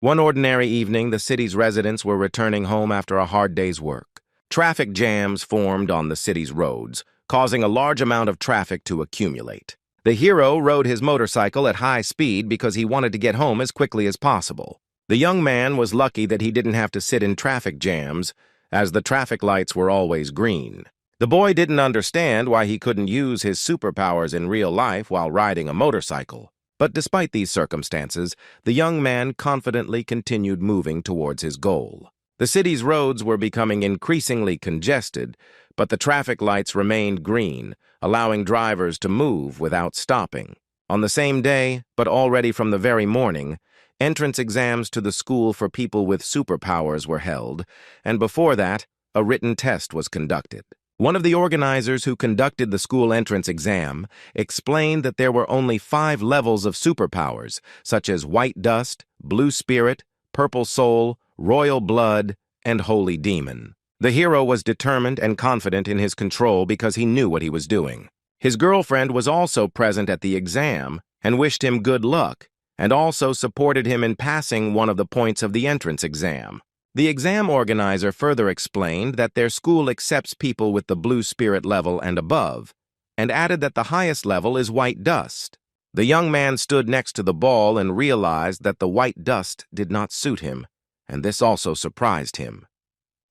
One ordinary evening, the city's residents were returning home after a hard day's work. Traffic jams formed on the city's roads, causing a large amount of traffic to accumulate. The hero rode his motorcycle at high speed because he wanted to get home as quickly as possible. The young man was lucky that he didn't have to sit in traffic jams, as the traffic lights were always green. The boy didn't understand why he couldn't use his superpowers in real life while riding a motorcycle. But despite these circumstances, the young man confidently continued moving towards his goal. The city's roads were becoming increasingly congested, but the traffic lights remained green, allowing drivers to move without stopping. On the same day, but already from the very morning, entrance exams to the school for people with superpowers were held, and before that, a written test was conducted. One of the organizers who conducted the school entrance exam explained that there were only 5 levels of superpowers, such as White Dust, Blue Spirit, Purple Soul, Royal Blood, and Holy Demon. The hero was determined and confident in his control because he knew what he was doing. His girlfriend was also present at the exam and wished him good luck, and also supported him in passing one of the points of the entrance exam. The exam organizer further explained that their school accepts people with the Blue Spirit level and above, and added that the highest level is White Dust. The young man stood next to the ball and realized that the White Dust did not suit him, and this also surprised him.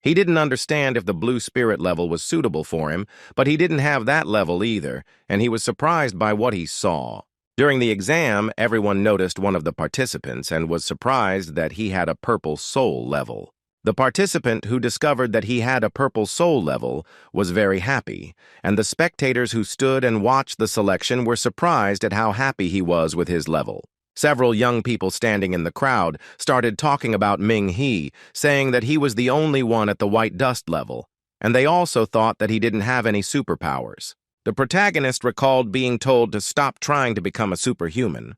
He didn't understand if the Blue Spirit level was suitable for him, but he didn't have that level either, and he was surprised by what he saw. During the exam, everyone noticed one of the participants and was surprised that he had a Purple Soul level. The participant who discovered that he had a Purple Soul level was very happy, and the spectators who stood and watched the selection were surprised at how happy he was with his level. Several young people standing in the crowd started talking about Ming-He, saying that he was the only one at the White Dust level, and they also thought that he didn't have any superpowers. The protagonist recalled being told to stop trying to become a superhuman.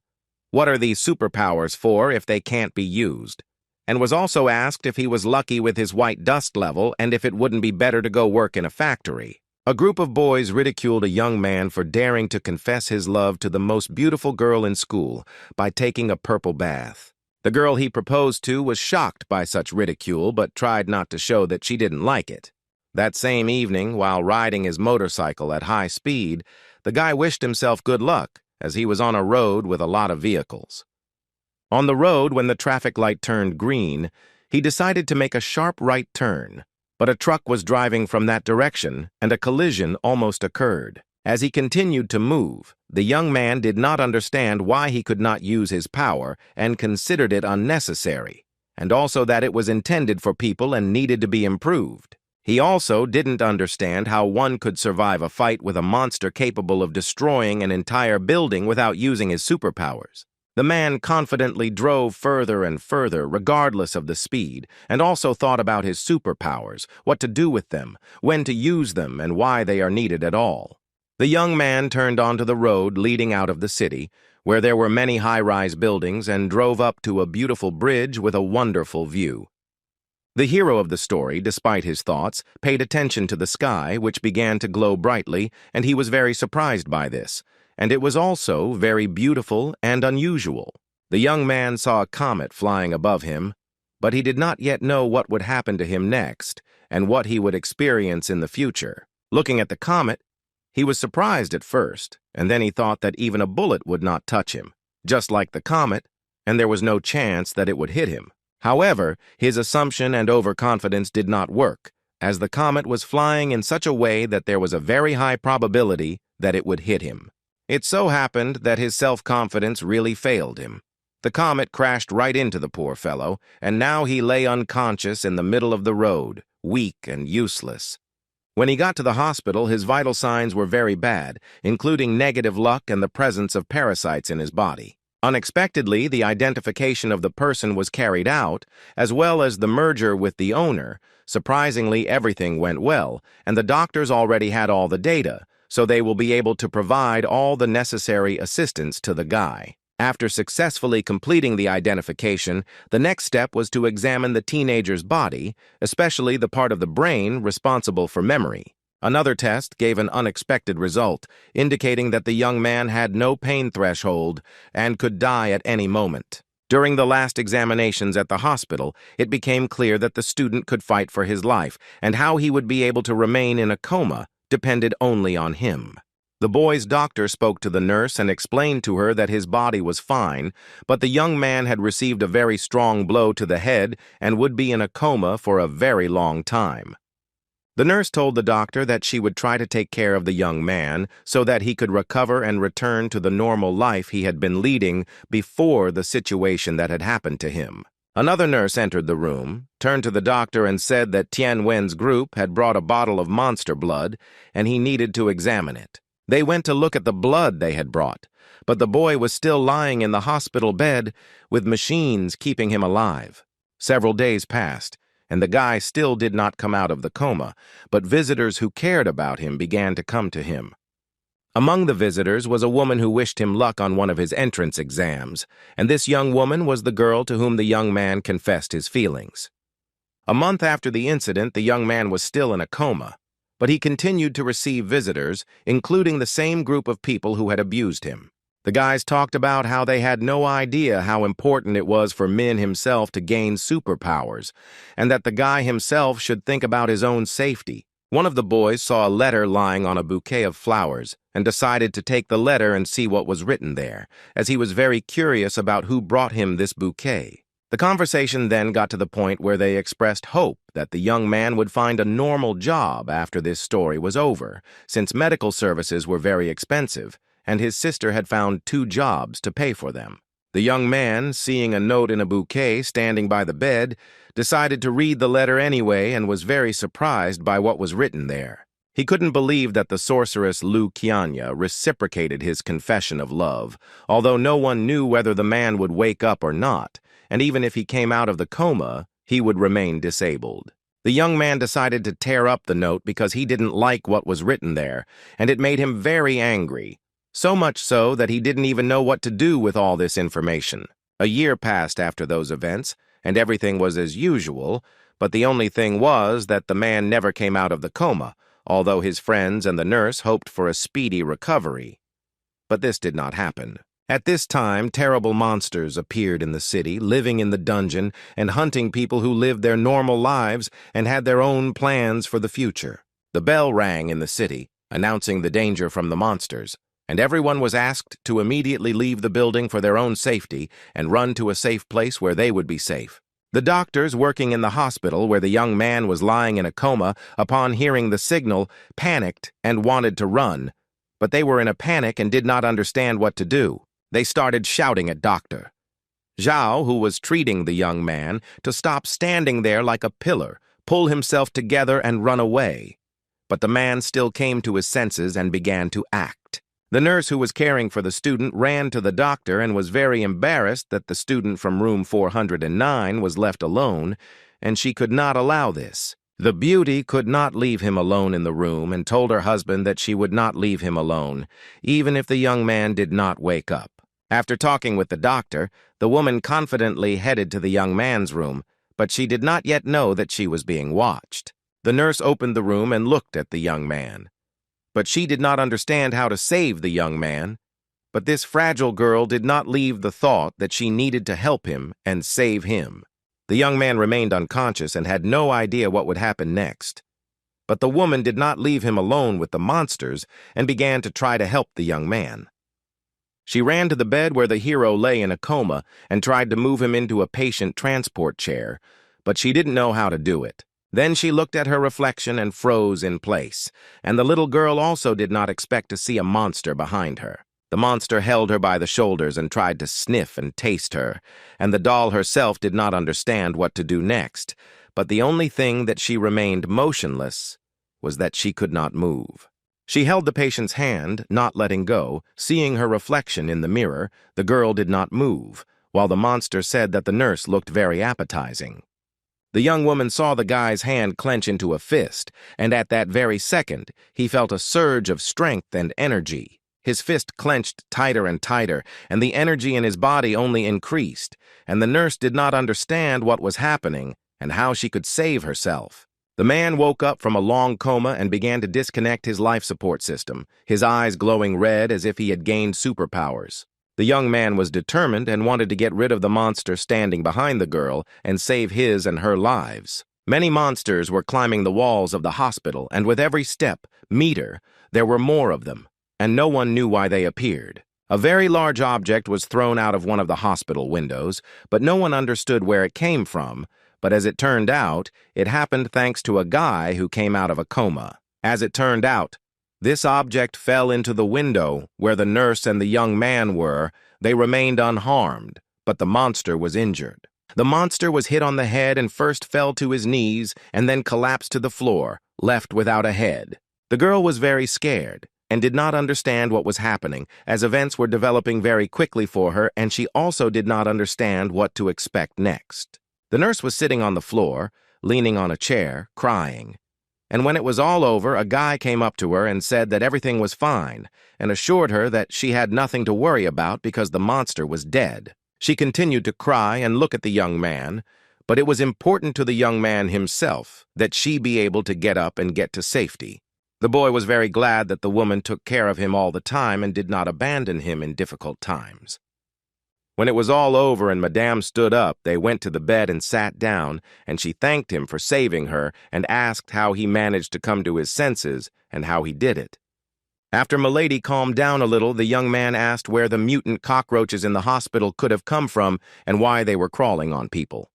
What are these superpowers for if they can't be used? And was also asked if he was lucky with his White Dust level and if it wouldn't be better to go work in a factory. A group of boys ridiculed a young man for daring to confess his love to the most beautiful girl in school by taking a purple bath. The girl he proposed to was shocked by such ridicule but tried not to show that she didn't like it. That same evening, while riding his motorcycle at high speed, the guy wished himself good luck as he was on a road with a lot of vehicles. On the road, when the traffic light turned green, he decided to make a sharp right turn, but a truck was driving from that direction and a collision almost occurred. As he continued to move, the young man did not understand why he could not use his power and considered it unnecessary, and also that it was intended for people and needed to be improved. He also didn't understand how one could survive a fight with a monster capable of destroying an entire building without using his superpowers. The man confidently drove further and further, regardless of the speed, and also thought about his superpowers, what to do with them, when to use them, and why they are needed at all. The young man turned onto the road leading out of the city, where there were many high-rise buildings, and drove up to a beautiful bridge with a wonderful view. The hero of the story, despite his thoughts, paid attention to the sky, which began to glow brightly, and he was very surprised by this. And it was also very beautiful and unusual. The young man saw a comet flying above him, but he did not yet know what would happen to him next and what he would experience in the future. Looking at the comet, he was surprised at first, and then he thought that even a bullet would not touch him, just like the comet, and there was no chance that it would hit him. However, his assumption and overconfidence did not work, as the comet was flying in such a way that there was a very high probability that it would hit him. It so happened that his self-confidence really failed him. The comet crashed right into the poor fellow, and now he lay unconscious in the middle of the road, weak and useless. When he got to the hospital, his vital signs were very bad, including negative luck and the presence of parasites in his body. Unexpectedly, the identification of the person was carried out, as well as the merger with the owner. Surprisingly, everything went well, and the doctors already had all the data, so they will be able to provide all the necessary assistance to the guy. After successfully completing the identification, the next step was to examine the teenager's body, especially the part of the brain responsible for memory. Another test gave an unexpected result, indicating that the young man had no pain threshold and could die at any moment. During the last examinations at the hospital, it became clear that the student could fight for his life, and how he would be able to remain in a coma depended only on him. The boy's doctor spoke to the nurse and explained to her that his body was fine, but the young man had received a very strong blow to the head and would be in a coma for a very long time. The nurse told the doctor that she would try to take care of the young man so that he could recover and return to the normal life he had been leading before the situation that had happened to him. Another nurse entered the room, turned to the doctor and said that Tian Wen's group had brought a bottle of monster blood and he needed to examine it. They went to look at the blood they had brought, but the boy was still lying in the hospital bed with machines keeping him alive. Several days passed, and the guy still did not come out of the coma, but visitors who cared about him began to come to him. Among the visitors was a woman who wished him luck on one of his entrance exams, and this young woman was the girl to whom the young man confessed his feelings. A month after the incident, the young man was still in a coma, but he continued to receive visitors, including the same group of people who had abused him. The guys talked about how they had no idea how important it was for Min himself to gain superpowers, and that the guy himself should think about his own safety. One of the boys saw a letter lying on a bouquet of flowers and decided to take the letter and see what was written there, as he was very curious about who brought him this bouquet. The conversation then got to the point where they expressed hope that the young man would find a normal job after this story was over, since medical services were very expensive, and his sister had found 2 jobs to pay for them. The young man, seeing a note in a bouquet standing by the bed, decided to read the letter anyway and was very surprised by what was written there. He couldn't believe that the sorceress Lu Qianya reciprocated his confession of love, although no one knew whether the man would wake up or not, and even if he came out of the coma, he would remain disabled. The young man decided to tear up the note because he didn't like what was written there, and it made him very angry. So much so that he didn't even know what to do with all this information. A year passed after those events, and everything was as usual, but the only thing was that the man never came out of the coma, although his friends and the nurse hoped for a speedy recovery. But this did not happen. At this time, terrible monsters appeared in the city, living in the dungeon and hunting people who lived their normal lives and had their own plans for the future. The bell rang in the city, announcing the danger from the monsters, and everyone was asked to immediately leave the building for their own safety and run to a safe place where they would be safe. The doctors working in the hospital where the young man was lying in a coma, upon hearing the signal, panicked and wanted to run, but they were in a panic and did not understand what to do. They started shouting at Dr. Zhao, who was treating the young man, to stop standing there like a pillar, pull himself together and run away. But the man still came to his senses and began to act. The nurse who was caring for the student ran to the doctor and was very embarrassed that the student from room 409 was left alone, and she could not allow this. The beauty could not leave him alone in the room and told her husband that she would not leave him alone, even if the young man did not wake up. After talking with the doctor, the woman confidently headed to the young man's room, but she did not yet know that she was being watched. The nurse opened the room and looked at the young man. But she did not understand how to save the young man. But this fragile girl did not leave the thought that she needed to help him and save him. The young man remained unconscious and had no idea what would happen next. But the woman did not leave him alone with the monsters and began to try to help the young man. She ran to the bed where the hero lay in a coma and tried to move him into a patient transport chair, but she didn't know how to do it. Then she looked at her reflection and froze in place, and the little girl also did not expect to see a monster behind her. The monster held her by the shoulders and tried to sniff and taste her, and the doll herself did not understand what to do next, but the only thing that she remained motionless was that she could not move. She held the patient's hand, not letting go. Seeing her reflection in the mirror, the girl did not move, while the monster said that the nurse looked very appetizing. The young woman saw the guy's hand clench into a fist, and at that very second, he felt a surge of strength and energy. His fist clenched tighter and tighter, and the energy in his body only increased, and the nurse did not understand what was happening and how she could save herself. The man woke up from a long coma and began to disconnect his life support system, his eyes glowing red as if he had gained superpowers. The young man was determined and wanted to get rid of the monster standing behind the girl and save his and her lives. Many monsters were climbing the walls of the hospital, and with every step, meter, there were more of them, and no one knew why they appeared. A very large object was thrown out of one of the hospital windows, but no one understood where it came from. But as it turned out, it happened thanks to a guy who came out of a coma. As it turned out, this object fell into the window where the nurse and the young man were. They remained unharmed, but the monster was injured. The monster was hit on the head and first fell to his knees and then collapsed to the floor, left without a head. The girl was very scared and did not understand what was happening, as events were developing very quickly for her, and she also did not understand what to expect next. The nurse was sitting on the floor, leaning on a chair, crying. And when it was all over, a guy came up to her and said that everything was fine, and assured her that she had nothing to worry about because the monster was dead. She continued to cry and look at the young man, but it was important to the young man himself that she be able to get up and get to safety. The boy was very glad that the woman took care of him all the time and did not abandon him in difficult times. When it was all over and Madame stood up, they went to the bed and sat down, and she thanked him for saving her and asked how he managed to come to his senses and how he did it. After Milady calmed down a little, the young man asked where the mutant cockroaches in the hospital could have come from and why they were crawling on people.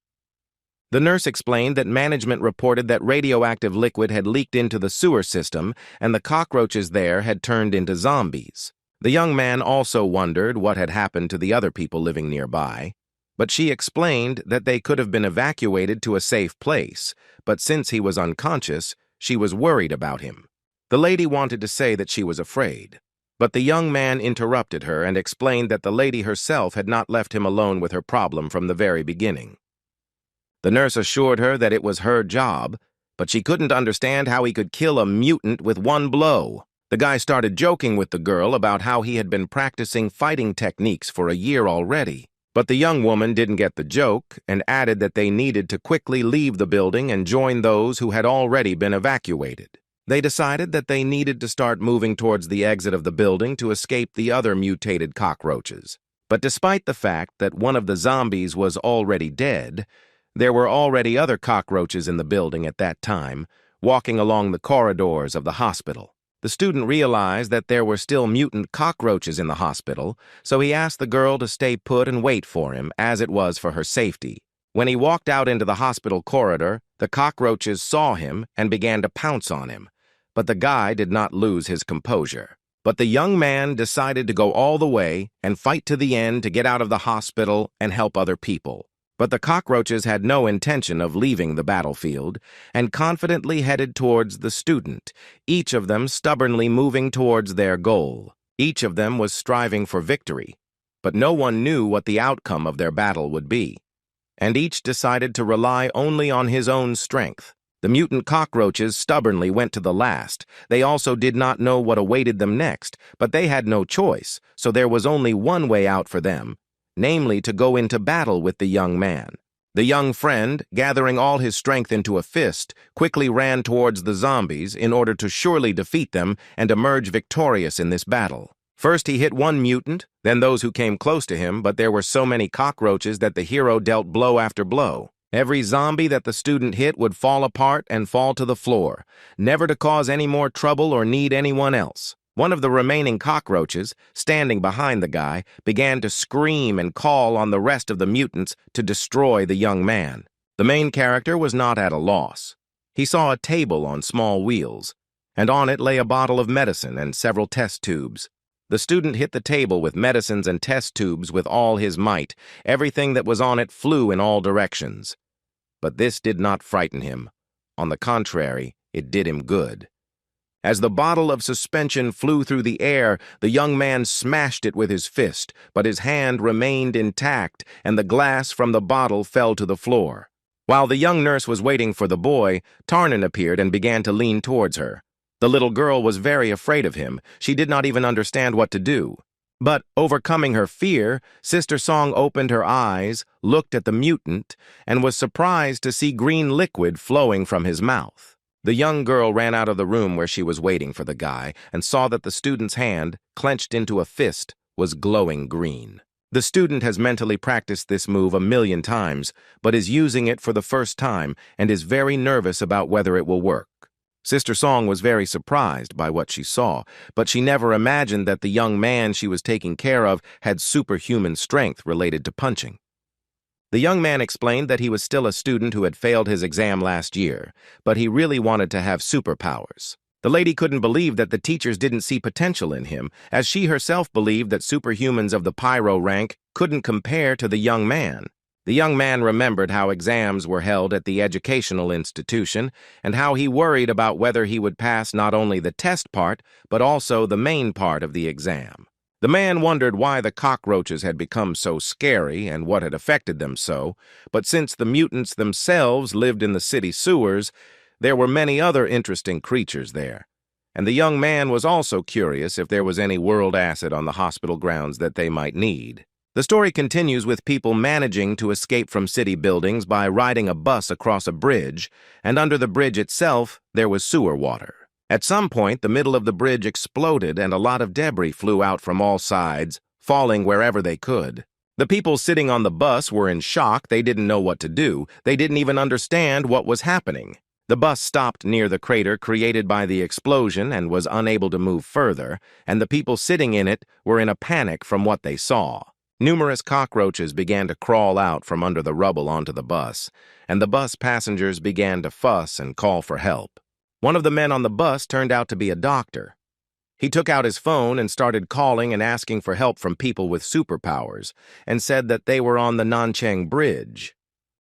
The nurse explained that management reported that radioactive liquid had leaked into the sewer system and the cockroaches there had turned into zombies. The young man also wondered what had happened to the other people living nearby, but she explained that they could have been evacuated to a safe place, but since he was unconscious, she was worried about him. The lady wanted to say that she was afraid, but the young man interrupted her and explained that the lady herself had not left him alone with her problem from the very beginning. The nurse assured her that it was her job, but she couldn't understand how he could kill a mutant with one blow. The guy started joking with the girl about how he had been practicing fighting techniques for a year already, but the young woman didn't get the joke and added that they needed to quickly leave the building and join those who had already been evacuated. They decided that they needed to start moving towards the exit of the building to escape the other mutated cockroaches. But despite the fact that one of the zombies was already dead, there were already other cockroaches in the building at that time, walking along the corridors of the hospital. The student realized that there were still mutant cockroaches in the hospital, so he asked the girl to stay put and wait for him, as it was for her safety. When he walked out into the hospital corridor, the cockroaches saw him and began to pounce on him, but the guy did not lose his composure. But the young man decided to go all the way and fight to the end to get out of the hospital and help other people. But the cockroaches had no intention of leaving the battlefield and confidently headed towards the student, each of them stubbornly moving towards their goal. Each of them was striving for victory, but no one knew what the outcome of their battle would be, and each decided to rely only on his own strength. The mutant cockroaches stubbornly went to the last. They also did not know what awaited them next, but they had no choice, so there was only one way out for them, namely to go into battle with the young man. The young friend, gathering all his strength into a fist, quickly ran towards the zombies in order to surely defeat them and emerge victorious in this battle. First he hit one mutant, then those who came close to him, but there were so many cockroaches that the hero dealt blow after blow. Every zombie that the student hit would fall apart and fall to the floor, never to cause any more trouble or need anyone else. One of the remaining cockroaches, standing behind the guy, began to scream and call on the rest of the mutants to destroy the young man. The main character was not at a loss. He saw a table on small wheels, and on it lay a bottle of medicine and several test tubes. The student hit the table with medicines and test tubes with all his might. Everything that was on it flew in all directions. But this did not frighten him. On the contrary, it did him good. As the bottle of suspension flew through the air, the young man smashed it with his fist, but his hand remained intact, and the glass from the bottle fell to the floor. While the young nurse was waiting for the boy, Tarnan appeared and began to lean towards her. The little girl was very afraid of him. She did not even understand what to do. But, overcoming her fear, Sister Song opened her eyes, looked at the mutant, and was surprised to see green liquid flowing from his mouth. The young girl ran out of the room where she was waiting for the guy and saw that the student's hand, clenched into a fist, was glowing green. The student has mentally practiced this move 1,000,000 times, but is using it for the first time and is very nervous about whether it will work. Sister Song was very surprised by what she saw, but she never imagined that the young man she was taking care of had superhuman strength related to punching. The young man explained that he was still a student who had failed his exam last year, but he really wanted to have superpowers. The lady couldn't believe that the teachers didn't see potential in him, as she herself believed that superhumans of the pyro rank couldn't compare to the young man. The young man remembered how exams were held at the educational institution and how he worried about whether he would pass not only the test part, but also the main part of the exam. The man wondered why the cockroaches had become so scary and what had affected them so, but since the mutants themselves lived in the city sewers, there were many other interesting creatures there. And the young man was also curious if there was any world acid on the hospital grounds that they might need. The story continues with people managing to escape from city buildings by riding a bus across a bridge, and under the bridge itself, there was sewer water. At some point, the middle of the bridge exploded and a lot of debris flew out from all sides, falling wherever they could. The people sitting on the bus were in shock. They didn't know what to do. They didn't even understand what was happening. The bus stopped near the crater created by the explosion and was unable to move further, and the people sitting in it were in a panic from what they saw. Numerous cockroaches began to crawl out from under the rubble onto the bus, and the bus passengers began to fuss and call for help. One of the men on the bus turned out to be a doctor. He took out his phone and started calling and asking for help from people with superpowers, and said that they were on the Nanchang Bridge.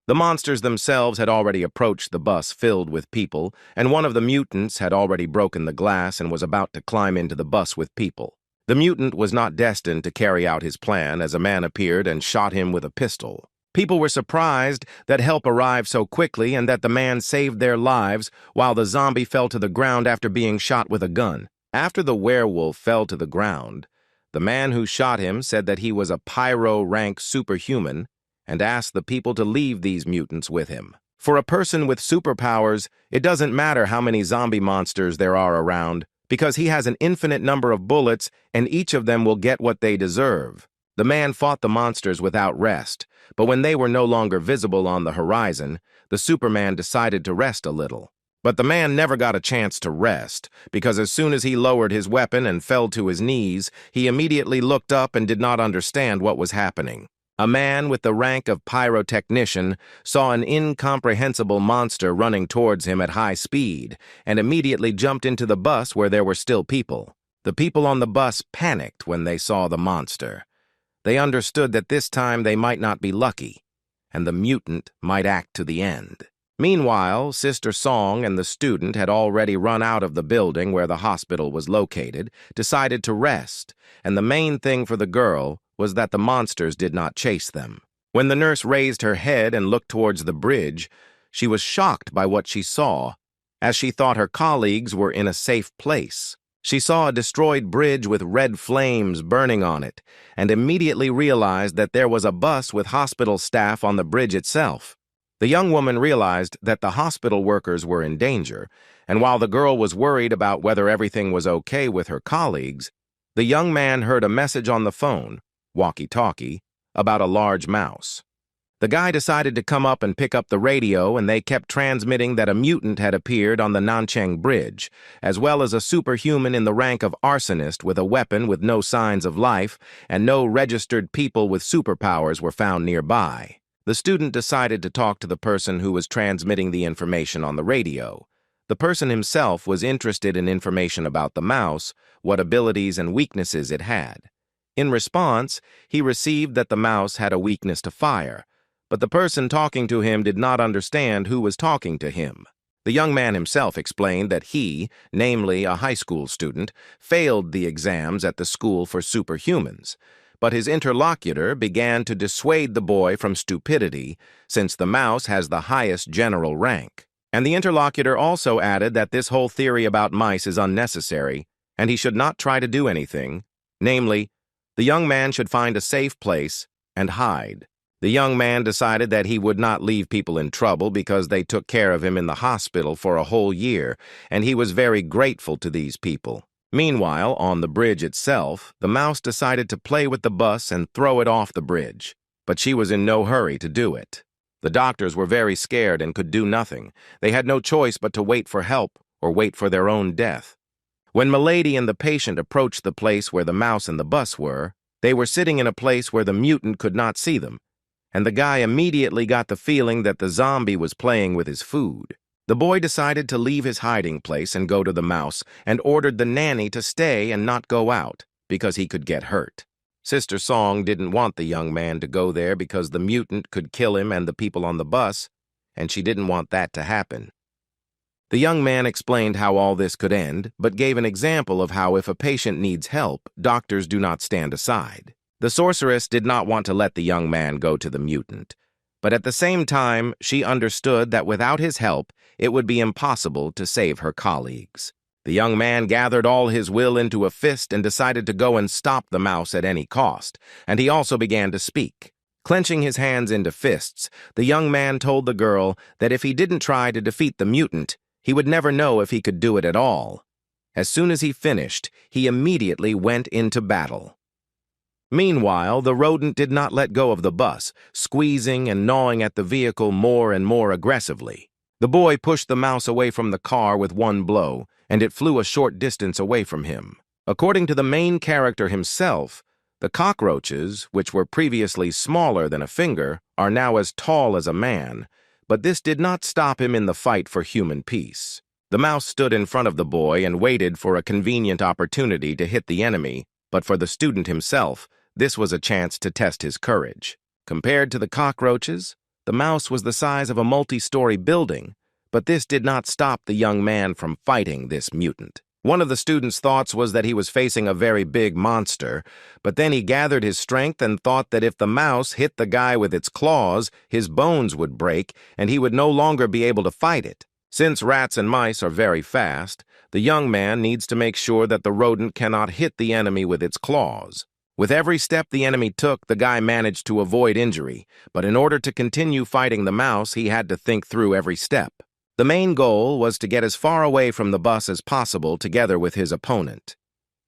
The monsters themselves had already approached the bus filled with people, and one of the mutants had already broken the glass and was about to climb into the bus with people. The mutant was not destined to carry out his plan, as a man appeared and shot him with a pistol. People were surprised that help arrived so quickly and that the man saved their lives while the zombie fell to the ground after being shot with a gun. After the werewolf fell to the ground, the man who shot him said that he was a pyro rank superhuman and asked the people to leave these mutants with him. For a person with superpowers, it doesn't matter how many zombie monsters there are around, because he has an infinite number of bullets and each of them will get what they deserve. The man fought the monsters without rest, but when they were no longer visible on the horizon, the Superman decided to rest a little. But the man never got a chance to rest, because as soon as he lowered his weapon and fell to his knees, he immediately looked up and did not understand what was happening. A man with the rank of pyrotechnician saw an incomprehensible monster running towards him at high speed and immediately jumped into the bus where there were still people. The people on the bus panicked when they saw the monster. They understood that this time they might not be lucky, and the mutant might act to the end. Meanwhile, Sister Song and the student had already run out of the building where the hospital was located, decided to rest, and the main thing for the girl was that the monsters did not chase them. When the nurse raised her head and looked towards the bridge, she was shocked by what she saw, as she thought her colleagues were in a safe place. She saw a destroyed bridge with red flames burning on it, and immediately realized that there was a bus with hospital staff on the bridge itself. The young woman realized that the hospital workers were in danger, and while the girl was worried about whether everything was okay with her colleagues, the young man heard a message on the phone, walkie-talkie, about a large mouse. The guy decided to come up and pick up the radio, and they kept transmitting that a mutant had appeared on the Nanchang Bridge, as well as a superhuman in the rank of arsonist with a weapon with no signs of life, and no registered people with superpowers were found nearby. The student decided to talk to the person who was transmitting the information on the radio. The person himself was interested in information about the mouse, what abilities and weaknesses it had. In response, he received that the mouse had a weakness to fire, but the person talking to him did not understand who was talking to him. The young man himself explained that he, namely a high school student, failed the exams at the school for superhumans, but his interlocutor began to dissuade the boy from stupidity, since the mouse has the highest general rank. And the interlocutor also added that this whole theory about mice is unnecessary, and he should not try to do anything, namely, the young man should find a safe place and hide. The young man decided that he would not leave people in trouble because they took care of him in the hospital for a whole year, and he was very grateful to these people. Meanwhile, on the bridge itself, the mouse decided to play with the bus and throw it off the bridge, but she was in no hurry to do it. The doctors were very scared and could do nothing. They had no choice but to wait for help or wait for their own death. When Milady and the patient approached the place where the mouse and the bus were, they were sitting in a place where the mutant could not see them, and the guy immediately got the feeling that the zombie was playing with his food. The boy decided to leave his hiding place and go to the mouse and ordered the nanny to stay and not go out because he could get hurt. Sister Song didn't want the young man to go there because the mutant could kill him and the people on the bus, and she didn't want that to happen. The young man explained how all this could end, but gave an example of how if a patient needs help, doctors do not stand aside. The sorceress did not want to let the young man go to the mutant, but at the same time, she understood that without his help, it would be impossible to save her colleagues. The young man gathered all his will into a fist and decided to go and stop the mouse at any cost, and he also began to speak. Clenching his hands into fists, the young man told the girl that if he didn't try to defeat the mutant, he would never know if he could do it at all. As soon as he finished, he immediately went into battle. Meanwhile, the rodent did not let go of the bus, squeezing and gnawing at the vehicle more and more aggressively. The boy pushed the mouse away from the car with one blow, and it flew a short distance away from him. According to the main character himself, the cockroaches, which were previously smaller than a finger, are now as tall as a man, but this did not stop him in the fight for human peace. The mouse stood in front of the boy and waited for a convenient opportunity to hit the enemy, but for the student himself, this was a chance to test his courage. Compared to the cockroaches, the mouse was the size of a multi-story building, but this did not stop the young man from fighting this mutant. One of the student's thoughts was that he was facing a very big monster, but then he gathered his strength and thought that if the mouse hit the guy with its claws, his bones would break and he would no longer be able to fight it. Since rats and mice are very fast, the young man needs to make sure that the rodent cannot hit the enemy with its claws. With every step the enemy took, the guy managed to avoid injury, but in order to continue fighting the mouse, he had to think through every step. The main goal was to get as far away from the bus as possible together with his opponent,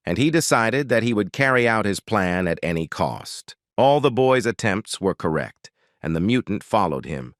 and he decided that he would carry out his plan at any cost. All the boy's attempts were correct, and the mutant followed him.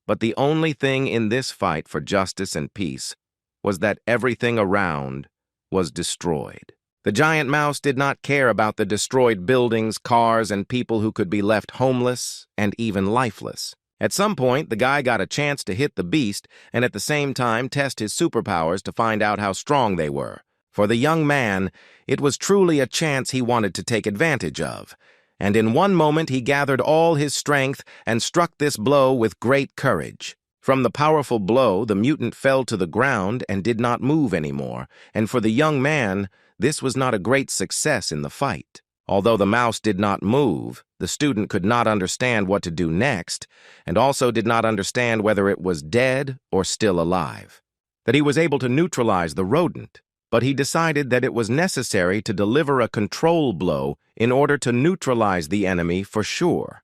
But the only thing in this fight for justice and peace was that everything around was destroyed. The giant mouse did not care about the destroyed buildings, cars, and people who could be left homeless and even lifeless. At some point, the guy got a chance to hit the beast and at the same time test his superpowers to find out how strong they were. For the young man, it was truly a chance he wanted to take advantage of, and in one moment he gathered all his strength and struck this blow with great courage. From the powerful blow, the mutant fell to the ground and did not move anymore, and for the young man, this was not a great success in the fight. Although the mouse did not move, the student could not understand what to do next, and also did not understand whether it was dead or still alive. That he was able to neutralize the rodent, but he decided that it was necessary to deliver a control blow in order to neutralize the enemy for sure.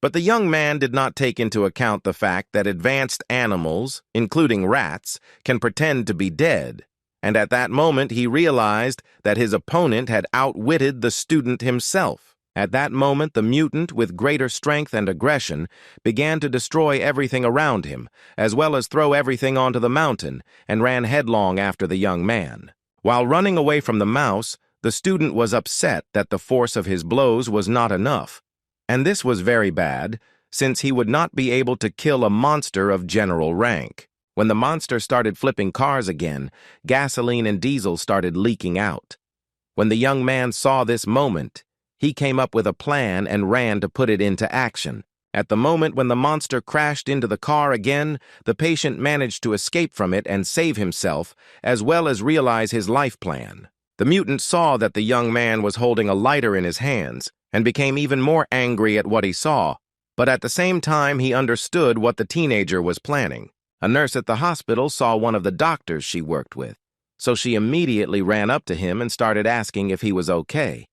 But the young man did not take into account the fact that advanced animals, including rats, can pretend to be dead. And at that moment he realized that his opponent had outwitted the student himself. At that moment the mutant, with greater strength and aggression, began to destroy everything around him, as well as throw everything onto the mountain, and ran headlong after the young man. While running away from the mouse, the student was upset that the force of his blows was not enough. And this was very bad, since he would not be able to kill a monster of general rank. When the monster started flipping cars again, gasoline and diesel started leaking out. When the young man saw this moment, he came up with a plan and ran to put it into action. At the moment when the monster crashed into the car again, the patient managed to escape from it and save himself, as well as realize his life plan. The mutant saw that the young man was holding a lighter in his hands and became even more angry at what he saw, but at the same time he understood what the teenager was planning. A nurse at the hospital saw one of the doctors she worked with, so she immediately ran up to him and started asking if he was okay,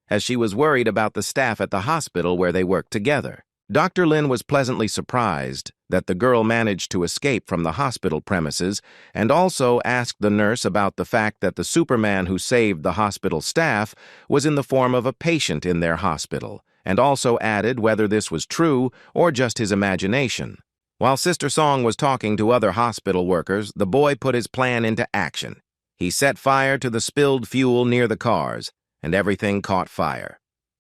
as she was worried about the staff at the hospital where they worked together. Dr. Lin was pleasantly surprised that the girl managed to escape from the hospital premises, and also asked the nurse about the fact that the Superman who saved the hospital staff was in the form of a patient in their hospital, and also added whether this was true or just his imagination. While Sister Song was talking to other hospital workers, the boy put his plan into action. He set fire to the spilled fuel near the cars, and everything caught fire.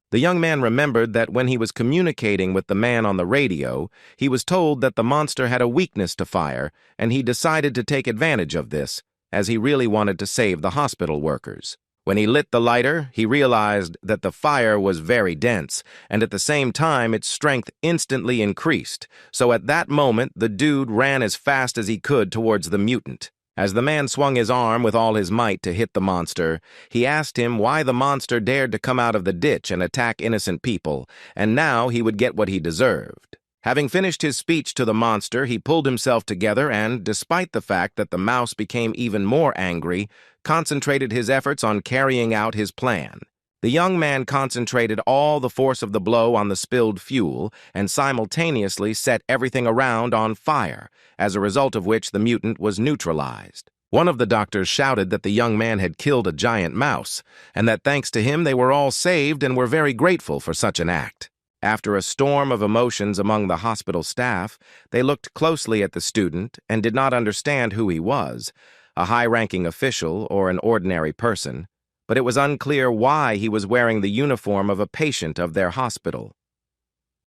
The young man remembered that when he was communicating with the man on the radio, he was told that the monster had a weakness to fire, and he decided to take advantage of this, as he really wanted to save the hospital workers. When he lit the lighter, he realized that the fire was very dense, and at the same time its strength instantly increased, so at that moment the dude ran as fast as he could towards the mutant. As the man swung his arm with all his might to hit the monster, he asked him why the monster dared to come out of the ditch and attack innocent people, and now he would get what he deserved. Having finished his speech to the monster, he pulled himself together and, despite the fact that the mouse became even more angry, concentrated his efforts on carrying out his plan. The young man concentrated all the force of the blow on the spilled fuel and simultaneously set everything around on fire, as a result of which the mutant was neutralized. One of the doctors shouted that the young man had killed a giant mouse, and that thanks to him they were all saved and were very grateful for such an act. After a storm of emotions among the hospital staff, they looked closely at the student and did not understand who he was, a high-ranking official or an ordinary person, but it was unclear why he was wearing the uniform of a patient of their hospital.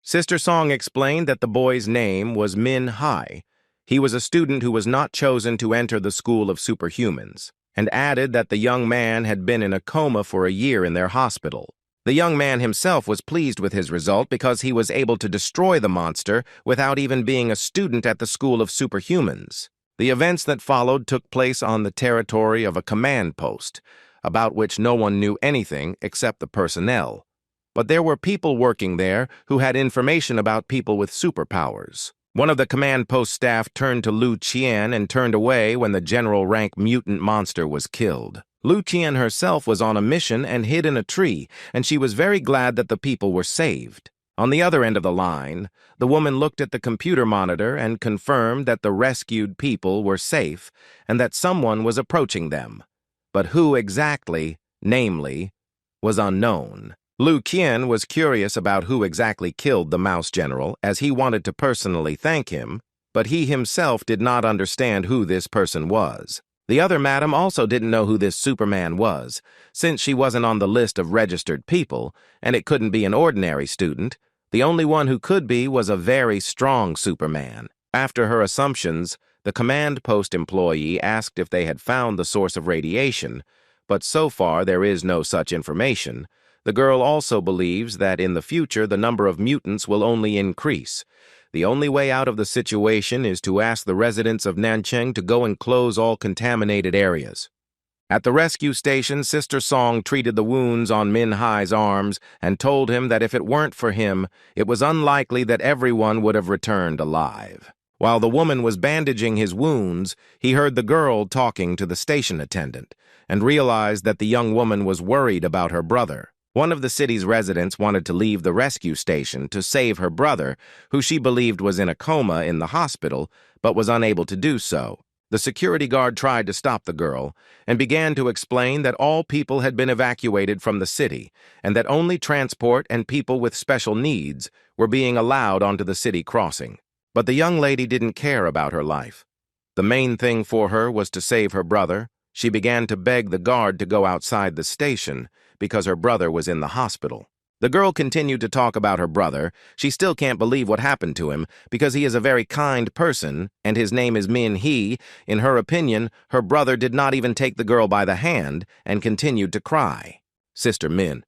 Sister Song explained that the boy's name was Manhwa. He was a student who was not chosen to enter the school of superhumans, and added that the young man had been in a coma for a year in their hospital. The young man himself was pleased with his result because he was able to destroy the monster without even being a student at the school of superhumans. The events that followed took place on the territory of a command post, about which no one knew anything except the personnel. But there were people working there who had information about people with superpowers. One of the command post staff turned to Lu Qian and turned away when the general rank mutant monster was killed. Lu Qian herself was on a mission and hid in a tree, and she was very glad that the people were saved. On the other end of the line, the woman looked at the computer monitor and confirmed that the rescued people were safe and that someone was approaching them. But who exactly, namely, was unknown. Lu Qian was curious about who exactly killed the Mouse General, as he wanted to personally thank him, but he himself did not understand who this person was. The other madam also didn't know who this Superman was, since she wasn't on the list of registered people, and it couldn't be an ordinary student. The only one who could be was a very strong Superman. After her assumptions, the command post employee asked if they had found the source of radiation, but so far there is no such information. The girl also believes that in the future the number of mutants will only increase. The only way out of the situation is to ask the residents of Nancheng to go and close all contaminated areas. At the rescue station, Sister Song treated the wounds on Manhwa's arms and told him that if it weren't for him, it was unlikely that everyone would have returned alive. While the woman was bandaging his wounds, he heard the girl talking to the station attendant and realized that the young woman was worried about her brother. One of the city's residents wanted to leave the rescue station to save her brother, who she believed was in a coma in the hospital, but was unable to do so. The security guard tried to stop the girl and began to explain that all people had been evacuated from the city and that only transport and people with special needs were being allowed onto the city crossing. But the young lady didn't care about her life. The main thing for her was to save her brother. She began to beg the guard to go outside the station because her brother was in the hospital. The girl continued to talk about her brother. She still can't believe what happened to him because he is a very kind person and his name is Min He. In her opinion, her brother did not even take the girl by the hand and continued to cry. Sister Min.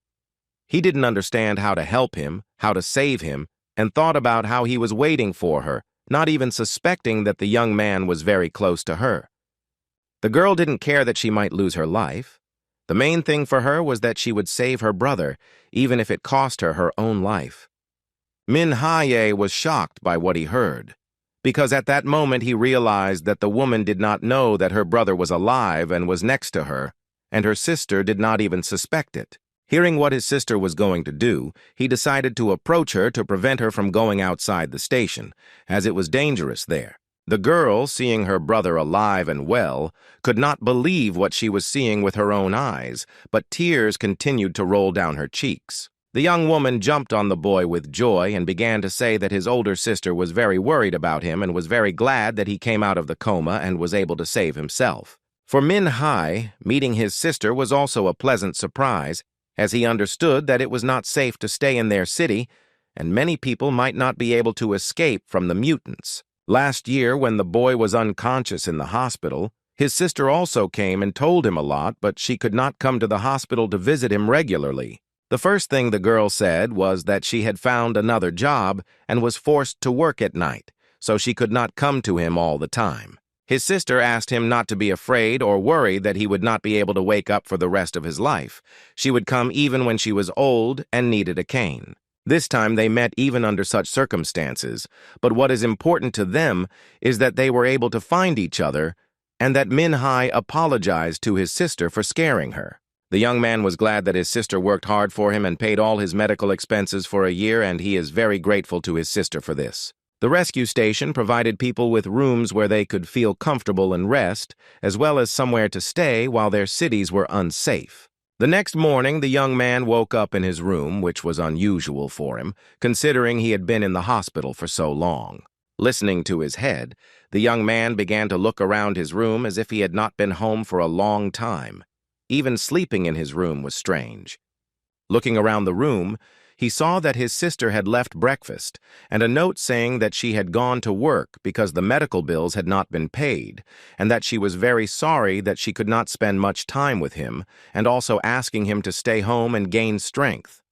He didn't understand how to help him, how to save him, and thought about how he was waiting for her, not even suspecting that the young man was very close to her. The girl didn't care that she might lose her life. The main thing for her was that she would save her brother, even if it cost her her own life. Manhwa was shocked by what he heard, because at that moment he realized that the woman did not know that her brother was alive and was next to her, and her sister did not even suspect it. Hearing what his sister was going to do, he decided to approach her to prevent her from going outside the station, as it was dangerous there. The girl, seeing her brother alive and well, could not believe what she was seeing with her own eyes, but tears continued to roll down her cheeks. The young woman jumped on the boy with joy and began to say that his older sister was very worried about him and was very glad that he came out of the coma and was able to save himself. For Min-hai, meeting his sister was also a pleasant surprise, as he understood that it was not safe to stay in their city, and many people might not be able to escape from the mutants. Last year, when the boy was unconscious in the hospital, his sister also came and told him a lot, but she could not come to the hospital to visit him regularly. The first thing the girl said was that she had found another job and was forced to work at night, so she could not come to him all the time. His sister asked him not to be afraid or worried that he would not be able to wake up for the rest of his life. She would come even when she was old and needed a cane. This time they met even under such circumstances, but what is important to them is that they were able to find each other and that Min-hai apologized to his sister for scaring her. The young man was glad that his sister worked hard for him and paid all his medical expenses for a year, and he is very grateful to his sister for this. The rescue station provided people with rooms where they could feel comfortable and rest, as well as somewhere to stay while their cities were unsafe. The next morning, the young man woke up in his room, which was unusual for him, considering he had been in the hospital for so long. Listening to his head, the young man began to look around his room as if he had not been home for a long time. Even sleeping in his room was strange. Looking around the room, he saw that his sister had left breakfast and a note saying that she had gone to work because the medical bills had not been paid, and that she was very sorry that she could not spend much time with him, and also asking him to stay home and gain strength.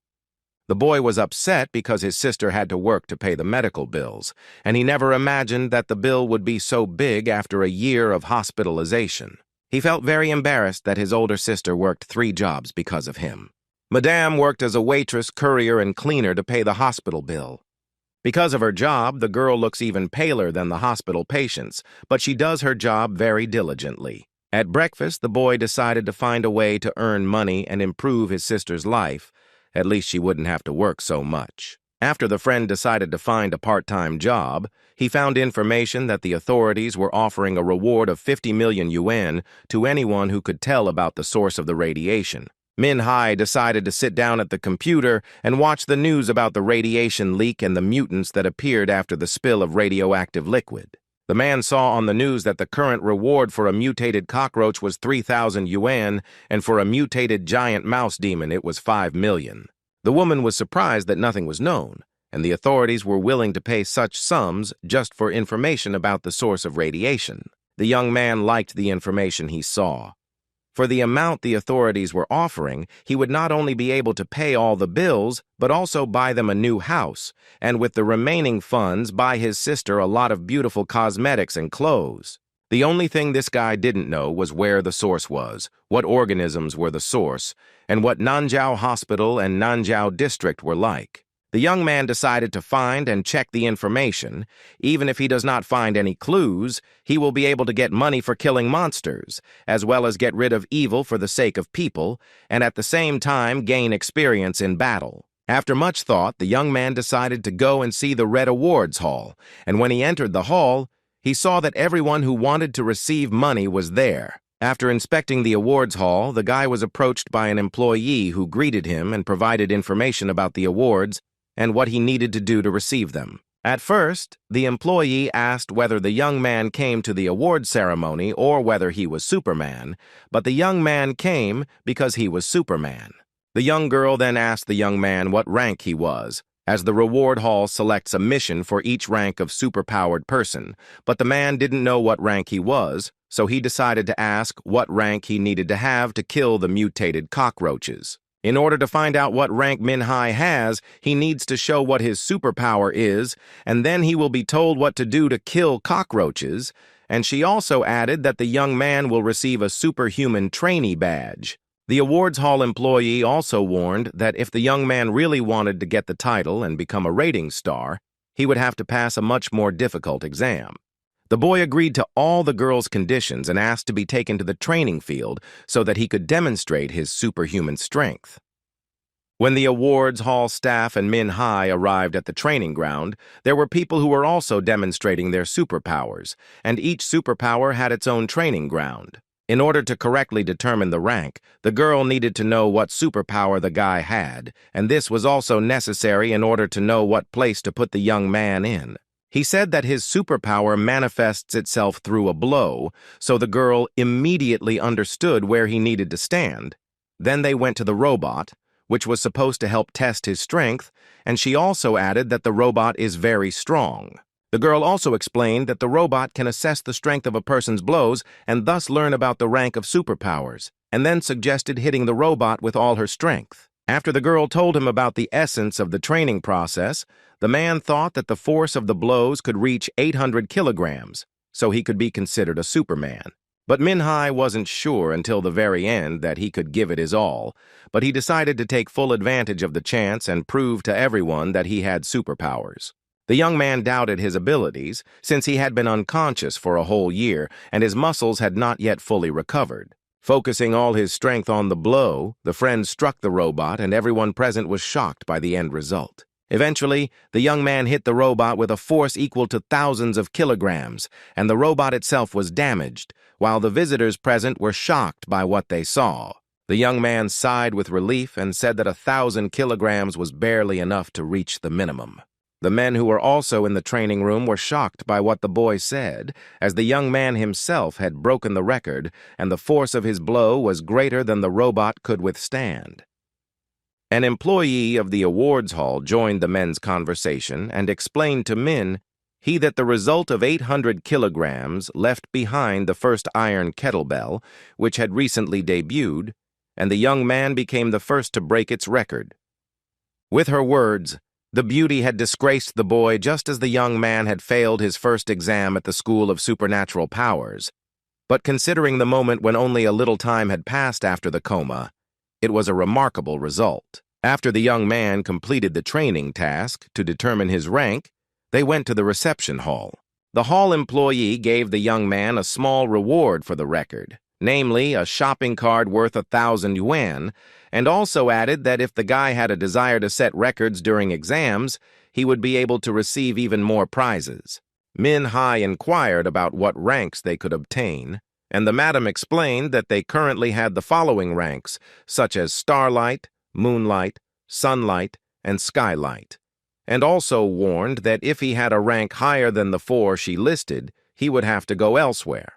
The boy was upset because his sister had to work to pay the medical bills, and he never imagined that the bill would be so big after a year of hospitalization. He felt very embarrassed that his older sister worked 3 jobs because of him. Madame worked as a waitress, courier, and cleaner to pay the hospital bill. Because of her job, the girl looks even paler than the hospital patients, but she does her job very diligently. At breakfast, the boy decided to find a way to earn money and improve his sister's life. At least she wouldn't have to work so much. After the friend decided to find a part-time job, he found information that the authorities were offering a reward of 50 million yuan to anyone who could tell about the source of the radiation. Min-hai decided to sit down at the computer and watch the news about the radiation leak and the mutants that appeared after the spill of radioactive liquid. The man saw on the news that the current reward for a mutated cockroach was 3,000 yuan, and for a mutated giant mouse demon it was 5 million. The woman was surprised that nothing was known, and the authorities were willing to pay such sums just for information about the source of radiation. The young man liked the information he saw. For the amount the authorities were offering, he would not only be able to pay all the bills, but also buy them a new house, and with the remaining funds buy his sister a lot of beautiful cosmetics and clothes. The only thing this guy didn't know was where the source was, what organisms were the source, and what Nanjiao Hospital and Nanjiao District were like. The young man decided to find and check the information. Even if he does not find any clues, he will be able to get money for killing monsters, as well as get rid of evil for the sake of people, and at the same time gain experience in battle. After much thought, the young man decided to go and see the Red Awards Hall, and when he entered the hall, he saw that everyone who wanted to receive money was there. After inspecting the awards hall, the guy was approached by an employee who greeted him and provided information about the awards and what he needed to do to receive them. At first, the employee asked whether the young man came to the award ceremony or whether he was Superman, but the young man came because he was Superman. The young girl then asked the young man what rank he was, as the reward hall selects a mission for each rank of superpowered person, but the man didn't know what rank he was, so he decided to ask what rank he needed to have to kill the mutated cockroaches. In order to find out what rank Min-hai has, he needs to show what his superpower is, and then he will be told what to do to kill cockroaches, and she also added that the young man will receive a superhuman trainee badge. The awards hall employee also warned that if the young man really wanted to get the title and become a rating star, he would have to pass a much more difficult exam. The boy agreed to all the girl's conditions and asked to be taken to the training field so that he could demonstrate his superhuman strength. When the awards hall staff and Min Hai arrived at the training ground, there were people who were also demonstrating their superpowers, and each superpower had its own training ground. In order to correctly determine the rank, the girl needed to know what superpower the guy had, and this was also necessary in order to know what place to put the young man in. He said that his superpower manifests itself through a blow, so the girl immediately understood where he needed to stand. Then they went to the robot, which was supposed to help test his strength, and she also added that the robot is very strong. The girl also explained that the robot can assess the strength of a person's blows and thus learn about the rank of superpowers, and then suggested hitting the robot with all her strength. After the girl told him about the essence of the training process, the man thought that the force of the blows could reach 800 kilograms, so he could be considered a Superman. But Min Hai wasn't sure until the very end that he could give it his all, but he decided to take full advantage of the chance and prove to everyone that he had superpowers. The young man doubted his abilities, since he had been unconscious for a whole year and his muscles had not yet fully recovered. Focusing all his strength on the blow, the friend struck the robot and everyone present was shocked by the end result. Eventually, the young man hit the robot with a force equal to thousands of kilograms, and the robot itself was damaged, while the visitors present were shocked by what they saw. The young man sighed with relief and said that 1,000 kilograms was barely enough to reach the minimum. The men who were also in the training room were shocked by what the boy said, as the young man himself had broken the record, and the force of his blow was greater than the robot could withstand. An employee of the awards hall joined the men's conversation and explained to Min that the result of 800 kilograms left behind the first iron kettlebell, which had recently debuted, and the young man became the first to break its record. With her words, the beauty had disgraced the boy just as the young man had failed his first exam at the School of Supernatural Powers. But considering the moment when only a little time had passed after the coma, it was a remarkable result. After the young man completed the training task to determine his rank, they went to the reception hall. The hall employee gave the young man a small reward for the record, namely a shopping card worth 1,000 yuan, and also added that if the guy had a desire to set records during exams, he would be able to receive even more prizes. Min Hai inquired about what ranks they could obtain, and the madam explained that they currently had the following ranks, such as Starlight, Moonlight, Sunlight, and Skylight, and also warned that if he had a rank higher than the 4 she listed, he would have to go elsewhere.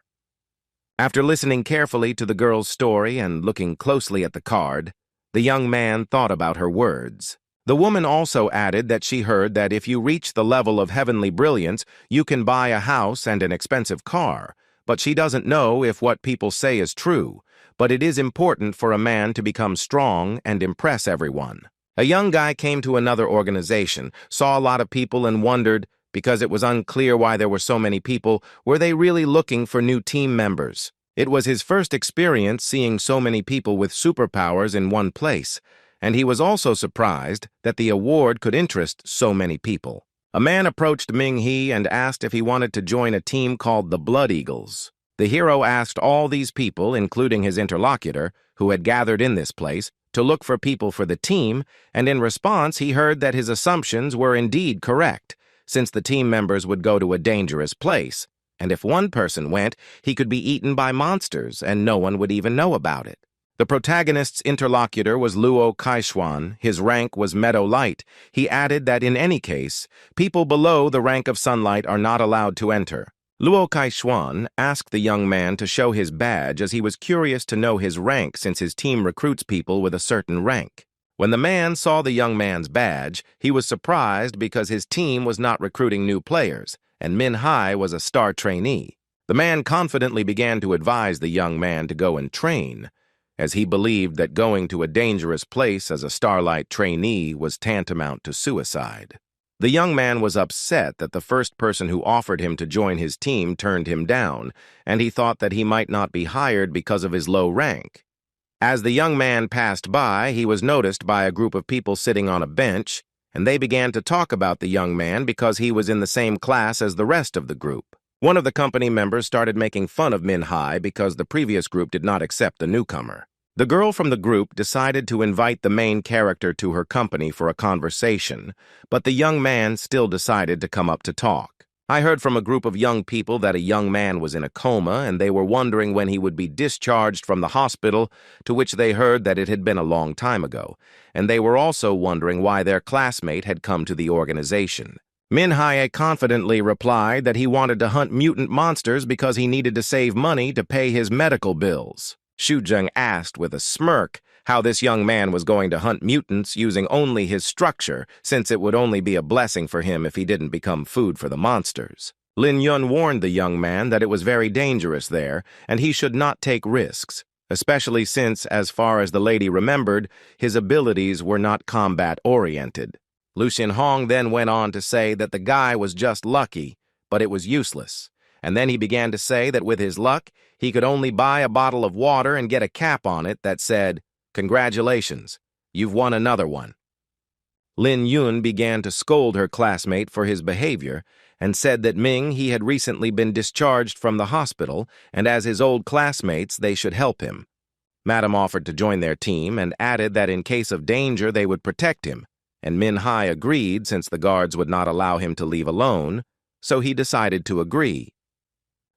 After listening carefully to the girl's story and looking closely at the card, the young man thought about her words. The woman also added that she heard that if you reach the level of heavenly brilliance, you can buy a house and an expensive car, but she doesn't know if what people say is true, but it is important for a man to become strong and impress everyone. A young guy came to another organization, saw a lot of people and wondered, because it was unclear why there were so many people, were they really looking for new team members? It was his first experience seeing so many people with superpowers in one place, and he was also surprised that the award could interest so many people. A man approached Ming He and asked if he wanted to join a team called the Blood Eagles. The hero asked all these people, including his interlocutor, who had gathered in this place, to look for people for the team, and in response he heard that his assumptions were indeed correct, since the team members would go to a dangerous place, and if one person went, he could be eaten by monsters and no one would even know about it. The protagonist's interlocutor was Luo Kaixuan. His rank was Meadow Light. He added that in any case, people below the rank of Sunlight are not allowed to enter. Luo Kaixuan asked the young man to show his badge as he was curious to know his rank since his team recruits people with a certain rank. When the man saw the young man's badge, he was surprised because his team was not recruiting new players, and Min Hai was a star trainee. The man confidently began to advise the young man to go and train, as he believed that going to a dangerous place as a Starlight trainee was tantamount to suicide. The young man was upset that the first person who offered him to join his team turned him down, and he thought that he might not be hired because of his low rank. As the young man passed by, he was noticed by a group of people sitting on a bench, and they began to talk about the young man because he was in the same class as the rest of the group. One of the company members started making fun of Min Hai because the previous group did not accept the newcomer. The girl from the group decided to invite the main character to her company for a conversation, but the young man still decided to come up to talk. I heard from a group of young people that a young man was in a coma and they were wondering when he would be discharged from the hospital, to which they heard that it had been a long time ago, and they were also wondering why their classmate had come to the organization. Manhwa confidently replied that he wanted to hunt mutant monsters because he needed to save money to pay his medical bills. Shujung asked with a smirk how this young man was going to hunt mutants using only his structure, since it would only be a blessing for him if he didn't become food for the monsters. Lin Yun warned the young man that it was very dangerous there, and he should not take risks, especially since, as far as the lady remembered, his abilities were not combat-oriented. Lu Xinhong then went on to say that the guy was just lucky, but it was useless. And then he began to say that with his luck, he could only buy a bottle of water and get a cap on it that said, "Congratulations, you've won another one." Lin Yun began to scold her classmate for his behavior and said that he had recently been discharged from the hospital, and as his old classmates, they should help him. Madam offered to join their team and added that in case of danger, they would protect him, and Manhwa agreed since the guards would not allow him to leave alone, so he decided to agree.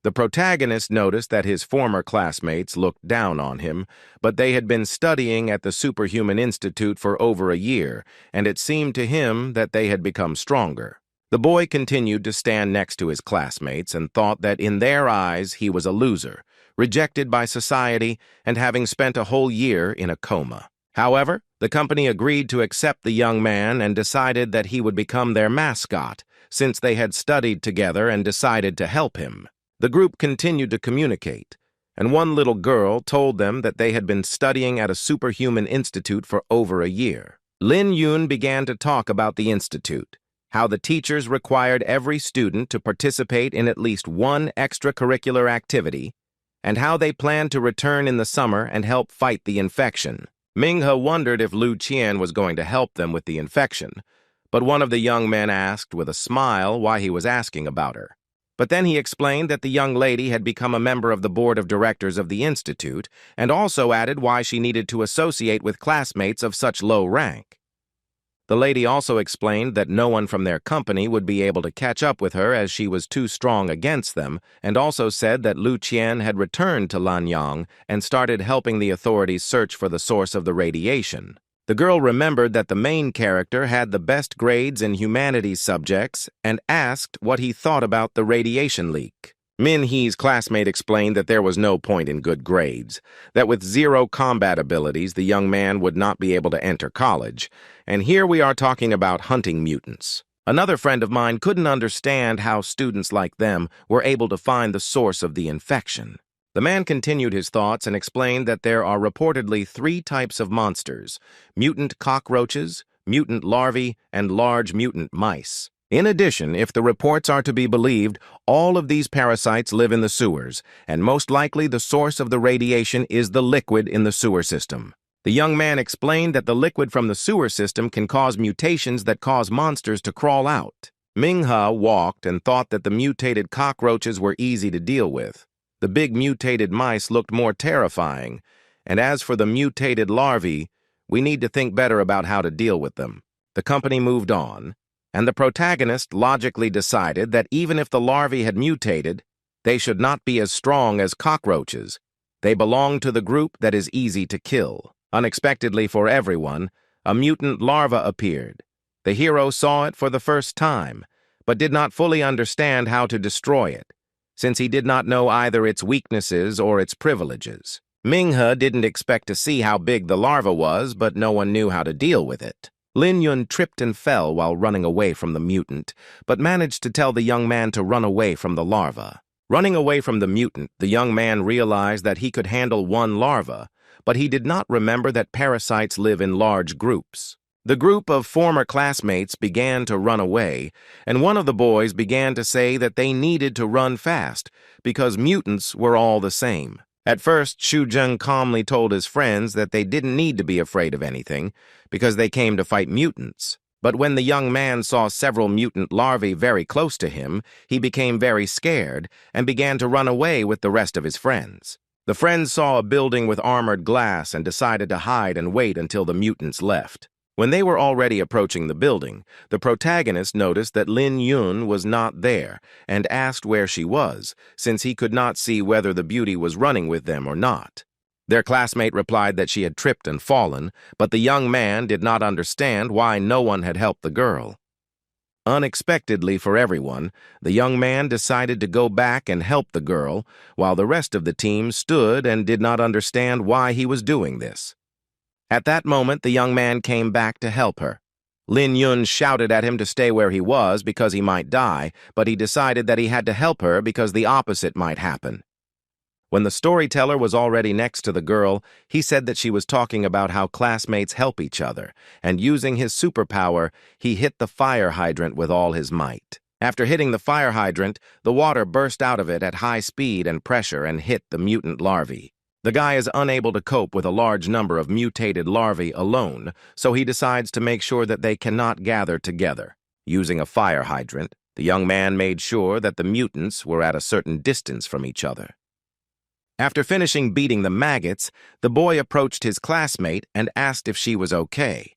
The protagonist noticed that his former classmates looked down on him, but they had been studying at the Superhuman Institute for over a year, and it seemed to him that they had become stronger. The boy continued to stand next to his classmates and thought that in their eyes he was a loser, rejected by society, and having spent a whole year in a coma. However, the company agreed to accept the young man and decided that he would become their mascot, since they had studied together and decided to help him. The group continued to communicate, and one little girl told them that they had been studying at a superhuman institute for over a year. Lin Yun began to talk about the institute, how the teachers required every student to participate in at least one extracurricular activity, and how they planned to return in the summer and help fight the infection. Minghe wondered if Lu Qian was going to help them with the infection, but one of the young men asked with a smile why he was asking about her. But then he explained that the young lady had become a member of the board of directors of the institute, and also added why she needed to associate with classmates of such low rank. The lady also explained that no one from their company would be able to catch up with her as she was too strong against them, and also said that Lu Qian had returned to Lanyang and started helping the authorities search for the source of the radiation. The girl remembered that the main character had the best grades in humanities subjects and asked what he thought about the radiation leak. Minhee's classmate explained that there was no point in good grades, that with zero combat abilities, the young man would not be able to enter college, and here we are talking about hunting mutants. Another friend of mine couldn't understand how students like them were able to find the source of the infection. The man continued his thoughts and explained that there are reportedly 3 types of monsters: mutant cockroaches, mutant larvae, and large mutant mice. In addition, if the reports are to be believed, all of these parasites live in the sewers, and most likely the source of the radiation is the liquid in the sewer system. The young man explained that the liquid from the sewer system can cause mutations that cause monsters to crawl out. Minghe walked and thought that the mutated cockroaches were easy to deal with. The big mutated mice looked more terrifying, and as for the mutated larvae, we need to think better about how to deal with them. The company moved on, and the protagonist logically decided that even if the larvae had mutated, they should not be as strong as cockroaches. They belong to the group that is easy to kill. Unexpectedly for everyone, a mutant larva appeared. The hero saw it for the first time, but did not fully understand how to destroy it, since he did not know either its weaknesses or its privileges. Minghe didn't expect to see how big the larva was, but no one knew how to deal with it. Lin Yun tripped and fell while running away from the mutant, but managed to tell the young man to run away from the larva. Running away from the mutant, the young man realized that he could handle one larva, but he did not remember that parasites live in large groups. The group of former classmates began to run away, and one of the boys began to say that they needed to run fast because mutants were all the same. At first, Shujung calmly told his friends that they didn't need to be afraid of anything because they came to fight mutants. But when the young man saw several mutant larvae very close to him, he became very scared and began to run away with the rest of his friends. The friends saw a building with armored glass and decided to hide and wait until the mutants left. When they were already approaching the building, the protagonist noticed that Lin Yun was not there and asked where she was, since he could not see whether the beauty was running with them or not. Their classmate replied that she had tripped and fallen, but the young man did not understand why no one had helped the girl. Unexpectedly for everyone, the young man decided to go back and help the girl, while the rest of the team stood and did not understand why he was doing this. At that moment, the young man came back to help her. Lin Yun shouted at him to stay where he was because he might die, but he decided that he had to help her because the opposite might happen. When the storyteller was already next to the girl, he said that she was talking about how classmates help each other, and using his superpower, he hit the fire hydrant with all his might. After hitting the fire hydrant, the water burst out of it at high speed and pressure and hit the mutant larvae. The guy is unable to cope with a large number of mutated larvae alone, so he decides to make sure that they cannot gather together. Using a fire hydrant, the young man made sure that the mutants were at a certain distance from each other. After finishing beating the maggots, the boy approached his classmate and asked if she was okay.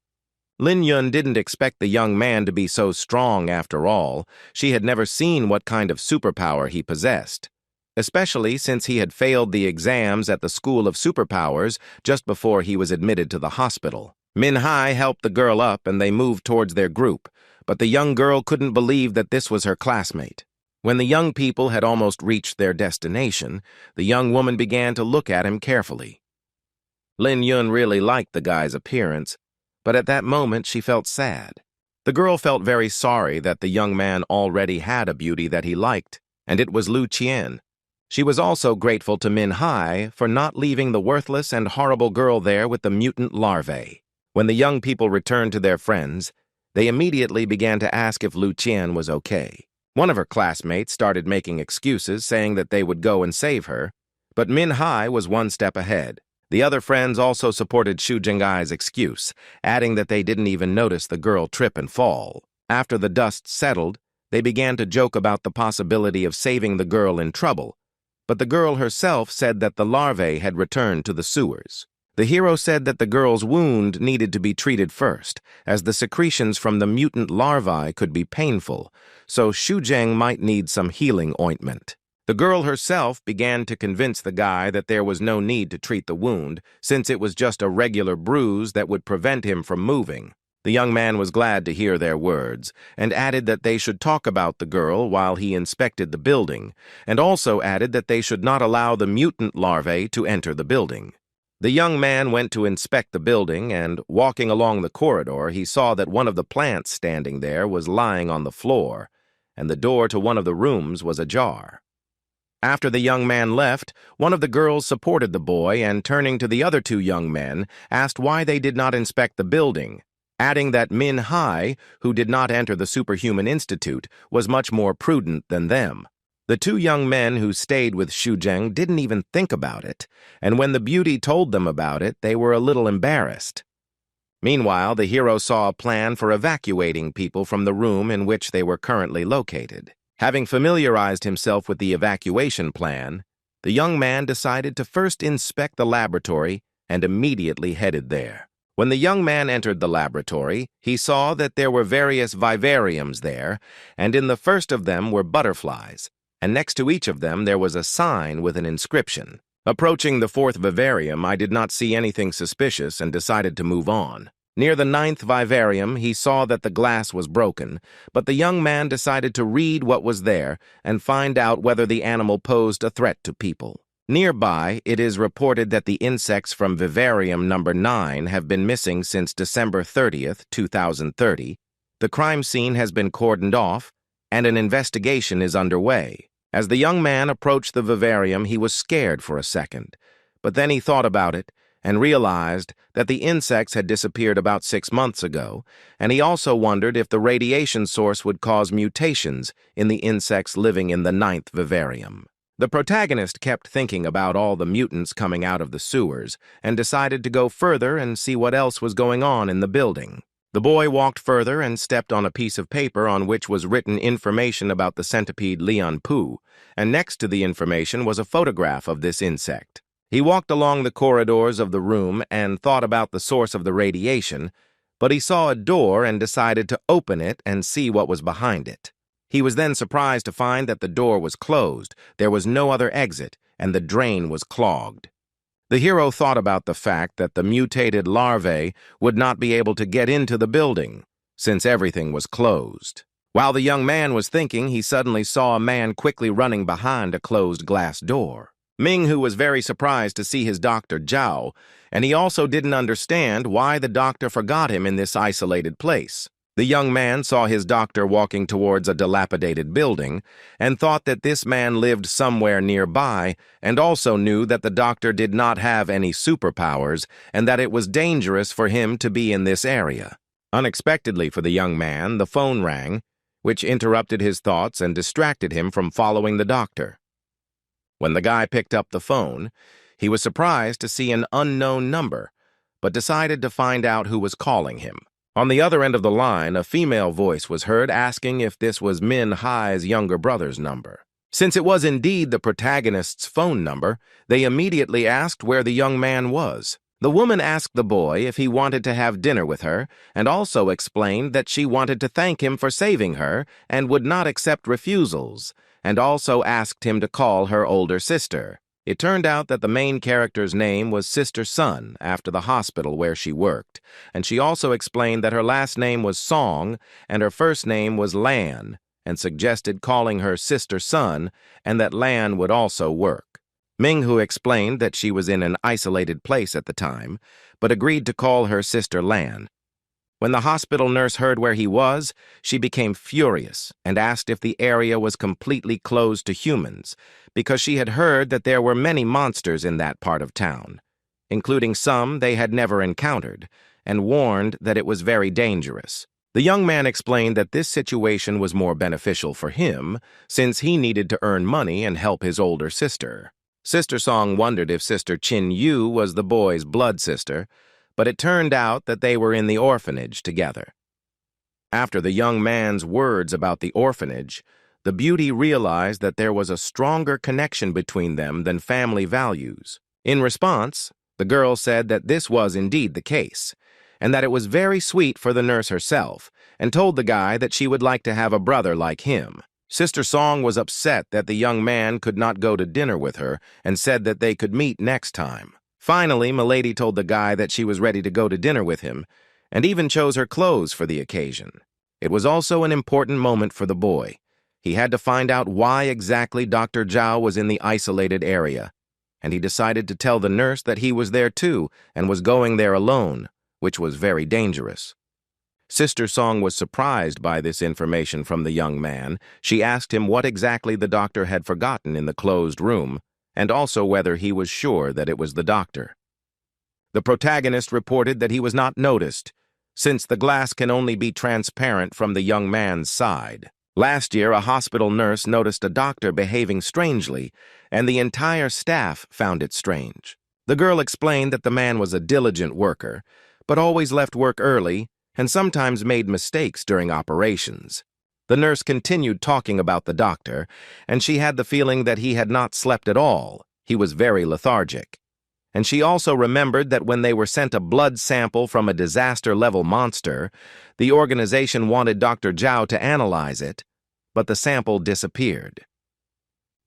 Lin Yun didn't expect the young man to be so strong after all. She had never seen what kind of superpower he possessed, especially since he had failed the exams at the School of Superpowers just before he was admitted to the hospital. Manhwa helped the girl up and they moved towards their group, but the young girl couldn't believe that this was her classmate. When the young people had almost reached their destination, the young woman began to look at him carefully. Lin Yun really liked the guy's appearance, but at that moment she felt sad. The girl felt very sorry that the young man already had a beauty that he liked, and it was Lu Qian. She was also grateful to Manhwa for not leaving the worthless and horrible girl there with the mutant larvae. When the young people returned to their friends, they immediately began to ask if Lu Qian was okay. One of her classmates started making excuses, saying that they would go and save her, but Manhwa was one step ahead. The other friends also supported Xu Jingai's excuse, adding that they didn't even notice the girl trip and fall. After the dust settled, they began to joke about the possibility of saving the girl in trouble, but the girl herself said that the larvae had returned to the sewers. The hero said that the girl's wound needed to be treated first, as the secretions from the mutant larvae could be painful, so Xu Jing might need some healing ointment. The girl herself began to convince the guy that there was no need to treat the wound, since it was just a regular bruise that would prevent him from moving. The young man was glad to hear their words, and added that they should talk about the girl while he inspected the building, and also added that they should not allow the mutant larvae to enter the building. The young man went to inspect the building, and walking along the corridor, he saw that one of the plants standing there was lying on the floor, and the door to one of the rooms was ajar. After the young man left, one of the girls supported the boy and, turning to the other two young men, asked why they did not inspect the building, adding that Manhwa, who did not enter the Superhuman Institute, was much more prudent than them. The two young men who stayed with Xu Jing didn't even think about it, and when the beauty told them about it, they were a little embarrassed. Meanwhile, the hero saw a plan for evacuating people from the room in which they were currently located. Having familiarized himself with the evacuation plan, the young man decided to first inspect the laboratory and immediately headed there. When the young man entered the laboratory, he saw that there were various vivariums there, and in the first of them were butterflies, and next to each of them there was a sign with an inscription. Approaching the fourth vivarium, I did not see anything suspicious and decided to move on. Near the ninth vivarium, he saw that the glass was broken, but the young man decided to read what was there and find out whether the animal posed a threat to people. Nearby, it is reported that the insects from vivarium number 9 have been missing since December 30th, 2030. The crime scene has been cordoned off, and an investigation is underway. As the young man approached the vivarium, he was scared for a second, but then he thought about it and realized that the insects had disappeared about 6 months ago, and he also wondered if the radiation source would cause mutations in the insects living in the 9th vivarium. The protagonist kept thinking about all the mutants coming out of the sewers and decided to go further and see what else was going on in the building. The boy walked further and stepped on a piece of paper on which was written information about the centipede Lian Pu, and next to the information was a photograph of this insect. He walked along the corridors of the room and thought about the source of the radiation, but he saw a door and decided to open it and see what was behind it. He was then surprised to find that the door was closed, there was no other exit, and the drain was clogged. The hero thought about the fact that the mutated larvae would not be able to get into the building, since everything was closed. While the young man was thinking, he suddenly saw a man quickly running behind a closed glass door. Ming-Hu was very surprised to see his Dr. Zhao, and he also didn't understand why the doctor forgot him in this isolated place. The young man saw his doctor walking towards a dilapidated building and thought that this man lived somewhere nearby, and also knew that the doctor did not have any superpowers and that it was dangerous for him to be in this area. Unexpectedly for the young man, the phone rang, which interrupted his thoughts and distracted him from following the doctor. When the guy picked up the phone, he was surprised to see an unknown number, but decided to find out who was calling him. On the other end of the line, a female voice was heard asking if this was Min Hai's younger brother's number. Since it was indeed the protagonist's phone number, they immediately asked where the young man was. The woman asked the boy if he wanted to have dinner with her, and also explained that she wanted to thank him for saving her and would not accept refusals, and also asked him to call her older sister. It turned out that the main character's name was Sister Sun, after the hospital where she worked, and she also explained that her last name was Song and her first name was Lan, and suggested calling her Sister Sun and that Lan would also work. Ming-Hu explained that she was in an isolated place at the time, but agreed to call her Sister Lan. When the hospital nurse heard where he was, she became furious and asked if the area was completely closed to humans, because she had heard that there were many monsters in that part of town, including some they had never encountered, and warned that it was very dangerous. The young man explained that this situation was more beneficial for him, since he needed to earn money and help his older sister. Sister Song wondered if Sister Chin Yu was the boy's blood sister, but it turned out that they were in the orphanage together. After the young man's words about the orphanage, the beauty realized that there was a stronger connection between them than family values. In response, the girl said that this was indeed the case, and that it was very sweet for the nurse herself, and told the guy that she would like to have a brother like him. Sister Song was upset that the young man could not go to dinner with her and said that they could meet next time. Finally, Milady told the guy that she was ready to go to dinner with him, and even chose her clothes for the occasion. It was also an important moment for the boy. He had to find out why exactly Dr. Zhao was in the isolated area, and he decided to tell the nurse that he was there too and was going there alone, which was very dangerous. Sister Song was surprised by this information from the young man. She asked him what exactly the doctor had forgotten in the closed room, and also whether he was sure that it was the doctor. The protagonist reported that he was not noticed, since the glass can only be transparent from the young man's side. Last year, a hospital nurse noticed a doctor behaving strangely, and the entire staff found it strange. The girl explained that the man was a diligent worker, but always left work early and sometimes made mistakes during operations. The nurse continued talking about the doctor, and she had the feeling that he had not slept at all. He was very lethargic. And she also remembered that when they were sent a blood sample from a disaster-level monster, the organization wanted Dr. Zhao to analyze it, but the sample disappeared.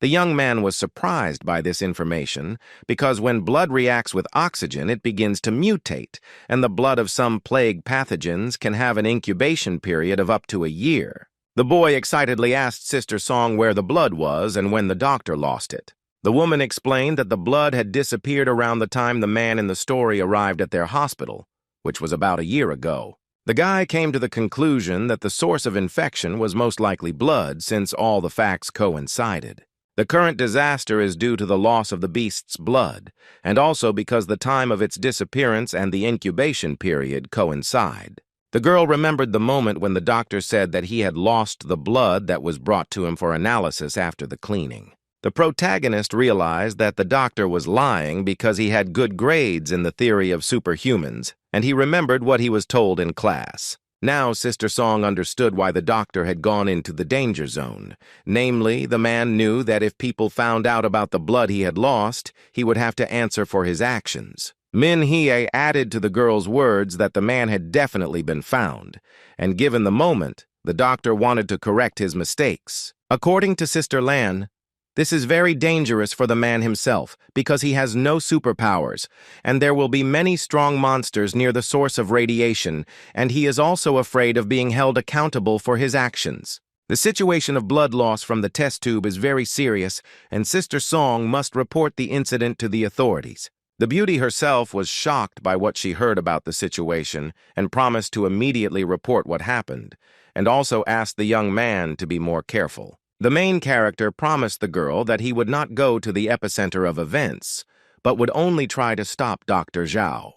The young man was surprised by this information because when blood reacts with oxygen, it begins to mutate, and the blood of some plague pathogens can have an incubation period of up to a year. The boy excitedly asked Sister Song where the blood was and when the doctor lost it. The woman explained that the blood had disappeared around the time the man in the story arrived at their hospital, which was about a year ago. The guy came to the conclusion that the source of infection was most likely blood, since all the facts coincided. The current disaster is due to the loss of the beast's blood, and also because the time of its disappearance and the incubation period coincide. The girl remembered the moment when the doctor said that he had lost the blood that was brought to him for analysis after the cleaning. The protagonist realized that the doctor was lying because he had good grades in the theory of superhumans, and he remembered what he was told in class. Now Sister Song understood why the doctor had gone into the danger zone. Namely, the man knew that if people found out about the blood he had lost, he would have to answer for his actions. Min Hye added to the girl's words that the man had definitely been found, and given the moment, the doctor wanted to correct his mistakes. According to Sister Lan, this is very dangerous for the man himself because he has no superpowers, and there will be many strong monsters near the source of radiation, and he is also afraid of being held accountable for his actions. The situation of blood loss from the test tube is very serious, and Sister Song must report the incident to the authorities. The beauty herself was shocked by what she heard about the situation and promised to immediately report what happened, and also asked the young man to be more careful. The main character promised the girl that he would not go to the epicenter of events, but would only try to stop Dr. Zhao.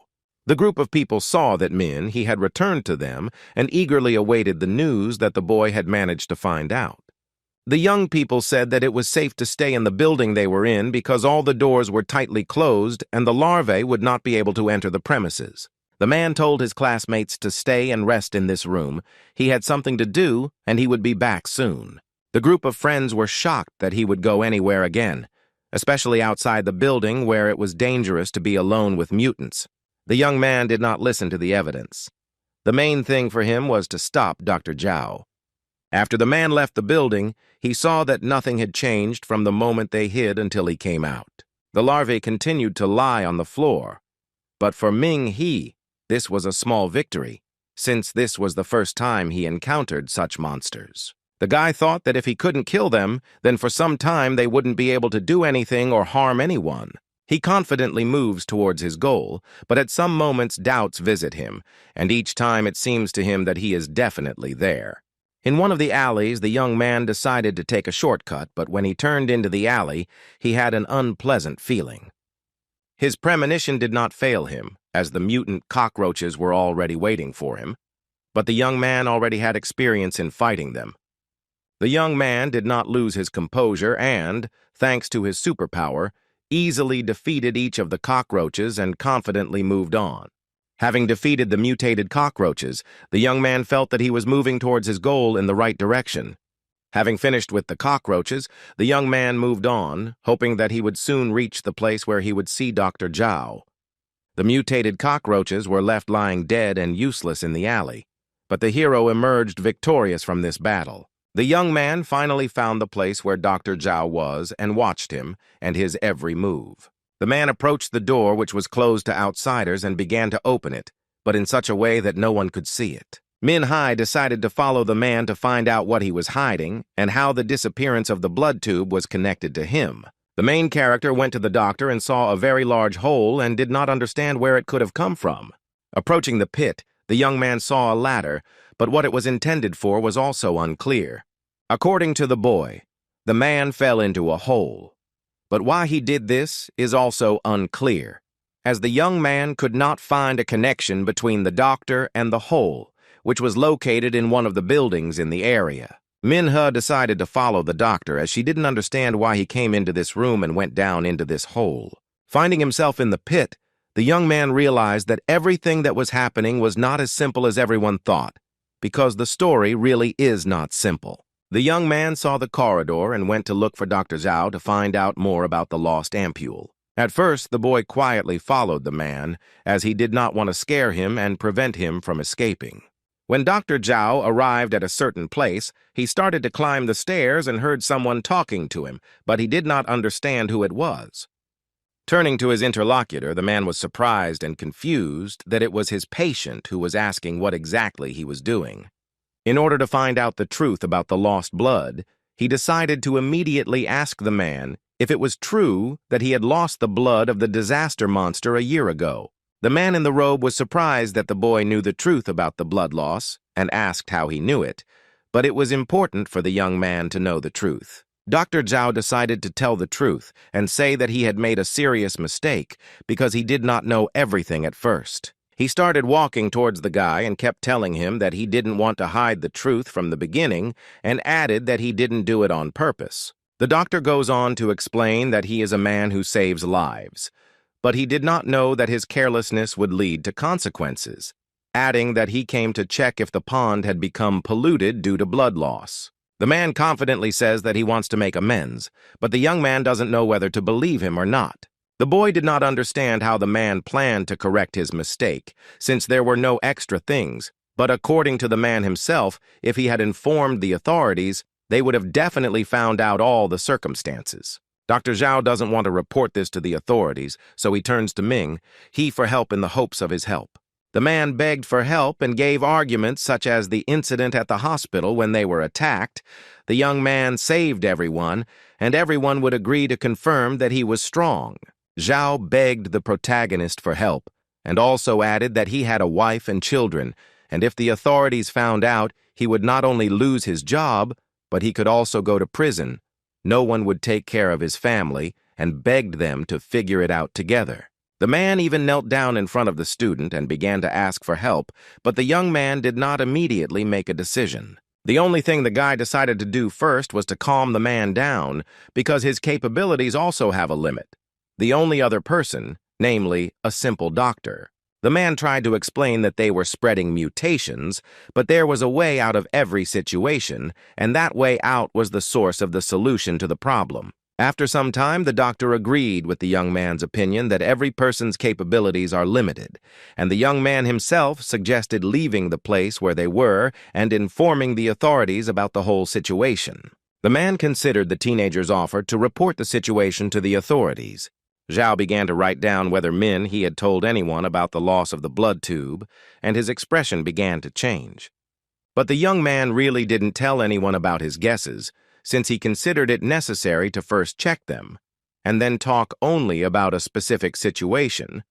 The group of people saw that Min Hye had returned to them and eagerly awaited the news that the boy had managed to find out. The young people said that it was safe to stay in the building they were in because all the doors were tightly closed and the larvae would not be able to enter the premises. The man told his classmates to stay and rest in this room. He had something to do and he would be back soon. The group of friends were shocked that he would go anywhere again, especially outside the building where it was dangerous to be alone with mutants. The young man did not listen to the evidence. The main thing for him was to stop Dr. Zhao. After the man left the building, he saw that nothing had changed from the moment they hid until he came out. The larvae continued to lie on the floor. But for Min Hye, this was a small victory, since this was the first time he encountered such monsters. The guy thought that if he couldn't kill them, then for some time they wouldn't be able to do anything or harm anyone. He confidently moves towards his goal, but at some moments doubts visit him, and each time it seems to him that he is definitely there. In one of the alleys, the young man decided to take a shortcut, but when he turned into the alley, he had an unpleasant feeling. His premonition did not fail him, as the mutant cockroaches were already waiting for him, but the young man already had experience in fighting them. The young man did not lose his composure and, thanks to his superpower, easily defeated each of the cockroaches and confidently moved on. Having defeated the mutated cockroaches, the young man felt that he was moving towards his goal in the right direction. Having finished with the cockroaches, the young man moved on, hoping that he would soon reach the place where he would see Dr. Zhao. The mutated cockroaches were left lying dead and useless in the alley, but the hero emerged victorious from this battle. The young man finally found the place where Dr. Zhao was and watched him and his every move. The man approached the door, which was closed to outsiders, and began to open it, but in such a way that no one could see it. Min Hye decided to follow the man to find out what he was hiding and how the disappearance of the blood tube was connected to him. The main character went to the doctor and saw a very large hole and did not understand where it could have come from. Approaching the pit, the young man saw a ladder, but what it was intended for was also unclear. According to the boy, the man fell into a hole. But why he did this is also unclear, as the young man could not find a connection between the doctor and the hole, which was located in one of the buildings in the area. Min Hye decided to follow the doctor as she didn't understand why he came into this room and went down into this hole. Finding himself in the pit, the young man realized that everything that was happening was not as simple as everyone thought, because the story really is not simple. The young man saw the corridor and went to look for Dr. Zhao to find out more about the lost ampule. At first, the boy quietly followed the man, as he did not want to scare him and prevent him from escaping. When Dr. Zhao arrived at a certain place, he started to climb the stairs and heard someone talking to him, but he did not understand who it was. Turning to his interlocutor, the man was surprised and confused that it was his patient who was asking what exactly he was doing. In order to find out the truth about the lost blood, he decided to immediately ask the man if it was true that he had lost the blood of the disaster monster a year ago. The man in the robe was surprised that the boy knew the truth about the blood loss and asked how he knew it, but it was important for the young man to know the truth. Dr. Zhao decided to tell the truth and say that he had made a serious mistake because he did not know everything at first. He started walking towards the guy and kept telling him that he didn't want to hide the truth from the beginning and added that he didn't do it on purpose. The doctor goes on to explain that he is a man who saves lives, but he did not know that his carelessness would lead to consequences. adding that he came to check if the pond had become polluted due to blood loss. The man confidently says that he wants to make amends, but the young man doesn't know whether to believe him or not. The boy did not understand how the man planned to correct his mistake, since there were no extra things, but according to the man himself, if he had informed the authorities, they would have definitely found out all the circumstances. Dr. Zhao doesn't want to report this to the authorities, so he turns to Ming, he for help in the hopes of his help. The man begged for help and gave arguments such as the incident at the hospital when they were attacked. The young man saved everyone, and everyone would agree to confirm that he was strong. Zhao begged the protagonist for help, and also added that he had a wife and children, and if the authorities found out, he would not only lose his job, but he could also go to prison. No one would take care of his family, and begged them to figure it out together. The man even knelt down in front of the student and began to ask for help, but the young man did not immediately make a decision. The only thing the guy decided to do first was to calm the man down, because his capabilities also have a limit. The only other person, namely a simple doctor. The man tried to explain that they were spreading mutations, but there was a way out of every situation, and that way out was the source of the solution to the problem. After some time, the doctor agreed with the young man's opinion that every person's capabilities are limited, and the young man himself suggested leaving the place where they were and informing the authorities about the whole situation. The man considered the teenager's offer to report the situation to the authorities. Zhao began to write down whether he had told anyone about the loss of the blood tube, and his expression began to change. But the young man really didn't tell anyone about his guesses, since he considered it necessary to first check them, and then talk only about a specific situation.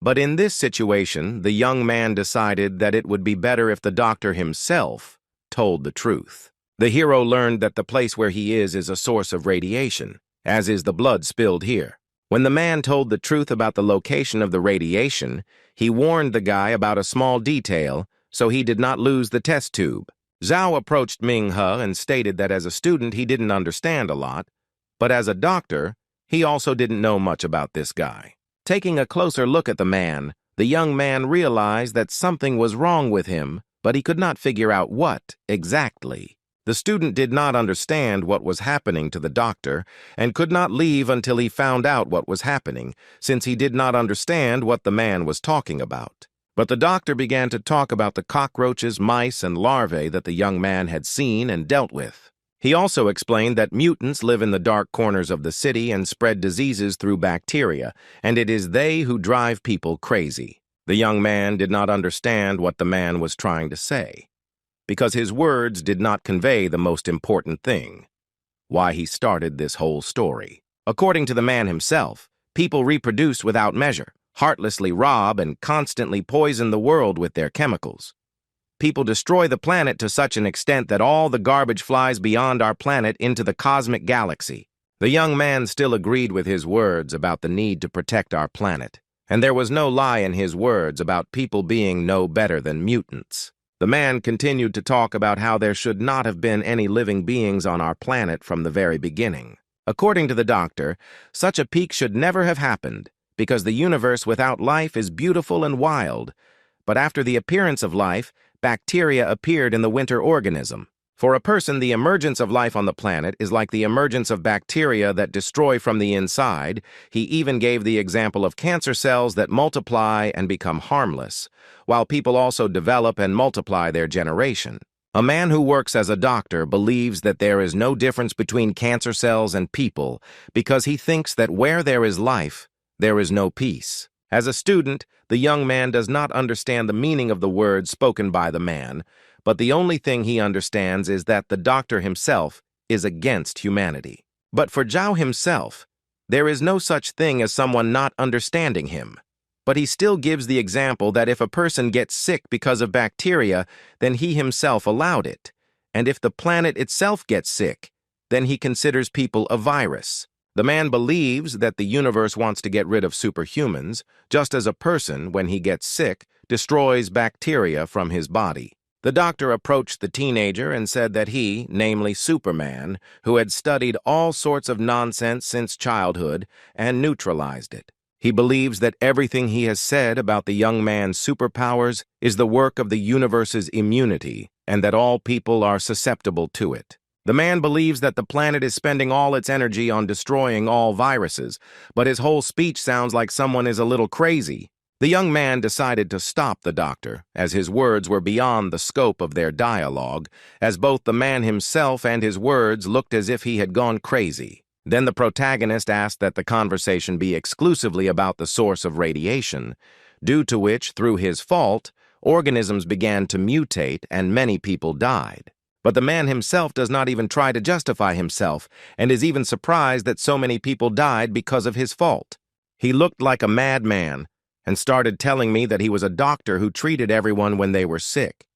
But in this situation, the young man decided that it would be better if the doctor himself told the truth. The hero learned that the place where he is a source of radiation, as is the blood spilled here. When the man told the truth about the location of the radiation, he warned the guy about a small detail, so he did not lose the test tube. Zhao approached Manhwa and stated that as a student he didn't understand a lot, but as a doctor, he also didn't know much about this guy. Taking a closer look at the young man realized that something was wrong with him, but he could not figure out what exactly. The student did not understand what was happening to the doctor and could not leave until he found out what was happening, since he did not understand what the man was talking about. But the doctor began to talk about the cockroaches, mice, and larvae that the young man had seen and dealt with. He also explained that mutants live in the dark corners of the city and spread diseases through bacteria, and it is they who drive people crazy. The young man did not understand what the man was trying to say, because his words did not convey the most important thing: why he started this whole story. According to the man himself, people reproduce without measure, heartlessly rob and constantly poison the world with their chemicals. People destroy the planet to such an extent that all the garbage flies beyond our planet into the cosmic galaxy. The young man still agreed with his words about the need to protect our planet, and there was no lie in his words about people being no better than mutants. The man continued to talk about how there should not have been any living beings on our planet from the very beginning. According to the doctor, such a peak should never have happened, because the universe without life is beautiful and wild. But after the appearance of life, bacteria appeared in the winter organism. For a person, the emergence of life on the planet is like the emergence of bacteria that destroy from the inside. He even gave the example of cancer cells that multiply and become harmless, while people also develop and multiply their generation. A man who works as a doctor believes that there is no difference between cancer cells and people because he thinks that where there is life, there is no peace. As a student, the young man does not understand the meaning of the words spoken by the man, but the only thing he understands is that the doctor himself is against humanity. But for Zhao himself, there is no such thing as someone not understanding him. But he still gives the example that if a person gets sick because of bacteria, then he himself allowed it. And if the planet itself gets sick, then he considers people a virus. The man believes that the universe wants to get rid of superhumans, just as a person, when he gets sick, destroys bacteria from his body. The doctor approached the teenager and said that he, namely Superman, who had studied all sorts of nonsense since childhood and neutralized it. He believes that everything he has said about the young man's superpowers is the work of the universe's immunity, and that all people are susceptible to it. The man believes that the planet is spending all its energy on destroying all viruses, but his whole speech sounds like someone is a little crazy. The young man decided to stop the doctor, as his words were beyond the scope of their dialogue, as both the man himself and his words looked as if he had gone crazy. Then the protagonist asked that the conversation be exclusively about the source of radiation, due to which, through his fault, organisms began to mutate and many people died. But the man himself does not even try to justify himself, and is even surprised that so many people died because of his fault. He looked like a madman, and started telling me that he was a doctor who treated everyone when they were sick.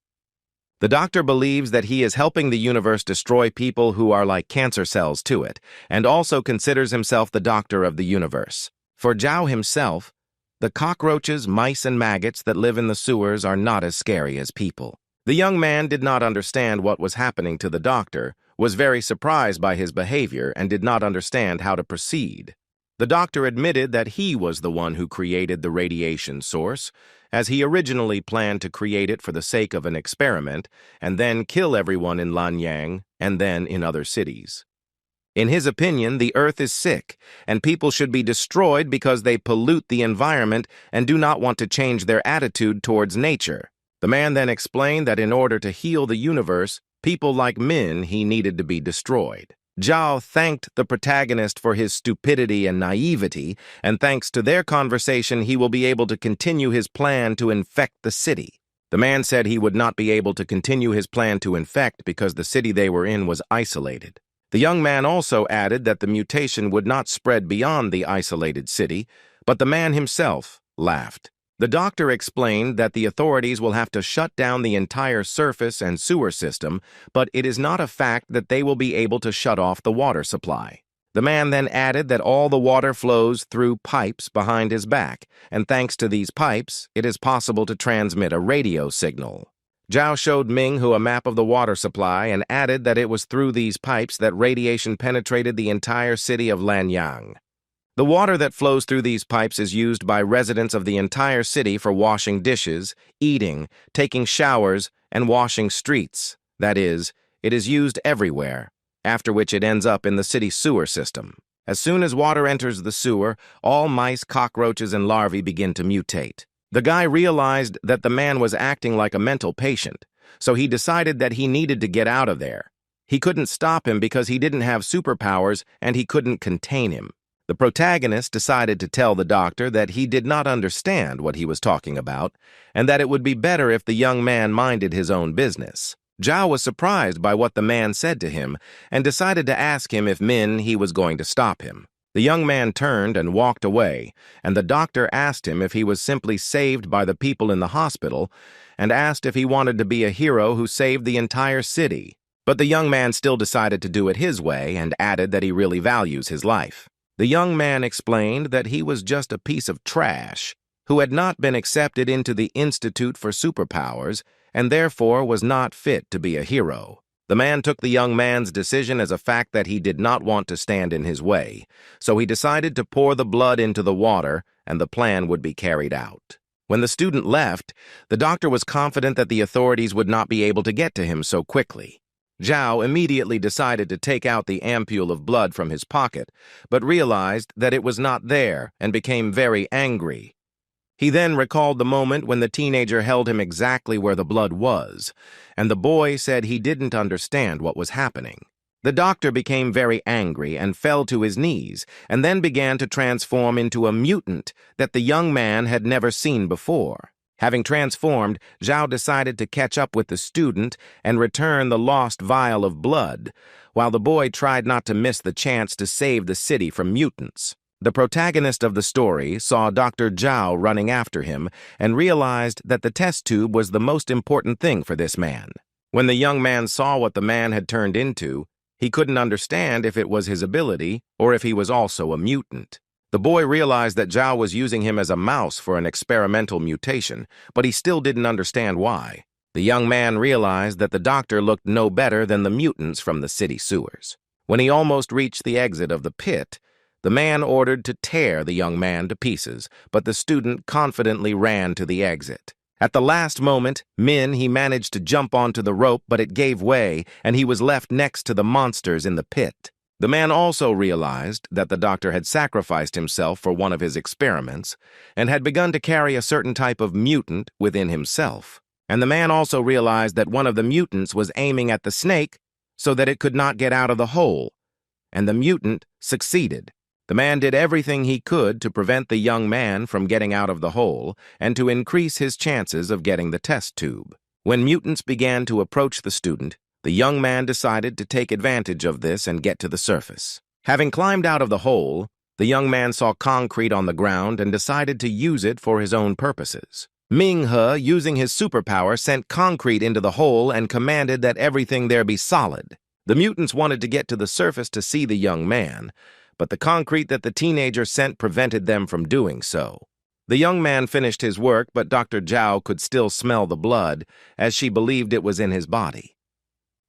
The doctor believes that he is helping the universe destroy people who are like cancer cells to it, and also considers himself the doctor of the universe. For Zhao himself, the cockroaches, mice, and maggots that live in the sewers are not as scary as people. The young man did not understand what was happening to the doctor, was very surprised by his behavior, and did not understand how to proceed. The doctor admitted that he was the one who created the radiation source, as he originally planned to create it for the sake of an experiment and then kill everyone in Lanyang and then in other cities. In his opinion, the earth is sick, and people should be destroyed because they pollute the environment and do not want to change their attitude towards nature. The man then explained that in order to heal the universe, people like Min he needed to be destroyed. Zhao thanked the protagonist for his stupidity and naivety, and thanks to their conversation, he will be able to continue his plan to infect the city. The man said he would not be able to continue his plan to infect because the city they were in was isolated. The young man also added that the mutation would not spread beyond the isolated city, but the man himself laughed. The doctor explained that the authorities will have to shut down the entire surface and sewer system, but it is not a fact that they will be able to shut off the water supply. The man then added that all the water flows through pipes behind his back, and thanks to these pipes, it is possible to transmit a radio signal. Zhao showed Minghu a map of the water supply and added that it was through these pipes that radiation penetrated the entire city of Lanyang. The water that flows through these pipes is used by residents of the entire city for washing dishes, eating, taking showers, and washing streets. That is, it is used everywhere, after which it ends up in the city sewer system. As soon as water enters the sewer, all mice, cockroaches, and larvae begin to mutate. The guy realized that the man was acting like a mental patient, so he decided that he needed to get out of there. He couldn't stop him because he didn't have superpowers and he couldn't contain him. The protagonist decided to tell the doctor that he did not understand what he was talking about, and that it would be better if the young man minded his own business. Zhao was surprised by what the man said to him, and decided to ask him if he was going to stop him. The young man turned and walked away, and the doctor asked him if he was simply saved by the people in the hospital, and asked if he wanted to be a hero who saved the entire city. But the young man still decided to do it his way, and added that he really values his life. The young man explained that he was just a piece of trash who had not been accepted into the Institute for Superpowers and therefore was not fit to be a hero. The man took the young man's decision as a fact that he did not want to stand in his way, so he decided to pour the blood into the water and the plan would be carried out. When the student left, the doctor was confident that the authorities would not be able to get to him so quickly. Zhao immediately decided to take out the ampule of blood from his pocket, but realized that it was not there and became very angry. He then recalled the moment when the teenager held him exactly where the blood was, and the boy said he didn't understand what was happening. The doctor became very angry and fell to his knees, and then began to transform into a mutant that the young man had never seen before. Having transformed, Zhao decided to catch up with the student and return the lost vial of blood, while the boy tried not to miss the chance to save the city from mutants. The protagonist of the story saw Dr. Zhao running after him and realized that the test tube was the most important thing for this man. When the young man saw what the man had turned into, he couldn't understand if it was his ability or if he was also a mutant. The boy realized that Zhao was using him as a mouse for an experimental mutation, but he still didn't understand why. The young man realized that the doctor looked no better than the mutants from the city sewers. When he almost reached the exit of the pit, The man ordered to tear the young man to pieces, but the student confidently ran to the exit. At the last moment, he managed to jump onto the rope, but it gave way, and he was left next to the monsters in the pit. The man also realized that the doctor had sacrificed himself for one of his experiments and had begun to carry a certain type of mutant within himself. And the man also realized that one of the mutants was aiming at the snake so that it could not get out of the hole, and the mutant succeeded. The man did everything he could to prevent the young man from getting out of the hole and to increase his chances of getting the test tube. When mutants began to approach the student, the young man decided to take advantage of this and get to the surface. Having climbed out of the hole, the young man saw concrete on the ground and decided to use it for his own purposes. Manhwa, using his superpower, sent concrete into the hole and commanded that everything there be solid. The mutants wanted to get to the surface to see the young man, but the concrete that the teenager sent prevented them from doing so. The young man finished his work, but Dr. Zhao could still smell the blood, as she believed it was in his body.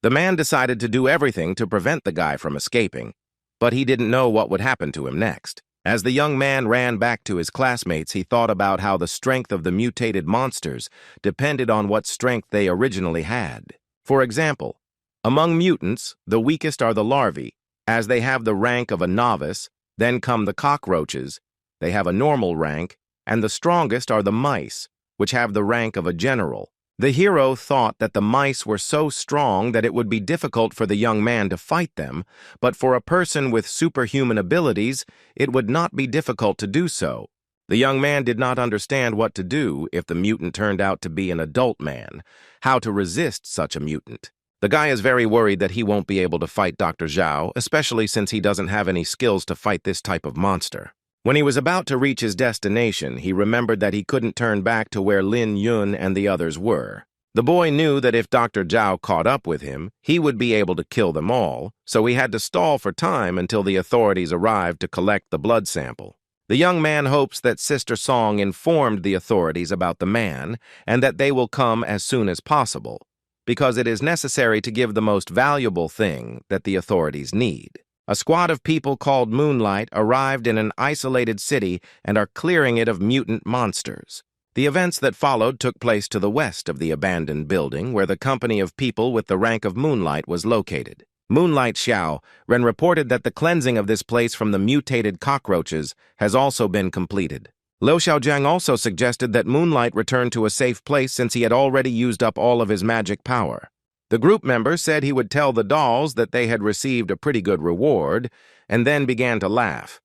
The man decided to do everything to prevent the guy from escaping, but he didn't know what would happen to him next. As the young man ran back to his classmates, he thought about how the strength of the mutated monsters depended on what strength they originally had. For example, among mutants, the weakest are the larvae, as they have the rank of a novice. Then come the cockroaches, they have a normal rank, and the strongest are the mice, which have the rank of a general. The hero thought that the mice were so strong that it would be difficult for the young man to fight them, but for a person with superhuman abilities, it would not be difficult to do so. The young man did not understand what to do if the mutant turned out to be an adult man, how to resist such a mutant. The guy is very worried that he won't be able to fight Dr. Zhao, especially since he doesn't have any skills to fight this type of monster. When he was about to reach his destination, he remembered that he couldn't turn back to where Lin Yun and the others were. The boy knew that if Dr. Zhao caught up with him, he would be able to kill them all, so he had to stall for time until the authorities arrived to collect the blood sample. The young man hopes that Sister Song informed the authorities about the man and that they will come as soon as possible, because it is necessary to give the most valuable thing that the authorities need. A squad of people called Moonlight arrived in an isolated city and are clearing it of mutant monsters. The events that followed took place to the west of the abandoned building where the company of people with the rank of Moonlight was located. Moonlight Xiao Ren reported that the cleansing of this place from the mutated cockroaches has also been completed. Liu Xiaojiang also suggested that Moonlight return to a safe place since he had already used up all of his magic power. The group member said he would tell the dolls that they had received a pretty good reward, and then began to laugh.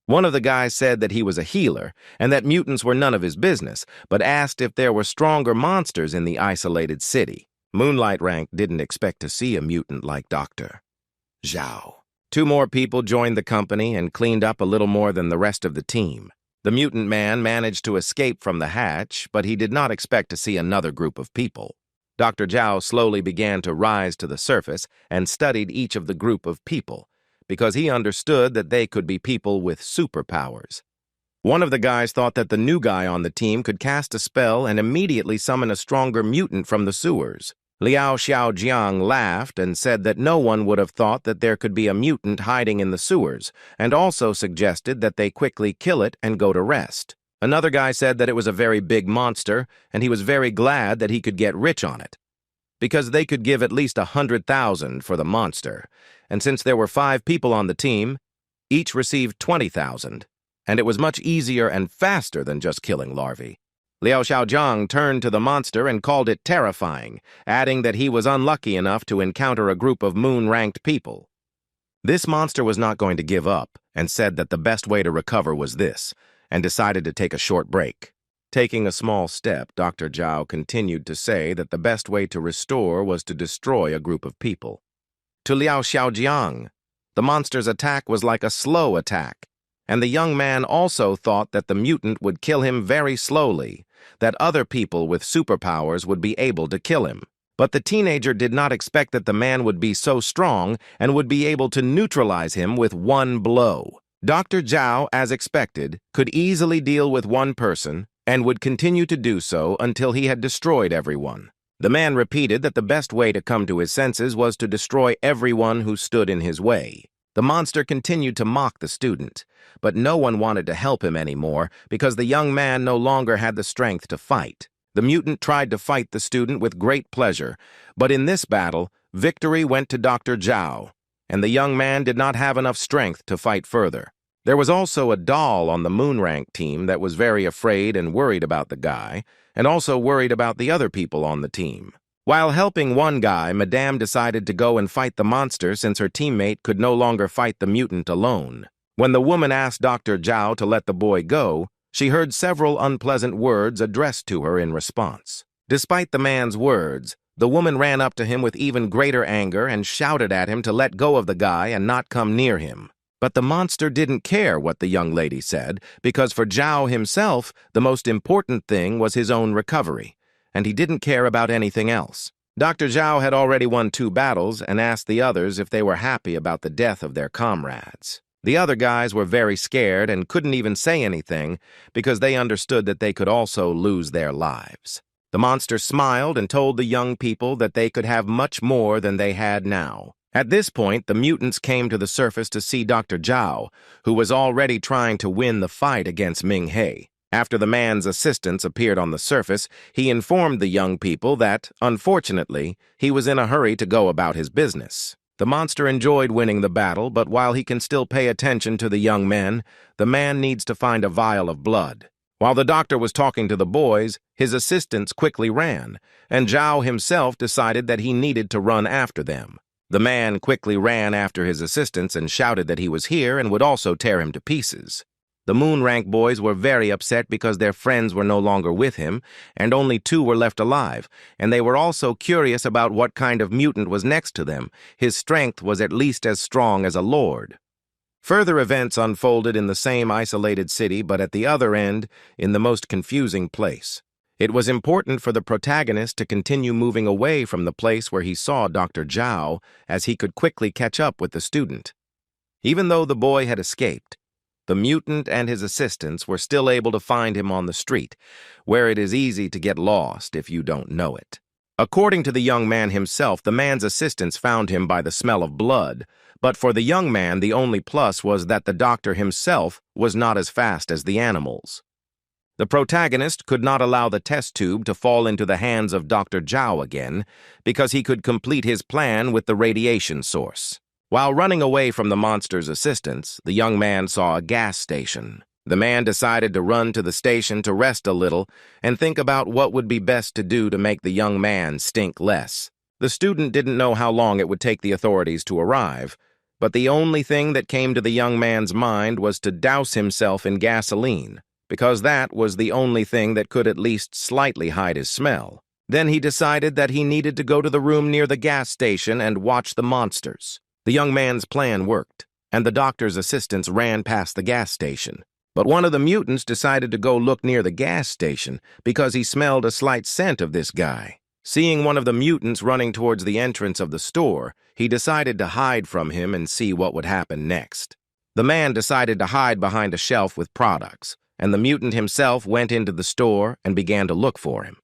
One of the guys said that he was a healer, and that mutants were none of his business, but asked if there were stronger monsters in the isolated city. Moonlight Rank didn't expect to see a mutant like Dr. Zhao. 2 more people joined the company and cleaned up a little more than the rest of the team. The mutant man managed to escape from the hatch, but he did not expect to see another group of people. Dr. Zhao slowly began to rise to the surface and studied each of the group of people, because he understood that they could be people with superpowers. One of the guys thought that the new guy on the team could cast a spell and immediately summon a stronger mutant from the sewers. Liao Xiaojiang laughed and said that no one would have thought that there could be a mutant hiding in the sewers, and also suggested that they quickly kill it and go to rest. Another guy said that it was a very big monster, and he was very glad that he could get rich on it, because they could give at least 100,000 for the monster, and since there were 5 people on the team, each received 20,000, and it was much easier and faster than just killing larvae. Liao Xiaojiang turned to the monster and called it terrifying, adding that he was unlucky enough to encounter a group of moon-ranked people. This monster was not going to give up, and said that the best way to recover was this, and decided to take a short break. Taking a small step, Dr. Zhao continued to say that the best way to restore was to destroy a group of people. To Liao Xiaojiang, the monster's attack was like a slow attack, and the young man also thought that the mutant would kill him very slowly, that other people with superpowers would be able to kill him. But the teenager did not expect that the man would be so strong and would be able to neutralize him with one blow. Dr. Zhao, as expected, could easily deal with one person and would continue to do so until he had destroyed everyone. The man repeated that the best way to come to his senses was to destroy everyone who stood in his way. The monster continued to mock the student, but no one wanted to help him anymore because the young man no longer had the strength to fight. The mutant tried to fight the student with great pleasure, but in this battle, victory went to Dr. Zhao, and the young man did not have enough strength to fight further. There was also a doll on the Moon Rank team that was very afraid and worried about the guy, and also worried about the other people on the team. While helping one guy, Madame decided to go and fight the monster since her teammate could no longer fight the mutant alone. When the woman asked Dr. Zhao to let the boy go, she heard several unpleasant words addressed to her in response. Despite the man's words, the woman ran up to him with even greater anger and shouted at him to let go of the guy and not come near him. But the monster didn't care what the young lady said, because for Zhao himself, the most important thing was his own recovery, and he didn't care about anything else. Dr. Zhao had already won 2 battles and asked the others if they were happy about the death of their comrades. The other guys were very scared and couldn't even say anything because they understood that they could also lose their lives. The monster smiled and told the young people that they could have much more than they had now. At this point, the mutants came to the surface to see Dr. Zhao, who was already trying to win the fight against Ming He. After the man's assistants appeared on the surface, he informed the young people that, unfortunately, he was in a hurry to go about his business. The monster enjoyed winning the battle, but while he can still pay attention to the young men, the man needs to find a vial of blood. While the doctor was talking to the boys, his assistants quickly ran, and Zhao himself decided that he needed to run after them. The man quickly ran after his assistants and shouted that he was here and would also tear him to pieces. The Moon Rank boys were very upset because their friends were no longer with him, and only 2 were left alive, and they were also curious about what kind of mutant was next to them. His strength was at least as strong as a lord. Further events unfolded in the same isolated city, but at the other end, in the most confusing place. It was important for the protagonist to continue moving away from the place where he saw Dr. Zhao, as he could quickly catch up with the student. Even though the boy had escaped, the mutant and his assistants were still able to find him on the street, where it is easy to get lost if you don't know it. According to the young man himself, the man's assistants found him by the smell of blood, but for the young man, the only plus was that the doctor himself was not as fast as the animals. The protagonist could not allow the test tube to fall into the hands of Dr. Zhao again, because he could complete his plan with the radiation source. While running away from the monster's assistants, the young man saw a gas station. The man decided to run to the station to rest a little and think about what would be best to do to make the young man stink less. The student didn't know how long it would take the authorities to arrive, but the only thing that came to the young man's mind was to douse himself in gasoline, because that was the only thing that could at least slightly hide his smell. Then he decided that he needed to go to the room near the gas station and watch the monsters. The young man's plan worked, and the doctor's assistants ran past the gas station. But one of the mutants decided to go look near the gas station because he smelled a slight scent of this guy. Seeing one of the mutants running towards the entrance of the store, he decided to hide from him and see what would happen next. The man decided to hide behind a shelf with products, and the mutant himself went into the store and began to look for him.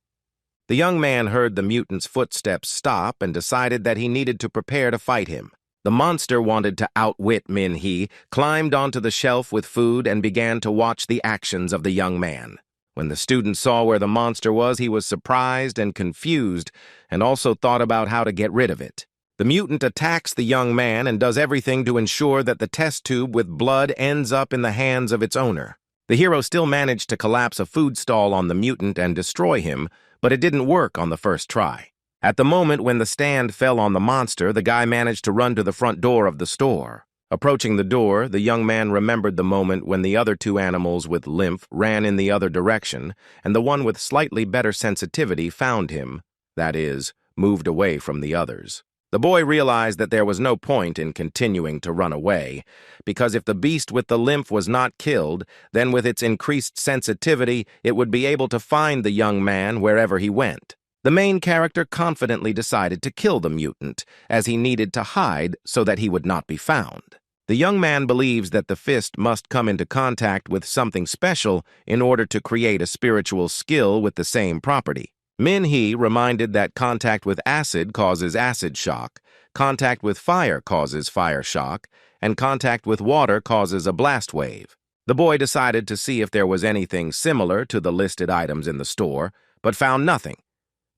The young man heard the mutant's footsteps stop and decided that he needed to prepare to fight him. The monster wanted to outwit Min He, climbed onto the shelf with food, and began to watch the actions of the young man. When the student saw where the monster was, he was surprised and confused, and also thought about how to get rid of it. The mutant attacks the young man and does everything to ensure that the test tube with blood ends up in the hands of its owner. The hero still managed to collapse a food stall on the mutant and destroy him, but it didn't work on the first try. At the moment when the stand fell on the monster, the guy managed to run to the front door of the store. Approaching the door, the young man remembered the moment when the other 2 animals with lymph ran in the other direction, and the one with slightly better sensitivity found him, that is, moved away from the others. The boy realized that there was no point in continuing to run away, because if the beast with the lymph was not killed, then with its increased sensitivity, it would be able to find the young man wherever he went. The main character confidently decided to kill the mutant, as he needed to hide so that he would not be found. The young man believes that the fist must come into contact with something special in order to create a spiritual skill with the same property. Min He reminded that contact with acid causes acid shock, contact with fire causes fire shock, and contact with water causes a blast wave. The boy decided to see if there was anything similar to the listed items in the store, but found nothing.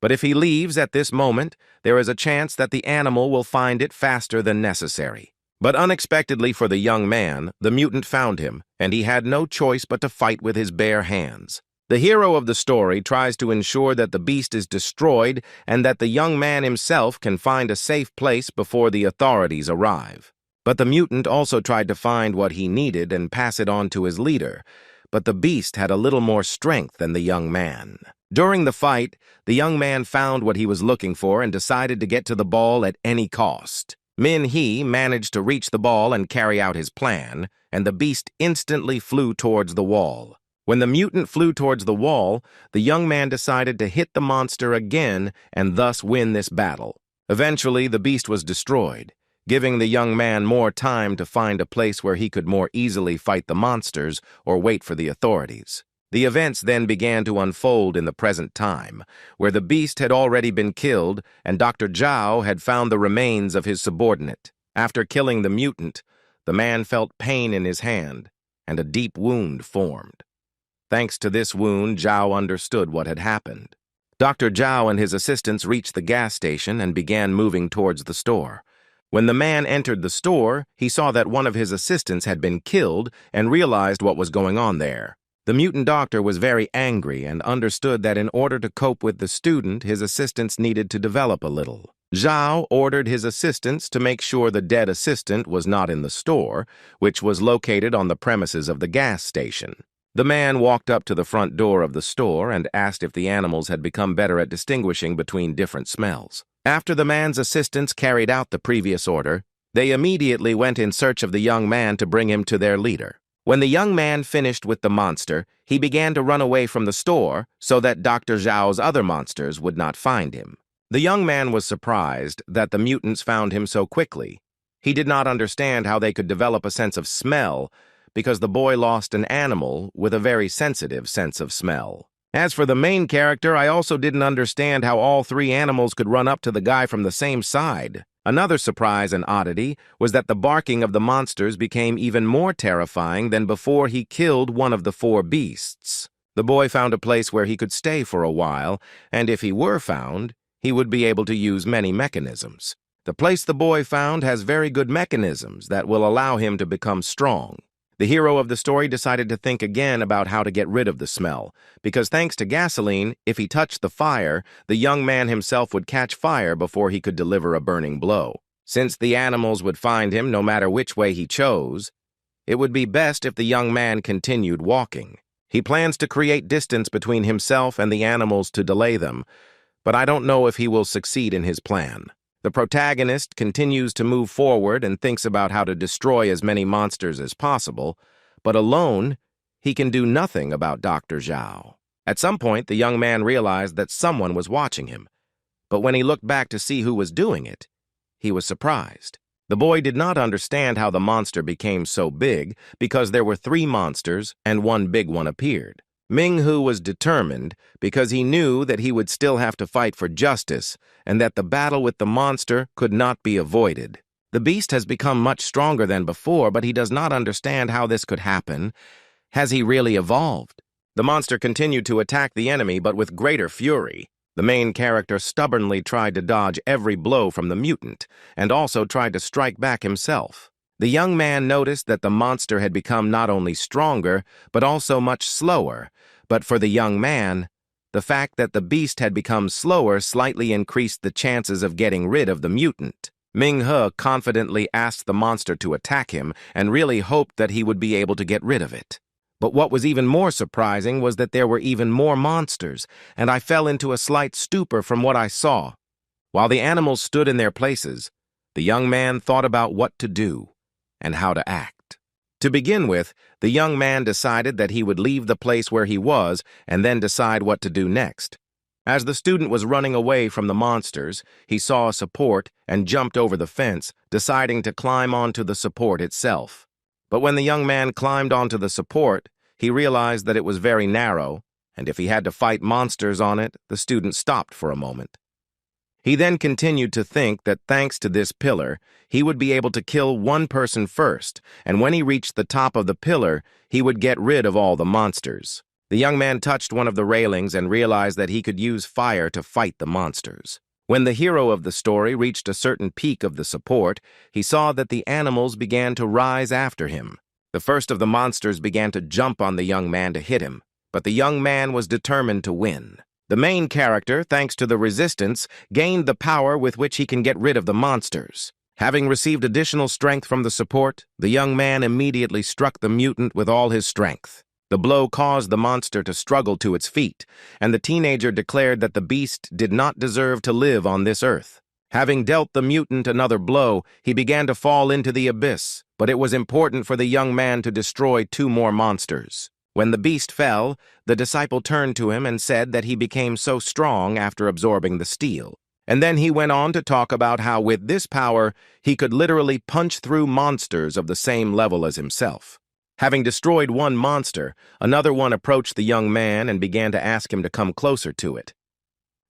But if he leaves at this moment, there is a chance that the animal will find it faster than necessary. But unexpectedly for the young man, the mutant found him, and he had no choice but to fight with his bare hands. The hero of the story tries to ensure that the beast is destroyed and that the young man himself can find a safe place before the authorities arrive. But the mutant also tried to find what he needed and pass it on to his leader, but the beast had a little more strength than the young man. During the fight, the young man found what he was looking for and decided to get to the ball at any cost. Min-hee managed to reach the ball and carry out his plan, and the beast instantly flew towards the wall. When the mutant flew towards the wall, the young man decided to hit the monster again and thus win this battle. Eventually, the beast was destroyed, giving the young man more time to find a place where he could more easily fight the monsters or wait for the authorities. The events then began to unfold in the present time, where the beast had already been killed and Dr. Zhao had found the remains of his subordinate. After killing the mutant, the man felt pain in his hand, and a deep wound formed. Thanks to this wound, Zhao understood what had happened. Dr. Zhao and his assistants reached the gas station and began moving towards the store. When the man entered the store, he saw that one of his assistants had been killed and realized what was going on there. The mutant doctor was very angry and understood that in order to cope with the student, his assistants needed to develop a little. Zhao ordered his assistants to make sure the dead assistant was not in the store, which was located on the premises of the gas station. The man walked up to the front door of the store and asked if the animals had become better at distinguishing between different smells. After the man's assistants carried out the previous order, they immediately went in search of the young man to bring him to their leader. When the young man finished with the monster, he began to run away from the store so that Dr. Zhao's other monsters would not find him. The young man was surprised that the mutants found him so quickly. He did not understand how they could develop a sense of smell because the boy lost an animal with a very sensitive sense of smell. As for the main character, I also didn't understand how all three animals could run up to the guy from the same side. Another surprise and oddity was that the barking of the monsters became even more terrifying than before he killed one of the four beasts. The boy found a place where he could stay for a while, and if he were found, he would be able to use many mechanisms. The place the boy found has very good mechanisms that will allow him to become strong. The hero of the story decided to think again about how to get rid of the smell, because thanks to gasoline, if he touched the fire, the young man himself would catch fire before he could deliver a burning blow. Since the animals would find him no matter which way he chose, it would be best if the young man continued walking. He plans to create distance between himself and the animals to delay them, but I don't know if he will succeed in his plan. The protagonist continues to move forward and thinks about how to destroy as many monsters as possible, but alone, he can do nothing about Dr. Zhao. At some point, the young man realized that someone was watching him, but when he looked back to see who was doing it, he was surprised. The boy did not understand how the monster became so big because there were three monsters and one big one appeared. Ming-hu was determined because he knew that he would still have to fight for justice and that the battle with the monster could not be avoided. The beast has become much stronger than before, but he does not understand how this could happen. Has he really evolved? The monster continued to attack the enemy, but with greater fury. The main character stubbornly tried to dodge every blow from the mutant and also tried to strike back himself. The young man noticed that the monster had become not only stronger, but also much slower. But for the young man, the fact that the beast had become slower slightly increased the chances of getting rid of the mutant. Ming-hu confidently asked the monster to attack him and really hoped that he would be able to get rid of it. But what was even more surprising was that there were even more monsters, and I fell into a slight stupor from what I saw. While the animals stood in their places, the young man thought about what to do and how to act. To begin with, the young man decided that he would leave the place where he was and then decide what to do next. As the student was running away from the monsters, he saw a support and jumped over the fence, deciding to climb onto the support itself. But when the young man climbed onto the support, he realized that it was very narrow, and if he had to fight monsters on it, the student stopped for a moment. He then continued to think that thanks to this pillar, he would be able to kill one person first, and when he reached the top of the pillar, he would get rid of all the monsters. The young man touched one of the railings and realized that he could use fire to fight the monsters. When the hero of the story reached a certain peak of the support, he saw that the animals began to rise after him. The first of the monsters began to jump on the young man to hit him, but the young man was determined to win. The main character, thanks to the resistance, gained the power with which he can get rid of the monsters. Having received additional strength from the support, the young man immediately struck the mutant with all his strength. The blow caused the monster to struggle to its feet, and the teenager declared that the beast did not deserve to live on this earth. Having dealt the mutant another blow, he began to fall into the abyss, but it was important for the young man to destroy 2 more monsters. When the beast fell, the disciple turned to him and said that he became so strong after absorbing the steel. And then he went on to talk about how with this power, he could literally punch through monsters of the same level as himself. Having destroyed one monster, another one approached the young man and began to ask him to come closer to it.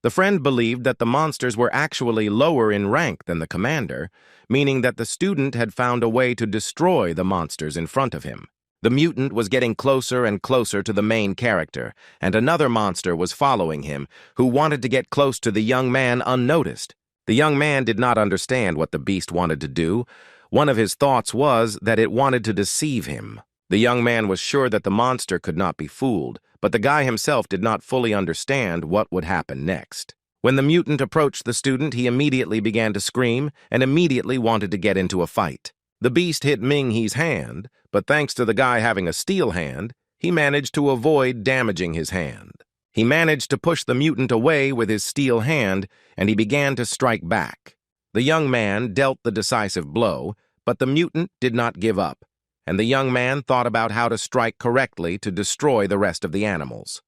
The friend believed that the monsters were actually lower in rank than the commander, meaning that the student had found a way to destroy the monsters in front of him. The mutant was getting closer and closer to the main character, and another monster was following him, who wanted to get close to the young man unnoticed. The young man did not understand what the beast wanted to do. One of his thoughts was that it wanted to deceive him. The young man was sure that the monster could not be fooled, but the guy himself did not fully understand what would happen next. When the mutant approached the student, he immediately began to scream and immediately wanted to get into a fight. The beast hit Ming-He's hand, but thanks to the guy having a steel hand, he managed to avoid damaging his hand. He managed to push the mutant away with his steel hand, and he began to strike back. The young man dealt the decisive blow, but the mutant did not give up, and the young man thought about how to strike correctly to destroy the rest of the animals.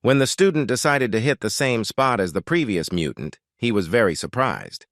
When the student decided to hit the same spot as the previous mutant, he was very surprised.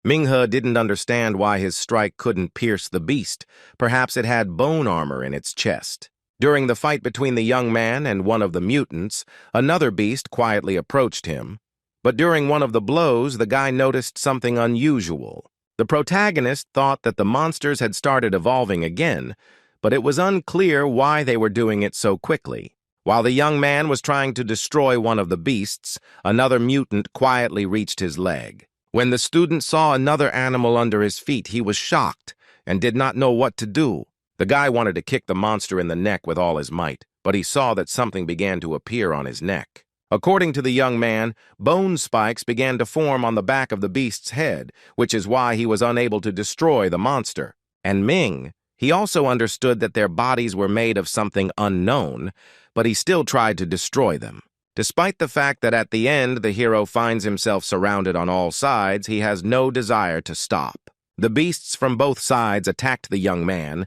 Ming-He didn't understand why his strike couldn't pierce the beast. Perhaps it had bone armor in its chest. During the fight between the young man and one of the mutants, another beast quietly approached him. But during one of the blows, the guy noticed something unusual. The protagonist thought that the monsters had started evolving again, but it was unclear why they were doing it so quickly. While the young man was trying to destroy one of the beasts, another mutant quietly reached his leg. When the student saw another animal under his feet, he was shocked and did not know what to do. The guy wanted to kick the monster in the neck with all his might, but he saw that something began to appear on his neck. According to the young man, bone spikes began to form on the back of the beast's head, which is why he was unable to destroy the monster. And Ming, he also understood that their bodies were made of something unknown, but he still tried to destroy them. Despite the fact that at the end the hero finds himself surrounded on all sides, he has no desire to stop. The beasts from both sides attacked the young man,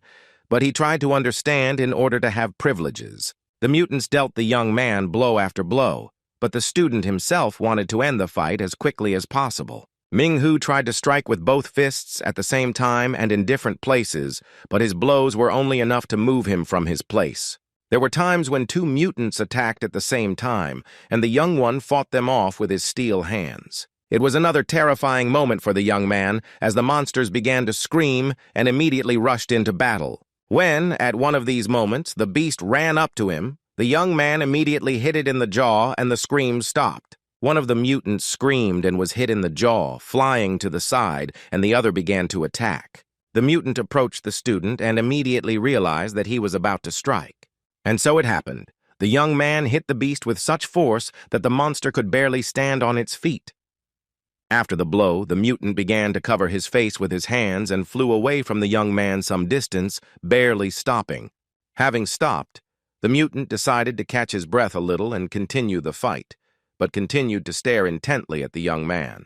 but he tried to understand in order to have privileges. The mutants dealt the young man blow after blow, but the student himself wanted to end the fight as quickly as possible. Ming-Hu tried to strike with both fists at the same time and in different places, but his blows were only enough to move him from his place. There were times when 2 mutants attacked at the same time, and the young one fought them off with his steel hands. It was another terrifying moment for the young man as the monsters began to scream and immediately rushed into battle. When, at one of these moments, the beast ran up to him, the young man immediately hit it in the jaw and the screams stopped. One of the mutants screamed and was hit in the jaw, flying to the side, and the other began to attack. The mutant approached the student and immediately realized that he was about to strike. And so it happened. The young man hit the beast with such force that the monster could barely stand on its feet. After the blow, the mutant began to cover his face with his hands and flew away from the young man some distance, barely stopping. Having stopped, the mutant decided to catch his breath a little and continue the fight, but continued to stare intently at the young man.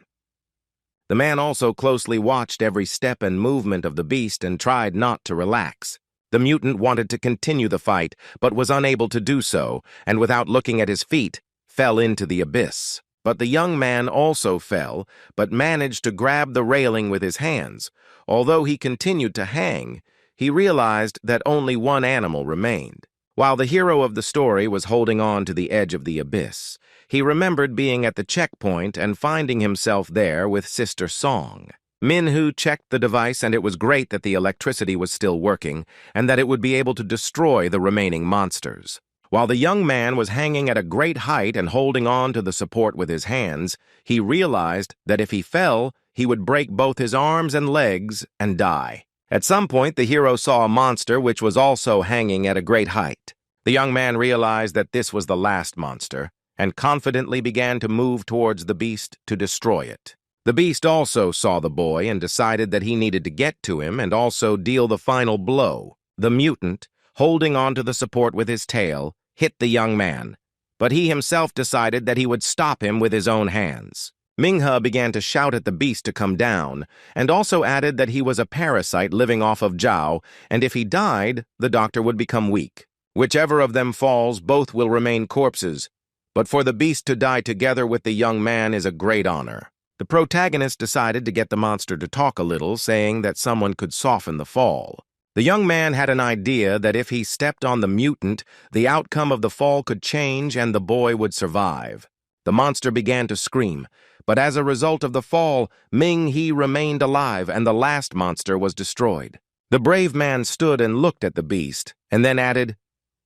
The man also closely watched every step and movement of the beast and tried not to relax. The mutant wanted to continue the fight, but was unable to do so, and without looking at his feet, fell into the abyss. But the young man also fell, but managed to grab the railing with his hands. Although he continued to hang, he realized that only one animal remained. While the hero of the story was holding on to the edge of the abyss, He remembered being at the checkpoint and finding himself there with Sister Song. Minhwa checked the device, and it was great that the electricity was still working and that it would be able to destroy the remaining monsters. While the young man was hanging at a great height and holding on to the support with his hands, he realized that if he fell, he would break both his arms and legs and die. At some point, the hero saw a monster which was also hanging at a great height. The young man realized that this was the last monster and confidently began to move towards the beast to destroy it. The beast also saw the boy and decided that he needed to get to him and also deal the final blow. The mutant, holding on to the support with his tail, hit the young man, but he himself decided that he would stop him with his own hands. Manhwa began to shout at the beast to come down, and also added that he was a parasite living off of Zhao, and if he died, the doctor would become weak. Whichever of them falls, both will remain corpses, but for the beast to die together with the young man is a great honor. The protagonist decided to get the monster to talk a little, saying that someone could soften the fall. The young man had an idea that if he stepped on the mutant, the outcome of the fall could change and the boy would survive. The monster began to scream, but as a result of the fall, Ming-He remained alive and the last monster was destroyed. The brave man stood and looked at the beast, and then added,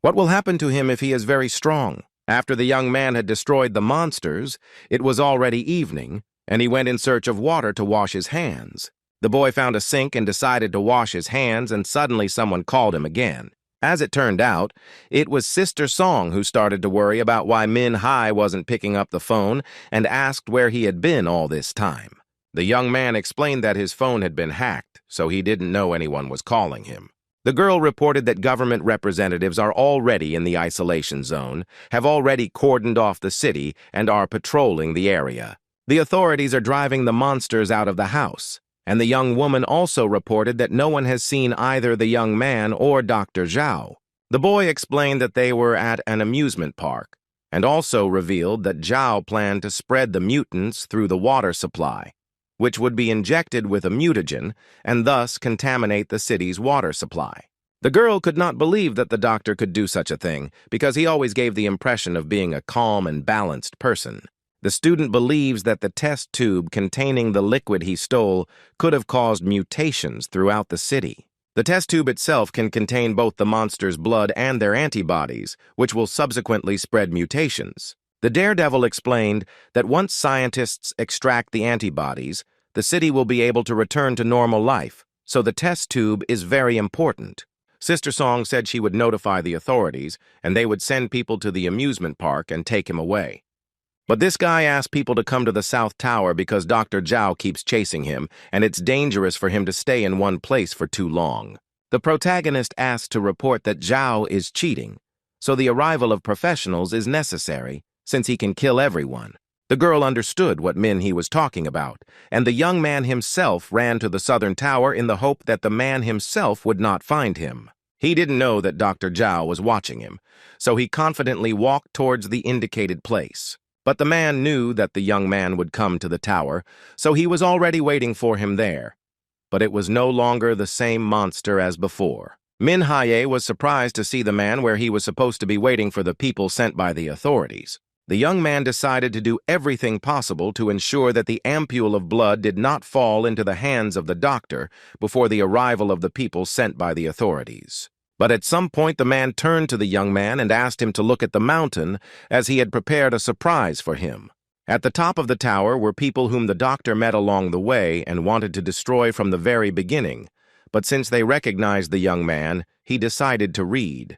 "What will happen to him if he is very strong?" After the young man had destroyed the monsters, it was already evening, and he went in search of water to wash his hands. The boy found a sink and decided to wash his hands, and suddenly someone called him again. As it turned out, it was Sister Song who started to worry about why Min-Hai wasn't picking up the phone and asked where he had been all this time. The young man explained that his phone had been hacked, so he didn't know anyone was calling him. The girl reported that government representatives are already in the isolation zone, have already cordoned off the city, and are patrolling the area. The authorities are driving the monsters out of the house, and the young woman also reported that no one has seen either the young man or Dr. Zhao. The boy explained that they were at an amusement park, and also revealed that Zhao planned to spread the mutants through the water supply, which would be injected with a mutagen and thus contaminate the city's water supply. The girl could not believe that the doctor could do such a thing because he always gave the impression of being a calm and balanced person. The student believes that the test tube containing the liquid he stole could have caused mutations throughout the city. The test tube itself can contain both the monster's blood and their antibodies, which will subsequently spread mutations. The daredevil explained that once scientists extract the antibodies, the city will be able to return to normal life, so the test tube is very important. Sister Song said she would notify the authorities, and they would send people to the amusement park and take him away. But this guy asked people to come to the South Tower because Dr. Zhao keeps chasing him, and it's dangerous for him to stay in one place for too long. The protagonist asked to report that Zhao is cheating, so the arrival of professionals is necessary, since he can kill everyone. The girl understood what Min-He was talking about, and the young man himself ran to the Southern Tower in the hope that the man himself would not find him. He didn't know that Dr. Zhao was watching him, so he confidently walked towards the indicated place. But the man knew that the young man would come to the tower, so he was already waiting for him there. But it was no longer the same monster as before. Min-Hai was surprised to see the man where he was supposed to be waiting for the people sent by the authorities. The young man decided to do everything possible to ensure that the ampule of blood did not fall into the hands of the doctor before the arrival of the people sent by the authorities. But at some point the man turned to the young man and asked him to look at the mountain, as he had prepared a surprise for him. At the top of the tower were people whom the doctor met along the way and wanted to destroy from the very beginning, but since they recognized the young man, he decided to read.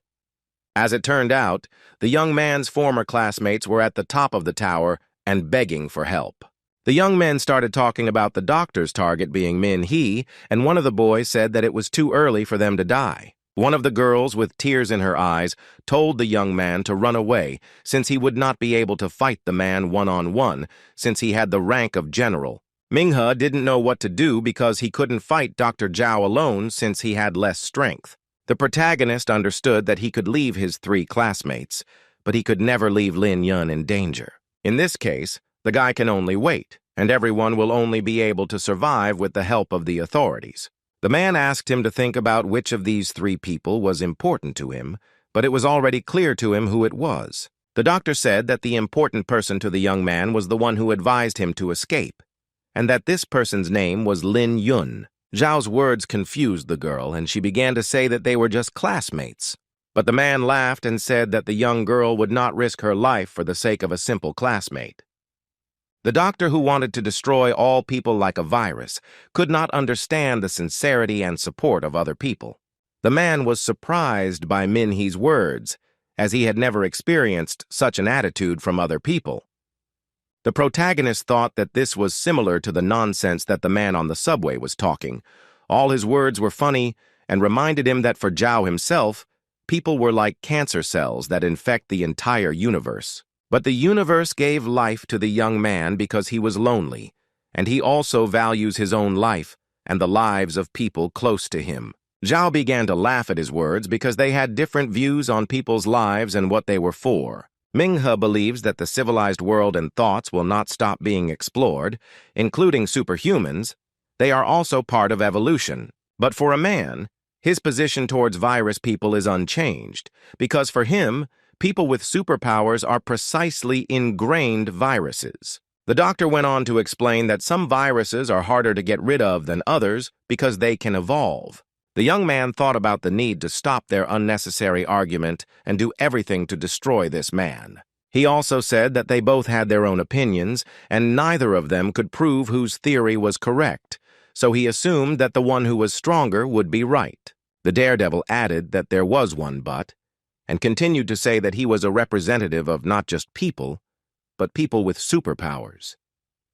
As it turned out, the young man's former classmates were at the top of the tower and begging for help. The young men started talking about the doctor's target being Min-He, and one of the boys said that it was too early for them to die. One of the girls, with tears in her eyes, told the young man to run away, since he would not be able to fight the man one-on-one, since he had the rank of general. Manhwa didn't know what to do because he couldn't fight Dr. Zhao alone since he had less strength. The protagonist understood that he could leave his 3 classmates, but he could never leave Lin Yun in danger. In this case, the guy can only wait, and everyone will only be able to survive with the help of the authorities. The man asked him to think about which of these 3 people was important to him, but it was already clear to him who it was. The doctor said that the important person to the young man was the one who advised him to escape, and that this person's name was Lin Yun. Zhao's words confused the girl, and she began to say that they were just classmates. But the man laughed and said that the young girl would not risk her life for the sake of a simple classmate. The doctor, who wanted to destroy all people like a virus, could not understand the sincerity and support of other people. The man was surprised by Minhee's words, as he had never experienced such an attitude from other people. The protagonist thought that this was similar to the nonsense that the man on the subway was talking. All his words were funny and reminded him that for Zhao himself, people were like cancer cells that infect the entire universe. But the universe gave life to the young man because he was lonely, and he also values his own life and the lives of people close to him. Zhao began to laugh at his words because they had different views on people's lives and what they were for. Manhwa believes that the civilized world and thoughts will not stop being explored, including superhumans. They are also part of evolution. But for a man, his position towards virus people is unchanged, because for him, people with superpowers are precisely ingrained viruses. The doctor went on to explain that some viruses are harder to get rid of than others because they can evolve. The young man thought about the need to stop their unnecessary argument and do everything to destroy this man. He also said that they both had their own opinions, and neither of them could prove whose theory was correct, so he assumed that the one who was stronger would be right. The daredevil added that there was one but, and continued to say that he was a representative of not just people, but people with superpowers.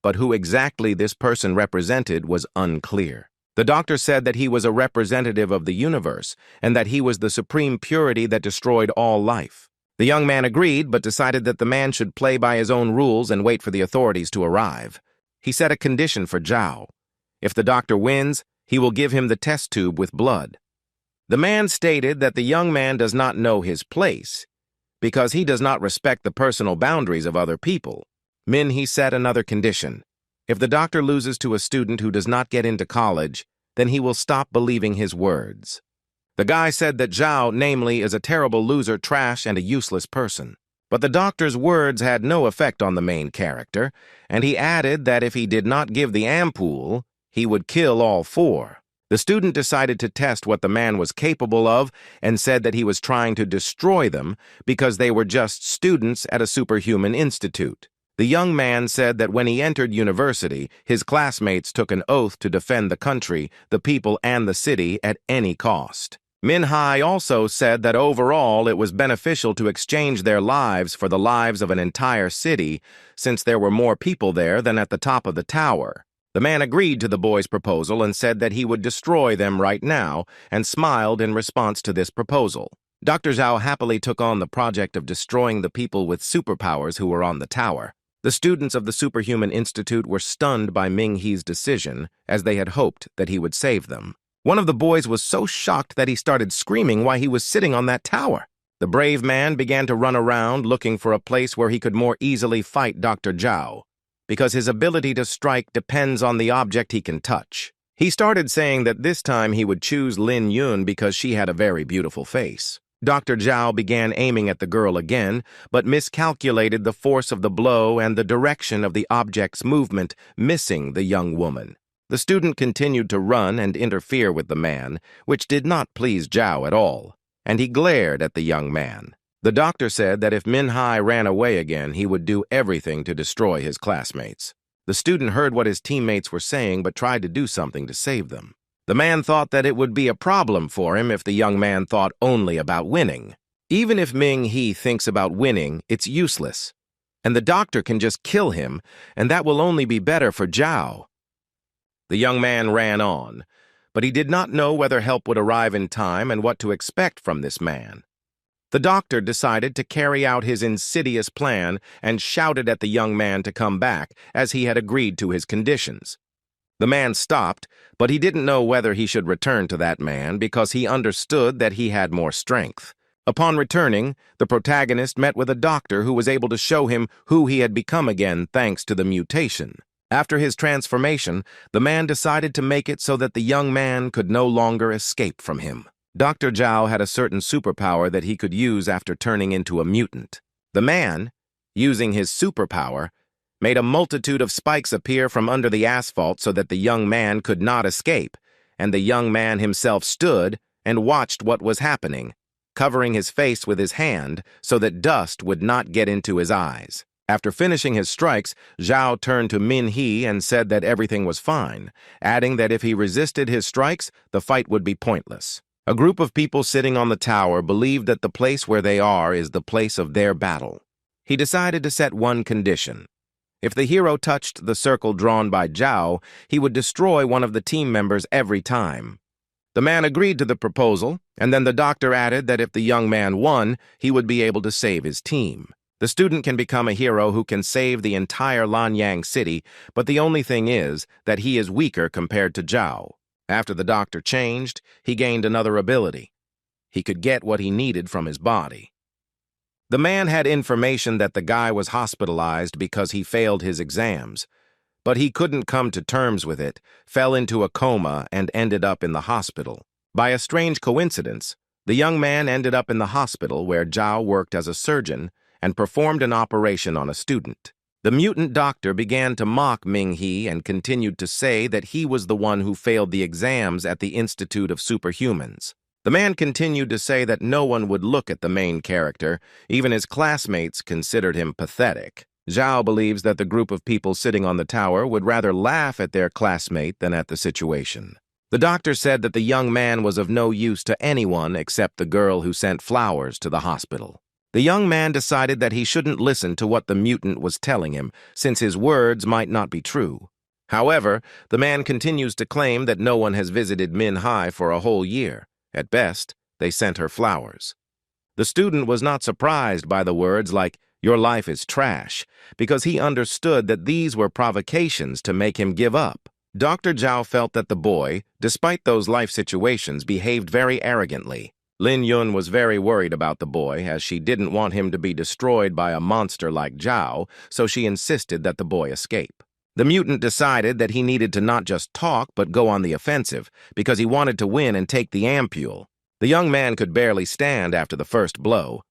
But who exactly this person represented was unclear. The doctor said that he was a representative of the universe, and that he was the supreme purity that destroyed all life. The young man agreed, but decided that the man should play by his own rules and wait for the authorities to arrive. He set a condition for Zhao. If the doctor wins, he will give him the test tube with blood. The man stated that the young man does not know his place, because he does not respect the personal boundaries of other people. Minhee set another condition. If the doctor loses to a student who does not get into college, then he will stop believing his words. The guy said that Zhao, namely, is a terrible loser, trash, and a useless person. But the doctor's words had no effect on the main character, and he added that if he did not give the ampoule, he would kill all four. The student decided to test what the man was capable of and said that he was trying to destroy them because they were just students at a superhuman institute. The young man said that when he entered university, his classmates took an oath to defend the country, the people, and the city at any cost. Minhee also said that overall it was beneficial to exchange their lives for the lives of an entire city, since there were more people there than at the top of the tower. The man agreed to the boy's proposal and said that he would destroy them right now, and smiled in response to this proposal. Dr. Zhao happily took on the project of destroying the people with superpowers who were on the tower. The students of the Superhuman Institute were stunned by Minhee's decision, as they had hoped that he would save them. One of the boys was so shocked that he started screaming while he was sitting on that tower. The brave man began to run around looking for a place where he could more easily fight Dr. Zhao, because his ability to strike depends on the object he can touch. He started saying that this time he would choose Lin Yun because she had a very beautiful face. Dr. Zhao began aiming at the girl again, but miscalculated the force of the blow and the direction of the object's movement, missing the young woman. The student continued to run and interfere with the man, which did not please Zhao at all, and he glared at the young man. The doctor said that if Minhee ran away again, he would do everything to destroy his classmates. The student heard what his teammates were saying but tried to do something to save them. The man thought that it would be a problem for him if the young man thought only about winning. Even if Minhee thinks about winning, it's useless, and the doctor can just kill him, and that will only be better for Zhao. The young man ran on, but he did not know whether help would arrive in time and what to expect from this man. The doctor decided to carry out his insidious plan and shouted at the young man to come back, as he had agreed to his conditions. The man stopped, but he didn't know whether he should return to that man because he understood that he had more strength. Upon returning, the protagonist met with a doctor who was able to show him who he had become again thanks to the mutation. After his transformation, the man decided to make it so that the young man could no longer escape from him. Dr. Zhao had a certain superpower that he could use after turning into a mutant. The man, using his superpower, made a multitude of spikes appear from under the asphalt so that the young man could not escape, and the young man himself stood and watched what was happening, covering his face with his hand so that dust would not get into his eyes. After finishing his strikes, Zhao turned to Min-hee and said that everything was fine, adding that if he resisted his strikes, the fight would be pointless. A group of people sitting on the tower believed that the place where they are is the place of their battle. He decided to set one condition. If the hero touched the circle drawn by Zhao, he would destroy one of the team members every time. The man agreed to the proposal, and then the doctor added that if the young man won, he would be able to save his team. The student can become a hero who can save the entire Lanyang city, but the only thing is that he is weaker compared to Zhao. After the doctor changed, he gained another ability. He could get what he needed from his body. The man had information that the guy was hospitalized because he failed his exams, but he couldn't come to terms with it, fell into a coma, and ended up in the hospital. By a strange coincidence, the young man ended up in the hospital where Zhao worked as a surgeon and performed an operation on a student. The mutant doctor began to mock Ming-hee and continued to say that he was the one who failed the exams at the Institute of Superhumans. The man continued to say that no one would look at the main character. Even his classmates considered him pathetic. Zhao believes that the group of people sitting on the tower would rather laugh at their classmate than at the situation. The doctor said that the young man was of no use to anyone except the girl who sent flowers to the hospital. The young man decided that he shouldn't listen to what the mutant was telling him, since his words might not be true. However, the man continues to claim that no one has visited Min-high for a whole year. At best, they sent her flowers. The student was not surprised by the words like, "Your life is trash," because he understood that these were provocations to make him give up. Dr. Zhao felt that the boy, despite those life situations, behaved very arrogantly. Lin Yun was very worried about the boy, as she didn't want him to be destroyed by a monster like Zhao, so she insisted that the boy escape. The mutant decided that he needed to not just talk but go on the offensive, because he wanted to win and take the ampule. The young man could barely stand after the first blow,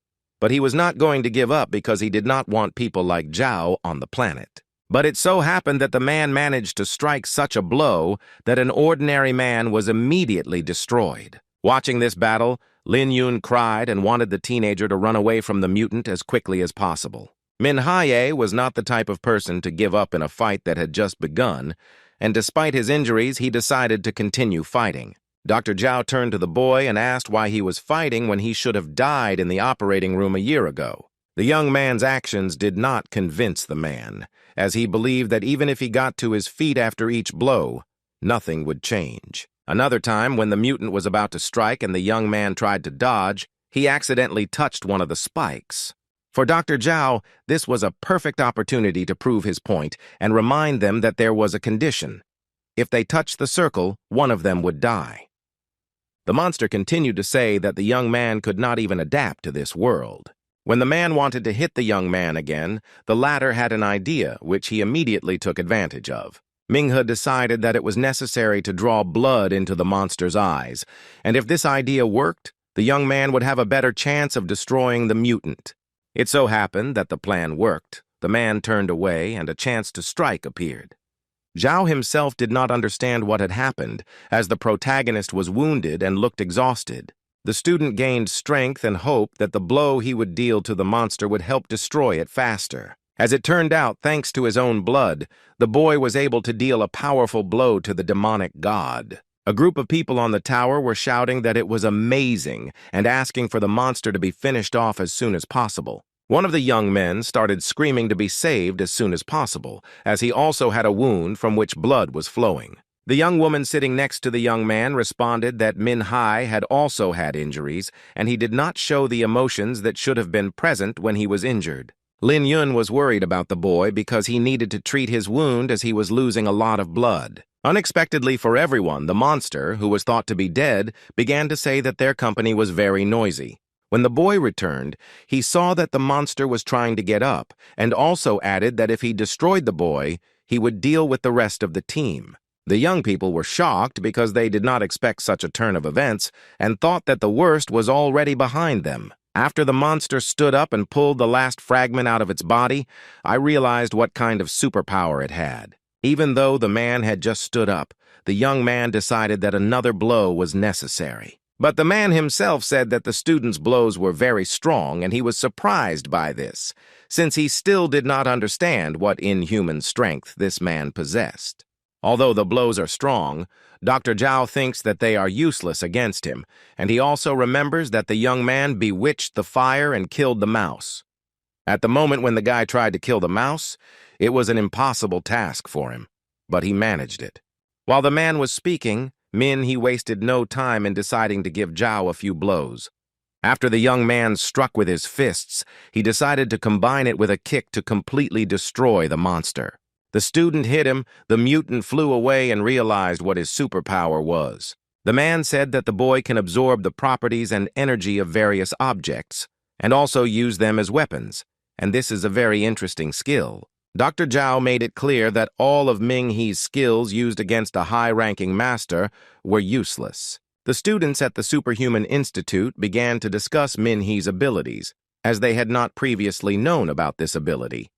but he was not going to give up because he did not want people like Zhao on the planet. But it so happened that the man managed to strike such a blow that an ordinary man was immediately destroyed. Watching this battle, Lin Yun cried and wanted the teenager to run away from the mutant as quickly as possible. Min-hye was not the type of person to give up in a fight that had just begun, and despite his injuries, he decided to continue fighting. Dr. Zhao turned to the boy and asked why he was fighting when he should have died in the operating room a year ago. The young man's actions did not convince the man, as he believed that even if he got to his feet after each blow, nothing would change. Another time, when the mutant was about to strike and the young man tried to dodge, he accidentally touched one of the spikes. For Dr. Zhao, this was a perfect opportunity to prove his point and remind them that there was a condition. If they touched the circle, one of them would die. The monster continued to say that the young man could not even adapt to this world. When the man wanted to hit the young man again, the latter had an idea, which he immediately took advantage of. Minghe decided that it was necessary to draw blood into the monster's eyes, and if this idea worked, the young man would have a better chance of destroying the mutant. It so happened that the plan worked. The man turned away, and a chance to strike appeared. Zhao himself did not understand what had happened, as the protagonist was wounded and looked exhausted. The student gained strength and hope that the blow he would deal to the monster would help destroy it faster. As it turned out, thanks to his own blood, the boy was able to deal a powerful blow to the demonic god. A group of people on the tower were shouting that it was amazing and asking for the monster to be finished off as soon as possible. One of the young men started screaming to be saved as soon as possible, as he also had a wound from which blood was flowing. The young woman sitting next to the young man responded that Min-hye had also had injuries, and he did not show the emotions that should have been present when he was injured. Lin Yun was worried about the boy because he needed to treat his wound as he was losing a lot of blood. Unexpectedly for everyone, the monster, who was thought to be dead, began to say that their company was very noisy. When the boy returned, he saw that the monster was trying to get up, and also added that if he destroyed the boy, he would deal with the rest of the team. The young people were shocked because they did not expect such a turn of events and thought that the worst was already behind them. After the monster stood up and pulled the last fragment out of its body, I realized what kind of superpower it had. Even though the man had just stood up, the young man decided that another blow was necessary. But the man himself said that the student's blows were very strong, and he was surprised by this, since he still did not understand what inhuman strength this man possessed. Although the blows are strong, Dr. Zhao thinks that they are useless against him, and he also remembers that the young man bewitched the fire and killed the mouse. At the moment when the guy tried to kill the mouse, it was an impossible task for him, but he managed it. While the man was speaking, he wasted no time in deciding to give Zhao a few blows. After the young man struck with his fists, he decided to combine it with a kick to completely destroy the monster. The student hit him, the mutant flew away and realized what his superpower was. The man said that the boy can absorb the properties and energy of various objects, and also use them as weapons, and this is a very interesting skill. Dr. Zhao made it clear that all of Ming-He's skills used against a high-ranking master were useless. The students at the Superhuman Institute began to discuss Min-He's abilities, as they had not previously known about this ability,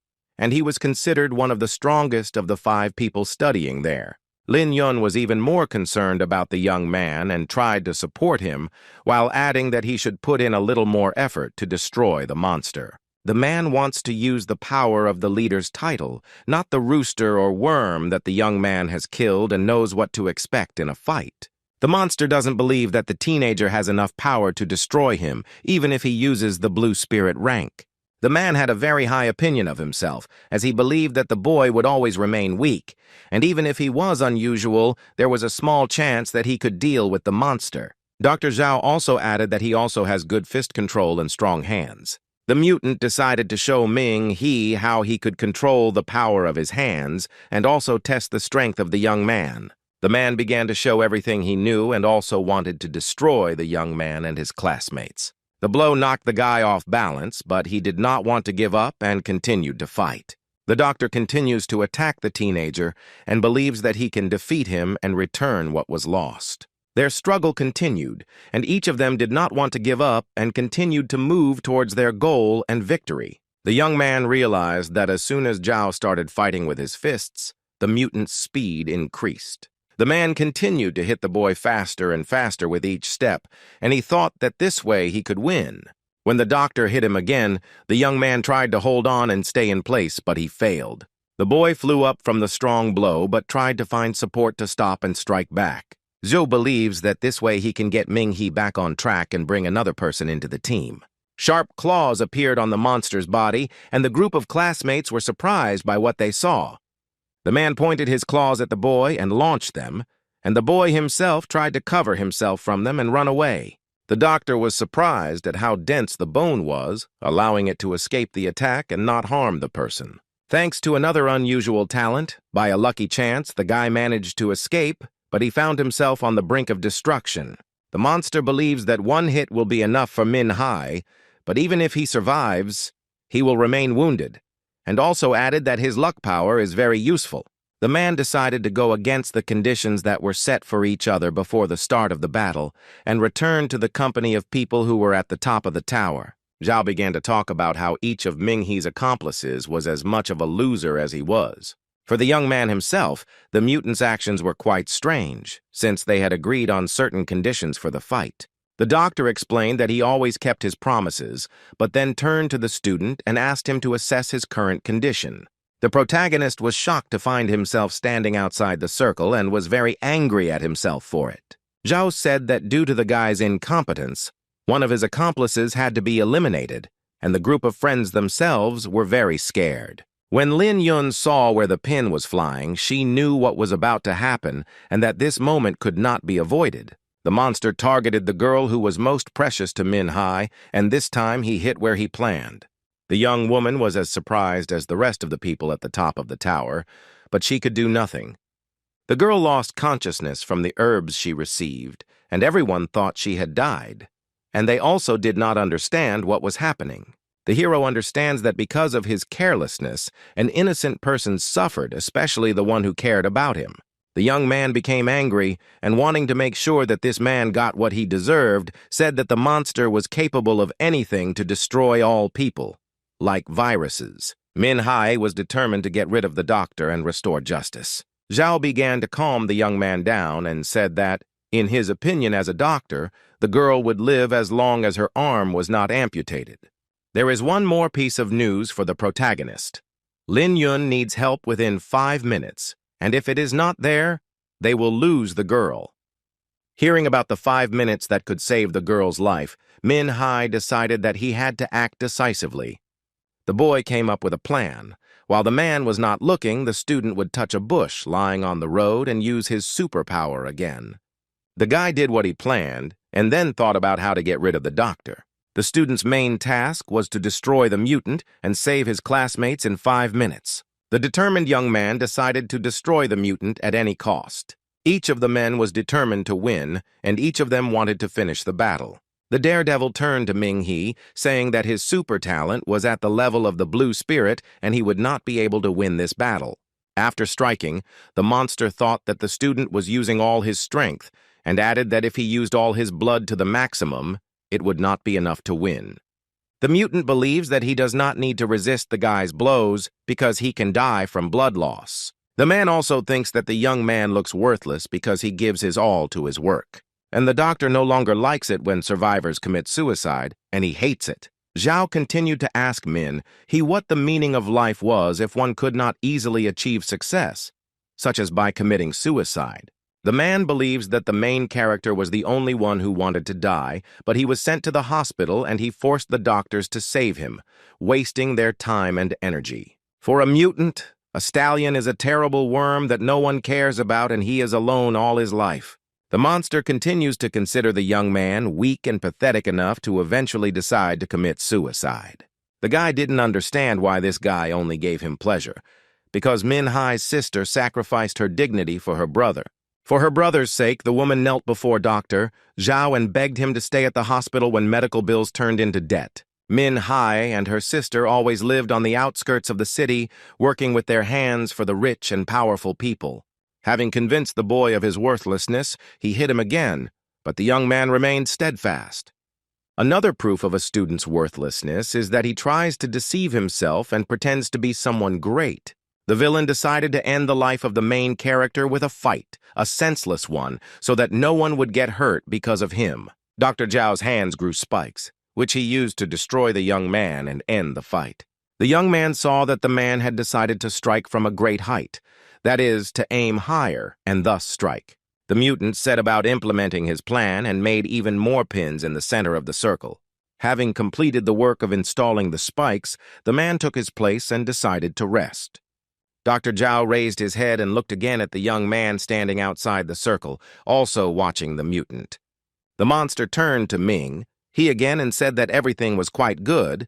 and he was considered one of the strongest of the 5 people studying there. Lin Yun was even more concerned about the young man and tried to support him, while adding that he should put in a little more effort to destroy the monster. The man wants to use the power of the leader's title, not the rooster or worm that the young man has killed and knows what to expect in a fight. The monster doesn't believe that the teenager has enough power to destroy him, even if he uses the blue spirit rank. The man had a very high opinion of himself, as he believed that the boy would always remain weak, and even if he was unusual, there was a small chance that he could deal with the monster. Dr. Zhao also added that he also has good fist control and strong hands. The mutant decided to show Ming-He how he could control the power of his hands and also test the strength of the young man. The man began to show everything he knew and also wanted to destroy the young man and his classmates. The blow knocked the guy off balance, but he did not want to give up and continued to fight. The doctor continues to attack the teenager and believes that he can defeat him and return what was lost. Their struggle continued, and each of them did not want to give up and continued to move towards their goal and victory. The young man realized that as soon as Zhao started fighting with his fists, the mutant's speed increased. The man continued to hit the boy faster and faster with each step, and he thought that this way he could win. When the doctor hit him again, the young man tried to hold on and stay in place, but he failed. The boy flew up from the strong blow but tried to find support to stop and strike back. Zhou believes that this way he can get Ming-He back on track and bring another person into the team. Sharp claws appeared on the monster's body, and the group of classmates were surprised by what they saw. The man pointed his claws at the boy and launched them, and the boy himself tried to cover himself from them and run away. The doctor was surprised at how dense the bone was, allowing it to escape the attack and not harm the person. Thanks to another unusual talent, by a lucky chance, the guy managed to escape, but he found himself on the brink of destruction. The monster believes that one hit will be enough for Min-Hai, but even if he survives, he will remain wounded, and also added that his luck power is very useful. The man decided to go against the conditions that were set for each other before the start of the battle and returned to the company of people who were at the top of the tower. Zhao began to talk about how each of Ming-He's accomplices was as much of a loser as he was. For the young man himself, the mutants' actions were quite strange, since they had agreed on certain conditions for the fight. The doctor explained that he always kept his promises, but then turned to the student and asked him to assess his current condition. The protagonist was shocked to find himself standing outside the circle and was very angry at himself for it. Zhao said that due to the guy's incompetence, one of his accomplices had to be eliminated, and the group of friends themselves were very scared. When Lin Yun saw where the pin was flying, she knew what was about to happen and that this moment could not be avoided. The monster targeted the girl who was most precious to Min-Hai, and this time he hit where he planned. The young woman was as surprised as the rest of the people at the top of the tower, but she could do nothing. The girl lost consciousness from the herbs she received, and everyone thought she had died. And they also did not understand what was happening. The hero understands that because of his carelessness, an innocent person suffered, especially the one who cared about him. The young man became angry, and wanting to make sure that this man got what he deserved, said that the monster was capable of anything to destroy all people, like viruses. Manhwa was determined to get rid of the doctor and restore justice. Zhao began to calm the young man down and said that, in his opinion as a doctor, the girl would live as long as her arm was not amputated. There is one more piece of news for the protagonist. Lin Yun needs help within 5 minutes, and if it is not there, they will lose the girl. Hearing about the 5 minutes that could save the girl's life, Manhwa decided that he had to act decisively. The boy came up with a plan. While the man was not looking, the student would touch a bush lying on the road and use his superpower again. The guy did what he planned, and then thought about how to get rid of the doctor. The student's main task was to destroy the mutant and save his classmates in 5 minutes. The determined young man decided to destroy the mutant at any cost. Each of the men was determined to win, and each of them wanted to finish the battle. The daredevil turned to Ming-He, saying that his super talent was at the level of the blue spirit and he would not be able to win this battle. After striking, the monster thought that the student was using all his strength and added that if he used all his blood to the maximum, it would not be enough to win. The mutant believes that he does not need to resist the guy's blows because he can die from blood loss. The man also thinks that the young man looks worthless because he gives his all to his work. And the doctor no longer likes it when survivors commit suicide, and he hates it. Zhao continued to ask Min-He what the meaning of life was if one could not easily achieve success, such as by committing suicide. The man believes that the main character was the only one who wanted to die, but he was sent to the hospital and he forced the doctors to save him, wasting their time and energy. For a mutant, a stallion is a terrible worm that no one cares about and he is alone all his life. The monster continues to consider the young man weak and pathetic enough to eventually decide to commit suicide. The guy didn't understand why this guy only gave him pleasure, because Min-Hai's sister sacrificed her dignity for her brother. For her brother's sake, the woman knelt before Dr. Zhao and begged him to stay at the hospital when medical bills turned into debt. Min-Hai and her sister always lived on the outskirts of the city, working with their hands for the rich and powerful people. Having convinced the boy of his worthlessness, he hit him again, but the young man remained steadfast. Another proof of a student's worthlessness is that he tries to deceive himself and pretends to be someone great. The villain decided to end the life of the main character with a fight, a senseless one, so that no one would get hurt because of him. Dr. Zhao's hands grew spikes, which he used to destroy the young man and end the fight. The young man saw that the man had decided to strike from a great height, that is, to aim higher and thus strike. The mutant set about implementing his plan and made even more pins in the center of the circle. Having completed the work of installing the spikes, the man took his place and decided to rest. Dr. Zhao raised his head and looked again at the young man standing outside the circle, also watching the mutant. The monster turned to Ming-He again and said that everything was quite good,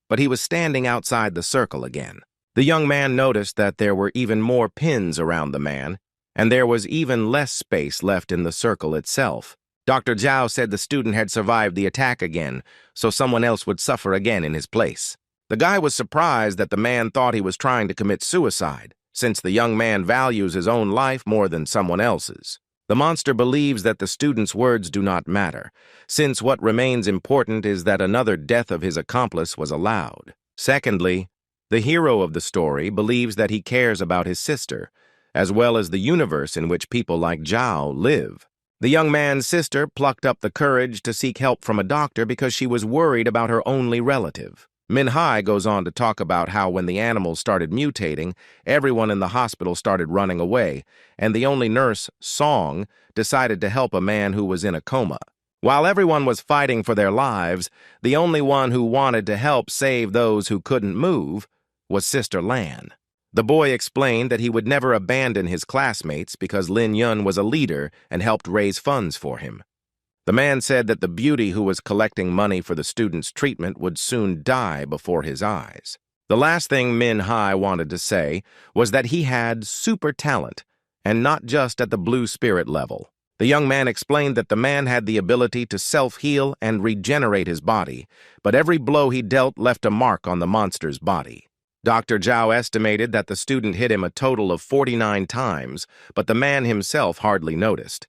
but he was standing outside the circle again. The young man noticed that there were even more pins around the man, and there was even less space left in the circle itself. Dr. Zhao said the student had survived the attack again, so someone else would suffer again in his place. The guy was surprised that the man thought he was trying to commit suicide, since the young man values his own life more than someone else's. The monster believes that the student's words do not matter, since what remains important is that another death of his accomplice was allowed. Secondly, the hero of the story believes that he cares about his sister, as well as the universe in which people like Zhao live. The young man's sister plucked up the courage to seek help from a doctor because she was worried about her only relative. Min-Hai goes on to talk about how when the animals started mutating, everyone in the hospital started running away, and the only nurse, Song, decided to help a man who was in a coma. While everyone was fighting for their lives, the only one who wanted to help save those who couldn't move was Sister Lan. The boy explained that he would never abandon his classmates because Lin Yun was a leader and helped raise funds for him. The man said that the beauty who was collecting money for the student's treatment would soon die before his eyes. The last thing Min-Hai wanted to say was that he had super talent, and not just at the blue spirit level. The young man explained that the man had the ability to self-heal and regenerate his body, but every blow he dealt left a mark on the monster's body. Dr. Zhao estimated that the student hit him a total of 49 times, but the man himself hardly noticed.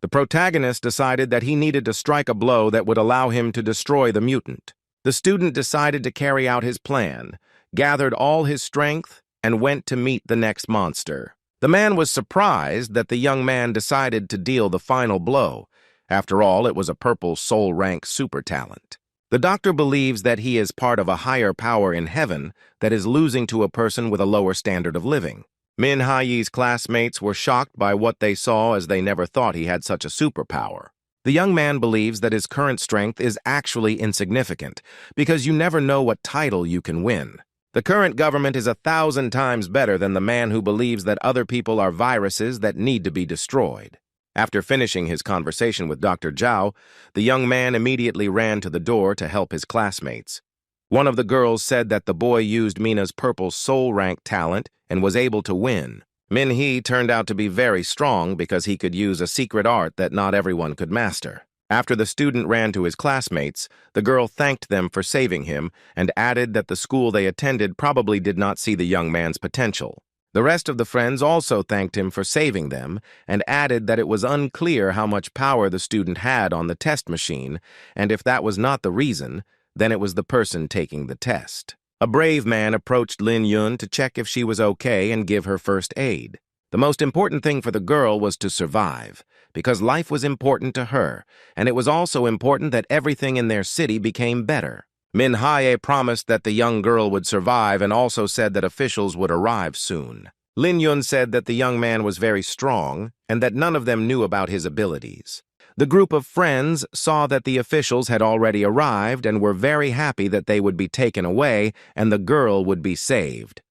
The protagonist decided that he needed to strike a blow that would allow him to destroy the mutant. The student decided to carry out his plan, gathered all his strength, and went to meet the next monster. The man was surprised that the young man decided to deal the final blow. After all, it was a purple soul rank super talent. The doctor believes that he is part of a higher power in heaven that is losing to a person with a lower standard of living. Min Hai's classmates were shocked by what they saw, as they never thought he had such a superpower. The young man believes that his current strength is actually insignificant, because you never know what title you can win. The current government is 1,000 times better than the man who believes that other people are viruses that need to be destroyed. After finishing his conversation with Dr. Zhao, the young man immediately ran to the door to help his classmates. One of the girls said that the boy used Mina's purple soul rank talent and was able to win. Min Hee turned out to be very strong because he could use a secret art that not everyone could master. After the student ran to his classmates, the girl thanked them for saving him and added that the school they attended probably did not see the young man's potential. The rest of the friends also thanked him for saving them and added that it was unclear how much power the student had on the test machine, and if that was not the reason, then it was the person taking the test. A brave man approached Lin Yun to check if she was okay and give her first aid. The most important thing for the girl was to survive, because life was important to her, and it was also important that everything in their city became better. Min Hae promised that the young girl would survive and also said that officials would arrive soon. Lin Yun said that the young man was very strong and that none of them knew about his abilities. The group of friends saw that the officials had already arrived and were very happy that they would be taken away and the girl would be saved.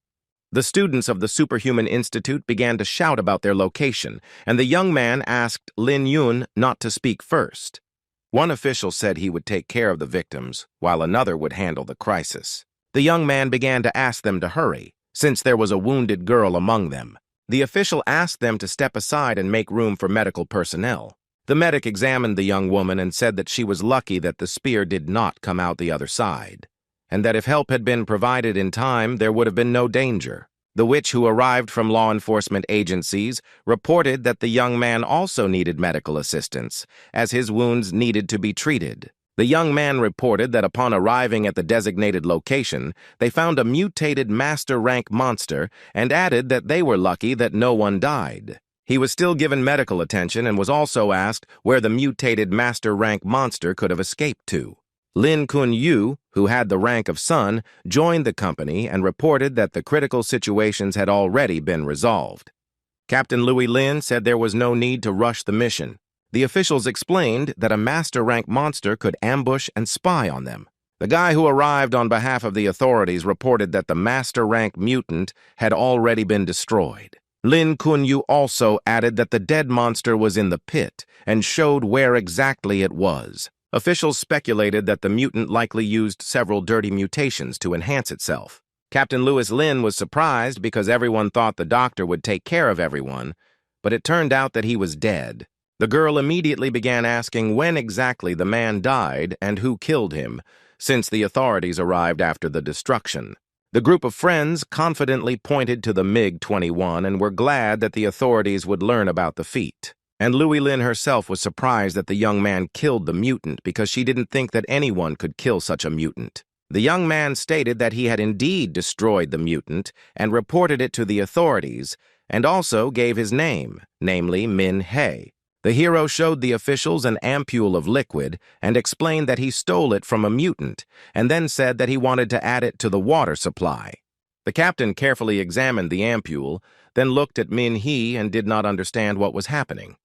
The students of the Superhuman Institute began to shout about their location, and the young man asked Lin Yun not to speak first. One official said he would take care of the victims, while another would handle the crisis. The young man began to ask them to hurry, since there was a wounded girl among them. The official asked them to step aside and make room for medical personnel. The medic examined the young woman and said that she was lucky that the spear did not come out the other side, and that if help had been provided in time, there would have been no danger. The witch, who arrived from law enforcement agencies, reported that the young man also needed medical assistance, as his wounds needed to be treated. The young man reported that upon arriving at the designated location, they found a mutated master rank monster and added that they were lucky that no one died. He was still given medical attention and was also asked where the mutated master rank monster could have escaped to. Lin Kun-yu, who had the rank of son, joined the company and reported that the critical situations had already been resolved. Captain Louis Lin said there was no need to rush the mission. The officials explained that a master rank monster could ambush and spy on them. The guy who arrived on behalf of the authorities reported that the master rank mutant had already been destroyed. Lin Kun-yu also added that the dead monster was in the pit and showed where exactly it was. Officials speculated that the mutant likely used several dirty mutations to enhance itself. Captain Louis Lin was surprised because everyone thought the doctor would take care of everyone, but it turned out that he was dead. The girl immediately began asking when exactly the man died and who killed him, since the authorities arrived after the destruction. The group of friends confidently pointed to the MiG-21 and were glad that the authorities would learn about the feat. And Louis Lin herself was surprised that the young man killed the mutant because she didn't think that anyone could kill such a mutant. The young man stated that he had indeed destroyed the mutant and reported it to the authorities, and also gave his name, namely Min Hei. The hero showed the officials an ampule of liquid and explained that he stole it from a mutant, and then said that he wanted to add it to the water supply. The captain carefully examined the ampule, then looked at Min Hee and did not understand what was happening.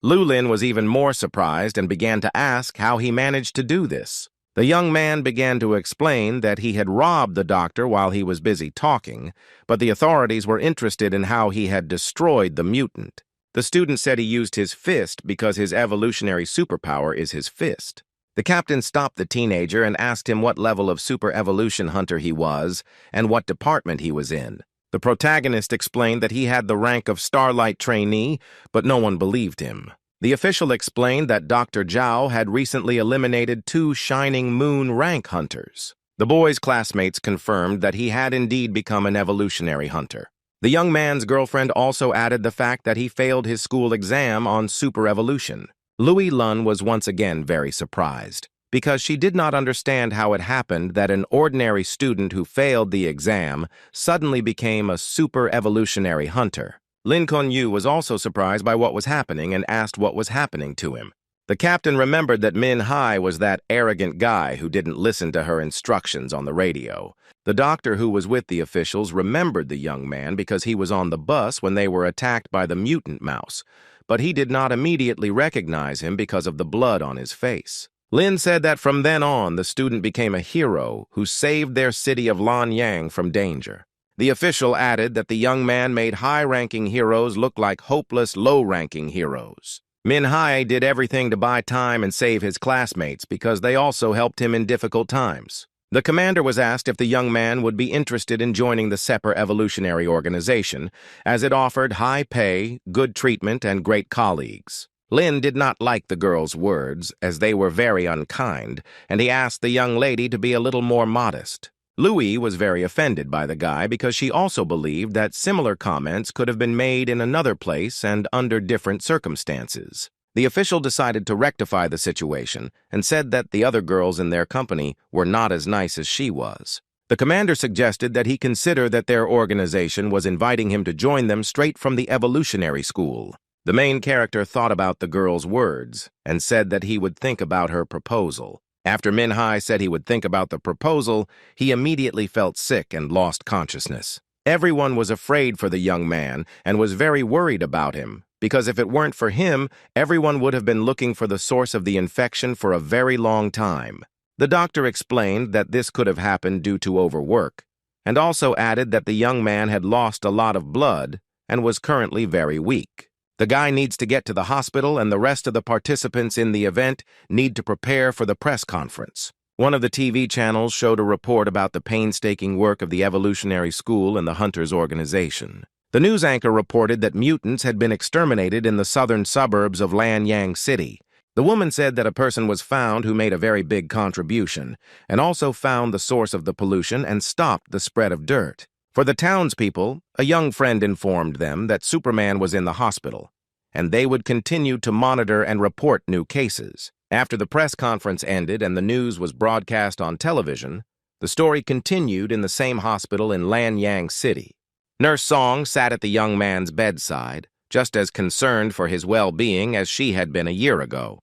Lu Lin was even more surprised and began to ask how he managed to do this. The young man began to explain that he had robbed the doctor while he was busy talking, but the authorities were interested in how he had destroyed the mutant. The student said he used his fist because his evolutionary superpower is his fist. The captain stopped the teenager and asked him what level of super evolution hunter he was and what department he was in. The protagonist explained that he had the rank of Starlight trainee, but no one believed him. The official explained that Dr. Zhao had recently eliminated 2 Shining Moon rank hunters. The boy's classmates confirmed that he had indeed become an evolutionary hunter. The young man's girlfriend also added the fact that he failed his school exam on super evolution. Louis Lun was once again very surprised, because she did not understand how it happened that an ordinary student who failed the exam suddenly became a super evolutionary hunter. Lin Kun-yu was also surprised by what was happening and asked what was happening to him. The captain remembered that Min Hai was that arrogant guy who didn't listen to her instructions on the radio. The doctor who was with the officials remembered the young man because he was on the bus when they were attacked by the mutant mouse, but he did not immediately recognize him because of the blood on his face. Lin said that from then on, the student became a hero who saved their city of Lanyang from danger. The official added that the young man made high-ranking heroes look like hopeless, low-ranking heroes. Min Hai did everything to buy time and save his classmates because they also helped him in difficult times. The commander was asked if the young man would be interested in joining the Sepper Evolutionary Organization, as it offered high pay, good treatment, and great colleagues. Lin did not like the girl's words, as they were very unkind, and he asked the young lady to be a little more modest. Louis was very offended by the guy because she also believed that similar comments could have been made in another place and under different circumstances. The official decided to rectify the situation and said that the other girls in their company were not as nice as she was. The commander suggested that he consider that their organization was inviting him to join them straight from the evolutionary school. The main character thought about the girl's words and said that he would think about her proposal. After Min Hai said he would think about the proposal, he immediately felt sick and lost consciousness. Everyone was afraid for the young man and was very worried about him, because if it weren't for him, everyone would have been looking for the source of the infection for a very long time. The doctor explained that this could have happened due to overwork, and also added that the young man had lost a lot of blood and was currently very weak. The guy needs to get to the hospital, and the rest of the participants in the event need to prepare for the press conference. One of the TV channels showed a report about the painstaking work of the evolutionary school and the Hunters organization. The news anchor reported that mutants had been exterminated in the southern suburbs of Lanyang City. The woman said that a person was found who made a very big contribution, and also found the source of the pollution and stopped the spread of dirt. For the townspeople, a young friend informed them that Superman was in the hospital, and they would continue to monitor and report new cases. After the press conference ended and the news was broadcast on television, the story continued in the same hospital in Lanyang City. Nurse Song sat at the young man's bedside, just as concerned for his well-being as she had been a year ago.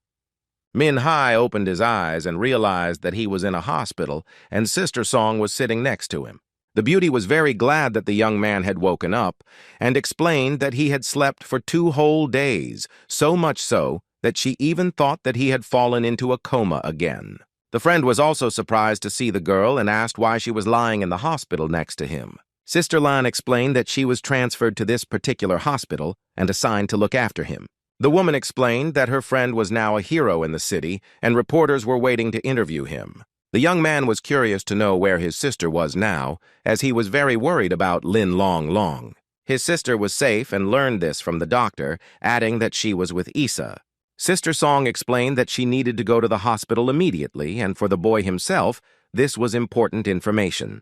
Min Hai opened his eyes and realized that he was in a hospital, and Sister Song was sitting next to him. The beauty was very glad that the young man had woken up and explained that he had slept for 2 whole days, so much so that she even thought that he had fallen into a coma again. The friend was also surprised to see the girl and asked why she was lying in the hospital next to him. Sister Lan explained that she was transferred to this particular hospital and assigned to look after him. The woman explained that her friend was now a hero in the city and reporters were waiting to interview him. The young man was curious to know where his sister was now, as he was very worried about Lin Long Long. His sister was safe and learned this from the doctor, adding that she was with Issa. Sister Song explained that she needed to go to the hospital immediately, and for the boy himself, this was important information.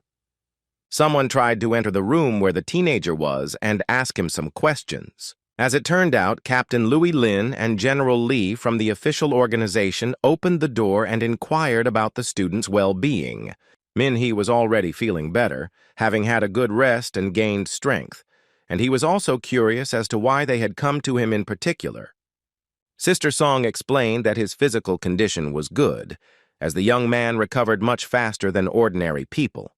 Someone tried to enter the room where the teenager was and ask him some questions. As it turned out, Captain Louis Lin and General Lee from the official organization opened the door and inquired about the student's well-being. Min Hee was already feeling better, having had a good rest and gained strength, and he was also curious as to why they had come to him in particular. Sister Song explained that his physical condition was good, as the young man recovered much faster than ordinary people.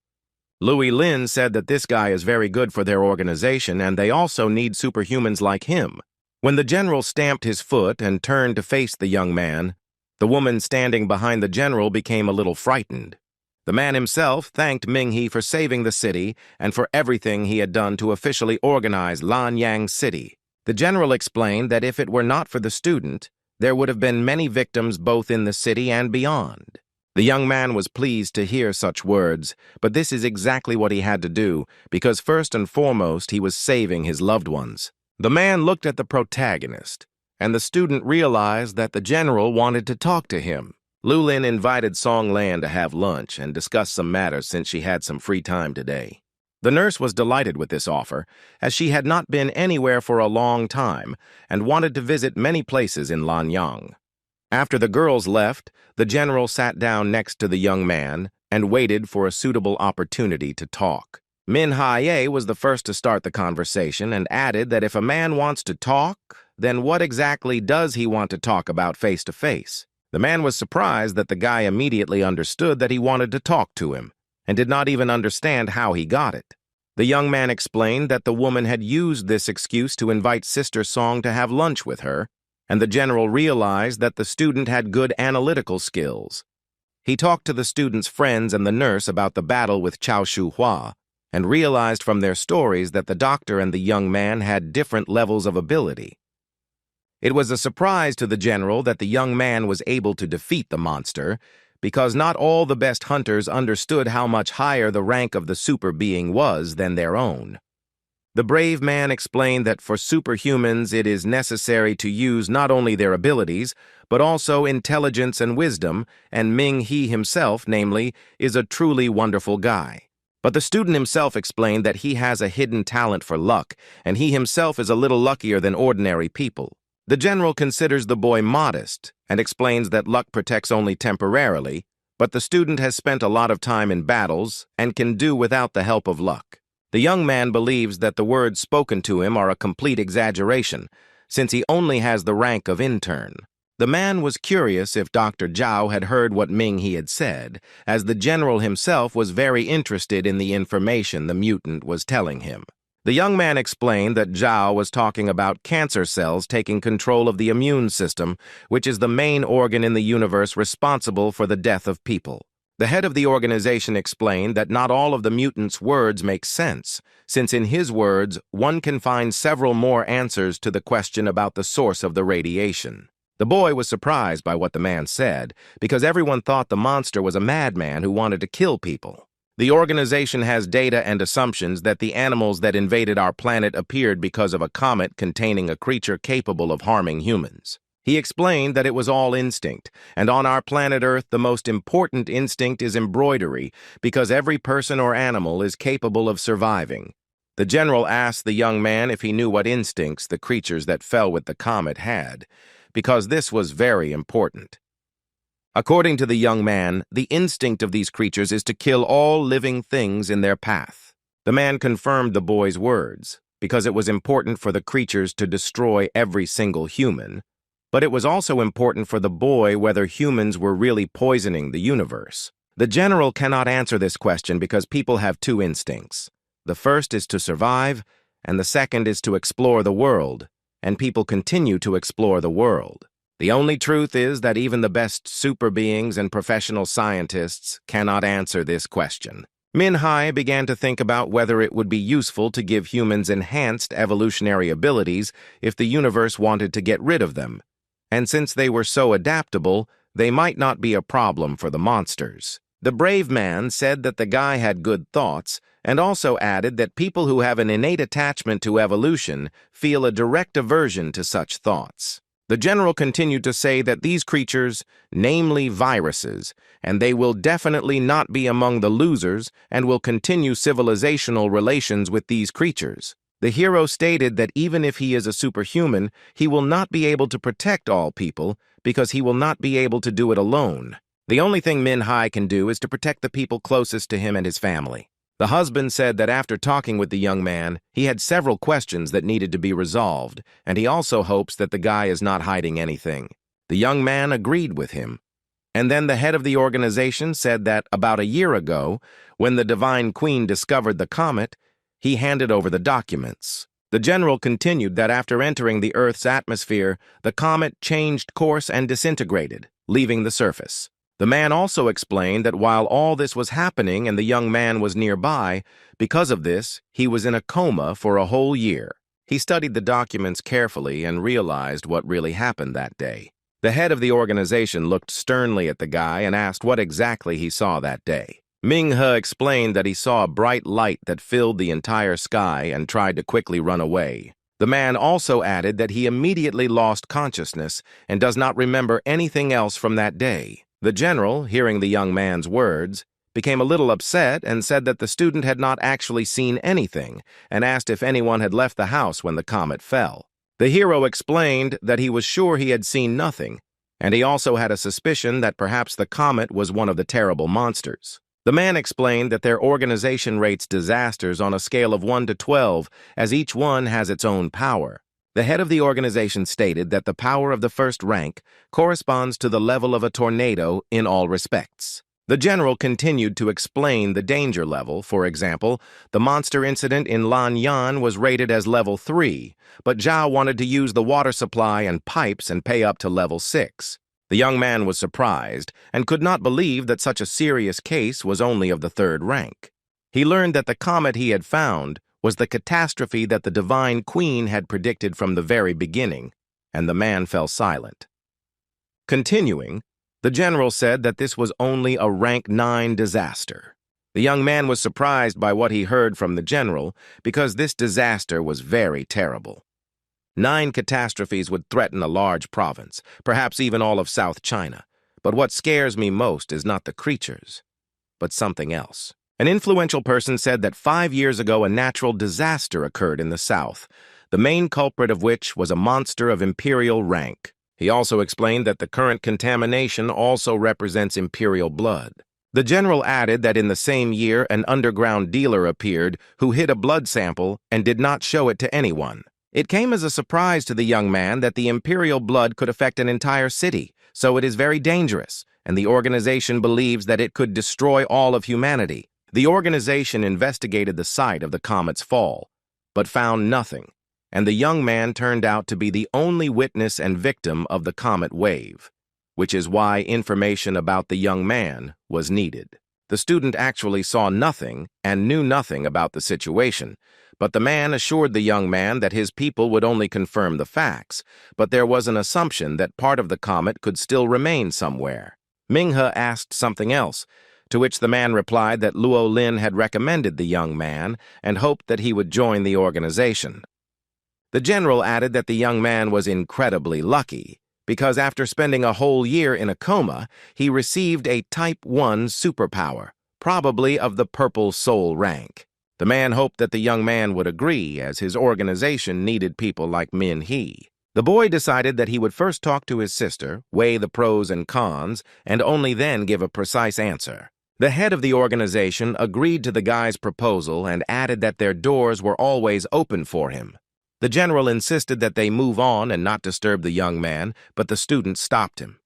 Louis Lin said that this guy is very good for their organization and they also need superhumans like him. When the general stamped his foot and turned to face the young man, the woman standing behind the general became a little frightened. The man himself thanked Ming He for saving the city and for everything he had done to officially organize Lanyang City. The general explained that if it were not for the student, there would have been many victims both in the city and beyond. The young man was pleased to hear such words, but this is exactly what he had to do, because first and foremost he was saving his loved ones. The man looked at the protagonist, and the student realized that the general wanted to talk to him. Lulin invited Song Lan to have lunch and discuss some matters since she had some free time today. The nurse was delighted with this offer, as she had not been anywhere for a long time and wanted to visit many places in Lanyang. After the girls left, the general sat down next to the young man and waited for a suitable opportunity to talk. Manhwa was the first to start the conversation and added that if a man wants to talk, then what exactly does he want to talk about face to face? The man was surprised that the guy immediately understood that he wanted to talk to him, and did not even understand how he got it. The young man explained that the woman had used this excuse to invite Sister Song to have lunch with her, and the general realized that the student had good analytical skills. He talked to the student's friends and the nurse about the battle with Chao Shu-hua, and realized from their stories that the doctor and the young man had different levels of ability. It was a surprise to the general that the young man was able to defeat the monster, because not all the best hunters understood how much higher the rank of the super being was than their own. The brave man explained that for superhumans it is necessary to use not only their abilities, but also intelligence and wisdom, and Ming he himself, namely, is a truly wonderful guy. But the student himself explained that he has a hidden talent for luck, and he himself is a little luckier than ordinary people. The general considers the boy modest and explains that luck protects only temporarily, but the student has spent a lot of time in battles and can do without the help of luck. The young man believes that the words spoken to him are a complete exaggeration, since he only has the rank of intern. The man was curious if Dr. Zhao had heard what Ming he had said, as the general himself was very interested in the information the mutant was telling him. The young man explained that Zhao was talking about cancer cells taking control of the immune system, which is the main organ in the universe responsible for the death of people. The head of the organization explained that not all of the mutant's words make sense, since in his words, one can find several more answers to the question about the source of the radiation. The boy was surprised by what the man said, because everyone thought the monster was a madman who wanted to kill people. The organization has data and assumptions that the animals that invaded our planet appeared because of a comet containing a creature capable of harming humans. He explained that it was all instinct, and on our planet Earth the most important instinct is embroidery, because every person or animal is capable of surviving. The general asked the young man if he knew what instincts the creatures that fell with the comet had, because this was very important. According to the young man, the instinct of these creatures is to kill all living things in their path. The man confirmed the boy's words, because it was important for the creatures to destroy every single human, but it was also important for the boy whether humans were really poisoning the universe. The general cannot answer this question because people have two instincts. The first is to survive, and the second is to explore the world, and people continue to explore the world. The only truth is that even the best super beings and professional scientists cannot answer this question. Manhwa began to think about whether it would be useful to give humans enhanced evolutionary abilities if the universe wanted to get rid of them, and since they were so adaptable, they might not be a problem for the monsters. The brave man said that the guy had good thoughts, and also added that people who have an innate attachment to evolution feel a direct aversion to such thoughts. The general continued to say that these creatures, namely viruses, and they will definitely not be among the losers and will continue civilizational relations with these creatures. The hero stated that even if he is a superhuman, he will not be able to protect all people because he will not be able to do it alone. The only thing Manhwa can do is to protect the people closest to him and his family. The husband said that after talking with the young man, he had several questions that needed to be resolved, and he also hopes that the guy is not hiding anything. The young man agreed with him. And then the head of the organization said that about a year ago, when the Divine Queen discovered the comet, he handed over the documents. The general continued that after entering the Earth's atmosphere, the comet changed course and disintegrated, leaving the surface. The man also explained that while all this was happening and the young man was nearby, because of this, he was in a coma for a whole year. He studied the documents carefully and realized what really happened that day. The head of the organization looked sternly at the guy and asked what exactly he saw that day. Ming-he explained that he saw a bright light that filled the entire sky and tried to quickly run away. The man also added that he immediately lost consciousness and does not remember anything else from that day. The general, hearing the young man's words, became a little upset and said that the student had not actually seen anything and asked if anyone had left the house when the comet fell. The hero explained that he was sure he had seen nothing, and he also had a suspicion that perhaps the comet was one of the terrible monsters. The man explained that their organization rates disasters on a scale of 1 to 12, as each one has its own power. The head of the organization stated that the power of the first rank corresponds to the level of a tornado in all respects. The general continued to explain the danger level. For example, the monster incident in Lanyan was rated as level 3, but Zhao wanted to use the water supply and pipes and pay up to level 6. The young man was surprised and could not believe that such a serious case was only of the 3rd rank. He learned that the comet he had found was the catastrophe that the Divine Queen had predicted from the very beginning, and the man fell silent. Continuing, the general said that this was only a rank 9 disaster. The young man was surprised by what he heard from the general because this disaster was very terrible. 9 catastrophes would threaten a large province, perhaps even all of South China. But what scares me most is not the creatures, but something else. An influential person said that 5 years ago a natural disaster occurred in the south, the main culprit of which was a monster of imperial rank. He also explained that the current contamination also represents imperial blood. The general added that in the same year an underground dealer appeared who hid a blood sample and did not show it to anyone. It came as a surprise to the young man that the imperial blood could affect an entire city, so it is very dangerous, and the organization believes that it could destroy all of humanity. The organization investigated the site of the comet's fall, but found nothing, and the young man turned out to be the only witness and victim of the comet wave, which is why information about the young man was needed. The student actually saw nothing and knew nothing about the situation, but the man assured the young man that his people would only confirm the facts, but there was an assumption that part of the comet could still remain somewhere. Minghe asked something else, to which the man replied that Luo Lin had recommended the young man and hoped that he would join the organization. The general added that the young man was incredibly lucky, because after spending a whole year in a coma, he received a Type 1 superpower, probably of the Purple Soul rank. The man hoped that the young man would agree, as his organization needed people like Min He. The boy decided that he would first talk to his sister, weigh the pros and cons, and only then give a precise answer. The head of the organization agreed to the guy's proposal and added that their doors were always open for him. The general insisted that they move on and not disturb the young man, but the student stopped him.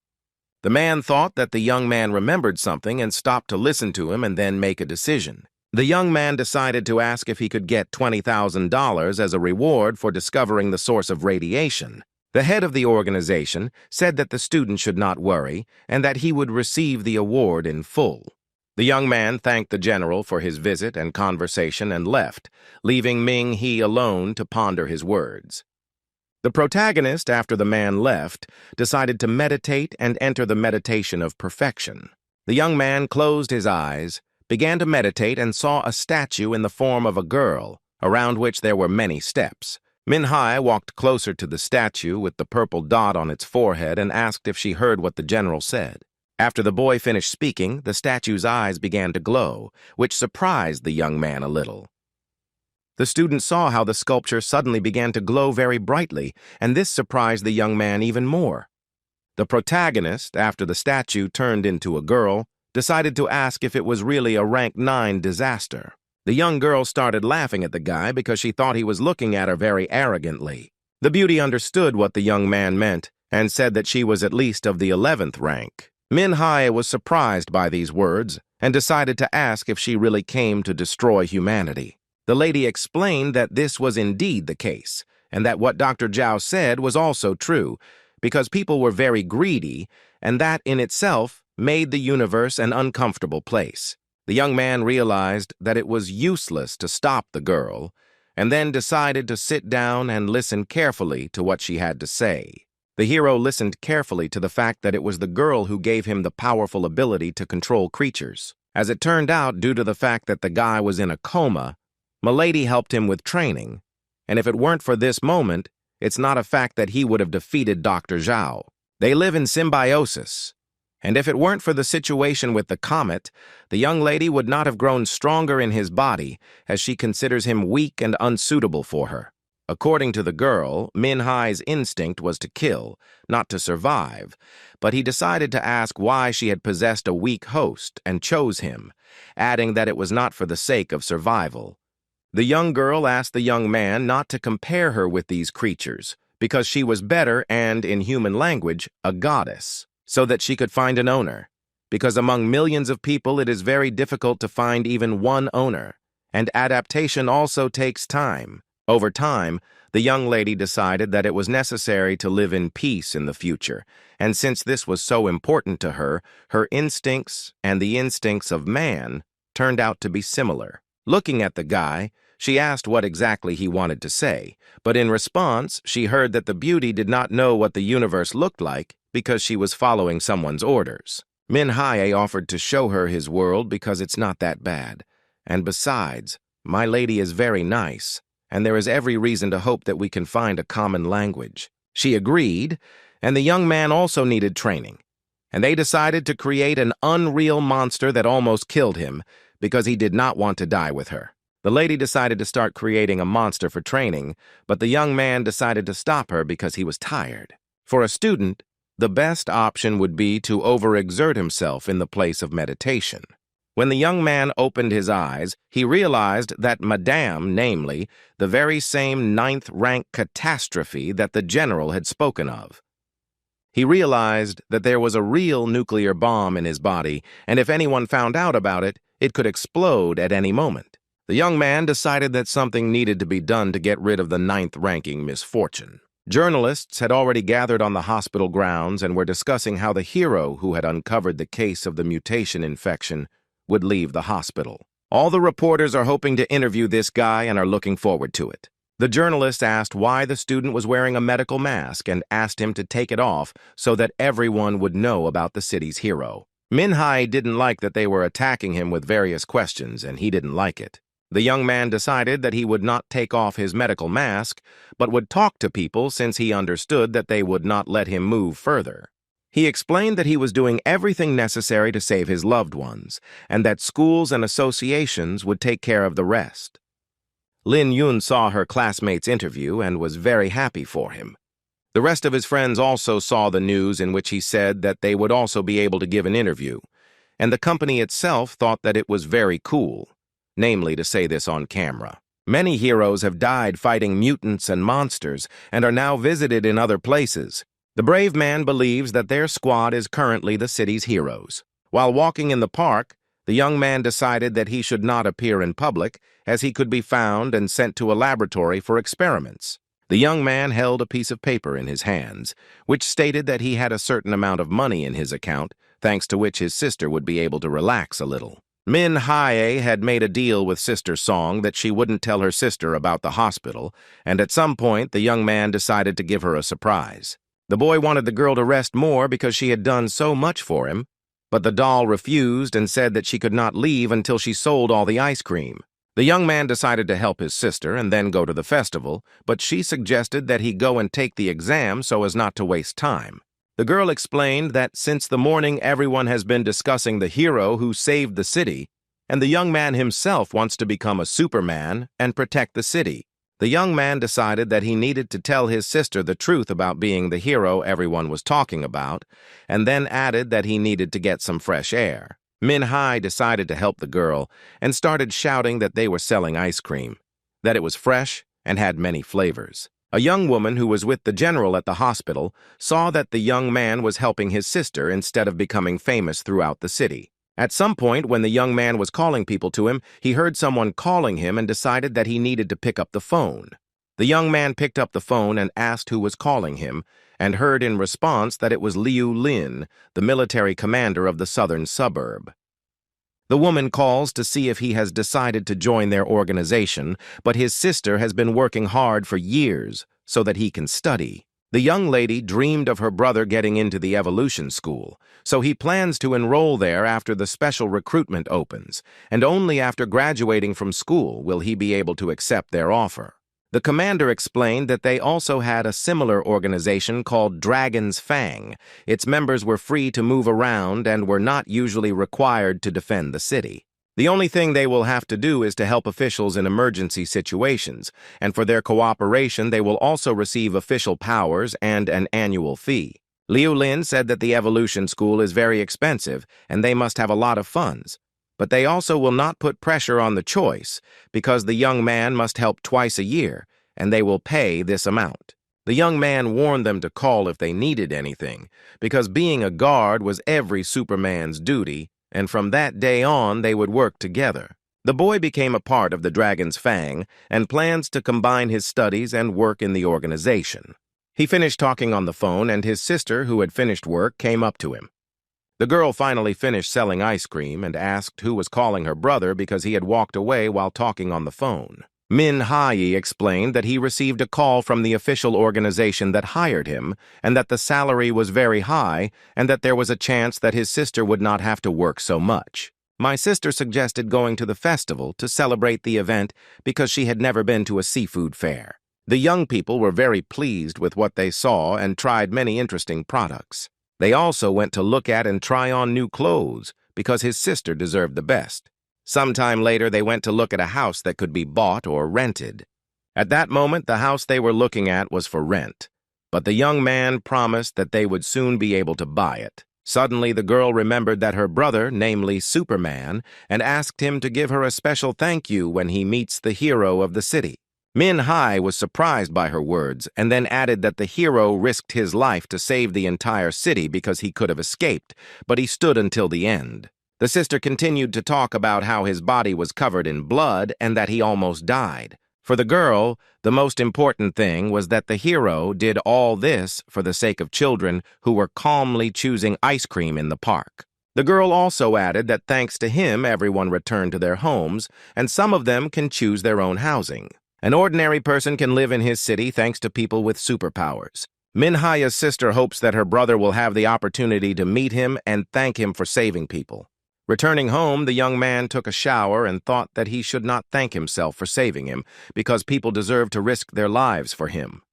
The man thought that the young man remembered something and stopped to listen to him and then make a decision. The young man decided to ask if he could get $20,000 as a reward for discovering the source of radiation. The head of the organization said that the student should not worry and that he would receive the award in full. The young man thanked the general for his visit and conversation and left, leaving Ming He alone to ponder his words. The protagonist, after the man left, decided to meditate and enter the meditation of perfection. The young man closed his eyes, began to meditate, and saw a statue in the form of a girl, around which there were many steps. Minhai walked closer to the statue with the purple dot on its forehead and asked if she heard what the general said. After the boy finished speaking, the statue's eyes began to glow, which surprised the young man a little. The student saw how the sculpture suddenly began to glow very brightly, and this surprised the young man even more. The protagonist, after the statue turned into a girl, decided to ask if it was really a rank 9 disaster. The young girl started laughing at the guy because she thought he was looking at her very arrogantly. The beauty understood what the young man meant and said that she was at least of the 11th rank. Min Hai was surprised by these words and decided to ask if she really came to destroy humanity. The lady explained that this was indeed the case, and that what Dr. Zhao said was also true, because people were very greedy, and that in itself made the universe an uncomfortable place. The young man realized that it was useless to stop the girl, and then decided to sit down and listen carefully to what she had to say. The hero listened carefully to the fact that it was the girl who gave him the powerful ability to control creatures. As it turned out, due to the fact that the guy was in a coma, Milady helped him with training, and if it weren't for this moment, it's not a fact that he would have defeated Dr. Zhao. They live in symbiosis, And if it weren't for the situation with the comet, the young lady would not have grown stronger in his body, as she considers him weak and unsuitable for her. According to the girl, Min-hai's instinct was to kill, not to survive, but he decided to ask why she had possessed a weak host and chose him, adding that it was not for the sake of survival. The young girl asked the young man not to compare her with these creatures, because she was better and, in human language, a goddess, so that she could find an owner, because among millions of people it is very difficult to find even one owner, and adaptation also takes time. Over time, the young lady decided that it was necessary to live in peace in the future, and since this was so important to her, her instincts and the instincts of man turned out to be similar. Looking at the guy, she asked what exactly he wanted to say, but in response, she heard that the beauty did not know what the universe looked like because she was following someone's orders. Min-hae offered to show her his world because it's not that bad. And besides, my lady is very nice, and there is every reason to hope that we can find a common language. She agreed, and the young man also needed training, and they decided to create an unreal monster that almost killed him because he did not want to die with her. The lady decided to start creating a monster for training, but the young man decided to stop her because he was tired. For a student, the best option would be to overexert himself in the place of meditation. When the young man opened his eyes, he realized that Madame, namely, the very same 9th rank catastrophe that the general had spoken of. He realized that there was a real nuclear bomb in his body, and if anyone found out about it, it could explode at any moment. The young man decided that something needed to be done to get rid of the 9th-ranking misfortune. Journalists had already gathered on the hospital grounds and were discussing how the hero who had uncovered the case of the mutation infection would leave the hospital. All the reporters are hoping to interview this guy and are looking forward to it. The journalist asked why the student was wearing a medical mask and asked him to take it off so that everyone would know about the city's hero. Min-hae didn't like that they were attacking him with various questions, and he didn't like it. The young man decided that he would not take off his medical mask, but would talk to people since he understood that they would not let him move further. He explained that he was doing everything necessary to save his loved ones, and that schools and associations would take care of the rest. Lin Yun saw her classmate's interview and was very happy for him. The rest of his friends also saw the news in which he said that they would also be able to give an interview, and the company itself thought that it was very cool, namely to say this on camera. Many heroes have died fighting mutants and monsters and are now visited in other places. The brave man believes that their squad is currently the city's heroes. While walking in the park, the young man decided that he should not appear in public, as he could be found and sent to a laboratory for experiments. The young man held a piece of paper in his hands, which stated that he had a certain amount of money in his account, thanks to which his sister would be able to relax a little. Min-hae had made a deal with Sister Song that she wouldn't tell her sister about the hospital, and at some point the young man decided to give her a surprise. The boy wanted the girl to rest more because she had done so much for him, but the doll refused and said that she could not leave until she sold all the ice cream. The young man decided to help his sister and then go to the festival, but she suggested that he go and take the exam so as not to waste time. The girl explained that since the morning everyone has been discussing the hero who saved the city, and the young man himself wants to become a Superman and protect the city. The young man decided that he needed to tell his sister the truth about being the hero everyone was talking about, and then added that he needed to get some fresh air. Min-hae decided to help the girl and started shouting that they were selling ice cream, that it was fresh and had many flavors. A young woman who was with the general at the hospital saw that the young man was helping his sister instead of becoming famous throughout the city. At some point, when the young man was calling people to him, he heard someone calling him and decided that he needed to pick up the phone. The young man picked up the phone and asked who was calling him, and heard in response that it was Liu Lin, the military commander of the southern suburb. The woman calls to see if he has decided to join their organization, but his sister has been working hard for years so that he can study. The young lady dreamed of her brother getting into the evolution school, so he plans to enroll there after the special recruitment opens, and only after graduating from school will he be able to accept their offer. The commander explained that they also had a similar organization called Dragon's Fang. Its members were free to move around and were not usually required to defend the city. The only thing they will have to do is to help officials in emergency situations, and for their cooperation they will also receive official powers and an annual fee. Liu Lin said that the evolution school is very expensive and they must have a lot of funds. But they also will not put pressure on the choice because the young man must help twice a year, and they will pay this amount. The young man warned them to call if they needed anything, because being a guard was every Superman's duty, and from that day on they would work together. The boy became a part of the Dragon's Fang and plans to combine his studies and work in the organization. He finished talking on the phone, and his sister, who had finished work, came up to him. The girl finally finished selling ice cream and asked who was calling her brother because he had walked away while talking on the phone. Manhwa explained that he received a call from the official organization that hired him and that the salary was very high and that there was a chance that his sister would not have to work so much. My sister suggested going to the festival to celebrate the event because she had never been to a seafood fair. The young people were very pleased with what they saw and tried many interesting products. They also went to look at and try on new clothes because his sister deserved the best. Sometime later, they went to look at a house that could be bought or rented. At that moment, the house they were looking at was for rent, but the young man promised that they would soon be able to buy it. Suddenly, the girl remembered that her brother, namely Superman, and asked him to give her a special thank you when he meets the hero of the city. Manhwa was surprised by her words and then added that the hero risked his life to save the entire city because he could have escaped, but he stood until the end. The sister continued to talk about how his body was covered in blood and that he almost died. For the girl, the most important thing was that the hero did all this for the sake of children who were calmly choosing ice cream in the park. The girl also added that thanks to him, everyone returned to their homes, and some of them can choose their own housing. An ordinary person can live in his city thanks to people with superpowers. Manhwa's sister hopes that her brother will have the opportunity to meet him and thank him for saving people. Returning home, the young man took a shower and thought that he should not thank himself for saving him because people deserve to risk their lives for him.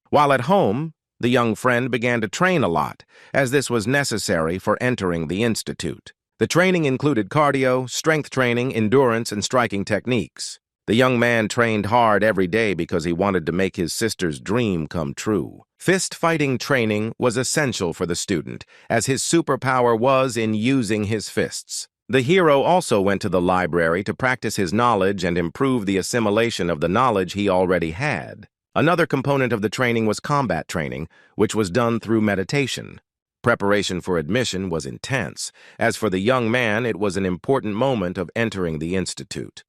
While at home, the young friend began to train a lot, as this was necessary for entering the institute. The training included cardio, strength training, endurance, and striking techniques. The young man trained hard every day because he wanted to make his sister's dream come true. Fist-fighting training was essential for the student, as his superpower was in using his fists. The hero also went to the library to practice his knowledge and improve the assimilation of the knowledge he already had. Another component of the training was combat training, which was done through meditation. Preparation for admission was intense. As for the young man, it was an important moment of entering the institute.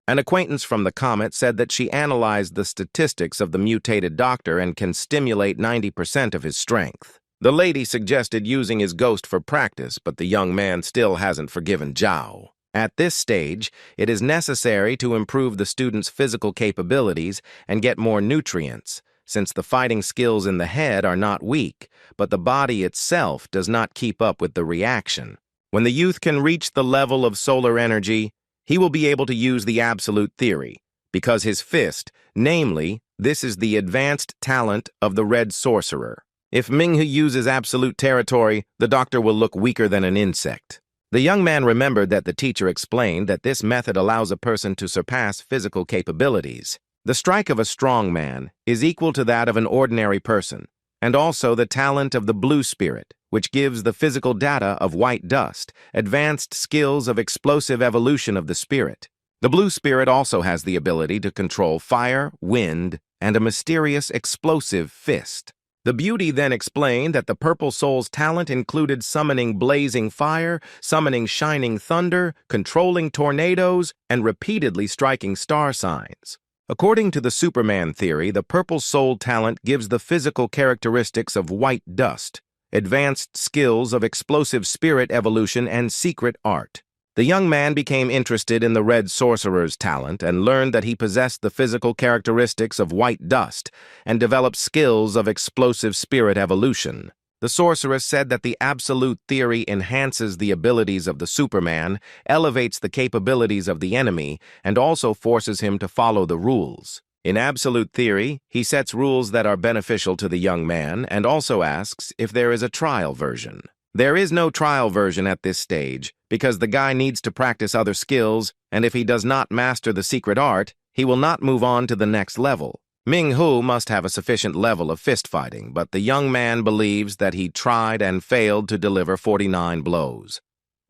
An acquaintance from the Comet said that she analyzed the statistics of the mutated doctor and can stimulate 90% of his strength. The lady suggested using his ghost for practice, but the young man still hasn't forgiven Zhao. At this stage, it is necessary to improve the student's physical capabilities and get more nutrients, since the fighting skills in the head are not weak, but the body itself does not keep up with the reaction. When the youth can reach the level of solar energy, he will be able to use the absolute theory, because his fist, namely, this is the advanced talent of the Red Sorcerer. If Minghu uses absolute territory, the doctor will look weaker than an insect. The young man remembered that the teacher explained that this method allows a person to surpass physical capabilities. The strike of a strong man is equal to that of an ordinary person, and also the talent of the blue spirit, which gives the physical data of white dust, advanced skills of explosive evolution of the spirit. The blue spirit also has the ability to control fire, wind, and a mysterious explosive fist. The beauty then explained that the purple soul's talent included summoning blazing fire, summoning shining thunder, controlling tornadoes, and repeatedly striking star signs. According to the Superman theory, the purple soul talent gives the physical characteristics of white dust, advanced skills of explosive spirit evolution, and secret art. The young man became interested in the Red Sorcerer's talent and learned that he possessed the physical characteristics of white dust and developed skills of explosive spirit evolution. The sorceress said that the absolute theory enhances the abilities of the Superman, elevates the capabilities of the enemy, and also forces him to follow the rules. In absolute theory, he sets rules that are beneficial to the young man and also asks if there is a trial version. There is no trial version at this stage because the guy needs to practice other skills, and if he does not master the secret art, he will not move on to the next level. Ming-Hu must have a sufficient level of fist-fighting, but the young man believes that he tried and failed to deliver 49 blows.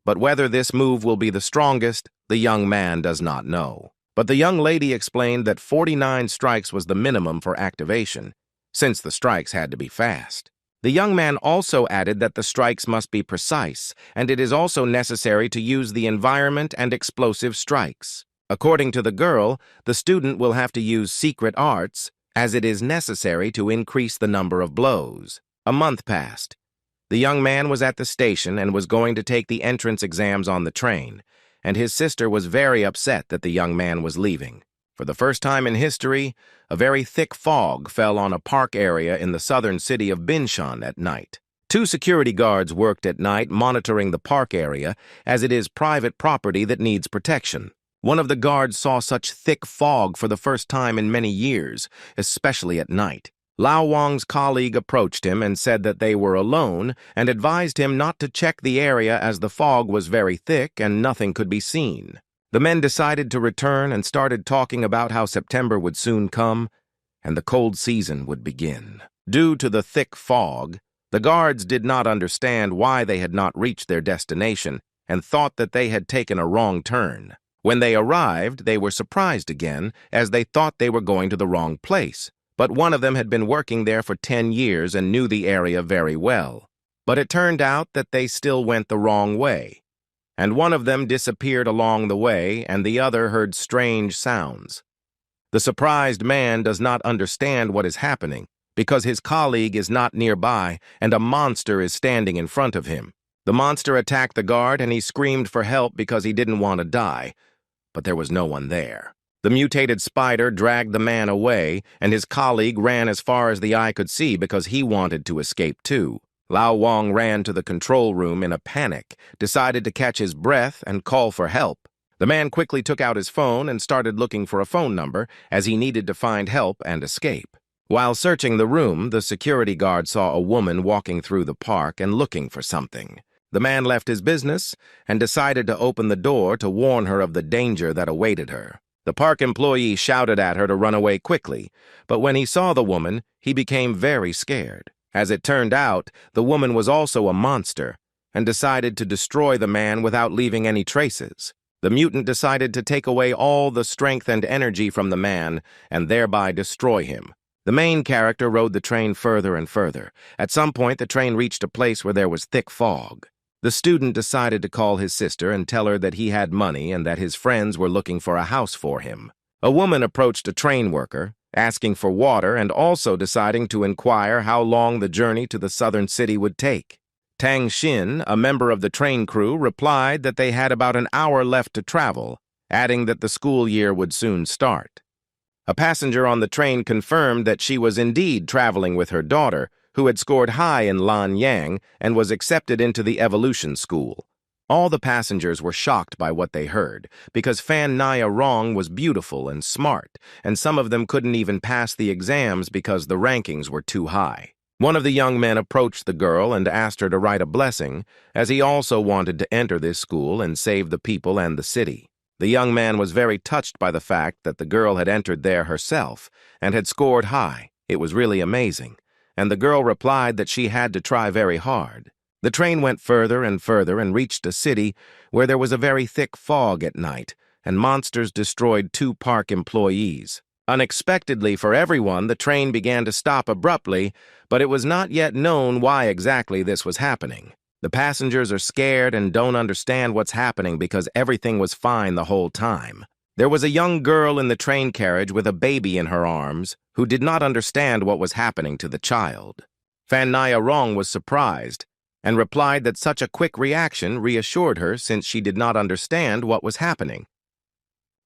But whether this move will be the strongest, the young man does not know. But the young lady explained that 49 strikes was the minimum for activation, since the strikes had to be fast. The young man also added that the strikes must be precise, and it is also necessary to use the environment and explosive strikes. According to the girl, the student will have to use secret arts, as it is necessary to increase the number of blows. A month passed. The young man was at the station and was going to take the entrance exams on the train, and his sister was very upset that the young man was leaving. For the first time in history, a very thick fog fell on a park area in the southern city of Binshan at night. 2 security guards worked at night monitoring the park area, as it is private property that needs protection. One of the guards saw such thick fog for the first time in many years, especially at night. Lao Wang's colleague approached him and said that they were alone and advised him not to check the area as the fog was very thick and nothing could be seen. The men decided to return and started talking about how September would soon come and the cold season would begin. Due to the thick fog, the guards did not understand why they had not reached their destination and thought that they had taken a wrong turn. When they arrived, they were surprised again as they thought they were going to the wrong place. But one of them had been working there for 10 years and knew the area very well. But it turned out that they still went the wrong way. And one of them disappeared along the way, and the other heard strange sounds. The surprised man does not understand what is happening because his colleague is not nearby and a monster is standing in front of him. The monster attacked the guard and he screamed for help because he didn't want to die, but there was no one there. The mutated spider dragged the man away, and his colleague ran as far as the eye could see because he wanted to escape too. Lao Wang ran to the control room in a panic, decided to catch his breath and call for help. The man quickly took out his phone and started looking for a phone number as he needed to find help and escape. While searching the room, the security guard saw a woman walking through the park and looking for something. The man left his business and decided to open the door to warn her of the danger that awaited her. The park employee shouted at her to run away quickly, but when he saw the woman, he became very scared. As it turned out, the woman was also a monster and decided to destroy the man without leaving any traces. The mutant decided to take away all the strength and energy from the man and thereby destroy him. The main character rode the train further and further. At some point, the train reached a place where there was thick fog. The student decided to call his sister and tell her that he had money and that his friends were looking for a house for him. A woman approached a train worker, asking for water and also deciding to inquire how long the journey to the southern city would take. Tang Xin, a member of the train crew, replied that they had about an hour left to travel, adding that the school year would soon start. A passenger on the train confirmed that she was indeed traveling with her daughter, who had scored high in Lanyang and was accepted into the evolution school. All the passengers were shocked by what they heard, because Fan Naya Rong was beautiful and smart, and some of them couldn't even pass the exams because the rankings were too high. One of the young men approached the girl and asked her to write a blessing, as he also wanted to enter this school and save the people and the city. The young man was very touched by the fact that the girl had entered there herself and had scored high. It was really amazing. And the girl replied that she had to try very hard. The train went further and further and reached a city where there was a very thick fog at night, and monsters destroyed 2 park employees. Unexpectedly for everyone, the train began to stop abruptly, but it was not yet known why exactly this was happening. The passengers are scared and don't understand what's happening because everything was fine the whole time. There was a young girl in the train carriage with a baby in her arms who did not understand what was happening to the child. Fan Naya Rong was surprised and replied that such a quick reaction reassured her since she did not understand what was happening.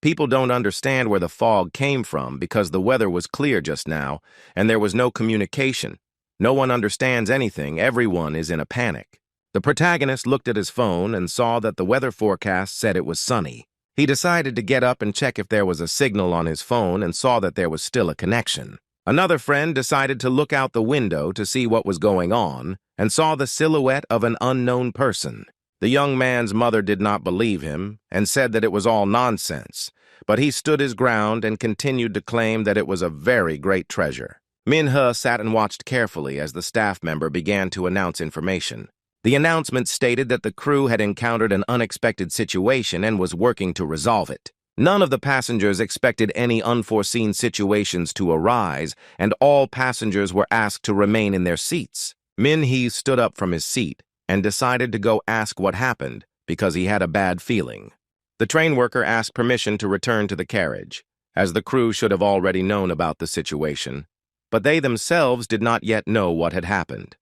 People don't understand where the fog came from because the weather was clear just now and there was no communication. No one understands anything. Everyone is in a panic. The protagonist looked at his phone and saw that the weather forecast said it was sunny. He decided to get up and check if there was a signal on his phone and saw that there was still a connection. Another friend decided to look out the window to see what was going on and saw the silhouette of an unknown person. The young man's mother did not believe him and said that it was all nonsense, but he stood his ground and continued to claim that it was a very great treasure. Manhwa sat and watched carefully as the staff member began to announce information. The announcement stated that the crew had encountered an unexpected situation and was working to resolve it. None of the passengers expected any unforeseen situations to arise, and all passengers were asked to remain in their seats. Min-hee stood up from his seat and decided to go ask what happened because he had a bad feeling. The train worker asked permission to return to the carriage, as the crew should have already known about the situation, but they themselves did not yet know what had happened.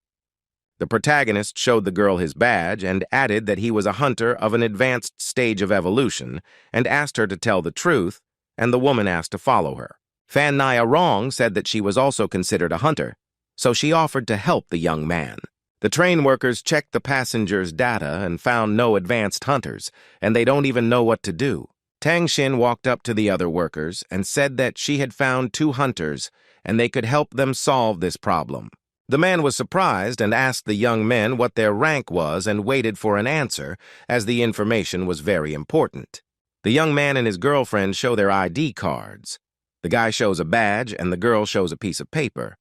The protagonist showed the girl his badge and added that he was a hunter of an advanced stage of evolution and asked her to tell the truth, and the woman asked to follow her. Fan Nia Rong said that she was also considered a hunter, so she offered to help the young man. The train workers checked the passengers' data and found no advanced hunters, and they don't even know what to do. Tang Xin walked up to the other workers and said that she had found 2 hunters and they could help them solve this problem. The man was surprised and asked the young men what their rank was and waited for an answer, as the information was very important. The young man and his girlfriend show their ID cards. The guy shows a badge and the girl shows a piece of paper.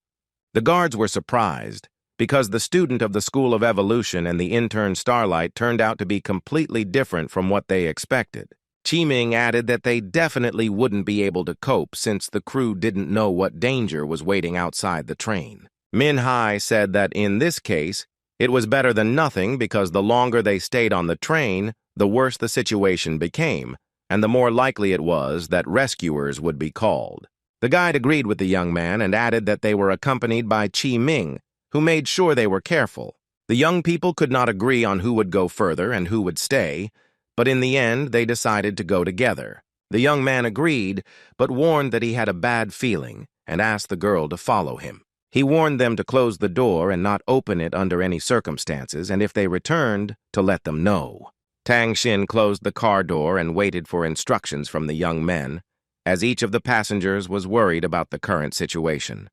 The guards were surprised because the student of the School of Evolution and the intern Starlight turned out to be completely different from what they expected. Chi Ming added that they definitely wouldn't be able to cope since the crew didn't know what danger was waiting outside the train. Min Hai said that in this case, it was better than nothing because the longer they stayed on the train, the worse the situation became, and the more likely it was that rescuers would be called. The guide agreed with the young man and added that they were accompanied by Chi Ming, who made sure they were careful. The young people could not agree on who would go further and who would stay, but in the end they decided to go together. The young man agreed, but warned that he had a bad feeling and asked the girl to follow him. He warned them to close the door and not open it under any circumstances, and if they returned, to let them know. Tang Xin closed the car door and waited for instructions from the young men, as each of the passengers was worried about the current situation.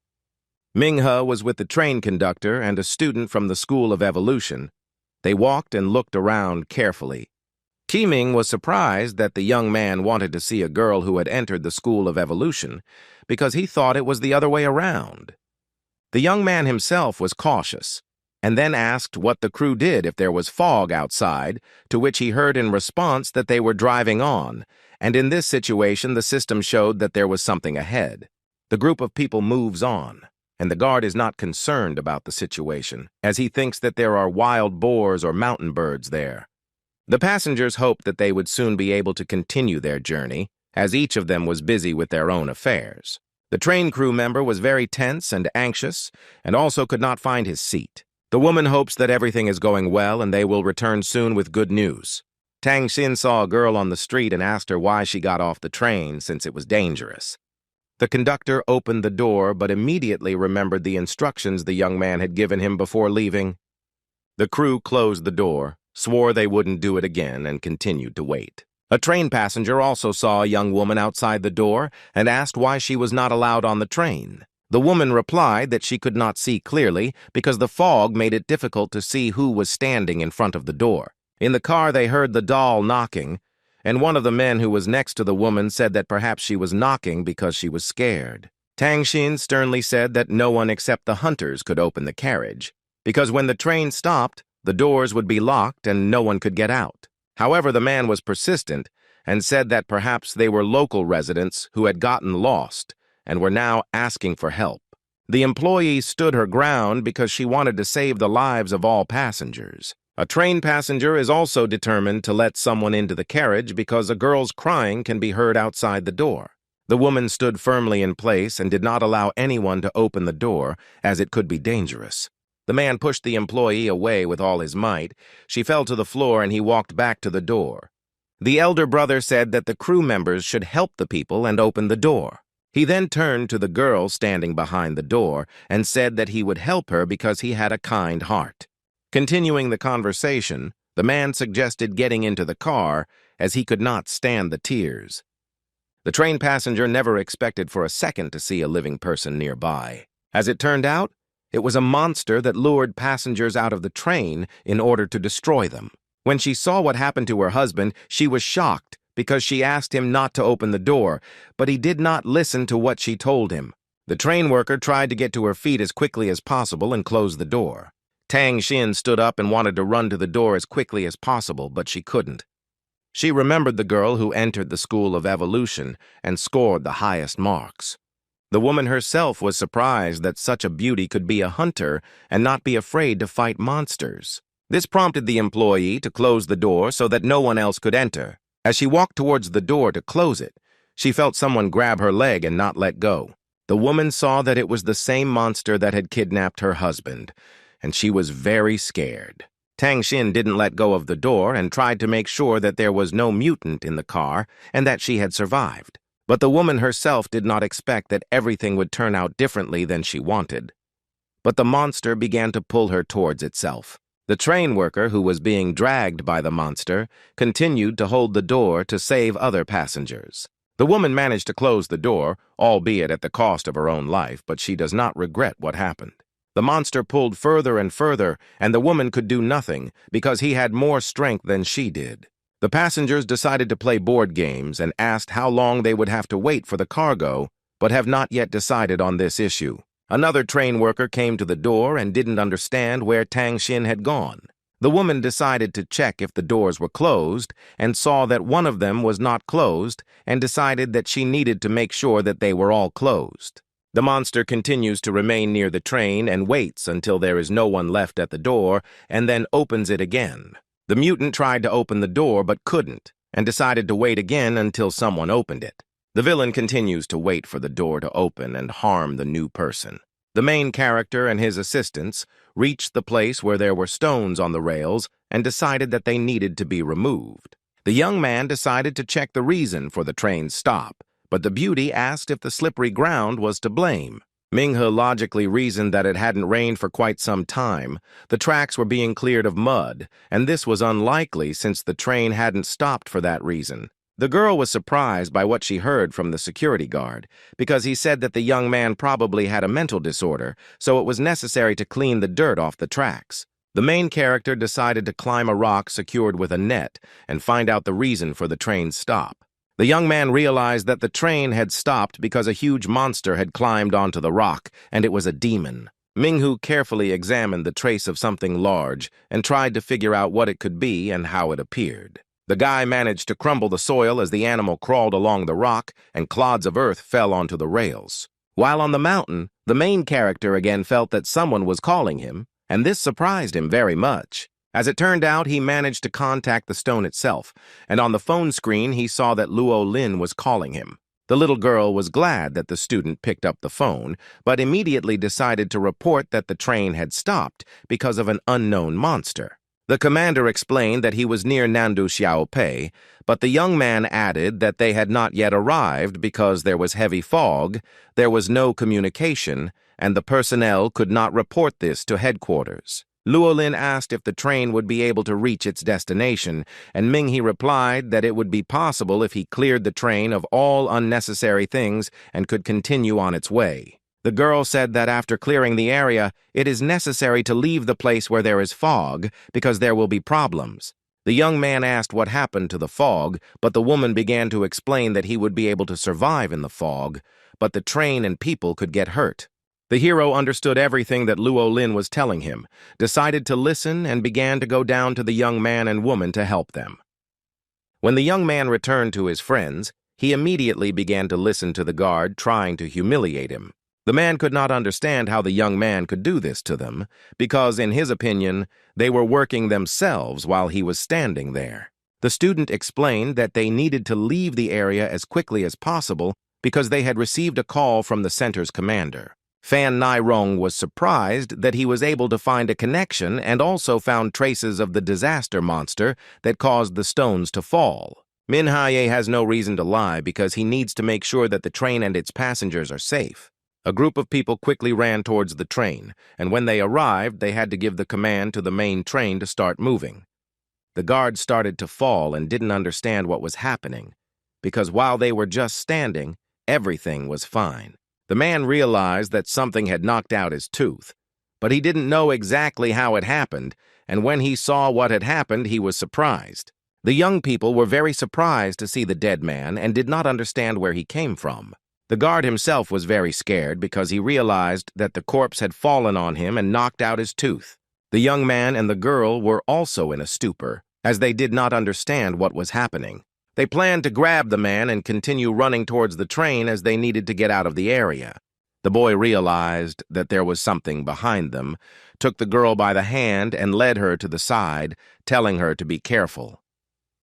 Minghe was with the train conductor and a student from the School of Evolution. They walked and looked around carefully. Qiming was surprised that the young man wanted to see a girl who had entered the School of Evolution because he thought it was the other way around. The young man himself was cautious, and then asked what the crew did if there was fog outside, to which he heard in response that they were driving on, and in this situation the system showed that there was something ahead. The group of people moves on, and the guard is not concerned about the situation, as he thinks that there are wild boars or mountain birds there. The passengers hoped that they would soon be able to continue their journey, as each of them was busy with their own affairs. The train crew member was very tense and anxious, and also could not find his seat. The woman hopes that everything is going well and they will return soon with good news. Tang Xin saw a girl on the street and asked her why she got off the train since it was dangerous. The conductor opened the door but immediately remembered the instructions the young man had given him before leaving. The crew closed the door, swore they wouldn't do it again, and continued to wait. A train passenger also saw a young woman outside the door and asked why she was not allowed on the train. The woman replied that she could not see clearly because the fog made it difficult to see who was standing in front of the door. In the car, they heard the doll knocking, and one of the men who was next to the woman said that perhaps she was knocking because she was scared. Tang Xin sternly said that no one except the hunters could open the carriage, because when the train stopped, the doors would be locked and no one could get out. However, the man was persistent and said that perhaps they were local residents who had gotten lost and were now asking for help. The employee stood her ground because she wanted to save the lives of all passengers. A train passenger is also determined to let someone into the carriage because a girl's crying can be heard outside the door. The woman stood firmly in place and did not allow anyone to open the door, as it could be dangerous. The man pushed the employee away with all his might. She fell to the floor and he walked back to the door. The elder brother said that the crew members should help the people and open the door. He then turned to the girl standing behind the door and said that he would help her because he had a kind heart. Continuing the conversation, the man suggested getting into the car as he could not stand the tears. The train passenger never expected for a second to see a living person nearby. As it turned out, it was a monster that lured passengers out of the train in order to destroy them. When she saw what happened to her husband, she was shocked because she asked him not to open the door, but he did not listen to what she told him. The train worker tried to get to her feet as quickly as possible and close the door. Tang Xin stood up and wanted to run to the door as quickly as possible, but she couldn't. She remembered the girl who entered the School of Evolution and scored the highest marks. The woman herself was surprised that such a beauty could be a hunter and not be afraid to fight monsters. This prompted the employee to close the door so that no one else could enter. As she walked towards the door to close it, she felt someone grab her leg and not let go. The woman saw that it was the same monster that had kidnapped her husband, and she was very scared. Tang Xin didn't let go of the door and tried to make sure that there was no mutant in the car and that she had survived. But the woman herself did not expect that everything would turn out differently than she wanted. But the monster began to pull her towards itself. The train worker, who was being dragged by the monster, continued to hold the door to save other passengers. The woman managed to close the door, albeit at the cost of her own life, but she does not regret what happened. The monster pulled further and further, and the woman could do nothing because he had more strength than she did. The passengers decided to play board games and asked how long they would have to wait for the cargo, but have not yet decided on this issue. Another train worker came to the door and didn't understand where Tang Xin had gone. The woman decided to check if the doors were closed and saw that one of them was not closed and decided that she needed to make sure that they were all closed. The monster continues to remain near the train and waits until there is no one left at the door and then opens it again. The mutant tried to open the door but couldn't and decided to wait again until someone opened it. The villain continues to wait for the door to open and harm the new person. The main character and his assistants reached the place where there were stones on the rails and decided that they needed to be removed. The young man decided to check the reason for the train's stop, but the beauty asked if the slippery ground was to blame. Manhwa logically reasoned that it hadn't rained for quite some time. The tracks were being cleared of mud, and this was unlikely since the train hadn't stopped for that reason. The girl was surprised by what she heard from the security guard, because he said that the young man probably had a mental disorder, so it was necessary to clean the dirt off the tracks. The main character decided to climb a rock secured with a net and find out the reason for the train's stop. The young man realized that the train had stopped because a huge monster had climbed onto the rock, and it was a demon. Manhwa carefully examined the trace of something large and tried to figure out what it could be and how it appeared. The guy managed to crumble the soil as the animal crawled along the rock, and clods of earth fell onto the rails. While on the mountain, the main character again felt that someone was calling him, and this surprised him very much. As it turned out, he managed to contact the stone itself, and on the phone screen he saw that Luo Lin was calling him. The little girl was glad that the student picked up the phone, but immediately decided to report that the train had stopped because of an unknown monster. The commander explained that he was near Nandu Xiaopei, but the young man added that they had not yet arrived because there was heavy fog, there was no communication, and the personnel could not report this to headquarters. Luolin asked if the train would be able to reach its destination, and Minghe replied that it would be possible if he cleared the train of all unnecessary things and could continue on its way. The girl said that after clearing the area, it is necessary to leave the place where there is fog because there will be problems. The young man asked what happened to the fog, but the woman began to explain that he would be able to survive in the fog, but the train and people could get hurt. The hero understood everything that Luo Lin was telling him, decided to listen, and began to go down to the young man and woman to help them. When the young man returned to his friends, he immediately began to listen to the guard trying to humiliate him. The man could not understand how the young man could do this to them, because, in his opinion, they were working themselves while he was standing there. The student explained that they needed to leave the area as quickly as possible because they had received a call from the center's commander. Fan Nairong was surprised that he was able to find a connection and also found traces of the disaster monster that caused the stones to fall. Minhaye has no reason to lie because he needs to make sure that the train and its passengers are safe. A group of people quickly ran towards the train, and when they arrived, they had to give the command to the main train to start moving. the guards started to fall and didn't understand what was happening, because while they were just standing, everything was fine. The man realized that something had knocked out his tooth, but he didn't know exactly how it happened, and when he saw what had happened, he was surprised. The young people were very surprised to see the dead man and did not understand where he came from. The guard himself was very scared because he realized that the corpse had fallen on him and knocked out his tooth. The young man and the girl were also in a stupor, as they did not understand what was happening. They planned to grab the man and continue running towards the train as they needed to get out of the area. The boy realized that there was something behind them, took the girl by the hand and led her to the side, telling her to be careful.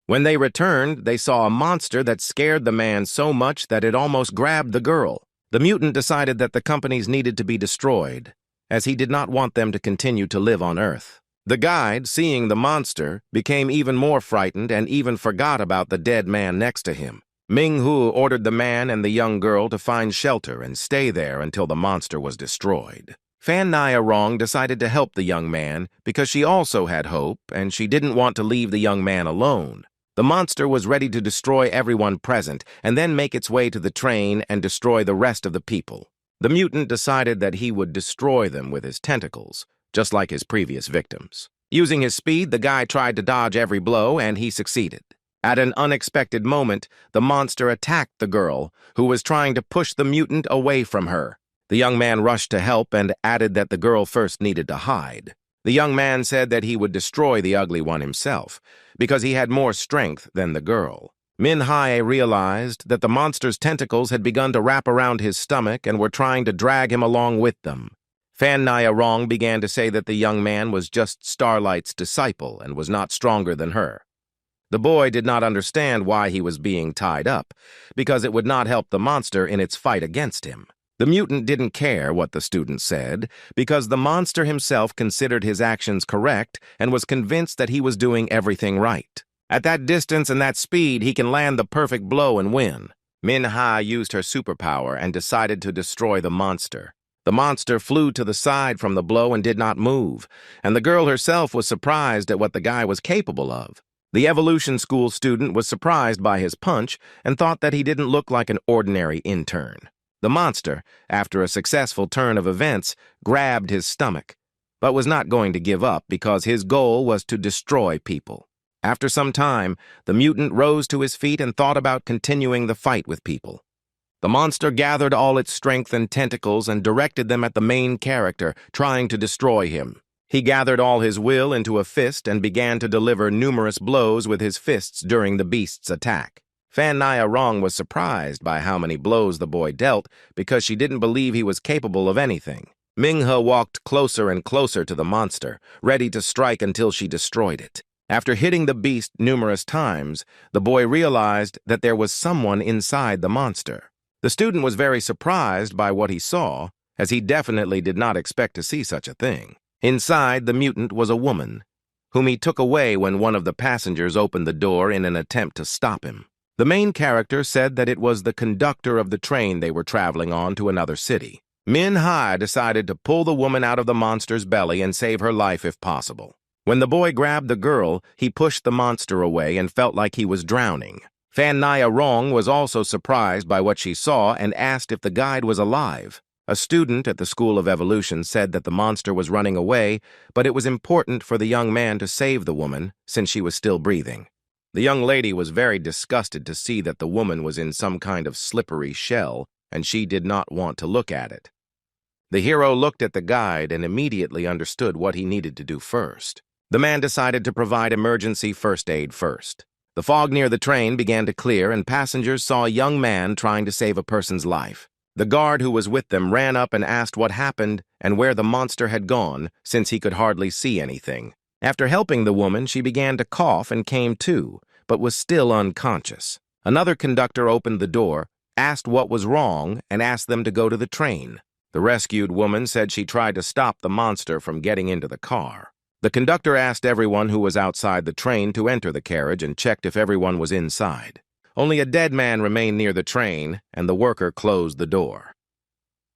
When they returned, they saw a monster that scared the man so much that it almost grabbed the girl. The mutant decided that the companies needed to be destroyed, as he did not want them to continue to live on Earth. The guide, seeing the monster, became even more frightened and even forgot about the dead man next to him. Manhwa ordered the man and the young girl to find shelter and stay there until the monster was destroyed. Manhwa decided to help the young man because she also had hope and she didn't want to leave the young man alone. The monster was ready to destroy everyone present and then make its way to the train and destroy the rest of the people. The mutant decided that he would destroy them with his tentacles, just like his previous victims. Using his speed, the guy tried to dodge every blow, and he succeeded. At an unexpected moment, the monster attacked the girl, who was trying to push the mutant away from her. The young man rushed to help and added that the girl first needed to hide. The young man said that he would destroy the ugly one himself, because he had more strength than the girl. Manhwa realized that the monster's tentacles had begun to wrap around his stomach and were trying to drag him along with them. Manhwa began to say that the young man was just Starlight's disciple and was not stronger than her. The boy did not understand why he was being tied up, because it would not help the monster in its fight against him. The mutant didn't care what the student said, because the monster himself considered his actions correct and was convinced that he was doing everything right. At that distance and that speed, he can land the perfect blow and win. Manhwa used her superpower and decided to destroy the monster. The monster flew to the side from the blow and did not move, and the girl herself was surprised at what the guy was capable of. The evolution school student was surprised by his punch and thought that he didn't look like an ordinary intern. The monster, after a successful turn of events, grabbed his stomach, but was not going to give up because his goal was to destroy people. After some time, the mutant rose to his feet and thought about continuing the fight with people. The monster gathered all its strength and tentacles and directed them at the main character, trying to destroy him. He gathered all his will into a fist and began to deliver numerous blows with his fists during the beast's attack. Manhwa was surprised by how many blows the boy dealt because she didn't believe he was capable of anything. Manhwa walked closer and closer to the monster, ready to strike until she destroyed it. After hitting the beast numerous times, the boy realized that there was someone inside the monster. The student was very surprised by what he saw, as he definitely did not expect to see such a thing. Inside, the mutant was a woman, whom he took away when one of the passengers opened the door in an attempt to stop him. The main character said that it was the conductor of the train they were traveling on to another city. Manhwa decided to pull the woman out of the monster's belly and save her life if possible. When the boy grabbed the girl, he pushed the monster away and felt like he was drowning. Manhwa was also surprised by what she saw and asked if the guide was alive. A student at the School of Evolution said that the monster was running away, but it was important for the young man to save the woman since she was still breathing. The young lady was very disgusted to see that the woman was in some kind of slippery shell, and she did not want to look at it. The hero looked at the guide and immediately understood what he needed to do first. The man decided to provide emergency first aid first. The fog near the train began to clear, and passengers saw a young man trying to save a person's life. The guard who was with them ran up and asked what happened and where the monster had gone, since he could hardly see anything. After helping the woman, she began to cough and came to, but was still unconscious. Another conductor opened the door, asked what was wrong, and asked them to go to the train. The rescued woman said she tried to stop the monster from getting into the car. The conductor asked everyone who was outside the train to enter the carriage and checked if everyone was inside. Only a dead man remained near the train, and the worker closed the door.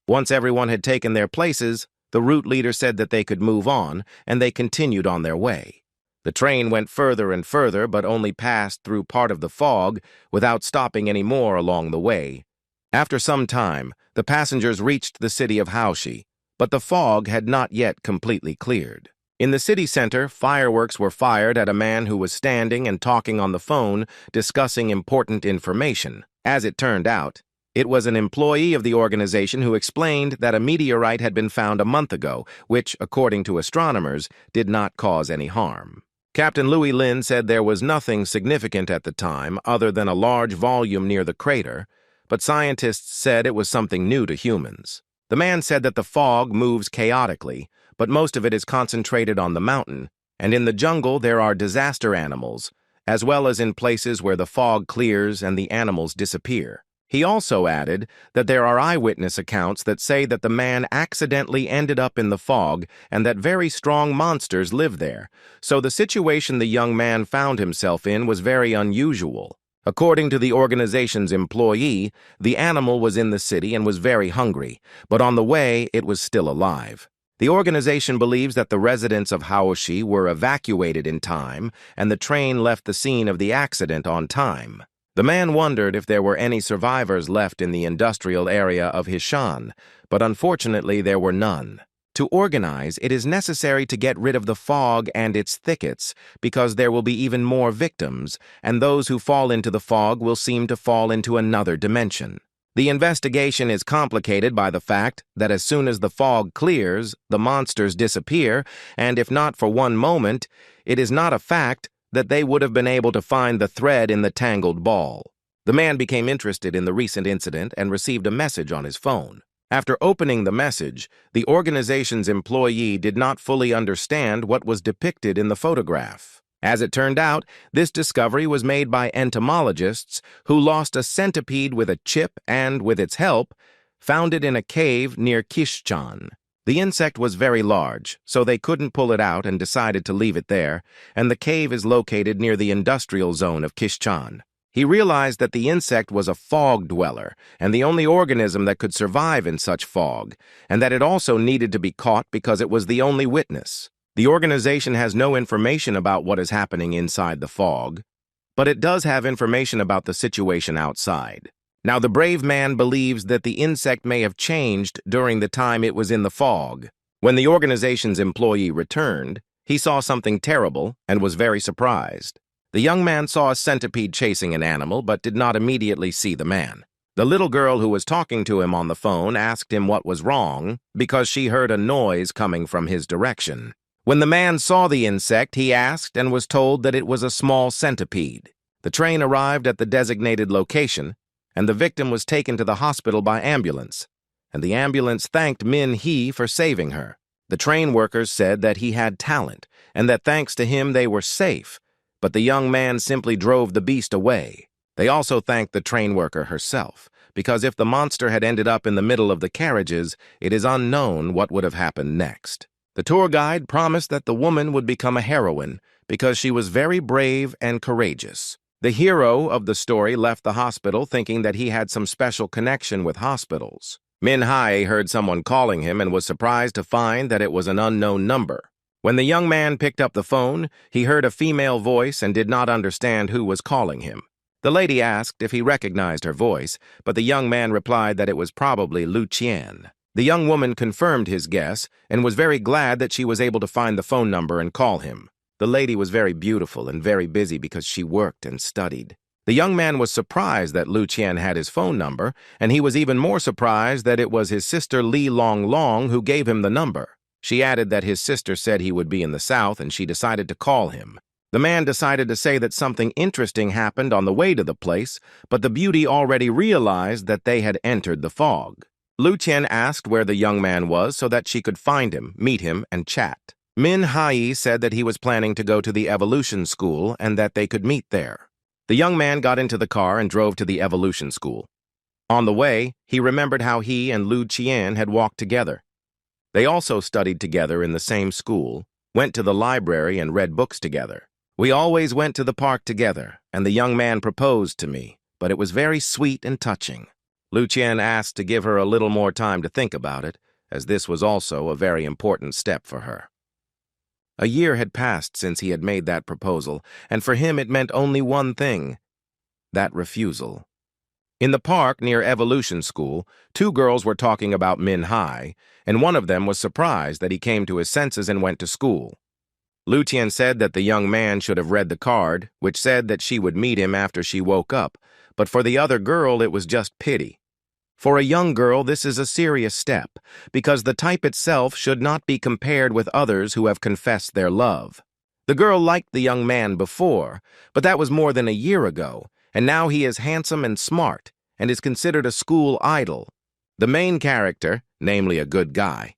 Once everyone had taken their places, the route leader said that they could move on, and they continued on their way. The train went further and further, but only passed through part of the fog without stopping any more along the way. After some time, the passengers reached the city of Haoxi, but the fog had not yet completely cleared. In the city center, fireworks were fired at a man who was standing and talking on the phone, discussing important information. As it turned out, it was an employee of the organization who explained that a meteorite had been found a month ago, which, according to astronomers, did not cause any harm. Captain Louis Lin said there was nothing significant at the time other than a large volume near the crater, but scientists said it was something new to humans. The man said that the fog moves chaotically, but most of it is concentrated on the mountain, and in the jungle there are disaster animals, as well as in places where the fog clears and the animals disappear. He also added that there are eyewitness accounts that say that the man accidentally ended up in the fog and that very strong monsters live there, so the situation the young man found himself in was very unusual. According to the organization's employee, the animal was in the city and was very hungry, but on the way it was still alive. The organization believes that the residents of Haoxi were evacuated in time and the train left the scene of the accident on time. The man wondered if there were any survivors left in the industrial area of Hishan, but unfortunately there were none. To organize, it is necessary to get rid of the fog and its thickets, because there will be even more victims, and those who fall into the fog will seem to fall into another dimension. The investigation is complicated by the fact that as soon as the fog clears, the monsters disappear, and if not for one moment, it is not a fact that they would have been able to find the thread in the tangled ball. The man became interested in the recent incident and received a message on his phone. After opening the message, the organization's employee did not fully understand what was depicted in the photograph. As it turned out, this discovery was made by entomologists who lost a centipede with a chip and, with its help, found it in a cave near Kishchan. The insect was very large, so they couldn't pull it out and decided to leave it there, and the cave is located near the industrial zone of Kishchan. He realized that the insect was a fog dweller and the only organism that could survive in such fog, and that it also needed to be caught because it was the only witness. The organization has no information about what is happening inside the fog, but it does have information about the situation outside. Now, the brave man believes that the insect may have changed during the time it was in the fog. When the organization's employee returned, he saw something terrible and was very surprised. The young man saw a centipede chasing an animal, but did not immediately see the man. The little girl who was talking to him on the phone asked him what was wrong because she heard a noise coming from his direction. When the man saw the insect, he asked and was told that it was a small centipede. The train arrived at the designated location, and the victim was taken to the hospital by ambulance, and the ambulance thanked Min Hee for saving her. The train workers said that he had talent, and that thanks to him they were safe, but the young man simply drove the beast away. They also thanked the train worker herself, because if the monster had ended up in the middle of the carriages, it is unknown what would have happened next. The tour guide promised that the woman would become a heroine because she was very brave and courageous. The hero of the story left the hospital thinking that he had some special connection with hospitals. Min Hai heard someone calling him and was surprised to find that it was an unknown number. When the young man picked up the phone, he heard a female voice and did not understand who was calling him. The lady asked if he recognized her voice, but the young man replied that it was probably Lu Qian. The young woman confirmed his guess and was very glad that she was able to find the phone number and call him. The lady was very beautiful and very busy because she worked and studied. The young man was surprised that Lu Qian had his phone number, and he was even more surprised that it was his sister Li Long Long who gave him the number. She added that his sister said he would be in the south, and she decided to call him. The man decided to say that something interesting happened on the way to the place, but the beauty already realized that they had entered the fog. Lu Qian asked where the young man was so that she could find him, meet him, and chat. Min Hai said that he was planning to go to the evolution school and that they could meet there. The young man got into the car and drove to the evolution school. On the way, he remembered how he and Lu Qian had walked together. They also studied together in the same school, went to the library and read books together. We always went to the park together, and the young man proposed to me, but it was very sweet and touching. Lu Qian asked to give her a little more time to think about it, as this was also a very important step for her. A year had passed since he had made that proposal, and for him it meant only one thing: that refusal. In the park near Evolution School, two girls were talking about Manhwa, and one of them was surprised that he came to his senses and went to school. Lu Tian said that the young man should have read the card, which said that she would meet him after she woke up, but for the other girl it was just pity. For a young girl, this is a serious step, because the type itself should not be compared with others who have confessed their love. The girl liked the young man before, but that was more than a year ago, and now he is handsome and smart, and is considered a school idol. The main character, namely a good guy.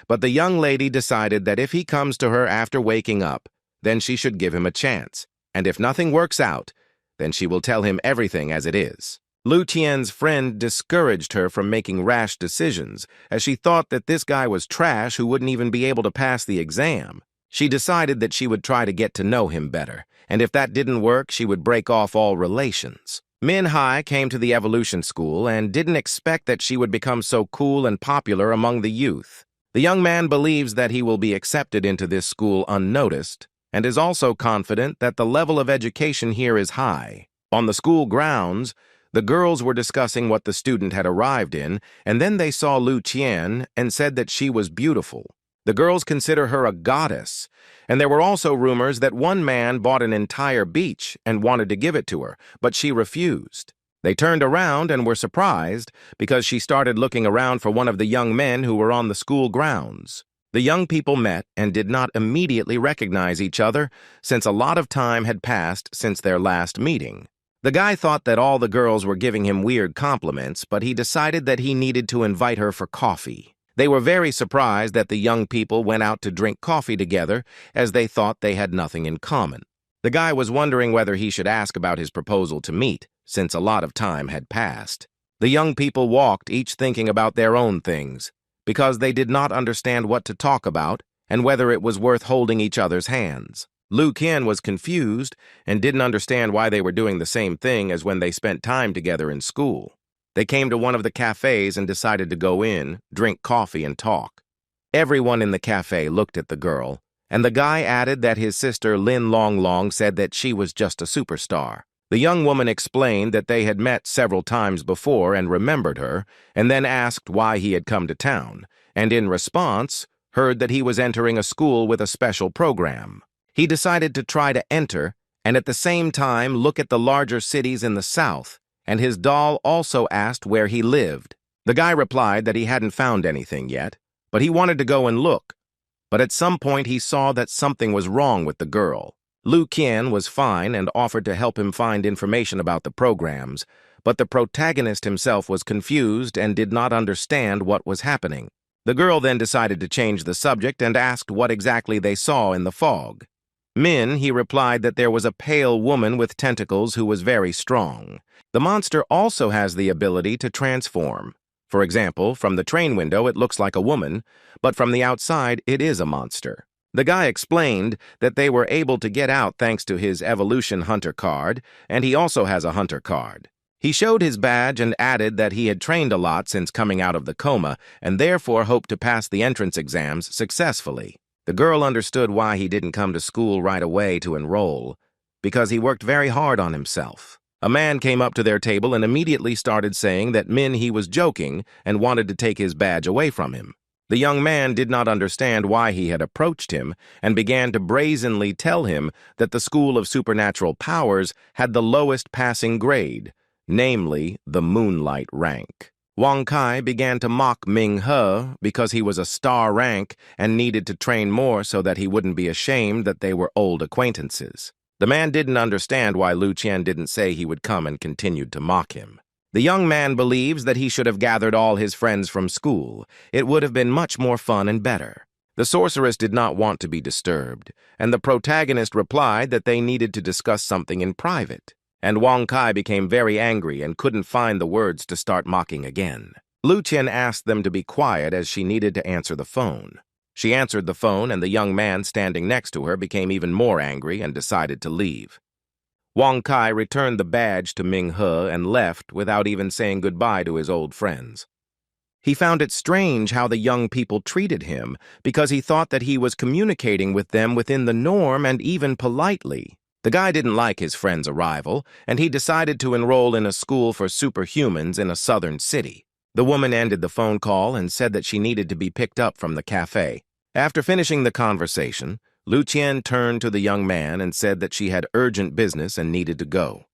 But the young lady decided that if he comes to her after waking up, then she should give him a chance, and if nothing works out, then she will tell him everything as it is. Lu Tian's friend discouraged her from making rash decisions, as she thought that this guy was trash who wouldn't even be able to pass the exam. She decided that she would try to get to know him better, and if that didn't work, she would break off all relations. Manhwa came to the Evolution School and didn't expect that she would become so cool and popular among the youth. The young man believes that he will be accepted into this school unnoticed, and is also confident that the level of education here is high. On the school grounds, the girls were discussing what the student had arrived in, and then they saw Lu Tian and said that she was beautiful. The girls consider her a goddess, and there were also rumors that one man bought an entire beach and wanted to give it to her, but she refused. They turned around and were surprised because she started looking around for one of the young men who were on the school grounds. The young people met and did not immediately recognize each other, since a lot of time had passed since their last meeting. The guy thought that all the girls were giving him weird compliments, but he decided that he needed to invite her for coffee. They were very surprised that the young people went out to drink coffee together, as they thought they had nothing in common. The guy was wondering whether he should ask about his proposal to meet, since a lot of time had passed. The young people walked, each thinking about their own things, because they did not understand what to talk about and whether it was worth holding each other's hands. Lu Tian was confused and didn't understand why they were doing the same thing as when they spent time together in school. They came to one of the cafes and decided to go in, drink coffee, and talk. Everyone in the cafe looked at the girl, and the guy added that his sister Lin Long Long said that she was just a superstar. The young woman explained that they had met several times before and remembered her, and then asked why he had come to town, and in response, heard that he was entering a school with a special program. He decided to try to enter, and at the same time look at the larger cities in the south, and his doll also asked where he lived. The guy replied that he hadn't found anything yet, but he wanted to go and look. But at some point he saw that something was wrong with the girl. Lu Tian was fine and offered to help him find information about the programs, but the protagonist himself was confused and did not understand what was happening. The girl then decided to change the subject and asked what exactly they saw in the fog. He replied that there was a pale woman with tentacles who was very strong. The monster also has the ability to transform. For example, from the train window it looks like a woman, but from the outside it is a monster. The guy explained that they were able to get out thanks to his Evolution Hunter card, and he also has a Hunter card. He showed his badge and added that he had trained a lot since coming out of the coma, and therefore hoped to pass the entrance exams successfully. The girl understood why he didn't come to school right away to enroll, because he worked very hard on himself. A man came up to their table and immediately started saying that he was joking and wanted to take his badge away from him. The young man did not understand why he had approached him and began to brazenly tell him that the School of Supernatural Powers had the lowest passing grade, namely the Moonlight rank. Wang Kai began to mock Ming He because he was a star rank and needed to train more so that he wouldn't be ashamed that they were old acquaintances. The man didn't understand why Lu Tian didn't say he would come and continued to mock him. The young man believes that he should have gathered all his friends from school. It would have been much more fun and better. The sorceress did not want to be disturbed, and the protagonist replied that they needed to discuss something in private. And Wang Kai became very angry and couldn't find the words to start mocking again. Lu Tian asked them to be quiet as she needed to answer the phone. She answered the phone, and the young man standing next to her became even more angry and decided to leave. Wang Kai returned the badge to Ming He and left without even saying goodbye to his old friends. He found it strange how the young people treated him because he thought that he was communicating with them within the norm and even politely. The guy didn't like his friend's arrival, and he decided to enroll in a school for superhumans in a southern city. The woman ended the phone call and said that she needed to be picked up from the cafe. After finishing the conversation, Lu Qian turned to the young man and said that she had urgent business and needed to go.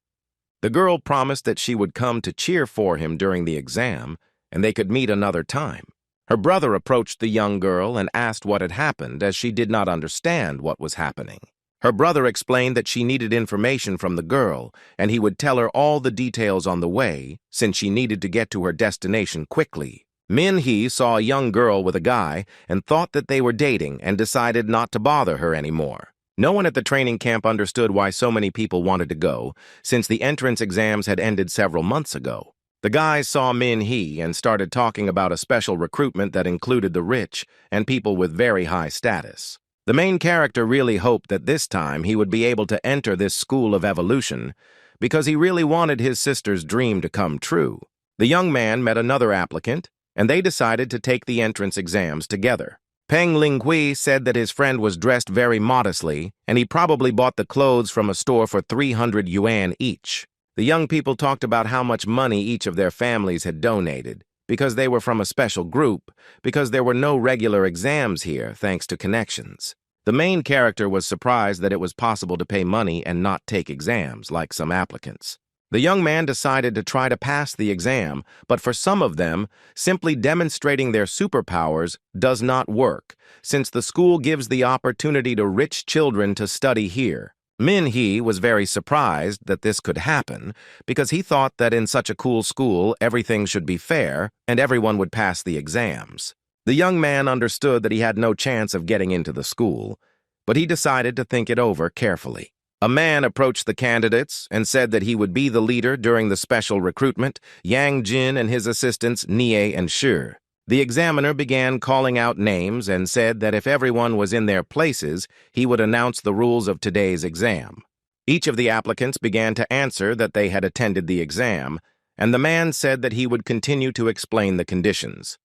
The girl promised that she would come to cheer for him during the exam, and they could meet another time. Her brother approached the young girl and asked what had happened, as she did not understand what was happening. Her brother explained that she needed information from the girl, and he would tell her all the details on the way, since she needed to get to her destination quickly. Min-hee saw a young girl with a guy and thought that they were dating and decided not to bother her anymore. No one at the training camp understood why so many people wanted to go, since the entrance exams had ended several months ago. The guys saw Min-hee and started talking about a special recruitment that included the rich and people with very high status. The main character really hoped that this time he would be able to enter this school of evolution because he really wanted his sister's dream to come true. The young man met another applicant, and they decided to take the entrance exams together. Peng Linghui said that his friend was dressed very modestly, and he probably bought the clothes from a store for 300 yuan each. The young people talked about how much money each of their families had donated, because they were from a special group, because there were no regular exams here, thanks to connections. The main character was surprised that it was possible to pay money and not take exams, like some applicants. The young man decided to try to pass the exam, but for some of them, simply demonstrating their superpowers does not work, since the school gives the opportunity to rich children to study here. Min-hee was very surprised that this could happen because he thought that in such a cool school everything should be fair and everyone would pass the exams. The young man understood that he had no chance of getting into the school, but he decided to think it over carefully. A man approached the candidates and said that he would be the leader during the special recruitment, Yang Jin and his assistants Nie and Shi. The examiner began calling out names and said that if everyone was in their places, he would announce the rules of today's exam. Each of the applicants began to answer that they had attended the exam, and the man said that he would continue to explain the conditions.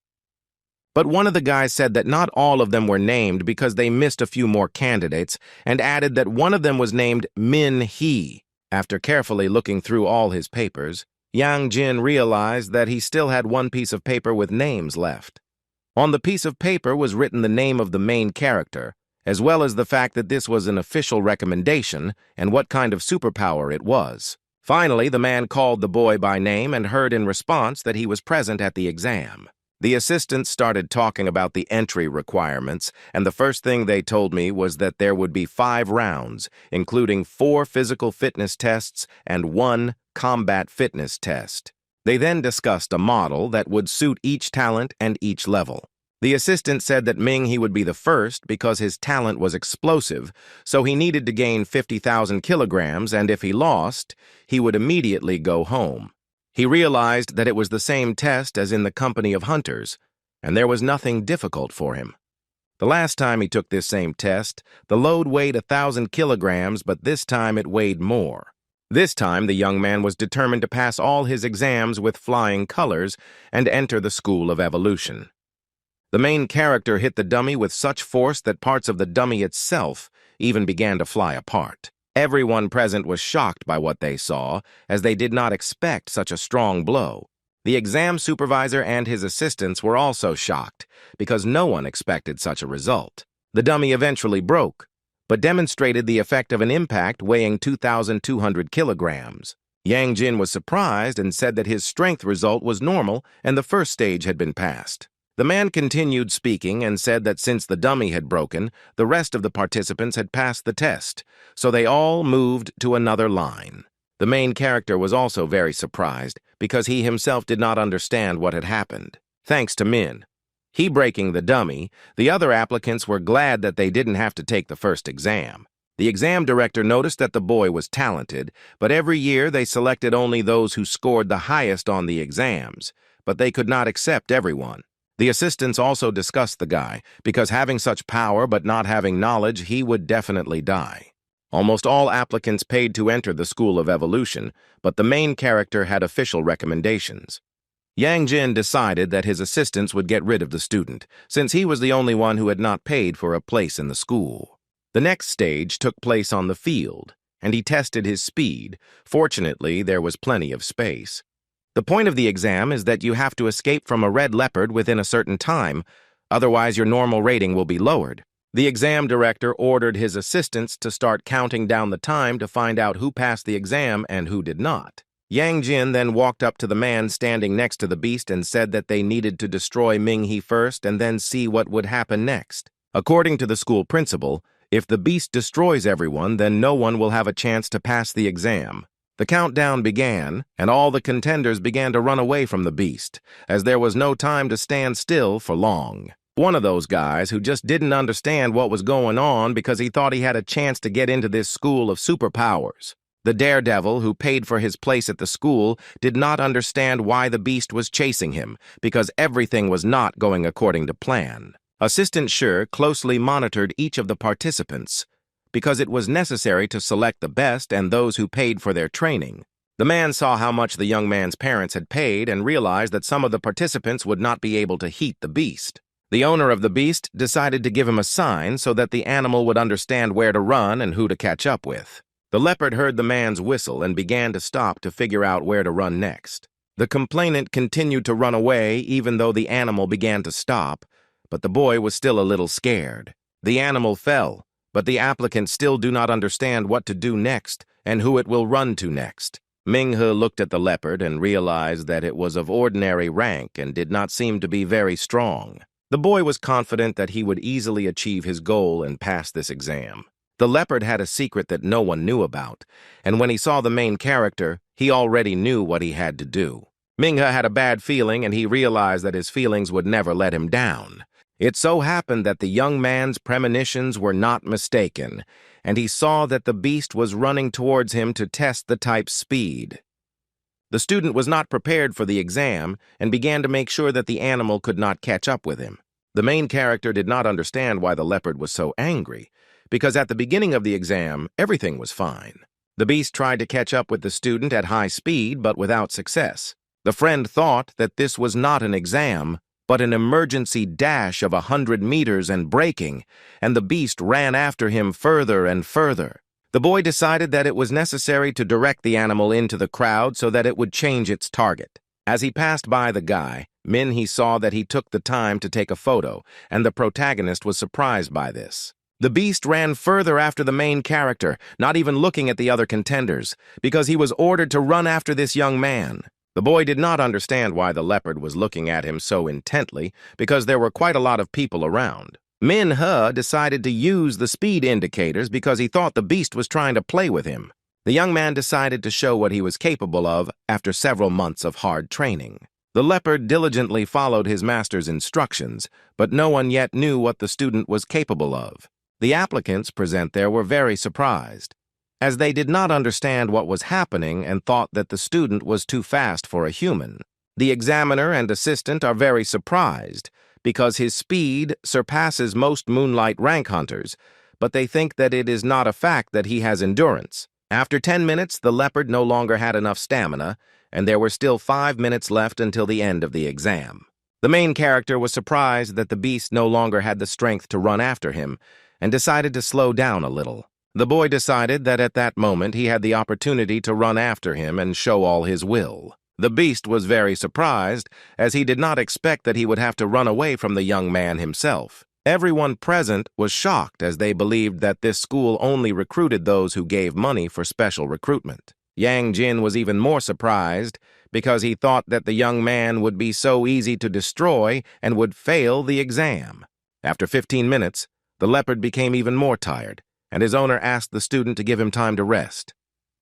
But one of the guys said that not all of them were named because they missed a few more candidates, and added that one of them was named Min-hee. After carefully looking through all his papers, Yang Jin realized that he still had one piece of paper with names left. On the piece of paper was written the name of the main character, as well as the fact that this was an official recommendation and what kind of superpower it was. Finally, the man called the boy by name and heard in response that he was present at the exam. The assistants started talking about the entry requirements, and the first thing they told me was that there would be 5 rounds, including 4 physical fitness tests and 1 combat fitness test. They then discussed a model that would suit each talent and each level. The assistant said that Ming-hee would be the first because his talent was explosive, so he needed to gain 50,000 kilograms, and if he lost, he would immediately go home. He realized that it was the same test as in the company of hunters, and there was nothing difficult for him. The last time he took this same test, the load weighed 1,000 kilograms, but this time it weighed more. This time, the young man was determined to pass all his exams with flying colors and enter the School of Evolution. The main character hit the dummy with such force that parts of the dummy itself even began to fly apart. Everyone present was shocked by what they saw, as they did not expect such a strong blow. The exam supervisor and his assistants were also shocked, because no one expected such a result. The dummy eventually broke, but demonstrated the effect of an impact weighing 2,200 kilograms. Yang Jin was surprised and said that his strength result was normal and the first stage had been passed. The man continued speaking and said that since the dummy had broken, the rest of the participants had passed the test, so they all moved to another line. The main character was also very surprised because he himself did not understand what had happened. Thanks to Min-hee breaking the dummy, the other applicants were glad that they didn't have to take the first exam. The exam director noticed that the boy was talented, but every year they selected only those who scored the highest on the exams, but they could not accept everyone. The assistants also discussed the guy, because having such power but not having knowledge, he would definitely die. Almost all applicants paid to enter the School of Evolution, but the main character had official recommendations. Yang Jin decided that his assistants would get rid of the student, since he was the only one who had not paid for a place in the school. The next stage took place on the field, and he tested his speed. Fortunately, there was plenty of space. The point of the exam is that you have to escape from a red leopard within a certain time, otherwise your normal rating will be lowered. The exam director ordered his assistants to start counting down the time to find out who passed the exam and who did not. Yang Jin then walked up to the man standing next to the beast and said that they needed to destroy Ming-He first and then see what would happen next. According to the school principal, if the beast destroys everyone, then no one will have a chance to pass the exam. The countdown began, and all the contenders began to run away from the beast, as there was no time to stand still for long. One of those guys who just didn't understand what was going on because he thought he had a chance to get into this school of superpowers. The daredevil who paid for his place at the school did not understand why the beast was chasing him, because everything was not going according to plan. Assistant Shi closely monitored each of the participants, because it was necessary to select the best and those who paid for their training. The man saw how much the young man's parents had paid and realized that some of the participants would not be able to heat the beast. The owner of the beast decided to give him a sign so that the animal would understand where to run and who to catch up with. The leopard heard the man's whistle and began to stop to figure out where to run next. The complainant continued to run away even though the animal began to stop, but the boy was still a little scared. The animal fell, but the applicants still do not understand what to do next and who it will run to next. Ming-He looked at the leopard and realized that it was of ordinary rank and did not seem to be very strong. The boy was confident that he would easily achieve his goal and pass this exam. The leopard had a secret that no one knew about, and when he saw the main character, he already knew what he had to do. Ming-He had a bad feeling, and he realized that his feelings would never let him down. It so happened that the young man's premonitions were not mistaken, and he saw that the beast was running towards him to test the type's speed. The student was not prepared for the exam and began to make sure that the animal could not catch up with him. The main character did not understand why the leopard was so angry, because at the beginning of the exam, everything was fine. The beast tried to catch up with the student at high speed, but without success. The friend thought that this was not an exam, but an emergency dash of 100 meters and braking, and the beast ran after him further and further. The boy decided that it was necessary to direct the animal into the crowd so that it would change its target. As he passed by the guy, Min-He saw that he took the time to take a photo, and the protagonist was surprised by this. The beast ran further after the main character, not even looking at the other contenders, because he was ordered to run after this young man. The boy did not understand why the leopard was looking at him so intently, because there were quite a lot of people around. Min-He decided to use the speed indicators because he thought the beast was trying to play with him. The young man decided to show what he was capable of after several months of hard training. The leopard diligently followed his master's instructions, but no one yet knew what the student was capable of. The applicants present there were very surprised, as they did not understand what was happening and thought that the student was too fast for a human. The examiner and assistant are very surprised because his speed surpasses most moonlight rank hunters, but they think that it is not a fact that he has endurance. After 10 minutes, the leopard no longer had enough stamina, and there were still 5 minutes left until the end of the exam. The main character was surprised that the beast no longer had the strength to run after him, and decided to slow down a little. The boy decided that at that moment he had the opportunity to run after him and show all his will. The beast was very surprised, as he did not expect that he would have to run away from the young man himself. Everyone present was shocked, as they believed that this school only recruited those who gave money for special recruitment. Yang Jin was even more surprised, because he thought that the young man would be so easy to destroy and would fail the exam. After 15 minutes, the leopard became even more tired, and his owner asked the student to give him time to rest.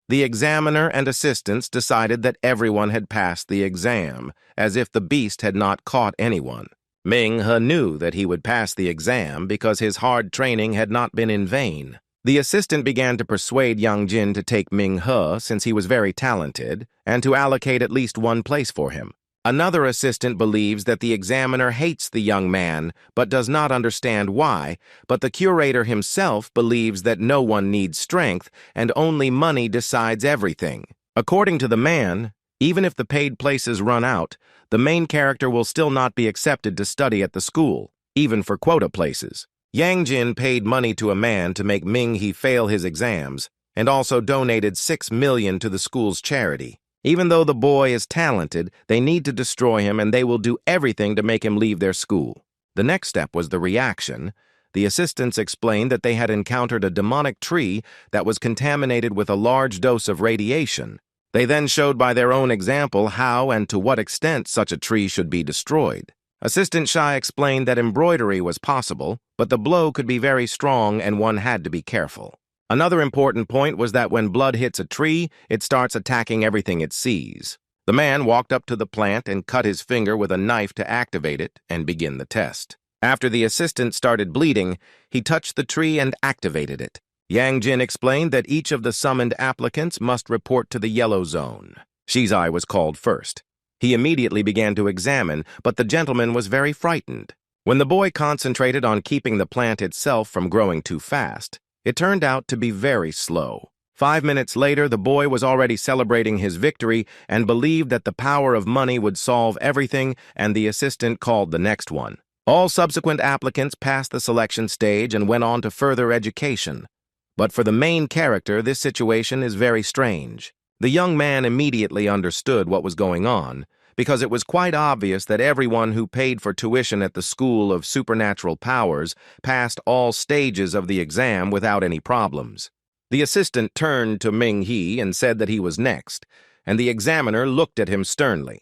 The examiner and assistants decided that everyone had passed the exam, as if the beast had not caught anyone. Ming-He knew that he would pass the exam because his hard training had not been in vain. The assistant began to persuade Yang Jin to take Ming-He since he was very talented, and to allocate at least one place for him. Another assistant believes that the examiner hates the young man, but does not understand why, but the curator himself believes that no one needs strength, and only money decides everything. According to the man, even if the paid places run out, the main character will still not be accepted to study at the school, even for quota places. Yang Jin paid money to a man to make Ming-hee fail his exams, and also donated 6 million to the school's charity. Even though the boy is talented, they need to destroy him, and they will do everything to make him leave their school. The next step was the reaction. The assistants explained that they had encountered a demonic tree that was contaminated with a large dose of radiation. They then showed by their own example how and to what extent such a tree should be destroyed. Assistant Shai explained that embroidery was possible, but the blow could be very strong and one had to be careful. Another important point was that when blood hits a tree, it starts attacking everything it sees. The man walked up to the plant and cut his finger with a knife to activate it and begin the test. After the assistant started bleeding, he touched the tree and activated it. Yang Jin explained that each of the summoned applicants must report to the yellow zone. Shizai was called first. He immediately began to examine, but the gentleman was very frightened. When the boy concentrated on keeping the plant itself from growing too fast, it turned out to be very slow. 5 minutes later, the boy was already celebrating his victory and believed that the power of money would solve everything, and the assistant called the next one. All subsequent applicants passed the selection stage and went on to further education. But for the main character, this situation is very strange. The young man immediately understood what was going on, because it was quite obvious that everyone who paid for tuition at the School of Supernatural Powers passed all stages of the exam without any problems. The assistant turned to Ming-hee and said that he was next, and the examiner looked at him sternly.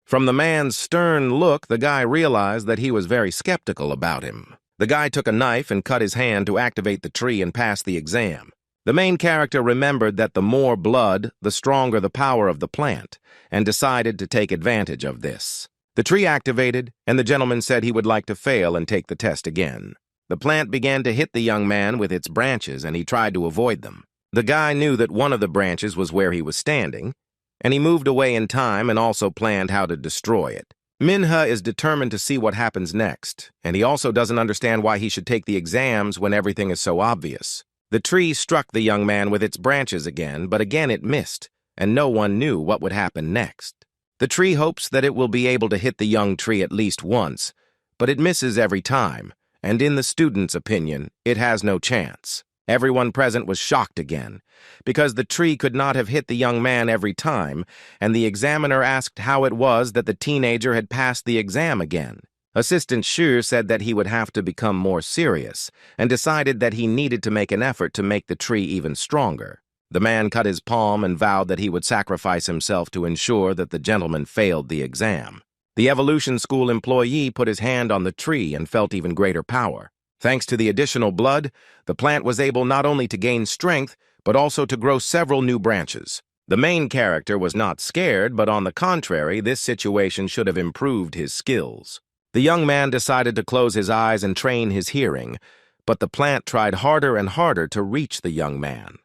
From the man's stern look, the guy realized that he was very skeptical about him. The guy took a knife and cut his hand to activate the tree and pass the exam. The main character remembered that the more blood, the stronger the power of the plant, and decided to take advantage of this. The tree activated, and the gentleman said he would like to fail and take the test again. The plant began to hit the young man with its branches, and he tried to avoid them. The guy knew that one of the branches was where he was standing, and he moved away in time and also planned how to destroy it. Manhwa is determined to see what happens next, and he also doesn't understand why he should take the exams when everything is so obvious. The tree struck the young man with its branches again, but again it missed, and no one knew what would happen next. The tree hopes that it will be able to hit the young tree at least once, but it misses every time, and in the student's opinion, it has no chance. Everyone present was shocked again, because the tree could not have hit the young man every time, and the examiner asked how it was that the teenager had passed the exam again. Assistant Shu said that he would have to become more serious, and decided that he needed to make an effort to make the tree even stronger. The man cut his palm and vowed that he would sacrifice himself to ensure that the gentleman failed the exam. The Evolution School employee put his hand on the tree and felt even greater power. Thanks to the additional blood, the plant was able not only to gain strength, but also to grow several new branches. The main character was not scared, but on the contrary, this situation should have improved his skills. The young man decided to close his eyes and train his hearing, but the plant tried harder and harder to reach the young man.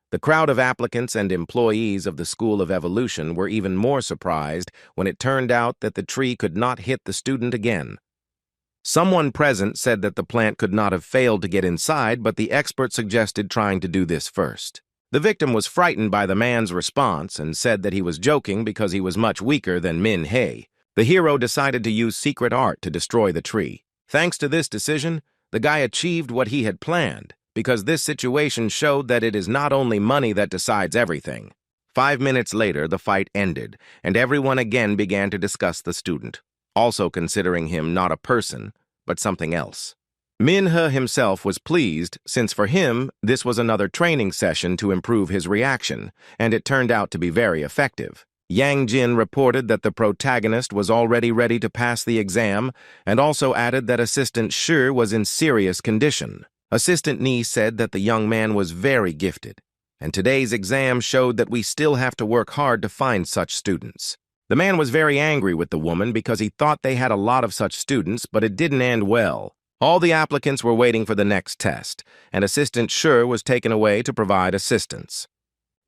The crowd of applicants and employees of the School of Evolution were even more surprised when it turned out that the tree could not hit the student again. Someone present said that the plant could not have failed to get inside, but the expert suggested trying to do this first. The victim was frightened by the man's response and said that he was joking because he was much weaker than Min-hee. The hero decided to use secret art to destroy the tree. Thanks to this decision, the guy achieved what he had planned, because this situation showed that it is not only money that decides everything. 5 minutes later, the fight ended, and everyone again began to discuss the student, also considering him not a person, but something else. Manhwa himself was pleased, since for him, this was another training session to improve his reaction, and it turned out to be very effective. Yang Jin reported that the protagonist was already ready to pass the exam, and also added that Assistant Shu was in serious condition. Assistant Ni said that the young man was very gifted, and today's exam showed that we still have to work hard to find such students. The man was very angry with the woman because he thought they had a lot of such students, but it didn't end well. All the applicants were waiting for the next test, and Assistant Shu was taken away to provide assistance.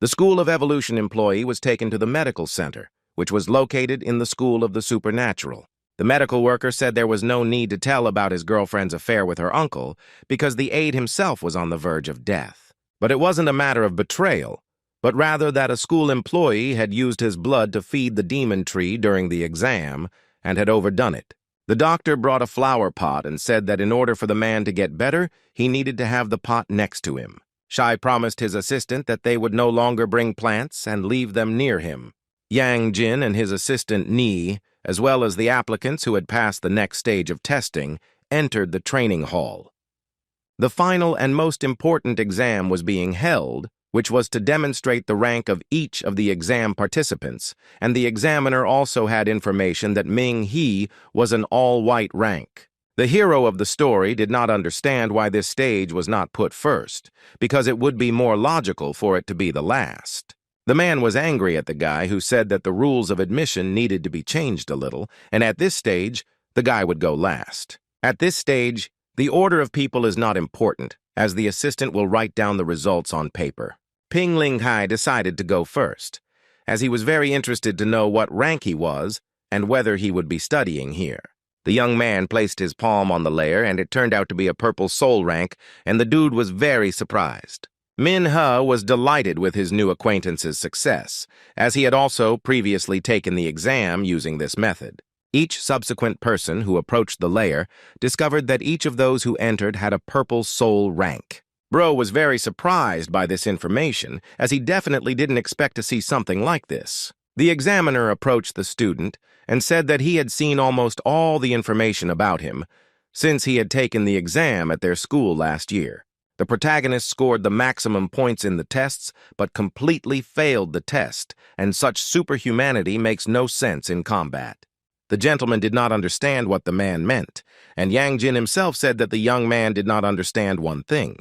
The School of Evolution employee was taken to the medical center, which was located in the School of the Supernatural. The medical worker said there was no need to tell about his girlfriend's affair with her uncle because the aide himself was on the verge of death. But it wasn't a matter of betrayal. but rather that a school employee had used his blood to feed the demon tree during the exam and had overdone it. The doctor brought a flower pot and said that in order for the man to get better, he needed to have the pot next to him. Shai promised his assistant that they would no longer bring plants and leave them near him. Yang Jin and his assistant Ni, as well as the applicants who had passed the next stage of testing, entered the training hall. The final and most important exam was being held, which was to demonstrate the rank of each of the exam participants, and the examiner also had information that Ming He was an all-white rank. The hero of the story did not understand why this stage was not put first, because it would be more logical for it to be the last. The man was angry at the guy who said that the rules of admission needed to be changed a little, and at this stage, the guy would go last. At this stage, the order of people is not important, as the assistant will write down the results on paper. Ping Ling Hai decided to go first, as he was very interested to know what rank he was and whether he would be studying here. The young man placed his palm on the layer, and it turned out to be a purple soul rank, and the dude was very surprised. Manhwa was delighted with his new acquaintance's success, as he had also previously taken the exam using this method. Each subsequent person who approached the layer discovered that each of those who entered had a purple soul rank. Bro was very surprised by this information, as he definitely didn't expect to see something like this. The examiner approached the student and said that he had seen almost all the information about him since he had taken the exam at their school last year. The protagonist scored the maximum points in the tests, but completely failed the test, and such superhumanity makes no sense in combat. The gentleman did not understand what the man meant, and Yang Jin himself said that the young man did not understand one thing.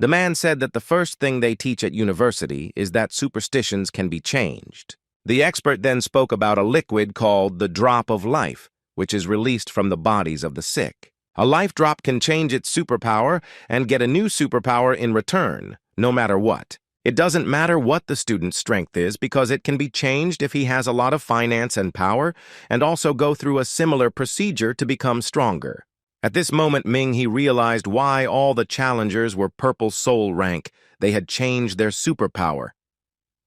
The man said that the first thing they teach at university is that superstitions can be changed. The expert then spoke about a liquid called the drop of life, which is released from the bodies of the sick. A life drop can change its superpower and get a new superpower in return, no matter what. It doesn't matter what the student's strength is, because it can be changed if he has a lot of finance and power, and also go through a similar procedure to become stronger. At this moment, Ming He realized why all the challengers were purple soul rank. They had changed their superpower.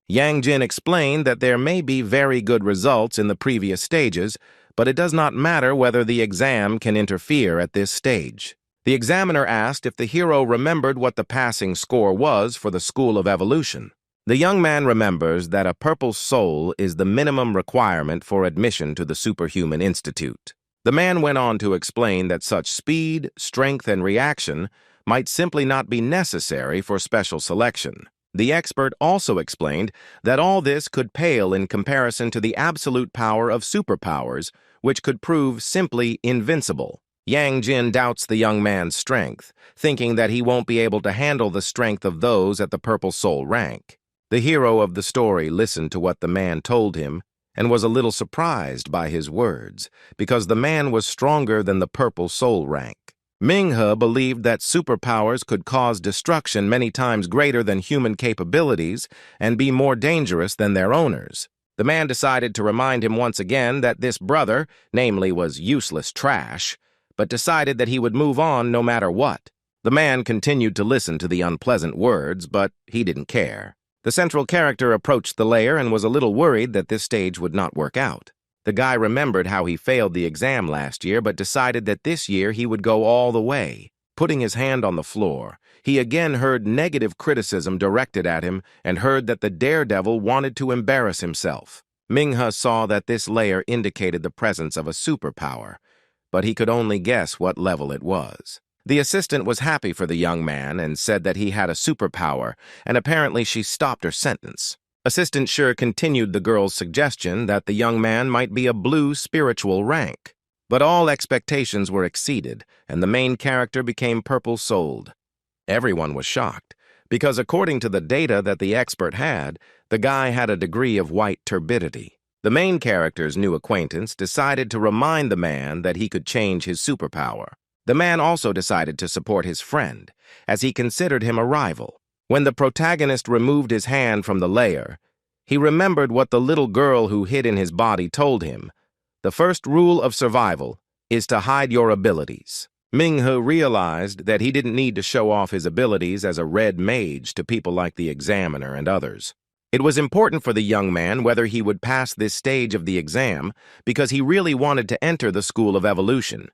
Yang Jin explained that there may be very good results in the previous stages, but it does not matter whether the exam can interfere at this stage. The examiner asked if the hero remembered what the passing score was for the School of Evolution. The young man remembers that a purple soul is the minimum requirement for admission to the Superhuman Institute. The man went on to explain that such speed, strength, and reaction might simply not be necessary for special selection. The expert also explained that all this could pale in comparison to the absolute power of superpowers, which could prove simply invincible. Yang Jin doubts the young man's strength, thinking that he won't be able to handle the strength of those at the purple soul rank. The hero of the story listened to what the man told him and was a little surprised by his words, because the man was stronger than the purple soul rank. Minghe believed that superpowers could cause destruction many times greater than human capabilities and be more dangerous than their owners. The man decided to remind him once again that this brother, namely, was useless trash, but decided that he would move on no matter what. The man continued to listen to the unpleasant words, but he didn't care. The central character approached the layer and was a little worried that this stage would not work out. The guy remembered how he failed the exam last year, but decided that this year he would go all the way. Putting his hand on the floor, he again heard negative criticism directed at him and heard that the daredevil wanted to embarrass himself. Minghe saw that this layer indicated the presence of a superpower, but he could only guess what level it was. The assistant was happy for the young man and said that he had a superpower, and apparently she stopped her sentence. Assistant Sure continued the girl's suggestion that the young man might be a blue spiritual rank. But all expectations were exceeded, and the main character became purple-souled. Everyone was shocked, because according to the data that the expert had, the guy had a degree of white turbidity. The main character's new acquaintance decided to remind the man that he could change his superpower. The man also decided to support his friend, as he considered him a rival. When the protagonist removed his hand from the layer, he remembered what the little girl who hid in his body told him. The first rule of survival is to hide your abilities. Minghe realized that he didn't need to show off his abilities as a red mage to people like the examiner and others. It was important for the young man whether he would pass this stage of the exam because he really wanted to enter the School of Evolution.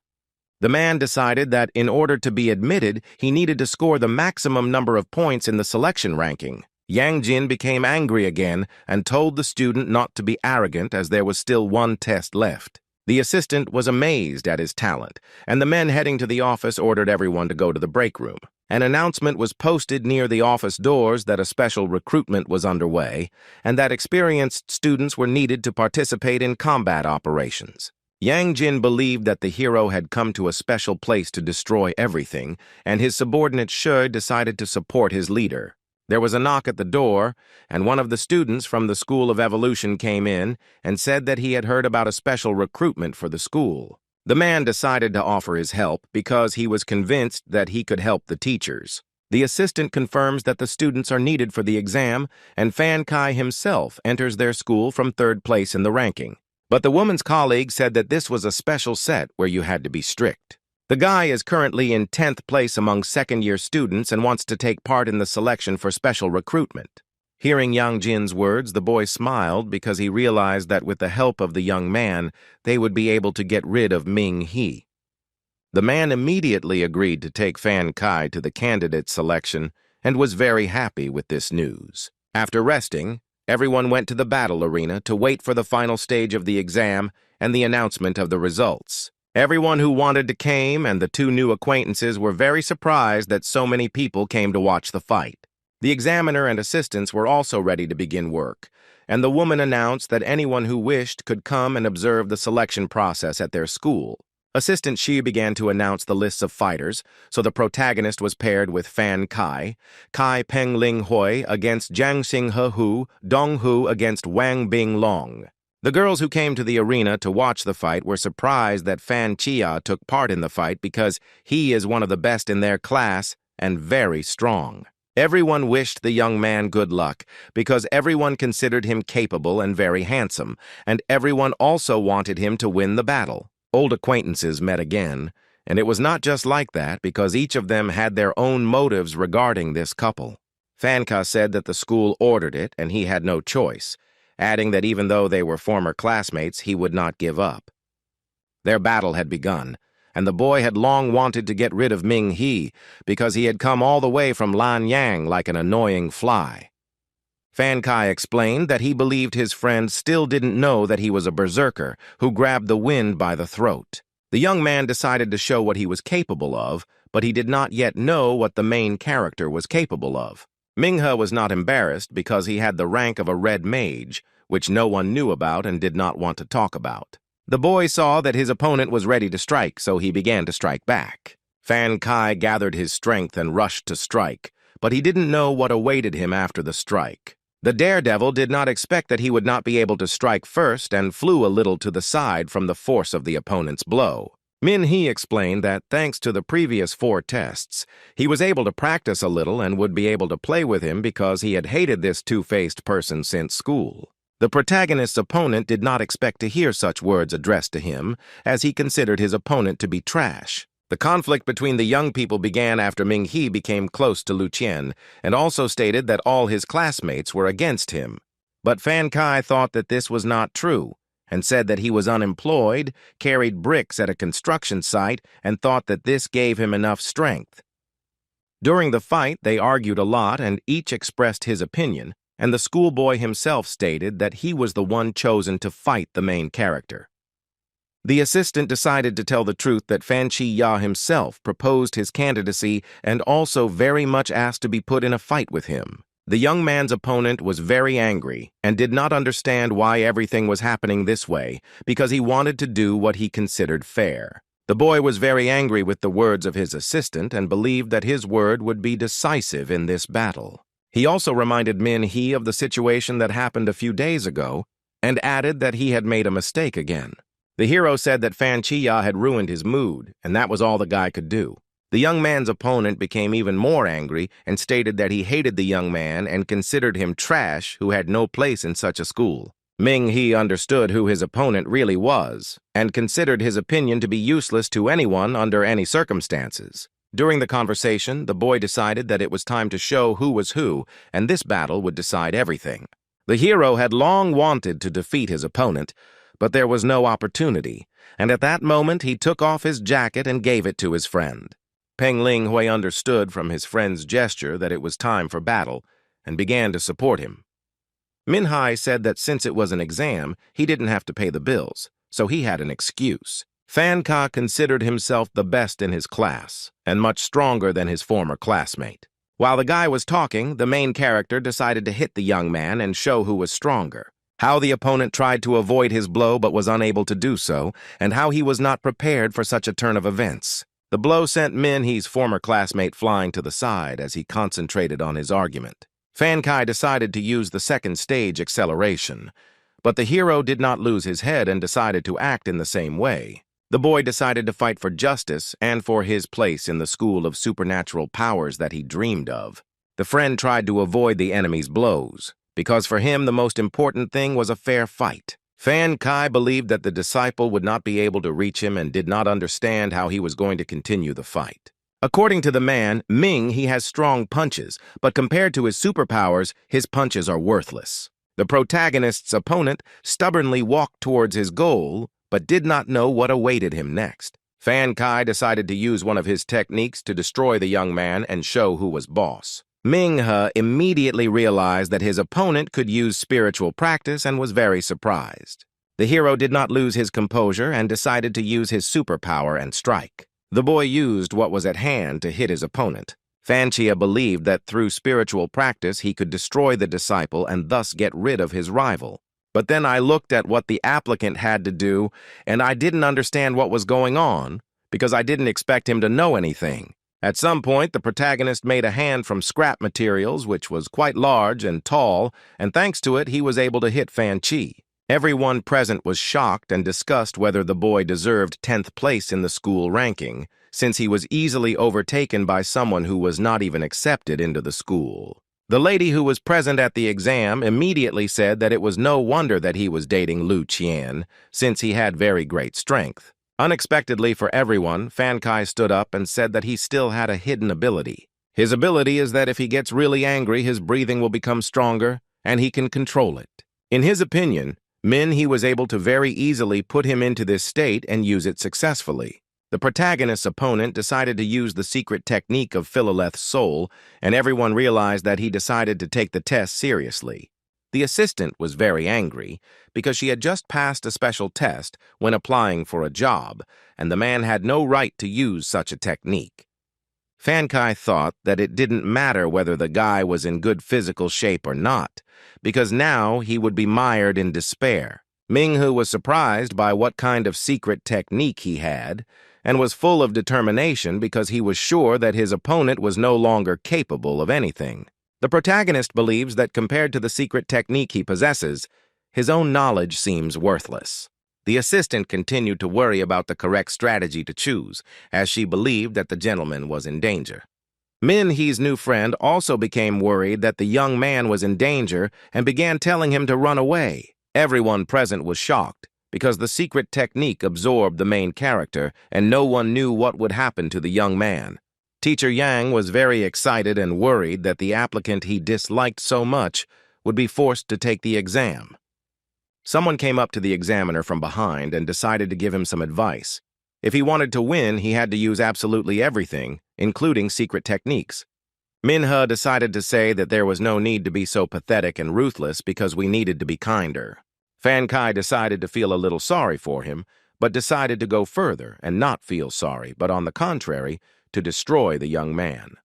The man decided that in order to be admitted, he needed to score the maximum number of points in the selection ranking. Yang Jin became angry again and told the student not to be arrogant as there was still one test left. The assistant was amazed at his talent, and the men heading to the office ordered everyone to go to the break room. An announcement was posted near the office doors that a special recruitment was underway and that experienced students were needed to participate in combat operations. Yang Jin believed that the hero had come to a special place to destroy everything, and his subordinate Shi decided to support his leader. There was a knock at the door, and one of the students from the School of Evolution came in and said that he had heard about a special recruitment for the school. The man decided to offer his help because he was convinced that he could help the teachers. The assistant confirms that the students are needed for the exam, and Fan Kai himself enters their school from third place in the ranking. But the woman's colleague said that this was a special set where you had to be strict. The guy is currently in 10th place among second-year students and wants to take part in the selection for special recruitment. Hearing Yang Jin's words, the boy smiled because he realized that with the help of the young man, they would be able to get rid of Ming He. The man immediately agreed to take Fan Kai to the candidate selection and was very happy with this news. After resting, everyone went to the battle arena to wait for the final stage of the exam and the announcement of the results. Everyone who wanted to came, and the two new acquaintances were very surprised that so many people came to watch the fight. The examiner and assistants were also ready to begin work, and the woman announced that anyone who wished could come and observe the selection process at their school. Assistant Shi began to announce the lists of fighters, so the protagonist was paired with Fan Kai, Kai Peng Ling Hui against Jiang Xinghe Hu, Dong Hu against Wang Bing Long. The girls who came to the arena to watch the fight were surprised that Fan Chia took part in the fight because he is one of the best in their class and very strong. Everyone wished the young man good luck because everyone considered him capable and very handsome, and everyone also wanted him to win the battle. Old acquaintances met again, and it was not just like that because each of them had their own motives regarding this couple. Fan Kai said that the school ordered it and he had no choice, adding that even though they were former classmates, he would not give up. Their battle had begun, and the boy had long wanted to get rid of Ming He because he had come all the way from Lanyang like an annoying fly. Fan Kai explained that he believed his friend still didn't know that he was a berserker who grabbed the wind by the throat. The young man decided to show what he was capable of, but he did not yet know what the main character was capable of. Minghe was not embarrassed because he had the rank of a red mage, which no one knew about and did not want to talk about. The boy saw that his opponent was ready to strike, so he began to strike back. Fan Kai gathered his strength and rushed to strike, but he didn't know what awaited him after the strike. The daredevil did not expect that he would not be able to strike first and flew a little to the side from the force of the opponent's blow. Min He explained that thanks to the previous 4 tests, he was able to practice a little and would be able to play with him because he had hated this two-faced person since school. The protagonist's opponent did not expect to hear such words addressed to him, as he considered his opponent to be trash. The conflict between the young people began after Ming He became close to Lu Qian and also stated that all his classmates were against him. But Fan Kai thought that this was not true, and said that he was unemployed, carried bricks at a construction site, and thought that this gave him enough strength. During the fight, they argued a lot and each expressed his opinion, and the schoolboy himself stated that he was the one chosen to fight the main character. The assistant decided to tell the truth that Fan Chi Ya himself proposed his candidacy and also very much asked to be put in a fight with him. The young man's opponent was very angry and did not understand why everything was happening this way because he wanted to do what he considered fair. The boy was very angry with the words of his assistant and believed that his word would be decisive in this battle. He also reminded Min He of the situation that happened a few days ago and added that he had made a mistake again. The hero said that Fan Chi Ya had ruined his mood, and that was all the guy could do. The young man's opponent became even more angry and stated that he hated the young man and considered him trash who had no place in such a school. Ming-he understood who his opponent really was, and considered his opinion to be useless to anyone under any circumstances. During the conversation, the boy decided that it was time to show who was who, and this battle would decide everything. The hero had long wanted to defeat his opponent, but there was no opportunity, and at that moment he took off his jacket and gave it to his friend. Peng Linghui understood from his friend's gesture that it was time for battle, and began to support him. Minhai said that since it was an exam, he didn't have to pay the bills, so he had an excuse. Fan Ka considered himself the best in his class, and much stronger than his former classmate. While the guy was talking, the main character decided to hit the young man and show who was stronger. How the opponent tried to avoid his blow but was unable to do so, and how he was not prepared for such a turn of events. The blow sent Min-he's former classmate flying to the side as he concentrated on his argument. Fan Kai decided to use the second stage acceleration, but the hero did not lose his head and decided to act in the same way. The boy decided to fight for justice and for his place in the school of supernatural powers that he dreamed of. The friend tried to avoid the enemy's blows, because for him the most important thing was a fair fight. Fan Kai believed that the disciple would not be able to reach him and did not understand how he was going to continue the fight. According to the man, Ming, he has strong punches, but compared to his superpowers, his punches are worthless. The protagonist's opponent stubbornly walked towards his goal, but did not know what awaited him next. Fan Kai decided to use one of his techniques to destroy the young man and show who was boss. Ming-he immediately realized that his opponent could use spiritual practice and was very surprised. The hero did not lose his composure and decided to use his superpower and strike. The boy used what was at hand to hit his opponent. Fan Chia believed that through spiritual practice he could destroy the disciple and thus get rid of his rival. But then I looked at what the applicant had to do, and I didn't understand what was going on, because I didn't expect him to know anything. At some point, the protagonist made a hand from scrap materials, which was quite large and tall, and thanks to it, he was able to hit Fan Chi. Everyone present was shocked and discussed whether the boy deserved 10th place in the school ranking, since he was easily overtaken by someone who was not even accepted into the school. The lady who was present at the exam immediately said that it was no wonder that he was dating Lu Qian, since he had very great strength. Unexpectedly for everyone, Fan Kai stood up and said that he still had a hidden ability. His ability is that if he gets really angry, his breathing will become stronger, and he can control it. In his opinion, he was able to very easily put him into this state and use it successfully. The protagonist's opponent decided to use the secret technique of Philoleth's soul, and everyone realized that he decided to take the test seriously. The assistant was very angry because she had just passed a special test when applying for a job, and the man had no right to use such a technique. Fan Kai thought that it didn't matter whether the guy was in good physical shape or not, because now he would be mired in despair. Ming-hu was surprised by what kind of secret technique he had, and was full of determination because he was sure that his opponent was no longer capable of anything. The protagonist believes that compared to the secret technique he possesses, his own knowledge seems worthless. The assistant continued to worry about the correct strategy to choose, as she believed that the gentleman was in danger. Min-he's new friend also became worried that the young man was in danger and began telling him to run away. Everyone present was shocked, because the secret technique absorbed the main character, and no one knew what would happen to the young man. Teacher Yang was very excited and worried that the applicant he disliked so much would be forced to take the exam. Someone came up to the examiner from behind and decided to give him some advice. If he wanted to win, he had to use absolutely everything, including secret techniques. Minhe decided to say that there was no need to be so pathetic and ruthless because we needed to be kinder. Fan Kai decided to feel a little sorry for him, but decided to go further and not feel sorry, but on the contrary, to destroy the young man.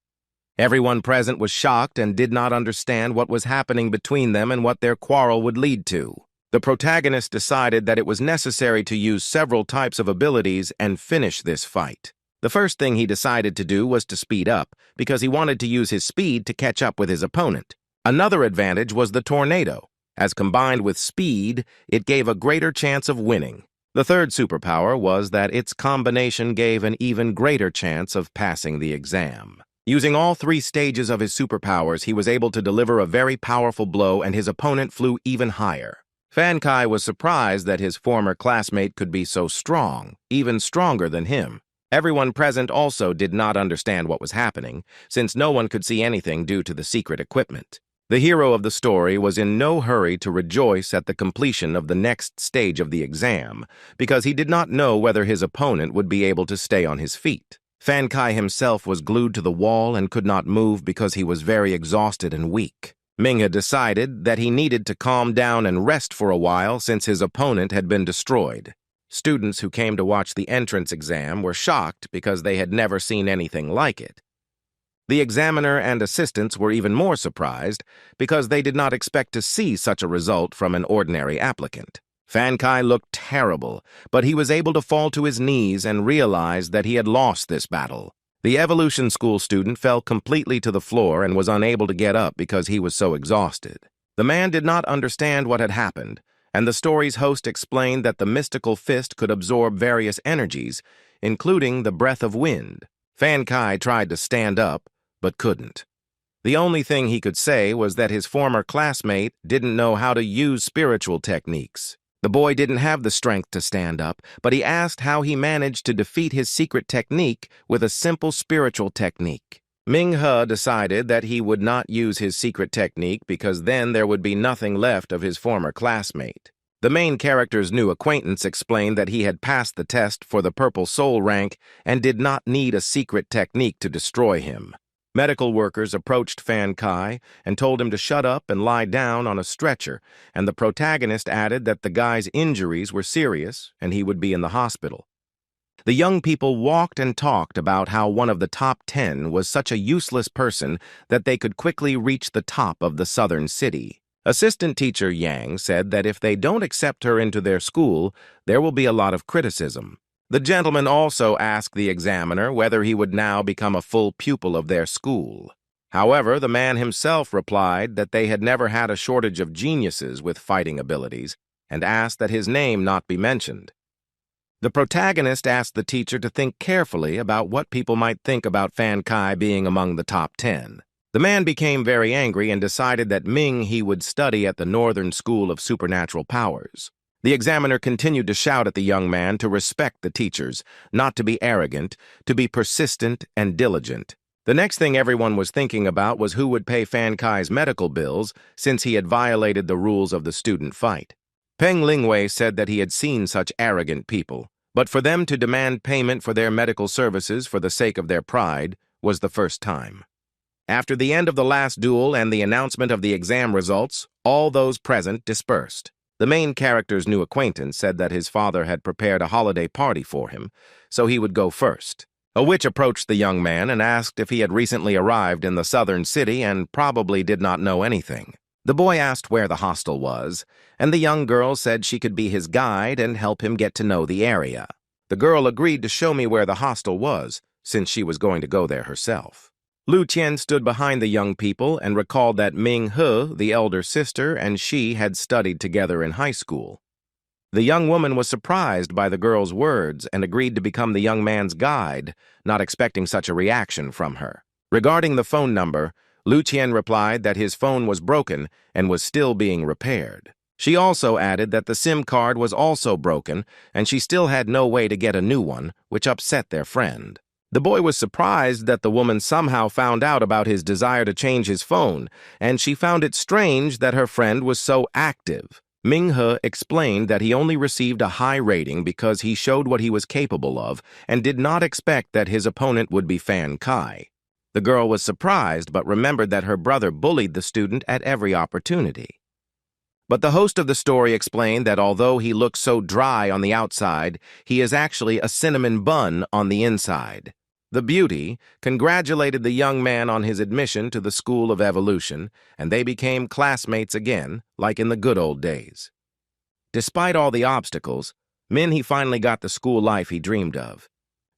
Everyone present was shocked and did not understand what was happening between them and what their quarrel would lead to. The protagonist decided that it was necessary to use several types of abilities and finish this fight. The first thing he decided to do was to speed up, because he wanted to use his speed to catch up with his opponent. Another advantage was the tornado, as combined with speed, it gave a greater chance of winning. The third superpower was that its combination gave an even greater chance of passing the exam. Using all 3 stages of his superpowers, he was able to deliver a very powerful blow and his opponent flew even higher. Fan Kai was surprised that his former classmate could be so strong, even stronger than him. Everyone present also did not understand what was happening, since no one could see anything due to the secret equipment. The hero of the story was in no hurry to rejoice at the completion of the next stage of the exam, because he did not know whether his opponent would be able to stay on his feet. Fan Kai himself was glued to the wall and could not move because he was very exhausted and weak. Manga decided that he needed to calm down and rest for a while since his opponent had been destroyed. Students who came to watch the entrance exam were shocked because they had never seen anything like it. The examiner and assistants were even more surprised because they did not expect to see such a result from an ordinary applicant. Fan Kai looked terrible, but he was able to fall to his knees and realize that he had lost this battle. The evolution school student fell completely to the floor and was unable to get up because he was so exhausted. The man did not understand what had happened, and the story's host explained that the mystical fist could absorb various energies, including the breath of wind. Fan Kai tried to stand up, but couldn't. The only thing he could say was that his former classmate didn't know how to use spiritual techniques. The boy didn't have the strength to stand up, but he asked how he managed to defeat his secret technique with a simple spiritual technique. Manhwa decided that he would not use his secret technique because then there would be nothing left of his former classmate. The main character's new acquaintance explained that he had passed the test for the Purple Soul rank and did not need a secret technique to destroy him. Medical workers approached Fan Kai and told him to shut up and lie down on a stretcher, and the protagonist added that the guy's injuries were serious and he would be in the hospital. The young people walked and talked about how one of the top 10 was such a useless person that they could quickly reach the top of the southern city. Assistant teacher Yang said that if they don't accept her into their school, there will be a lot of criticism. The gentleman also asked the examiner whether he would now become a full pupil of their school. However, the man himself replied that they had never had a shortage of geniuses with fighting abilities and asked that his name not be mentioned. The protagonist asked the teacher to think carefully about what people might think about Fan Kai being among the top 10. The man became very angry and decided that he would study at the Northern School of Supernatural Powers. The examiner continued to shout at the young man to respect the teachers, not to be arrogant, to be persistent and diligent. The next thing everyone was thinking about was who would pay Fan Kai's medical bills since he had violated the rules of the student fight. Peng Lingwei said that he had seen such arrogant people, but for them to demand payment for their medical services for the sake of their pride was the first time. After the end of the last duel and the announcement of the exam results, all those present dispersed. The main character's new acquaintance said that his father had prepared a holiday party for him, so he would go first. A witch approached the young man and asked if he had recently arrived in the southern city and probably did not know anything. The boy asked where the hostel was, and the young girl said she could be his guide and help him get to know the area. The girl agreed to show me where the hostel was, since she was going to go there herself. Lu Qian stood behind the young people and recalled that Manhwa, the elder sister, and she had studied together in high school. The young woman was surprised by the girl's words and agreed to become the young man's guide, not expecting such a reaction from her. Regarding the phone number, Lu Qian replied that his phone was broken and was still being repaired. She also added that the SIM card was also broken and she still had no way to get a new one, which upset their friend. The boy was surprised that the woman somehow found out about his desire to change his phone, and she found it strange that her friend was so active. Manhwa explained that he only received a high rating because he showed what he was capable of and did not expect that his opponent would be Fan Kai. The girl was surprised but remembered that her brother bullied the student at every opportunity. But the host of the story explained that although he looks so dry on the outside, he is actually a cinnamon bun on the inside. The beauty congratulated the young man on his admission to the School of Evolution, and they became classmates again, like in the good old days. Despite all the obstacles, he finally got the school life he dreamed of.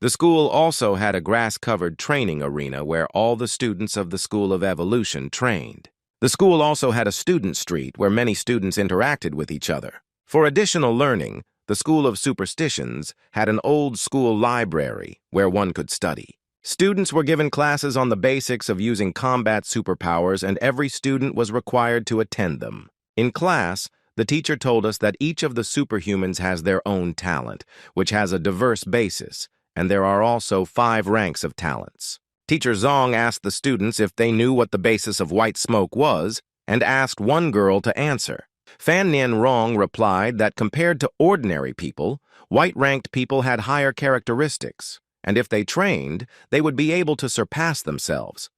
The school also had a grass-covered training arena where all the students of the School of Evolution trained. The school also had a student street where many students interacted with each other. For additional learning, the School of Superstitions had an old-school library where one could study. Students were given classes on the basics of using combat superpowers, and every student was required to attend them. In class, the teacher told us that each of the superhumans has their own talent, which has a diverse basis, and there are also 5 ranks of talents. Teacher Zong asked the students if they knew what the basis of white smoke was, and asked one girl to answer. Fan Nian Rong replied that compared to ordinary people, white-ranked people had higher characteristics, and if they trained, they would be able to surpass themselves.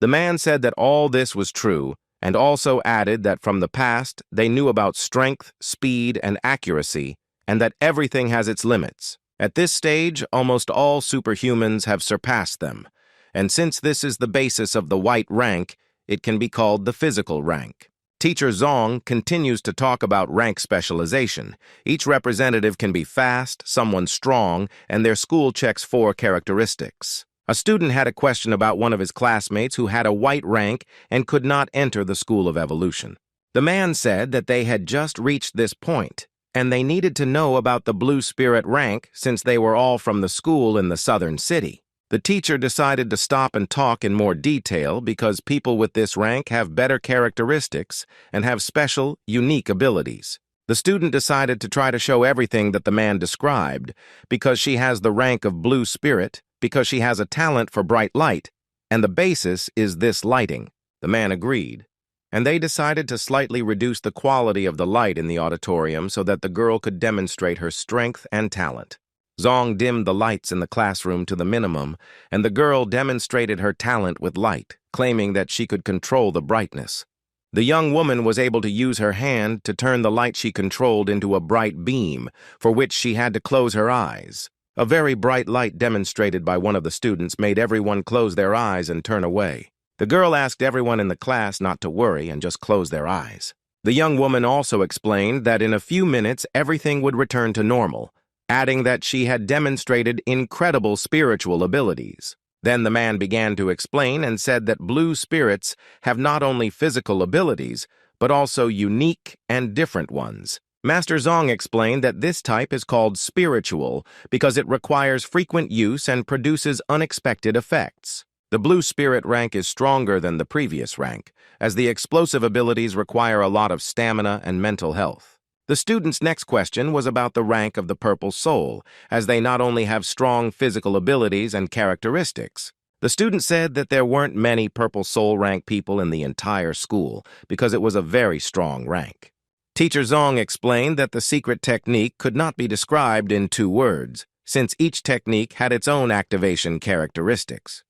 The man said that all this was true, and also added that from the past, they knew about strength, speed, and accuracy, and that everything has its limits. At this stage, almost all superhumans have surpassed them, and since this is the basis of the white rank, it can be called the physical rank. Teacher Zong continues to talk about rank specialization. Each representative can be fast, someone strong, and their school checks 4 characteristics. A student had a question about one of his classmates who had a white rank and could not enter the School of Evolution. The man said that they had just reached this point, and they needed to know about the Blue Spirit rank since they were all from the school in the southern city. The teacher decided to stop and talk in more detail because people with this rank have better characteristics and have special, unique abilities. The student decided to try to show everything that the man described because she has the rank of Blue Spirit, because she has a talent for bright light, and the basis is this lighting. The man agreed, and they decided to slightly reduce the quality of the light in the auditorium so that the girl could demonstrate her strength and talent. Zong dimmed the lights in the classroom to the minimum, and the girl demonstrated her talent with light, claiming that she could control the brightness. The young woman was able to use her hand to turn the light she controlled into a bright beam, for which she had to close her eyes. A very bright light demonstrated by one of the students made everyone close their eyes and turn away. The girl asked everyone in the class not to worry and just close their eyes. The young woman also explained that in a few minutes everything would return to normal, adding that she had demonstrated incredible spiritual abilities. Then the man began to explain and said that blue spirits have not only physical abilities, but also unique and different ones. Master Zong explained that this type is called spiritual because it requires frequent use and produces unexpected effects. The blue spirit rank is stronger than the previous rank, as the explosive abilities require a lot of stamina and mental health. The student's next question was about the rank of the purple soul, as they not only have strong physical abilities and characteristics. The student said that there weren't many purple soul rank people in the entire school because it was a very strong rank. Teacher Zong explained that the secret technique could not be described in 2 words, since each technique had its own activation characteristics.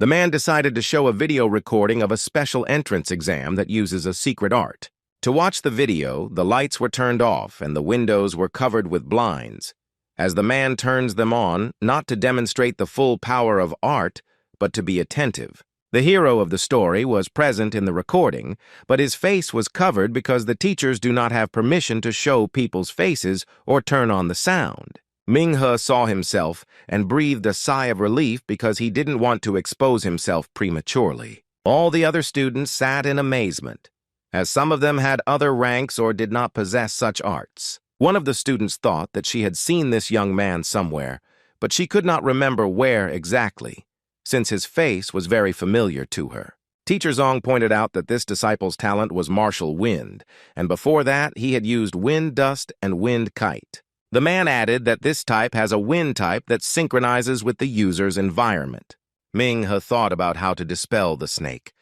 The man decided to show a video recording of a special entrance exam that uses a secret art. To watch the video, the lights were turned off and the windows were covered with blinds, as the man turns them on not to demonstrate the full power of art, but to be attentive. The hero of the story was present in the recording, but his face was covered because the teachers do not have permission to show people's faces or turn on the sound. Manhwa saw himself and breathed a sigh of relief because he didn't want to expose himself prematurely. All the other students sat in amazement, as some of them had other ranks or did not possess such arts. One of the students thought that she had seen this young man somewhere, but she could not remember where exactly, since his face was very familiar to her. Teacher Zong pointed out that this disciple's talent was martial wind, and before that he had used wind dust and wind kite. The man added that this type has a wind type that synchronizes with the user's environment. Manhwa thought about how to dispel the snake,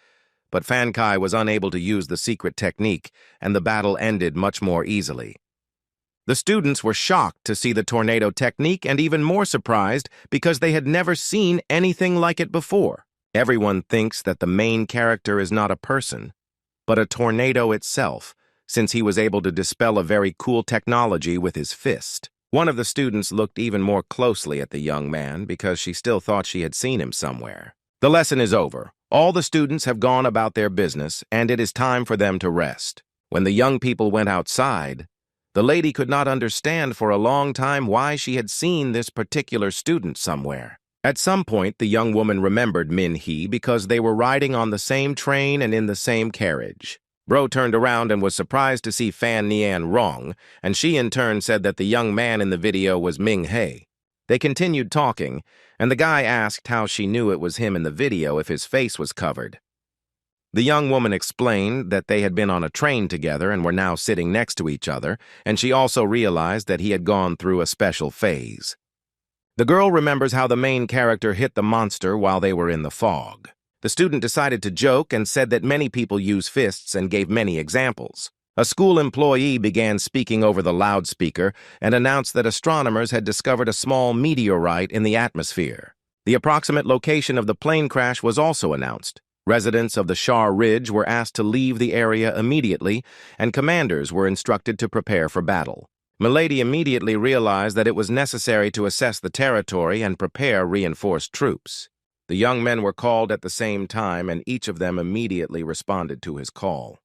but Fan Kai was unable to use the secret technique, and the battle ended much more easily. The students were shocked to see the tornado technique and even more surprised because they had never seen anything like it before. Everyone thinks that the main character is not a person, but a tornado itself, since he was able to dispel a very cool technology with his fist. One of the students looked even more closely at the young man because she still thought she had seen him somewhere. The lesson is over. All the students have gone about their business, and it is time for them to rest. When the young people went outside, the lady could not understand for a long time why she had seen this particular student somewhere. At some point, the young woman remembered Min Hee because they were riding on the same train and in the same carriage. Bro turned around and was surprised to see Fan Nian Rong, and she in turn said that the young man in the video was Ming He. They continued talking, and the guy asked how she knew it was him in the video if his face was covered. The young woman explained that they had been on a train together and were now sitting next to each other, and she also realized that he had gone through a special phase. The girl remembers how the main character hit the monster while they were in the fog. The student decided to joke and said that many people use fists and gave many examples. A school employee began speaking over the loudspeaker and announced that astronomers had discovered a small meteorite in the atmosphere. The approximate location of the plane crash was also announced. Residents of the Shar Ridge were asked to leave the area immediately, and commanders were instructed to prepare for battle. Milady immediately realized that it was necessary to assess the territory and prepare reinforced troops. The young men were called at the same time, and each of them immediately responded to his call.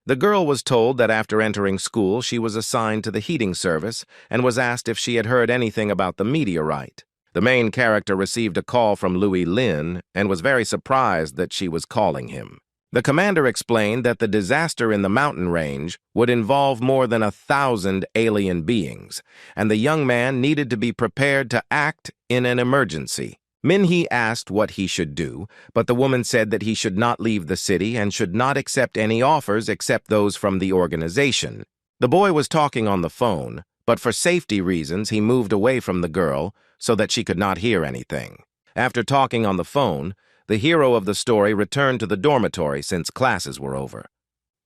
The girl was told that after entering school, she was assigned to the heating service and was asked if she had heard anything about the meteorite. The main character received a call from Louis Lin and was very surprised that she was calling him. The commander explained that the disaster in the mountain range would involve more than 1,000 alien beings, and the young man needed to be prepared to act in an emergency. Minhee asked what he should do, but the woman said that he should not leave the city and should not accept any offers except those from the organization. The boy was talking on the phone, but for safety reasons he moved away from the girl so that she could not hear anything. After talking on the phone, the hero of the story returned to the dormitory since classes were over.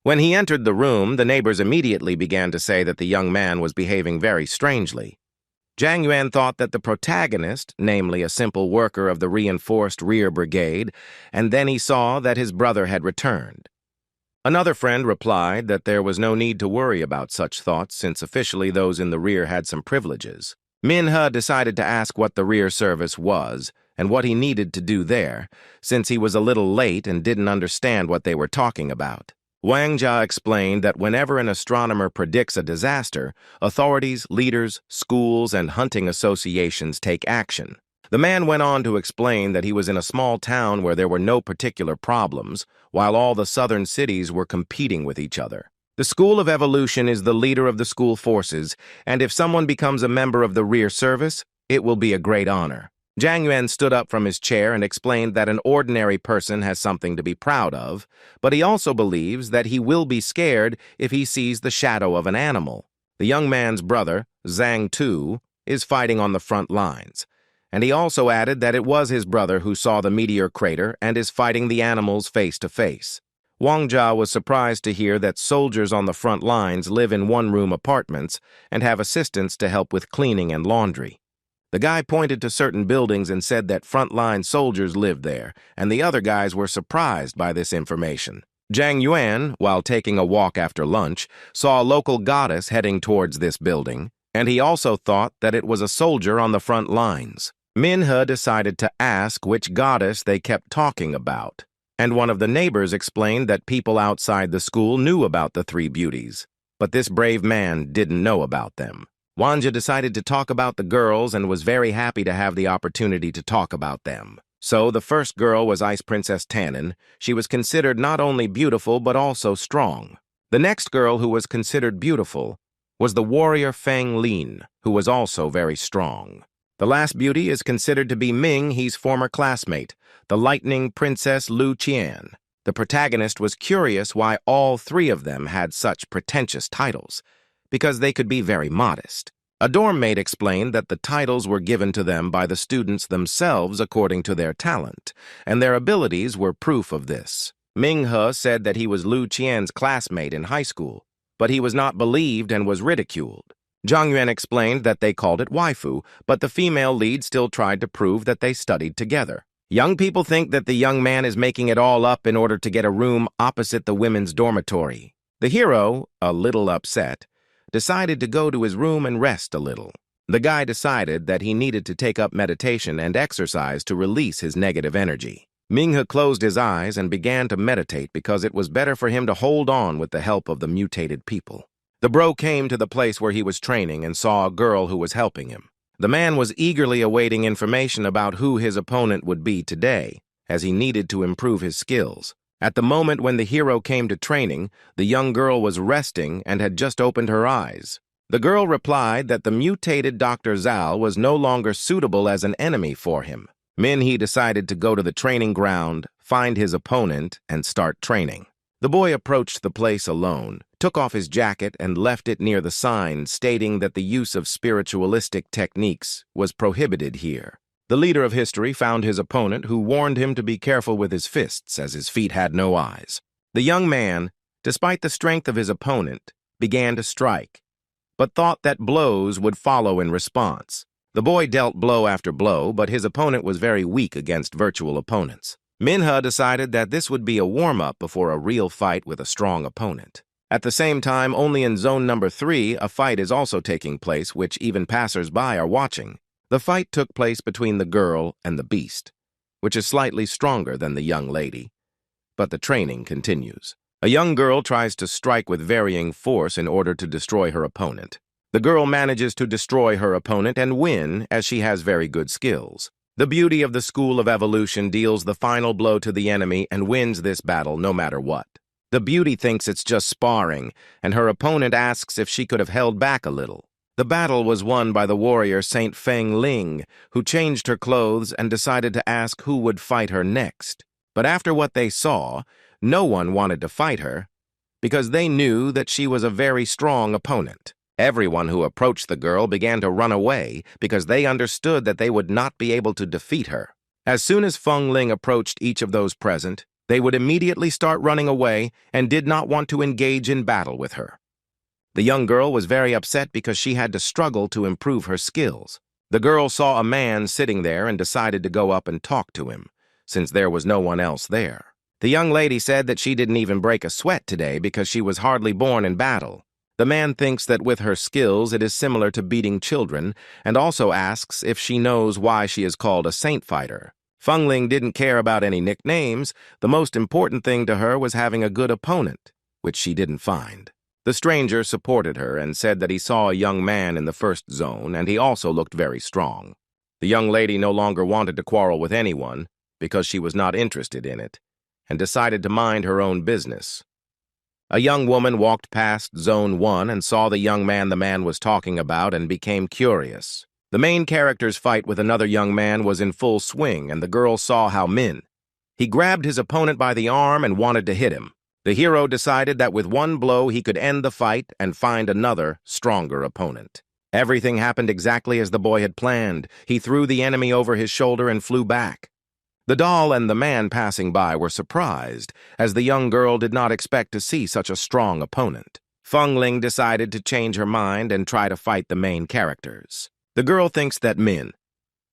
When he entered the room, the neighbors immediately began to say that the young man was behaving very strangely. Zhang Yuan thought that the protagonist, namely a simple worker of the reinforced rear brigade, and then he saw that his brother had returned. Another friend replied that there was no need to worry about such thoughts since officially those in the rear had some privileges. Manhwa decided to ask what the rear service was and what he needed to do there, since he was a little late and didn't understand what they were talking about. Wang Jia explained that whenever an astronomer predicts a disaster, authorities, leaders, schools, and hunting associations take action. The man went on to explain that he was in a small town where there were no particular problems, while all the southern cities were competing with each other. The School of Evolution is the leader of the school forces, and if someone becomes a member of the rear service, it will be a great honor. Zhang Yuan stood up from his chair and explained that an ordinary person has something to be proud of, but he also believes that he will be scared if he sees the shadow of an animal. The young man's brother, Zhang Tu, is fighting on the front lines, and he also added that it was his brother who saw the meteor crater and is fighting the animals face to face. Wang Jia was surprised to hear that soldiers on the front lines live in one-room apartments and have assistants to help with cleaning and laundry. The guy pointed to certain buildings and said that frontline soldiers lived there, and the other guys were surprised by this information. Zhang Yuan, while taking a walk after lunch, saw a local goddess heading towards this building, and he also thought that it was a soldier on the front lines. Manhwa decided to ask which goddess they kept talking about, and one of the neighbors explained that people outside the school knew about the three beauties, but this brave man didn't know about them. Wanja decided to talk about the girls and was very happy to have the opportunity to talk about them. So the first girl was Ice Princess Tannen. She was considered not only beautiful but also strong. The next girl who was considered beautiful was the warrior Fang Lin, who was also very strong. The last beauty is considered to be Ming He's former classmate, the lightning princess Lu Qian. The protagonist was curious why all three of them had such pretentious titles, because they could be very modest. A dorm mate explained that the titles were given to them by the students themselves according to their talent, and their abilities were proof of this. Ming-he said that he was Lu Qian's classmate in high school, but he was not believed and was ridiculed. Zhang Yuan explained that they called it waifu, but the female lead still tried to prove that they studied together. Young people think that the young man is making it all up in order to get a room opposite the women's dormitory. The hero, a little upset, decided to go to his room and rest a little. The guy decided that he needed to take up meditation and exercise to release his negative energy. Ming-he closed his eyes and began to meditate because it was better for him to hold on with the help of the mutated people. The bro came to the place where he was training and saw a girl who was helping him. The man was eagerly awaiting information about who his opponent would be today, as he needed to improve his skills. At the moment when the hero came to training, the young girl was resting and had just opened her eyes. The girl replied that the mutated Dr. Zhao was no longer suitable as an enemy for him. Minhee decided to go to the training ground, find his opponent, and start training. The boy approached the place alone, took off his jacket, and left it near the sign stating that the use of spiritualistic techniques was prohibited here. The leader of history found his opponent, who warned him to be careful with his fists, as his feet had no eyes. The young man, despite the strength of his opponent, began to strike, but thought that blows would follow in response. The boy dealt blow after blow, but his opponent was very weak against virtual opponents. Manhwa decided that this would be a warm-up before a real fight with a strong opponent. At the same time, only in zone number 3, a fight is also taking place, which even passers-by are watching. The fight took place between the girl and the beast, which is slightly stronger than the young lady. But the training continues. A young girl tries to strike with varying force in order to destroy her opponent. The girl manages to destroy her opponent and win, as she has very good skills. The beauty of the School of Evolution deals the final blow to the enemy and wins this battle no matter what. The beauty thinks it's just sparring, and her opponent asks if she could have held back a little. The battle was won by the warrior Saint Feng Ling, who changed her clothes and decided to ask who would fight her next. But after what they saw, no one wanted to fight her, because they knew that she was a very strong opponent. Everyone who approached the girl began to run away because they understood that they would not be able to defeat her. As soon as Feng Ling approached each of those present, they would immediately start running away and did not want to engage in battle with her. The young girl was very upset because she had to struggle to improve her skills. The girl saw a man sitting there and decided to go up and talk to him, since there was no one else there. The young lady said that she didn't even break a sweat today because she was hardly born in battle. The man thinks that with her skills it is similar to beating children, and also asks if she knows why she is called a saint fighter. Feng Ling didn't care about any nicknames. The most important thing to her was having a good opponent, which she didn't find. The stranger supported her and said that he saw a young man in the first zone, and he also looked very strong. The young lady no longer wanted to quarrel with anyone because she was not interested in it, and decided to mind her own business. A young woman walked past Zone 1 and saw the young man the man was talking about and became curious. The main character's fight with another young man was in full swing, and the girl saw how he grabbed his opponent by the arm and wanted to hit him. The hero decided that with one blow he could end the fight and find another, stronger opponent. Everything happened exactly as the boy had planned. He threw the enemy over his shoulder and flew back. The doll and the man passing by were surprised, as the young girl did not expect to see such a strong opponent. Feng Ling decided to change her mind and try to fight the main characters. The girl thinks that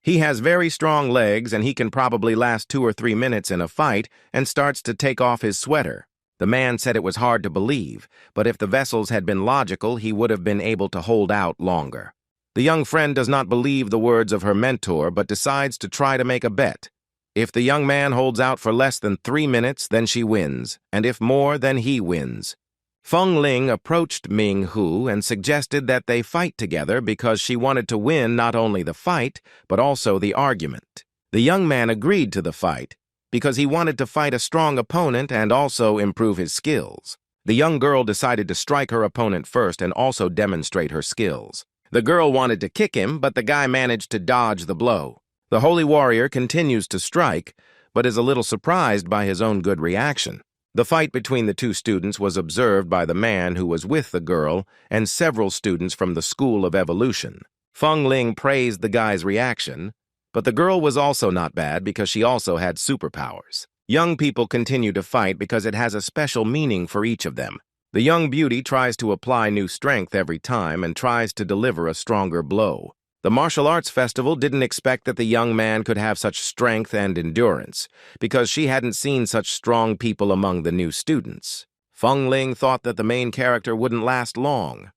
he has very strong legs and he can probably last 2 or 3 minutes in a fight, and starts to take off his sweater. The man said it was hard to believe, but if the vessels had been logical, he would have been able to hold out longer. The young friend does not believe the words of her mentor, but decides to try to make a bet. If the young man holds out for less than 3 minutes, then she wins, and if more, then he wins. Feng Ling approached Ming Hu and suggested that they fight together because she wanted to win not only the fight, but also the argument. The young man agreed to the fight because he wanted to fight a strong opponent and also improve his skills. The young girl decided to strike her opponent first and also demonstrate her skills. The girl wanted to kick him, but the guy managed to dodge the blow. The holy warrior continues to strike, but is a little surprised by his own good reaction. The fight between the two students was observed by the man who was with the girl and several students from the School of Evolution. Feng Ling praised the guy's reaction, but the girl was also not bad because she also had superpowers. Young people continue to fight because it has a special meaning for each of them. The young beauty tries to apply new strength every time and tries to deliver a stronger blow. The martial arts festival didn't expect that the young man could have such strength and endurance, because she hadn't seen such strong people among the new students. Feng Ling thought that the main character wouldn't last long,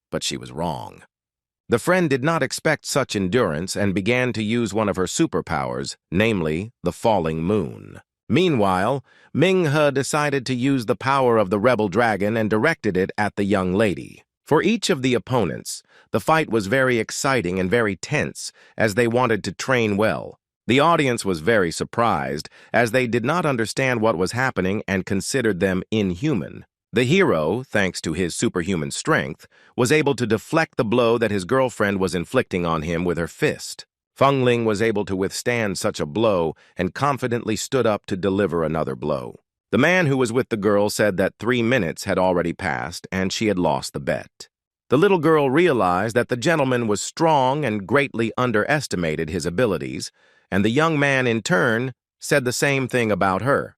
but she was wrong. The friend did not expect such endurance and began to use one of her superpowers, namely the falling moon. Meanwhile, Manhwa decided to use the power of the rebel dragon and directed it at the young lady. For each of the opponents, the fight was very exciting and very tense, as they wanted to train well. The audience was very surprised, as they did not understand what was happening and considered them inhuman. The hero, thanks to his superhuman strength, was able to deflect the blow that his girlfriend was inflicting on him with her fist. Feng Ling was able to withstand such a blow and confidently stood up to deliver another blow. The man who was with the girl said that 3 minutes had already passed and she had lost the bet. The little girl realized that the gentleman was strong and greatly underestimated his abilities, and the young man in turn said the same thing about her.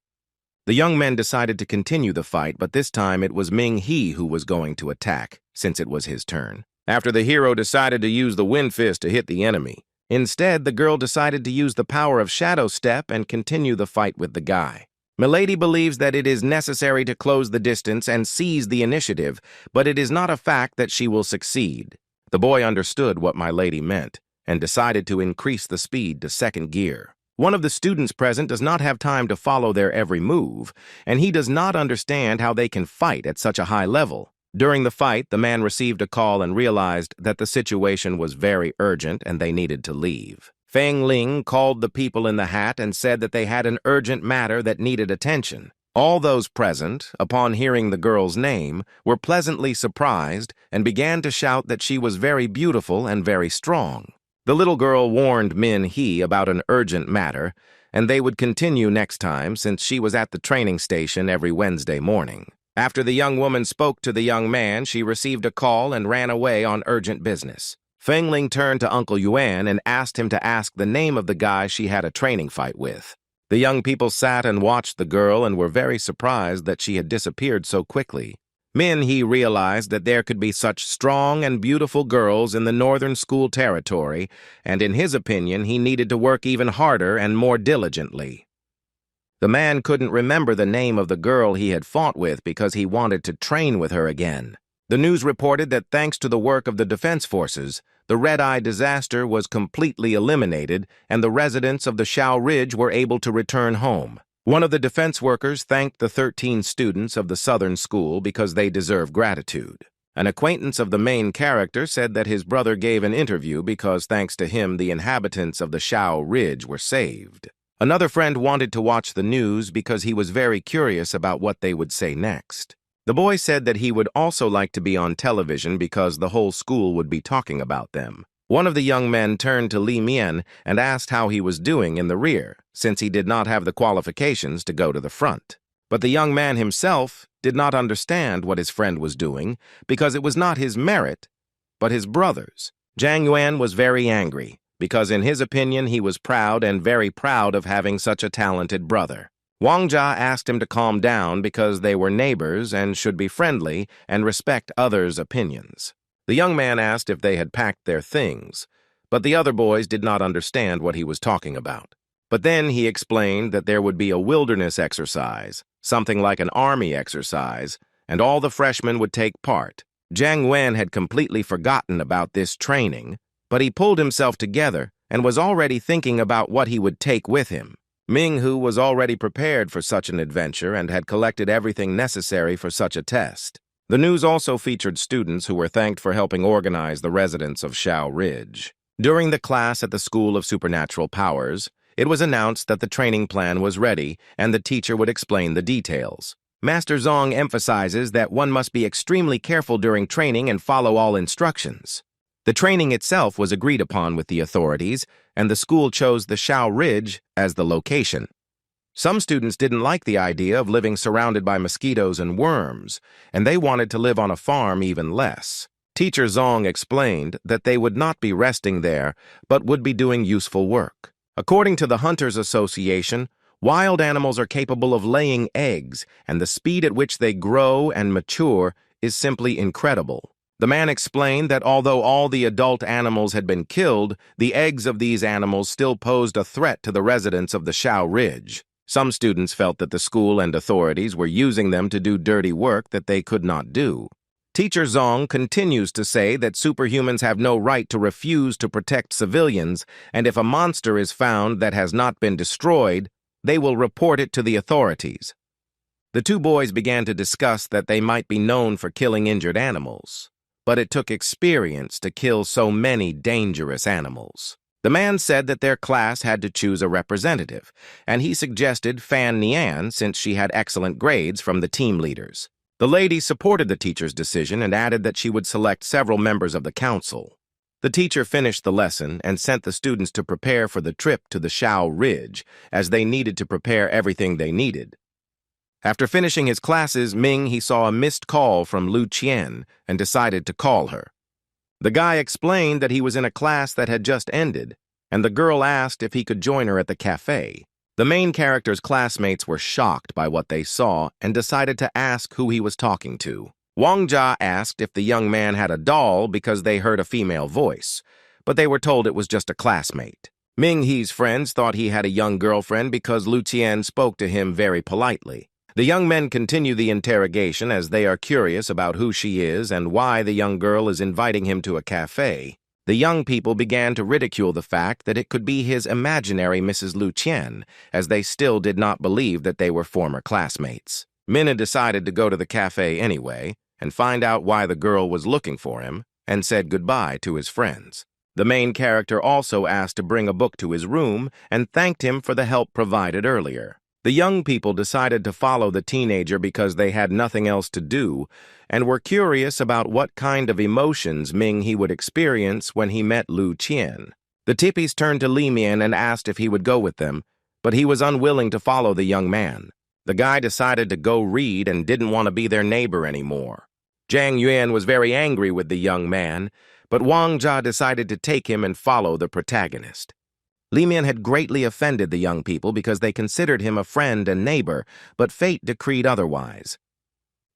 The young men decided to continue the fight, but this time it was Ming He who was going to attack, since it was his turn. After the hero decided to use the wind fist to hit the enemy, instead the girl decided to use the power of shadow step and continue the fight with the guy. Milady believes that it is necessary to close the distance and seize the initiative, but it is not a fact that she will succeed. The boy understood what my lady meant and decided to increase the speed to second gear. One of the students present does not have time to follow their every move, and he does not understand how they can fight at such a high level. During the fight, the man received a call and realized that the situation was very urgent and they needed to leave. Feng Ling called the people in the hat and said that they had an urgent matter that needed attention. All those present, upon hearing the girl's name, were pleasantly surprised and began to shout that she was very beautiful and very strong. The little girl warned Min He about an urgent matter, and they would continue next time since she was at the training station every Wednesday morning. After the young woman spoke to the young man, she received a call and ran away on urgent business. Feng Ling turned to Uncle Yuan and asked him to ask the name of the guy she had a training fight with. The young people sat and watched the girl and were very surprised that she had disappeared so quickly. Min He realized that there could be such strong and beautiful girls in the northern school territory, and in his opinion, he needed to work even harder and more diligently. The man couldn't remember the name of the girl he had fought with because he wanted to train with her again. The news reported that thanks to the work of the defense forces, the red-eye disaster was completely eliminated and the residents of the Shao Ridge were able to return home. One of the defense workers thanked the 13 students of the southern school because they deserve gratitude. An acquaintance of the main character said that his brother gave an interview because thanks to him the inhabitants of the Shao Ridge were saved. Another friend wanted to watch the news because he was very curious about what they would say next. The boy said that he would also like to be on television because the whole school would be talking about them. One of the young men turned to Li Mian and asked how he was doing in the rear, since he did not have the qualifications to go to the front. But the young man himself did not understand what his friend was doing because it was not his merit, but his brother's. Zhang Yuan was very angry because in his opinion he was proud and very proud of having such a talented brother. Wang Jia asked him to calm down because they were neighbors and should be friendly and respect others' opinions. The young man asked if they had packed their things, but the other boys did not understand what he was talking about. But then he explained that there would be a wilderness exercise, something like an army exercise, and all the freshmen would take part. Zhang Wen had completely forgotten about this training, but he pulled himself together and was already thinking about what he would take with him. Ming Hu was already prepared for such an adventure and had collected everything necessary for such a test. The news also featured students who were thanked for helping organize the residents of Shao Ridge. During the class at the School of Supernatural Powers, it was announced that the training plan was ready and the teacher would explain the details. Master Zong emphasizes that one must be extremely careful during training and follow all instructions. The training itself was agreed upon with the authorities, and the school chose the Shao Ridge as the location. Some students didn't like the idea of living surrounded by mosquitoes and worms, and they wanted to live on a farm even less. Teacher Zong explained that they would not be resting there, but would be doing useful work. According to the Hunters Association, wild animals are capable of laying eggs, and the speed at which they grow and mature is simply incredible. The man explained that although all the adult animals had been killed, the eggs of these animals still posed a threat to the residents of the Shao Ridge. Some students felt that the school and authorities were using them to do dirty work that they could not do. Teacher Zong continues to say that superhumans have no right to refuse to protect civilians, and if a monster is found that has not been destroyed, they will report it to the authorities. The two boys began to discuss that they might be known for killing injured animals, but it took experience to kill so many dangerous animals. The man said that their class had to choose a representative, and he suggested Fan Nian since she had excellent grades from the team leaders. The lady supported the teacher's decision and added that she would select several members of the council. The teacher finished the lesson and sent the students to prepare for the trip to the Shao Ridge, as they needed to prepare everything they needed. After finishing his classes, he saw a missed call from Lu Qian and decided to call her. The guy explained that he was in a class that had just ended, and the girl asked if he could join her at the cafe. The main character's classmates were shocked by what they saw and decided to ask who he was talking to. Wang Jia asked if the young man had a doll because they heard a female voice, but they were told it was just a classmate. Ming He's friends thought he had a young girlfriend because Lu Qian spoke to him very politely. The young men continue the interrogation as they are curious about who she is and why the young girl is inviting him to a cafe. The young people began to ridicule the fact that it could be his imaginary Mrs. Lu Qian, as they still did not believe that they were former classmates. Min decided to go to the cafe anyway and find out why the girl was looking for him and said goodbye to his friends. The main character also asked to bring a book to his room and thanked him for the help provided earlier. The young people decided to follow the teenager because they had nothing else to do and were curious about what kind of emotions He would experience when he met Lu Qian. The tippies turned to Li Mian and asked if he would go with them, but he was unwilling to follow the young man. The guy decided to go read and didn't want to be their neighbor anymore. Zhang Yuan was very angry with the young man, but Wang Jia decided to take him and follow the protagonist. Li Mian had greatly offended the young people because they considered him a friend and neighbor, but fate decreed otherwise.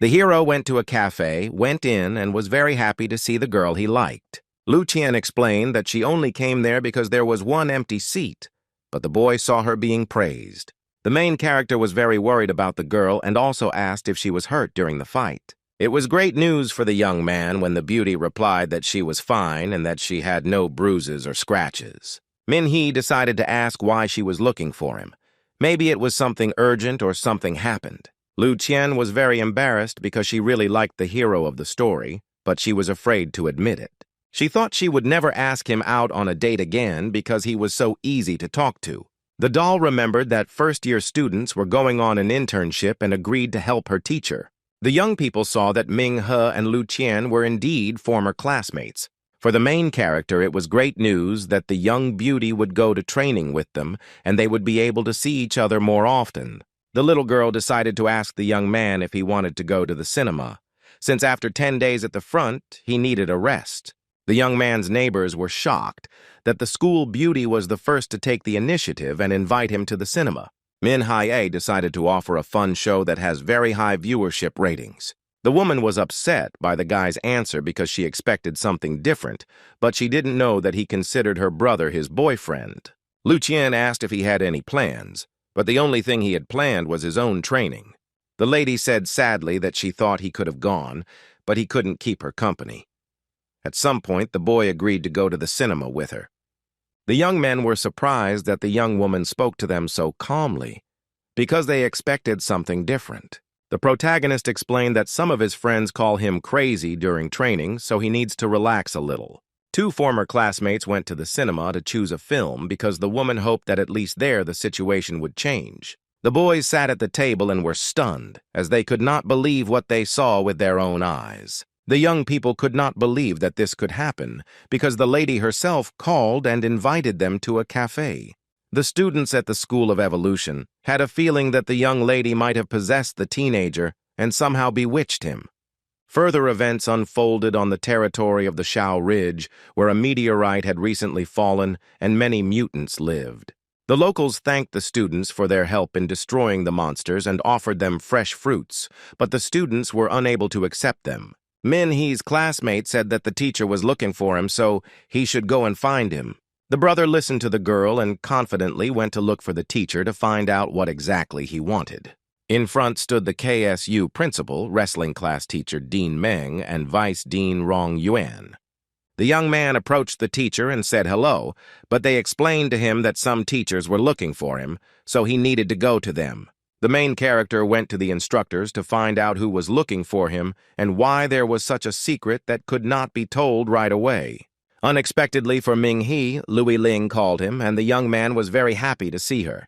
The hero went to a cafe, went in, and was very happy to see the girl he liked. Lu Qian explained that she only came there because there was one empty seat, but the boy saw her being praised. The main character was very worried about the girl and also asked if she was hurt during the fight. It was great news for the young man when the beauty replied that she was fine and that she had no bruises or scratches. Min-hee decided to ask why she was looking for him. Maybe it was something urgent or something happened. Lu Qian was very embarrassed because she really liked the hero of the story, but she was afraid to admit it. She thought she would never ask him out on a date again because he was so easy to talk to. The doll remembered that first-year students were going on an internship and agreed to help her teacher. The young people saw that Ming He and Lu Qian were indeed former classmates. For the main character, it was great news that the young beauty would go to training with them and they would be able to see each other more often. The little girl decided to ask the young man if he wanted to go to the cinema, since after 10 days at the front, he needed a rest. The young man's neighbors were shocked that the school beauty was the first to take the initiative and invite him to the cinema. Min Hae decided to offer a fun show that has very high viewership ratings. The woman was upset by the guy's answer because she expected something different, but she didn't know that he considered her brother his boyfriend. Lu Qian asked if he had any plans, but the only thing he had planned was his own training. The lady said sadly that she thought he could have gone, but he couldn't keep her company. At some point, the boy agreed to go to the cinema with her. The young men were surprised that the young woman spoke to them so calmly, because they expected something different. The protagonist explained that some of his friends call him crazy during training, so he needs to relax a little. 2 former classmates went to the cinema to choose a film because the woman hoped that at least there the situation would change. The boys sat at the table and were stunned, as they could not believe what they saw with their own eyes. The young people could not believe that this could happen because the lady herself called and invited them to a cafe. The students at the School of Evolution had a feeling that the young lady might have possessed the teenager and somehow bewitched him. Further events unfolded on the territory of the Shao Ridge, where a meteorite had recently fallen and many mutants lived. The locals thanked the students for their help in destroying the monsters and offered them fresh fruits, but the students were unable to accept them. Min-hee's classmate said that the teacher was looking for him, so he should go and find him. The brother listened to the girl and confidently went to look for the teacher to find out what exactly he wanted. In front stood the KSU principal, wrestling class teacher Dean Meng, and Vice Dean Rong Yuan. The young man approached the teacher and said hello, but they explained to him that some teachers were looking for him, so he needed to go to them. The main character went to the instructors to find out who was looking for him and why there was such a secret that could not be told right away. Unexpectedly for Ming-hee, Louis Ling called him, and the young man was very happy to see her.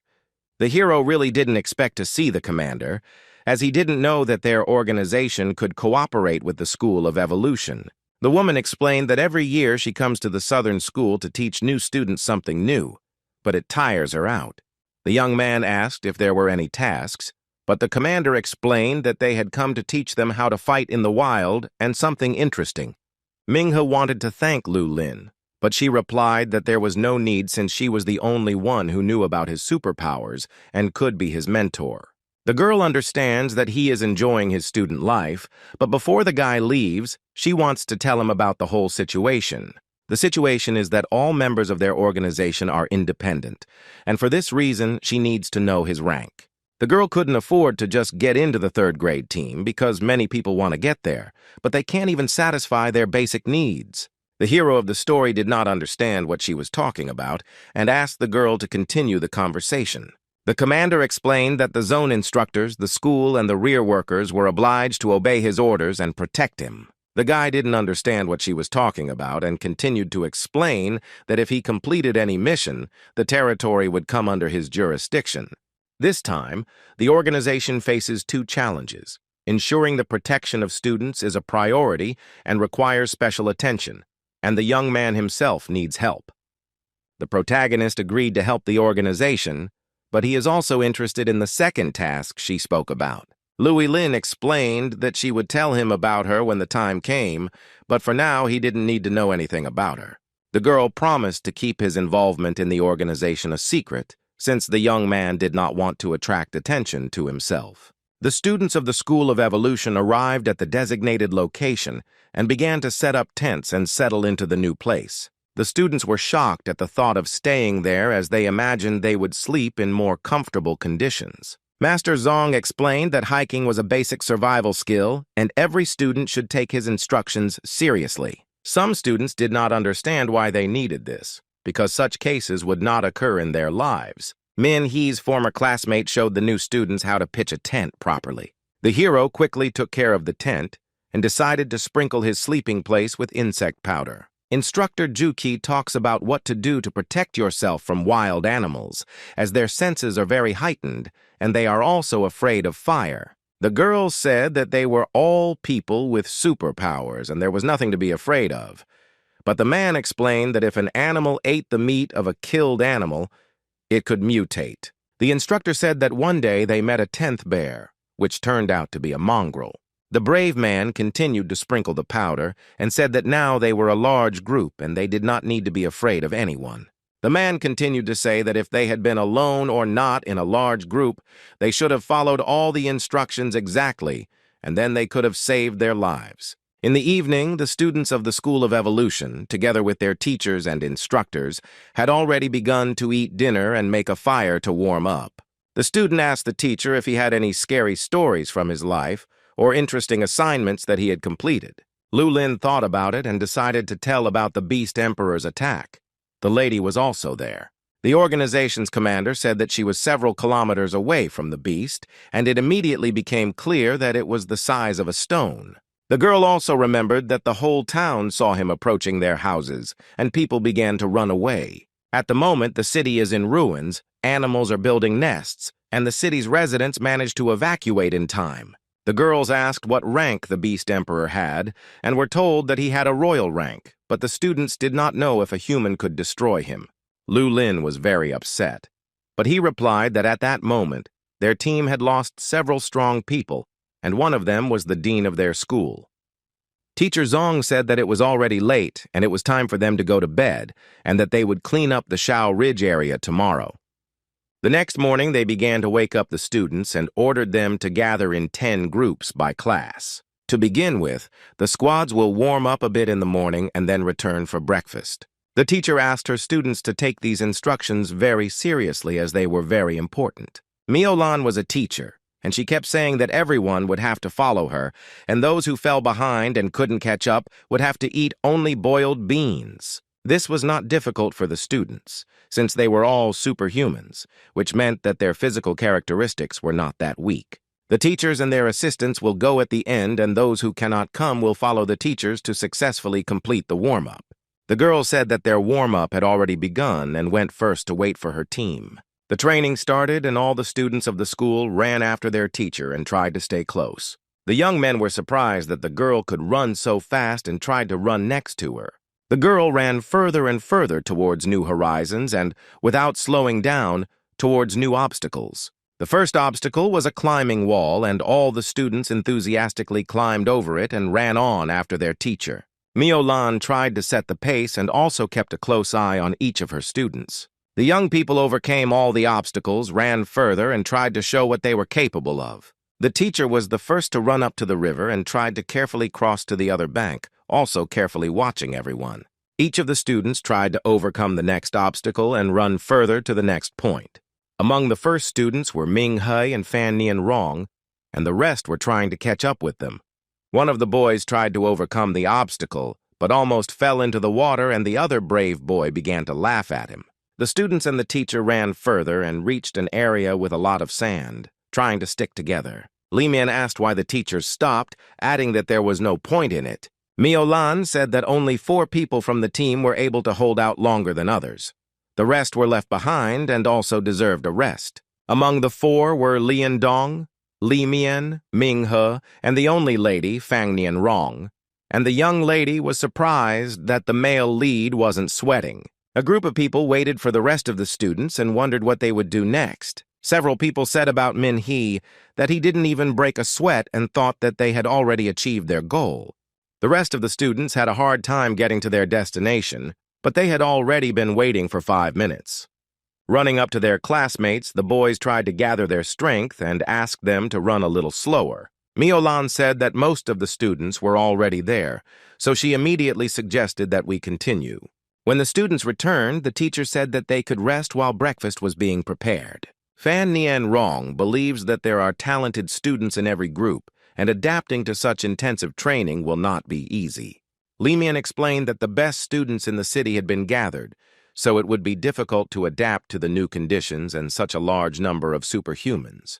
The hero really didn't expect to see the commander, as he didn't know that their organization could cooperate with the School of Evolution. The woman explained that every year she comes to the southern school to teach new students something new, but it tires her out. The young man asked if there were any tasks, but the commander explained that they had come to teach them how to fight in the wild and something interesting. Manhwa wanted to thank Lu Lin, but she replied that there was no need since she was the only one who knew about his superpowers and could be his mentor. The girl understands that he is enjoying his student life, but before the guy leaves, she wants to tell him about the whole situation. The situation is that all members of their organization are independent, and for this reason, she needs to know his rank. The girl couldn't afford to just get into the third grade team because many people want to get there, but they can't even satisfy their basic needs. The hero of the story did not understand what she was talking about and asked the girl to continue the conversation. The commander explained that the zone instructors, the school, and the rear workers were obliged to obey his orders and protect him. The guy didn't understand what she was talking about and continued to explain that if he completed any mission, the territory would come under his jurisdiction. This time, the organization faces two challenges. Ensuring the protection of students is a priority and requires special attention, and the young man himself needs help. The protagonist agreed to help the organization, but he is also interested in the second task she spoke about. Lu Lin explained that she would tell him about her when the time came, but for now he didn't need to know anything about her. The girl promised to keep his involvement in the organization a secret, since the young man did not want to attract attention to himself. The students of the School of Evolution arrived at the designated location and began to set up tents and settle into the new place. The students were shocked at the thought of staying there as they imagined they would sleep in more comfortable conditions. Master Zong explained that hiking was a basic survival skill and every student should take his instructions seriously. Some students did not understand why they needed this, because such cases would not occur in their lives. Min Hee's former classmate showed the new students how to pitch a tent properly. The hero quickly took care of the tent and decided to sprinkle his sleeping place with insect powder. Instructor Juki talks about what to do to protect yourself from wild animals, as their senses are very heightened, and they are also afraid of fire. The girls said that they were all people with superpowers, and there was nothing to be afraid of. But the man explained that if an animal ate the meat of a killed animal, it could mutate. The instructor said that one day they met a 10th bear, which turned out to be a mongrel. The brave man continued to sprinkle the powder and said that now they were a large group and they did not need to be afraid of anyone. The man continued to say that if they had been alone or not in a large group, they should have followed all the instructions exactly, and then they could have saved their lives. In the evening, the students of the School of Evolution, together with their teachers and instructors, had already begun to eat dinner and make a fire to warm up. The student asked the teacher if he had any scary stories from his life or interesting assignments that he had completed. Lu Lin thought about it and decided to tell about the Beast Emperor's attack. The lady was also there. The organization's commander said that she was several kilometers away from the beast, and it immediately became clear that it was the size of a stone. The girl also remembered that the whole town saw him approaching their houses, and people began to run away. At the moment, the city is in ruins, animals are building nests, and the city's residents managed to evacuate in time. The girls asked what rank the Beast Emperor had, and were told that he had a royal rank, but the students did not know if a human could destroy him. Lu Lin was very upset, but he replied that at that moment, their team had lost several strong people, and one of them was the dean of their school. Teacher Zong said that it was already late and it was time for them to go to bed and that they would clean up the Shao Ridge area tomorrow. The next morning, they began to wake up the students and ordered them to gather in 10 groups by class. To begin with, the squads will warm up a bit in the morning and then return for breakfast. The teacher asked her students to take these instructions very seriously as they were very important. Miolan was a teacher, and she kept saying that everyone would have to follow her, and those who fell behind and couldn't catch up would have to eat only boiled beans. This was not difficult for the students, since they were all superhumans, which meant that their physical characteristics were not that weak. The teachers and their assistants will go at the end, and those who cannot come will follow the teachers to successfully complete the warm-up. The girl said that their warm-up had already begun and went first to wait for her team. The training started and all the students of the school ran after their teacher and tried to stay close. The young men were surprised that the girl could run so fast and tried to run next to her. The girl ran further and further towards new horizons and, without slowing down, towards new obstacles. The first obstacle was a climbing wall, and all the students enthusiastically climbed over it and ran on after their teacher. Miolan tried to set the pace and also kept a close eye on each of her students. The young people overcame all the obstacles, ran further, and tried to show what they were capable of. The teacher was the first to run up to the river and tried to carefully cross to the other bank, also carefully watching everyone. Each of the students tried to overcome the next obstacle and run further to the next point. Among the first students were Ming He and Fan Nian Rong, and the rest were trying to catch up with them. One of the boys tried to overcome the obstacle, but almost fell into the water, and the other brave boy began to laugh at him. The students and the teacher ran further and reached an area with a lot of sand, trying to stick together. Li Mian asked why the teachers stopped, adding that there was no point in it. Miolan said that only 4 people from the team were able to hold out longer than others. The rest were left behind and also deserved a rest. Among the 4 were Lian Dong, Li Mian, Ming He, and the only lady, Fang Nian Rong. And the young lady was surprised that the male lead wasn't sweating. A group of people waited for the rest of the students and wondered what they would do next. Several people said about Min He that he didn't even break a sweat and thought that they had already achieved their goal. The rest of the students had a hard time getting to their destination, but they had already been waiting for 5 minutes. Running up to their classmates, the boys tried to gather their strength and asked them to run a little slower. Miolan said that most of the students were already there, so she immediately suggested that we continue. When the students returned, the teacher said that they could rest while breakfast was being prepared. Fan Nian Rong believes that there are talented students in every group, and adapting to such intensive training will not be easy. Li Mian explained that the best students in the city had been gathered, so it would be difficult to adapt to the new conditions and such a large number of superhumans.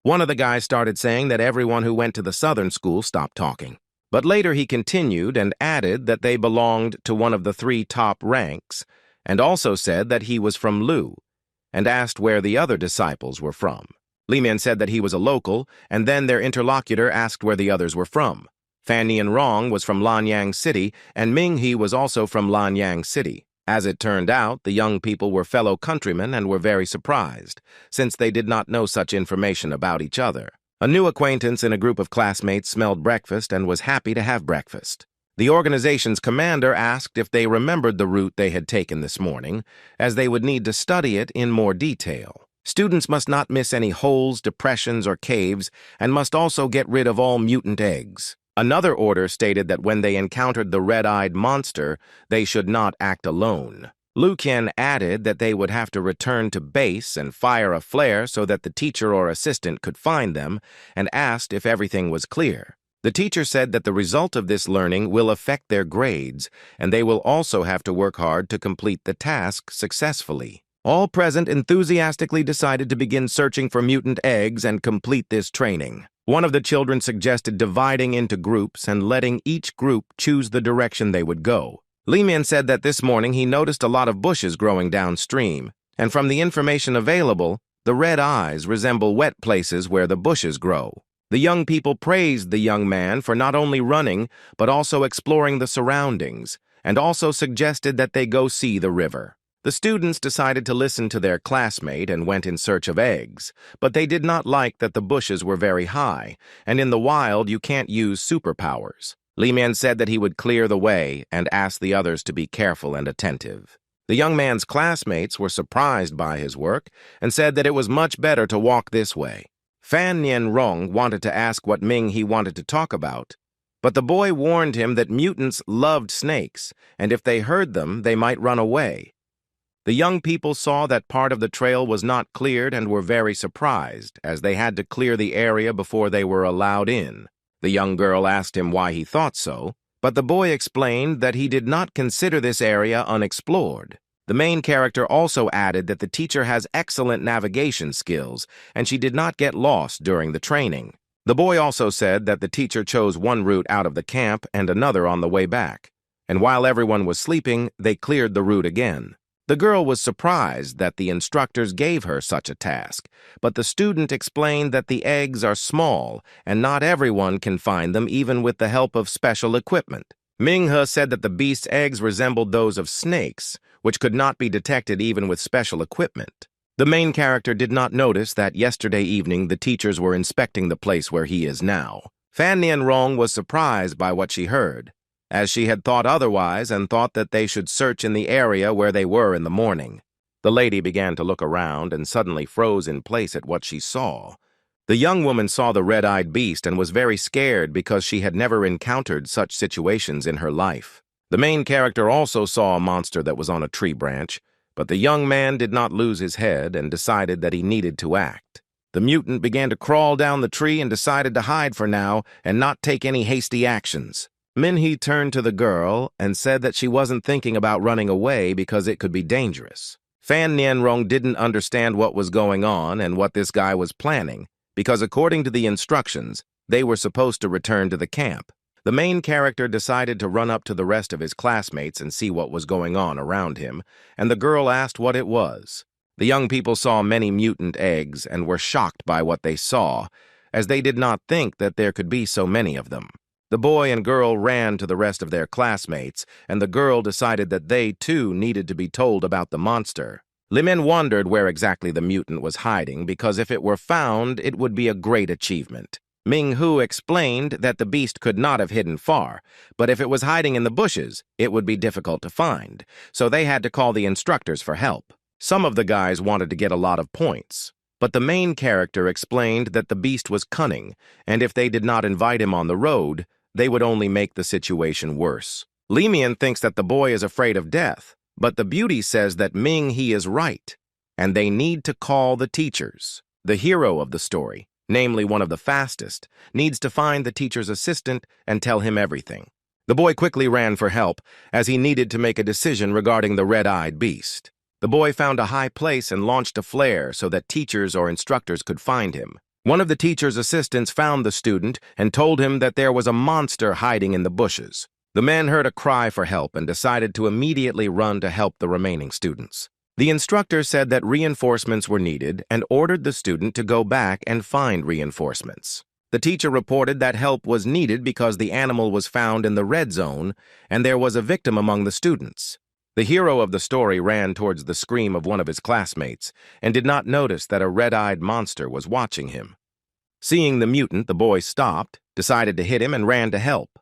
One of the guys started saying that everyone who went to the southern school stopped talking. But later he continued and added that they belonged to one of the 3 top ranks, and also said that he was from Lu, and asked where the other disciples were from. Li Mian said that he was a local, and then their interlocutor asked where the others were from. Fan Nian Rong was from Lanyang City, and Ming He was also from Lanyang City. As it turned out, the young people were fellow countrymen and were very surprised, since they did not know such information about each other. A new acquaintance in a group of classmates smelled breakfast and was happy to have breakfast. The organization's commander asked if they remembered the route they had taken this morning, as they would need to study it in more detail. Students must not miss any holes, depressions, or caves, and must also get rid of all mutant eggs. Another order stated that when they encountered the red-eyed monster, they should not act alone. Lu Qian added that they would have to return to base and fire a flare so that the teacher or assistant could find them, and asked if everything was clear. The teacher said that the result of this learning will affect their grades, and they will also have to work hard to complete the task successfully. All present enthusiastically decided to begin searching for mutant eggs and complete this training. One of the children suggested dividing into groups and letting each group choose the direction they would go. Li Mian said that this morning he noticed a lot of bushes growing downstream, and from the information available, the red eyes resemble wet places where the bushes grow. The young people praised the young man for not only running, but also exploring the surroundings, and also suggested that they go see the river. The students decided to listen to their classmate and went in search of eggs, but they did not like that the bushes were very high, and in the wild you can't use superpowers. Li Mian said that he would clear the way and asked the others to be careful and attentive. The young man's classmates were surprised by his work and said that it was much better to walk this way. Fan Nian Rong wanted to ask what Ming He wanted to talk about, but the boy warned him that mutants loved snakes, and if they heard them, they might run away. The young people saw that part of the trail was not cleared and were very surprised, as they had to clear the area before they were allowed in. The young girl asked him why he thought so, but the boy explained that he did not consider this area unexplored. The main character also added that the teacher has excellent navigation skills, and she did not get lost during the training. The boy also said that the teacher chose one route out of the camp and another on the way back, and while everyone was sleeping, they cleared the route again. The girl was surprised that the instructors gave her such a task, but the student explained that the eggs are small and not everyone can find them even with the help of special equipment. Manhwa said that the beast's eggs resembled those of snakes, which could not be detected even with special equipment. The main character did not notice that yesterday evening the teachers were inspecting the place where he is now. Fan Nianrong was surprised by what she heard, as she had thought otherwise and thought that they should search in the area where they were in the morning. The lady began to look around and suddenly froze in place at what she saw. The young woman saw the red-eyed beast and was very scared because she had never encountered such situations in her life. The main character also saw a monster that was on a tree branch, but the young man did not lose his head and decided that he needed to act. The mutant began to crawl down the tree and decided to hide for now and not take any hasty actions. Minhee turned to the girl and said that she wasn't thinking about running away because it could be dangerous. Fan Nianrong didn't understand what was going on and what this guy was planning, because according to the instructions, they were supposed to return to the camp. The main character decided to run up to the rest of his classmates and see what was going on around him, and the girl asked what it was. The young people saw many mutant eggs and were shocked by what they saw, as they did not think that there could be so many of them. The boy and girl ran to the rest of their classmates, and the girl decided that they, too, needed to be told about the monster. Limin wondered where exactly the mutant was hiding, because if it were found, it would be a great achievement. Ming-Hu explained that the beast could not have hidden far, but if it was hiding in the bushes, it would be difficult to find, so they had to call the instructors for help. Some of the guys wanted to get a lot of points, but the main character explained that the beast was cunning, and if they did not invite him on the road, they would only make the situation worse. Li Mian thinks that the boy is afraid of death, but the beauty says that Ming-He is right, and they need to call the teachers. The hero of the story, namely one of the fastest, needs to find the teacher's assistant and tell him everything. The boy quickly ran for help, as he needed to make a decision regarding the red-eyed beast. The boy found a high place and launched a flare so that teachers or instructors could find him. One of the teacher's assistants found the student and told him that there was a monster hiding in the bushes. The men heard a cry for help and decided to immediately run to help the remaining students. The instructor said that reinforcements were needed and ordered the student to go back and find reinforcements. The teacher reported that help was needed because the animal was found in the red zone and there was a victim among the students. The hero of the story ran towards the scream of one of his classmates and did not notice that a red-eyed monster was watching him. Seeing the mutant, the boy stopped, decided to hit him, and ran to help.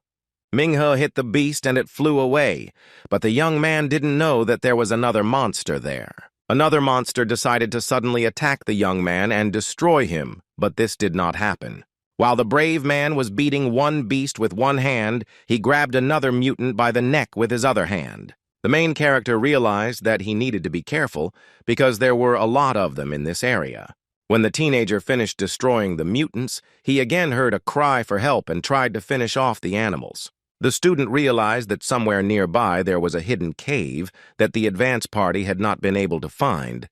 Ming-He hit the beast and it flew away, but the young man didn't know that there was another monster there. Another monster decided to suddenly attack the young man and destroy him, but this did not happen. While the brave man was beating one beast with one hand, he grabbed another mutant by the neck with his other hand. The main character realized that he needed to be careful because there were a lot of them in this area. When the teenager finished destroying the mutants, he again heard a cry for help and tried to finish off the animals. The student realized that somewhere nearby there was a hidden cave that the advance party had not been able to find,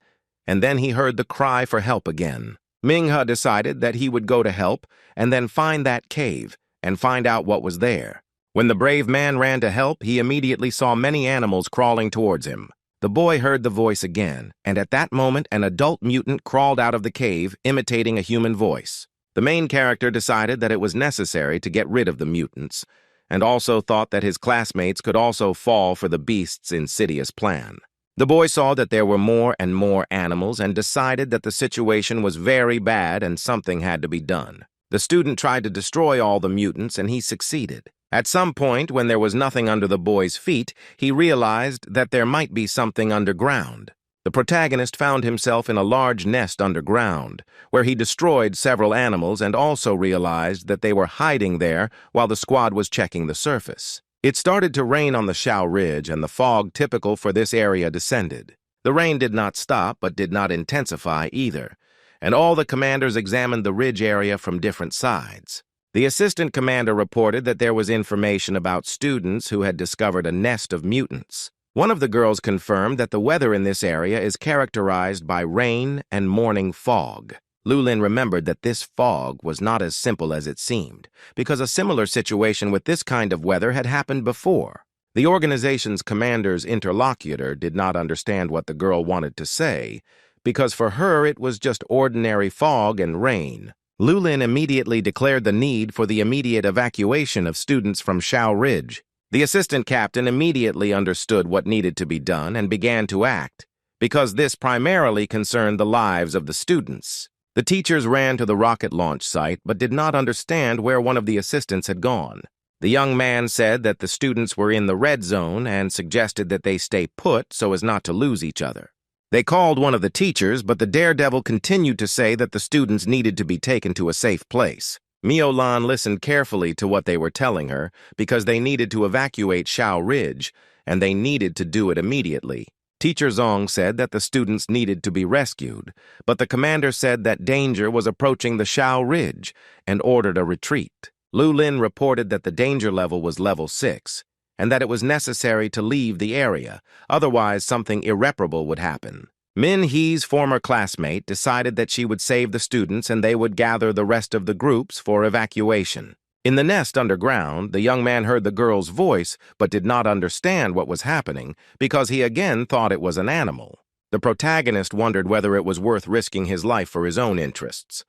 and then he heard the cry for help again. Ming-He decided that he would go to help and then find that cave and find out what was there. When the brave man ran to help, he immediately saw many animals crawling towards him. The boy heard the voice again, and at that moment an adult mutant crawled out of the cave, imitating a human voice. The main character decided that it was necessary to get rid of the mutants, and also thought that his classmates could also fall for the beast's insidious plan. The boy saw that there were more and more animals and decided that the situation was very bad and something had to be done. The student tried to destroy all the mutants and he succeeded. At some point, when there was nothing under the boy's feet, he realized that there might be something underground. The protagonist found himself in a large nest underground, where he destroyed several animals and also realized that they were hiding there while the squad was checking the surface. It started to rain on the Shao Ridge, and the fog typical for this area descended. The rain did not stop, but did not intensify either, and all the commanders examined the ridge area from different sides. The assistant commander reported that there was information about students who had discovered a nest of mutants. One of the girls confirmed that the weather in this area is characterized by rain and morning fog. Lulin remembered that this fog was not as simple as it seemed, because a similar situation with this kind of weather had happened before. The organization's commander's interlocutor did not understand what the girl wanted to say, because for her it was just ordinary fog and rain. Lulin immediately declared the need for the immediate evacuation of students from Shao Ridge. The assistant captain immediately understood what needed to be done and began to act, because this primarily concerned the lives of the students. The teachers ran to the rocket launch site but did not understand where one of the assistants had gone. The young man said that the students were in the red zone and suggested that they stay put so as not to lose each other. They called one of the teachers, but the daredevil continued to say that the students needed to be taken to a safe place. Miolan listened carefully to what they were telling her because they needed to evacuate Shao Ridge, and they needed to do it immediately. Teacher Zong said that the students needed to be rescued, but the commander said that danger was approaching the Shao Ridge and ordered a retreat. Lulin reported that the danger level was level 6, and that it was necessary to leave the area, otherwise something irreparable would happen. Min He's former classmate decided that she would save the students and they would gather the rest of the groups for evacuation. In the nest underground, the young man heard the girl's voice but did not understand what was happening because he again thought it was an animal. The protagonist wondered whether it was worth risking his life for his own interests,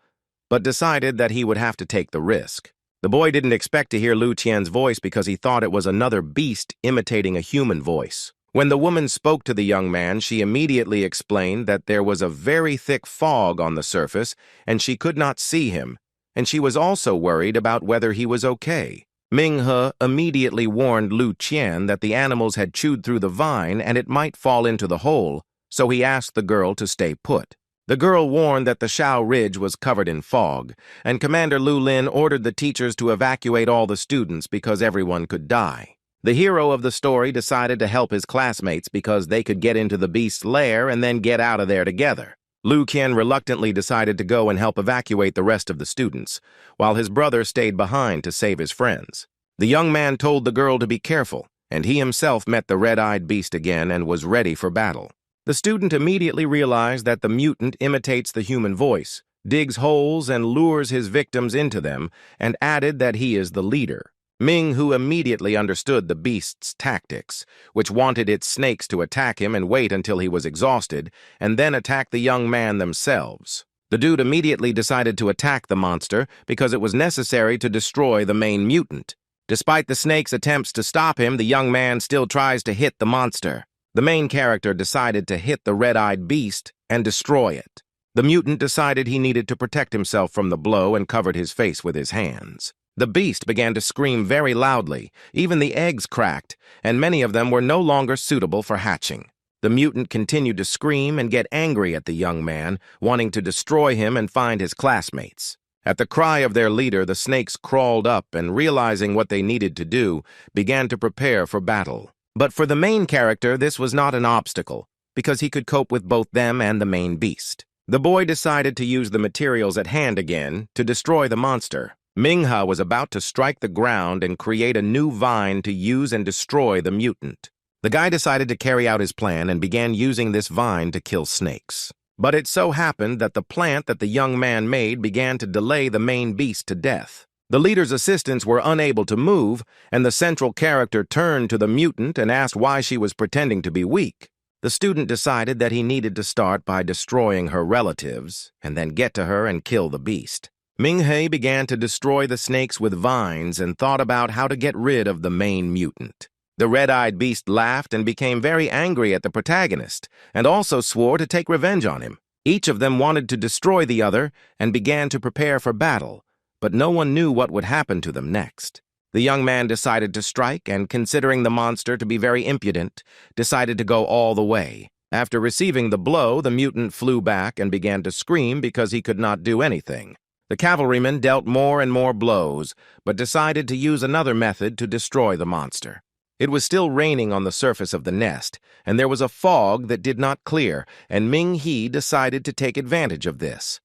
but decided that he would have to take the risk. The boy didn't expect to hear Lu Qian's voice because he thought it was another beast imitating a human voice. When the woman spoke to the young man, she immediately explained that there was a very thick fog on the surface and she could not see him, and she was also worried about whether he was okay. Minghe immediately warned Lu Qian that the animals had chewed through the vine and it might fall into the hole, so he asked the girl to stay put. The girl warned that the Shao Ridge was covered in fog, and Commander Lulin ordered the teachers to evacuate all the students because everyone could die. The hero of the story decided to help his classmates because they could get into the beast's lair and then get out of there together. Lu Qian reluctantly decided to go and help evacuate the rest of the students, while his brother stayed behind to save his friends. The young man told the girl to be careful, and he himself met the red-eyed beast again and was ready for battle. The student immediately realized that the mutant imitates the human voice, digs holes and lures his victims into them, and added that he is the leader. Ming, who immediately understood the beast's tactics, which wanted its snakes to attack him and wait until he was exhausted, and then attack the young man themselves. The dude immediately decided to attack the monster because it was necessary to destroy the main mutant. Despite the snake's attempts to stop him, the young man still tries to hit the monster. The main character decided to hit the red-eyed beast and destroy it. The mutant decided he needed to protect himself from the blow and covered his face with his hands. The beast began to scream very loudly, even the eggs cracked, and many of them were no longer suitable for hatching. The mutant continued to scream and get angry at the young man, wanting to destroy him and find his classmates. At the cry of their leader, the snakes crawled up and, realizing what they needed to do, began to prepare for battle. But for the main character, this was not an obstacle, because he could cope with both them and the main beast. The boy decided to use the materials at hand again to destroy the monster. Minghe was about to strike the ground and create a new vine to use and destroy the mutant. The guy decided to carry out his plan and began using this vine to kill snakes. But it so happened that the plant that the young man made began to delay the main beast to death. The leader's assistants were unable to move, and the central character turned to the mutant and asked why she was pretending to be weak. The student decided that he needed to start by destroying her relatives, and then get to her and kill the beast. Minghe began to destroy the snakes with vines and thought about how to get rid of the main mutant. The red-eyed beast laughed and became very angry at the protagonist, and also swore to take revenge on him. Each of them wanted to destroy the other and began to prepare for battle, but no one knew what would happen to them next. The young man decided to strike and, considering the monster to be very impudent, decided to go all the way. After receiving the blow, the mutant flew back and began to scream because he could not do anything. The cavalryman dealt more and more blows, but decided to use another method to destroy the monster. It was still raining on the surface of the nest, and there was a fog that did not clear, and Ming-He decided to take advantage of this.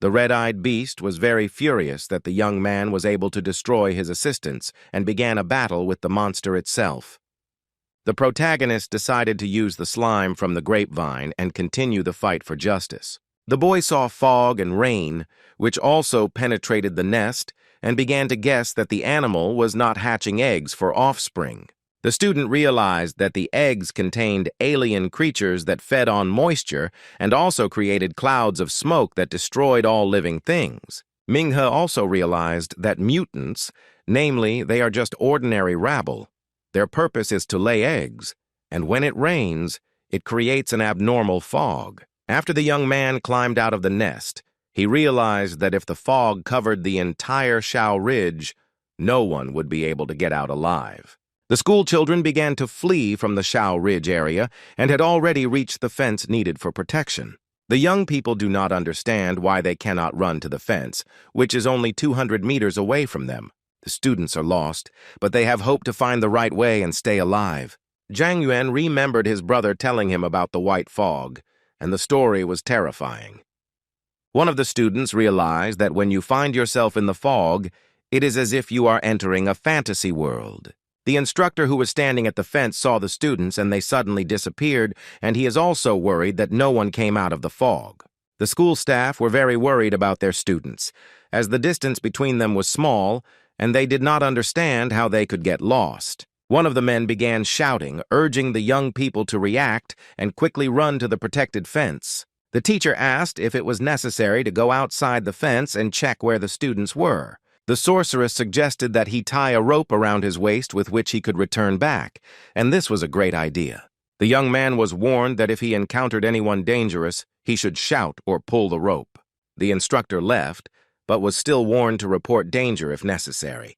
The red-eyed beast was very furious that the young man was able to destroy his assistants and began a battle with the monster itself. The protagonist decided to use the slime from the grapevine and continue the fight for justice. The boy saw fog and rain, which also penetrated the nest, and began to guess that the animal was not hatching eggs for offspring. The student realized that the eggs contained alien creatures that fed on moisture and also created clouds of smoke that destroyed all living things. Minghe also realized that mutants, namely, they are just ordinary rabble. Their purpose is to lay eggs, and when it rains, it creates an abnormal fog. After the young man climbed out of the nest, he realized that if the fog covered the entire Shao Ridge, no one would be able to get out alive. The school children began to flee from the Shao Ridge area and had already reached the fence needed for protection. The young people do not understand why they cannot run to the fence, which is only 200 meters away from them. The students are lost, but they have hope to find the right way and stay alive. Zhang Yuan remembered his brother telling him about the white fog, and the story was terrifying. One of the students realized that when you find yourself in the fog, it is as if you are entering a fantasy world. The instructor who was standing at the fence saw the students and they suddenly disappeared, and he is also worried that no one came out of the fog. The school staff were very worried about their students, as the distance between them was small, and they did not understand how they could get lost. One of the men began shouting, urging the young people to react and quickly run to the protected fence. The teacher asked if it was necessary to go outside the fence and check where the students were. The sorceress suggested that he tie a rope around his waist with which he could return back, and this was a great idea. The young man was warned that if he encountered anyone dangerous, he should shout or pull the rope. The instructor left, but was still warned to report danger if necessary.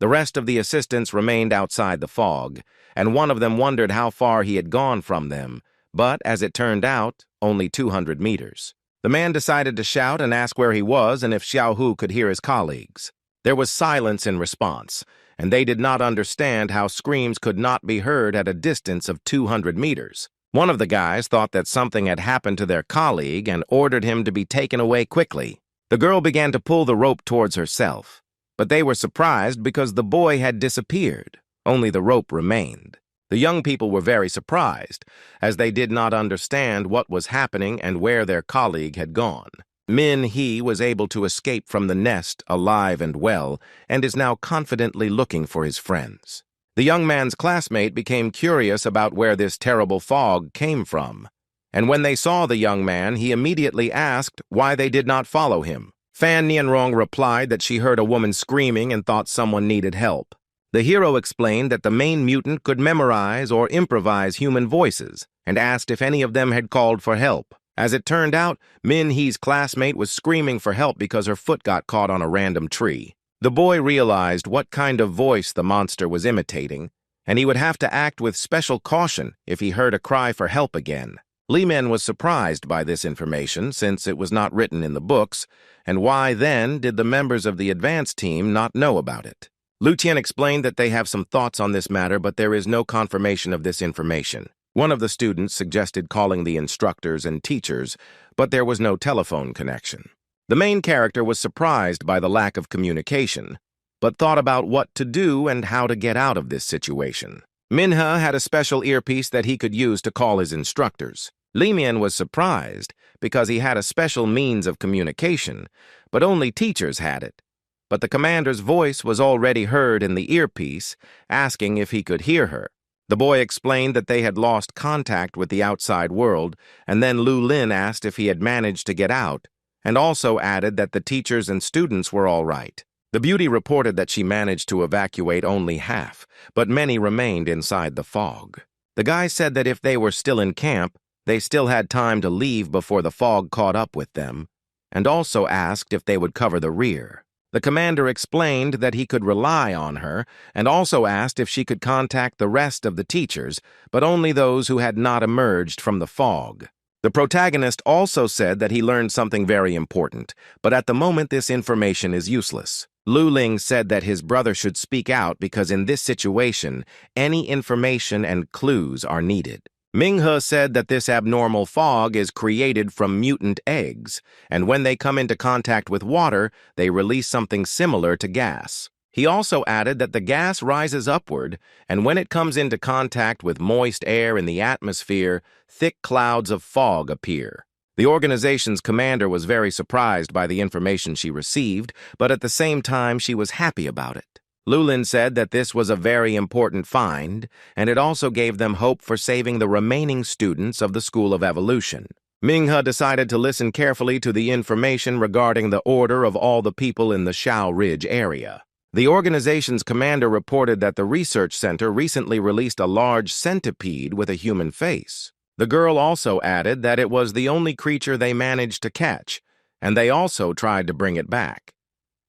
The rest of the assistants remained outside the fog, and one of them wondered how far he had gone from them, but, as it turned out, only 200 meters. The man decided to shout and ask where he was and if Xiao Hu could hear his colleagues. There was silence in response, and they did not understand how screams could not be heard at a distance of 200 meters. One of the guys thought that something had happened to their colleague and ordered him to be taken away quickly. The girl began to pull the rope towards herself, but they were surprised because the boy had disappeared. Only the rope remained. The young people were very surprised, as they did not understand what was happening and where their colleague had gone. Min He was able to escape from the nest alive and well, and is now confidently looking for his friends. The young man's classmate became curious about where this terrible fog came from, and when they saw the young man, he immediately asked why they did not follow him. Fan Nianrong replied that she heard a woman screaming and thought someone needed help. The hero explained that the main mutant could memorize or improvise human voices, and asked if any of them had called for help. As it turned out, Min He's classmate was screaming for help because her foot got caught on a random tree. The boy realized what kind of voice the monster was imitating, and he would have to act with special caution if he heard a cry for help again. Li Men was surprised by this information since it was not written in the books, and why then did the members of the advanced team not know about it? Lu Tian explained that they have some thoughts on this matter, but there is no confirmation of this information. One of the students suggested calling the instructors and teachers, but there was no telephone connection. The main character was surprised by the lack of communication, but thought about what to do and how to get out of this situation. Minhe had a special earpiece that he could use to call his instructors. Li Men was surprised because he had a special means of communication, but only teachers had it. But the commander's voice was already heard in the earpiece, asking if he could hear her. The boy explained that they had lost contact with the outside world, and then Lu Lin asked if he had managed to get out, and also added that the teachers and students were all right. The beauty reported that she managed to evacuate only half, but many remained inside the fog. The guy said that if they were still in camp, they still had time to leave before the fog caught up with them, and also asked if they would cover the rear. The commander explained that he could rely on her, and also asked if she could contact the rest of the teachers, but only those who had not emerged from the fog. The protagonist also said that he learned something very important, but at the moment this information is useless. Lu Ling said that his brother should speak out because in this situation, any information and clues are needed. Minghe said that this abnormal fog is created from mutant eggs, and when they come into contact with water, they release something similar to gas. He also added that the gas rises upward, and when it comes into contact with moist air in the atmosphere, thick clouds of fog appear. The organization's commander was very surprised by the information she received, but at the same time she was happy about it. Lulin said that this was a very important find, and it also gave them hope for saving the remaining students of the School of Evolution. Manhwa decided to listen carefully to the information regarding the order of all the people in the Shao Ridge area. The organization's commander reported that the research center recently released a large centipede with a human face. The girl also added that it was the only creature they managed to catch, and they also tried to bring it back.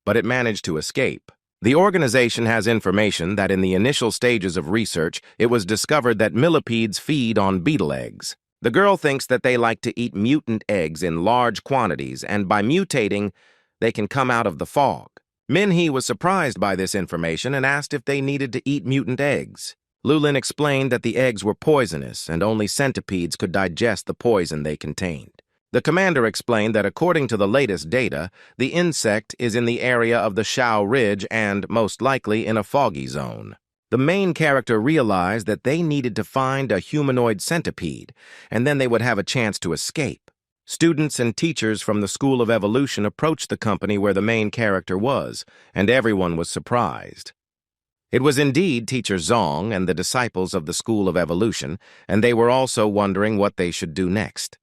But it managed to escape. The organization has information that in the initial stages of research, it was discovered that millipedes feed on beetle eggs. The girl thinks that they like to eat mutant eggs in large quantities, and by mutating, they can come out of the fog. Minhee was surprised by this information and asked if they needed to eat mutant eggs. Lulin explained that the eggs were poisonous and only centipedes could digest the poison they contained. The commander explained that according to the latest data, the insect is in the area of the Shao Ridge and, most likely, in a foggy zone. The main character realized that they needed to find a humanoid centipede, and then they would have a chance to escape. Students and teachers from the School of Evolution approached the company where the main character was, and everyone was surprised. It was indeed Teacher Zong and the disciples of the School of Evolution, and they were also wondering what they should do next.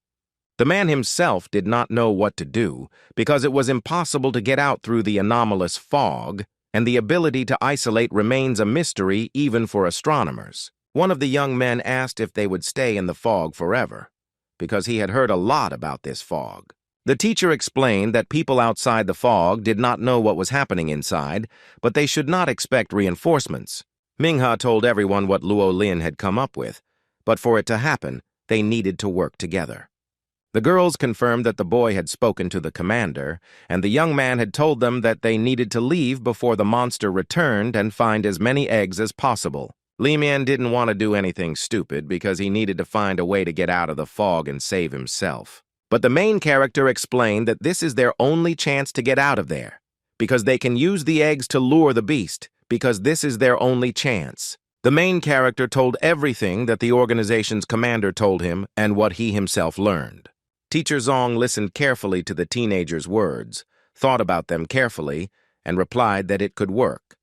The man himself did not know what to do because it was impossible to get out through the anomalous fog, and the ability to isolate remains a mystery even for astronomers. One of the young men asked if they would stay in the fog forever, because he had heard a lot about this fog. The teacher explained that people outside the fog did not know what was happening inside, but they should not expect reinforcements. Manhwa told everyone what Luo Lin had come up with, but for it to happen, they needed to work together. The girls confirmed that the boy had spoken to the commander, and the young man had told them that they needed to leave before the monster returned and find as many eggs as possible. Li Mian didn't want to do anything stupid because he needed to find a way to get out of the fog and save himself. But the main character explained that this is their only chance to get out of there, because they can use the eggs to lure the beast, because this is their only chance. The main character told everything that the organization's commander told him and what he himself learned. Teacher Zong listened carefully to the teenager's words, thought about them carefully, and replied that it could work.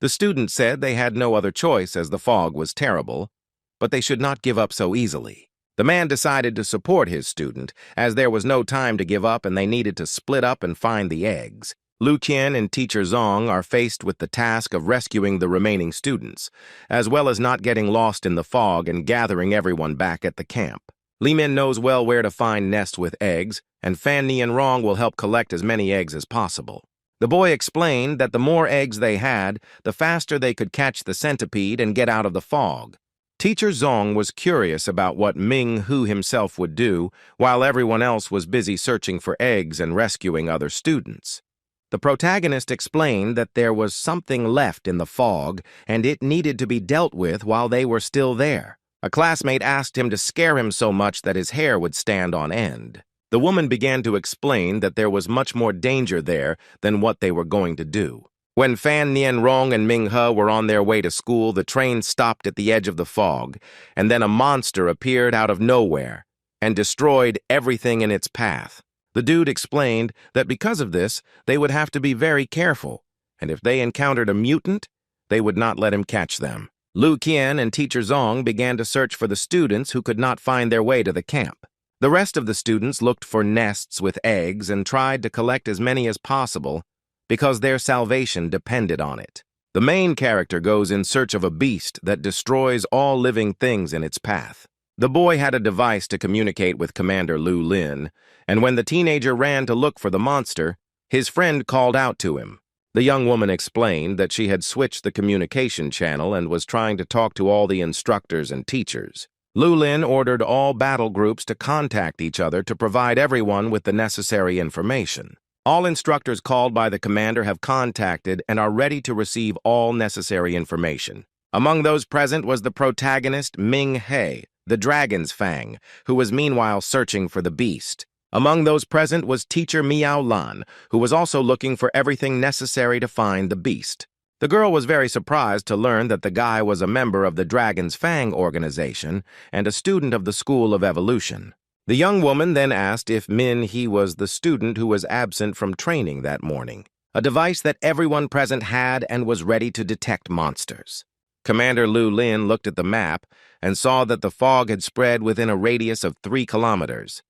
The student said they had no other choice as the fog was terrible, but they should not give up so easily. The man decided to support his student, as there was no time to give up and they needed to split up and find the eggs. Lu Qian and Teacher Zong are faced with the task of rescuing the remaining students, as well as not getting lost in the fog and gathering everyone back at the camp. Li Min knows well where to find nests with eggs, and Fan Ni and Rong will help collect as many eggs as possible. The boy explained that the more eggs they had, the faster they could catch the centipede and get out of the fog. Teacher Zong was curious about what Ming Hu himself would do, while everyone else was busy searching for eggs and rescuing other students. The protagonist explained that there was something left in the fog, and it needed to be dealt with while they were still there. A classmate asked him to scare him so much that his hair would stand on end. The woman began to explain that there was much more danger there than what they were going to do. When Fan Nien Rong and Ming He were on their way to school, the train stopped at the edge of the fog, and then a monster appeared out of nowhere and destroyed everything in its path. The dude explained that because of this, they would have to be very careful, and if they encountered a mutant, they would not let him catch them. Lu Qian and Teacher Zong began to search for the students who could not find their way to the camp. The rest of the students looked for nests with eggs and tried to collect as many as possible because their salvation depended on it. The main character goes in search of a beast that destroys all living things in its path. The boy had a device to communicate with Commander Lu Lin, and when the teenager ran to look for the monster, his friend called out to him. The young woman explained that she had switched the communication channel and was trying to talk to all the instructors and teachers. Lu Lin ordered all battle groups to contact each other to provide everyone with the necessary information. All instructors called by the commander have contacted and are ready to receive all necessary information. Among those present was the protagonist Ming He, the Dragon's Fang, who was meanwhile searching for the beast. Among those present was Teacher Miao Lan, who was also looking for everything necessary to find the beast. The girl was very surprised to learn that the guy was a member of the Dragon's Fang organization and a student of the School of Evolution. The young woman then asked if Min He was the student who was absent from training that morning. a device that everyone present had and was ready to detect monsters. Commander Lu Lin looked at the map and saw that the fog had spread within a radius of 3 kilometers.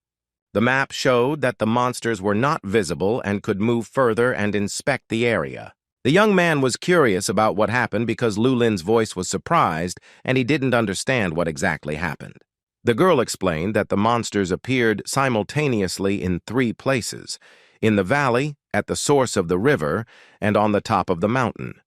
The map showed that the monsters were not visible and could move further and inspect the area. The young man was curious about what happened because Lu Lin's voice was surprised and he didn't understand what exactly happened. The girl explained that the monsters appeared simultaneously in 3 places: in the valley, at the source of the river, and on the top of the mountain.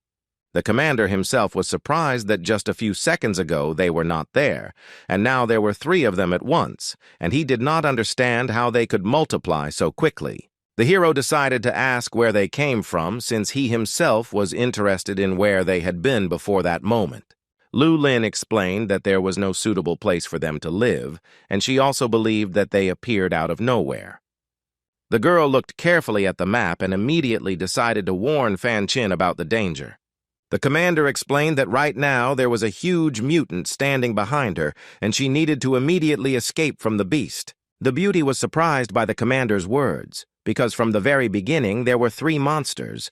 The commander himself was surprised that just a few seconds ago they were not there, and now there were 3 of them at once, and he did not understand how they could multiply so quickly. The hero decided to ask where they came from since he himself was interested in where they had been before that moment. Lu Lin explained that there was no suitable place for them to live, and she also believed that they appeared out of nowhere. The girl looked carefully at the map and immediately decided to warn Fan Chin about the danger. The commander explained that right now there was a huge mutant standing behind her, and she needed to immediately escape from the beast. The beauty was surprised by the commander's words, because from the very beginning there were 3 monsters,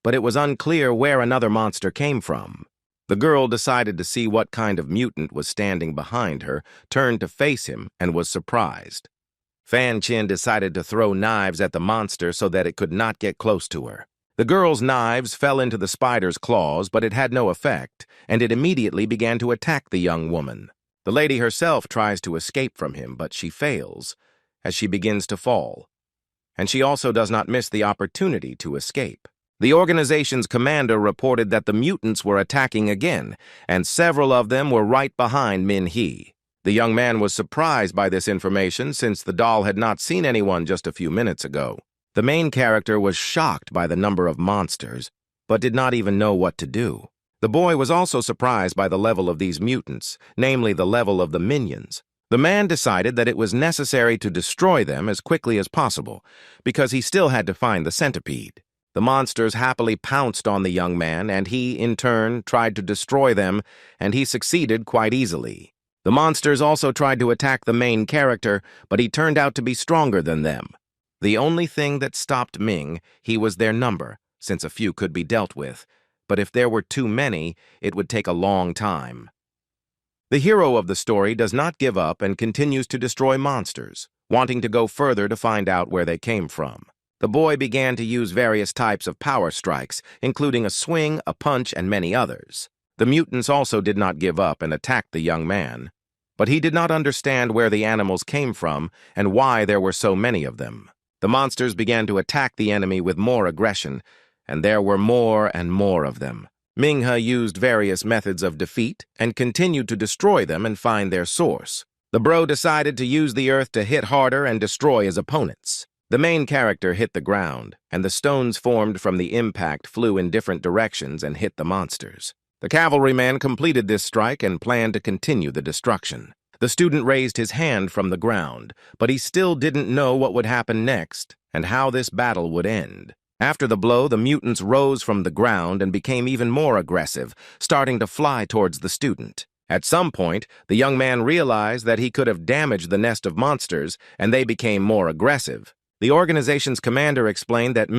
but it was unclear where another monster came from. The girl decided to see what kind of mutant was standing behind her, turned to face him, and was surprised. Fan Chin decided to throw knives at the monster so that it could not get close to her. The girl's knives fell into the spider's claws, but it had no effect, and it immediately began to attack the young woman. The lady herself tries to escape from him, but she fails, as she begins to fall. And she also does not miss the opportunity to escape. The organization's commander reported that the mutants were attacking again, and several of them were right behind Min Hee. The young man was surprised by this information since the doll had not seen anyone just a few minutes ago. The main character was shocked by the number of monsters, but did not even know what to do. The boy was also surprised by the level of these mutants, namely the level of the minions. The man decided that it was necessary to destroy them as quickly as possible, because he still had to find the centipede. The monsters happily pounced on the young man, and he, in turn, tried to destroy them, and he succeeded quite easily. The monsters also tried to attack the main character, but he turned out to be stronger than them. The only thing that stopped Ming, he was their number, since a few could be dealt with, but if there were too many, it would take a long time. The hero of the story does not give up and continues to destroy monsters, wanting to go further to find out where they came from. The boy began to use various types of power strikes, including a swing, a punch, and many others. The mutants also did not give up and attacked the young man, but he did not understand where the animals came from and why there were so many of them. The monsters began to attack the enemy with more aggression, and there were more and more of them. Minghe used various methods of defeat and continued to destroy them and find their source. The bro decided to use the earth to hit harder and destroy his opponents. The main character hit the ground, and the stones formed from the impact flew in different directions and hit the monsters. The cavalryman completed this strike and planned to continue the destruction. The student raised his hand from the ground, but he still didn't know what would happen next and how this battle would end. After the blow, the mutants rose from the ground and became even more aggressive, starting to fly towards the student. At some point, the young man realized that he could have damaged the nest of monsters, and they became more aggressive. The organization's commander explained that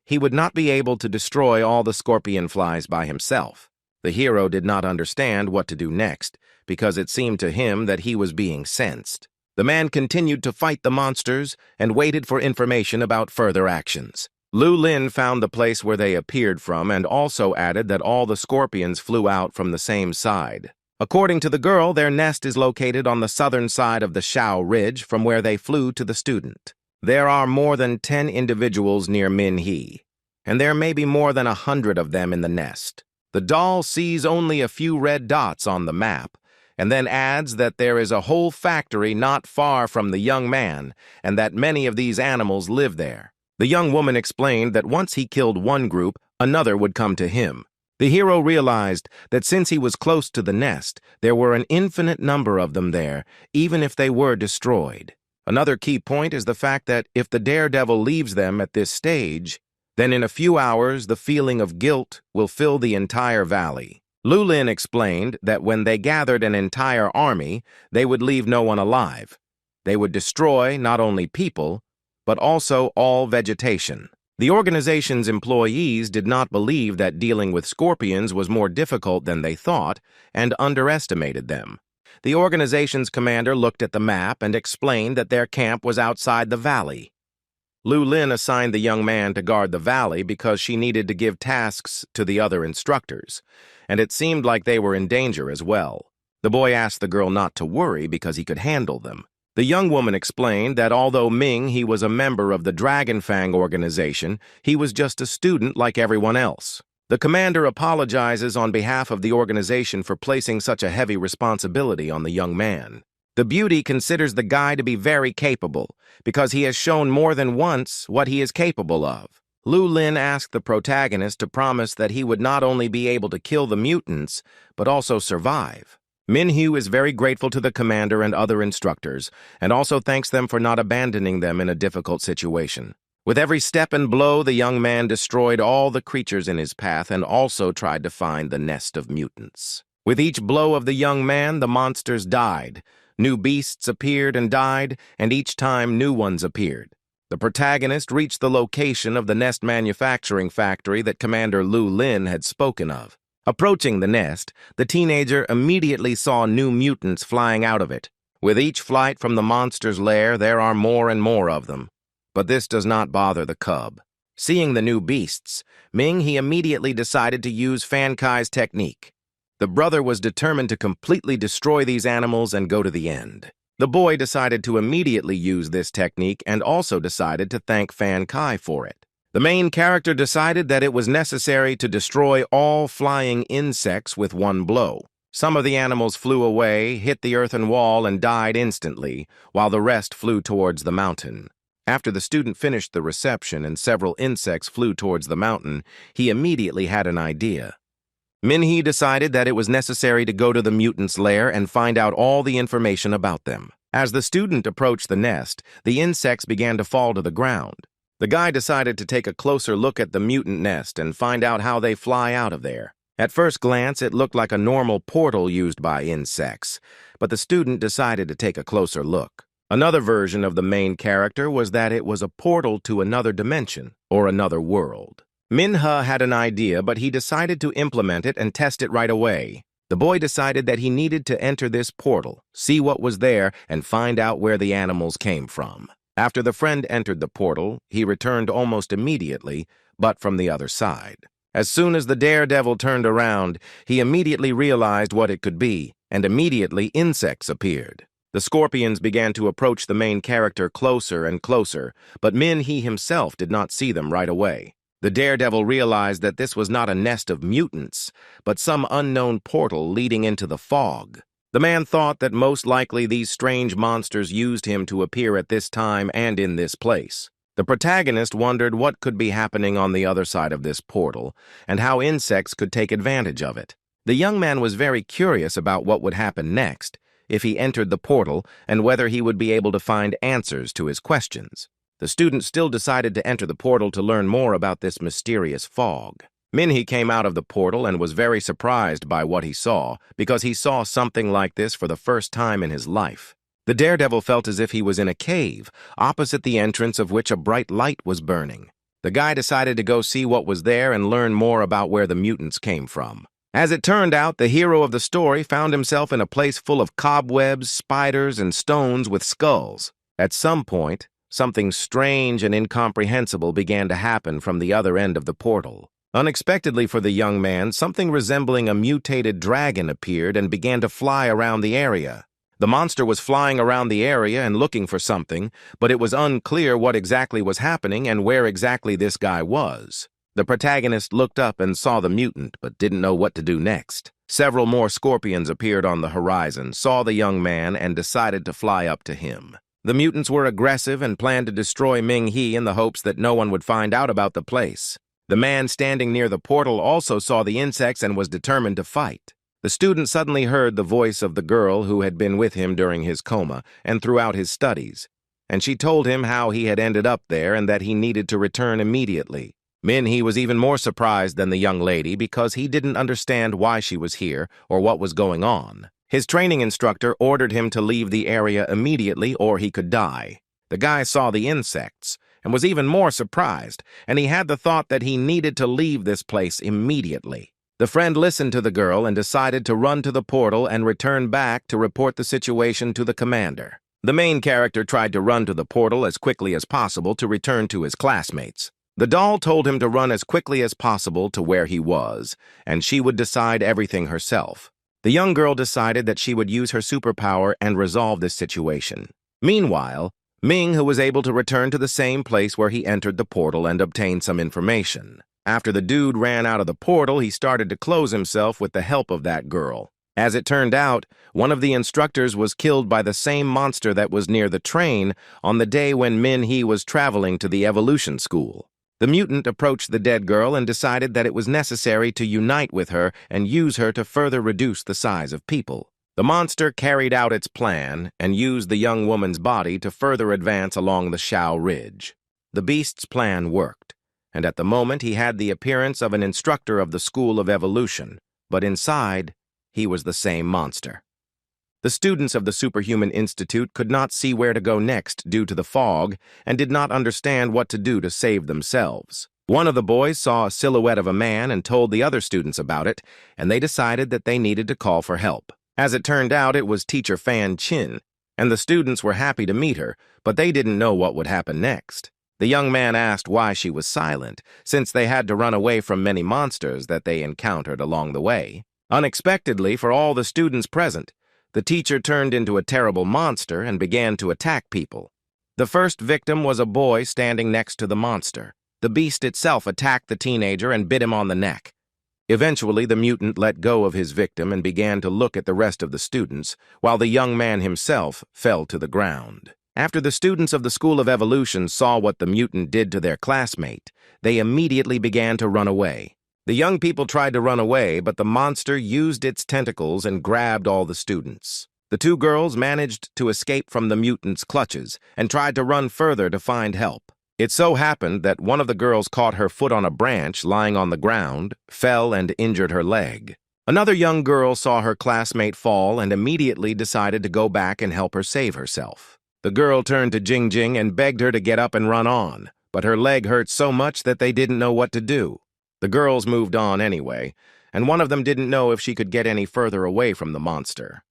he would not be able to destroy all the scorpion flies by himself. The hero did not understand what to do next, because it seemed to him that he was being sensed. The man continued to fight the monsters and waited for information about further actions. Lu Lin found the place where they appeared from and also added that all the scorpions flew out from the same side. According to the girl, their nest is located on the southern side of the Shao Ridge from where they flew to the student. There are more than 10 individuals near Min Hee, and there may be more than 100 of them in the nest. The doll sees only a few red dots on the map, and then adds that there is a whole factory not far from the young man, and that many of these animals live there. The young woman explained that once he killed one group, another would come to him. The hero realized that since he was close to the nest, there were an infinite number of them there, even if they were destroyed. Another key point is the fact that if the daredevil leaves them at this stage, then in a few hours the feeling of guilt will fill the entire valley. Lu Lin explained that when they gathered an entire army, they would leave no one alive. They would destroy not only people, but also all vegetation. The organization's employees did not believe that dealing with scorpions was more difficult than they thought and underestimated them. The organization's commander looked at the map and explained that their camp was outside the valley. Lu Lin assigned the young man to guard the valley because she needed to give tasks to the other instructors, and it seemed like they were in danger as well. The boy asked the girl not to worry because he could handle them. The young woman explained that although he was a member of the Dragon Fang organization, he was just a student like everyone else. The commander apologizes on behalf of the organization for placing such a heavy responsibility on the young man. The beauty considers the guy to be very capable because he has shown more than once what he is capable of. Lu Lin asked the protagonist to promise that he would not only be able to kill the mutants, but also survive. Minhwa is very grateful to the commander and other instructors, and also thanks them for not abandoning them in a difficult situation. With every step and blow, the young man destroyed all the creatures in his path and also tried to find the nest of mutants. With each blow of the young man, the monsters died. New beasts appeared and died, and each time new ones appeared. The protagonist reached the location of the nest manufacturing factory that Commander Lu Lin had spoken of. Approaching the nest, the teenager immediately saw new mutants flying out of it. With each flight from the monster's lair, there are more and more of them. But this does not bother the cub. Seeing the new beasts, he immediately decided to use Fan Kai's technique. The brother was determined to completely destroy these animals and go to the end. The boy decided to immediately use this technique and also decided to thank Fan Kai for it. The main character decided that it was necessary to destroy all flying insects with one blow. Some of the animals flew away, hit the earthen wall, and died instantly, while the rest flew towards the mountain. After the student finished the reception and several insects flew towards the mountain, he immediately had an idea. Minhwa decided that it was necessary to go to the mutants' lair and find out all the information about them. As the student approached the nest, the insects began to fall to the ground. The guy decided to take a closer look at the mutant nest and find out how they fly out of there. At first glance, it looked like a normal portal used by insects, but the student decided to take a closer look. Another version of the main character was that it was a portal to another dimension or another world. Manhwa had an idea, but he decided to implement it and test it right away. The boy decided that he needed to enter this portal, see what was there, and find out where the animals came from. After the friend entered the portal, he returned almost immediately, but from the other side. As soon as the daredevil turned around, he immediately realized what it could be, and immediately insects appeared. The scorpions began to approach the main character closer and closer, but Minhwa himself did not see them right away. The daredevil realized that this was not a nest of mutants, but some unknown portal leading into the fog. The man thought that most likely these strange monsters used him to appear at this time and in this place. The protagonist wondered what could be happening on the other side of this portal, and how insects could take advantage of it. The young man was very curious about what would happen next, if he entered the portal, and whether he would be able to find answers to his questions. The student still decided to enter the portal to learn more about this mysterious fog. Minhwa came out of the portal and was very surprised by what he saw, because he saw something like this for the first time in his life. The daredevil felt as if he was in a cave, opposite the entrance of which a bright light was burning. The guy decided to go see what was there and learn more about where the mutants came from. As it turned out, the hero of the story found himself in a place full of cobwebs, spiders, and stones with skulls. At some point, something strange and incomprehensible began to happen from the other end of the portal. Unexpectedly for the young man, something resembling a mutated dragon appeared and began to fly around the area. The monster was flying around the area and looking for something, but it was unclear what exactly was happening and where exactly this guy was. The protagonist looked up and saw the mutant, but didn't know what to do next. Several more scorpions appeared on the horizon, saw the young man, and decided to fly up to him. The mutants were aggressive and planned to destroy Minhwa in the hopes that no one would find out about the place. The man standing near the portal also saw the insects and was determined to fight. The student suddenly heard the voice of the girl who had been with him during his coma and throughout his studies, and she told him how he had ended up there and that he needed to return immediately. Minhwa was even more surprised than the young lady because he didn't understand why she was here or what was going on. His training instructor ordered him to leave the area immediately or he could die. The guy saw the insects and was even more surprised, and he had the thought that he needed to leave this place immediately. The friend listened to the girl and decided to run to the portal and return back to report the situation to the commander. The main character tried to run to the portal as quickly as possible to return to his classmates. The doll told him to run as quickly as possible to where he was, and she would decide everything herself. The young girl decided that she would use her superpower and resolve this situation. Meanwhile, Ming, who was able to return to the same place where he entered the portal and obtain some information. After the dude ran out of the portal, he started to close himself with the help of that girl. As it turned out, one of the instructors was killed by the same monster that was near the train on the day when Min-hee was traveling to the evolution school. The mutant approached the dead girl and decided that it was necessary to unite with her and use her to further reduce the size of people. The monster carried out its plan and used the young woman's body to further advance along the Shao Ridge. The beast's plan worked, and at the moment he had the appearance of an instructor of the School of Evolution, but inside, he was the same monster. The students of the Superhuman Institute could not see where to go next due to the fog and did not understand what to do to save themselves. One of the boys saw a silhouette of a man and told the other students about it, and they decided that they needed to call for help. As it turned out, it was teacher Fan Chin, and the students were happy to meet her, but they didn't know what would happen next. The young man asked why she was silent, since they had to run away from many monsters that they encountered along the way. Unexpectedly, for all the students present, the teacher turned into a terrible monster and began to attack people. The first victim was a boy standing next to the monster. The beast itself attacked the teenager and bit him on the neck. Eventually, the mutant let go of his victim and began to look at the rest of the students, while the young man himself fell to the ground. After the students of the School of Evolution saw what the mutant did to their classmate, they immediately began to run away. The young people tried to run away, but the monster used its tentacles and grabbed all the students. The two girls managed to escape from the mutant's clutches and tried to run further to find help. It so happened that one of the girls caught her foot on a branch lying on the ground, fell, and injured her leg. Another young girl saw her classmate fall and immediately decided to go back and help her save herself. The girl turned to Jing Jing and begged her to get up and run on, but her leg hurt so much that they didn't know what to do. The girls moved on anyway, and one of them didn't know if she could get any further away from the monster.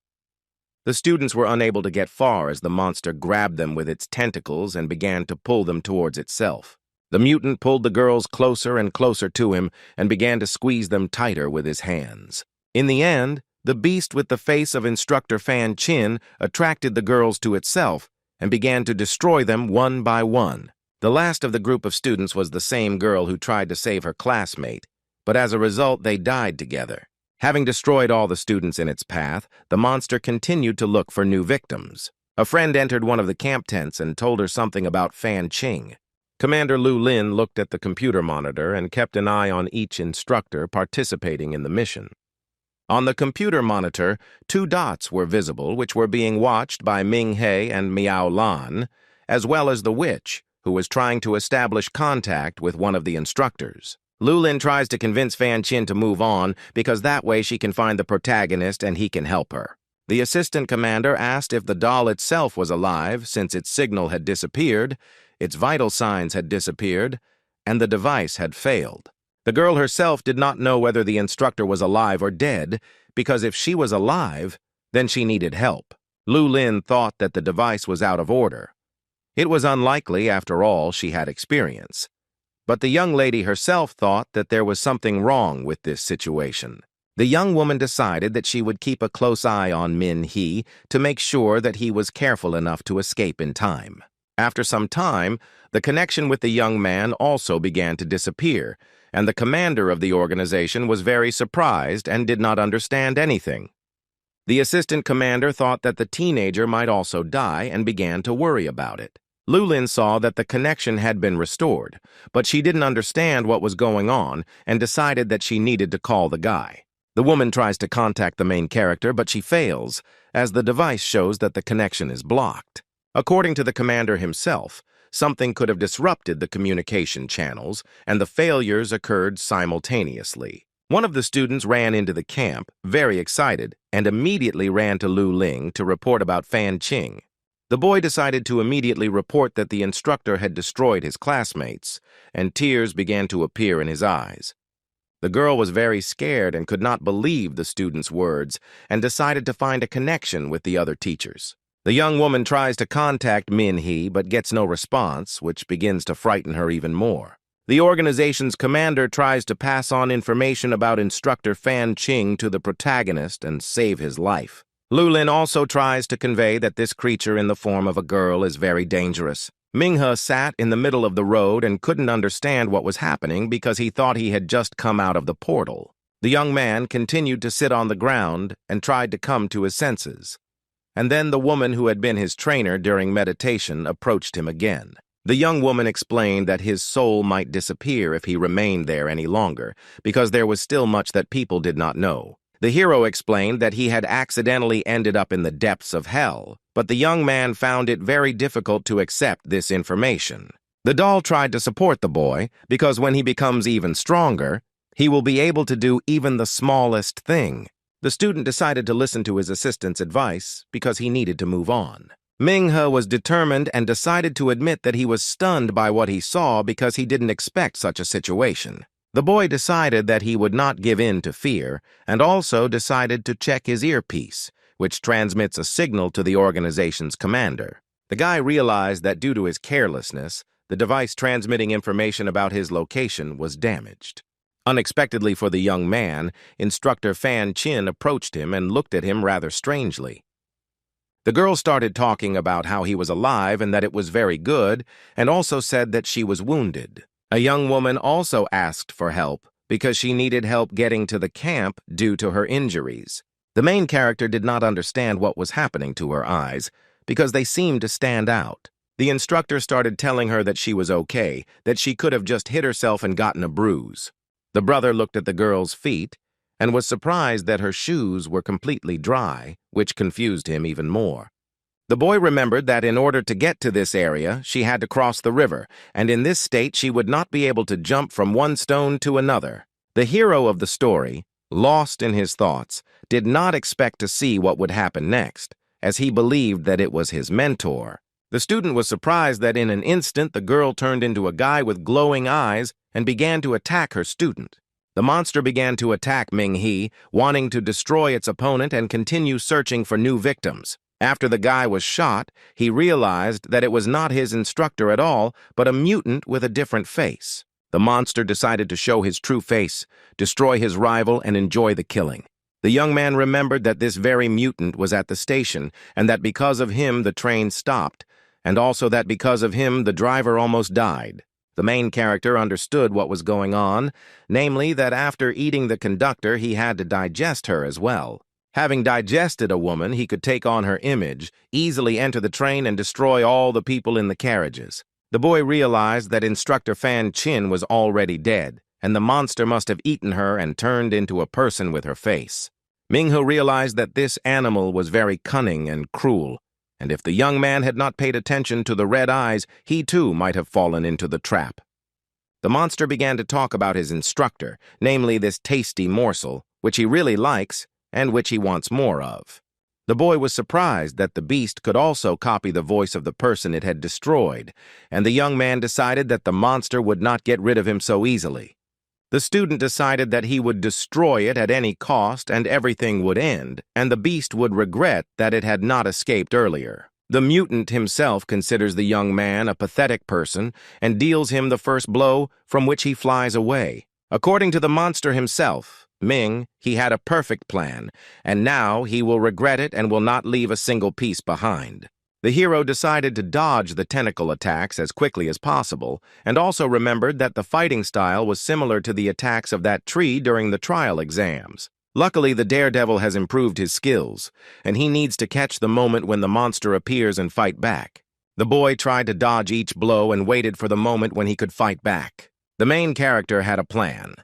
The students were unable to get far as the monster grabbed them with its tentacles and began to pull them towards itself. The mutant pulled the girls closer and closer to him and began to squeeze them tighter with his hands. In the end, the beast with the face of Instructor Fan Chin attracted the girls to itself and began to destroy them one by one. The last of the group of students was the same girl who tried to save her classmate, but as a result they died together. Having destroyed all the students in its path, the monster continued to look for new victims. A friend entered one of the camp tents and told her something about Fan Ching. Commander Lu Lin looked at the computer monitor and kept an eye on each instructor participating in the mission. On the computer monitor, 2 dots were visible, which were being watched by Ming He and Miao Lan, as well as the witch, who was trying to establish contact with one of the instructors. Lu Lin tries to convince Fan Chin to move on because that way she can find the protagonist and he can help her. The assistant commander asked if the doll itself was alive since its signal had disappeared, its vital signs had disappeared, and the device had failed. The girl herself did not know whether the instructor was alive or dead because if she was alive, then she needed help. Lu Lin thought that the device was out of order. It was unlikely, after all, she had experience. But the young lady herself thought that there was something wrong with this situation. The young woman decided that she would keep a close eye on Min-hee to make sure that he was careful enough to escape in time. After some time, the connection with the young man also began to disappear, and the commander of the organization was very surprised and did not understand anything. The assistant commander thought that the teenager might also die and began to worry about it. Lu Lin saw that the connection had been restored, but she didn't understand what was going on and decided that she needed to call the guy. The woman tries to contact the main character, but she fails, as the device shows that the connection is blocked. According to the commander himself, something could have disrupted the communication channels, and the failures occurred simultaneously. One of the students ran into the camp, very excited, and immediately ran to Lu Ling to report about Fan Ching. The boy decided to immediately report that the instructor had destroyed his classmates, and tears began to appear in his eyes. The girl was very scared and could not believe the student's words and decided to find a connection with the other teachers. The young woman tries to contact Min-hee but gets no response, which begins to frighten her even more. The organization's commander tries to pass on information about instructor Fan Ching to the protagonist and save his life. Lulin also tries to convey that this creature in the form of a girl is very dangerous. Manhwa sat in the middle of the road and couldn't understand what was happening because he thought he had just come out of the portal. The young man continued to sit on the ground and tried to come to his senses. And then the woman who had been his trainer during meditation approached him again. The young woman explained that his soul might disappear if he remained there any longer, because there was still much that people did not know. The hero explained that he had accidentally ended up in the depths of hell, but the young man found it very difficult to accept this information. The doll tried to support the boy, because when he becomes even stronger, he will be able to do even the smallest thing. The student decided to listen to his assistant's advice because he needed to move on. Manhwa was determined and decided to admit that he was stunned by what he saw because he didn't expect such a situation. The boy decided that he would not give in to fear and also decided to check his earpiece, which transmits a signal to the organization's commander. The guy realized that due to his carelessness, the device transmitting information about his location was damaged. Unexpectedly for the young man, Instructor Fan Chin approached him and looked at him rather strangely. The girl started talking about how he was alive and that it was very good, and also said that she was wounded. A young woman also asked for help because she needed help getting to the camp due to her injuries. The main character did not understand what was happening to her eyes because they seemed to stand out. The instructor started telling her that she was okay, that she could have just hit herself and gotten a bruise. The brother looked at the girl's feet and was surprised that her shoes were completely dry, which confused him even more. The boy remembered that in order to get to this area, she had to cross the river, and in this state she would not be able to jump from one stone to another. The hero of the story, lost in his thoughts, did not expect to see what would happen next, as he believed that it was his mentor. The student was surprised that in an instant the girl turned into a guy with glowing eyes and began to attack her student. The monster began to attack Min-hee, wanting to destroy its opponent and continue searching for new victims. After the guy was shot, he realized that it was not his instructor at all, but a mutant with a different face. The monster decided to show his true face, destroy his rival, and enjoy the killing. The young man remembered that this very mutant was at the station, and that because of him the train stopped, and also that because of him the driver almost died. The main character understood what was going on, namely that after eating the conductor he had to digest her as well. Having digested a woman, he could take on her image, easily enter the train and destroy all the people in the carriages. The boy realized that Instructor Fan Chin was already dead, and the monster must have eaten her and turned into a person with her face. Manhwa realized that this animal was very cunning and cruel, and if the young man had not paid attention to the red eyes, he too might have fallen into the trap. The monster began to talk about his instructor, namely this tasty morsel, which he really likes, and which he wants more of. The boy was surprised that the beast could also copy the voice of the person it had destroyed, and the young man decided that the monster would not get rid of him so easily. The student decided that he would destroy it at any cost and everything would end, and the beast would regret that it had not escaped earlier. The mutant himself considers the young man a pathetic person and deals him the first blow, from which he flies away. According to the monster himself, Ming, he had a perfect plan, and now he will regret it and will not leave a single piece behind. The hero decided to dodge the tentacle attacks as quickly as possible, and also remembered that the fighting style was similar to the attacks of that tree during the trial exams. Luckily, the daredevil has improved his skills, and he needs to catch the moment when the monster appears and fight back. The boy tried to dodge each blow and waited for the moment when he could fight back. The main character had a plan,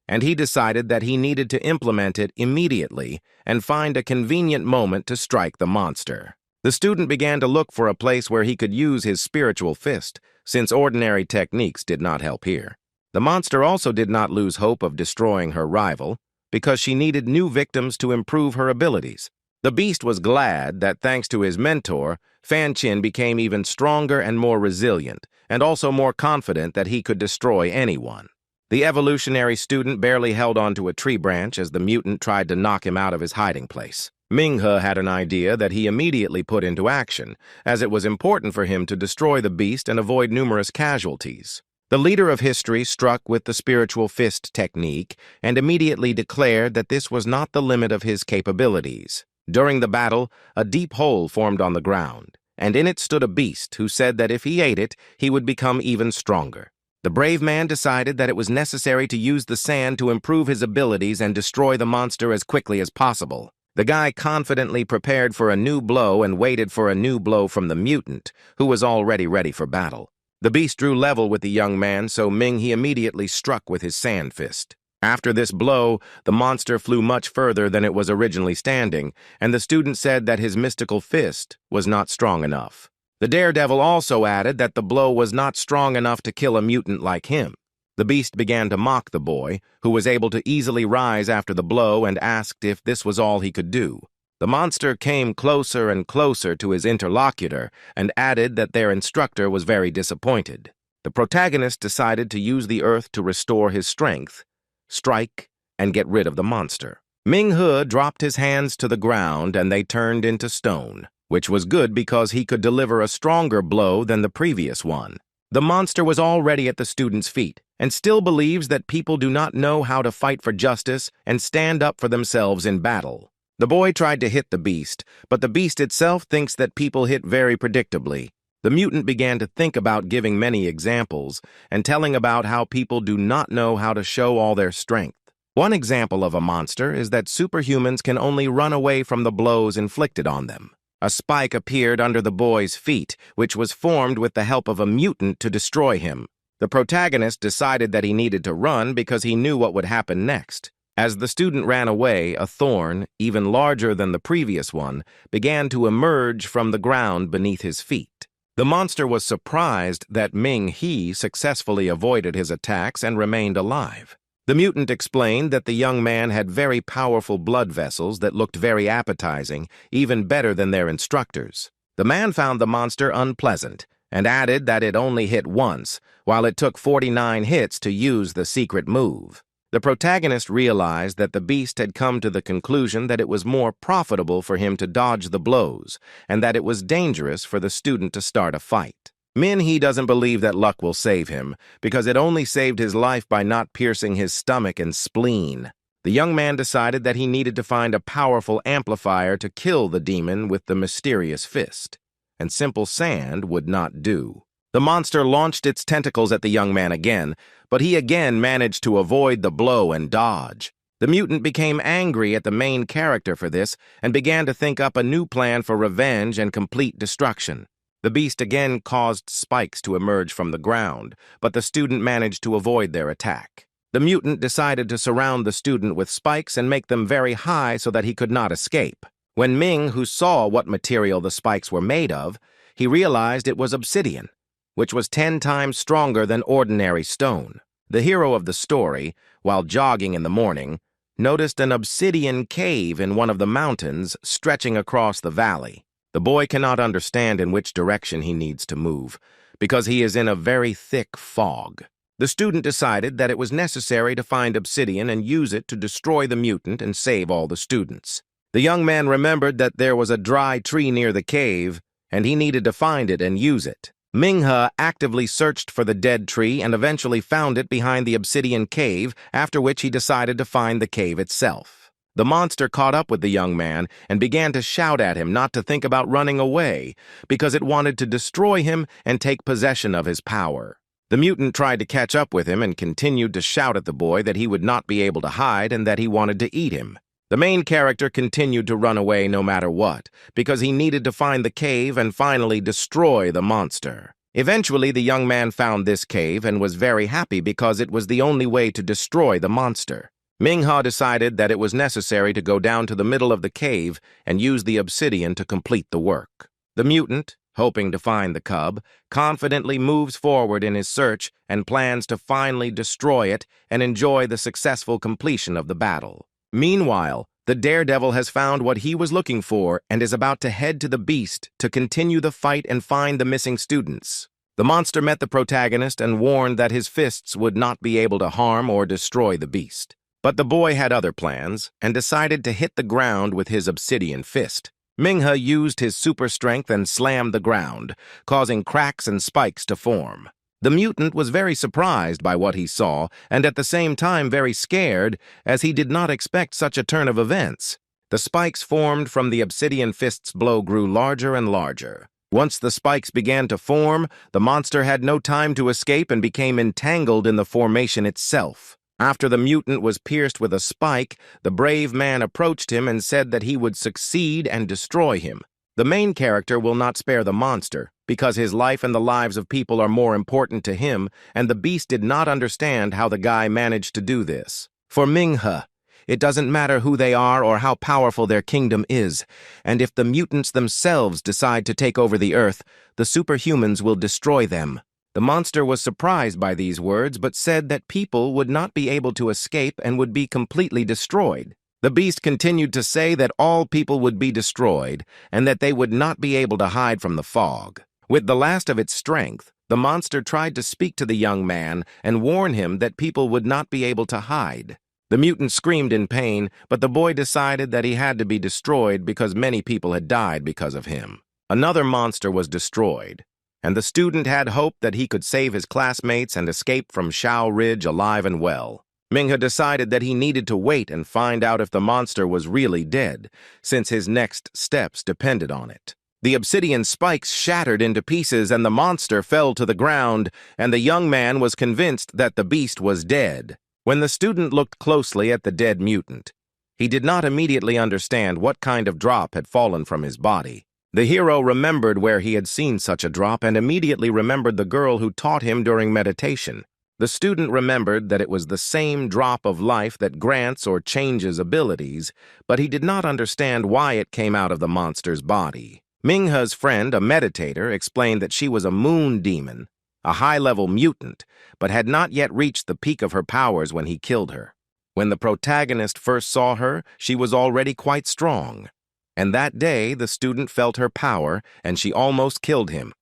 and he decided that he needed to implement it immediately and find a convenient moment to strike the monster. The student began to look for a place where he could use his spiritual fist, since ordinary techniques did not help here. The monster also did not lose hope of destroying her rival, because she needed new victims to improve her abilities. The beast was glad that thanks to his mentor, Fan Chin became even stronger and more resilient, and also more confident that he could destroy anyone. The evolutionary student barely held onto a tree branch as the mutant tried to knock him out of his hiding place. Manhwa had an idea that he immediately put into action, as it was important for him to destroy the beast and avoid numerous casualties. The leader of history struck with the spiritual fist technique and immediately declared that this was not the limit of his capabilities. During the battle, a deep hole formed on the ground, and in it stood a beast who said that if he ate it, he would become even stronger. The brave man decided that it was necessary to use the sand to improve his abilities and destroy the monster as quickly as possible. The guy confidently prepared for a new blow and waited for a new blow from the mutant, who was already ready for battle. The beast drew level with the young man, so he immediately struck with his sand fist. After this blow, the monster flew much further than it was originally standing, and the student said that his mystical fist was not strong enough. The daredevil also added that the blow was not strong enough to kill a mutant like him. The beast began to mock the boy, who was able to easily rise after the blow, and asked if this was all he could do. The monster came closer and closer to his interlocutor and added that their instructor was very disappointed. The protagonist decided to use the earth to restore his strength, strike, and get rid of the monster. Manhwa dropped his hands to the ground and they turned into stone, which was good because he could deliver a stronger blow than the previous one. The monster was already at the student's feet and still believes that people do not know how to fight for justice and stand up for themselves in battle. The boy tried to hit the beast, but the beast itself thinks that people hit very predictably. The mutant began to think about giving many examples and telling about how people do not know how to show all their strength. One example of a monster is that superhumans can only run away from the blows inflicted on them. A spike appeared under the boy's feet, which was formed with the help of a mutant to destroy him. The protagonist decided that he needed to run because he knew what would happen next. As the student ran away, a thorn, even larger than the previous one, began to emerge from the ground beneath his feet. The monster was surprised that He successfully avoided his attacks and remained alive. The mutant explained that the young man had very powerful blood vessels that looked very appetizing, even better than their instructors. The man found the monster unpleasant and added that it only hit once, while it took 49 hits to use the secret move. The protagonist realized that the beast had come to the conclusion that it was more profitable for him to dodge the blows, and that it was dangerous for the student to start a fight. He doesn't believe that luck will save him, because it only saved his life by not piercing his stomach and spleen. The young man decided that he needed to find a powerful amplifier to kill the demon with the mysterious fist, and simple sand would not do. The monster launched its tentacles at the young man again, but he again managed to avoid the blow and dodge. The mutant became angry at the main character for this and began to think up a new plan for revenge and complete destruction. The beast again caused spikes to emerge from the ground, but the student managed to avoid their attack. The mutant decided to surround the student with spikes and make them very high so that he could not escape. When who saw what material the spikes were made of, he realized it was obsidian, which was 10 times stronger than ordinary stone. The hero of the story, while jogging in the morning, noticed an obsidian cave in one of the mountains stretching across the valley. The boy cannot understand in which direction he needs to move, because he is in a very thick fog. The student decided that it was necessary to find obsidian and use it to destroy the mutant and save all the students. The young man remembered that there was a dry tree near the cave, and he needed to find it and use it. Manhwa actively searched for the dead tree and eventually found it behind the obsidian cave, after which he decided to find the cave itself. The monster caught up with the young man and began to shout at him not to think about running away, because it wanted to destroy him and take possession of his power. The mutant tried to catch up with him and continued to shout at the boy that he would not be able to hide and that he wanted to eat him. The main character continued to run away no matter what, because he needed to find the cave and finally destroy the monster. Eventually, the young man found this cave and was very happy because it was the only way to destroy the monster. Manhwa decided that it was necessary to go down to the middle of the cave and use the obsidian to complete the work. The mutant, hoping to find the cub, confidently moves forward in his search and plans to finally destroy it and enjoy the successful completion of the battle. Meanwhile, The daredevil has found what he was looking for and is about to head to the beast to continue the fight and find the missing students. The monster met the protagonist and warned that his fists would not be able to harm or destroy the beast. But the boy had other plans and decided to hit the ground with his obsidian fist. Mingha used his super strength and slammed the ground, causing cracks and spikes to form. The mutant was very surprised by what he saw and at the same time very scared, as he did not expect such a turn of events. The spikes formed from the obsidian fist's blow grew larger and larger. Once the spikes began to form, the monster had no time to escape and became entangled in the formation itself. After the mutant was pierced with a spike, the brave man approached him and said that he would succeed and destroy him. The main character will not spare the monster, because his life and the lives of people are more important to him, and the beast did not understand how the guy managed to do this. For Mingha, it doesn't matter who they are or how powerful their kingdom is, and if the mutants themselves decide to take over the earth, the superhumans will destroy them. The monster was surprised by these words, but said that people would not be able to escape and would be completely destroyed. The beast continued to say that all people would be destroyed and that they would not be able to hide from the fog. With the last of its strength, the monster tried to speak to the young man and warn him that people would not be able to hide. The mutant screamed in pain, but the boy decided that he had to be destroyed because many people had died because of him. Another monster was destroyed, and the student had hope that he could save his classmates and escape from Shao Ridge alive and well. Mingha decided that he needed to wait and find out if the monster was really dead, since his next steps depended on it. The obsidian spikes shattered into pieces and the monster fell to the ground, and the young man was convinced that the beast was dead. When the student looked closely at the dead mutant, he did not immediately understand what kind of drop had fallen from his body. The hero remembered where he had seen such a drop and immediately remembered the girl who taught him during meditation. The student remembered that it was the same drop of life that grants or changes abilities, but he did not understand why it came out of the monster's body. Mingha's friend, a meditator, explained that she was a moon demon, a high-level mutant, but had not yet reached the peak of her powers when he killed her. When the protagonist first saw her, she was already quite strong, and that day the student felt her power and she almost killed him.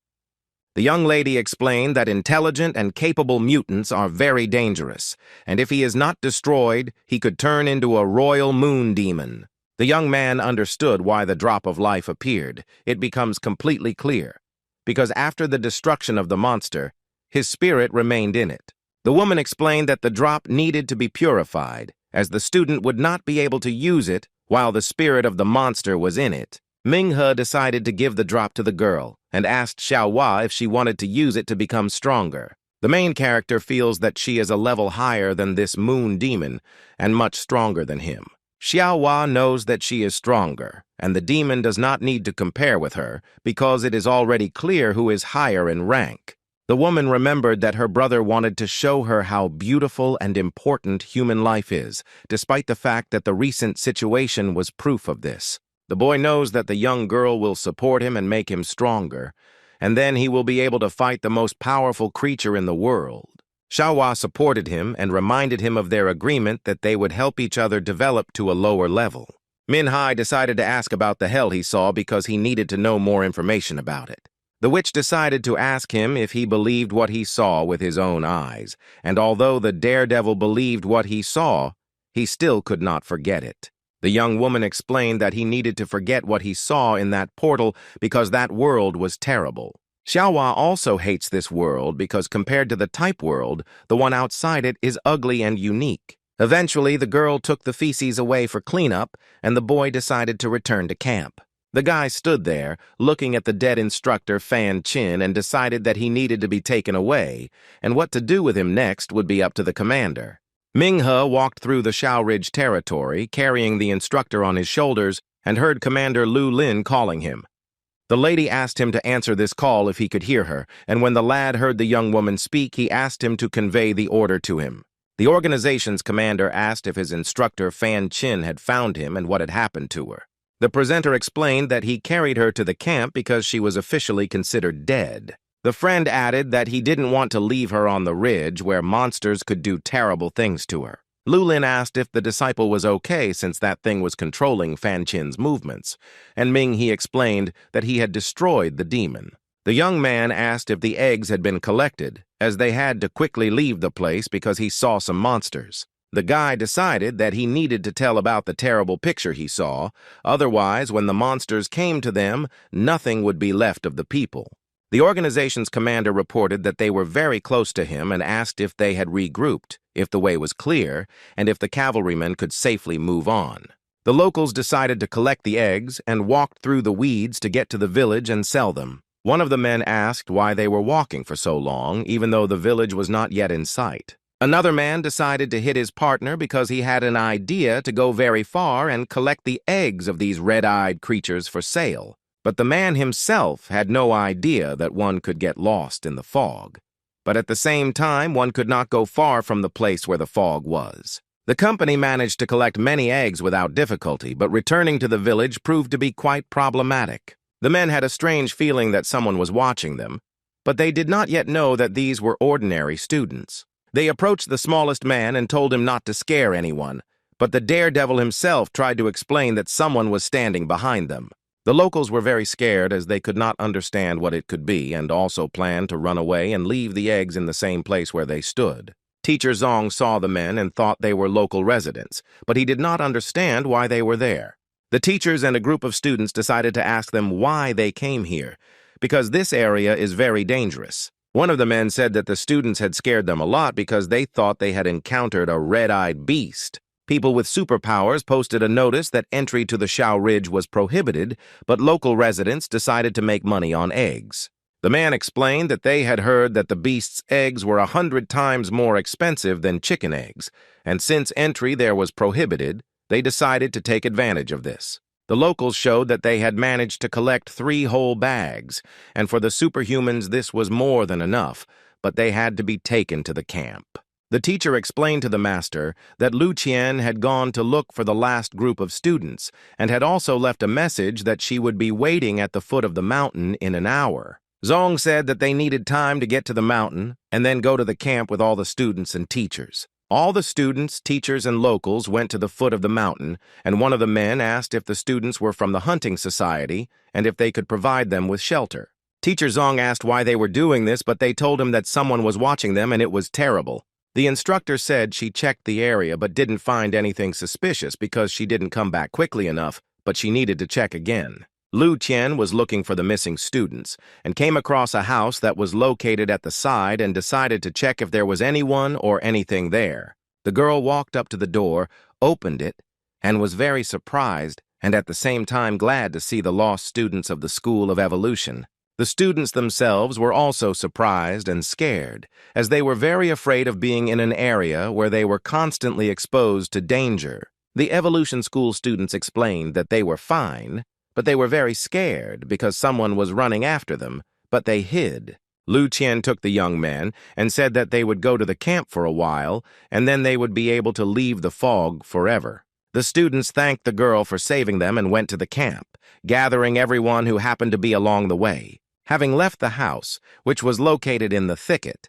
The young lady explained that intelligent and capable mutants are very dangerous, and if he is not destroyed, he could turn into a royal moon demon. The young man understood why the drop of life appeared. It becomes completely clear, because after the destruction of the monster, his spirit remained in it. The woman explained that the drop needed to be purified, as the student would not be able to use it while the spirit of the monster was in it. Mingha decided to give the drop to the girl and asked Xiaohua if she wanted to use it to become stronger. The main character feels that she is a level higher than this moon demon and much stronger than him. Xiaohua knows that she is stronger, and the demon does not need to compare with her because it is already clear who is higher in rank. The woman remembered that her brother wanted to show her how beautiful and important human life is, despite the fact that the recent situation was proof of this. The boy knows that the young girl will support him and make him stronger, and then he will be able to fight the most powerful creature in the world. Xiaohua supported him and reminded him of their agreement that they would help each other develop to a lower level. Minhai decided to ask about the hell he saw because he needed to know more information about it. The witch decided to ask him if he believed what he saw with his own eyes, and although the daredevil believed what he saw, he still could not forget it. The young woman explained that he needed to forget what he saw in that portal because that world was terrible. Xiaohua also hates this world because compared to the type world, the one outside it is ugly and unique. Eventually, the girl took the feces away for cleanup, and the boy decided to return to camp. The guy stood there, looking at the dead instructor Fan Chin, and decided that he needed to be taken away, and what to do with him next would be up to the commander. Mingha walked through the Shao Ridge territory, carrying the instructor on his shoulders, and heard Commander Lu Lin calling him. The lady asked him to answer this call if he could hear her, and when the lad heard the young woman speak, he asked him to convey the order to him. The organization's commander asked if his instructor Fan Chin had found him and what had happened to her. The presenter explained that he carried her to the camp because she was officially considered dead. The friend added that he didn't want to leave her on the ridge where monsters could do terrible things to her. Lulin asked if the disciple was okay since that thing was controlling Fan Qin's movements, and Ming He explained that he had destroyed the demon. The young man asked if the eggs had been collected, as they had to quickly leave the place because he saw some monsters. The guy decided that he needed to tell about the terrible picture he saw, otherwise when the monsters came to them, nothing would be left of the people. The organization's commander reported that they were very close to him and asked if they had regrouped, if the way was clear, and if the cavalrymen could safely move on. The locals decided to collect the eggs and walked through the weeds to get to the village and sell them. One of the men asked why they were walking for so long, even though the village was not yet in sight. Another man decided to hit his partner because he had an idea to go very far and collect the eggs of these red-eyed creatures for sale. But the man himself had no idea that one could get lost in the fog. But at the same time, one could not go far from the place where the fog was. The company managed to collect many eggs without difficulty, but returning to the village proved to be quite problematic. The men had a strange feeling that someone was watching them, but they did not yet know that these were ordinary students. They approached the smallest man and told him not to scare anyone, but the daredevil himself tried to explain that someone was standing behind them. The locals were very scared as they could not understand what it could be and also planned to run away and leave the eggs in the same place where they stood. Teacher Zong saw the men and thought they were local residents, but he did not understand why they were there. The teachers and a group of students decided to ask them why they came here, because this area is very dangerous. One of the men said that the students had scared them a lot because they thought they had encountered a red-eyed beast. People with superpowers posted a notice that entry to the Shao Ridge was prohibited, but local residents decided to make money on eggs. The man explained that they had heard that the beast's eggs were 100 times more expensive than chicken eggs, and since entry there was prohibited, they decided to take advantage of this. The locals showed that they had managed to collect 3 whole bags, and for the superhumans this was more than enough, but they had to be taken to the camp. The teacher explained to the master that Lu Qian had gone to look for the last group of students and had also left a message that she would be waiting at the foot of the mountain in an hour. Zong said that they needed time to get to the mountain and then go to the camp with all the students and teachers. All the students, teachers, and locals went to the foot of the mountain, and one of the men asked if the students were from the hunting society and if they could provide them with shelter. Teacher Zong asked why they were doing this, but they told him that someone was watching them and it was terrible. The instructor said she checked the area but didn't find anything suspicious because she didn't come back quickly enough, but she needed to check again. Lu Qian was looking for the missing students and came across a house that was located at the side and decided to check if there was anyone or anything there. The girl walked up to the door, opened it, and was very surprised and at the same time glad to see the lost students of the School of Evolution. The students themselves were also surprised and scared, as they were very afraid of being in an area where they were constantly exposed to danger. The Evolution School students explained that they were fine, but they were very scared because someone was running after them, but they hid. Lu Qian took the young men and said that they would go to the camp for a while, and then they would be able to leave the fog forever. The students thanked the girl for saving them and went to the camp, gathering everyone who happened to be along the way. Having left the house, which was located in the thicket,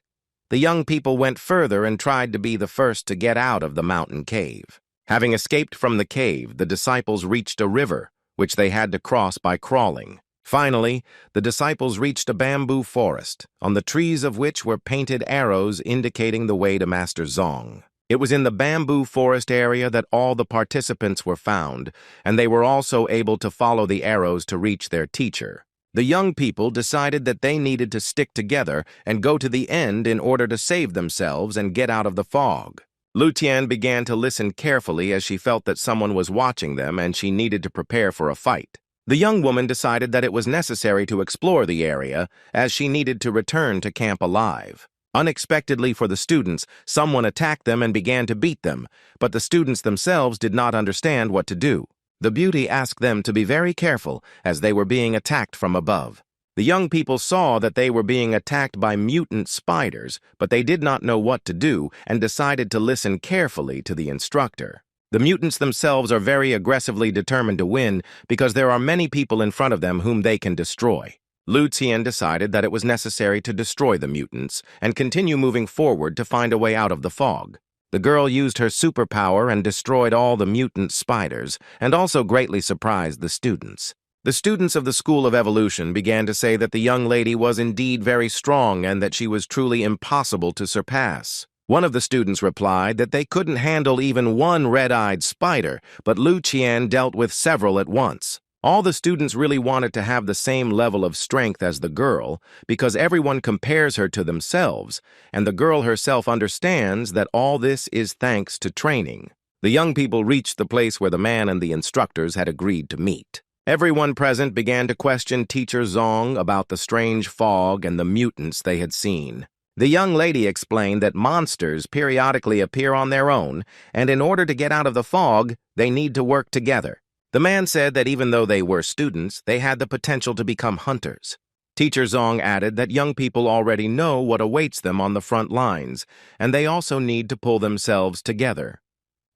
the young people went further and tried to be the first to get out of the mountain cave. Having escaped from the cave, the disciples reached a river, which they had to cross by crawling. Finally, the disciples reached a bamboo forest, on the trees of which were painted arrows indicating the way to Master Zong. It was in the bamboo forest area that all the participants were found, and they were also able to follow the arrows to reach their teacher. The young people decided that they needed to stick together and go to the end in order to save themselves and get out of the fog. Lu Tian began to listen carefully as she felt that someone was watching them and she needed to prepare for a fight. The young woman decided that it was necessary to explore the area as she needed to return to camp alive. Unexpectedly for the students, someone attacked them and began to beat them, but the students themselves did not understand what to do. The beauty asked them to be very careful as they were being attacked from above. The young people saw that they were being attacked by mutant spiders, but they did not know what to do and decided to listen carefully to the instructor. The mutants themselves are very aggressively determined to win because there are many people in front of them whom they can destroy. Lu Qian decided that it was necessary to destroy the mutants and continue moving forward to find a way out of the fog. The girl used her superpower and destroyed all the mutant spiders, and also greatly surprised the students. The students of the School of Evolution began to say that the young lady was indeed very strong and that she was truly impossible to surpass. One of the students replied that they couldn't handle even one red-eyed spider, but Lu Qian dealt with several at once. All the students really wanted to have the same level of strength as the girl because everyone compares her to themselves, and the girl herself understands that all this is thanks to training. The young people reached the place where the man and the instructors had agreed to meet. Everyone present began to question Teacher Zong about the strange fog and the mutants they had seen. The young lady explained that monsters periodically appear on their own, and in order to get out of the fog, they need to work together. The man said that even though they were students, they had the potential to become hunters. Teacher Zong added that young people already know what awaits them on the front lines, and they also need to pull themselves together.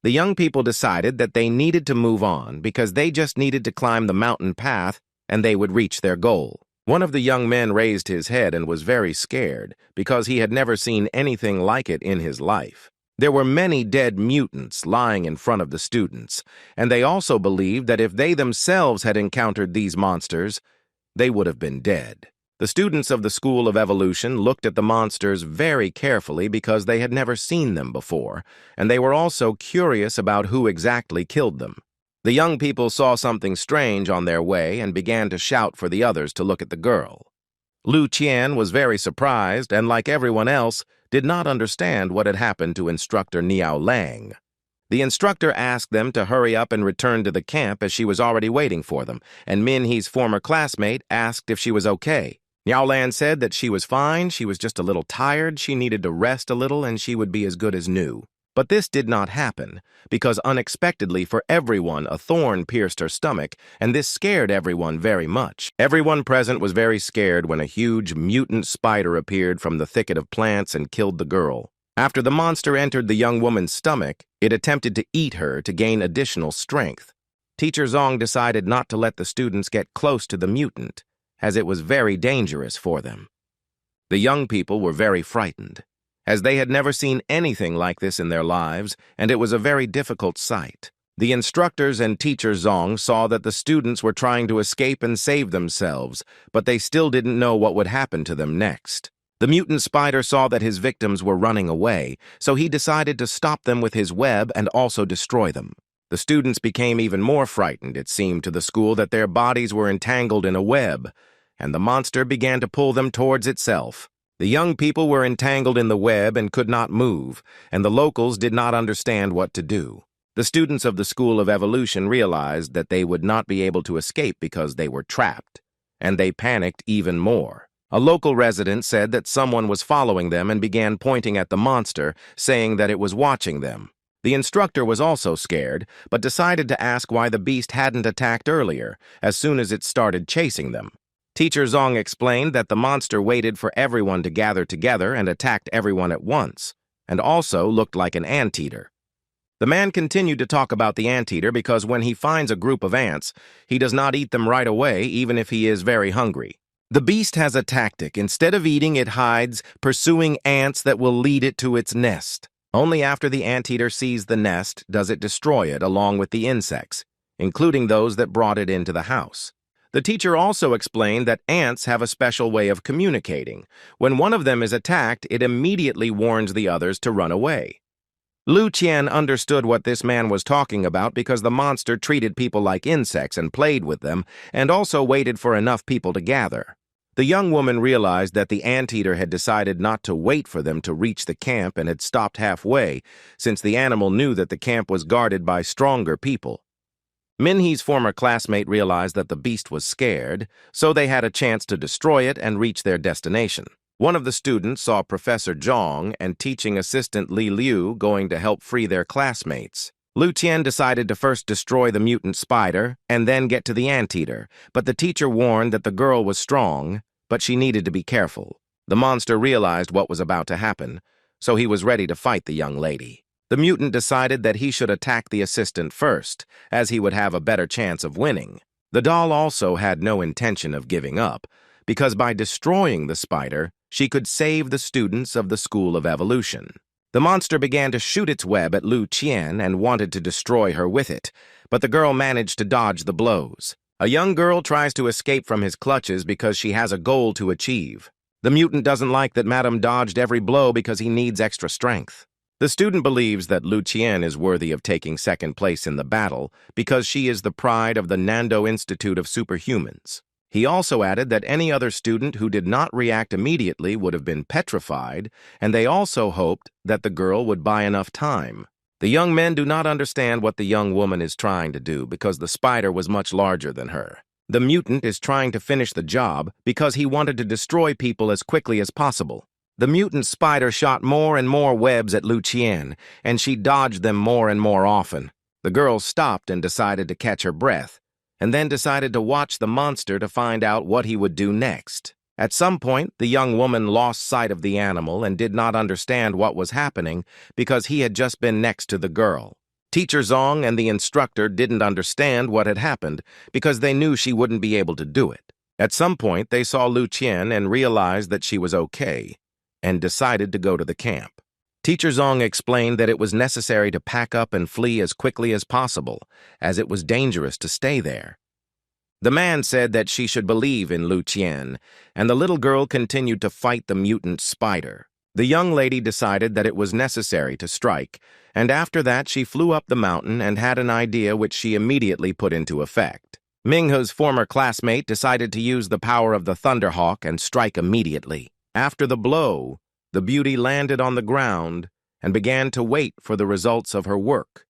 The young people decided that they needed to move on because they just needed to climb the mountain path and they would reach their goal. One of the young men raised his head and was very scared because he had never seen anything like it in his life. There were many dead mutants lying in front of the students, and they also believed that if they themselves had encountered these monsters, they would have been dead. The students of the School of Evolution looked at the monsters very carefully because they had never seen them before, and they were also curious about who exactly killed them. The young people saw something strange on their way and began to shout for the others to look at the girl. Lu Qian was very surprised and, like everyone else, did not understand what had happened to instructor Niao Lang. The instructor asked them to hurry up and return to the camp as she was already waiting for them, and Min He's former classmate asked if she was okay. Niao Lan said that she was fine, she was just a little tired, she needed to rest a little, and she would be as good as new. But this did not happen, because unexpectedly for everyone a thorn pierced her stomach, and this scared everyone very much. Everyone present was very scared when a huge mutant spider appeared from the thicket of plants and killed the girl. After the monster entered the young woman's stomach, it attempted to eat her to gain additional strength. Teacher Zong decided not to let the students get close to the mutant, as it was very dangerous for them. The young people were very frightened, as they had never seen anything like this in their lives, and it was a very difficult sight. The instructors and Teacher Zong saw that the students were trying to escape and save themselves, but they still didn't know what would happen to them next. The mutant spider saw that his victims were running away, so he decided to stop them with his web and also destroy them. The students became even more frightened, it seemed to the school, that their bodies were entangled in a web, and the monster began to pull them towards itself. The young people were entangled in the web and could not move, and the locals did not understand what to do. The students of the School of Evolution realized that they would not be able to escape because they were trapped, and they panicked even more. A local resident said that someone was following them and began pointing at the monster, saying that it was watching them. The instructor was also scared, but decided to ask why the beast hadn't attacked earlier, as soon as it started chasing them. Teacher Zong explained that the monster waited for everyone to gather together and attacked everyone at once, and also looked like an anteater. The man continued to talk about the anteater because when he finds a group of ants, he does not eat them right away, even if he is very hungry. The beast has a tactic. Instead of eating, it hides, pursuing ants that will lead it to its nest. Only after the anteater sees the nest does it destroy it along with the insects, including those that brought it into the house. The teacher also explained that ants have a special way of communicating. When one of them is attacked, it immediately warns the others to run away. Lu Qian understood what this man was talking about because the monster treated people like insects and played with them, and also waited for enough people to gather. The young woman realized that the anteater had decided not to wait for them to reach the camp and had stopped halfway, since the animal knew that the camp was guarded by stronger people. Minhe's former classmate realized that the beast was scared, so they had a chance to destroy it and reach their destination. One of the students saw Professor Zhong and teaching assistant Li Liu going to help free their classmates. Lu Qian decided to first destroy the mutant spider and then get to the anteater, but the teacher warned that the girl was strong, but she needed to be careful. The monster realized what was about to happen, so he was ready to fight the young lady. The mutant decided that he should attack the assistant first, as he would have a better chance of winning. The doll also had no intention of giving up, because by destroying the spider, she could save the students of the School of Evolution. The monster began to shoot its web at Lu Qian and wanted to destroy her with it, but the girl managed to dodge the blows. A young girl tries to escape from his clutches because she has a goal to achieve. The mutant doesn't like that Madame dodged every blow because he needs extra strength. The student believes that Lu Qian is worthy of taking second place in the battle because she is the pride of the Nando Institute of Superhumans. He also added that any other student who did not react immediately would have been petrified, and they also hoped that the girl would buy enough time. The young men do not understand what the young woman is trying to do because the spider was much larger than her. The mutant is trying to finish the job because he wanted to destroy people as quickly as possible. The mutant spider shot more and more webs at Lu Qian, and she dodged them more and more often. The girl stopped and decided to catch her breath, and then decided to watch the monster to find out what he would do next. At some point, the young woman lost sight of the animal and did not understand what was happening because he had just been next to the girl. Teacher Zong and the instructor didn't understand what had happened because they knew she wouldn't be able to do it. At some point, they saw Lu Qian and realized that she was okay, and decided to go to the camp. Teacher Zong explained that it was necessary to pack up and flee as quickly as possible, as it was dangerous to stay there. The man said that she should believe in Lu Qian, and the little girl continued to fight the mutant spider. The young lady decided that it was necessary to strike, and after that she flew up the mountain and had an idea which she immediately put into effect. Minghe's former classmate decided to use the power of the Thunderhawk and strike immediately. After the blow, the beauty landed on the ground and began to wait for the results of her work.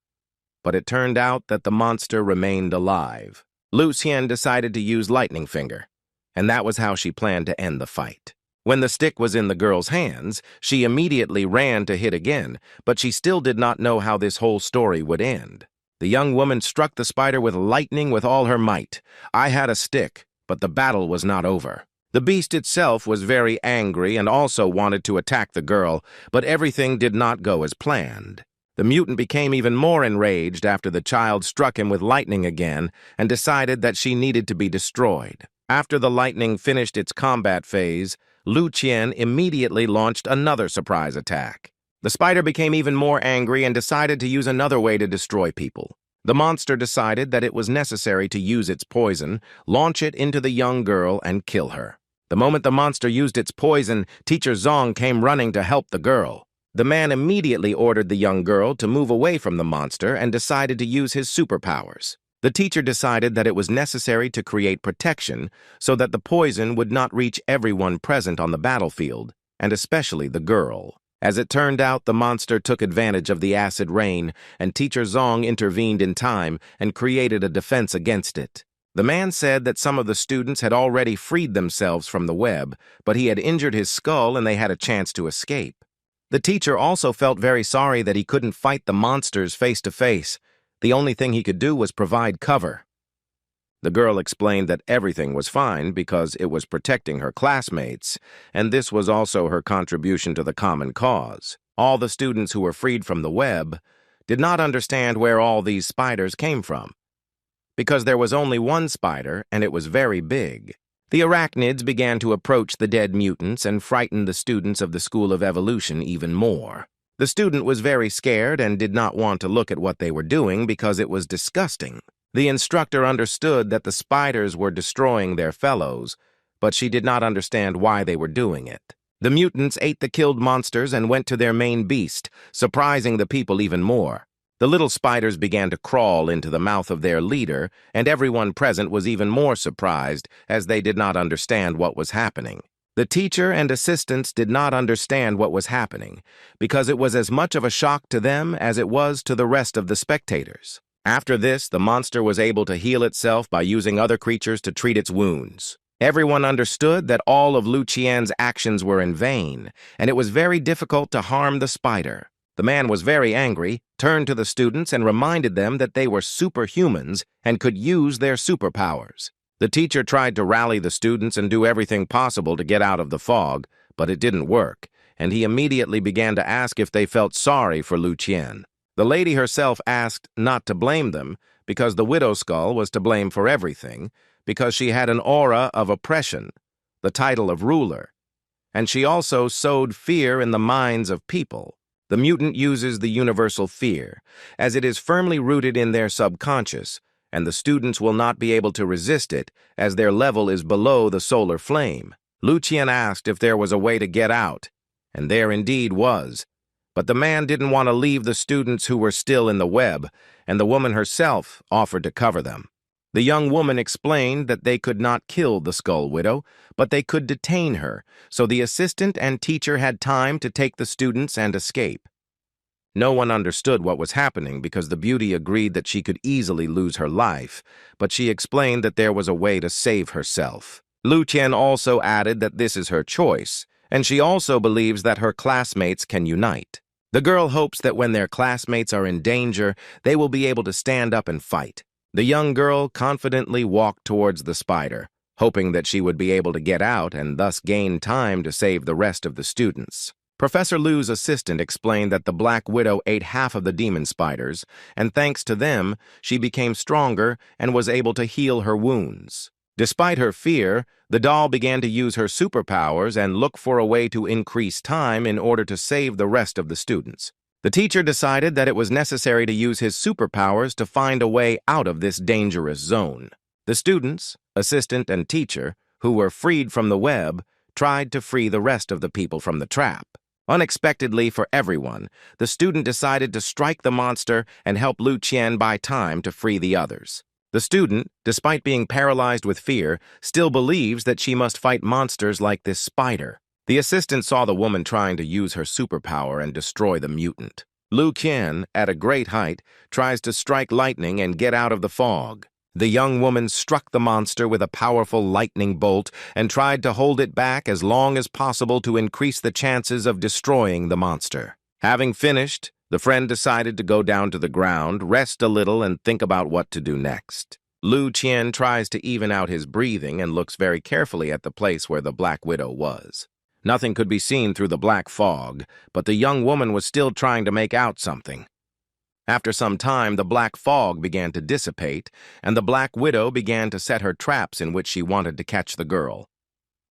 But it turned out that the monster remained alive. Lu Qian decided to use Lightning Finger, and that was how she planned to end the fight. When the stick was in the girl's hands, she immediately ran to hit again, but she still did not know how this whole story would end. The young woman struck the spider with lightning with all her might. I had a stick, but the battle was not over. The beast itself was very angry and also wanted to attack the girl, but everything did not go as planned. The mutant became even more enraged after the child struck him with lightning again and decided that she needed to be destroyed. After the lightning finished its combat phase, Lu Qian immediately launched another surprise attack. The spider became even more angry and decided to use another way to destroy people. The monster decided that it was necessary to use its poison, launch it into the young girl, and kill her. The moment the monster used its poison, Teacher Zong came running to help the girl. The man immediately ordered the young girl to move away from the monster and decided to use his superpowers. The teacher decided that it was necessary to create protection so that the poison would not reach everyone present on the battlefield, and especially the girl. As it turned out, the monster took advantage of the acid rain, and Teacher Zong intervened in time and created a defense against it. The man said that some of the students had already freed themselves from the web, but he had injured his skull and they had a chance to escape. The teacher also felt very sorry that he couldn't fight the monsters face to face. The only thing he could do was provide cover. The girl explained that everything was fine because it was protecting her classmates, and this was also her contribution to the common cause. All the students who were freed from the web did not understand where all these spiders came from, because there was only one spider and it was very big. The arachnids began to approach the dead mutants and frightened the students of the School of Evolution even more. The student was very scared and did not want to look at what they were doing because it was disgusting. The instructor understood that the spiders were destroying their fellows, but she did not understand why they were doing it. The mutants ate the killed monsters and went to their main beast, surprising the people even more. The little spiders began to crawl into the mouth of their leader, and everyone present was even more surprised as they did not understand what was happening. The teacher and assistants did not understand what was happening because it was as much of a shock to them as it was to the rest of the spectators. After this, the monster was able to heal itself by using other creatures to treat its wounds. Everyone understood that all of Lu Qian's actions were in vain, and it was very difficult to harm the spider. The man was very angry, turned to the students and reminded them that they were superhumans and could use their superpowers. The teacher tried to rally the students and do everything possible to get out of the fog, but it didn't work, and he immediately began to ask if they felt sorry for Lu Qian. The lady herself asked not to blame them because the widow skull was to blame for everything, because she had an aura of oppression, the title of ruler, and she also sowed fear in the minds of people. The mutant uses the universal fear, as it is firmly rooted in their subconscious, and the students will not be able to resist it as their level is below the solar flame. Lu Qian asked if there was a way to get out, and there indeed was. But the man didn't want to leave the students who were still in the web, and the woman herself offered to cover them. The young woman explained that they could not kill the Skull Widow, but they could detain her, so the assistant and teacher had time to take the students and escape. No one understood what was happening because the beauty agreed that she could easily lose her life, but she explained that there was a way to save herself. Lu Qian also added that this is her choice, and she also believes that her classmates can unite. The girl hopes that when their classmates are in danger, they will be able to stand up and fight. The young girl confidently walked towards the spider, hoping that she would be able to get out and thus gain time to save the rest of the students. Professor Lu's assistant explained that the Black Widow ate half of the demon spiders, and thanks to them, she became stronger and was able to heal her wounds. Despite her fear, the doll began to use her superpowers and look for a way to increase time in order to save the rest of the students. The teacher decided that it was necessary to use his superpowers to find a way out of this dangerous zone. The students, assistant and teacher, who were freed from the web, tried to free the rest of the people from the trap. Unexpectedly for everyone, the student decided to strike the monster and help Lu Qian buy time to free the others. The student, despite being paralyzed with fear, still believes that she must fight monsters like this spider. The assistant saw the woman trying to use her superpower and destroy the mutant. Lu Qian, at a great height, tries to strike lightning and get out of the fog. The young woman struck the monster with a powerful lightning bolt and tried to hold it back as long as possible to increase the chances of destroying the monster. Having finished, the friend decided to go down to the ground, rest a little, and think about what to do next. Lu Qian tries to even out his breathing and looks very carefully at the place where the Black Widow was. Nothing could be seen through the black fog, but the young woman was still trying to make out something. After some time, the black fog began to dissipate, and the Black Widow began to set her traps in which she wanted to catch the girl.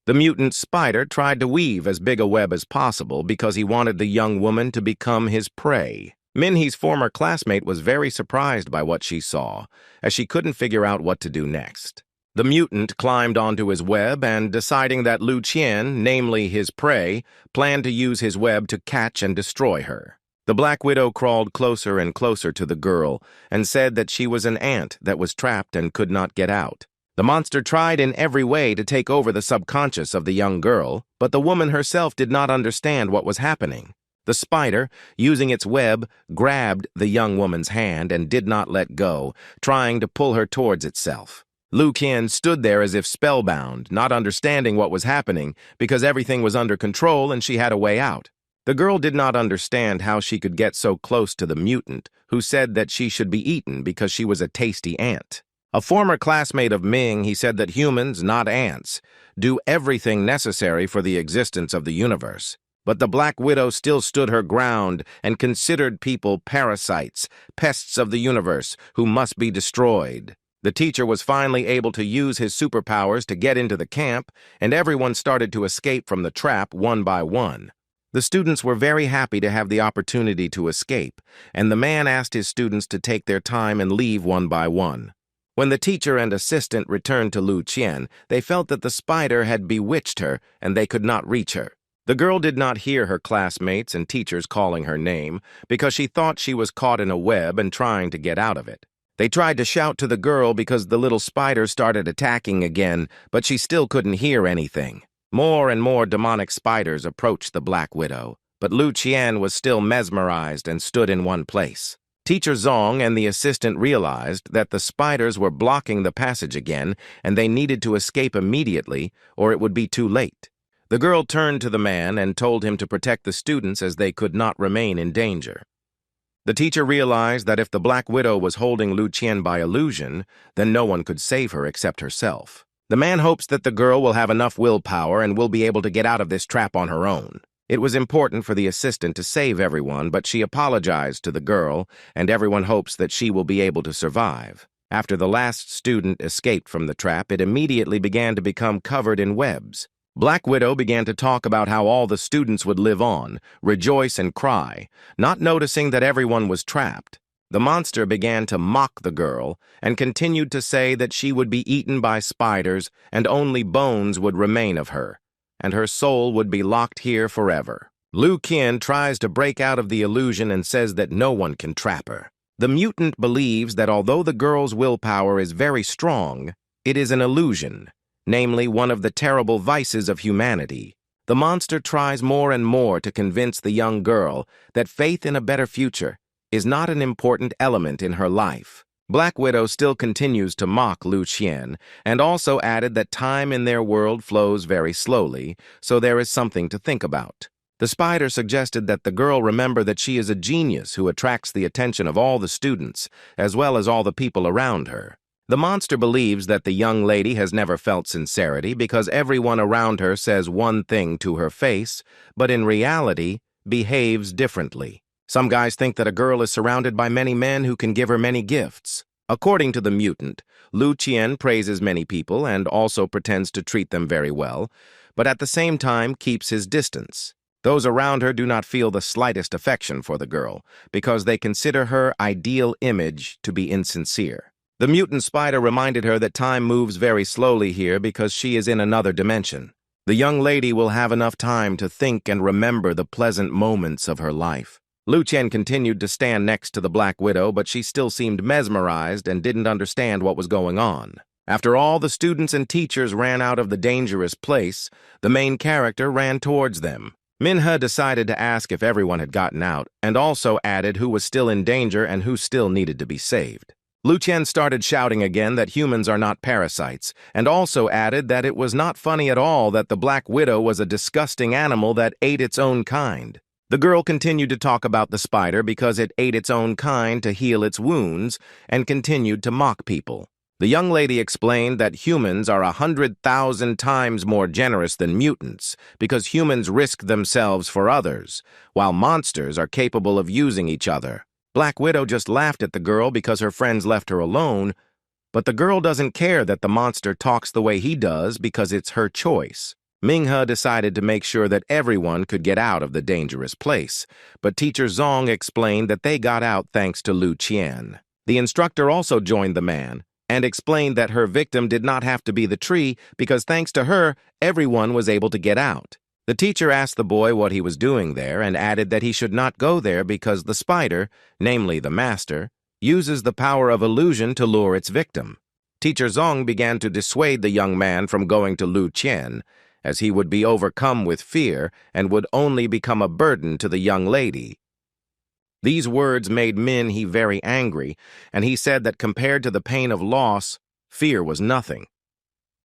The mutant spider tried to weave as big a web as possible because he wanted the young woman to become his prey. Minhe's former classmate was very surprised by what she saw, as she couldn't figure out what to do next. The mutant climbed onto his web and, deciding that Lu Qian, namely his prey, planned to use his web to catch and destroy her. The Black Widow crawled closer and closer to the girl and said that she was an ant that was trapped and could not get out. The monster tried in every way to take over the subconscious of the young girl, but the woman herself did not understand what was happening. The spider, using its web, grabbed the young woman's hand and did not let go, trying to pull her towards itself. Lu Qian stood there as if spellbound, not understanding what was happening because everything was under control and she had a way out. The girl did not understand how she could get so close to the mutant, who said that she should be eaten because she was a tasty ant. A former classmate of Ming, he said that humans, not ants, do everything necessary for the existence of the universe. But the Black Widow still stood her ground and considered people parasites, pests of the universe, who must be destroyed. The teacher was finally able to use his superpowers to get into the camp, and everyone started to escape from the trap one by one. The students were very happy to have the opportunity to escape, and the man asked his students to take their time and leave one by one. When the teacher and assistant returned to Lu Qian, they felt that the spider had bewitched her and they could not reach her. The girl did not hear her classmates and teachers calling her name because she thought she was caught in a web and trying to get out of it. They tried to shout to the girl because the little spider started attacking again, but she still couldn't hear anything. More and more demonic spiders approached the Black Widow, but Lu Qian was still mesmerized and stood in one place. Teacher Zong and the assistant realized that the spiders were blocking the passage again, and they needed to escape immediately, or it would be too late. The girl turned to the man and told him to protect the students as they could not remain in danger. The teacher realized that if the Black Widow was holding Lu Qian by illusion, then no one could save her except herself. The man hopes that the girl will have enough willpower and will be able to get out of this trap on her own. It was important for the assistant to save everyone, but she apologized to the girl, and everyone hopes that she will be able to survive. After the last student escaped from the trap, it immediately began to become covered in webs. Black Widow began to talk about how all the students would live on, rejoice and cry, not noticing that everyone was trapped. The monster began to mock the girl and continued to say that she would be eaten by spiders and only bones would remain of her, and her soul would be locked here forever. Lu Qian tries to break out of the illusion and says that no one can trap her. The mutant believes that although the girl's willpower is very strong, it is an illusion, namely one of the terrible vices of humanity. The monster tries more and more to convince the young girl that faith in a better future is not an important element in her life. Black Widow still continues to mock Lu Qian and also added that time in their world flows very slowly, so there is something to think about. The spider suggested that the girl remember that she is a genius who attracts the attention of all the students, as well as all the people around her. The monster believes that the young lady has never felt sincerity because everyone around her says one thing to her face, but in reality, behaves differently. Some guys think that a girl is surrounded by many men who can give her many gifts. According to the mutant, Lu Qian praises many people and also pretends to treat them very well, but at the same time keeps his distance. Those around her do not feel the slightest affection for the girl because they consider her ideal image to be insincere. The mutant spider reminded her that time moves very slowly here because she is in another dimension. The young lady will have enough time to think and remember the pleasant moments of her life. Lu Qian continued to stand next to the Black Widow, but she still seemed mesmerized and didn't understand what was going on. After all the students and teachers ran out of the dangerous place, the main character ran towards them. Manhwa decided to ask if everyone had gotten out, and also added who was still in danger and who still needed to be saved. Lu Qian started shouting again that humans are not parasites, and also added that it was not funny at all that the Black Widow was a disgusting animal that ate its own kind. The girl continued to talk about the spider because it ate its own kind to heal its wounds and continued to mock people. The young lady explained that humans are 100,000 times more generous than mutants because humans risk themselves for others, while monsters are capable of using each other. Black Widow just laughed at the girl because her friends left her alone, but the girl doesn't care that the monster talks the way he does because it's her choice. Manhwa decided to make sure that everyone could get out of the dangerous place, but Teacher Zong explained that they got out thanks to Lu Qian. The instructor also joined the man and explained that her victim did not have to be the tree because thanks to her, everyone was able to get out. The teacher asked the boy what he was doing there and added that he should not go there because the spider, namely the master, uses the power of illusion to lure its victim. Teacher Zong began to dissuade the young man from going to Lu Qian, as he would be overcome with fear and would only become a burden to the young lady. These words made Manhwa very angry, and he said that compared to the pain of loss, fear was nothing.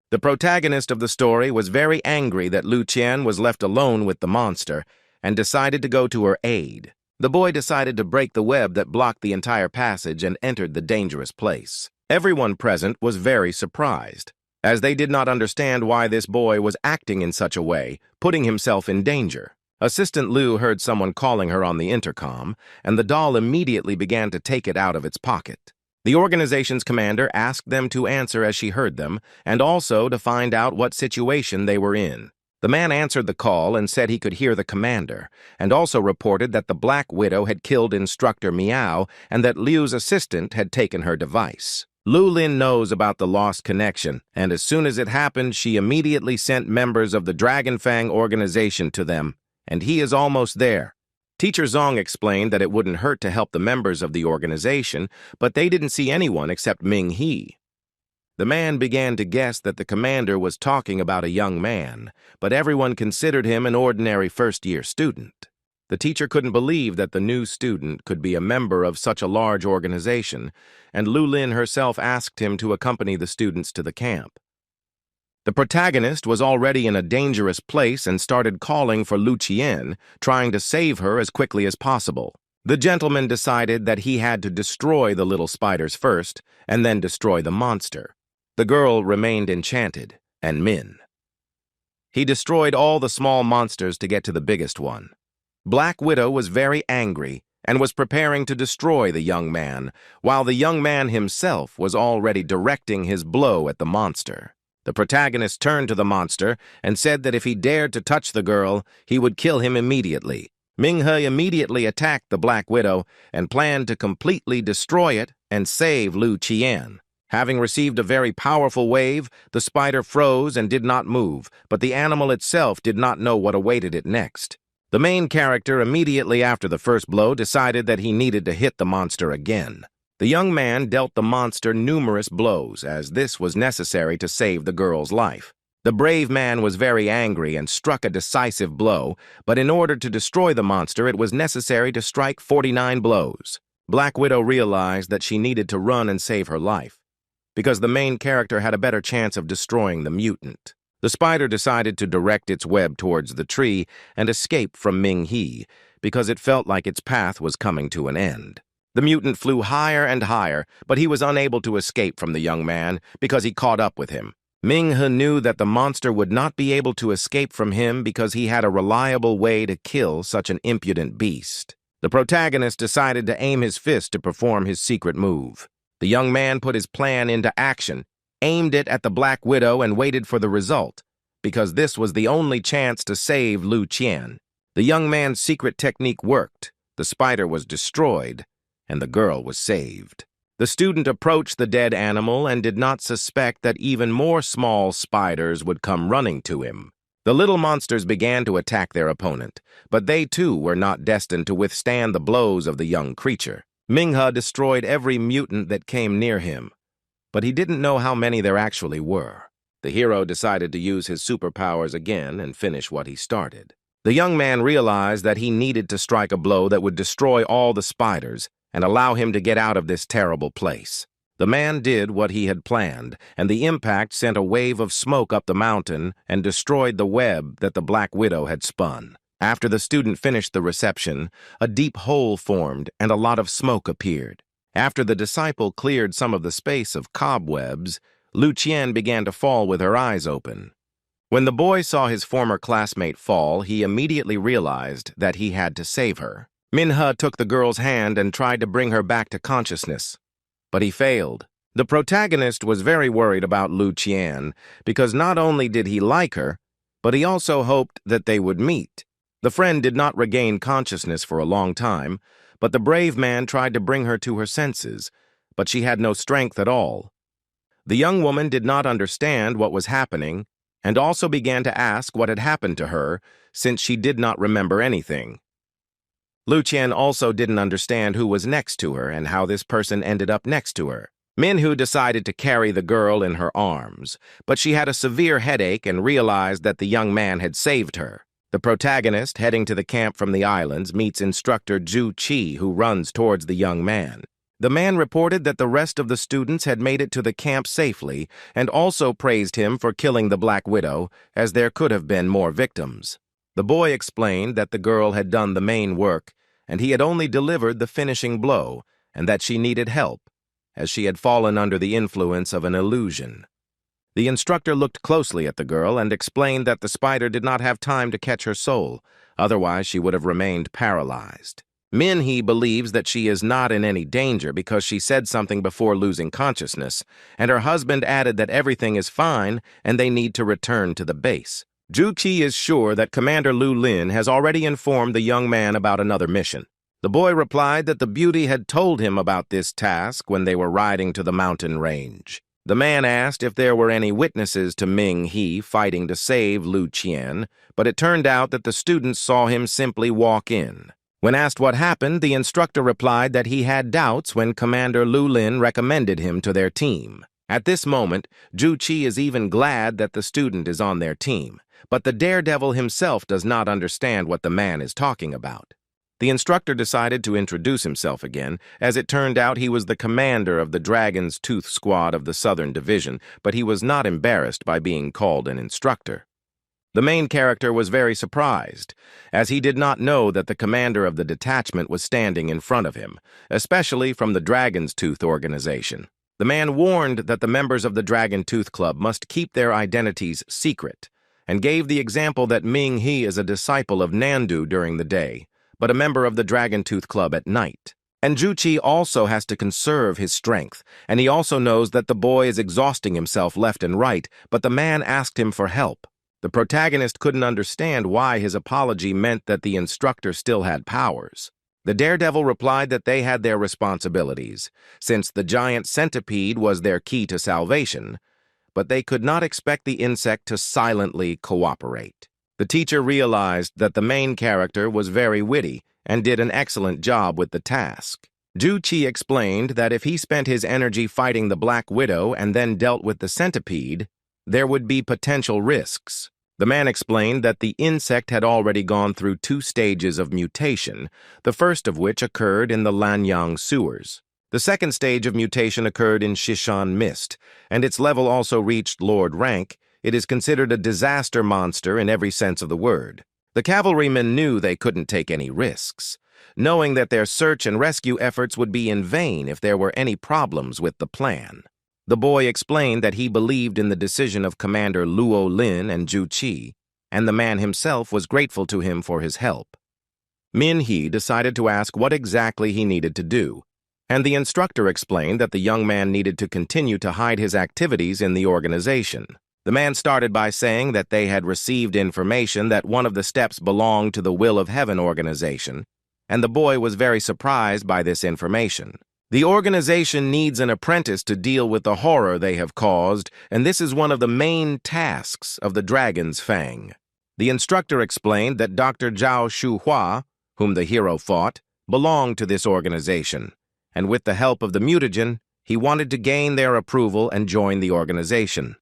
The protagonist of the story was very angry that Lu Qian was left alone with the monster and decided to go to her aid. The boy decided to break the web that blocked the entire passage and entered the dangerous place. Everyone present was very surprised, as they did not understand why this boy was acting in such a way, putting himself in danger. Assistant Lu heard someone calling her on the intercom, and the doll immediately began to take it out of its pocket. The organization's commander asked them to answer as she heard them, and also to find out what situation they were in. The man answered the call and said he could hear the commander, and also reported that the Black Widow had killed Instructor Meow and that Liu's assistant had taken her device. Lu Lin knows about the lost connection, and as soon as it happened, she immediately sent members of the Dragon Fang organization to them, and he is almost there. Teacher Zong explained that it wouldn't hurt to help the members of the organization, but they didn't see anyone except Manhwa. The man began to guess that the commander was talking about a young man, but everyone considered him an ordinary first-year student. The teacher couldn't believe that the new student could be a member of such a large organization, and Lu Lin herself asked him to accompany the students to the camp. The protagonist was already in a dangerous place and started calling for Lu Qian, trying to save her as quickly as possible. The gentleman decided that he had to destroy the little spiders first, and then destroy the monster. The girl remained enchanted, and he destroyed all the small monsters to get to the biggest one. Black Widow was very angry and was preparing to destroy the young man, while the young man himself was already directing his blow at the monster. The protagonist turned to the monster and said that if he dared to touch the girl, he would kill him immediately. Manhwa immediately attacked the Black Widow and planned to completely destroy it and save Lu Qian. Having received a very powerful wave, the spider froze and did not move, but the animal itself did not know what awaited it next. The main character, immediately after the first blow, decided that he needed to hit the monster again. The young man dealt the monster numerous blows, as this was necessary to save the girl's life. The brave man was very angry and struck a decisive blow, but in order to destroy the monster, it was necessary to strike 49 blows. Black Widow realized that she needed to run and save her life, because the main character had a better chance of destroying the mutant. The spider decided to direct its web towards the tree and escape from Ming-He, because it felt like its path was coming to an end. The mutant flew higher and higher, but he was unable to escape from the young man because he caught up with him. Ming-He knew that the monster would not be able to escape from him because he had a reliable way to kill such an impudent beast. The protagonist decided to aim his fist to perform his secret move. The young man put his plan into action, aimed it at the Black Widow, and waited for the result, because this was the only chance to save Lu Qian. The young man's secret technique worked, the spider was destroyed, and the girl was saved. The student approached the dead animal and did not suspect that even more small spiders would come running to him. The little monsters began to attack their opponent, but they too were not destined to withstand the blows of the young creature. Manhwa destroyed every mutant that came near him, but he didn't know how many there actually were. The hero decided to use his superpowers again and finish what he started. The young man realized that he needed to strike a blow that would destroy all the spiders and allow him to get out of this terrible place. The man did what he had planned, and the impact sent a wave of smoke up the mountain and destroyed the web that the Black Widow had spun. After the student finished the reception, a deep hole formed and a lot of smoke appeared. After the disciple cleared some of the space of cobwebs, Lu Qian began to fall with her eyes open. When the boy saw his former classmate fall, he immediately realized that he had to save her. Manhwa took the girl's hand and tried to bring her back to consciousness, but he failed. The protagonist was very worried about Lu Qian because not only did he like her, but he also hoped that they would meet. The friend did not regain consciousness for a long time, but the brave man tried to bring her to her senses, but she had no strength at all. The young woman did not understand what was happening and also began to ask what had happened to her, since she did not remember anything. Lu Qian also didn't understand who was next to her and how this person ended up next to her. Manhwa decided to carry the girl in her arms, but she had a severe headache and realized that the young man had saved her. The protagonist, heading to the camp from the islands, meets instructor Zhu Qi, who runs towards the young man. The man reported that the rest of the students had made it to the camp safely and also praised him for killing the Black Widow, as there could have been more victims. The boy explained that the girl had done the main work and he had only delivered the finishing blow, and that she needed help, as she had fallen under the influence of an illusion. The instructor looked closely at the girl and explained that the spider did not have time to catch her soul, otherwise she would have remained paralyzed. Min-He believes that she is not in any danger because she said something before losing consciousness, and her husband added that everything is fine and they need to return to the base. Zhu Qi is sure that Commander Lu Lin has already informed the young man about another mission. The boy replied that the beauty had told him about this task when they were riding to the mountain range. The man asked if there were any witnesses to Ming-He fighting to save Lu Qian, but it turned out that the students saw him simply walk in. When asked what happened, the instructor replied that he had doubts when Commander Lu Lin recommended him to their team. At this moment, Zhu Qi is even glad that the student is on their team, but the daredevil himself does not understand what the man is talking about. The instructor decided to introduce himself again, as it turned out he was the commander of the Dragon's Tooth Squad of the Southern Division, but he was not embarrassed by being called an instructor. The main character was very surprised, as he did not know that the commander of the detachment was standing in front of him, especially from the Dragon's Tooth organization. The man warned that the members of the Dragon Tooth Club must keep their identities secret, and gave the example that Ming-He is a disciple of Nandu during the day, but a member of the Dragon Tooth Club at night. And Juchi also has to conserve his strength, and he also knows that the boy is exhausting himself left and right, but the man asked him for help. The protagonist couldn't understand why his apology meant that the instructor still had powers. The daredevil replied that they had their responsibilities, since the giant centipede was their key to salvation, but they could not expect the insect to silently cooperate. The teacher realized that the main character was very witty and did an excellent job with the task. Juchi explained that if he spent his energy fighting the Black Widow and then dealt with the centipede, there would be potential risks. The man explained that the insect had already gone through 2 stages of mutation, the first of which occurred in the Lanyang sewers. The second stage of mutation occurred in Shishan Mist, and its level also reached Lord rank. It is considered a disaster monster in every sense of the word. The cavalrymen knew they couldn't take any risks, knowing that their search and rescue efforts would be in vain if there were any problems with the plan. The boy explained that he believed in the decision of Commander Luo Lin and Juchi, and the man himself was grateful to him for his help. Min He decided to ask what exactly he needed to do, and the instructor explained that the young man needed to continue to hide his activities in the organization. The man started by saying that they had received information that one of the steps belonged to the Will of Heaven organization, and the boy was very surprised by this information. The organization needs an apprentice to deal with the horror they have caused, and this is one of the main tasks of the Dragon's Fang. The instructor explained that Dr. Zhao Shuhua, whom the hero fought, belonged to this organization, and with the help of the mutagen, he wanted to gain their approval and join the organization.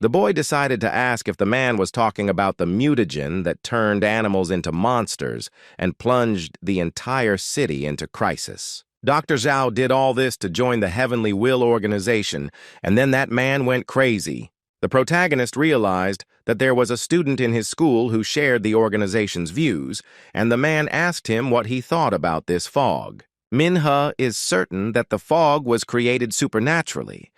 The boy decided to ask if the man was talking about the mutagen that turned animals into monsters and plunged the entire city into crisis. Dr. Zhao did all this to join the Heavenly Will organization, and then that man went crazy. The protagonist realized that there was a student in his school who shared the organization's views, and the man asked him what he thought about this fog. Manhwa is certain that the fog was created supernaturally,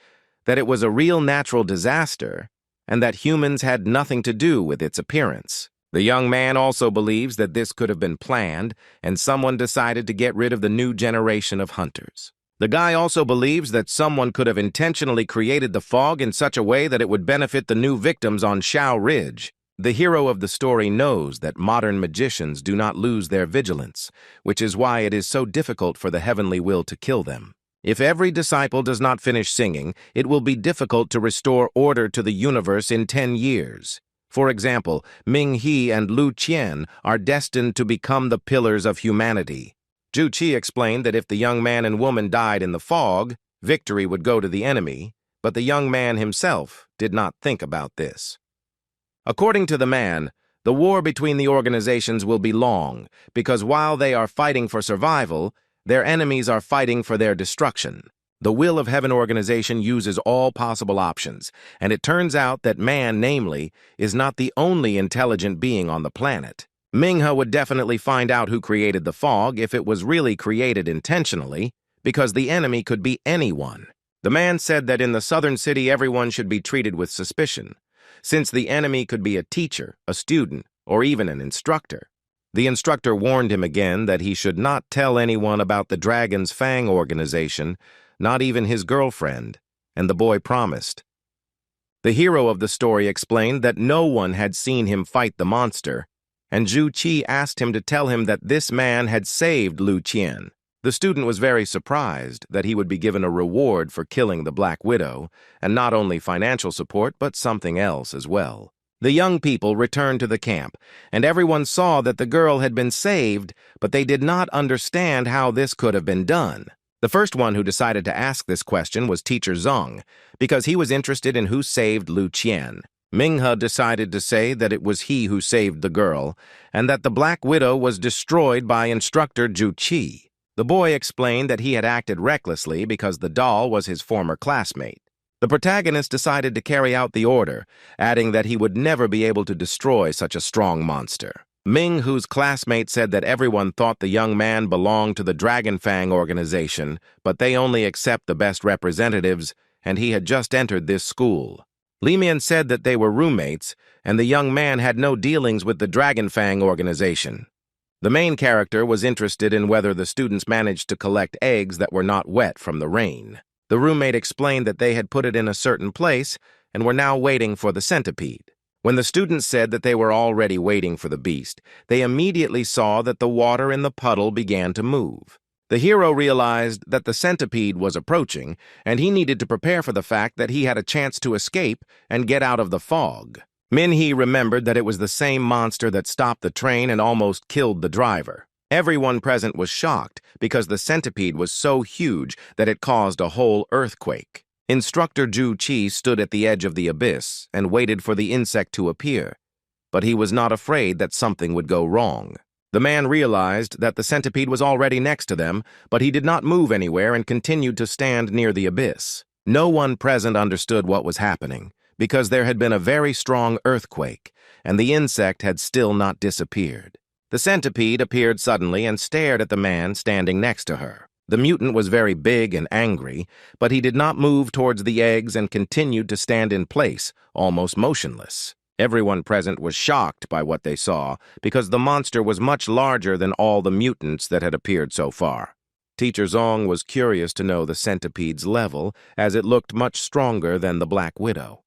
that it was a real natural disaster, and that humans had nothing to do with its appearance. The young man also believes that this could have been planned, and someone decided to get rid of the new generation of hunters. The guy also believes that someone could have intentionally created the fog in such a way that it would benefit the new victims on Shao Ridge. The hero of the story knows that modern magicians do not lose their vigilance, which is why it is so difficult for the Heavenly Will to kill them. If every disciple does not finish singing, it will be difficult to restore order to the universe in 10 years. For example, Ming He and Lu Qian are destined to become the pillars of humanity. Juchi explained that if the young man and woman died in the fog, victory would go to the enemy, but the young man himself did not think about this. According to the man, the war between the organizations will be long, because while they are fighting for survival, their enemies are fighting for their destruction. The Will of Heaven organization uses all possible options, and it turns out that man, namely, is not the only intelligent being on the planet. Manhwa would definitely find out who created the fog if it was really created intentionally, because the enemy could be anyone. The man said that in the southern city everyone should be treated with suspicion, since the enemy could be a teacher, a student, or even an instructor. The instructor warned him again that he should not tell anyone about the Dragon's Fang organization, not even his girlfriend, and the boy promised. The hero of the story explained that no one had seen him fight the monster, and Juchi asked him to tell him that this man had saved Lu Qian. The student was very surprised that he would be given a reward for killing the Black Widow, and not only financial support, but something else as well. The young people returned to the camp, and everyone saw that the girl had been saved, but they did not understand how this could have been done. The first one who decided to ask this question was Teacher Zhang, because he was interested in who saved Lu Qian. Manhwa decided to say that it was he who saved the girl, and that the Black Widow was destroyed by instructor Juchi. The boy explained that he had acted recklessly because the doll was his former classmate. The protagonist decided to carry out the order, adding that he would never be able to destroy such a strong monster. Ming-Hu's classmate said that everyone thought the young man belonged to the Dragon Fang organization, but they only accept the best representatives, and he had just entered this school. Li Mian said that they were roommates, and the young man had no dealings with the Dragon Fang organization. The main character was interested in whether the students managed to collect eggs that were not wet from the rain. The roommate explained that they had put it in a certain place and were now waiting for the centipede. When the students said that they were already waiting for the beast, they immediately saw that the water in the puddle began to move. The hero realized that the centipede was approaching, and he needed to prepare for the fact that he had a chance to escape and get out of the fog. Minhee remembered that it was the same monster that stopped the train and almost killed the driver. Everyone present was shocked because the centipede was so huge that it caused a whole earthquake. Instructor Ju Chi stood at the edge of the abyss and waited for the insect to appear, but he was not afraid that something would go wrong. The man realized that the centipede was already next to them, but he did not move anywhere and continued to stand near the abyss. No one present understood what was happening, because there had been a very strong earthquake, and the insect had still not disappeared. The centipede appeared suddenly and stared at the man standing next to her. The mutant was very big and angry, but he did not move towards the eggs and continued to stand in place, almost motionless. Everyone present was shocked by what they saw, because the monster was much larger than all the mutants that had appeared so far. Teacher Zong was curious to know the centipede's level, as it looked much stronger than the Black Widow.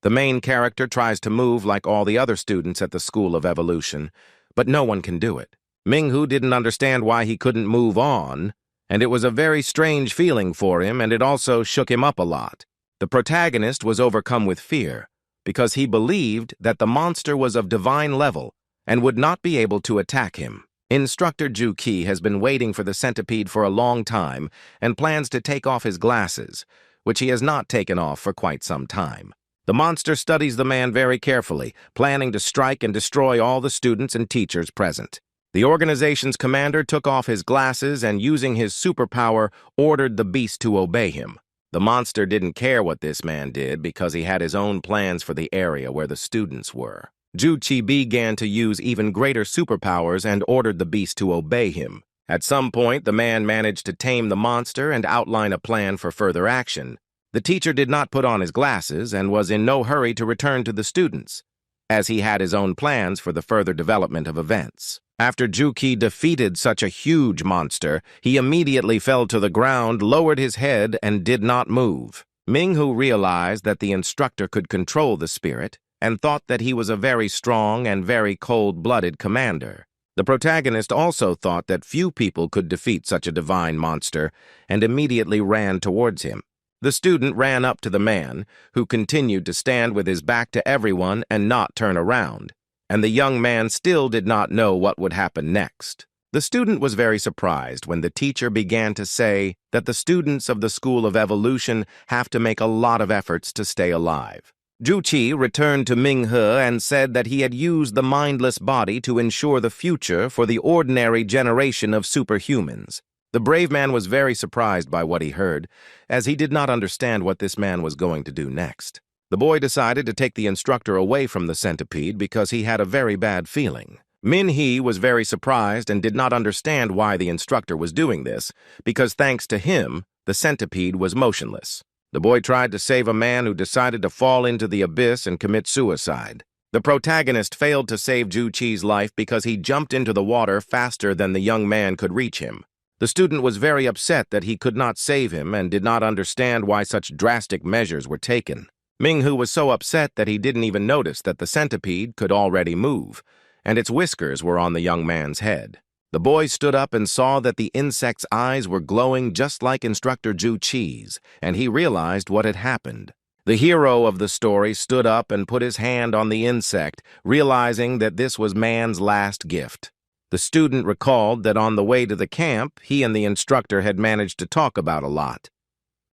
The main character tries to move like all the other students at the School of Evolution, but no one can do it. Minghu didn't understand why he couldn't move on, and it was a very strange feeling for him, and it also shook him up a lot. The protagonist was overcome with fear, because he believed that the monster was of divine level and would not be able to attack him. Instructor Ju Ki has been waiting for the centipede for a long time and plans to take off his glasses, which he has not taken off for quite some time. The monster studies the man very carefully, planning to strike and destroy all the students and teachers present. The organization's commander took off his glasses and, using his superpower, ordered the beast to obey him. The monster didn't care what this man did because he had his own plans for the area where the students were. Ju Chi began to use even greater superpowers and ordered the beast to obey him. At some point, the man managed to tame the monster and outline a plan for further action. The teacher did not put on his glasses and was in no hurry to return to the students, as he had his own plans for the further development of events. After Ju Ki defeated such a huge monster, he immediately fell to the ground, lowered his head, and did not move. Minghu realized that the instructor could control the spirit and thought that he was a very strong and very cold-blooded commander. The protagonist also thought that few people could defeat such a divine monster and immediately ran towards him. The student ran up to the man, who continued to stand with his back to everyone and not turn around, and the young man still did not know what would happen next. The student was very surprised when the teacher began to say that the students of the School of Evolution have to make a lot of efforts to stay alive. Ju Chi returned to Minghe and said that he had used the mindless body to ensure the future for the ordinary generation of superhumans. The brave man was very surprised by what he heard, as he did not understand what this man was going to do next. The boy decided to take the instructor away from the centipede because he had a very bad feeling. Minhee was very surprised and did not understand why the instructor was doing this, because thanks to him, the centipede was motionless. The boy tried to save a man who decided to fall into the abyss and commit suicide. The protagonist failed to save Ju Chi's life because he jumped into the water faster than the young man could reach him. The student was very upset that he could not save him and did not understand why such drastic measures were taken. Minghu was so upset that he didn't even notice that the centipede could already move, and its whiskers were on the young man's head. The boy stood up and saw that the insect's eyes were glowing just like Instructor Ju Chi's, and he realized what had happened. The hero of the story stood up and put his hand on the insect, realizing that this was man's last gift. The student recalled that on the way to the camp, he and the instructor had managed to talk about a lot.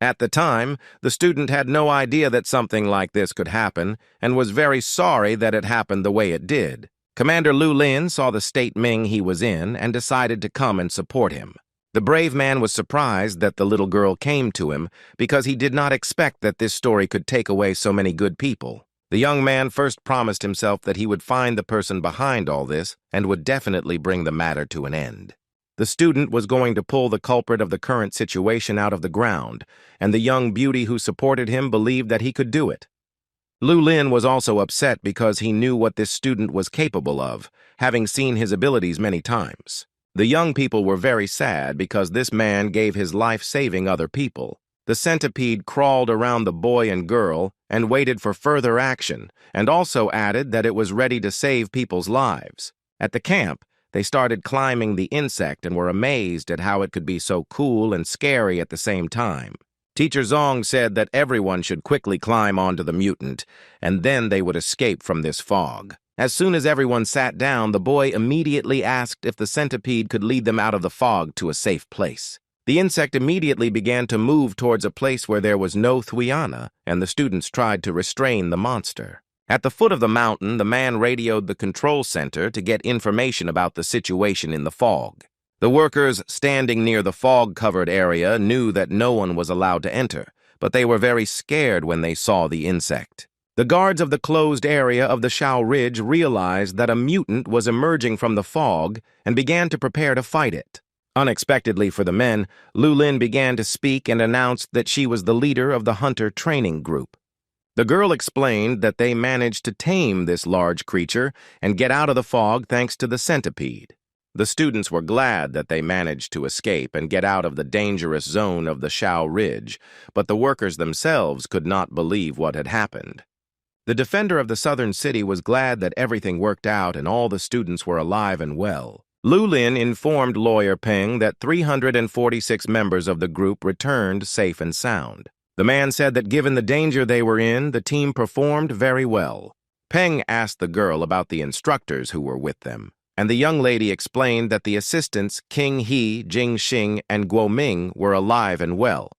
At the time, the student had no idea that something like this could happen and was very sorry that it happened the way it did. Commander Lu Lin saw the state Ming he was in and decided to come and support him. The brave man was surprised that the little girl came to him because he did not expect that this story could take away so many good people. The young man first promised himself that he would find the person behind all this and would definitely bring the matter to an end. The student was going to pull the culprit of the current situation out of the ground, and the young beauty who supported him believed that he could do it. Lu Lin was also upset because he knew what this student was capable of, having seen his abilities many times. The young people were very sad because this man gave his life saving other people. The centipede crawled around the boy and girl and waited for further action, and also added that it was ready to save people's lives. At the camp, they started climbing the insect and were amazed at how it could be so cool and scary at the same time. Teacher Zong said that everyone should quickly climb onto the mutant, and then they would escape from this fog. As soon as everyone sat down, the boy immediately asked if the centipede could lead them out of the fog to a safe place. The insect immediately began to move towards a place where there was no Thuiana, and the students tried to restrain the monster. At the foot of the mountain, the man radioed the control center to get information about the situation in the fog. The workers standing near the fog-covered area knew that no one was allowed to enter, but they were very scared when they saw the insect. The guards of the closed area of the Shao Ridge realized that a mutant was emerging from the fog and began to prepare to fight it. Unexpectedly for the men, Lu Lin began to speak and announced that she was the leader of the hunter training group. The girl explained that they managed to tame this large creature and get out of the fog thanks to the centipede. The students were glad that they managed to escape and get out of the dangerous zone of the Shao Ridge, but the workers themselves could not believe what had happened. The defender of the southern city was glad that everything worked out and all the students were alive and well. Lu Lin informed Lawyer Peng that 346 members of the group returned safe and sound. The man said that given the danger they were in, the team performed very well. Peng asked the girl about the instructors who were with them, and the young lady explained that the assistants King He, Jing Xing, and Guo Ming were alive and well.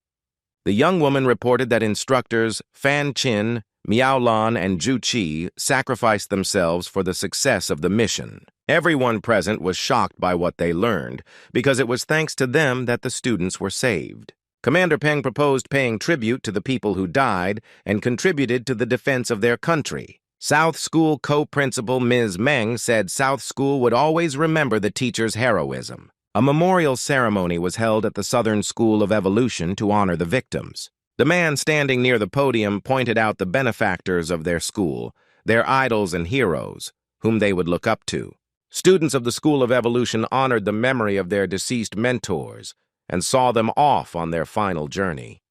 The young woman reported that instructors Fan Qin, Miao Lan, and Zhu Qi sacrificed themselves for the success of the mission. Everyone present was shocked by what they learned, because it was thanks to them that the students were saved. Commander Peng proposed paying tribute to the people who died and contributed to the defense of their country. South School co-principal Ms. Meng said South School would always remember the teacher's heroism. A memorial ceremony was held at the Southern School of Evolution to honor the victims. The man standing near the podium pointed out the benefactors of their school, their idols and heroes, whom they would look up to. Students of the School of Evolution honored the memory of their deceased mentors and saw them off on their final journey.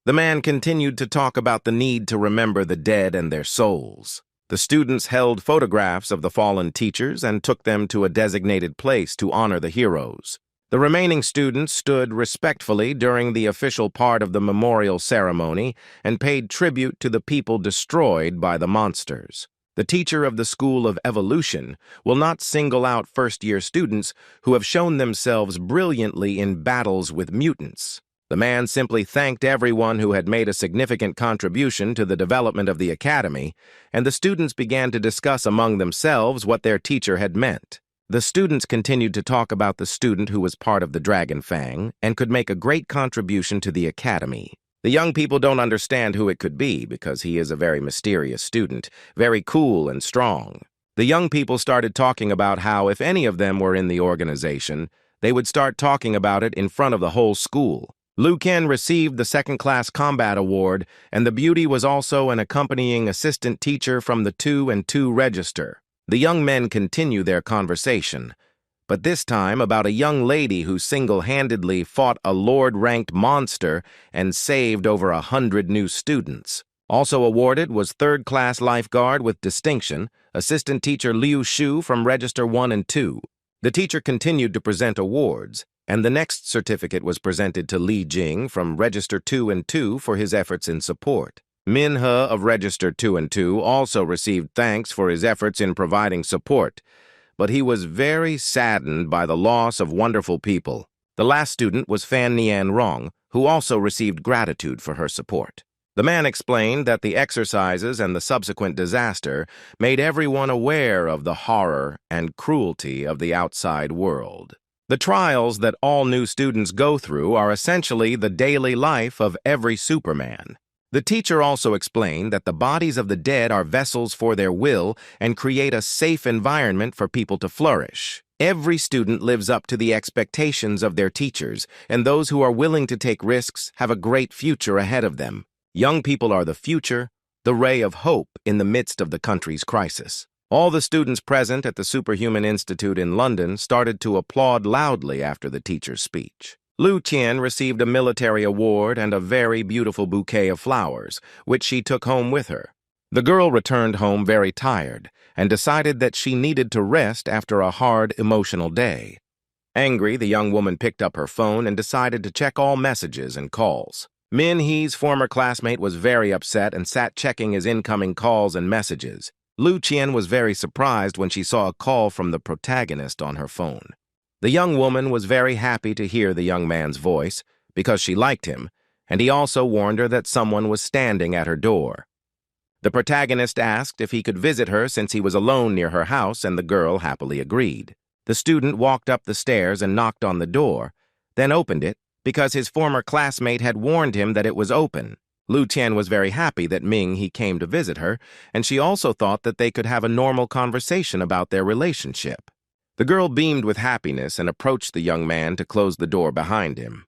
The man continued to talk about the need to remember the dead and their souls. The students held photographs of the fallen teachers and took them to a designated place to honor the heroes. The remaining students stood respectfully during the official part of the memorial ceremony and paid tribute to the people destroyed by the monsters. The teacher of the School of Evolution will not single out first-year students who have shown themselves brilliantly in battles with mutants. The man simply thanked everyone who had made a significant contribution to the development of the academy, and the students began to discuss among themselves what their teacher had meant. The students continued to talk about the student who was part of the Dragon Fang and could make a great contribution to the academy. The young people don't understand who it could be because he is a very mysterious student, very cool and strong. The young people started talking about how if any of them were in the organization, they would start talking about it in front of the whole school. Lu Ken received the second-class combat award, and the beauty was also an accompanying assistant teacher from the 2 and 2 register. The young men continue their conversation, but this time about a young lady who single-handedly fought a Lord-ranked monster and saved over 100 new students. Also awarded was third-class lifeguard with distinction, assistant teacher Liu Shu from Register 1 and 2. The teacher continued to present awards, and the next certificate was presented to Li Jing from Register 2 and 2 for his efforts in support. Manhwa of Register 2 and 2 also received thanks for his efforts in providing support, but he was very saddened by the loss of wonderful people. The last student was Fan Nian Rong, who also received gratitude for her support. The man explained that the exercises and the subsequent disaster made everyone aware of the horror and cruelty of the outside world. The trials that all new students go through are essentially the daily life of every Superman. The teacher also explained that the bodies of the dead are vessels for their will and create a safe environment for people to flourish. Every student lives up to the expectations of their teachers, and those who are willing to take risks have a great future ahead of them. Young people are the future, the ray of hope in the midst of the country's crisis. All the students present at the Superhuman Institute in London started to applaud loudly after the teacher's speech. Lu Qian received a military award and a very beautiful bouquet of flowers, which she took home with her. The girl returned home very tired and decided that she needed to rest after a hard, emotional day. Angry, the young woman picked up her phone and decided to check all messages and calls. Min He's former classmate was very upset and sat checking his incoming calls and messages. Lu Qian was very surprised when she saw a call from the protagonist on her phone. The young woman was very happy to hear the young man's voice because she liked him, and he also warned her that someone was standing at her door. The protagonist asked if he could visit her since he was alone near her house, and the girl happily agreed. The student walked up the stairs and knocked on the door, then opened it because his former classmate had warned him that it was open. Lu Qian was very happy that Ming He came to visit her, and she also thought that they could have a normal conversation about their relationship. The girl beamed with happiness and approached the young man to close the door behind him.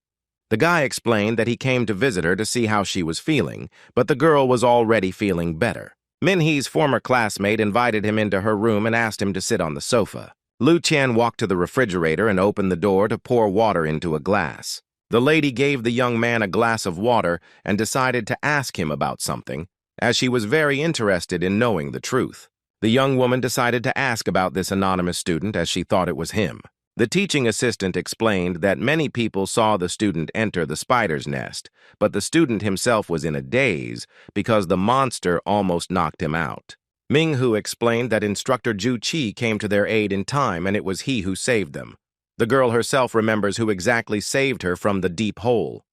The guy explained that he came to visit her to see how she was feeling, but the girl was already feeling better. Min He's former classmate invited him into her room and asked him to sit on the sofa. Lu Qian walked to the refrigerator and opened the door to pour water into a glass. The lady gave the young man a glass of water and decided to ask him about something, as she was very interested in knowing the truth. The young woman decided to ask about this anonymous student as she thought it was him. The teaching assistant explained that many people saw the student enter the spider's nest, but the student himself was in a daze because the monster almost knocked him out. Ming Hu explained that instructor Ju Qi came to their aid in time and it was he who saved them. The girl herself remembers who exactly saved her from the deep hole.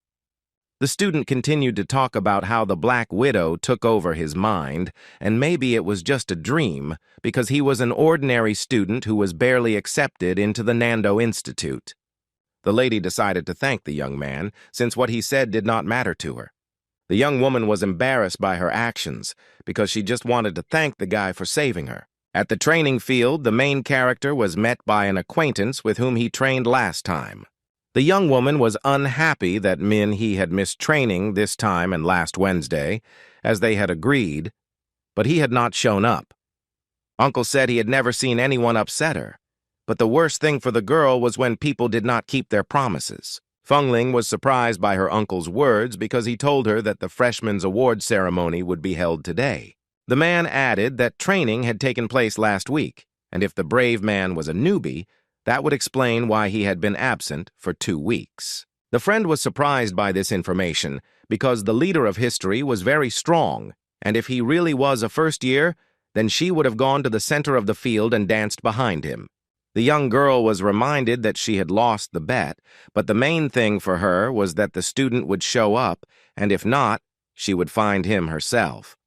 The student continued to talk about how the Black Widow took over his mind, and maybe it was just a dream, because he was an ordinary student who was barely accepted into the Nando Institute. The lady decided to thank the young man, since what he said did not matter to her. The young woman was embarrassed by her actions, because she just wanted to thank the guy for saving her. At the training field, the main character was met by an acquaintance with whom he trained last time. The young woman was unhappy that Min He had missed training this time and last Wednesday, as they had agreed, but he had not shown up. Uncle said he had never seen anyone upset her, but the worst thing for the girl was when people did not keep their promises. Feng Ling was surprised by her uncle's words because he told her that the freshman's award ceremony would be held today. The man added that training had taken place last week, and if the brave man was a newbie, that would explain why he had been absent for 2 weeks. The friend was surprised by this information because the leader of history was very strong, and if he really was a first year, then she would have gone to the center of the field and danced behind him. The young girl was reminded that she had lost the bet, but the main thing for her was that the student would show up, and if not, she would find him herself.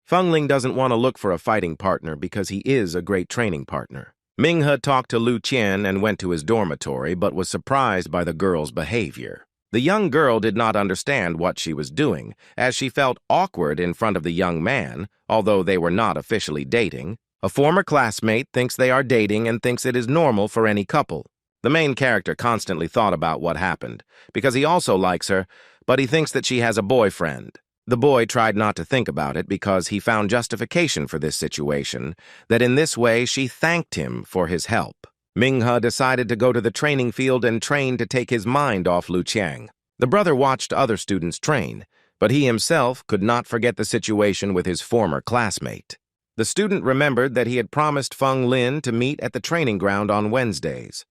Feng Ling doesn't want to look for a fighting partner because he is a great training partner. Minghe talked to Lu Qian and went to his dormitory, but was surprised by the girl's behavior. The young girl did not understand what she was doing, as she felt awkward in front of the young man, although they were not officially dating. A former classmate thinks they are dating and thinks it is normal for any couple. The main character constantly thought about what happened, because he also likes her, but he thinks that she has a boyfriend. The boy tried not to think about it because he found justification for this situation, that in this way she thanked him for his help. Minghe decided to go to the training field and train to take his mind off Lu Qiang. The brother watched other students train, but he himself could not forget the situation with his former classmate. The student remembered that he had promised Feng Lin to meet at the training ground on Wednesdays.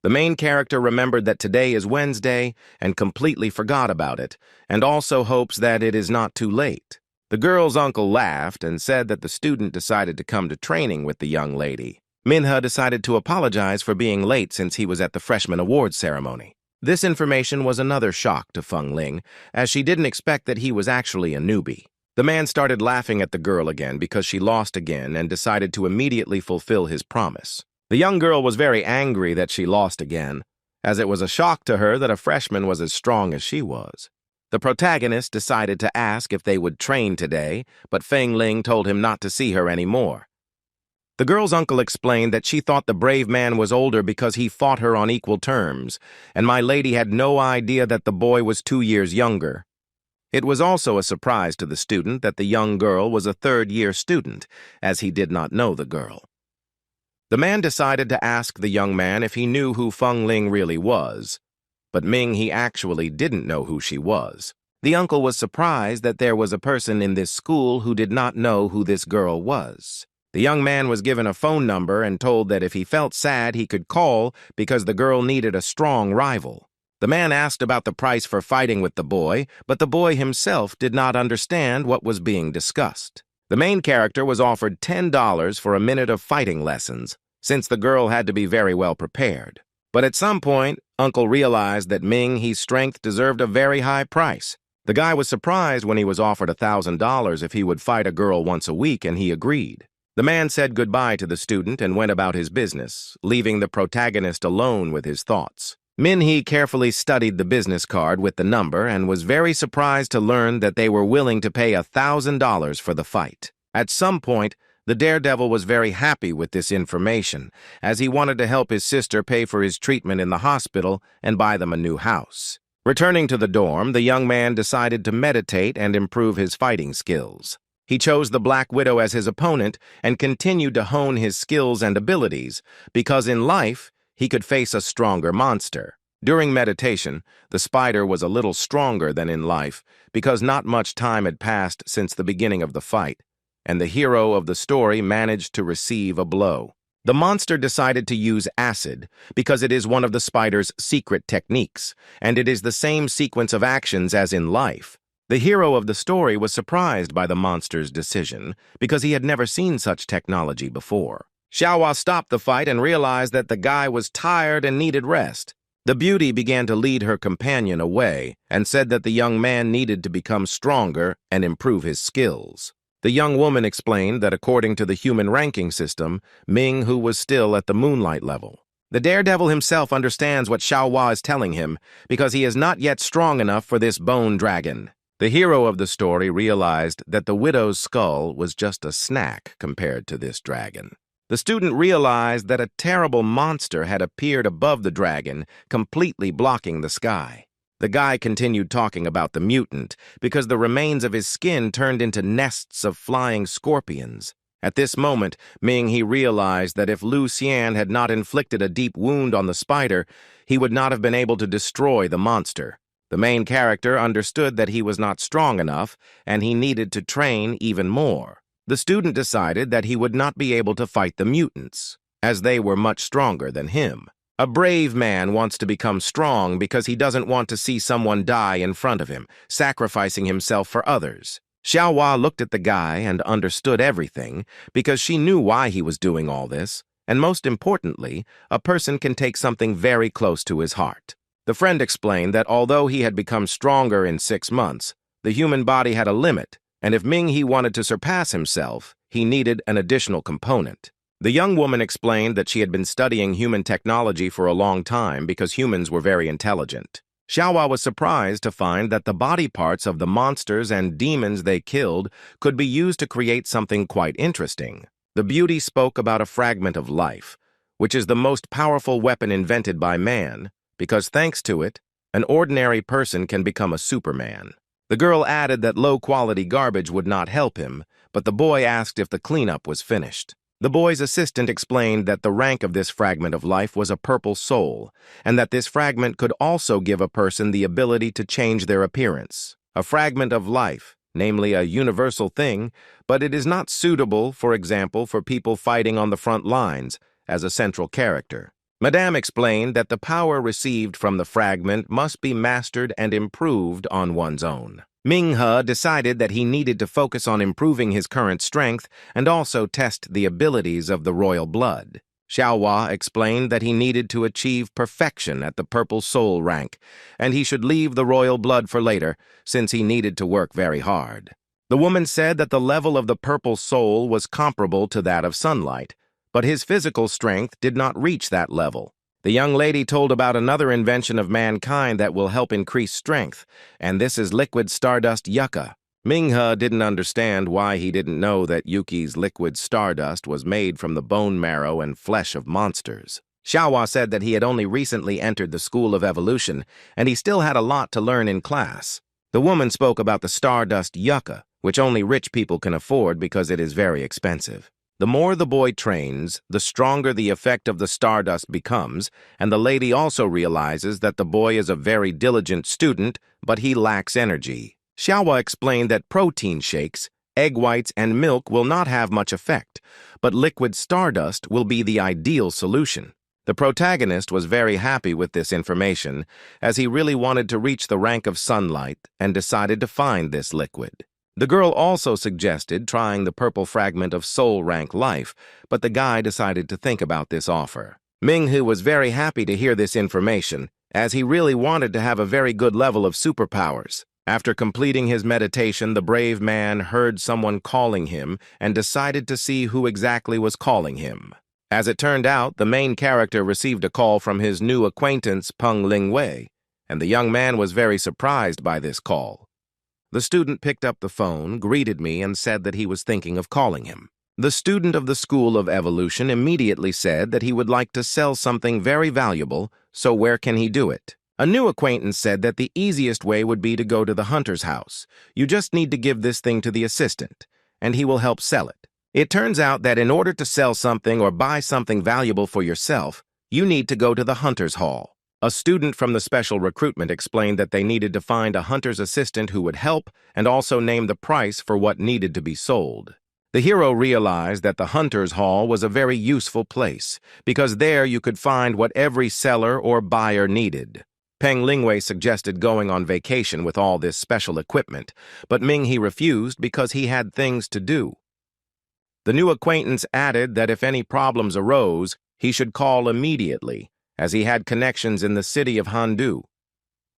The main character remembered that today is Wednesday and completely forgot about it, and also hopes that it is not too late. The girl's uncle laughed and said that the student decided to come to training with the young lady. Minhe decided to apologize for being late since he was at the freshman awards ceremony. This information was another shock to Feng Ling, as she didn't expect that he was actually a newbie. The man started laughing at the girl again because she lost again and decided to immediately fulfill his promise. The young girl was very angry that she lost again, as it was a shock to her that a freshman was as strong as she was. The protagonist decided to ask if they would train today, but Feng Ling told him not to see her anymore. The girl's uncle explained that she thought the brave man was older because he fought her on equal terms, and my lady had no idea that the boy was 2 years younger. It was also a surprise to the student that the young girl was a third-year student, as he did not know the girl. The man decided to ask the young man if he knew who Feng Ling really was, but he actually didn't know who she was. The uncle was surprised that there was a person in this school who did not know who this girl was. The young man was given a phone number and told that if he felt sad, he could call because the girl needed a strong rival. The man asked about the price for fighting with the boy, but the boy himself did not understand what was being discussed. The main character was offered $10 for a minute of fighting lessons, since the girl had to be very well prepared. But at some point, Uncle realized that He's strength deserved a very high price. The guy was surprised when he was offered $1,000 if he would fight a girl once a week, and he agreed. The man said goodbye to the student and went about his business, leaving the protagonist alone with his thoughts. He carefully studied the business card with the number and was very surprised to learn that they were willing to pay $1,000 for the fight. At some point, the daredevil was very happy with this information, as he wanted to help his sister pay for his treatment in the hospital and buy them a new house. Returning to the dorm, the young man decided to meditate and improve his fighting skills. He chose the Black Widow as his opponent and continued to hone his skills and abilities, because in life, he could face a stronger monster. During meditation, the spider was a little stronger than in life, because not much time had passed since the beginning of the fight, and the hero of the story managed to receive a blow. The monster decided to use acid because it is one of the spider's secret techniques, and it is the same sequence of actions as in life. The hero of the story was surprised by the monster's decision because he had never seen such technology before. Xiaohua stopped the fight and realized that the guy was tired and needed rest. The beauty began to lead her companion away and said that the young man needed to become stronger and improve his skills. The young woman explained that according to the human ranking system, Who was still at the moonlight level. The daredevil himself understands what Xiaohua is telling him because he is not yet strong enough for this bone dragon. The hero of the story realized that the widow's skull was just a snack compared to this dragon. The student realized that a terrible monster had appeared above the dragon, completely blocking the sky. The guy continued talking about the mutant because the remains of his skin turned into nests of flying scorpions. At this moment, he realized that if Lu Xian had not inflicted a deep wound on the spider, he would not have been able to destroy the monster. The main character understood that he was not strong enough, and he needed to train even more. The student decided that he would not be able to fight the mutants, as they were much stronger than him. A brave man wants to become strong because he doesn't want to see someone die in front of him, sacrificing himself for others. Xiaohua looked at the guy and understood everything because she knew why he was doing all this, and most importantly, a person can take something very close to his heart. The friend explained that although he had become stronger in 6 months, the human body had a limit, and if he wanted to surpass himself, he needed an additional component. The young woman explained that she had been studying human technology for a long time because humans were very intelligent. Xiaohua was surprised to find that the body parts of the monsters and demons they killed could be used to create something quite interesting. The beauty spoke about a fragment of life, which is the most powerful weapon invented by man, because thanks to it, an ordinary person can become a Superman. The girl added that low-quality garbage would not help him, but the boy asked if the cleanup was finished. The boy's assistant explained that the rank of this fragment of life was a purple soul, and that this fragment could also give a person the ability to change their appearance. A fragment of life, namely a universal thing, but it is not suitable, for example, for people fighting on the front lines, as a central character. Madame explained that the power received from the fragment must be mastered and improved on one's own. Minghe decided that he needed to focus on improving his current strength and also test the abilities of the royal blood. Xiaohua explained that he needed to achieve perfection at the purple soul rank, and he should leave the royal blood for later, since he needed to work very hard. The woman said that the level of the purple soul was comparable to that of sunlight, but his physical strength did not reach that level. The young lady told about another invention of mankind that will help increase strength, and this is liquid stardust yucca. Minghe didn't understand why he didn't know that Yuki's liquid stardust was made from the bone marrow and flesh of monsters. Xiaohua said that he had only recently entered the School of Evolution, and he still had a lot to learn in class. The woman spoke about the Stardust yucca, which only rich people can afford because it is very expensive. The more the boy trains, the stronger the effect of the stardust becomes, and the lady also realizes that the boy is a very diligent student, but he lacks energy. Xiaohua explained that protein shakes, egg whites, and milk will not have much effect, but liquid stardust will be the ideal solution. The protagonist was very happy with this information, as he really wanted to reach the rank of sunlight and decided to find this liquid. The girl also suggested trying the purple fragment of soul rank life, but the guy decided to think about this offer. Minghu was very happy to hear this information, as he really wanted to have a very good level of superpowers. After completing his meditation, the brave man heard someone calling him and decided to see who exactly was calling him. As it turned out, the main character received a call from his new acquaintance, Peng Lingwei, and the young man was very surprised by this call. The student picked up the phone, greeted me, and said that he was thinking of calling him. The student of the School of Evolution immediately said that he would like to sell something very valuable, so where can he do it? A new acquaintance said that the easiest way would be to go to the hunter's house. You just need to give this thing to the assistant, and he will help sell it. It turns out that in order to sell something or buy something valuable for yourself, you need to go to the hunter's hall. A student from the special recruitment explained that they needed to find a hunter's assistant who would help and also name the price for what needed to be sold. The hero realized that the hunter's hall was a very useful place, because there you could find what every seller or buyer needed. Peng Lingwei suggested going on vacation with all this special equipment, but Minghe refused because he had things to do. The new acquaintance added that if any problems arose, he should call immediately, as he had connections in the city of Handu.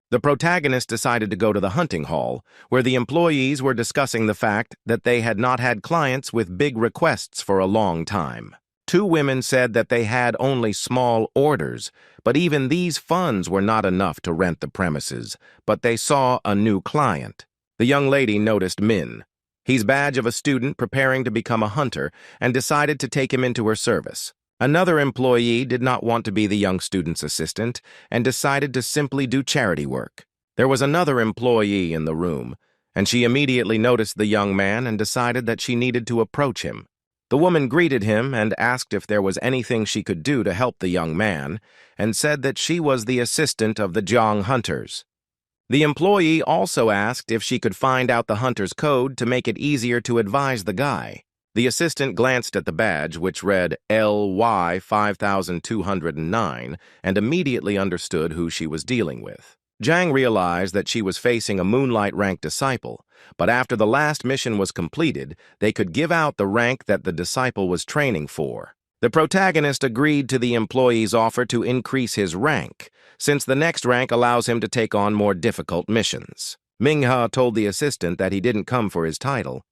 The protagonist decided to go to the hunting hall, where the employees were discussing the fact that they had not had clients with big requests for a long time. Two women said that they had only small orders, but even these funds were not enough to rent the premises, but they saw a new client. The young lady noticed Min. He's badge of a student preparing to become a hunter, and decided to take him into her service. Another employee did not want to be the young student's assistant and decided to simply do charity work. There was another employee in the room, and she immediately noticed the young man and decided that she needed to approach him. The woman greeted him and asked if there was anything she could do to help the young man, and said that she was the assistant of the Jiang hunters. The employee also asked if she could find out the hunter's code to make it easier to advise the guy. The assistant glanced at the badge, which read LY 5209, and immediately understood who she was dealing with. Jiang realized that she was facing a Moonlight rank disciple, but after the last mission was completed, they could give out the rank that the disciple was training for. The protagonist agreed to the employee's offer to increase his rank, since the next rank allows him to take on more difficult missions. Minghe told the assistant that he didn't come for his title,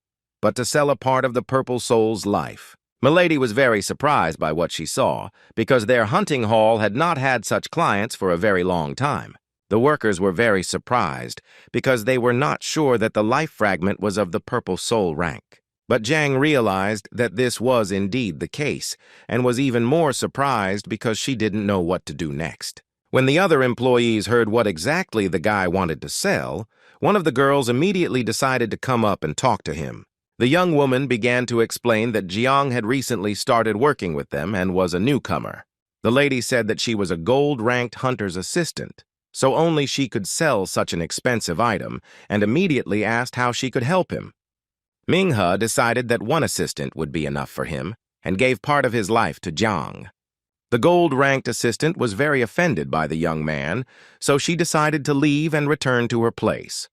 but to sell a part of the Purple Soul's life. Milady was very surprised by what she saw, because their hunting hall had not had such clients for a very long time. The workers were very surprised, because they were not sure that the life fragment was of the Purple Soul rank. But Jiang realized that this was indeed the case, and was even more surprised because she didn't know what to do next. When the other employees heard what exactly the guy wanted to sell, one of the girls immediately decided to come up and talk to him. The young woman began to explain that Jiang had recently started working with them and was a newcomer. The lady said that she was a gold-ranked hunter's assistant, so only she could sell such an expensive item, and immediately asked how she could help him. Minghe decided that one assistant would be enough for him, and gave part of his life to Jiang. The gold-ranked assistant was very offended by the young man, so she decided to leave and return to her place.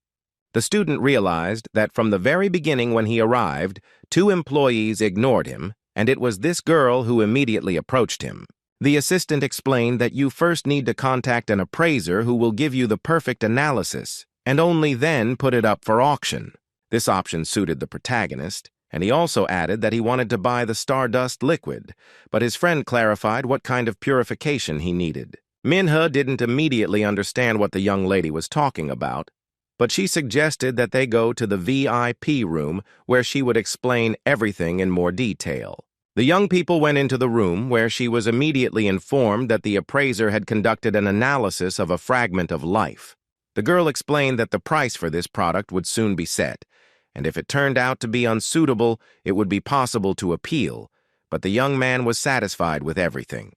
The student realized that from the very beginning when he arrived, two employees ignored him, and it was this girl who immediately approached him. The assistant explained that you first need to contact an appraiser who will give you the perfect analysis, and only then put it up for auction. This option suited the protagonist, and he also added that he wanted to buy the Stardust liquid, but his friend clarified what kind of purification he needed. Minhe didn't immediately understand what the young lady was talking about, but she suggested that they go to the VIP room where she would explain everything in more detail. The young people went into the room where she was immediately informed that the appraiser had conducted an analysis of a fragment of life. The girl explained that the price for this product would soon be set, and if it turned out to be unsuitable, it would be possible to appeal, but the young man was satisfied with everything.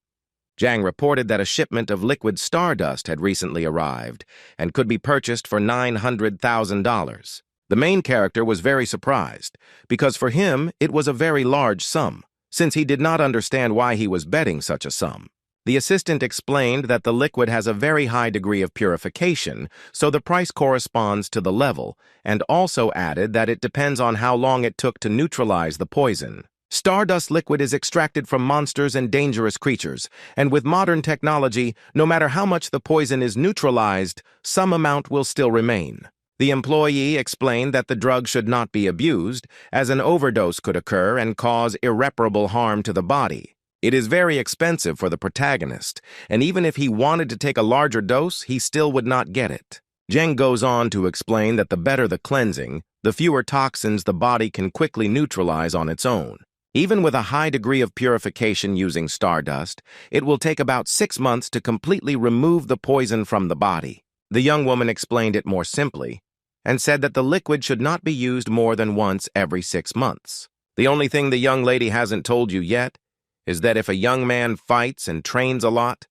Jiang reported that a shipment of liquid stardust had recently arrived and could be purchased for $900,000. The main character was very surprised, because for him it was a very large sum, since he did not understand why he was betting such a sum. The assistant explained that the liquid has a very high degree of purification, so the price corresponds to the level, and also added that it depends on how long it took to neutralize the poison. Stardust liquid is extracted from monsters and dangerous creatures, and with modern technology, no matter how much the poison is neutralized, some amount will still remain. The employee explained that the drug should not be abused, as an overdose could occur and cause irreparable harm to the body. It is very expensive for the protagonist, and even if he wanted to take a larger dose, he still would not get it. Jiang goes on to explain that the better the cleansing, the fewer toxins the body can quickly neutralize on its own. Even with a high degree of purification using stardust, it will take about 6 months to completely remove the poison from the body. The young woman explained it more simply and said that the liquid should not be used more than once every 6 months. The only thing the young lady hasn't told you yet is that if a young man fights and trains a lot,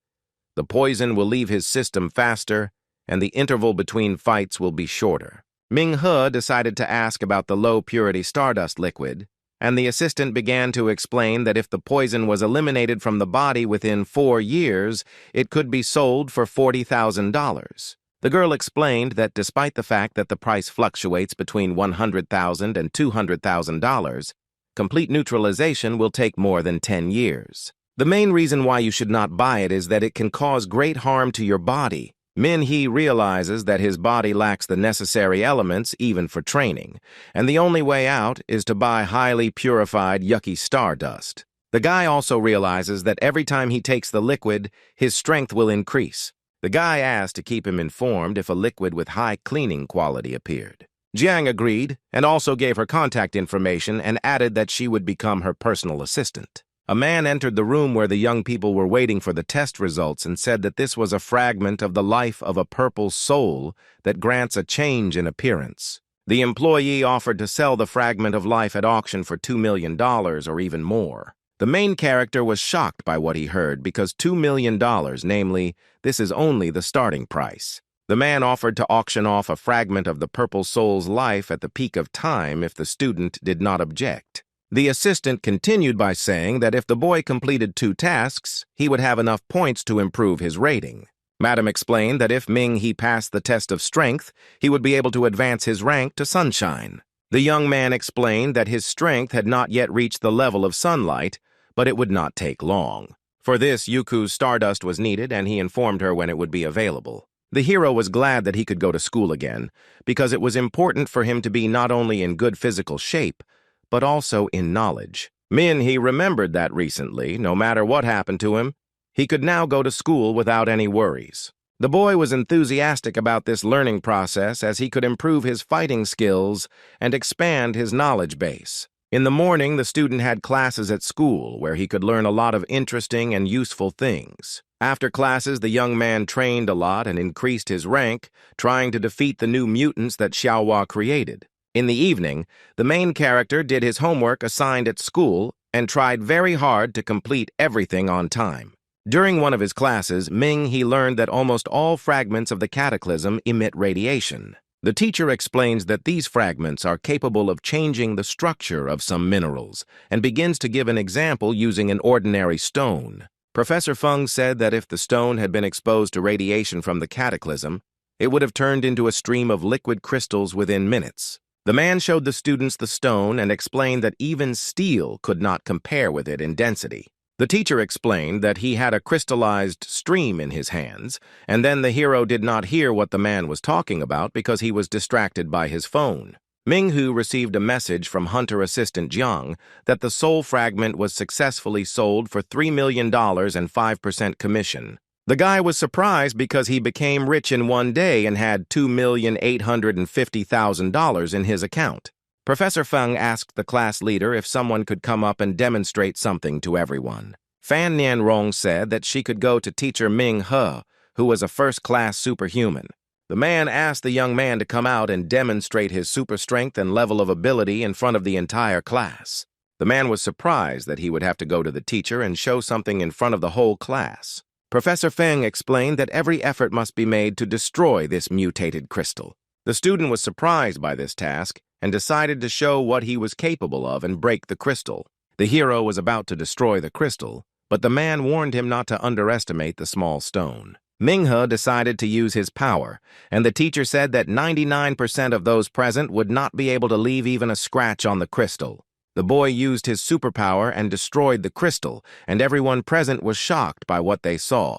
the poison will leave his system faster and the interval between fights will be shorter. Manhwa decided to ask about the low-purity stardust liquid, and the assistant began to explain that if the poison was eliminated from the body within 4 years, it could be sold for $40,000. The girl explained that despite the fact that the price fluctuates between $100,000 and $200,000, complete neutralization will take more than 10 years. The main reason why you should not buy it is that it can cause great harm to your body. Min-hee realizes that his body lacks the necessary elements even for training, and the only way out is to buy highly purified yucky stardust. The guy also realizes that every time he takes the liquid, his strength will increase. The guy asked to keep him informed if a liquid with high cleaning quality appeared. Jiang agreed and also gave her contact information and added that she would become her personal assistant. A man entered the room where the young people were waiting for the test results and said that this was a fragment of the life of a purple soul that grants a change in appearance. The employee offered to sell the fragment of life at auction for $2 million or even more. The main character was shocked by what he heard because $2 million, namely, this is only the starting price. The man offered to auction off a fragment of the purple soul's life at the peak of time if the student did not object. The assistant continued by saying that if the boy completed 2 tasks, he would have enough points to improve his rating. Madam explained that if Ming-hee passed the test of strength, he would be able to advance his rank to sunshine. The young man explained that his strength had not yet reached the level of sunlight, but it would not take long. For this, Yuku's stardust was needed, and he informed her when it would be available. The hero was glad that he could go to school again, because it was important for him to be not only in good physical shape, but also in knowledge. Min-hee remembered that recently, no matter what happened to him, he could now go to school without any worries. The boy was enthusiastic about this learning process as he could improve his fighting skills and expand his knowledge base. In the morning, the student had classes at school where he could learn a lot of interesting and useful things. After classes, the young man trained a lot and increased his rank, trying to defeat the new mutants that Xiaohua created. In the evening, the main character did his homework assigned at school and tried very hard to complete everything on time. During one of his classes, Ming-hee learned that almost all fragments of the cataclysm emit radiation. The teacher explains that these fragments are capable of changing the structure of some minerals and begins to give an example using an ordinary stone. Professor Feng said that if the stone had been exposed to radiation from the cataclysm, it would have turned into a stream of liquid crystals within minutes. The man showed the students the stone and explained that even steel could not compare with it in density. The teacher explained that he had a crystallized stream in his hands, and then the hero did not hear what the man was talking about because he was distracted by his phone. Ming-hee received a message from Hunter assistant Jiang that the soul fragment was successfully sold for $3 million and 5% commission. The guy was surprised because he became rich in one day and had $2,850,000 in his account. Professor Feng asked the class leader if someone could come up and demonstrate something to everyone. Fan Nianrong said that she could go to teacher Ming-hee, who was a first-class superhuman. The man asked the young man to come out and demonstrate his super strength and level of ability in front of the entire class. The man was surprised that he would have to go to the teacher and show something in front of the whole class. Professor Feng explained that every effort must be made to destroy this mutated crystal. The student was surprised by this task and decided to show what he was capable of and break the crystal. The hero was about to destroy the crystal, but the man warned him not to underestimate the small stone. Manhwa decided to use his power, and the teacher said that 99% of those present would not be able to leave even a scratch on the crystal. The boy used his superpower and destroyed the crystal, and everyone present was shocked by what they saw.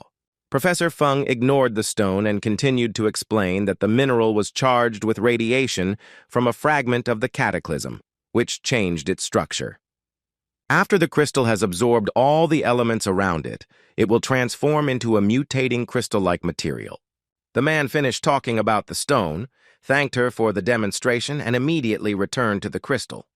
Professor Feng ignored the stone and continued to explain that the mineral was charged with radiation from a fragment of the cataclysm, which changed its structure. After the crystal has absorbed all the elements around it, it will transform into a mutating crystal-like material. The man finished talking about the stone, thanked her for the demonstration, and immediately returned to the crystal.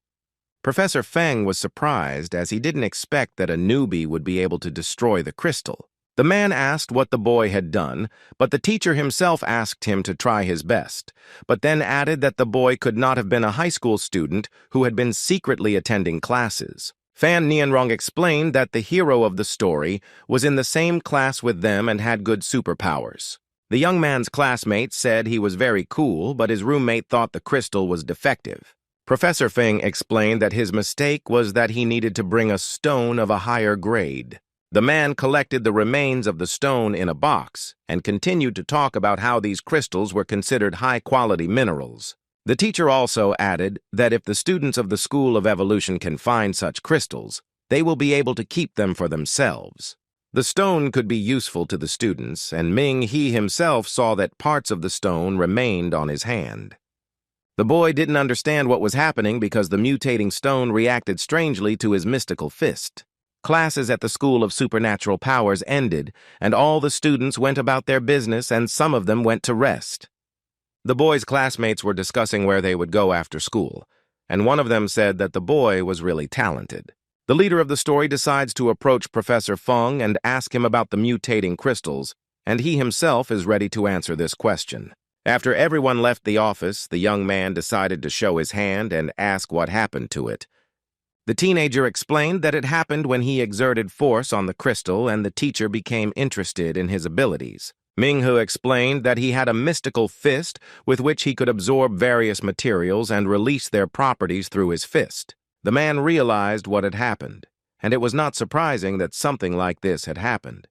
Professor Feng was surprised as he didn't expect that a newbie would be able to destroy the crystal. The man asked what the boy had done, but the teacher himself asked him to try his best, but then added that the boy could not have been a high school student who had been secretly attending classes. Fan Nianrong explained that the hero of the story was in the same class with them and had good superpowers. The young man's classmates said he was very cool, but his roommate thought the crystal was defective. Professor Feng explained that his mistake was that he needed to bring a stone of a higher grade. The man collected the remains of the stone in a box and continued to talk about how these crystals were considered high-quality minerals. The teacher also added that if the students of the School of Evolution can find such crystals, they will be able to keep them for themselves. The stone could be useful to the students, and He himself saw that parts of the stone remained on his hand. The boy didn't understand what was happening because the mutating stone reacted strangely to his mystical fist. Classes at the School of Supernatural Powers ended, and all the students went about their business, and some of them went to rest. The boy's classmates were discussing where they would go after school, and one of them said that the boy was really talented. The leader of the story decides to approach Professor Feng and ask him about the mutating crystals, and he himself is ready to answer this question. After everyone left the office, the young man decided to show his hand and ask what happened to it. The teenager explained that it happened when he exerted force on the crystal and the teacher became interested in his abilities. Manhwa explained that he had a mystical fist with which he could absorb various materials and release their properties through his fist. The man realized what had happened, and it was not surprising that something like this had happened.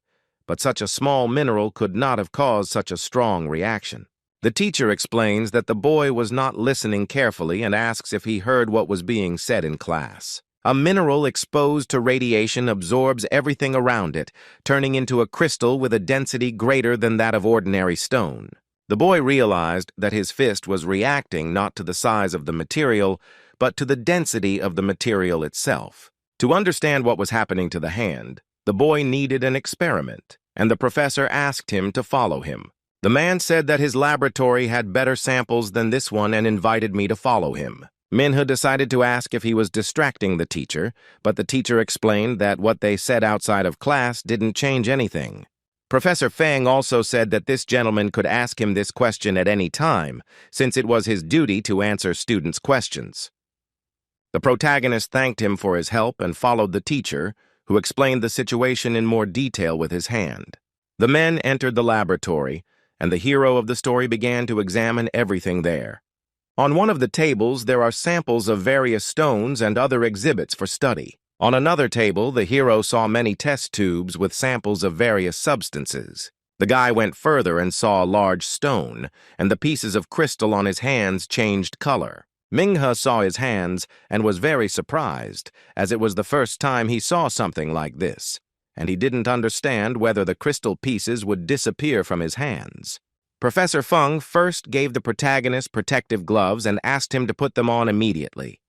But such a small mineral could not have caused such a strong reaction. The teacher explains that the boy was not listening carefully and asks if he heard what was being said in class. A mineral exposed to radiation absorbs everything around it, turning into a crystal with a density greater than that of ordinary stone. The boy realized that his fist was reacting not to the size of the material, but to the density of the material itself. To understand what was happening to the hand, the boy needed an experiment, and the professor asked him to follow him. The man said that his laboratory had better samples than this one and invited me to follow him. Manhwa decided to ask if he was distracting the teacher, but the teacher explained that what they said outside of class didn't change anything. Professor Feng also said that this gentleman could ask him this question at any time, since it was his duty to answer students' questions. The protagonist thanked him for his help and followed the teacher, who explained the situation in more detail with his hand. The men entered the laboratory, and the hero of the story began to examine everything there. On one of the tables, there are samples of various stones and other exhibits for study. On another table, the hero saw many test tubes with samples of various substances. The guy went further and saw a large stone, and the pieces of crystal on his hands changed color. Manhwa saw his hands and was very surprised, as it was the first time he saw something like this, and he didn't understand whether the crystal pieces would disappear from his hands. Professor Feng first gave the protagonist protective gloves and asked him to put them on immediately.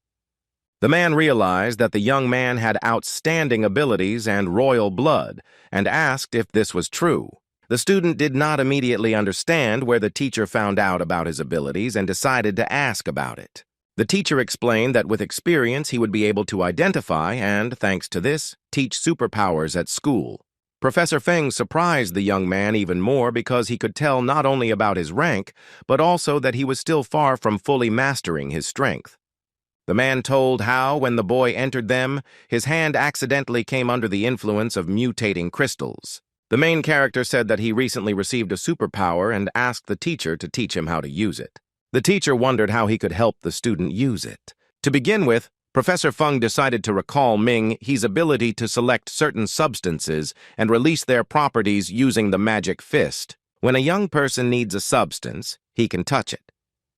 The man realized that the young man had outstanding abilities and royal blood and asked if this was true. The student did not immediately understand where the teacher found out about his abilities and decided to ask about it. The teacher explained that with experience he would be able to identify and, thanks to this, teach superpowers at school. Professor Feng surprised the young man even more because he could tell not only about his rank, but also that he was still far from fully mastering his strength. The man told how, when the boy entered them, his hand accidentally came under the influence of mutating crystals. The main character said that he recently received a superpower and asked the teacher to teach him how to use it. The teacher wondered how he could help the student use it. To begin with, Professor Feng decided to recall Ming He's ability to select certain substances and release their properties using the magic fist. When a young person needs a substance, he can touch it.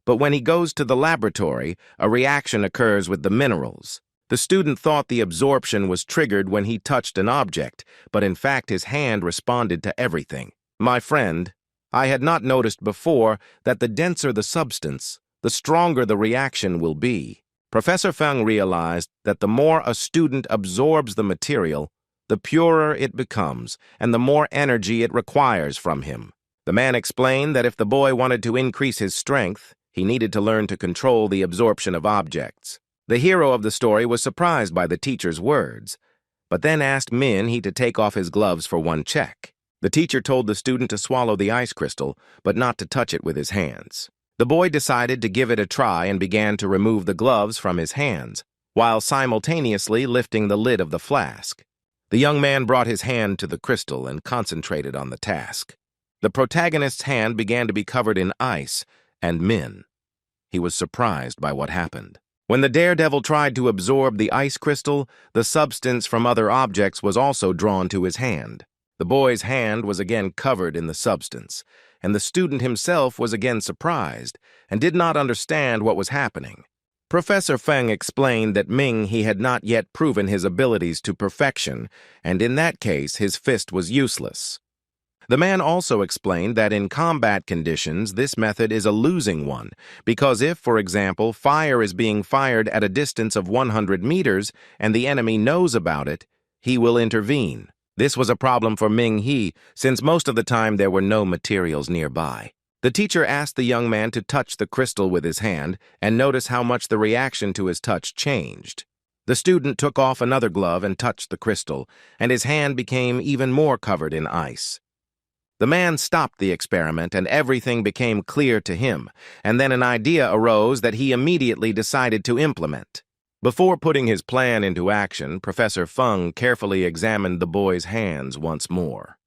But when he goes to the laboratory, a reaction occurs with the minerals. The student thought the absorption was triggered when he touched an object, but in fact his hand responded to everything. My friend, I had not noticed before that the denser the substance, the stronger the reaction will be. Professor Feng realized that the more a student absorbs the material, the purer it becomes, and the more energy it requires from him. The man explained that if the boy wanted to increase his strength, he needed to learn to control the absorption of objects. The hero of the story was surprised by the teacher's words, but then asked Min to take off his gloves for one check. The teacher told the student to swallow the ice crystal, but not to touch it with his hands. The boy decided to give it a try and began to remove the gloves from his hands, while simultaneously lifting the lid of the flask. The young man brought his hand to the crystal and concentrated on the task. The protagonist's hand began to be covered in ice and Min. He was surprised by what happened. When the daredevil tried to absorb the ice crystal, the substance from other objects was also drawn to his hand. The boy's hand was again covered in the substance, and the student himself was again surprised and did not understand what was happening. Professor Feng explained that he had not yet proven his abilities to perfection, and in that case his fist was useless. The man also explained that in combat conditions this method is a losing one, because if, for example, fire is being fired at a distance of 100 meters and the enemy knows about it, he will intervene. This was a problem for Ming-He, since most of the time there were no materials nearby. The teacher asked the young man to touch the crystal with his hand and notice how much the reaction to his touch changed. The student took off another glove and touched the crystal, and his hand became even more covered in ice. The man stopped the experiment and everything became clear to him, and then an idea arose that he immediately decided to implement. Before putting his plan into action, Professor Feng carefully examined the boy's hands once more.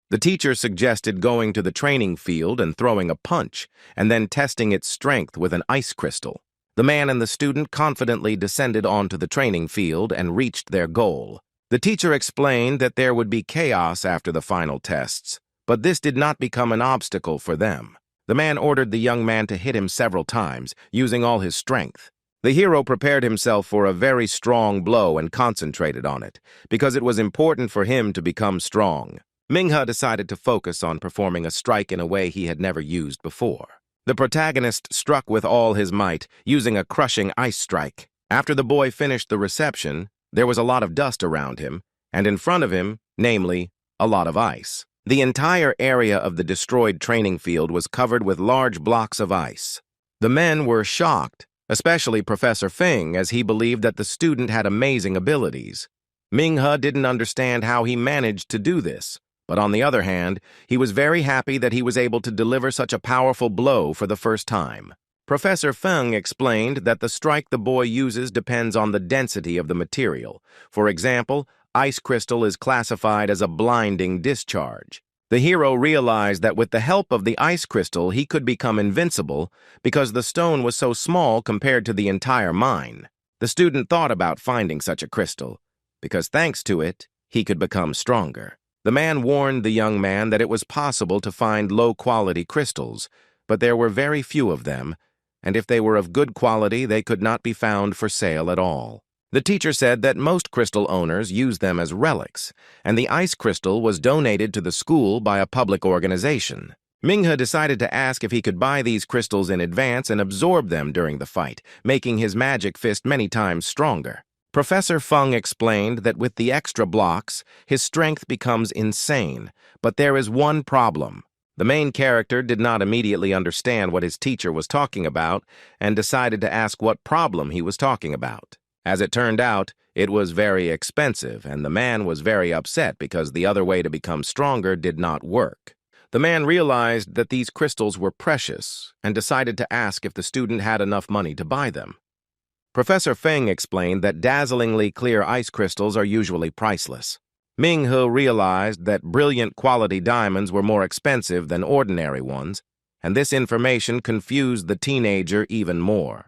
The teacher suggested going to the training field and throwing a punch, and then testing its strength with an ice crystal. The man and the student confidently descended onto the training field and reached their goal. The teacher explained that there would be chaos after the final tests, but this did not become an obstacle for them. The man ordered the young man to hit him several times, using all his strength. The hero prepared himself for a very strong blow and concentrated on it, because it was important for him to become strong. Minghe decided to focus on performing a strike in a way he had never used before. The protagonist struck with all his might, using a crushing ice strike. After the boy finished the reception, there was a lot of dust around him, and in front of him, namely, a lot of ice. The entire area of the destroyed training field was covered with large blocks of ice. The men were shocked, especially Professor Feng, as he believed that the student had amazing abilities. Minghe didn't understand how he managed to do this, but on the other hand, he was very happy that he was able to deliver such a powerful blow for the first time. Professor Feng explained that the strike the boy uses depends on the density of the material. For example, ice crystal is classified as a blinding discharge. The hero realized that with the help of the ice crystal, he could become invincible because the stone was so small compared to the entire mine. The student thought about finding such a crystal, because thanks to it, he could become stronger. The man warned the young man that it was possible to find low-quality crystals, but there were very few of them, and if they were of good quality, they could not be found for sale at all. The teacher said that most crystal owners use them as relics, and the ice crystal was donated to the school by a public organization. Minghe decided to ask if he could buy these crystals in advance and absorb them during the fight, making his magic fist many times stronger. Professor Feng explained that with the extra blocks, his strength becomes insane, but there is one problem. The main character did not immediately understand what his teacher was talking about and decided to ask what problem he was talking about. As it turned out, it was very expensive, and the man was very upset because the other way to become stronger did not work. The man realized that these crystals were precious and decided to ask if the student had enough money to buy them. Professor Feng explained that dazzlingly clear ice crystals are usually priceless. Ming-He realized that brilliant quality diamonds were more expensive than ordinary ones, and this information confused the teenager even more.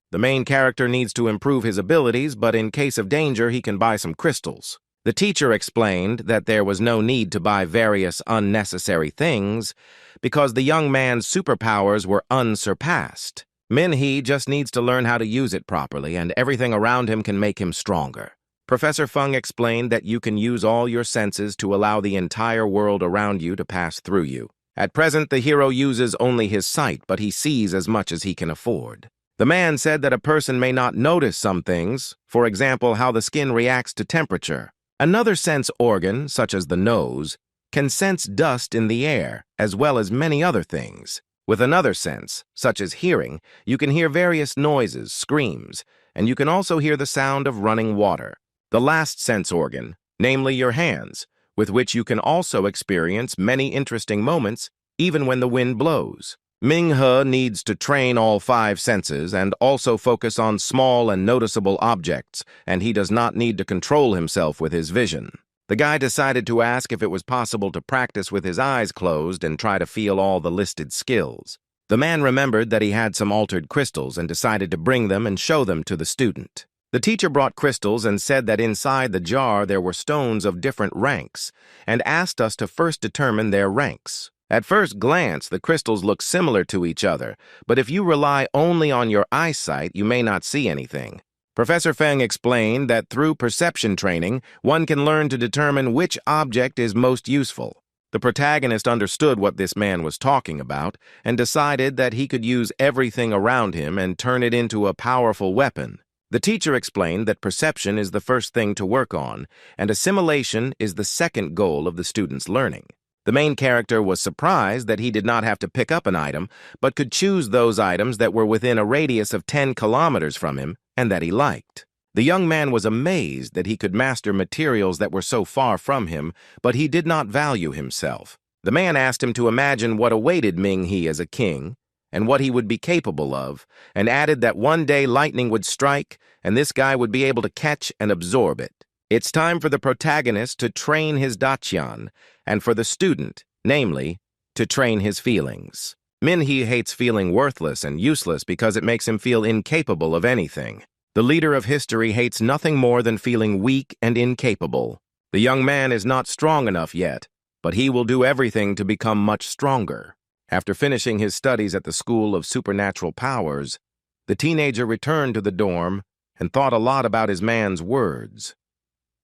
The main character needs to improve his abilities, but in case of danger, he can buy some crystals. The teacher explained that there was no need to buy various unnecessary things because the young man's superpowers were unsurpassed. Min-He just needs to learn how to use it properly, and everything around him can make him stronger. Professor Feng explained that you can use all your senses to allow the entire world around you to pass through you. At present, the hero uses only his sight, but he sees as much as he can afford. The man said that a person may not notice some things, for example, how the skin reacts to temperature. Another sense organ, such as the nose, can sense dust in the air, as well as many other things. With another sense, such as hearing, you can hear various noises, screams, and you can also hear the sound of running water. The last sense organ, namely your hands, with which you can also experience many interesting moments, even when the wind blows. Ming-He needs to train all 5 senses and also focus on small and noticeable objects, and he does not need to control himself with his vision. The guy decided to ask if it was possible to practice with his eyes closed and try to feel all the listed skills. The man remembered that he had some altered crystals and decided to bring them and show them to the student. The teacher brought crystals and said that inside the jar there were stones of different ranks, and asked us to first determine their ranks. At first glance, the crystals look similar to each other, but if you rely only on your eyesight, you may not see anything. Professor Feng explained that through perception training, one can learn to determine which object is most useful. The protagonist understood what this man was talking about and decided that he could use everything around him and turn it into a powerful weapon. The teacher explained that perception is the first thing to work on, and assimilation is the second goal of the student's learning. The main character was surprised that he did not have to pick up an item, but could choose those items that were within a radius of 10 kilometers from him and that he liked. The young man was amazed that he could master materials that were so far from him, but he did not value himself. The man asked him to imagine what awaited Ming-He as a king and what he would be capable of, and added that one day lightning would strike and this guy would be able to catch and absorb it. It's time for the protagonist to train his Dachian, and for the student, namely, to train his feelings. Min-He hates feeling worthless and useless because it makes him feel incapable of anything. The leader of history hates nothing more than feeling weak and incapable. The young man is not strong enough yet, but he will do everything to become much stronger. After finishing his studies at the School of Supernatural Powers, the teenager returned to the dorm and thought a lot about his man's words.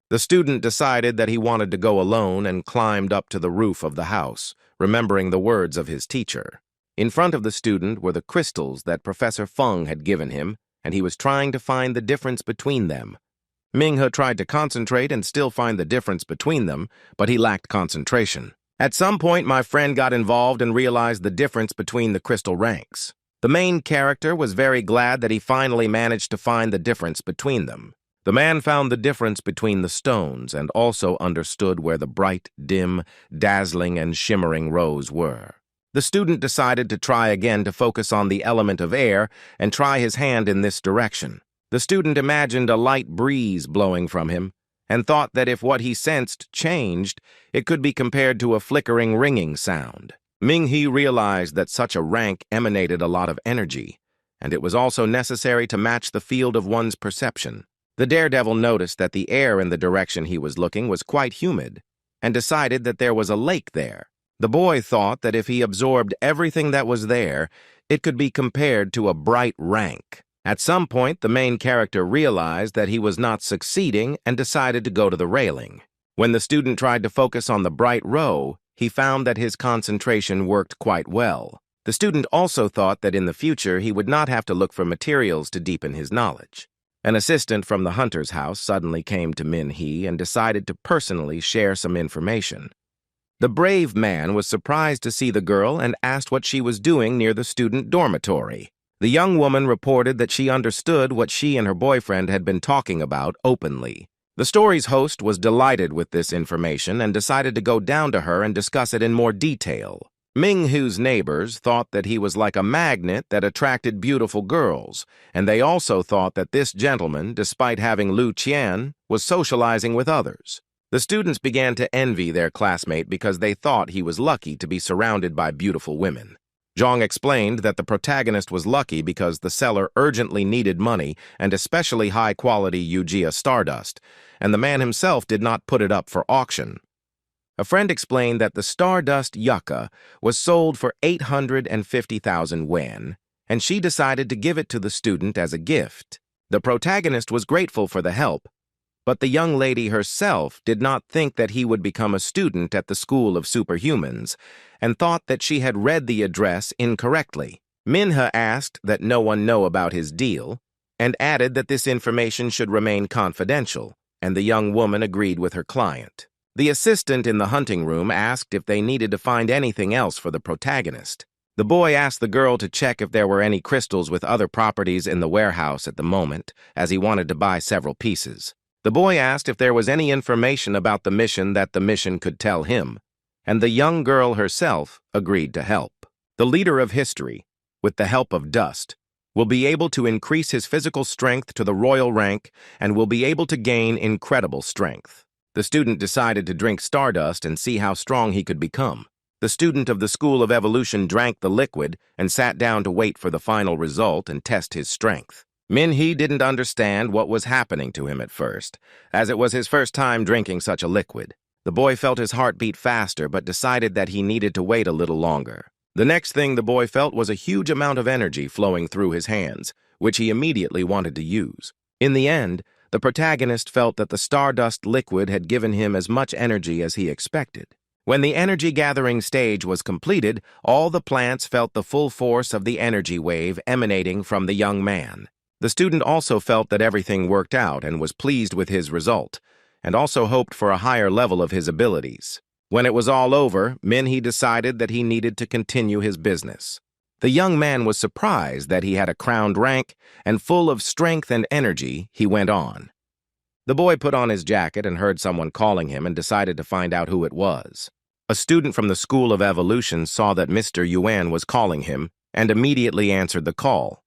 The student decided that he wanted to go alone and climbed up to the roof of the house, remembering the words of his teacher. In front of the student were the crystals that Professor Feng had given him, and he was trying to find the difference between them. Ming-He tried to concentrate and still find the difference between them, but he lacked concentration. At some point, my friend got involved and realized the difference between the crystal ranks. The main character was very glad that he finally managed to find the difference between them. The man found the difference between the stones and also understood where the bright, dim, dazzling, and shimmering rows were. The student decided to try again to focus on the element of air and try his hand in this direction. The student imagined a light breeze blowing from him and thought that if what he sensed changed, it could be compared to a flickering ringing sound. Ming-He realized that such a rank emanated a lot of energy, and it was also necessary to match the field of one's perception. The daredevil noticed that the air in the direction he was looking was quite humid, and decided that there was a lake there. The boy thought that if he absorbed everything that was there, it could be compared to a bright rank. At some point, the main character realized that he was not succeeding and decided to go to the railing. When the student tried to focus on the bright row, he found that his concentration worked quite well. The student also thought that in the future he would not have to look for materials to deepen his knowledge. An assistant from the hunter's house suddenly came to Min-He and decided to personally share some information. The brave man was surprised to see the girl and asked what she was doing near the student dormitory. The young woman reported that she understood what she and her boyfriend had been talking about openly. The story's host was delighted with this information and decided to go down to her and discuss it in more detail. Ming-Hu's neighbors thought that he was like a magnet that attracted beautiful girls, and they also thought that this gentleman, despite having Lu Qian, was socializing with others. The students began to envy their classmate because they thought he was lucky to be surrounded by beautiful women. Zhang explained that the protagonist was lucky because the seller urgently needed money and especially high-quality Yujia stardust, and the man himself did not put it up for auction. A friend explained that the stardust yucca was sold for 850,000 yen, and she decided to give it to the student as a gift. The protagonist was grateful for the help, but the young lady herself did not think that he would become a student at the School of Superhumans, and thought that she had read the address incorrectly. Manhwa asked that no one know about his deal, and added that this information should remain confidential, and the young woman agreed with her client. The assistant in the hunting room asked if they needed to find anything else for the protagonist. The boy asked the girl to check if there were any crystals with other properties in the warehouse at the moment, as he wanted to buy several pieces. The boy asked if there was any information about the mission that the mission could tell him, and the young girl herself agreed to help. The leader of history, with the help of dust, will be able to increase his physical strength to the royal rank and will be able to gain incredible strength. The student decided to drink stardust and see how strong he could become. The student of the School of Evolution drank the liquid and sat down to wait for the final result and test his strength. Min-hee didn't understand what was happening to him at first, as it was his first time drinking such a liquid. The boy felt his heart beat faster but decided that he needed to wait a little longer. The next thing the boy felt was a huge amount of energy flowing through his hands, which he immediately wanted to use. In the end, the protagonist felt that the stardust liquid had given him as much energy as he expected. When the energy-gathering stage was completed, all the plants felt the full force of the energy wave emanating from the young man. The student also felt that everything worked out and was pleased with his result, and also hoped for a higher level of his abilities. When it was all over, Min-hee decided that he needed to continue his business. The young man was surprised that he had a crowned rank, and full of strength and energy, he went on. The boy put on his jacket and heard someone calling him and decided to find out who it was. A student from the School of Evolution saw that Mr. Yuan was calling him and immediately answered the call.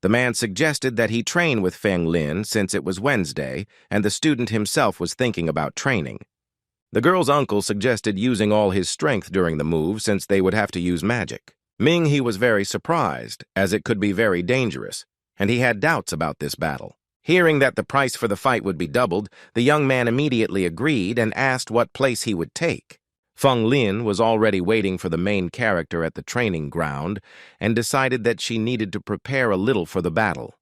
The man suggested that he train with Feng Lin since it was Wednesday and the student himself was thinking about training. The girl's uncle suggested using all his strength during the move since they would have to use magic. Ming-hee was very surprised, as it could be very dangerous, and he had doubts about this battle. Hearing that the price for the fight would be doubled, the young man immediately agreed and asked what place he would take. Feng Lin was already waiting for the main character at the training ground and decided that she needed to prepare a little for the battle.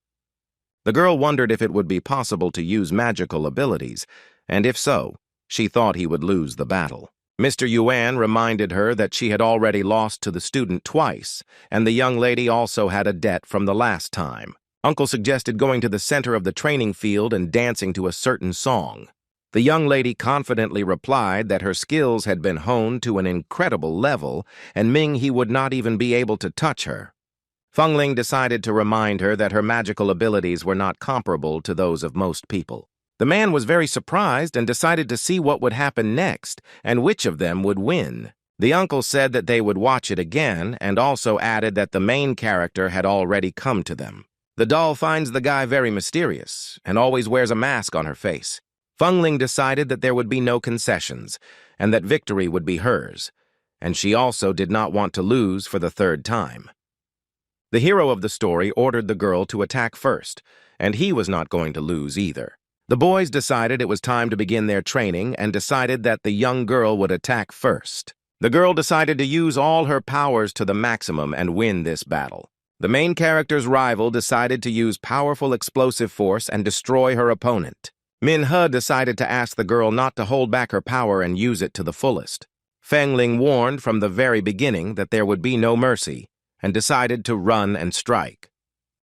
The girl wondered if it would be possible to use magical abilities, and if so, she thought he would lose the battle. Mr. Yuan reminded her that she had already lost to the student twice, and the young lady also had a debt from the last time. Uncle suggested going to the center of the training field and dancing to a certain song. The young lady confidently replied that her skills had been honed to an incredible level, and Ming-hee would not even be able to touch her. Feng Ling decided to remind her that her magical abilities were not comparable to those of most people. The man was very surprised and decided to see what would happen next and which of them would win. The uncle said that they would watch it again and also added that the main character had already come to them. The doll finds the guy very mysterious and always wears a mask on her face. Feng Ling decided that there would be no concessions and that victory would be hers, and she also did not want to lose for the third time. The hero of the story ordered the girl to attack first, and he was not going to lose either. The boys decided it was time to begin their training and decided that the young girl would attack first. The girl decided to use all her powers to the maximum and win this battle. The main character's rival decided to use powerful explosive force and destroy her opponent. Manhwa decided to ask the girl not to hold back her power and use it to the fullest. Feng Ling warned from the very beginning that there would be no mercy and decided to run and strike.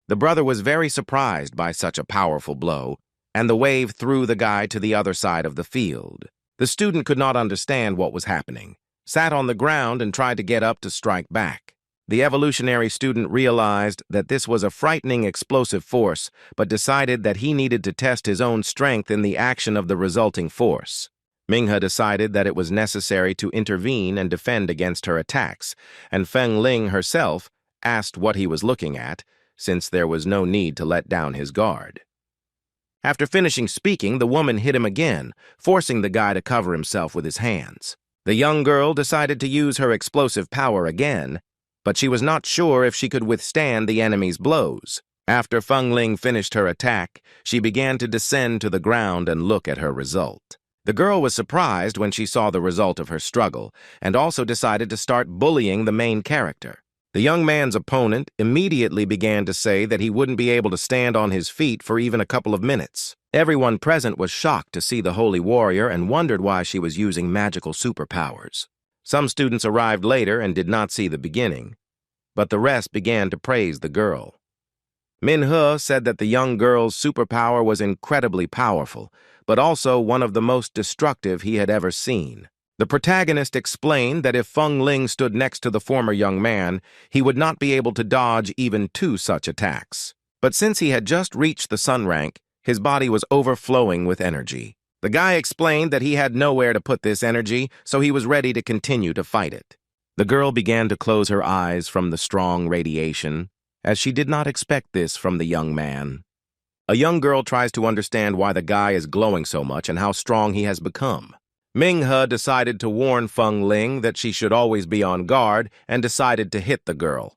The brother was very surprised by such a powerful blow, and the wave threw the guy to the other side of the field. The student could not understand what was happening, sat on the ground and tried to get up to strike back. The evolutionary student realized that this was a frightening explosive force, but decided that he needed to test his own strength in the action of the resulting force. Manhwa decided that it was necessary to intervene and defend against her attacks, and Feng Ling herself asked what he was looking at, since there was no need to let down his guard. After finishing speaking, the woman hit him again, forcing the guy to cover himself with his hands. The young girl decided to use her explosive power again, but she was not sure if she could withstand the enemy's blows. After Feng Ling finished her attack, she began to descend to the ground and look at her result. The girl was surprised when she saw the result of her struggle, and also decided to start bullying the main character. The young man's opponent immediately began to say that he wouldn't be able to stand on his feet for even a couple of minutes. Everyone present was shocked to see the holy warrior and wondered why she was using magical superpowers. Some students arrived later and did not see the beginning, but the rest began to praise the girl. Manhwa said that the young girl's superpower was incredibly powerful, but also one of the most destructive he had ever seen. The protagonist explained that if Feng Ling stood next to the former young man, he would not be able to dodge even 2 such attacks. But since he had just reached the Sun rank, his body was overflowing with energy. The guy explained that he had nowhere to put this energy, so he was ready to continue to fight it. The girl began to close her eyes from the strong radiation, as she did not expect this from the young man. A young girl tries to understand why the guy is glowing so much and how strong he has become. Manhwa decided to warn Feng Ling that she should always be on guard and decided to hit the girl.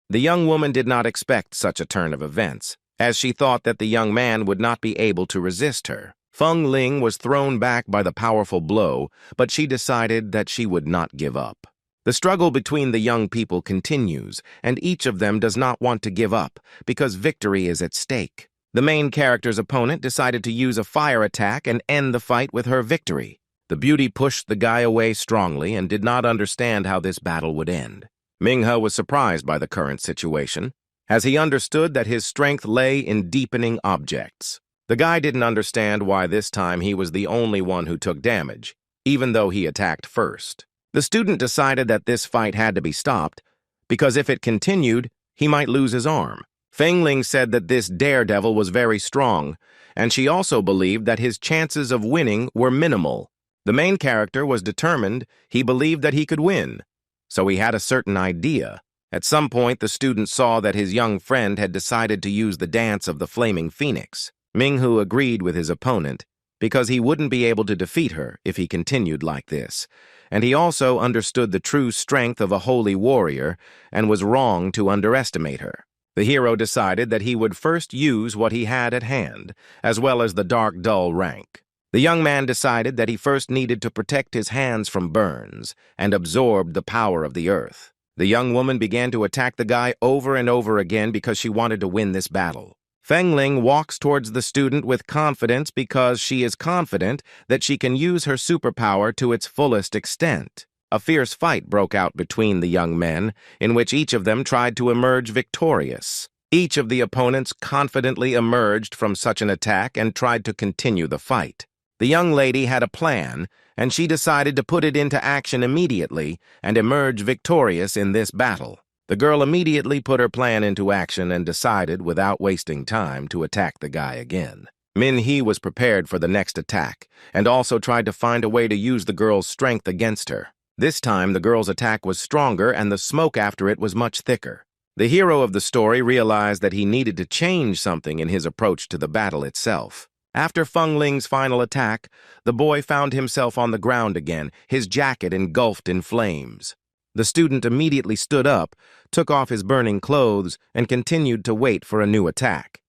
The young woman did not expect such a turn of events, as she thought that the young man would not be able to resist her. Feng Ling was thrown back by the powerful blow, but she decided that she would not give up. The struggle between the young people continues, and each of them does not want to give up because victory is at stake. The main character's opponent decided to use a fire attack and end the fight with her victory. The beauty pushed the guy away strongly and did not understand how this battle would end. Manhwa was surprised by the current situation, as he understood that his strength lay in deepening objects. The guy didn't understand why this time he was the only one who took damage, even though he attacked first. The student decided that this fight had to be stopped, because if it continued, he might lose his arm. Feng Ling said that this daredevil was very strong, and she also believed that his chances of winning were minimal. The main character was determined. He believed that he could win, so he had a certain idea. At some point, the student saw that his young friend had decided to use the dance of the flaming phoenix. Manhwa agreed with his opponent because he wouldn't be able to defeat her if he continued like this, and he also understood the true strength of a holy warrior and was wrong to underestimate her. The hero decided that he would first use what he had at hand, as well as the dark dull rank. The young man decided that he first needed to protect his hands from burns and absorb the power of the earth. The young woman began to attack the guy over and over again because she wanted to win this battle. Feng Ling walks towards the student with confidence because she is confident that she can use her superpower to its fullest extent. A fierce fight broke out between the young men, in which each of them tried to emerge victorious. Each of the opponents confidently emerged from such an attack and tried to continue the fight. The young lady had a plan, and she decided to put it into action immediately and emerge victorious in this battle. The girl immediately put her plan into action and decided, without wasting time, to attack the guy again. Manhwa was prepared for the next attack, and also tried to find a way to use the girl's strength against her. This time, the girl's attack was stronger and the smoke after it was much thicker. The hero of the story realized that he needed to change something in his approach to the battle itself. After Feng Ling's final attack, the boy found himself on the ground again, his jacket engulfed in flames. The student immediately stood up, took off his burning clothes, and continued to wait for a new attack.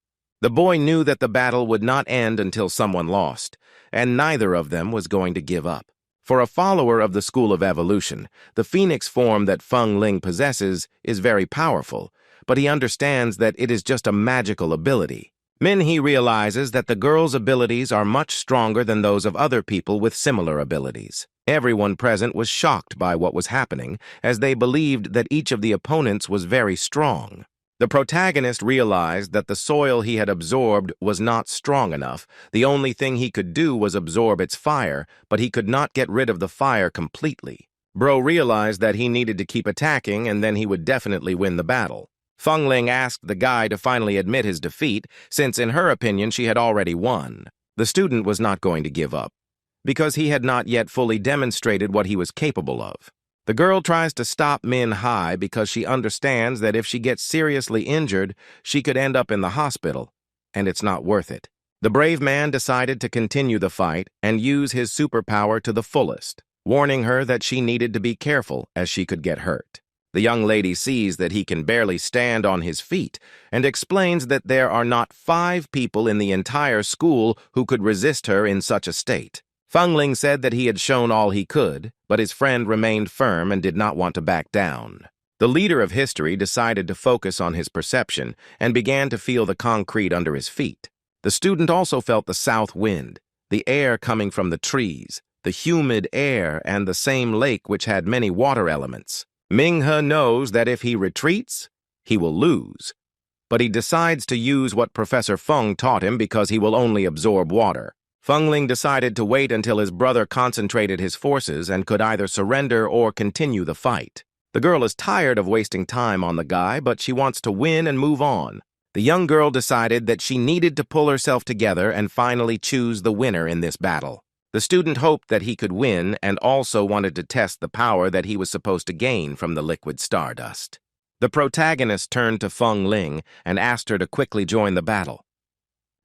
The boy knew that the battle would not end until someone lost, and neither of them was going to give up. For a follower of the School of Evolution, the phoenix form that Feng Ling possesses is very powerful, but he understands that it is just a magical ability. Manhwa realizes that the girl's abilities are much stronger than those of other people with similar abilities. Everyone present was shocked by what was happening, as they believed that each of the opponents was very strong. The protagonist realized that the soil he had absorbed was not strong enough. The only thing he could do was absorb its fire, but he could not get rid of the fire completely. Bro realized that he needed to keep attacking and then he would definitely win the battle. Feng Ling asked the guy to finally admit his defeat, since in her opinion she had already won. The student was not going to give up, because he had not yet fully demonstrated what he was capable of. The girl tries to stop Manhwa because she understands that if she gets seriously injured, she could end up in the hospital, and it's not worth it. The brave man decided to continue the fight and use his superpower to the fullest, warning her that she needed to be careful as she could get hurt. The young lady sees that he can barely stand on his feet and explains that there are not 5 people in the entire school who could resist her in such a state. Feng Ling said that he had shown all he could, but his friend remained firm and did not want to back down. The leader of history decided to focus on his perception and began to feel the concrete under his feet. The student also felt the south wind, the air coming from the trees, the humid air, and the same lake which had many water elements. Minghe knows that if he retreats, he will lose. But he decides to use what Professor Feng taught him because he will only absorb water. Feng Ling decided to wait until his brother concentrated his forces and could either surrender or continue the fight. The girl is tired of wasting time on the guy, but she wants to win and move on. The young girl decided that she needed to pull herself together and finally choose the winner in this battle. The student hoped that he could win and also wanted to test the power that he was supposed to gain from the liquid stardust. The protagonist turned to Feng Ling and asked her to quickly join the battle.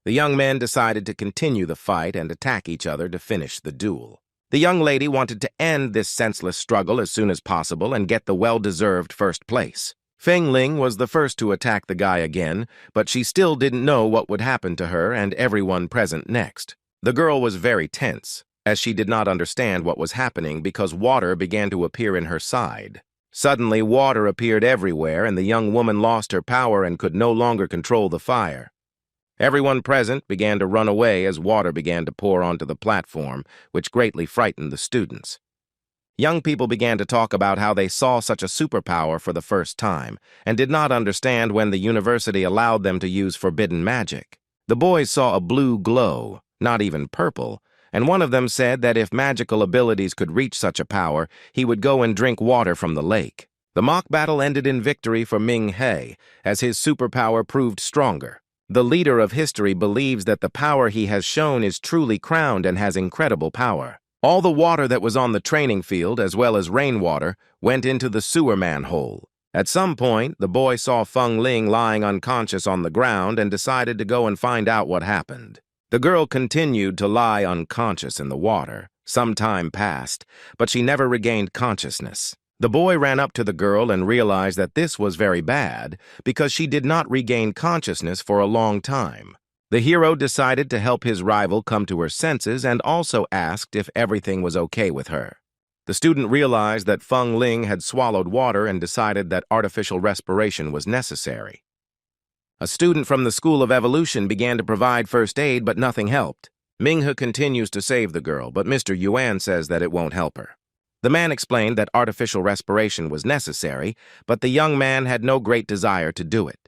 The young men decided to continue the fight and attack each other to finish the duel. The young lady wanted to end this senseless struggle as soon as possible and get the well-deserved first place. Feng Ling was the first to attack the guy again, but she still didn't know what would happen to her and everyone present next. The girl was very tense, as she did not understand what was happening because water began to appear in her side. Suddenly, water appeared everywhere and the young woman lost her power and could no longer control the fire. Everyone present began to run away as water began to pour onto the platform, which greatly frightened the students. Young people began to talk about how they saw such a superpower for the first time and did not understand when the university allowed them to use forbidden magic. The boys saw a blue glow, not even purple, and one of them said that if magical abilities could reach such a power, he would go and drink water from the lake. The mock battle ended in victory for Minghe, as his superpower proved stronger. The leader of history believes that the power he has shown is truly crowned and has incredible power. All the water that was on the training field, as well as rainwater, went into the sewer manhole. At some point, the boy saw Feng Ling lying unconscious on the ground and decided to go and find out what happened. The girl continued to lie unconscious in the water. Some time passed, but she never regained consciousness. The boy ran up to the girl and realized that this was very bad because she did not regain consciousness for a long time. The hero decided to help his rival come to her senses and also asked if everything was okay with her. The student realized that Feng Ling had swallowed water and decided that artificial respiration was necessary. A student from the School of Evolution began to provide first aid, but nothing helped. Minghe continues to save the girl, but Mr. Yuan says that it won't help her. The man explained that artificial respiration was necessary, but the young man had no great desire to do it.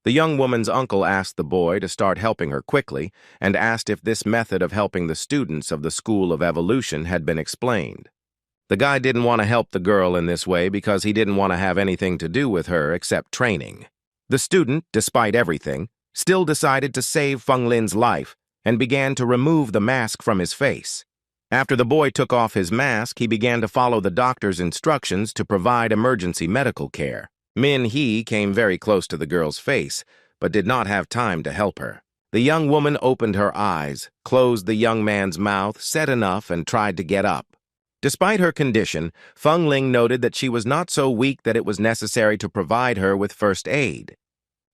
The young woman's uncle asked the boy to start helping her quickly and asked if this method of helping the students of the School of Evolution had been explained. The guy didn't want to help the girl in this way because he didn't want to have anything to do with her except training. The student, despite everything, still decided to save Feng Lin's life and began to remove the mask from his face. After the boy took off his mask, he began to follow the doctor's instructions to provide emergency medical care. Min-hee came very close to the girl's face, but did not have time to help her. The young woman opened her eyes, closed the young man's mouth, said enough, and tried to get up. Despite her condition, Feng Ling noted that she was not so weak that it was necessary to provide her with first aid.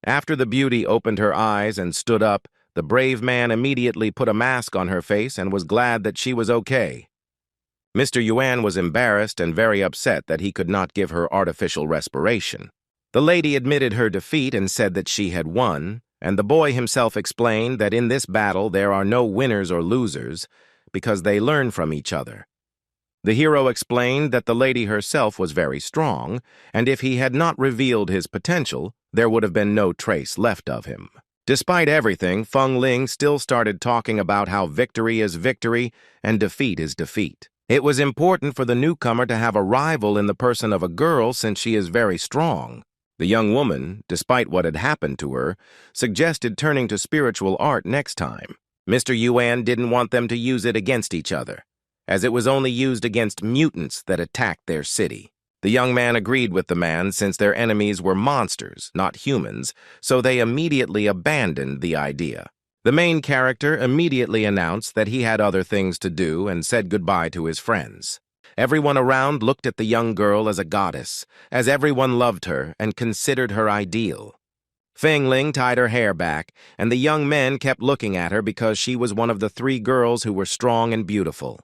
After the beauty opened her eyes and stood up, the brave man immediately put a mask on her face and was glad that she was okay. Mr. Yuan was embarrassed and very upset that he could not give her artificial respiration. The lady admitted her defeat and said that she had won, and the boy himself explained that in this battle there are no winners or losers because they learn from each other. The hero explained that the lady herself was very strong, and if he had not revealed his potential, there would have been no trace left of him. Despite everything, Feng Ling still started talking about how victory is victory and defeat is defeat. It was important for the newcomer to have a rival in the person of a girl since she is very strong. The young woman, despite what had happened to her, suggested turning to spiritual art next time. Mr. Yuan didn't want them to use it against each other, as it was only used against mutants that attacked their city. The young man agreed with the man since their enemies were monsters, not humans, so they immediately abandoned the idea. The main character immediately announced that he had other things to do and said goodbye to his friends. Everyone around looked at the young girl as a goddess, as everyone loved her and considered her ideal. Feng Ling tied her hair back, and the young men kept looking at her because she was one of the 3 girls who were strong and beautiful.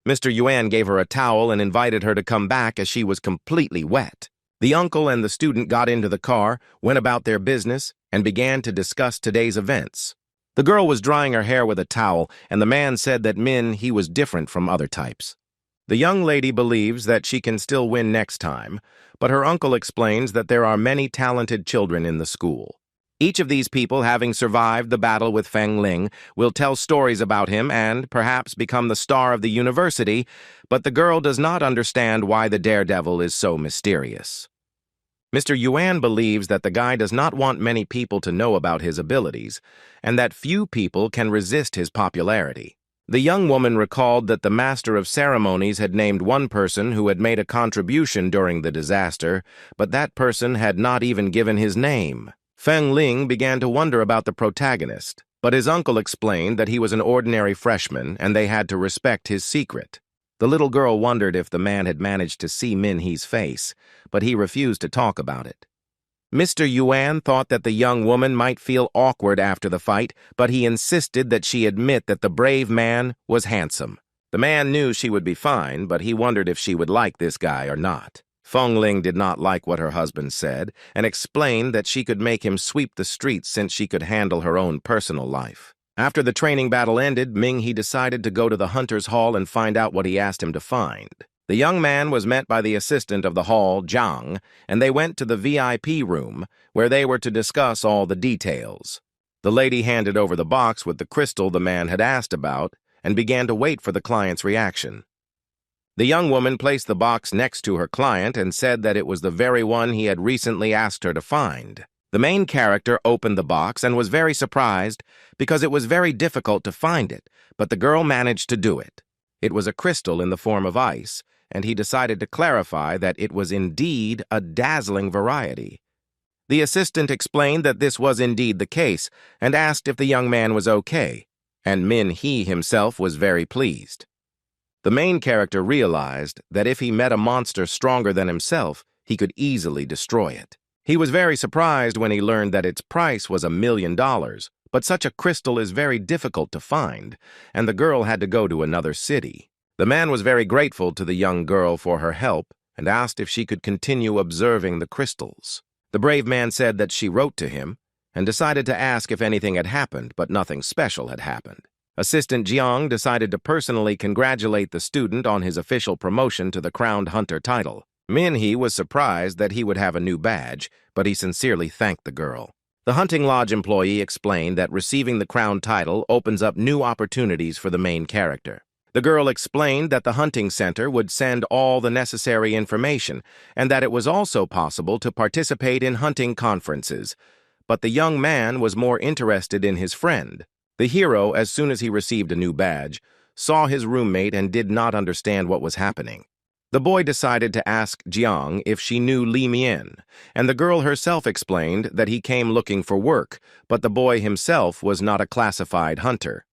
Mr. Yuan gave her a towel and invited her to come back as she was completely wet. The uncle and the student got into the car, went about their business, and began to discuss today's events. The girl was drying her hair with a towel, and the man said that he was different from other types. The young lady believes that she can still win next time, but her uncle explains that there are many talented children in the school. Each of these people, having survived the battle with Feng Ling, will tell stories about him and perhaps become the star of the university, but the girl does not understand why the daredevil is so mysterious. Mr. Yuan believes that the guy does not want many people to know about his abilities, and that few people can resist his popularity. The young woman recalled that the master of ceremonies had named one person who had made a contribution during the disaster, but that person had not even given his name. Feng Ling began to wonder about the protagonist, but his uncle explained that he was an ordinary freshman and they had to respect his secret. The little girl wondered if the man had managed to see Min-hee's face, but he refused to talk about it. Mr. Yuan thought that the young woman might feel awkward after the fight, but he insisted that she admit that the brave man was handsome. The man knew she would be fine, but he wondered if she would like this guy or not. Feng Ling did not like what her husband said and explained that she could make him sweep the streets since she could handle her own personal life. After the training battle ended, Ming-hee decided to go to the Hunter's Hall and find out what he asked him to find. The young man was met by the assistant of the hall, Zhang, and they went to the VIP room, where they were to discuss all the details. The lady handed over the box with the crystal the man had asked about and began to wait for the client's reaction. The young woman placed the box next to her client and said that it was the very one he had recently asked her to find. The main character opened the box and was very surprised because it was very difficult to find it, but the girl managed to do it. It was a crystal in the form of ice, and he decided to clarify that it was indeed a dazzling variety. The assistant explained that this was indeed the case and asked if the young man was okay, and Min-hee himself was very pleased. The main character realized that if he met a monster stronger than himself, he could easily destroy it. He was very surprised when he learned that its price was $1 million, but such a crystal is very difficult to find, and the girl had to go to another city. The man was very grateful to the young girl for her help and asked if she could continue observing the crystals. The brave man said that she wrote to him and decided to ask if anything had happened, but nothing special had happened. Assistant Jiang decided to personally congratulate the student on his official promotion to the Crowned Hunter title. Min-hee was surprised that he would have a new badge, but he sincerely thanked the girl. The hunting lodge employee explained that receiving the crown title opens up new opportunities for the main character. The girl explained that the hunting center would send all the necessary information and that it was also possible to participate in hunting conferences. But the young man was more interested in his friend. The hero, as soon as he received a new badge, saw his roommate and did not understand what was happening. The boy decided to ask Jiang if she knew Li Mian, and the girl herself explained that he came looking for work, but the boy himself was not a classified hunter.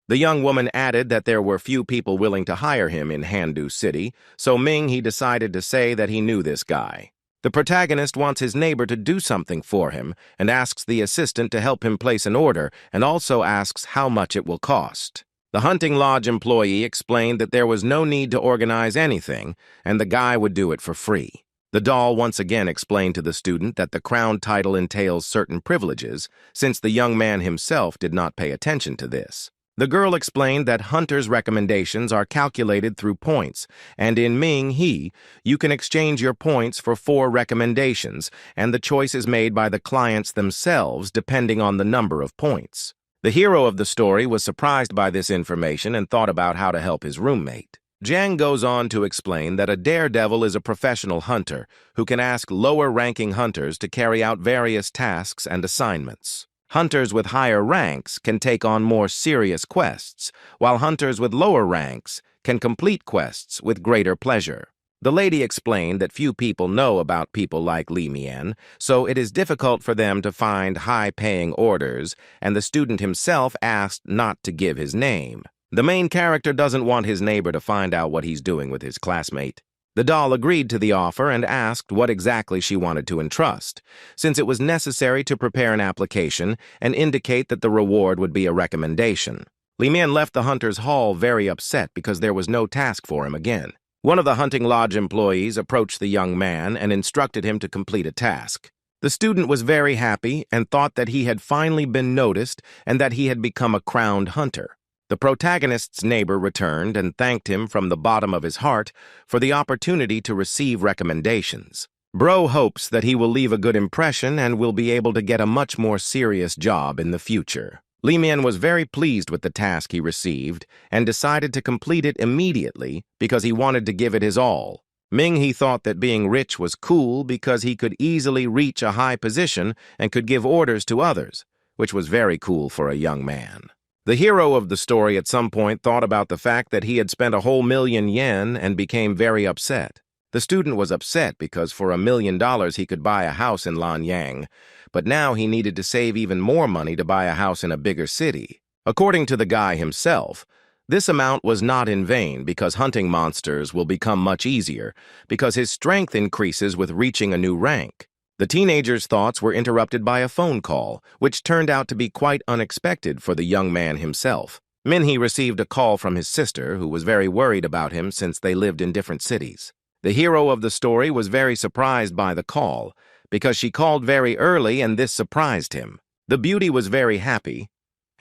The young woman added that there were few people willing to hire him in Handu City, so Ming-hee decided to say that he knew this guy. The protagonist wants his neighbor to do something for him and asks the assistant to help him place an order and also asks how much it will cost. The hunting lodge employee explained that there was no need to organize anything and the guy would do it for free. The doll once again explained to the student that the crown title entails certain privileges, since the young man himself did not pay attention to this. The girl explained that hunters' recommendations are calculated through points, and in Ming-hee, you can exchange your points for 4 recommendations, and the choice is made by the clients themselves depending on the number of points. The hero of the story was surprised by this information and thought about how to help his roommate. Jiang goes on to explain that a daredevil is a professional hunter who can ask lower-ranking hunters to carry out various tasks and assignments. Hunters with higher ranks can take on more serious quests, while hunters with lower ranks can complete quests with greater pleasure. The lady explained that few people know about people like Li Mian, so it is difficult for them to find high-paying orders, and the student himself asked not to give his name. The main character doesn't want his neighbor to find out what he's doing with his classmate. The doll agreed to the offer and asked what exactly she wanted to entrust, since it was necessary to prepare an application and indicate that the reward would be a recommendation. Li Mian left the hunter's hall very upset because there was no task for him again. One of the hunting lodge employees approached the young man and instructed him to complete a task. The student was very happy and thought that he had finally been noticed and that he had become a crowned hunter. The protagonist's neighbor returned and thanked him from the bottom of his heart for the opportunity to receive recommendations. Bro hopes that he will leave a good impression and will be able to get a much more serious job in the future. Li Mian was very pleased with the task he received and decided to complete it immediately because he wanted to give it his all. Ming he thought that being rich was cool because he could easily reach a high position and could give orders to others, which was very cool for a young man. The hero of the story at some point thought about the fact that he had spent a whole $1,000,000 and became very upset. The student was upset because for $1,000,000 he could buy a house in Lanyang, but now he needed to save even more money to buy a house in a bigger city. According to the guy himself, this amount was not in vain because hunting monsters will become much easier because his strength increases with reaching a new rank. The teenager's thoughts were interrupted by a phone call, which turned out to be quite unexpected for the young man himself. Minhee received a call from his sister, who was very worried about him since they lived in different cities. The hero of the story was very surprised by the call, because she called very early and this surprised him. The beauty was very happy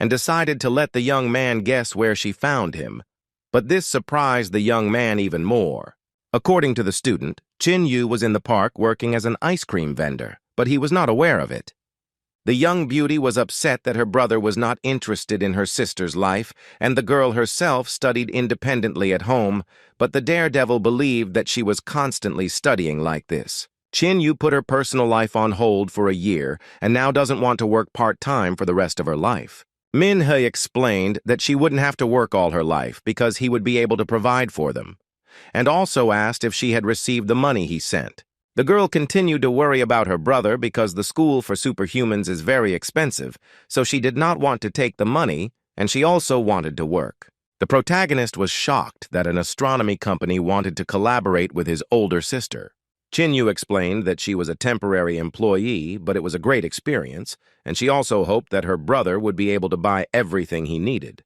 and decided to let the young man guess where she found him, but this surprised the young man even more. According to the student, Chin Yu was in the park working as an ice cream vendor, but he was not aware of it. The young beauty was upset that her brother was not interested in her sister's life, and the girl herself studied independently at home, but the daredevil believed that she was constantly studying like this. Chin Yu put her personal life on hold for a year and now doesn't want to work part-time for the rest of her life. Minhee explained that she wouldn't have to work all her life because he would be able to provide for them, and also asked if she had received the money he sent. The girl continued to worry about her brother because the school for superhumans is very expensive, so she did not want to take the money, and she also wanted to work. The protagonist was shocked that an astronomy company wanted to collaborate with his older sister. Chin Yu explained that she was a temporary employee, but it was a great experience, and she also hoped that her brother would be able to buy everything he needed.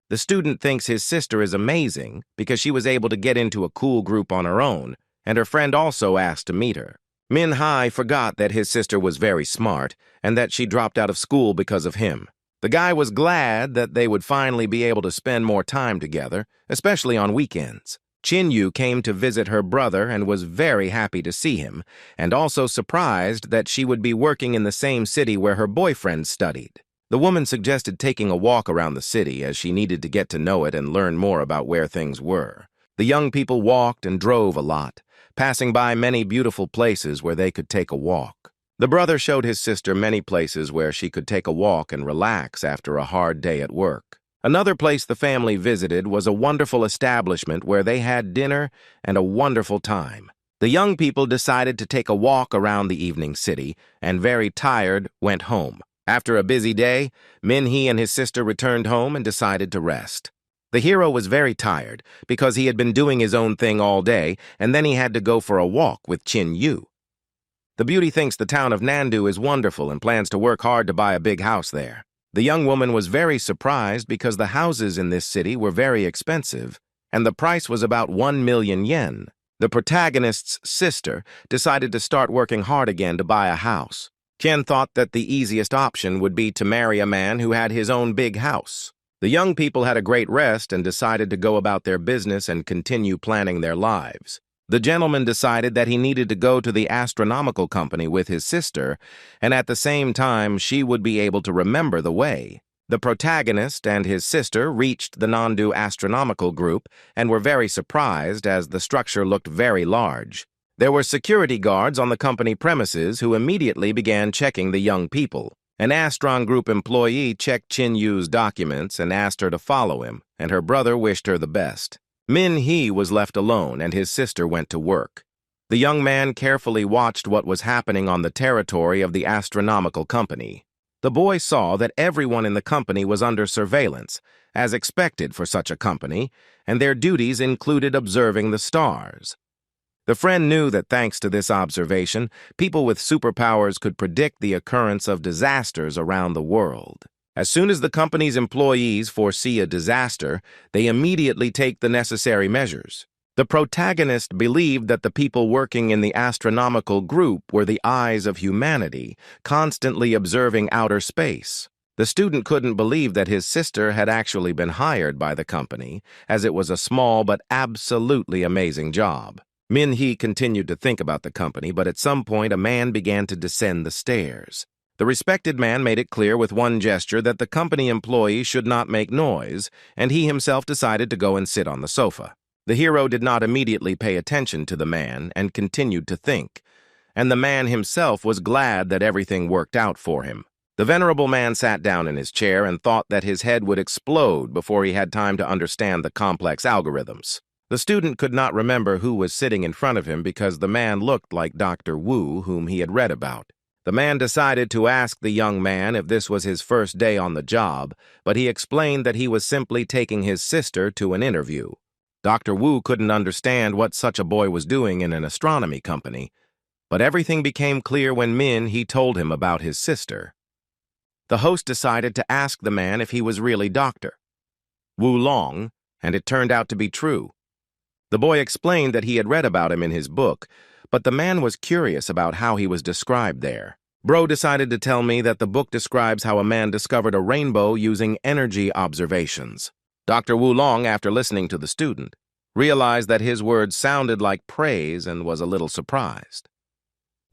The student thinks his sister is amazing because she was able to get into a cool group on her own, and her friend also asked to meet her. Minhee forgot that his sister was very smart and that she dropped out of school because of him. The guy was glad that they would finally be able to spend more time together, especially on weekends. Chin Yu came to visit her brother and was very happy to see him, and also surprised that she would be working in the same city where her boyfriend studied. The woman suggested taking a walk around the city as she needed to get to know it and learn more about where things were. The young people walked and drove a lot, passing by many beautiful places where they could take a walk. The brother showed his sister many places where she could take a walk and relax after a hard day at work. Another place the family visited was a wonderful establishment where they had dinner and a wonderful time. The young people decided to take a walk around the evening city and, very tired, went home. After a busy day, Minhee and his sister returned home and decided to rest. The hero was very tired because he had been doing his own thing all day, and then he had to go for a walk with Chin Yu. The beauty thinks the town of Nandu is wonderful and plans to work hard to buy a big house there. The young woman was very surprised because the houses in this city were very expensive, and the price was about 1,000,000 yen. The protagonist's sister decided to start working hard again to buy a house. Ken thought that the easiest option would be to marry a man who had his own big house. The young people had a great rest and decided to go about their business and continue planning their lives. The gentleman decided that he needed to go to the astronomical company with his sister, and at the same time she would be able to remember the way. The protagonist and his sister reached the Nandu astronomical group and were very surprised as the structure looked very large. There were security guards on the company premises who immediately began checking the young people. An Astron Group employee checked Chin Yu's documents and asked her to follow him, and her brother wished her the best. Min Hee was left alone and his sister went to work. The young man carefully watched what was happening on the territory of the astronomical company. The boy saw that everyone in the company was under surveillance, as expected for such a company, and their duties included observing the stars. The friend knew that thanks to this observation, people with superpowers could predict the occurrence of disasters around the world. As soon as the company's employees foresee a disaster, they immediately take the necessary measures. The protagonist believed that the people working in the astronomical group were the eyes of humanity, constantly observing outer space. The student couldn't believe that his sister had actually been hired by the company, as it was a small but absolutely amazing job. Min Hee continued to think about the company, but at some point a man began to descend the stairs. The respected man made it clear with one gesture that the company employee should not make noise, and he himself decided to go and sit on the sofa. The hero did not immediately pay attention to the man and continued to think, and the man himself was glad that everything worked out for him. The venerable man sat down in his chair and thought that his head would explode before he had time to understand the complex algorithms. The student could not remember who was sitting in front of him because the man looked like Dr. Wu, whom he had read about. The man decided to ask the young man if this was his first day on the job, but he explained that he was simply taking his sister to an interview. Dr. Wu couldn't understand what such a boy was doing in an astronomy company, but everything became clear when Min Hee told him about his sister. The host decided to ask the man if he was really Dr. Wu Long, and it turned out to be true. The boy explained that he had read about him in his book, but the man was curious about how he was described there. Bro decided to tell me that the book describes how a man discovered a rainbow using energy observations. Dr. Wu Long, after listening to the student, realized that his words sounded like praise and was a little surprised.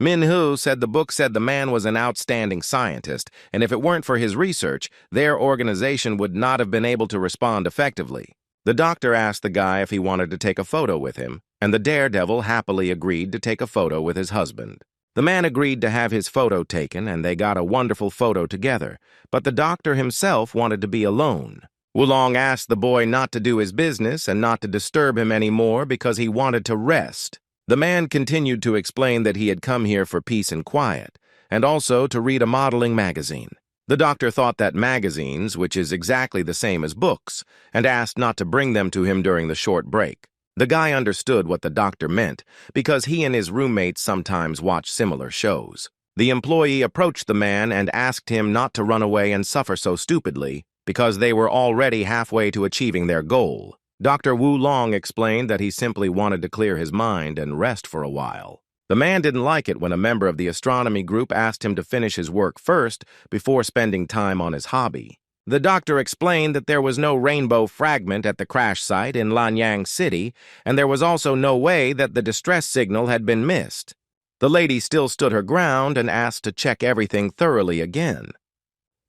Min Hee said the book said the man was an outstanding scientist, and if it weren't for his research, their organization would not have been able to respond effectively. The doctor asked the guy if he wanted to take a photo with him, and the daredevil happily agreed to take a photo with his husband. The man agreed to have his photo taken, and they got a wonderful photo together, but the doctor himself wanted to be alone. Wulong asked the boy not to do his business and not to disturb him anymore because he wanted to rest. The man continued to explain that he had come here for peace and quiet, and also to read a modeling magazine. The doctor thought that magazines, which is exactly the same as books, and asked not to bring them to him during the short break. The guy understood what the doctor meant because he and his roommates sometimes watch similar shows. The employee approached the man and asked him not to run away and suffer so stupidly, because they were already halfway to achieving their goal. Dr. Wu Long explained that he simply wanted to clear his mind and rest for a while. The man didn't like it when a member of the astronomy group asked him to finish his work first before spending time on his hobby. The doctor explained that there was no rainbow fragment at the crash site in Lanyang City, and there was also no way that the distress signal had been missed. The lady still stood her ground and asked to check everything thoroughly again.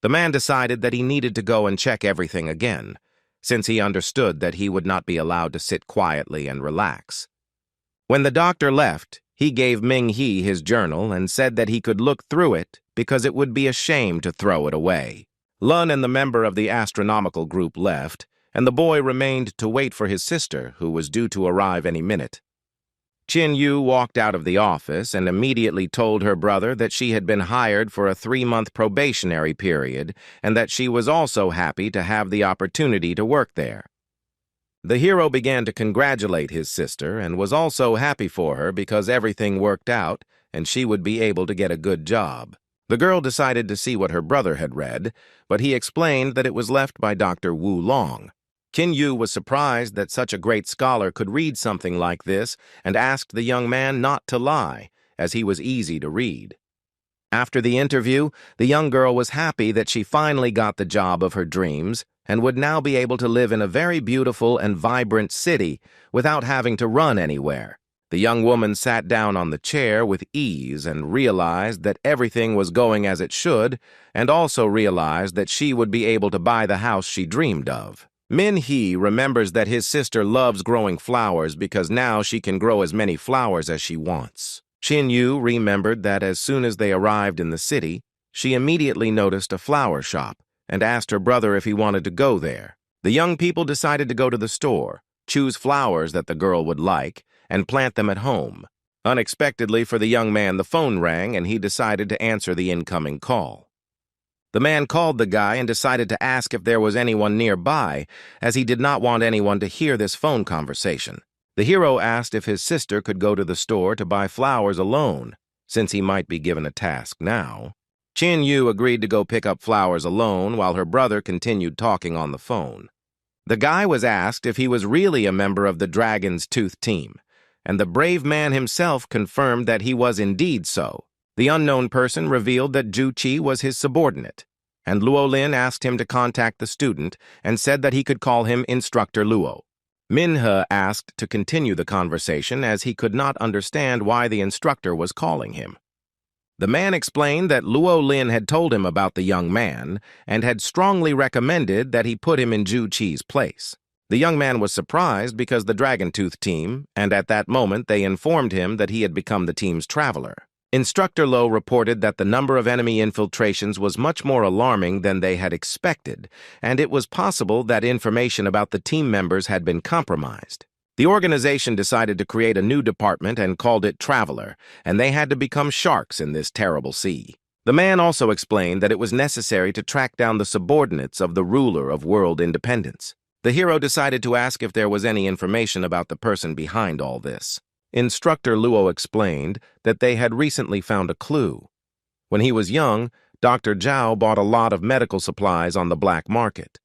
The man decided that he needed to go and check everything again, since he understood that he would not be allowed to sit quietly and relax. When the doctor left, he gave Min Hee his journal and said that he could look through it because it would be a shame to throw it away. Lun and the member of the astronomical group left, and the boy remained to wait for his sister, who was due to arrive any minute. Chin Yu walked out of the office and immediately told her brother that she had been hired for a 3-month probationary period and that she was also happy to have the opportunity to work there. The hero began to congratulate his sister and was also happy for her because everything worked out and she would be able to get a good job. The girl decided to see what her brother had read, but he explained that it was left by Dr. Wu Long. Qin Yu was surprised that such a great scholar could read something like this and asked the young man not to lie, as he was easy to read. After the interview, the young girl was happy that she finally got the job of her dreams and would now be able to live in a very beautiful and vibrant city without having to run anywhere. The young woman sat down on the chair with ease and realized that everything was going as it should, and also realized that she would be able to buy the house she dreamed of. Min-hee remembers that his sister loves growing flowers because now she can grow as many flowers as she wants. Shin-yu remembered that as soon as they arrived in the city, she immediately noticed a flower shop and asked her brother if he wanted to go there. The young people decided to go to the store, choose flowers that the girl would like, and plant them at home. Unexpectedly for the young man, the phone rang and he decided to answer the incoming call. The man called the guy and decided to ask if there was anyone nearby, as he did not want anyone to hear this phone conversation. The hero asked if his sister could go to the store to buy flowers alone, since he might be given a task now. Shin-yu agreed to go pick up flowers alone while her brother continued talking on the phone. The guy was asked if he was really a member of the Dragon's Tooth team, and the brave man himself confirmed that he was indeed so. The unknown person revealed that Ju-chi was his subordinate, and Luo-lin asked him to contact the student and said that he could call him Instructor Luo. Manhwa asked to continue the conversation as he could not understand why the instructor was calling him. The man explained that Luo-lin had told him about the young man and had strongly recommended that he put him in Ju-chi's place. The young man was surprised because the Dragon Tooth team, and at that moment they informed him that he had become the team's traveler. Instructor Lo reported that the number of enemy infiltrations was much more alarming than they had expected, and it was possible that information about the team members had been compromised. The organization decided to create a new department and called it Traveler, and they had to become sharks in this terrible sea. The man also explained that it was necessary to track down the subordinates of the ruler of world independence. The hero decided to ask if there was any information about the person behind all this. Instructor Luo explained that they had recently found a clue. When he was young, Dr. Zhao bought a lot of medical supplies on the black market.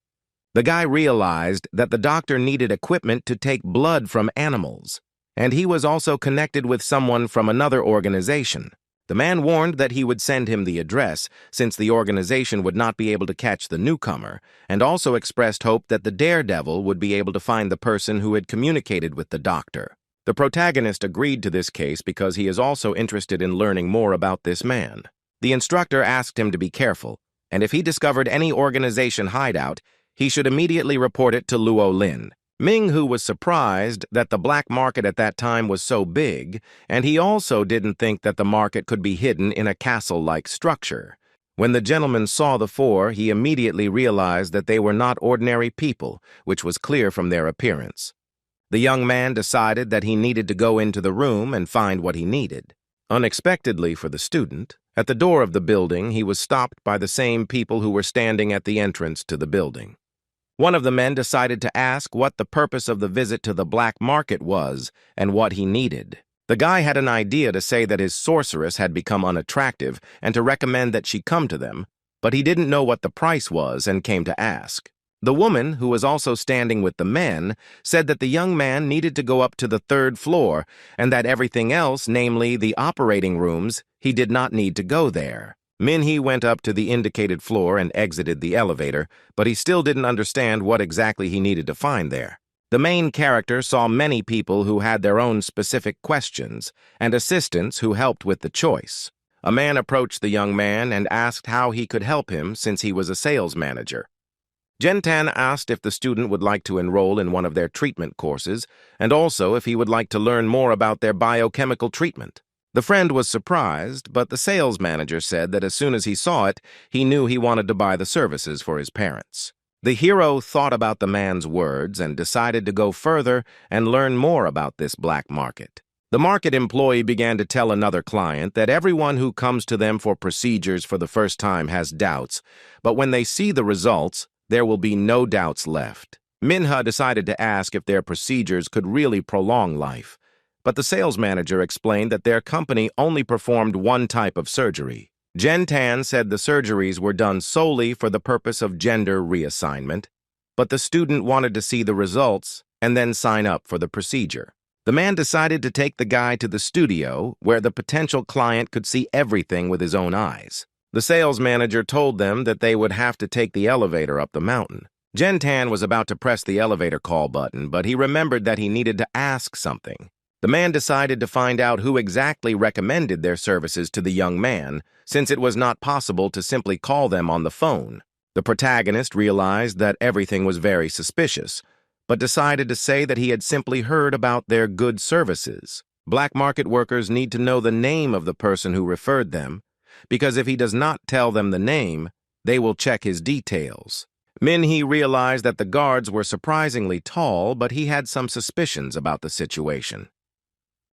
The guy realized that the doctor needed equipment to take blood from animals, and he was also connected with someone from another organization. The man warned that he would send him the address, since the organization would not be able to catch the newcomer, and also expressed hope that the daredevil would be able to find the person who had communicated with the doctor. The protagonist agreed to this case because he is also interested in learning more about this man. The instructor asked him to be careful, and if he discovered any organization hideout, he should immediately report it to Luo-lin. Ming-hu was surprised that the black market at that time was so big, and he also didn't think that the market could be hidden in a castle-like structure. When the gentleman saw the four, he immediately realized that they were not ordinary people, which was clear from their appearance. The young man decided that he needed to go into the room and find what he needed. Unexpectedly for the student, at the door of the building, he was stopped by the same people who were standing at the entrance to the building. One of the men decided to ask what the purpose of the visit to the black market was and what he needed. The guy had an idea to say that his sorceress had become unattractive and to recommend that she come to them, but he didn't know what the price was and came to ask. The woman, who was also standing with the men, said that the young man needed to go up to the 3rd floor and that everything else, namely the operating rooms, he did not need to go there. Min-hee went up to the indicated floor and exited the elevator, but he still didn't understand what exactly he needed to find there. The main character saw many people who had their own specific questions and assistants who helped with the choice. A man approached the young man and asked how he could help him since he was a sales manager. Gen-tan asked if the student would like to enroll in one of their treatment courses, and also if he would like to learn more about their biochemical treatment. The friend was surprised, but the sales manager said that as soon as he saw it, he knew he wanted to buy the services for his parents. The hero thought about the man's words and decided to go further and learn more about this black market. The market employee began to tell another client that everyone who comes to them for procedures for the first time has doubts, but when they see the results, there will be no doubts left. Manhwa decided to ask if their procedures could really prolong life, but the sales manager explained that their company only performed one type of surgery. Gen-tan said the surgeries were done solely for the purpose of gender reassignment, but the student wanted to see the results and then sign up for the procedure. The man decided to take the guy to the studio where the potential client could see everything with his own eyes. The sales manager told them that they would have to take the elevator up the mountain. Gen-tan was about to press the elevator call button, but he remembered that he needed to ask something. The man decided to find out who exactly recommended their services to the young man, since it was not possible to simply call them on the phone. The protagonist realized that everything was very suspicious, but decided to say that he had simply heard about their good services. Black market workers need to know the name of the person who referred them, because if he does not tell them the name, they will check his details. Minhee realized that the guards were surprisingly tall, but he had some suspicions about the situation.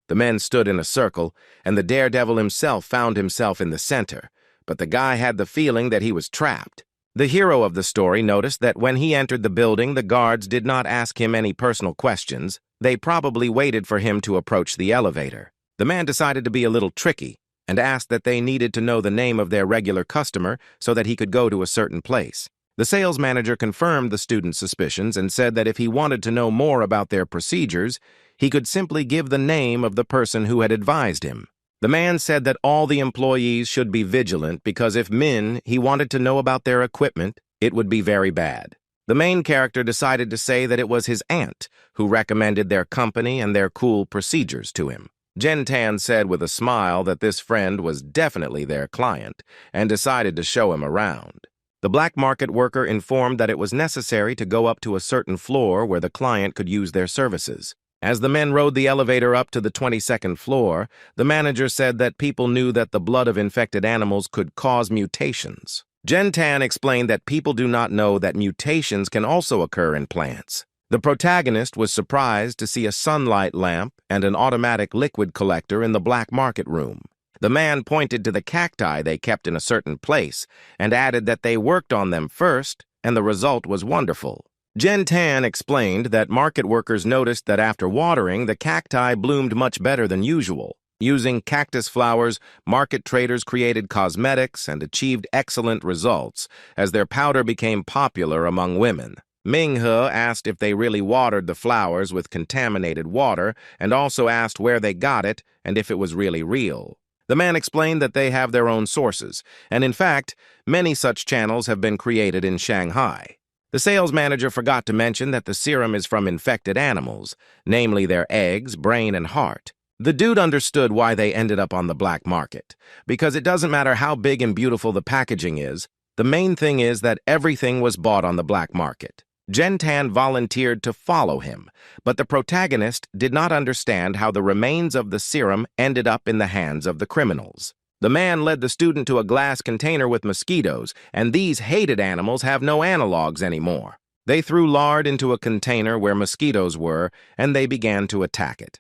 The men stood in a circle, and the daredevil himself found himself in the center, but the guy had the feeling that he was trapped. The hero of the story noticed that when he entered the building, the guards did not ask him any personal questions. They probably waited for him to approach the elevator. The man decided to be a little tricky and asked that they needed to know the name of their regular customer so that he could go to a certain place. The sales manager confirmed the student's suspicions and said that if he wanted to know more about their procedures, he could simply give the name of the person who had advised him. The man said that all the employees should be vigilant because if he wanted to know about their equipment, it would be very bad. The main character decided to say that it was his aunt who recommended their company and their cool procedures to him. Jintan said with a smile that this friend was definitely their client and decided to show him around. The black market worker informed that it was necessary to go up to a certain floor where the client could use their services. As the men rode the elevator up to the 22nd floor, the manager said that people knew that the blood of infected animals could cause mutations. Jintan explained that people do not know that mutations can also occur in plants. The protagonist was surprised to see a sunlight lamp and an automatic liquid collector in the black market room. The man pointed to the cacti they kept in a certain place and added that they worked on them first, and the result was wonderful. Jintan explained that market workers noticed that after watering, the cacti bloomed much better than usual. Using cactus flowers, market traders created cosmetics and achieved excellent results, as their powder became popular among women. Manhwa asked if they really watered the flowers with contaminated water and also asked where they got it and if it was really real. The man explained that they have their own sources, and in fact, many such channels have been created in Shanghai. The sales manager forgot to mention that the serum is from infected animals, namely their eggs, brain, and heart. The dude understood why they ended up on the black market, because it doesn't matter how big and beautiful the packaging is, the main thing is that everything was bought on the black market. Jintan volunteered to follow him, but the protagonist did not understand how the remains of the serum ended up in the hands of the criminals. The man led the student to a glass container with mosquitoes, and these hated animals have no analogs anymore. They threw lard into a container where mosquitoes were, and they began to attack it.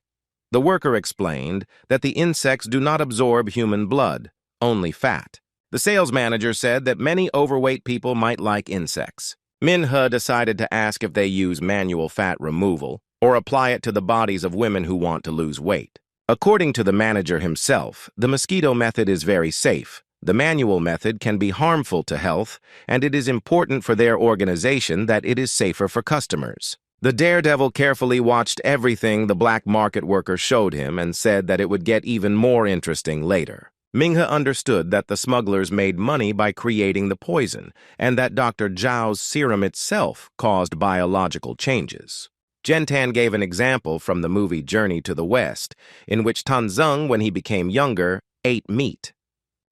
The worker explained that the insects do not absorb human blood, only fat. The sales manager said that many overweight people might like insects. Manhwa decided to ask if they use manual fat removal or apply it to the bodies of women who want to lose weight. According to the manager himself, the mosquito method is very safe. The manual method can be harmful to health, and it is important for their organization that it is safer for customers. The daredevil carefully watched everything the black market worker showed him and said that it would get even more interesting later. Manhwa understood that the smugglers made money by creating the poison, and that Dr. Zhao's serum itself caused biological changes. Jintan gave an example from the movie Journey to the West, in which Tanzung, when he became younger, ate meat.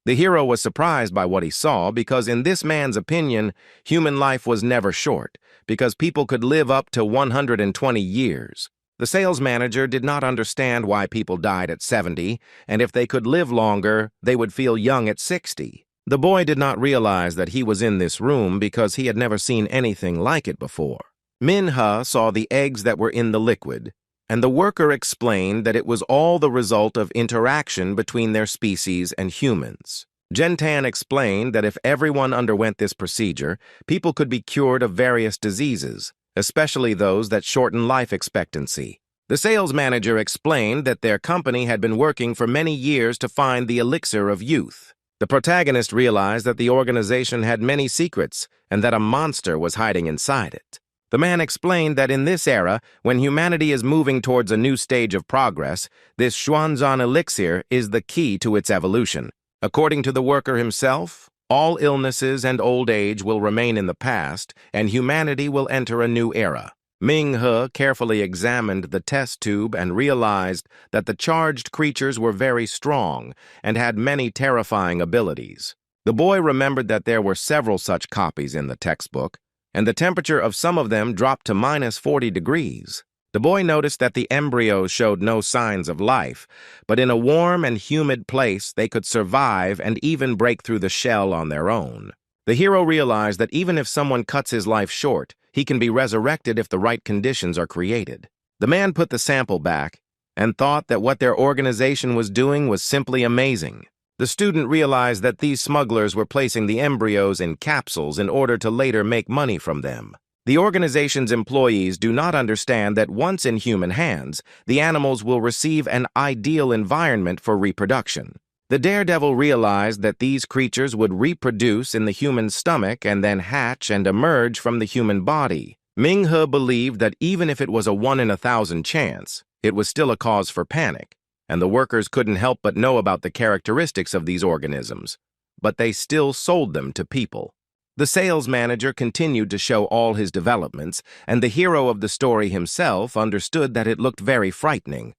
The hero was surprised by what he saw because in this man's opinion, human life was never short, because people could live up to 120 years. The sales manager did not understand why people died at 70, and if they could live longer, they would feel young at 60. The boy did not realize that he was in this room because he had never seen anything like it before. Manhwa saw the eggs that were in the liquid, and the worker explained that it was all the result of interaction between their species and humans. Jintan explained that if everyone underwent this procedure, people could be cured of various diseases, especially those that shorten life expectancy. The sales manager explained that their company had been working for many years to find the elixir of youth. The protagonist realized that the organization had many secrets and that a monster was hiding inside it. The man explained that in this era, when humanity is moving towards a new stage of progress, this Xuanzan elixir is the key to its evolution. According to the worker himself, all illnesses and old age will remain in the past, and humanity will enter a new era. Ming-he carefully examined the test tube and realized that the charged creatures were very strong and had many terrifying abilities. The boy remembered that there were several such copies in the textbook, and the temperature of some of them dropped to -40 degrees. The boy noticed that the embryos showed no signs of life, but in a warm and humid place they could survive and even break through the shell on their own. The hero realized that even if someone cuts his life short, he can be resurrected if the right conditions are created. The man put the sample back and thought that what their organization was doing was simply amazing. The student realized that these smugglers were placing the embryos in capsules in order to later make money from them. The organization's employees do not understand that once in human hands, the animals will receive an ideal environment for reproduction. The daredevil realized that these creatures would reproduce in the human stomach and then hatch and emerge from the human body. Ming-he believed that even if it was a 1 in 1,000 chance, it was still a cause for panic, and the workers couldn't help but know about the characteristics of these organisms, but they still sold them to people. The sales manager continued to show all his developments, and the hero of the story himself understood that it looked very frightening.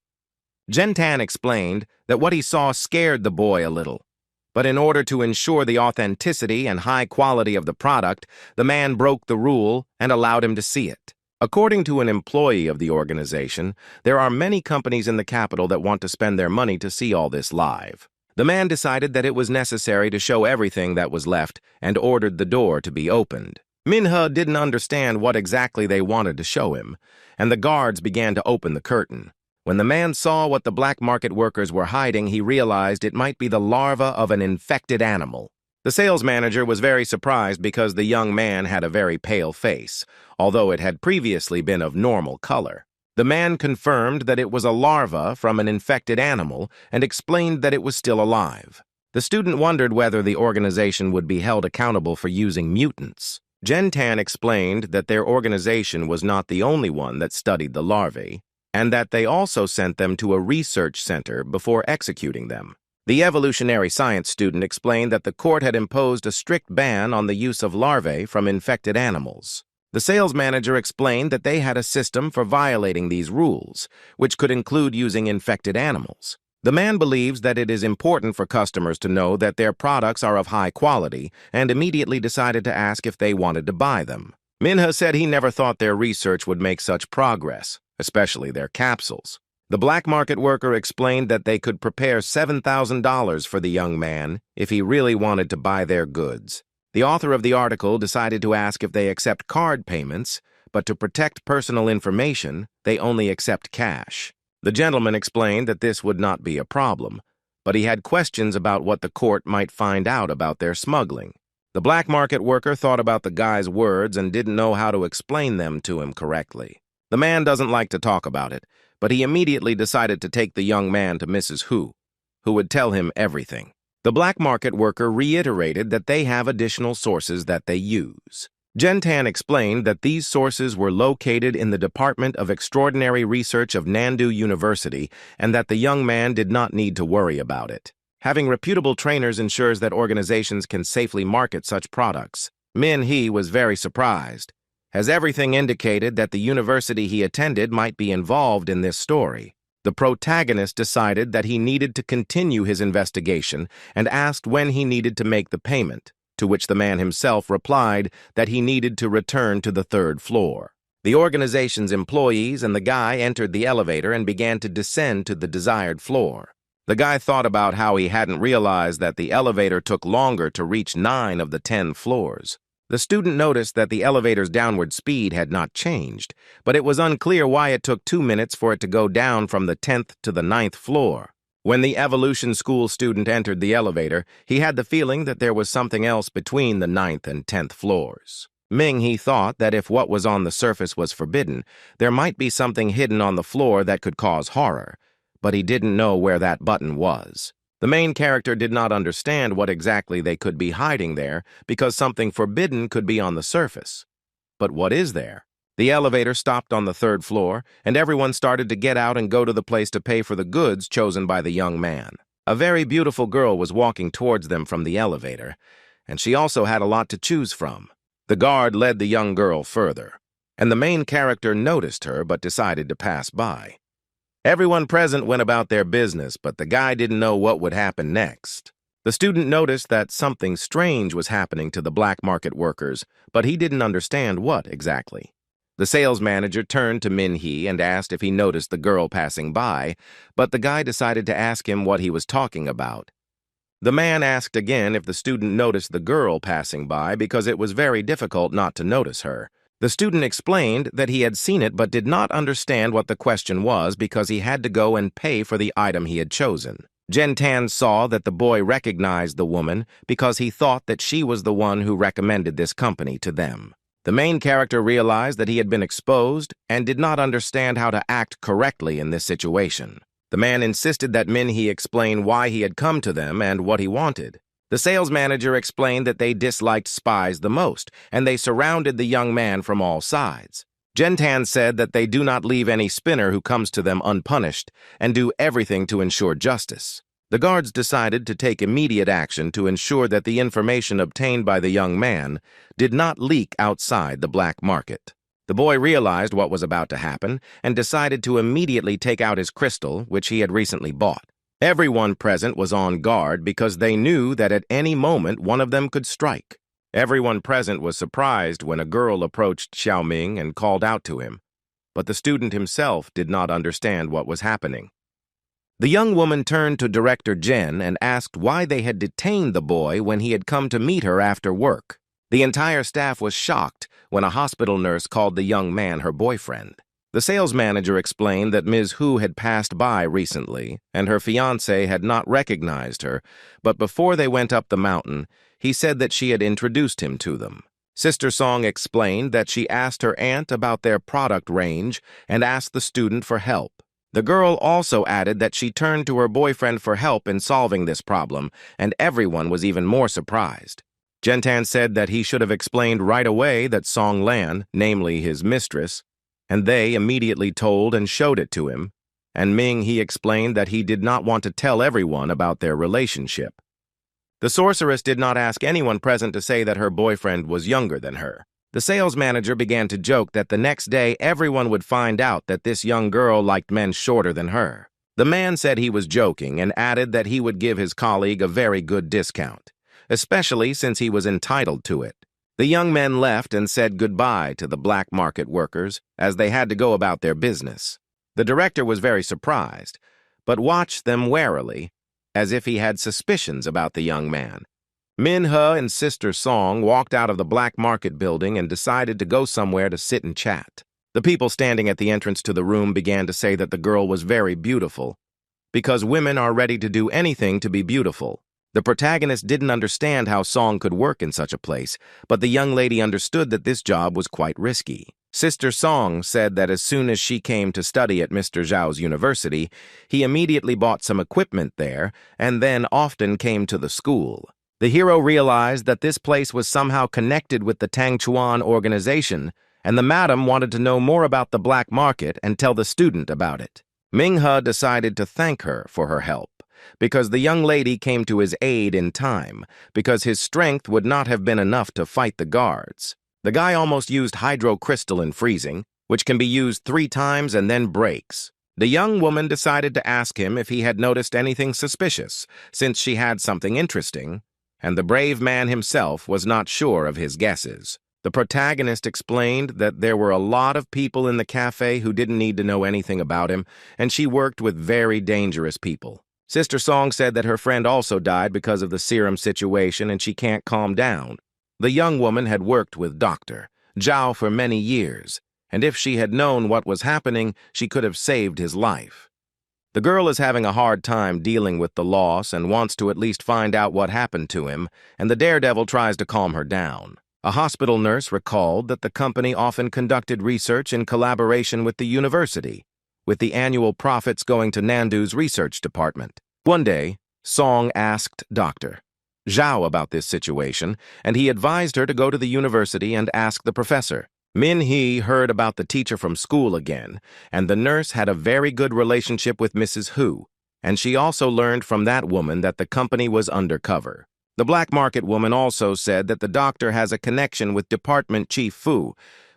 Gentan explained that what he saw scared the boy a little, but in order to ensure the authenticity and high quality of the product, the man broke the rule and allowed him to see it. According to an employee of the organization, there are many companies in the capital that want to spend their money to see all this live. The man decided that it was necessary to show everything that was left and ordered the door to be opened. Minhe didn't understand what exactly they wanted to show him, and the guards began to open the curtain. When the man saw what the black market workers were hiding, he realized it might be the larva of an infected animal. The sales manager was very surprised because the young man had a very pale face, although it had previously been of normal color. The man confirmed that it was a larva from an infected animal and explained that it was still alive. The student wondered whether the organization would be held accountable for using mutants. Gentan explained that their organization was not the only one that studied the larvae, and that they also sent them to a research center before executing them. The evolutionary science student explained that the court had imposed a strict ban on the use of larvae from infected animals. The sales manager explained that they had a system for violating these rules, which could include using infected animals. The man believes that it is important for customers to know that their products are of high quality and immediately decided to ask if they wanted to buy them. Minhe said he never thought their research would make such progress, especially their capsules. The black market worker explained that they could prepare $7,000 for the young man if he really wanted to buy their goods. The author of the article decided to ask if they accept card payments, but to protect personal information, they only accept cash. The gentleman explained that this would not be a problem, but he had questions about what the court might find out about their smuggling. The black market worker thought about the guy's words and didn't know how to explain them to him correctly. The man doesn't like to talk about it, but he immediately decided to take the young man to Mrs. Hu would tell him everything. The black market worker reiterated that they have additional sources that they use. Gentan explained that these sources were located in the Department of Extraordinary Research of Nandu University and that the young man did not need to worry about it. Having reputable trainers ensures that organizations can safely market such products. Min-he was very surprised, as everything indicated that the university he attended might be involved in this story. The protagonist decided that he needed to continue his investigation and asked when he needed to make the payment, to which the man himself replied that he needed to return to the 3rd floor. The organization's employees and the guy entered the elevator and began to descend to the desired floor. The guy thought about how he hadn't realized that the elevator took longer to reach 9 of the 10 floors. The student noticed that the elevator's downward speed had not changed, but it was unclear why it took 2 minutes for it to go down from the 10th to the 9th floor. When the evolution school student entered the elevator, he had the feeling that there was something else between the 9th and 10th floors. He thought that if what was on the surface was forbidden, there might be something hidden on the floor that could cause horror, but he didn't know where that button was. The main character did not understand what exactly they could be hiding there because something forbidden could be on the surface. But what is there? The elevator stopped on the 3rd floor, and everyone started to get out and go to the place to pay for the goods chosen by the young man. A very beautiful girl was walking towards them from the elevator, and she also had a lot to choose from. The guard led the young girl further. and the main character noticed her but decided to pass by. Everyone present went about their business, but the guy didn't know what would happen next. The student noticed that something strange was happening to the black market workers, but he didn't understand what exactly. The sales manager turned to Min-hee and asked if he noticed the girl passing by, but the guy decided to ask him what he was talking about. The man asked again if the student noticed the girl passing by because it was very difficult not to notice her. The student explained that he had seen it but did not understand what the question was because he had to go and pay for the item he had chosen. Gen-tan saw that the boy recognized the woman because he thought that she was the one who recommended this company to them. The main character realized that he had been exposed and did not understand how to act correctly in this situation. The man insisted that Min-hee explain why he had come to them and what he wanted. The sales manager explained that they disliked spies the most, and they surrounded the young man from all sides. Gen-tan said that they do not leave any spinner who comes to them unpunished and do everything to ensure justice. The guards decided to take immediate action to ensure that the information obtained by the young man did not leak outside the black market. The boy realized what was about to happen and decided to immediately take out his crystal, which he had recently bought. Everyone present was on guard because they knew that at any moment one of them could strike. Everyone present was surprised when a girl approached Xiaoming and called out to him, but the student himself did not understand what was happening. The young woman turned to Director Jen and asked why they had detained the boy when he had come to meet her after work. The entire staff was shocked when a hospital nurse called the young man her boyfriend. The sales manager explained that Ms. Hu had passed by recently and her fiancé had not recognized her, but before they went up the mountain, he said that she had introduced him to them. Sister Song explained that she asked her aunt about their product range and asked the student for help. The girl also added that she turned to her boyfriend for help in solving this problem, and everyone was even more surprised. Gen-tan said that he should have explained right away that Song Lan, namely his mistress, and they immediately told and showed it to him, and Ming-hee explained that he did not want to tell everyone about their relationship. The sorceress did not ask anyone present to say that her boyfriend was younger than her. The sales manager began to joke that the next day everyone would find out that this young girl liked men shorter than her. The man said he was joking and added that he would give his colleague a very good discount, especially since he was entitled to it. The young men left and said goodbye to the black market workers as they had to go about their business. The director was very surprised, but watched them warily, as if he had suspicions about the young man. Min-hee and Sister Song walked out of the black market building and decided to go somewhere to sit and chat. The people standing at the entrance to the room began to say that the girl was very beautiful, because women are ready to do anything to be beautiful. The protagonist didn't understand how Song could work in such a place, but the young lady understood that this job was quite risky. Sister Song said that as soon as she came to study at Mr. Zhao's university, he immediately bought some equipment there and then often came to the school. The hero realized that this place was somehow connected with the Tangchuan organization, and the madam wanted to know more about the black market and tell the student about it. Ming-hee decided to thank her for her help, because the young lady came to his aid in time, because his strength would not have been enough to fight the guards. The guy almost used hydrocrystalline freezing, which can be used 3 times and then breaks. The young woman decided to ask him if he had noticed anything suspicious, since she had something interesting, and the brave man himself was not sure of his guesses. The protagonist explained that there were a lot of people in the cafe who didn't need to know anything about him, and she worked with very dangerous people. Sister Song said that her friend also died because of the serum situation and she can't calm down. The young woman had worked with Dr. Zhao for many years, and if she had known what was happening, she could have saved his life. The girl is having a hard time dealing with the loss and wants to at least find out what happened to him, and the daredevil tries to calm her down. A hospital nurse recalled that the company often conducted research in collaboration with the university, with the annual profits going to Nandu's research department. One day, Song asked Dr. Zhao about this situation, and he advised her to go to the university and ask the professor. Min-hee heard about the teacher from school again, and the nurse had a very good relationship with Mrs. Hu, and she also learned from that woman that the company was undercover. The black market woman also said that the doctor has a connection with Department Chief Fu,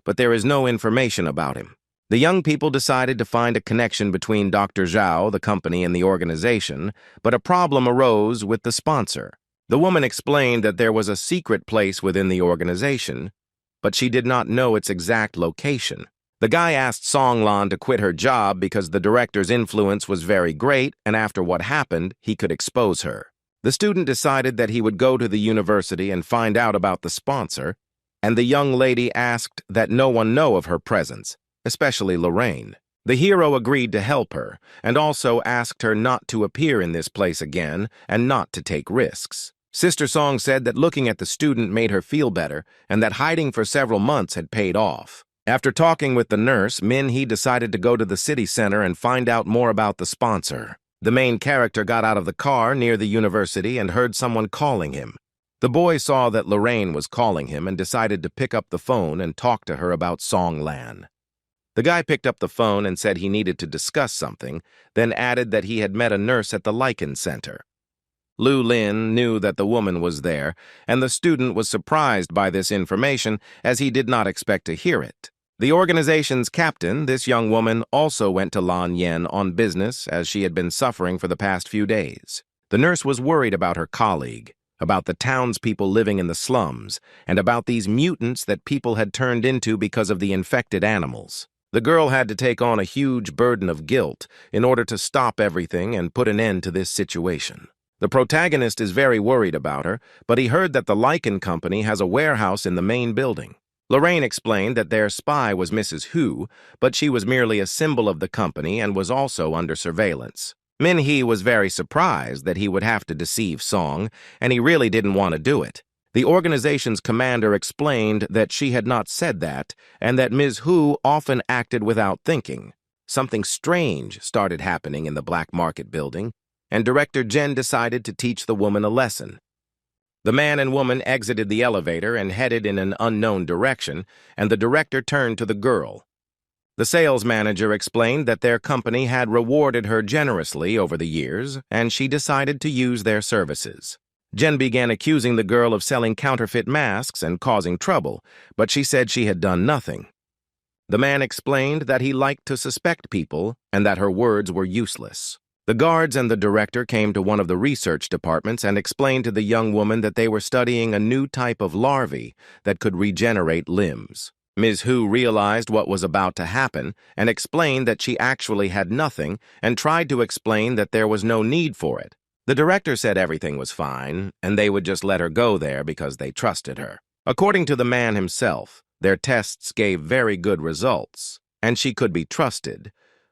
but there is no information about him. The young people decided to find a connection between Dr. Zhao, the company, and the organization, but a problem arose with the sponsor. The woman explained that there was a secret place within the organization, but she did not know its exact location. The guy asked Songlan to quit her job because the director's influence was very great, and after what happened, he could expose her. The student decided that he would go to the university and find out about the sponsor, and the young lady asked that no one know of her presence, especially Lorraine. The hero agreed to help her, and also asked her not to appear in this place again and not to take risks. Sister Song said that looking at the student made her feel better, and that hiding for several months had paid off. After talking with the nurse, Min-hee decided to go to the city center and find out more about the sponsor. The main character got out of the car near the university and heard someone calling him. The boy saw that Lorraine was calling him and decided to pick up the phone and talk to her about Songlan. The guy picked up the phone and said he needed to discuss something, then added that he had met a nurse at the Lichen Center. Lu Lin knew that the woman was there, and the student was surprised by this information as he did not expect to hear it. The organization's captain, this young woman, also went to Lan Yen on business as she had been suffering for the past few days. The nurse was worried about her colleague, about the townspeople living in the slums, and about these mutants that people had turned into because of the infected animals. The girl had to take on a huge burden of guilt in order to stop everything and put an end to this situation. The protagonist is very worried about her, but he heard that the Lichen Company has a warehouse in the main building. Lorraine explained that their spy was Mrs. Hu, but she was merely a symbol of the company and was also under surveillance. Min-hee was very surprised that he would have to deceive Song, and he really didn't want to do it. The organization's commander explained that she had not said that, and that Ms. Hu often acted without thinking. Something strange started happening in the black market building, and Director Jen decided to teach the woman a lesson. The man and woman exited the elevator and headed in an unknown direction, and the director turned to the girl. The sales manager explained that their company had rewarded her generously over the years, and she decided to use their services. Jen began accusing the girl of selling counterfeit masks and causing trouble, but she said she had done nothing. The man explained that he liked to suspect people and that her words were useless. The guards and the director came to one of the research departments and explained to the young woman that they were studying a new type of larvae that could regenerate limbs. Ms. Hu realized what was about to happen and explained that she actually had nothing and tried to explain that there was no need for it. The director said everything was fine and they would just let her go there because they trusted her. According to the man himself, their tests gave very good results and she could be trusted.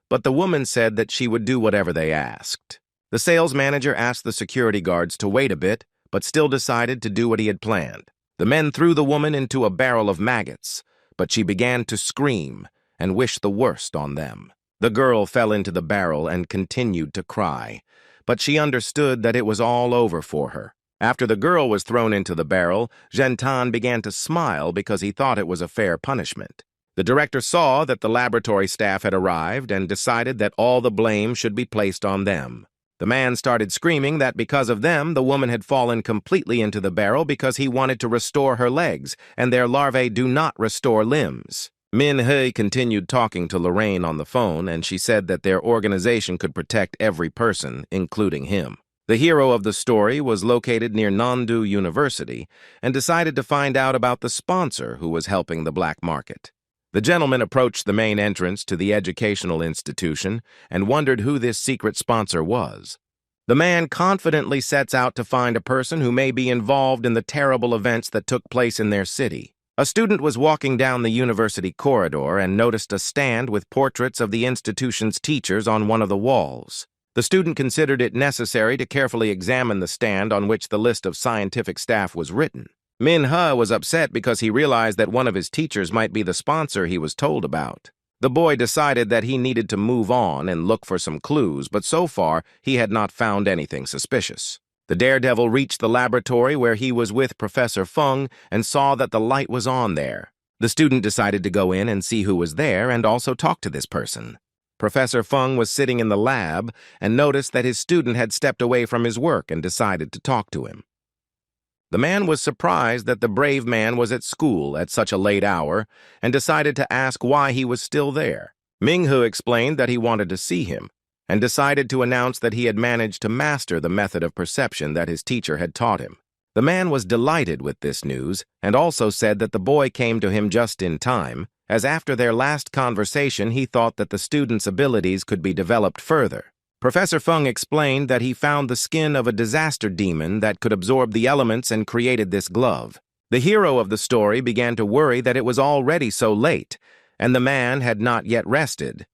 But the woman said that she would do whatever they asked. The sales manager asked the security guards to wait a bit, but still decided to do what he had planned. The men threw the woman into a barrel of maggots, but she began to scream and wish the worst on them. The girl fell into the barrel and continued to cry, but she understood that it was all over for her. After the girl was thrown into the barrel, Zhentan began to smile because he thought it was a fair punishment. The director saw that the laboratory staff had arrived and decided that all the blame should be placed on them. The man started screaming that because of them, the woman had fallen completely into the barrel because he wanted to restore her legs, and their larvae do not restore limbs. Min-hee continued talking to Lorraine on the phone, and she said that their organization could protect every person, including him. The hero of the story was located near Nandu University and decided to find out about the sponsor who was helping the black market. The gentleman approached the main entrance to the educational institution and wondered who this secret sponsor was. The man confidently sets out to find a person who may be involved in the terrible events that took place in their city. A student was walking down the university corridor and noticed a stand with portraits of the institution's teachers on one of the walls. The student considered it necessary to carefully examine the stand on which the list of scientific staff was written. Min-hee was upset because he realized that one of his teachers might be the sponsor he was told about. The boy decided that he needed to move on and look for some clues, but so far he had not found anything suspicious. The daredevil reached the laboratory where he was with Professor Feng and saw that the light was on there. The student decided to go in and see who was there and also talk to this person. Professor Feng was sitting in the lab and noticed that his student had stepped away from his work and decided to talk to him. The man was surprised that the brave man was at school at such a late hour and decided to ask why he was still there. Ming-Hu explained that he wanted to see him and decided to announce that he had managed to master the method of perception that his teacher had taught him. The man was delighted with this news and also said that the boy came to him just in time, as after their last conversation he thought that the student's abilities could be developed further. Professor Feng explained that he found the skin of a disaster demon that could absorb the elements and created this glove. The hero of the story began to worry that it was already so late, and the man had not yet rested,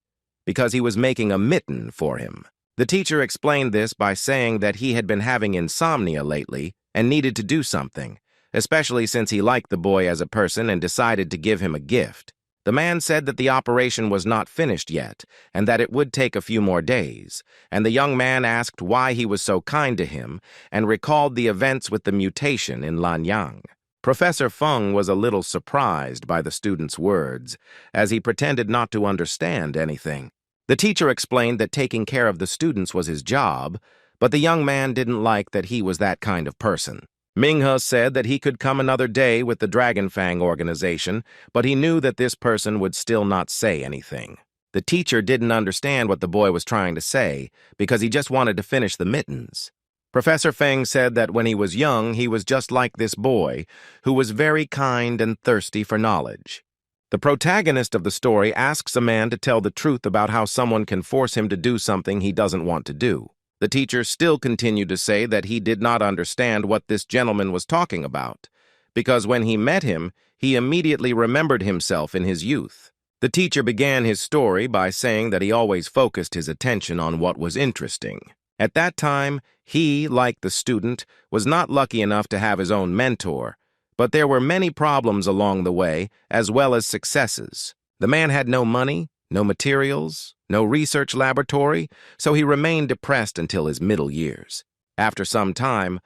because he was making a mitten for him. The teacher explained this by saying that he had been having insomnia lately and needed to do something, especially since he liked the boy as a person and decided to give him a gift. The man said that the operation was not finished yet, and that it would take a few more days, and the young man asked why he was so kind to him, and recalled the events with the mutation in Lanyang. Professor Feng was a little surprised by the student's words, as he pretended not to understand anything. The teacher explained that taking care of the students was his job, but the young man didn't like that he was that kind of person. Ming-Hu said that he could come another day with the Dragon Fang organization, but he knew that this person would still not say anything. The teacher didn't understand what the boy was trying to say, because he just wanted to finish the mittens. Professor Feng said that when he was young, he was just like this boy, who was very kind and thirsty for knowledge. The protagonist of the story asks a man to tell the truth about how someone can force him to do something he doesn't want to do. The teacher still continued to say that he did not understand what this gentleman was talking about, because when he met him, he immediately remembered himself in his youth. The teacher began his story by saying that he always focused his attention on what was interesting. At that time, he, like the student, was not lucky enough to have his own mentor, but there were many problems along the way, as well as successes. The man had no money, no materials, no research laboratory, so he remained depressed until his middle years. After some time,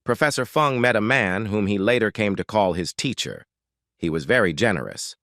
Professor Feng met a man whom he later came to call his teacher. He was very generous.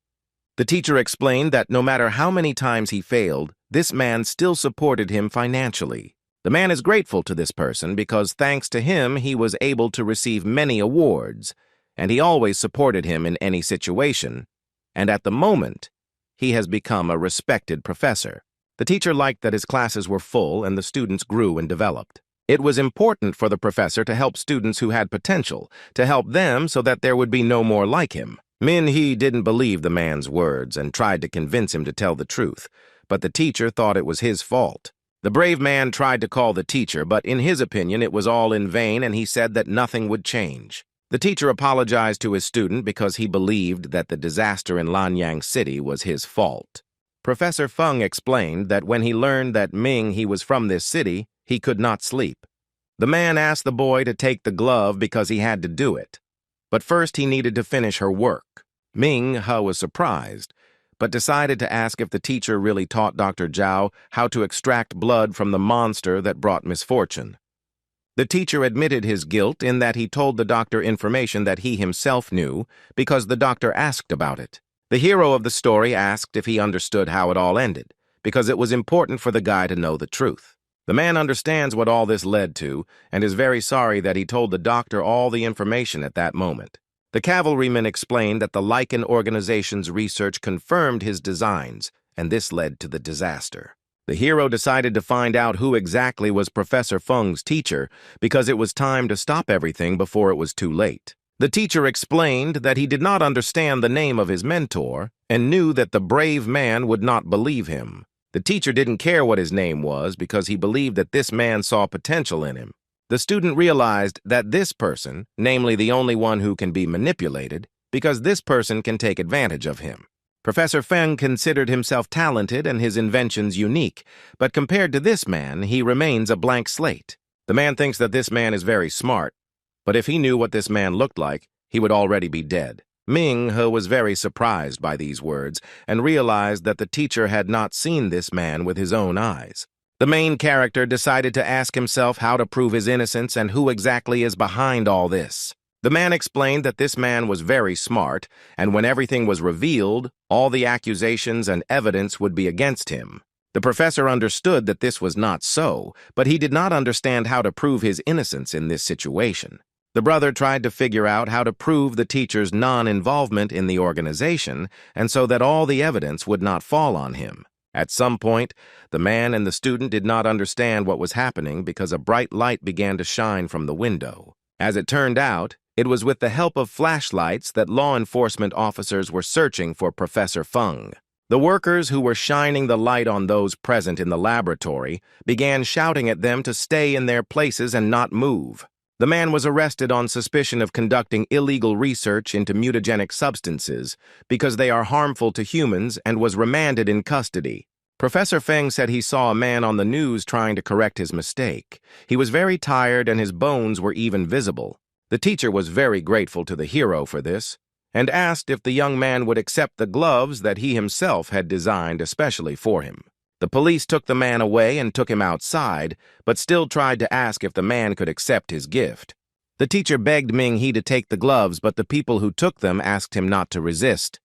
The teacher explained that no matter how many times he failed, this man still supported him financially. The man is grateful to this person because thanks to him he was able to receive many awards, and he always supported him in any situation, and at the moment, he has become a respected professor. The teacher liked that his classes were full and the students grew and developed. It was important for the professor to help students who had potential, to help them so that there would be no more like him. Min-Hee didn't believe the man's words and tried to convince him to tell the truth, but the teacher thought it was his fault. The brave man tried to call the teacher, but in his opinion it was all in vain and he said that nothing would change. The teacher apologized to his student because he believed that the disaster in Lanyang City was his fault. Professor Feng explained that when he learned that Ming-Hee was from this city, he could not sleep. The man asked the boy to take the glove because he had to do it. But first he needed to finish her work. Ming-Hu was surprised, but decided to ask if the teacher really taught Dr. Zhao how to extract blood from the monster that brought misfortune. The teacher admitted his guilt in that he told the doctor information that he himself knew because the doctor asked about it. The hero of the story asked if he understood how it all ended, because it was important for the guy to know the truth. The man understands what all this led to and is very sorry that he told the doctor all the information at that moment. The cavalryman explained that the Lycan organization's research confirmed his designs, and this led to the disaster. The hero decided to find out who exactly was Professor Feng's teacher because it was time to stop everything before it was too late. The teacher explained that he did not understand the name of his mentor and knew that the brave man would not believe him. The teacher didn't care what his name was because he believed that this man saw potential in him. The student realized that this person, namely the only one who can be manipulated, because this person can take advantage of him. Professor Feng considered himself talented and his inventions unique, but compared to this man, he remains a blank slate. The man thinks that this man is very smart, but if he knew what this man looked like, he would already be dead. Ming-Hu was very surprised by these words and realized that the teacher had not seen this man with his own eyes. The main character decided to ask himself how to prove his innocence and who exactly is behind all this. The man explained that this man was very smart, and when everything was revealed, all the accusations and evidence would be against him. The professor understood that this was not so, but he did not understand how to prove his innocence in this situation. The brother tried to figure out how to prove the teacher's non-involvement in the organization, and so that all the evidence would not fall on him. At some point, the man and the student did not understand what was happening because a bright light began to shine from the window. As it turned out, it was with the help of flashlights that law enforcement officers were searching for Professor Feng. The workers who were shining the light on those present in the laboratory began shouting at them to stay in their places and not move. The man was arrested on suspicion of conducting illegal research into mutagenic substances because they are harmful to humans and was remanded in custody. Professor Feng said he saw a man on the news trying to correct his mistake. He was very tired and his bones were even visible. The teacher was very grateful to the hero for this and asked if the young man would accept the gloves that he himself had designed especially for him. The police took the man away and took him outside, but still tried to ask if the man could accept his gift. The teacher begged Ming-He to take the gloves, but the people who took them asked him not to resist.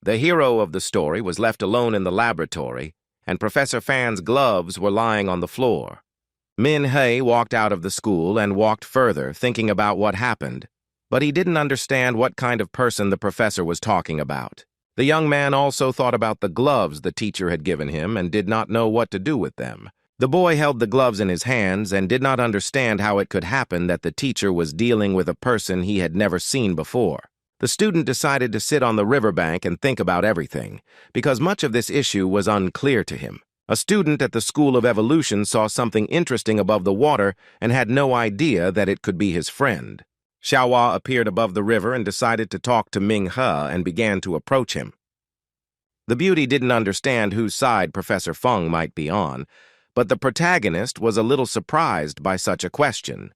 The hero of the story was left alone in the laboratory, and Professor Fan's gloves were lying on the floor. Min-He walked out of the school and walked further, thinking about what happened, but he didn't understand what kind of person the professor was talking about. The young man also thought about the gloves the teacher had given him and did not know what to do with them. The boy held the gloves in his hands and did not understand how it could happen that the teacher was dealing with a person he had never seen before. The student decided to sit on the riverbank and think about everything, because much of this issue was unclear to him. A student at the School of Evolution saw something interesting above the water and had no idea that it could be his friend. Xiaohua appeared above the river and decided to talk to Ming-He and began to approach him. The beauty didn't understand whose side Professor Feng might be on, but the protagonist was a little surprised by such a question.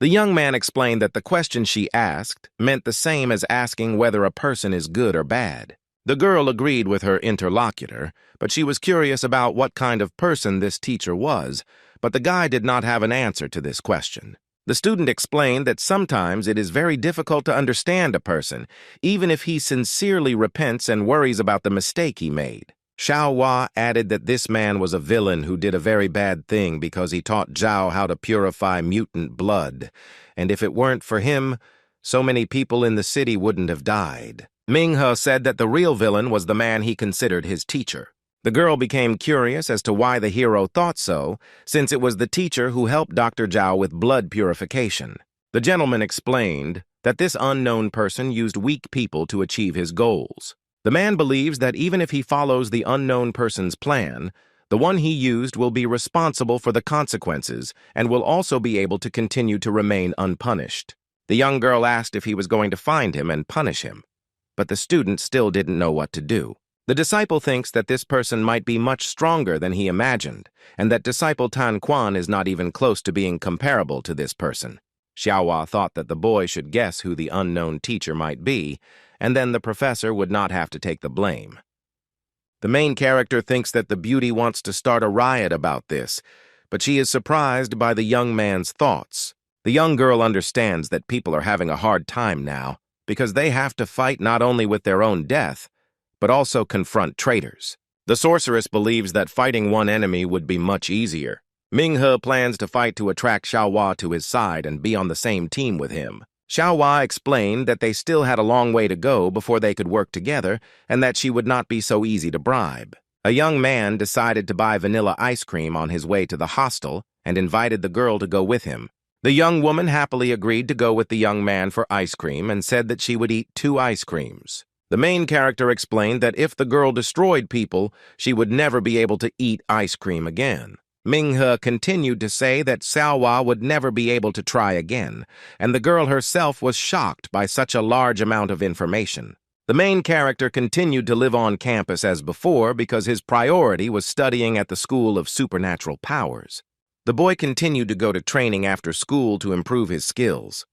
The young man explained that the question she asked meant the same as asking whether a person is good or bad. The girl agreed with her interlocutor, but she was curious about what kind of person this teacher was, but the guy did not have an answer to this question. The student explained that sometimes it is very difficult to understand a person, even if he sincerely repents and worries about the mistake he made. Xiaohua added that this man was a villain who did a very bad thing because he taught Zhao how to purify mutant blood, and if it weren't for him, so many people in the city wouldn't have died. Ming-He said that the real villain was the man he considered his teacher. The girl became curious as to why the hero thought so, since it was the teacher who helped Dr. Zhao with blood purification. The gentleman explained that this unknown person used weak people to achieve his goals. The man believes that even if he follows the unknown person's plan, the one he used will be responsible for the consequences and will also be able to continue to remain unpunished. The young girl asked if he was going to find him and punish him, but the student still didn't know what to do. The disciple thinks that this person might be much stronger than he imagined, and that disciple Tan Quan is not even close to being comparable to this person. Xiaohua thought that the boy should guess who the unknown teacher might be, and then the professor would not have to take the blame. The main character thinks that the beauty wants to start a riot about this, but she is surprised by the young man's thoughts. The young girl understands that people are having a hard time now, because they have to fight not only with their own death, but also confront traitors. The sorceress believes that fighting one enemy would be much easier. Ming-He plans to fight to attract Xiaohua to his side and be on the same team with him. Xiaohua explained that they still had a long way to go before they could work together and that she would not be so easy to bribe. A young man decided to buy vanilla ice cream on his way to the hostel and invited the girl to go with him. The young woman happily agreed to go with the young man for ice cream and said that she would eat 2 ice creams. The main character explained that if the girl destroyed people, she would never be able to eat ice cream again. Ming-He continued to say that Xiaohua would never be able to try again, and the girl herself was shocked by such a large amount of information. The main character continued to live on campus as before because his priority was studying at the School of Supernatural Powers. The boy continued to go to training after school to improve his skills.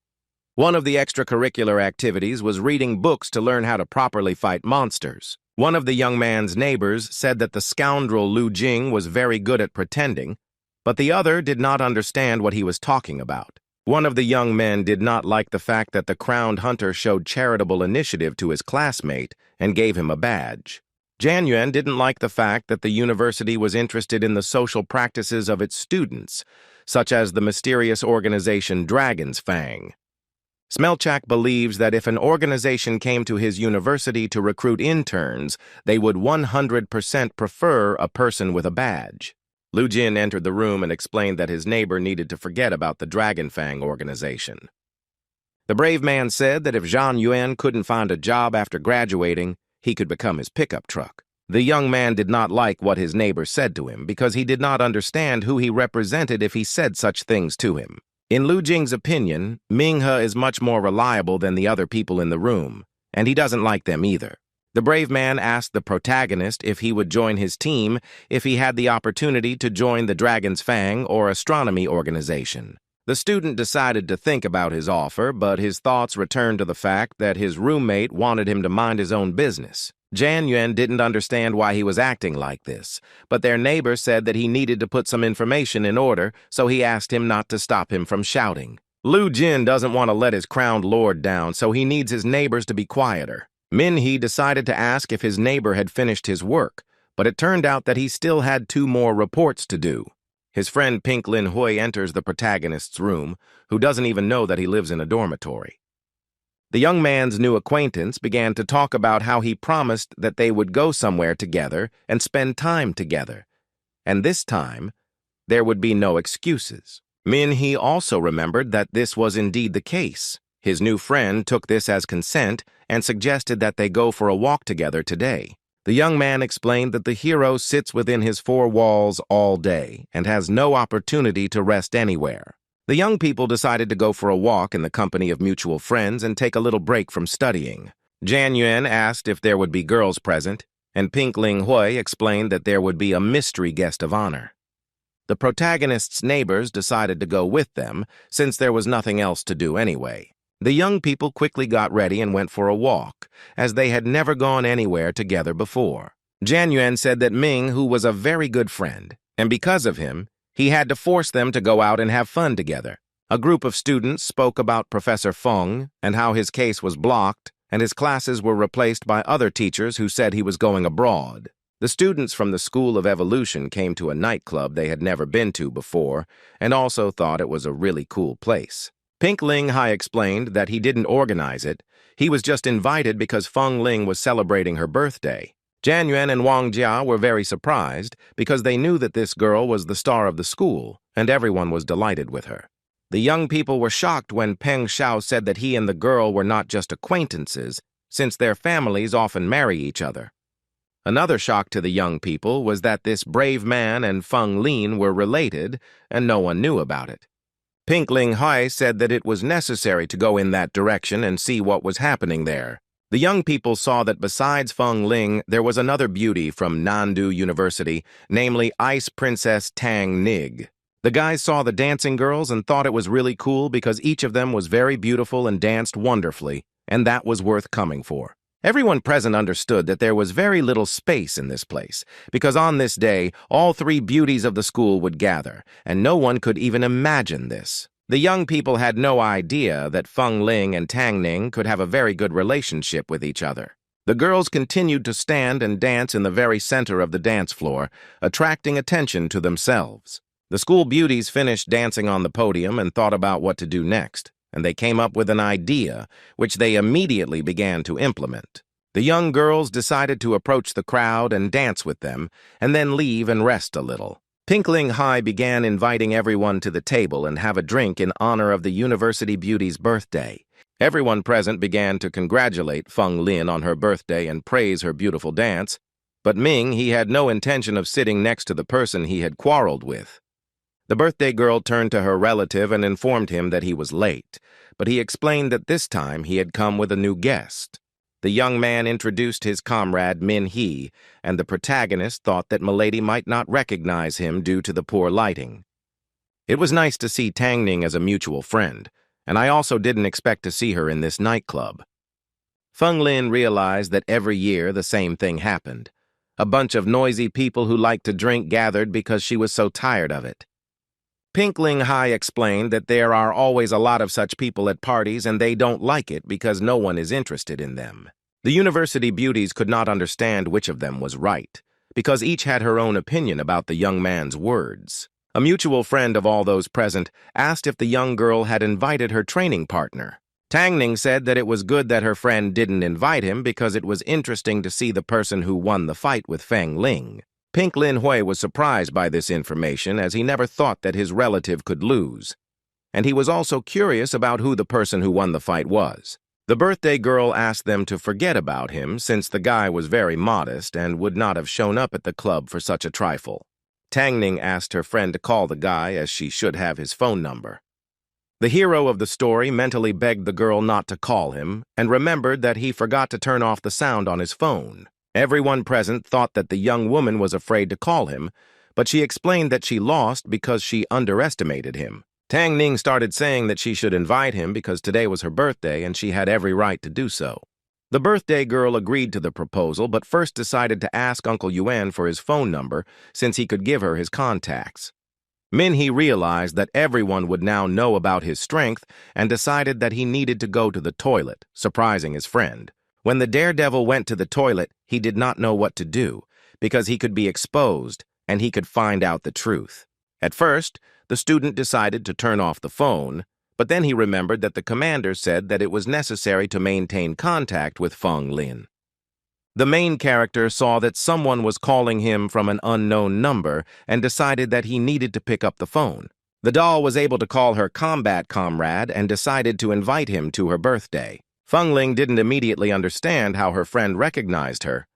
One of the extracurricular activities was reading books to learn how to properly fight monsters. One of the young man's neighbors said that the scoundrel Lu Jing was very good at pretending, but the other did not understand what he was talking about. One of the young men did not like the fact that the crowned hunter showed charitable initiative to his classmate and gave him a badge. Jan Yuan didn't like the fact that the university was interested in the social practices of its students, such as the mysterious organization Dragon's Fang. Smelchak believes that if an organization came to his university to recruit interns, they would 100% prefer a person with a badge. Lu Jin entered the room and explained that his neighbor needed to forget about the Dragon Fang organization. The brave man said that if Zhang Yuan couldn't find a job after graduating, he could become his pickup truck. The young man did not like what his neighbor said to him because he did not understand who he represented if he said such things to him. In Lu Jing's opinion, Minghe is much more reliable than the other people in the room, and he doesn't like them either. The brave man asked the protagonist if he would join his team if he had the opportunity to join the Dragon's Fang or astronomy organization. The student decided to think about his offer, but his thoughts returned to the fact that his roommate wanted him to mind his own business. Zhang Yuan didn't understand why he was acting like this, but their neighbor said that he needed to put some information in order, so he asked him not to stop him from shouting. Lu Jin doesn't want to let his crowned lord down, so he needs his neighbors to be quieter. Minhee decided to ask if his neighbor had finished his work, but it turned out that he still had 2 more reports to do. His friend Pink Lin Hui enters the protagonist's room, who doesn't even know that he lives in a dormitory. The young man's new acquaintance began to talk about how he promised that they would go somewhere together and spend time together. And this time, there would be no excuses. Minhee also remembered that this was indeed the case. His new friend took this as consent and suggested that they go for a walk together today. The young man explained that the hero sits within his 4 walls all day and has no opportunity to rest anywhere. The young people decided to go for a walk in the company of mutual friends and take a little break from studying. Zhang Yuan asked if there would be girls present, and Pink Ling Hui explained that there would be a mystery guest of honor. The protagonist's neighbors decided to go with them, since there was nothing else to do anyway. The young people quickly got ready and went for a walk, as they had never gone anywhere together before. Zhang Yuan said that Ming, who was a very good friend, and because of him, he had to force them to go out and have fun together. A group of students spoke about Professor Feng and how his case was blocked, and his classes were replaced by other teachers who said he was going abroad. The students from the School of Evolution came to a nightclub they had never been to before and also thought it was a really cool place. Pink Ling Hai explained that he didn't organize it. He was just invited because Feng Ling was celebrating her birthday. Zhang Yuan and Wang Jia were very surprised because they knew that this girl was the star of the school, and everyone was delighted with her. The young people were shocked when Peng Xiao said that he and the girl were not just acquaintances, since their families often marry each other. Another shock to the young people was that this brave man and Feng Lin were related, and no one knew about it. Pink Ling Hai said that it was necessary to go in that direction and see what was happening there. The young people saw that besides Feng Ling, there was another beauty from Nandu University, namely Ice Princess Tang Nig. The guys saw the dancing girls and thought it was really cool because each of them was very beautiful and danced wonderfully, and that was worth coming for. Everyone present understood that there was very little space in this place, because on this day, all 3 beauties of the school would gather, and no one could even imagine this. The young people had no idea that Feng Ling and Tang Ning could have a very good relationship with each other. The girls continued to stand and dance in the very center of the dance floor, attracting attention to themselves. The school beauties finished dancing on the podium and thought about what to do next, and they came up with an idea, which they immediately began to implement. The young girls decided to approach the crowd and dance with them, and then leave and rest a little. Pink Ling Hai began inviting everyone to the table and have a drink in honor of the University Beauty's birthday. Everyone present began to congratulate Feng Lin on her birthday and praise her beautiful dance, but Ming, he had no intention of sitting next to the person he had quarreled with. The birthday girl turned to her relative and informed him that he was late, but he explained that this time he had come with a new guest. The young man introduced his comrade Min Hee, and the protagonist thought that Milady might not recognize him due to the poor lighting. It was nice to see Tang Ning as a mutual friend, and I also didn't expect to see her in this nightclub. Feng Lin realized that every year the same thing happened. A bunch of noisy people who liked to drink gathered because she was so tired of it. Pink Ling Hai explained that there are always a lot of such people at parties and they don't like it because no one is interested in them. The university beauties could not understand which of them was right, because each had her own opinion about the young man's words. A mutual friend of all those present asked if the young girl had invited her training partner. Tang Ning said that it was good that her friend didn't invite him because it was interesting to see the person who won the fight with Feng Ling. Pink Lin Hui was surprised by this information as he never thought that his relative could lose. And he was also curious about who the person who won the fight was. The birthday girl asked them to forget about him since the guy was very modest and would not have shown up at the club for such a trifle. Tang Ning asked her friend to call the guy as she should have his phone number. The hero of the story mentally begged the girl not to call him and remembered that he forgot to turn off the sound on his phone. Everyone present thought that the young woman was afraid to call him, but she explained that she lost because she underestimated him. Tang Ning started saying that she should invite him because today was her birthday and she had every right to do so. The birthday girl agreed to the proposal, but first decided to ask Uncle Yuan for his phone number since he could give her his contacts. Minhee realized that everyone would now know about his strength and decided that he needed to go to the toilet, surprising his friend. When the daredevil went to the toilet, he did not know what to do because he could be exposed and he could find out the truth. At first, the student decided to turn off the phone, but then he remembered that the commander said that it was necessary to maintain contact with Feng Lin. The main character saw that someone was calling him from an unknown number and decided that he needed to pick up the phone. The doll was able to call her combat comrade and decided to invite him to her birthday. Feng Ling didn't immediately understand how her friend recognized her,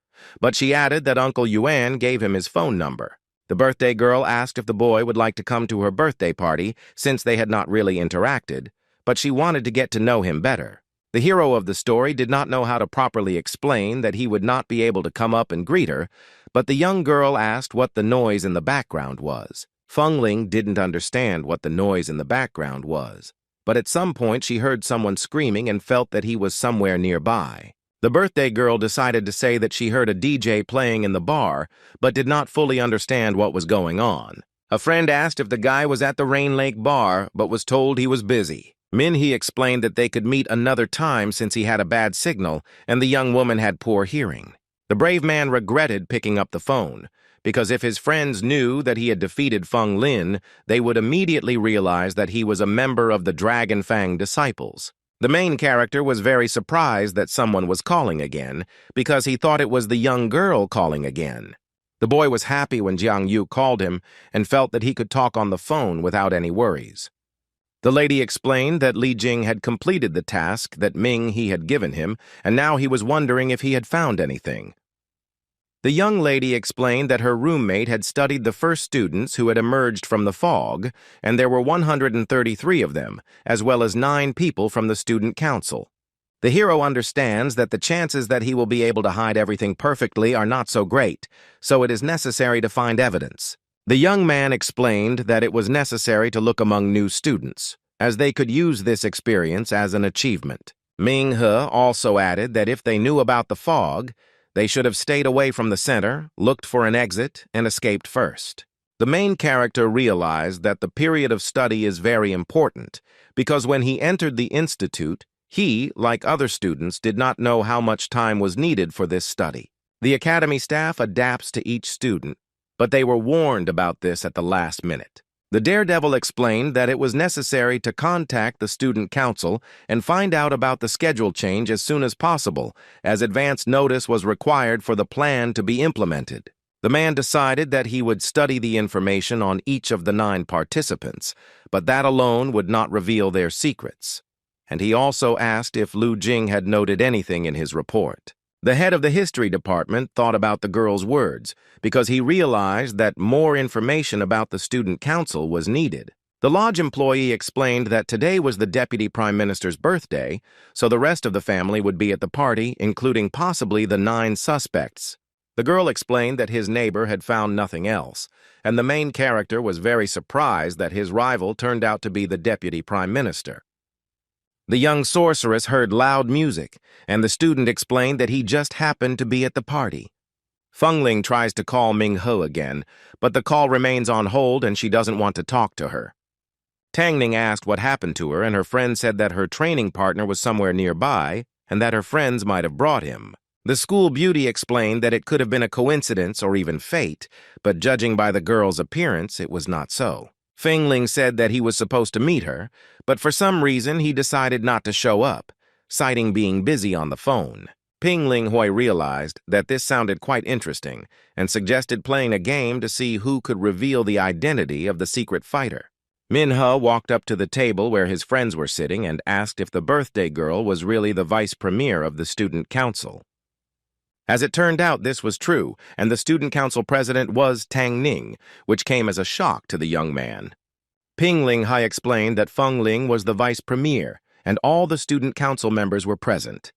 but she added that Uncle Yuan gave him his phone number. The birthday girl asked if the boy would like to come to her birthday party since they had not really interacted, but she wanted to get to know him better. The hero of the story did not know how to properly explain that he would not be able to come up and greet her, but the young girl asked what the noise in the background was. Feng Ling didn't understand what the noise in the background was, but at some point she heard someone screaming and felt that he was somewhere nearby. The birthday girl decided to say that she heard a DJ playing in the bar, but did not fully understand what was going on. A friend asked if the guy was at the Rain Lake bar, but was told he was busy. Minhee explained that they could meet another time since he had a bad signal and the young woman had poor hearing. The brave man regretted picking up the phone, because if his friends knew that he had defeated Feng Lin, they would immediately realize that he was a member of the Dragon Fang disciples. The main character was very surprised that someone was calling again, because he thought it was the young girl calling again. The boy was happy when Jiang Yu called him and felt that he could talk on the phone without any worries. The lady explained that Li Jing had completed the task that Ming He had given him, and now he was wondering if he had found anything. The young lady explained that her roommate had studied the first students who had emerged from the fog, and there were 133 of them, as well as 9 people from the student council. The hero understands that the chances that he will be able to hide everything perfectly are not so great, so it is necessary to find evidence. The young man explained that it was necessary to look among new students, as they could use this experience as an achievement. Ming He also added that if they knew about the fog, they should have stayed away from the center, looked for an exit, and escaped first. The main character realized that the period of study is very important, because when he entered the institute, he, like other students, did not know how much time was needed for this study. The academy staff adapts to each student, but they were warned about this at the last minute. The daredevil explained that it was necessary to contact the student council and find out about the schedule change as soon as possible, as advance notice was required for the plan to be implemented. The man decided that he would study the information on each of the 9 participants, but that alone would not reveal their secrets. And he also asked if Lu Jing had noted anything in his report. The head of the history department thought about the girl's words because he realized that more information about the student council was needed. The lodge employee explained that today was the deputy prime minister's birthday, so the rest of the family would be at the party, including possibly the 9 suspects. The girl explained that his neighbor had found nothing else, and the main character was very surprised that his rival turned out to be the deputy prime minister. The young sorceress heard loud music, and the student explained that he just happened to be at the party. Feng Ling tries to call Ming He again, but the call remains on hold and she doesn't want to talk to her. Tang Ning asked what happened to her, and her friend said that her training partner was somewhere nearby and that her friends might have brought him. The school beauty explained that it could have been a coincidence or even fate, but judging by the girl's appearance, it was not so. Fengling said that he was supposed to meet her, but for some reason he decided not to show up, citing being busy on the phone. Ping Hui realized that this sounded quite interesting and suggested playing a game to see who could reveal the identity of the secret fighter. Manhwa walked up to the table where his friends were sitting and asked if the birthday girl was really the vice premier of the student council. As it turned out, this was true, and the student council president was Tang Ning, which came as a shock to the young man. Ping Hui explained that Feng Ling was the vice premier, and all the student council members were present.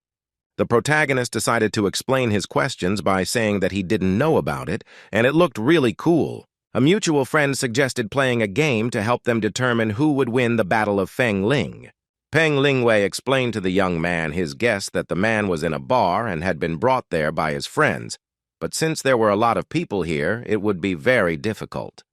The protagonist decided to explain his questions by saying that he didn't know about it, and it looked really cool. A mutual friend suggested playing a game to help them determine who would win the Battle of Feng Ling. Peng Lingwei explained to the young man his guess that the man was in a bar and had been brought there by his friends, but since there were a lot of people here, it would be very difficult.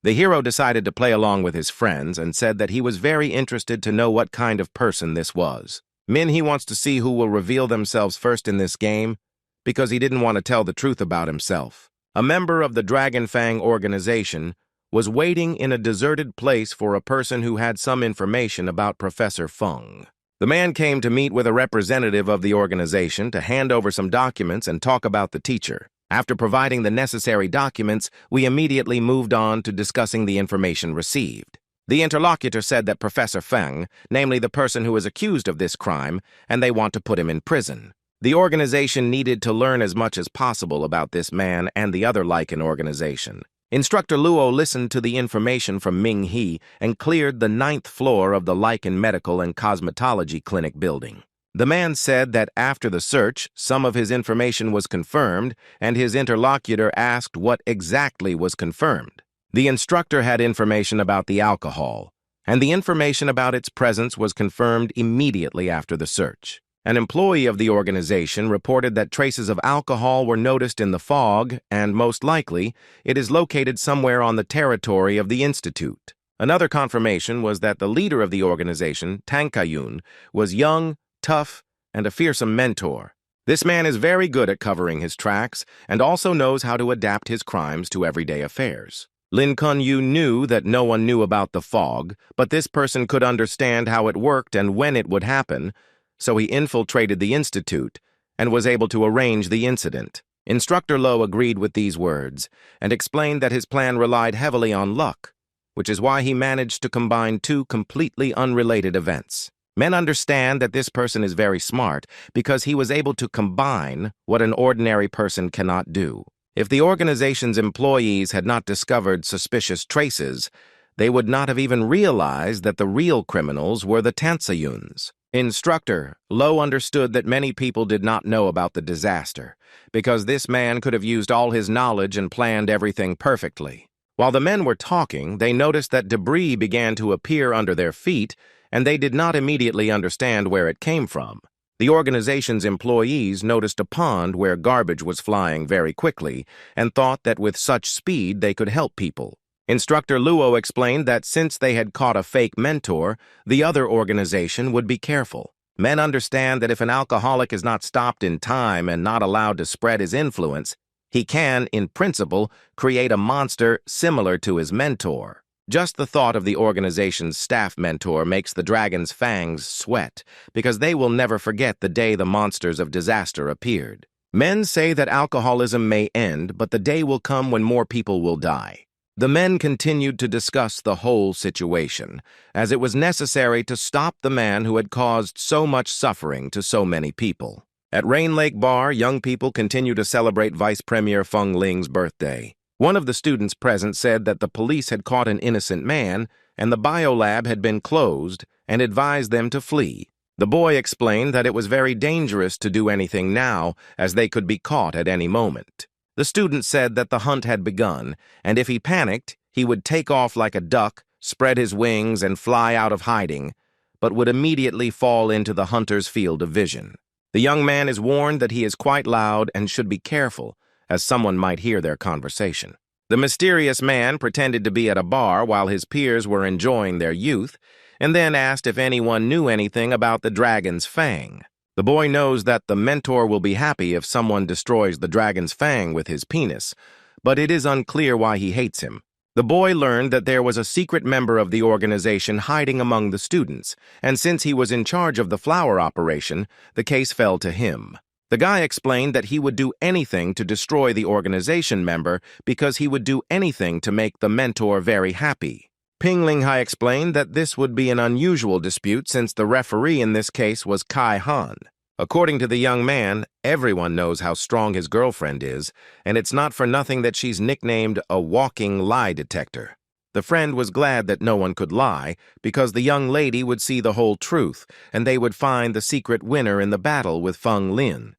The hero decided to play along with his friends and said that he was very interested to know what kind of person this was. He wants to see who will reveal themselves first in this game because he didn't want to tell the truth about himself. A member of the Dragon Fang organization was waiting in a deserted place for a person who had some information about Professor Feng. The man came to meet with a representative of the organization to hand over some documents and talk about the teacher. After providing the necessary documents, we immediately moved on to discussing the information received. The interlocutor said that Professor Feng, namely the person who is accused of this crime, and they want to put him in prison. The organization needed to learn as much as possible about this man and the other Lycan organization. Instructor Luo listened to the information from Ming He and cleared the 9th floor of the Lycan Medical and Cosmetology Clinic building. The man said that after the search, some of his information was confirmed, and his interlocutor asked what exactly was confirmed. The instructor had information about the alcohol, and the information about its presence was confirmed immediately after the search. An employee of the organization reported that traces of alcohol were noticed in the fog, and most likely, it is located somewhere on the territory of the institute. Another confirmation was that the leader of the organization, Tang Kayun, was young, tough, and a fearsome mentor. This man is very good at covering his tracks and also knows how to adapt his crimes to everyday affairs. Lin Kunyu knew that no one knew about the fog, but this person could understand how it worked and when it would happen, so he infiltrated the institute and was able to arrange the incident. Instructor Lo agreed with these words and explained that his plan relied heavily on luck, which is why he managed to combine two completely unrelated events. Men understand that this person is very smart because he was able to combine what an ordinary person cannot do. If the organization's employees had not discovered suspicious traces, they would not have even realized that the real criminals were the Tansayuns. Instructor Lo understood that many people did not know about the disaster, because this man could have used all his knowledge and planned everything perfectly. While the men were talking, they noticed that debris began to appear under their feet, and they did not immediately understand where it came from. The organization's employees noticed a pond where garbage was flying very quickly and thought that with such speed they could help people. Instructor Luo explained that since they had caught a fake mentor, the other organization would be careful. Men understand that if an alcoholic is not stopped in time and not allowed to spread his influence, he can, in principle, create a monster similar to his mentor. Just the thought of the organization's staff mentor makes the dragon's fangs sweat, because they will never forget the day the monsters of disaster appeared. Men say that alcoholism may end, but the day will come when more people will die. The men continued to discuss the whole situation, as it was necessary to stop the man who had caused so much suffering to so many people. At Rain Lake Bar, young people continue to celebrate Vice Premier Feng Ling's birthday. One of the students present said that the police had caught an innocent man, and the biolab had been closed, and advised them to flee. The boy explained that it was very dangerous to do anything now, as they could be caught at any moment. The student said that the hunt had begun, and if he panicked, he would take off like a duck, spread his wings, and fly out of hiding, but would immediately fall into the hunter's field of vision. The young man is warned that he is quite loud and should be careful, as someone might hear their conversation. The mysterious man pretended to be at a bar while his peers were enjoying their youth, and then asked if anyone knew anything about the dragon's fang. The boy knows that the mentor will be happy if someone destroys the dragon's fang with his penis, but it is unclear why he hates him. The boy learned that there was a secret member of the organization hiding among the students, and since he was in charge of the flower operation, the case fell to him. The guy explained that he would do anything to destroy the organization member because he would do anything to make the mentor very happy. Ping Linghai explained that this would be an unusual dispute since the referee in this case was Kai Han. According to the young man, everyone knows how strong his girlfriend is, and it's not for nothing that she's nicknamed a walking lie detector. The friend was glad that no one could lie, because the young lady would see the whole truth, and they would find the secret winner in the battle with Feng Lin.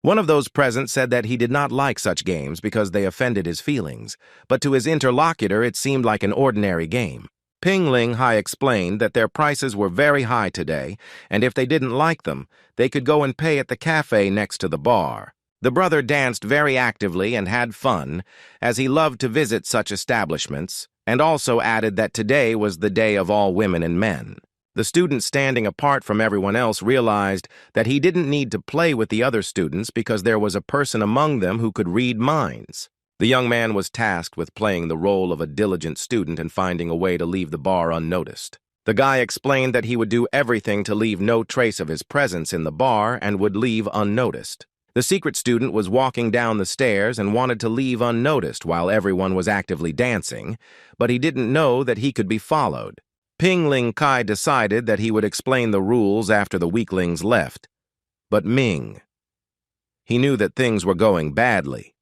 One of those present said that he did not like such games because they offended his feelings, but to his interlocutor it seemed like an ordinary game. Ping Linghai explained that their prices were very high today, and if they didn't like them, they could go and pay at the cafe next to the bar. The brother danced very actively and had fun, as he loved to visit such establishments, and also added that today was the day of all women and men. The student standing apart from everyone else realized that he didn't need to play with the other students because there was a person among them who could read minds. The young man was tasked with playing the role of a diligent student and finding a way to leave the bar unnoticed. The guy explained that he would do everything to leave no trace of his presence in the bar and would leave unnoticed. The secret student was walking down the stairs and wanted to leave unnoticed while everyone was actively dancing, but he didn't know that he could be followed. Ping Ling Kai decided that he would explain the rules after the weaklings left. But he knew that things were going badly.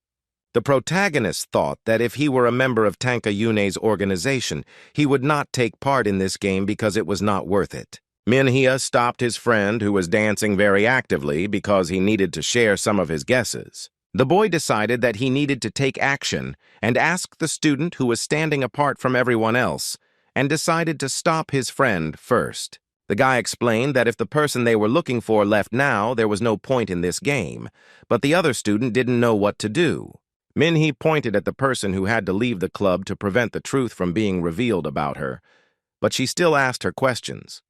The protagonist thought that if he were a member of Tanka Yune's organization, he would not take part in this game because it was not worth it. Manhwa stopped his friend who was dancing very actively because he needed to share some of his guesses. The boy decided that he needed to take action and asked the student who was standing apart from everyone else, and decided to stop his friend first. The guy explained that if the person they were looking for left now, there was no point in this game, but the other student didn't know what to do. Manhwa pointed at the person who had to leave the club to prevent the truth from being revealed about her, but she still asked her questions.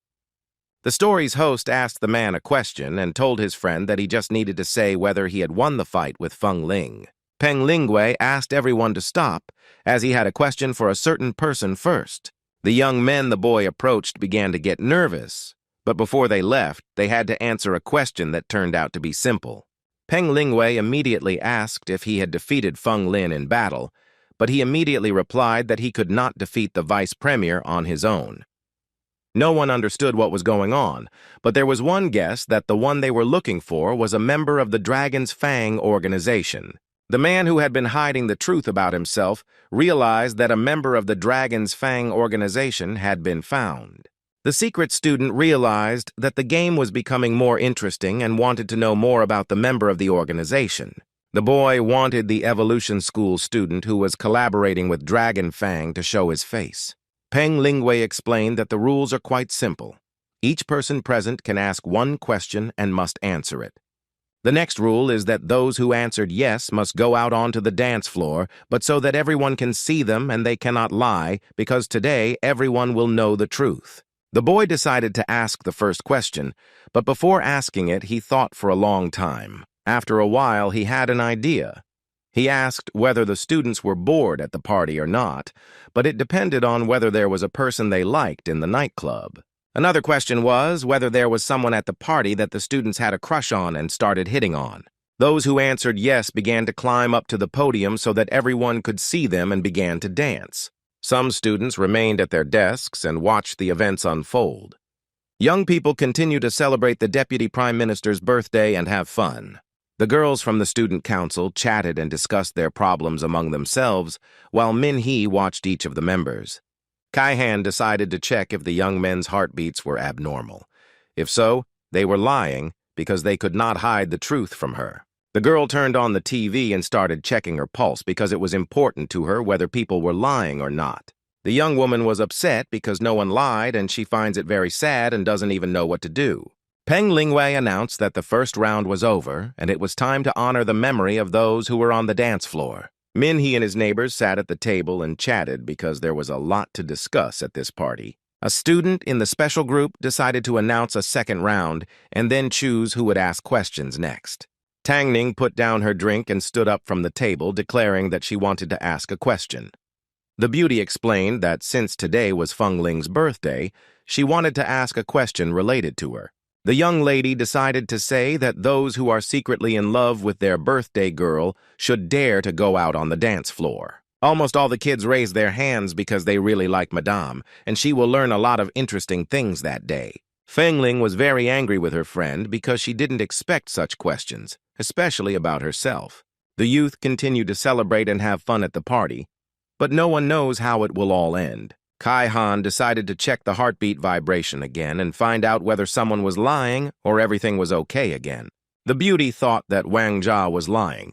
The story's host asked the man a question and told his friend that he just needed to say whether he had won the fight with Feng Ling. Peng Lingwei asked everyone to stop, as he had a question for a certain person first. The young men the boy approached began to get nervous, but before they left, they had to answer a question that turned out to be simple. Peng Lingwei immediately asked if he had defeated Feng Lin in battle, but he immediately replied that he could not defeat the vice premier on his own. No one understood what was going on, but there was one guess that the one they were looking for was a member of the Dragon's Fang organization. The man who had been hiding the truth about himself realized that a member of the Dragon's Fang organization had been found. The secret student realized that the game was becoming more interesting and wanted to know more about the member of the organization. The boy wanted the Evolution School student who was collaborating with Dragon Fang to show his face. Peng Lingwei explained that the rules are quite simple. Each person present can ask one question and must answer it. The next rule is that those who answered yes must go out onto the dance floor, but so that everyone can see them and they cannot lie, because today everyone will know the truth. The boy decided to ask the first question, but before asking it, he thought for a long time. After a while, he had an idea. He asked whether the students were bored at the party or not, but it depended on whether there was a person they liked in the nightclub. Another question was whether there was someone at the party that the students had a crush on and started hitting on. Those who answered yes began to climb up to the podium so that everyone could see them and began to dance. Some students remained at their desks and watched the events unfold. Young people continue to celebrate the Deputy Prime Minister's birthday and have fun. The girls from the student council chatted and discussed their problems among themselves, while Manhwa watched each of the members. Kai-han decided to check if the young men's heartbeats were abnormal. If so, they were lying because they could not hide the truth from her. The girl turned on the TV and started checking her pulse because it was important to her whether people were lying or not. The young woman was upset because no one lied and she finds it very sad and doesn't even know what to do. Peng Lingwei announced that the first round was over and it was time to honor the memory of those who were on the dance floor. Manhwa and his neighbors sat at the table and chatted because there was a lot to discuss at this party. A student in the special group decided to announce a second round and then choose who would ask questions next. Tang Ning put down her drink and stood up from the table, declaring that she wanted to ask a question. The beauty explained that since today was Feng Ling's birthday, she wanted to ask a question related to her. The young lady decided to say that those who are secretly in love with their birthday girl should dare to go out on the dance floor. Almost all the kids raised their hands because they really like Madame, and she will learn a lot of interesting things that day. Feng Ling was very angry with her friend because she didn't expect such questions, especially about herself. The youth continued to celebrate and have fun at the party, but no one knows how it will all end. Kai Han decided to check the heartbeat vibration again and find out whether someone was lying or everything was okay again. The beauty thought that Wang Jia was lying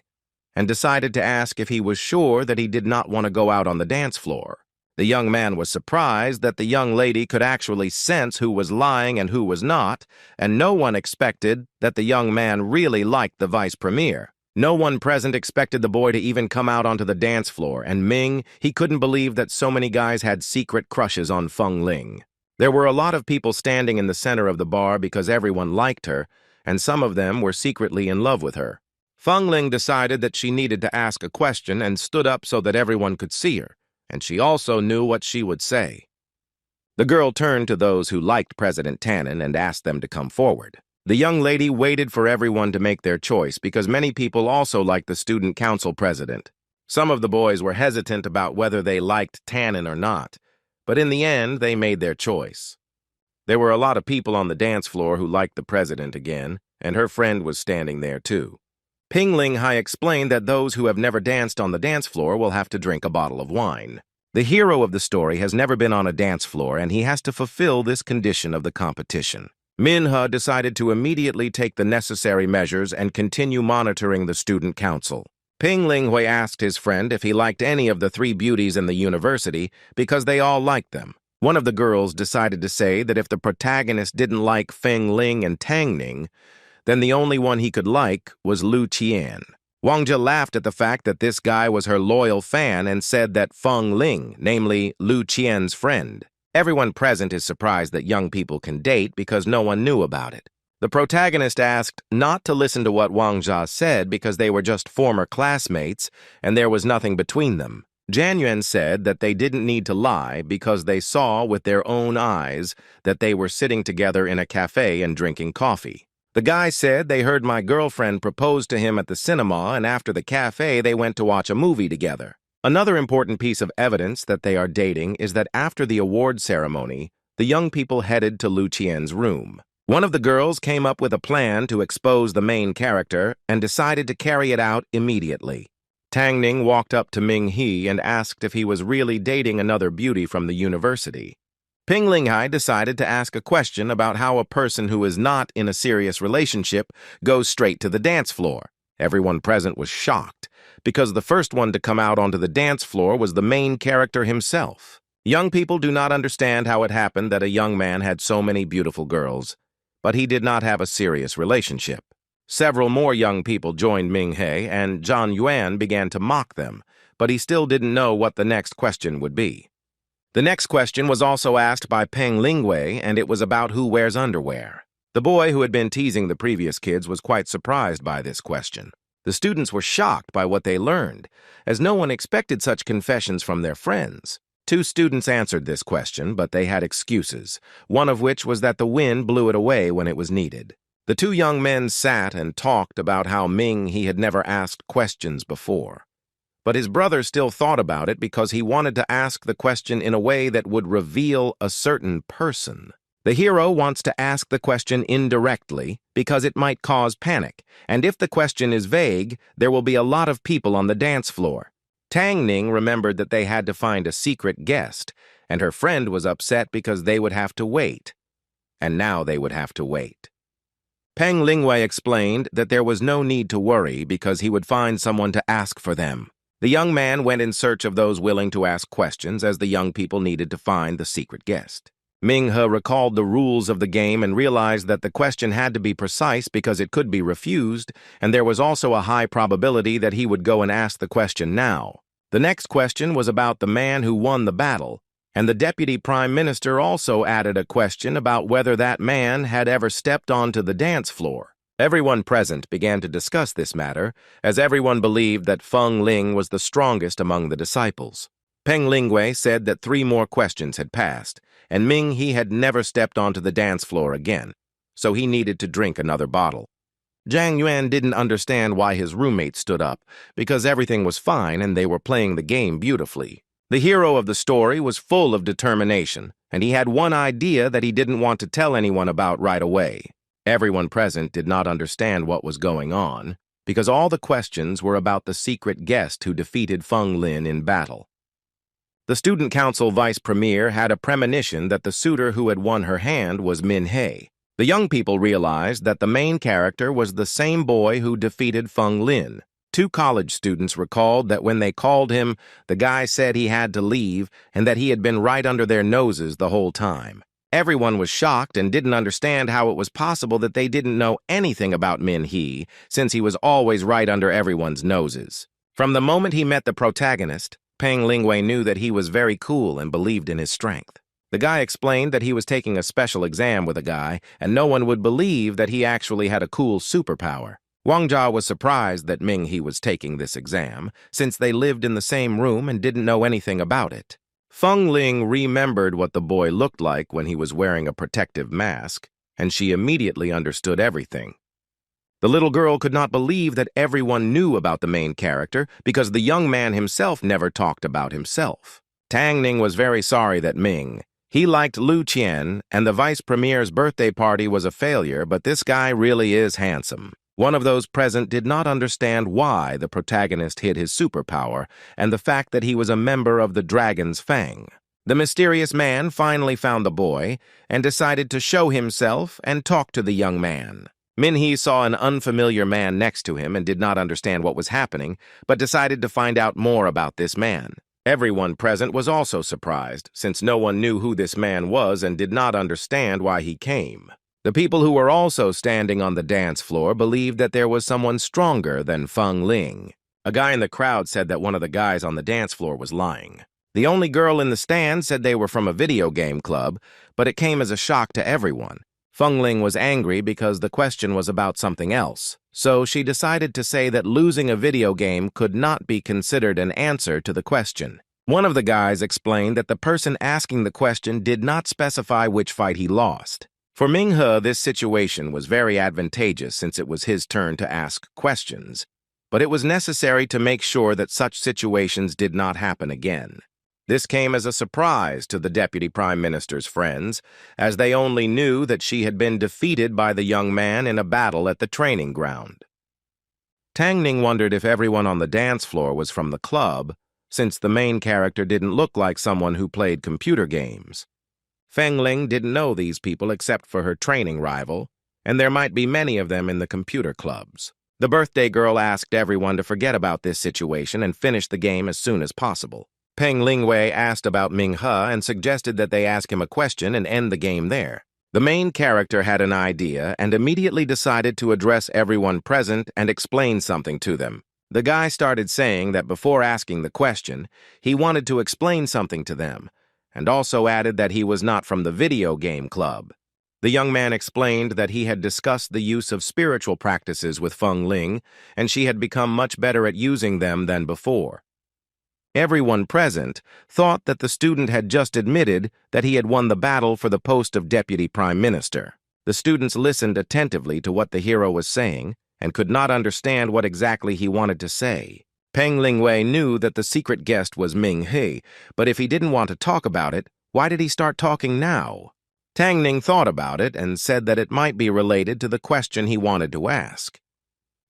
and decided to ask if he was sure that he did not want to go out on the dance floor. The young man was surprised that the young lady could actually sense who was lying and who was not, and no one expected that the young man really liked the vice premier. No one present expected the boy to even come out onto the dance floor, and Ming, he couldn't believe that so many guys had secret crushes on Feng Ling. There were a lot of people standing in the center of the bar because everyone liked her, and some of them were secretly in love with her. Feng Ling decided that she needed to ask a question and stood up so that everyone could see her, and she also knew what she would say. The girl turned to those who liked President Tannen and asked them to come forward. The young lady waited for everyone to make their choice because many people also liked the student council president. Some of the boys were hesitant about whether they liked Tannen or not, but in the end, they made their choice. There were a lot of people on the dance floor who liked the president again, and her friend was standing there too. Ping Ling Hai explained that those who have never danced on the dance floor will have to drink a bottle of wine. The hero of the story has never been on a dance floor, and he has to fulfill this condition of the competition. Manhwa decided to immediately take the necessary measures and continue monitoring the student council. Ping Linghui asked his friend if he liked any of the three beauties in the university because they all liked them. One of the girls decided to say that if the protagonist didn't like Feng Ling and Tang Ning, then the only one he could like was Lu Qian. Wang Jia laughed at the fact that this guy was her loyal fan and said that Feng Ling, namely Lu Qian's friend. Everyone present is surprised that young people can date because no one knew about it. The protagonist asked not to listen to what Wang Jia said because they were just former classmates and there was nothing between them. Jian Yuan said that they didn't need to lie because they saw with their own eyes that they were sitting together in a cafe and drinking coffee. The guy said they heard my girlfriend propose to him at the cinema, and after the cafe they went to watch a movie together. Another important piece of evidence that they are dating is that after the award ceremony, the young people headed to Lu Qian's room. One of the girls came up with a plan to expose the main character and decided to carry it out immediately. Tang Ning walked up to Ming He and asked if he was really dating another beauty from the university. Ping Linghai decided to ask a question about how a person who is not in a serious relationship goes straight to the dance floor. Everyone present was shocked, because the first one to come out onto the dance floor was the main character himself. Young people do not understand how it happened that a young man had so many beautiful girls, but he did not have a serious relationship. Several more young people joined Ming He, and Zhang Yuan began to mock them, but he still didn't know what the next question would be. The next question was also asked by Peng Lingwei, and it was about who wears underwear. The boy who had been teasing the previous kids was quite surprised by this question. The students were shocked by what they learned, as no one expected such confessions from their friends. 2 students answered this question, but they had excuses, one of which was that the wind blew it away when it was needed. The 2 young men sat and talked about how Ming he had never asked questions before. But his brother still thought about it because he wanted to ask the question in a way that would reveal a certain person. The hero wants to ask the question indirectly because it might cause panic, and if the question is vague, there will be a lot of people on the dance floor. Tang Ning remembered that they had to find a secret guest, and her friend was upset because they would have to wait. And now they would have to wait. Peng Lingwei explained that there was no need to worry because he would find someone to ask for them. The young man went in search of those willing to ask questions, as the young people needed to find the secret guest. Ming He recalled the rules of the game and realized that the question had to be precise because it could be refused, and there was also a high probability that he would go and ask the question now. The next question was about the man who won the battle, and the Deputy Prime Minister also added a question about whether that man had ever stepped onto the dance floor. Everyone present began to discuss this matter, as everyone believed that Feng Ling was the strongest among the disciples. Peng Lingwei said that 3 more questions had passed, and Ming He had never stepped onto the dance floor again, so he needed to drink another bottle. Zhang Yuan didn't understand why his roommate stood up, because everything was fine and they were playing the game beautifully. The hero of the story was full of determination, and he had one idea that he didn't want to tell anyone about right away. Everyone present did not understand what was going on, because all the questions were about the secret guest who defeated Feng Lin in battle. The student council vice premier had a premonition that the suitor who had won her hand was Min He. The young people realized that the main character was the same boy who defeated Feng Lin. 2 college students recalled that when they called him, the guy said he had to leave and that he had been right under their noses the whole time. Everyone was shocked and didn't understand how it was possible that they didn't know anything about Min He, since he was always right under everyone's noses. From the moment he met the protagonist, Peng Lingwei knew that he was very cool and believed in his strength. The guy explained that he was taking a special exam with a guy, and no one would believe that he actually had a cool superpower. Wang Jia was surprised that Ming He was taking this exam, since they lived in the same room and didn't know anything about it. Feng Ling remembered what the boy looked like when he was wearing a protective mask, and she immediately understood everything. The little girl could not believe that everyone knew about the main character because the young man himself never talked about himself. Tang Ning was very sorry that He liked Lu Qian, and the vice premier's birthday party was a failure, but this guy really is handsome. One of those present did not understand why the protagonist hid his superpower and the fact that he was a member of the Dragon's Fang. The mysterious man finally found the boy and decided to show himself and talk to the young man. Min He saw an unfamiliar man next to him and did not understand what was happening, but decided to find out more about this man. Everyone present was also surprised, since no one knew who this man was and did not understand why he came. The people who were also standing on the dance floor believed that there was someone stronger than Feng Ling. A guy in the crowd said that one of the guys on the dance floor was lying. The only girl in the stand said they were from a video game club, but it came as a shock to everyone. Feng Ling was angry because the question was about something else, so she decided to say that losing a video game could not be considered an answer to the question. One of the guys explained that the person asking the question did not specify which fight he lost. For Ming He, this situation was very advantageous since it was his turn to ask questions, but it was necessary to make sure that such situations did not happen again. This came as a surprise to the Deputy Prime Minister's friends, as they only knew that she had been defeated by the young man in a battle at the training ground. Tang Ning wondered if everyone on the dance floor was from the club, since the main character didn't look like someone who played computer games. Feng Ling didn't know these people except for her training rival, and there might be many of them in the computer clubs. The birthday girl asked everyone to forget about this situation and finish the game as soon as possible. Peng Lingwei asked about Ming He and suggested that they ask him a question and end the game there. The main character had an idea and immediately decided to address everyone present and explain something to them. The guy started saying that before asking the question, he wanted to explain something to them, and also added that he was not from the video game club. The young man explained that he had discussed the use of spiritual practices with Feng Ling, and she had become much better at using them than before. Everyone present thought that the student had just admitted that he had won the battle for the post of Deputy Prime Minister. The students listened attentively to what the hero was saying and could not understand what exactly he wanted to say. Peng Lingwei knew that the secret guest was Ming He, but if he didn't want to talk about it, why did he start talking now? Tang Ning thought about it and said that it might be related to the question he wanted to ask.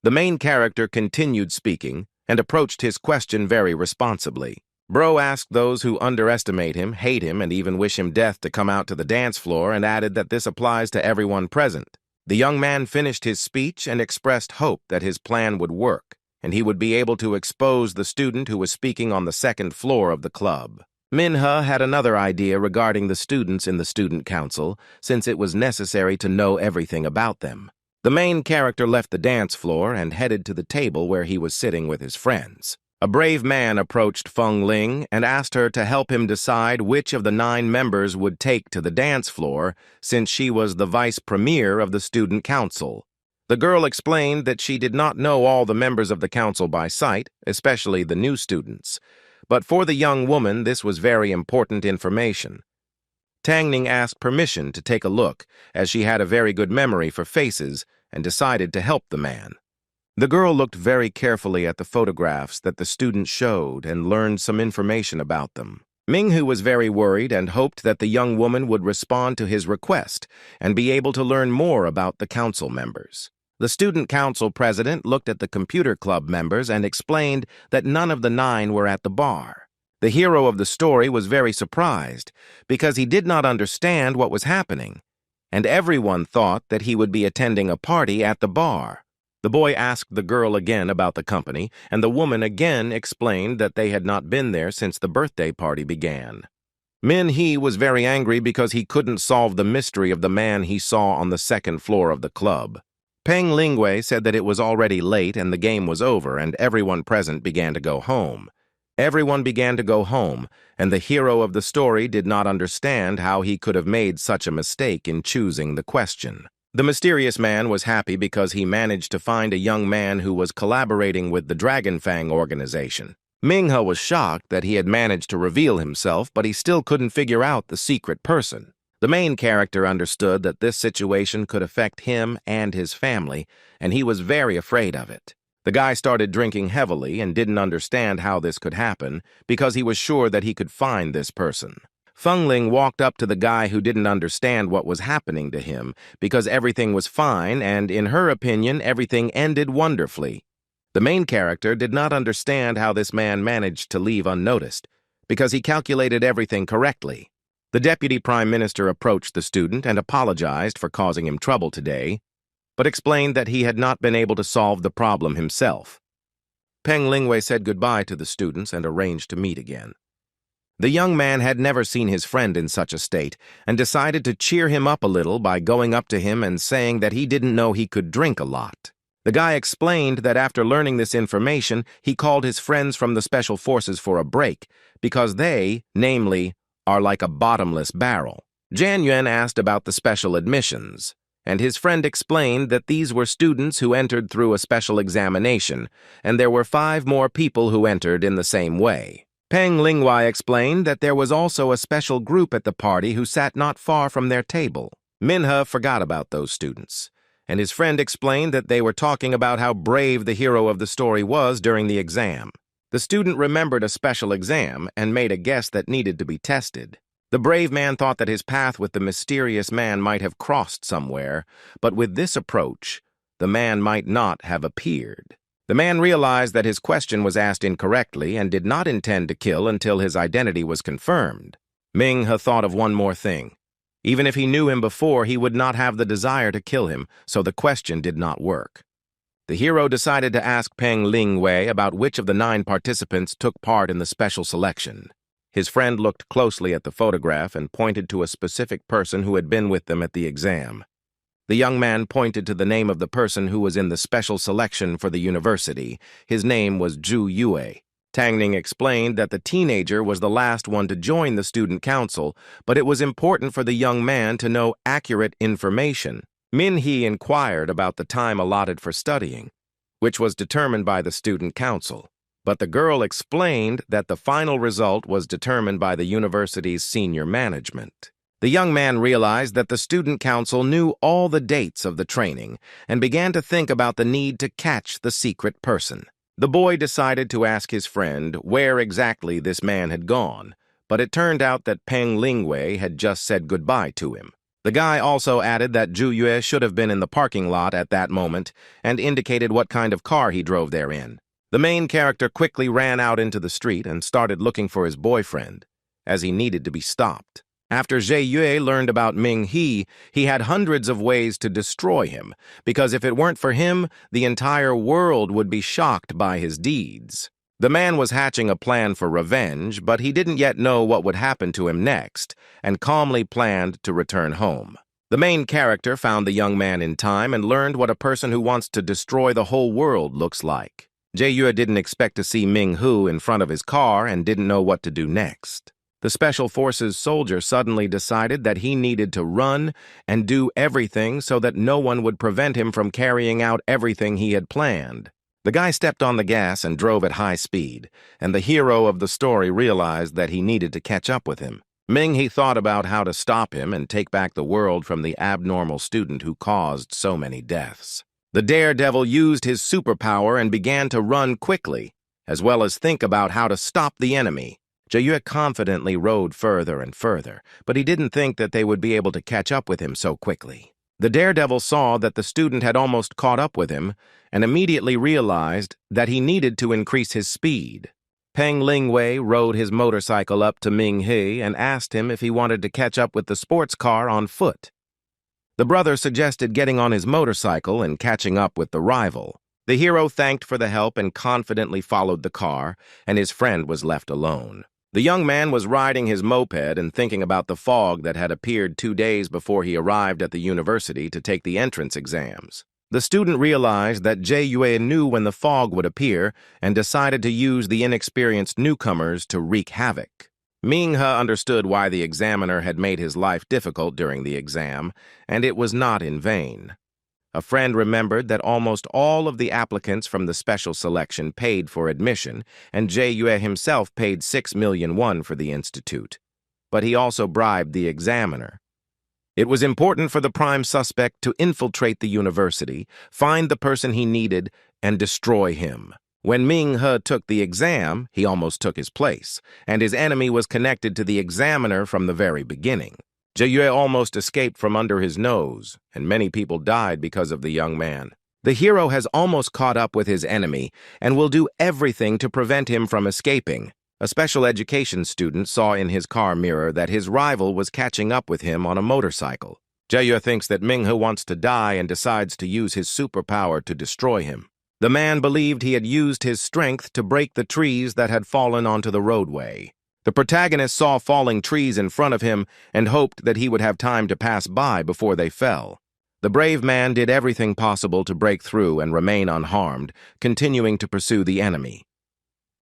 The main character continued speaking and approached his question very responsibly. Bro asked those who underestimate him, hate him, and even wish him death to come out to the dance floor and added that this applies to everyone present. The young man finished his speech and expressed hope that his plan would work, and he would be able to expose the student who was speaking on the second floor of the club. Min He had another idea regarding the students in the student council, since it was necessary to know everything about them. The main character left the dance floor and headed to the table where he was sitting with his friends. A brave man approached Feng Ling and asked her to help him decide which of the 9 members would take to the dance floor, since she was the vice premier of the student council. The girl explained that she did not know all the members of the council by sight, especially the new students, But for the young woman, this was very important information. Tang Ning asked permission to take a look, as she had a very good memory for faces and decided to help the man. The girl looked very carefully at the photographs that the student showed and learned some information about them. Minghu was very worried and hoped that the young woman would respond to his request and be able to learn more about the council members. The student council president looked at the computer club members and explained that none of the 9 were at the bar. The hero of the story was very surprised because he did not understand what was happening, and everyone thought that he would be attending a party at the bar. The boy asked the girl again about the company, and the woman again explained that they had not been there since the birthday party began. Min Hee was very angry because he couldn't solve the mystery of the man he saw on the 2nd floor of the club. Peng Lingwei said that it was already late and the game was over, and everyone present began to go home. Everyone began to go home, and the hero of the story did not understand how he could have made such a mistake in choosing the question. The mysterious man was happy because he managed to find a young man who was collaborating with the Dragon Fang organization. Minghe was shocked that he had managed to reveal himself, but he still couldn't figure out the secret person. The main character understood that this situation could affect him and his family, and he was very afraid of it. The guy started drinking heavily and didn't understand how this could happen because he was sure that he could find this person. Feng Ling walked up to the guy who didn't understand what was happening to him because everything was fine and, in her opinion, everything ended wonderfully. The main character did not understand how this man managed to leave unnoticed because he calculated everything correctly. The deputy prime minister approached the student and apologized for causing him trouble today, but explained that he had not been able to solve the problem himself. Peng Lingwei said goodbye to the students and arranged to meet again. The young man had never seen his friend in such a state and decided to cheer him up a little by going up to him and saying that he didn't know he could drink a lot. The guy explained that after learning this information, he called his friends from the special forces for a break because they, namely, are like a bottomless barrel. Jan Yuan asked about the special admissions, and his friend explained that these were students who entered through a special examination, and there were 5 more people who entered in the same way. Peng Lingwei explained that there was also a special group at the party who sat not far from their table. Minhe forgot about those students, and his friend explained that they were talking about how brave the hero of the story was during the exam. The student remembered a special exam and made a guess that needed to be tested. The brave man thought that his path with the mysterious man might have crossed somewhere, but with this approach, the man might not have appeared. The man realized that his question was asked incorrectly and did not intend to kill until his identity was confirmed. Minghe thought of one more thing. Even if he knew him before, he would not have the desire to kill him, so the question did not work. The hero decided to ask Peng Lingwei about which of the 9 participants took part in the special selection. His friend looked closely at the photograph and pointed to a specific person who had been with them at the exam. The young man pointed to the name of the person who was in the special selection for the university. His name was Zhu Yue. Tang Ning explained that the teenager was the last one to join the student council, but it was important for the young man to know accurate information. Min Hee inquired about the time allotted for studying, which was determined by the student council. But the girl explained that the final result was determined by the university's senior management. The young man realized that the student council knew all the dates of the training and began to think about the need to catch the secret person. The boy decided to ask his friend where exactly this man had gone, but it turned out that Peng Lingwei had just said goodbye to him. The guy also added that Zhu Yue should have been in the parking lot at that moment and indicated what kind of car he drove there in. The main character quickly ran out into the street and started looking for his boyfriend, as he needed to be stopped. After Zhe Yue learned about Ming He, he had hundreds of ways to destroy him, because if it weren't for him, the entire world would be shocked by his deeds. The man was hatching a plan for revenge, but he didn't yet know what would happen to him next, and calmly planned to return home. The main character found the young man in time and learned what a person who wants to destroy the whole world looks like. Jie Yue didn't expect to see Ming Hu in front of his car and didn't know what to do next. The Special Forces soldier suddenly decided that he needed to run and do everything so that no one would prevent him from carrying out everything he had planned. The guy stepped on the gas and drove at high speed, and the hero of the story realized that he needed to catch up with him. He thought about how to stop him and take back the world from the abnormal student who caused so many deaths. The daredevil used his superpower and began to run quickly, as well as think about how to stop the enemy. Jae confidently rode further and further, but he didn't think that they would be able to catch up with him so quickly. The daredevil saw that the student had almost caught up with him and immediately realized that he needed to increase his speed. Peng Lingwei rode his motorcycle up to Ming He and asked him if he wanted to catch up with the sports car on foot. The brother suggested getting on his motorcycle and catching up with the rival. The hero thanked for the help and confidently followed the car, and his friend was left alone. The young man was riding his moped and thinking about the fog that had appeared 2 days before he arrived at the university to take the entrance exams. The student realized that Jae knew when the fog would appear and decided to use the inexperienced newcomers to wreak havoc. Ming He understood why the examiner had made his life difficult during the exam, and it was not in vain. A friend remembered that almost all of the applicants from the special selection paid for admission, and Jae himself paid 6 million won for the institute. But he also bribed the examiner. It was important for the prime suspect to infiltrate the university, find the person he needed, and destroy him. When Ming He took the exam, he almost took his place, and his enemy was connected to the examiner from the very beginning. Jae almost escaped from under his nose, and many people died because of the young man. The hero has almost caught up with his enemy and will do everything to prevent him from escaping. A special education student saw in his car mirror that his rival was catching up with him on a motorcycle. Jae thinks that Ming He wants to die and decides to use his superpower to destroy him. The man believed he had used his strength to break the trees that had fallen onto the roadway. The protagonist saw falling trees in front of him and hoped that he would have time to pass by before they fell. The brave man did everything possible to break through and remain unharmed, continuing to pursue the enemy.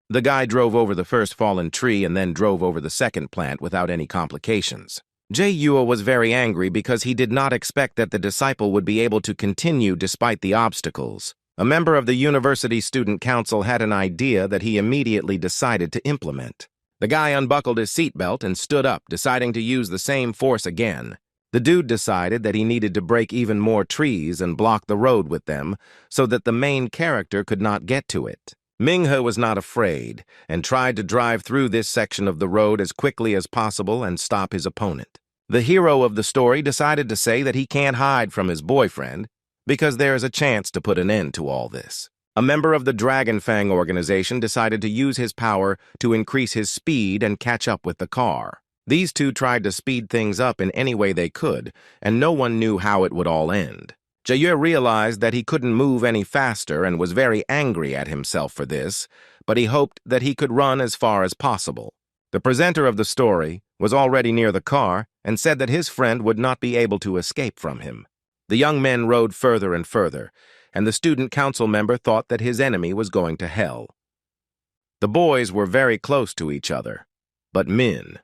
The guy drove over the first fallen tree and then drove over the second plant without any complications. Jae was very angry because he did not expect that the disciple would be able to continue despite the obstacles. A member of the university student council had an idea that he immediately decided to implement. The guy unbuckled his seatbelt and stood up, deciding to use the same force again. The dude decided that he needed to break even more trees and block the road with them so that the main character could not get to it. Ming He was not afraid and tried to drive through this section of the road as quickly as possible and stop his opponent. The hero of the story decided to say that he can't hide from his boyfriend because there is a chance to put an end to all this. A member of the Dragon Fang organization decided to use his power to increase his speed and catch up with the car. These two tried to speed things up in any way they could, and no one knew how it would all end. Jae realized that he couldn't move any faster and was very angry at himself for this, but he hoped that he could run as far as possible. The presenter of the story was already near the car and said that his friend would not be able to escape from him. The young men rode further and further, and the student council member thought that his enemy was going to hell. The boys were very close to each other, but Min.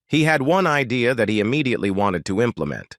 He had one idea that he immediately wanted to implement.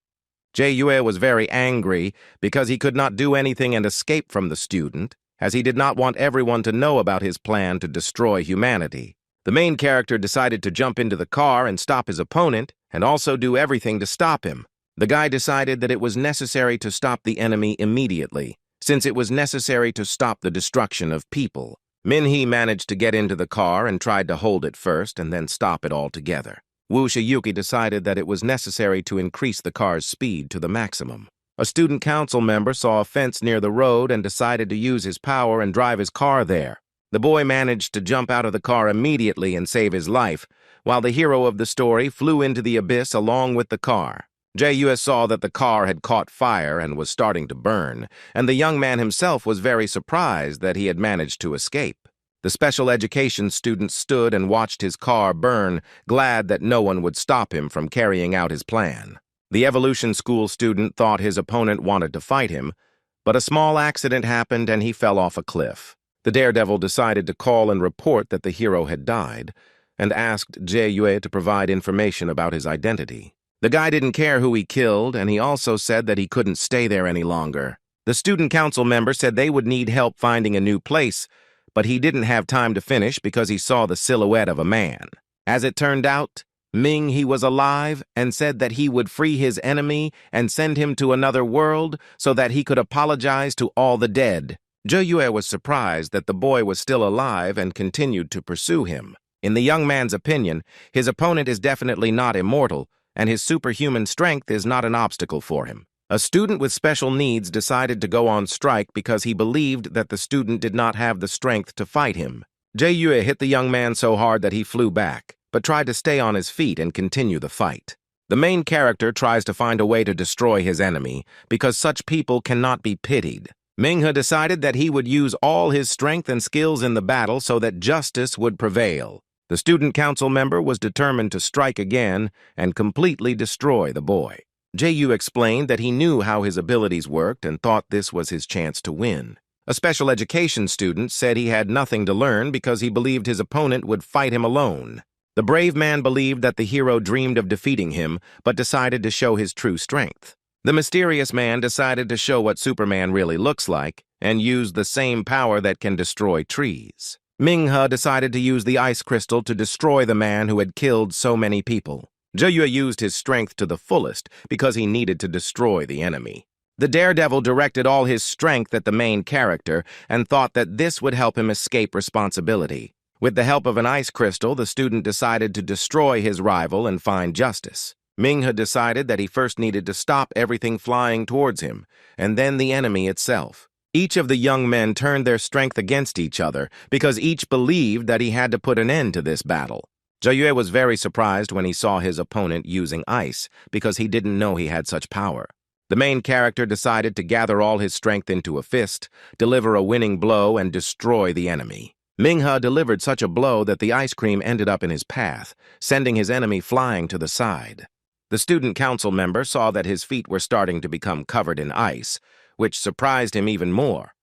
Jae was very angry because he could not do anything and escape from the student, as he did not want everyone to know about his plan to destroy humanity. The main character decided to jump into the car and stop his opponent, and also do everything to stop him. The guy decided that it was necessary to stop the enemy immediately, since it was necessary to stop the destruction of people. Min-hee managed to get into the car and tried to hold it first and then stop it altogether. Woo Shiyuki decided that it was necessary to increase the car's speed to the maximum. A student council member saw a fence near the road and decided to use his power and drive his car there. The boy managed to jump out of the car immediately and save his life, while the hero of the story flew into the abyss along with the car. Jae saw that the car had caught fire and was starting to burn, and the young man himself was very surprised that he had managed to escape. The special education student stood and watched his car burn, glad that no one would stop him from carrying out his plan. The evolution school student thought his opponent wanted to fight him, but a small accident happened and he fell off a cliff. The daredevil decided to call and report that the hero had died, and asked Jae to provide information about his identity. The guy didn't care who he killed, and he also said that he couldn't stay there any longer. The student council member said they would need help finding a new place, but he didn't have time to finish because he saw the silhouette of a man. As it turned out, he was alive and said that he would free his enemy and send him to another world so that he could apologize to all the dead. Yue was surprised that the boy was still alive and continued to pursue him. In the young man's opinion, his opponent is definitely not immortal, and his superhuman strength is not an obstacle for him. A student with special needs decided to go on strike because he believed that the student did not have the strength to fight him. Yue hit the young man so hard that he flew back, but tried to stay on his feet and continue the fight. The main character tries to find a way to destroy his enemy because such people cannot be pitied. Manhwa decided that he would use all his strength and skills in the battle so that justice would prevail. The student council member was determined to strike again and completely destroy the boy. Ju explained that he knew how his abilities worked and thought this was his chance to win. A special education student said he had nothing to learn because he believed his opponent would fight him alone. The brave man believed that the hero dreamed of defeating him, but decided to show his true strength. The mysterious man decided to show what Superman really looks like and used the same power that can destroy trees. Manhwa decided to use the ice crystal to destroy the man who had killed so many people. Yue used his strength to the fullest because he needed to destroy the enemy. The daredevil directed all his strength at the main character and thought that this would help him escape responsibility. With the help of an ice crystal, the student decided to destroy his rival and find justice. Manhwa decided that he first needed to stop everything flying towards him, and then the enemy itself. Each of the young men turned their strength against each other because each believed that he had to put an end to this battle. Yue was very surprised when he saw his opponent using ice because he didn't know he had such power. The main character decided to gather all his strength into a fist, deliver a winning blow, and destroy the enemy. Manhwa delivered such a blow that the ice cream ended up in his path, sending his enemy flying to the side. The student council member saw that his feet were starting to become covered in ice, which surprised him even more.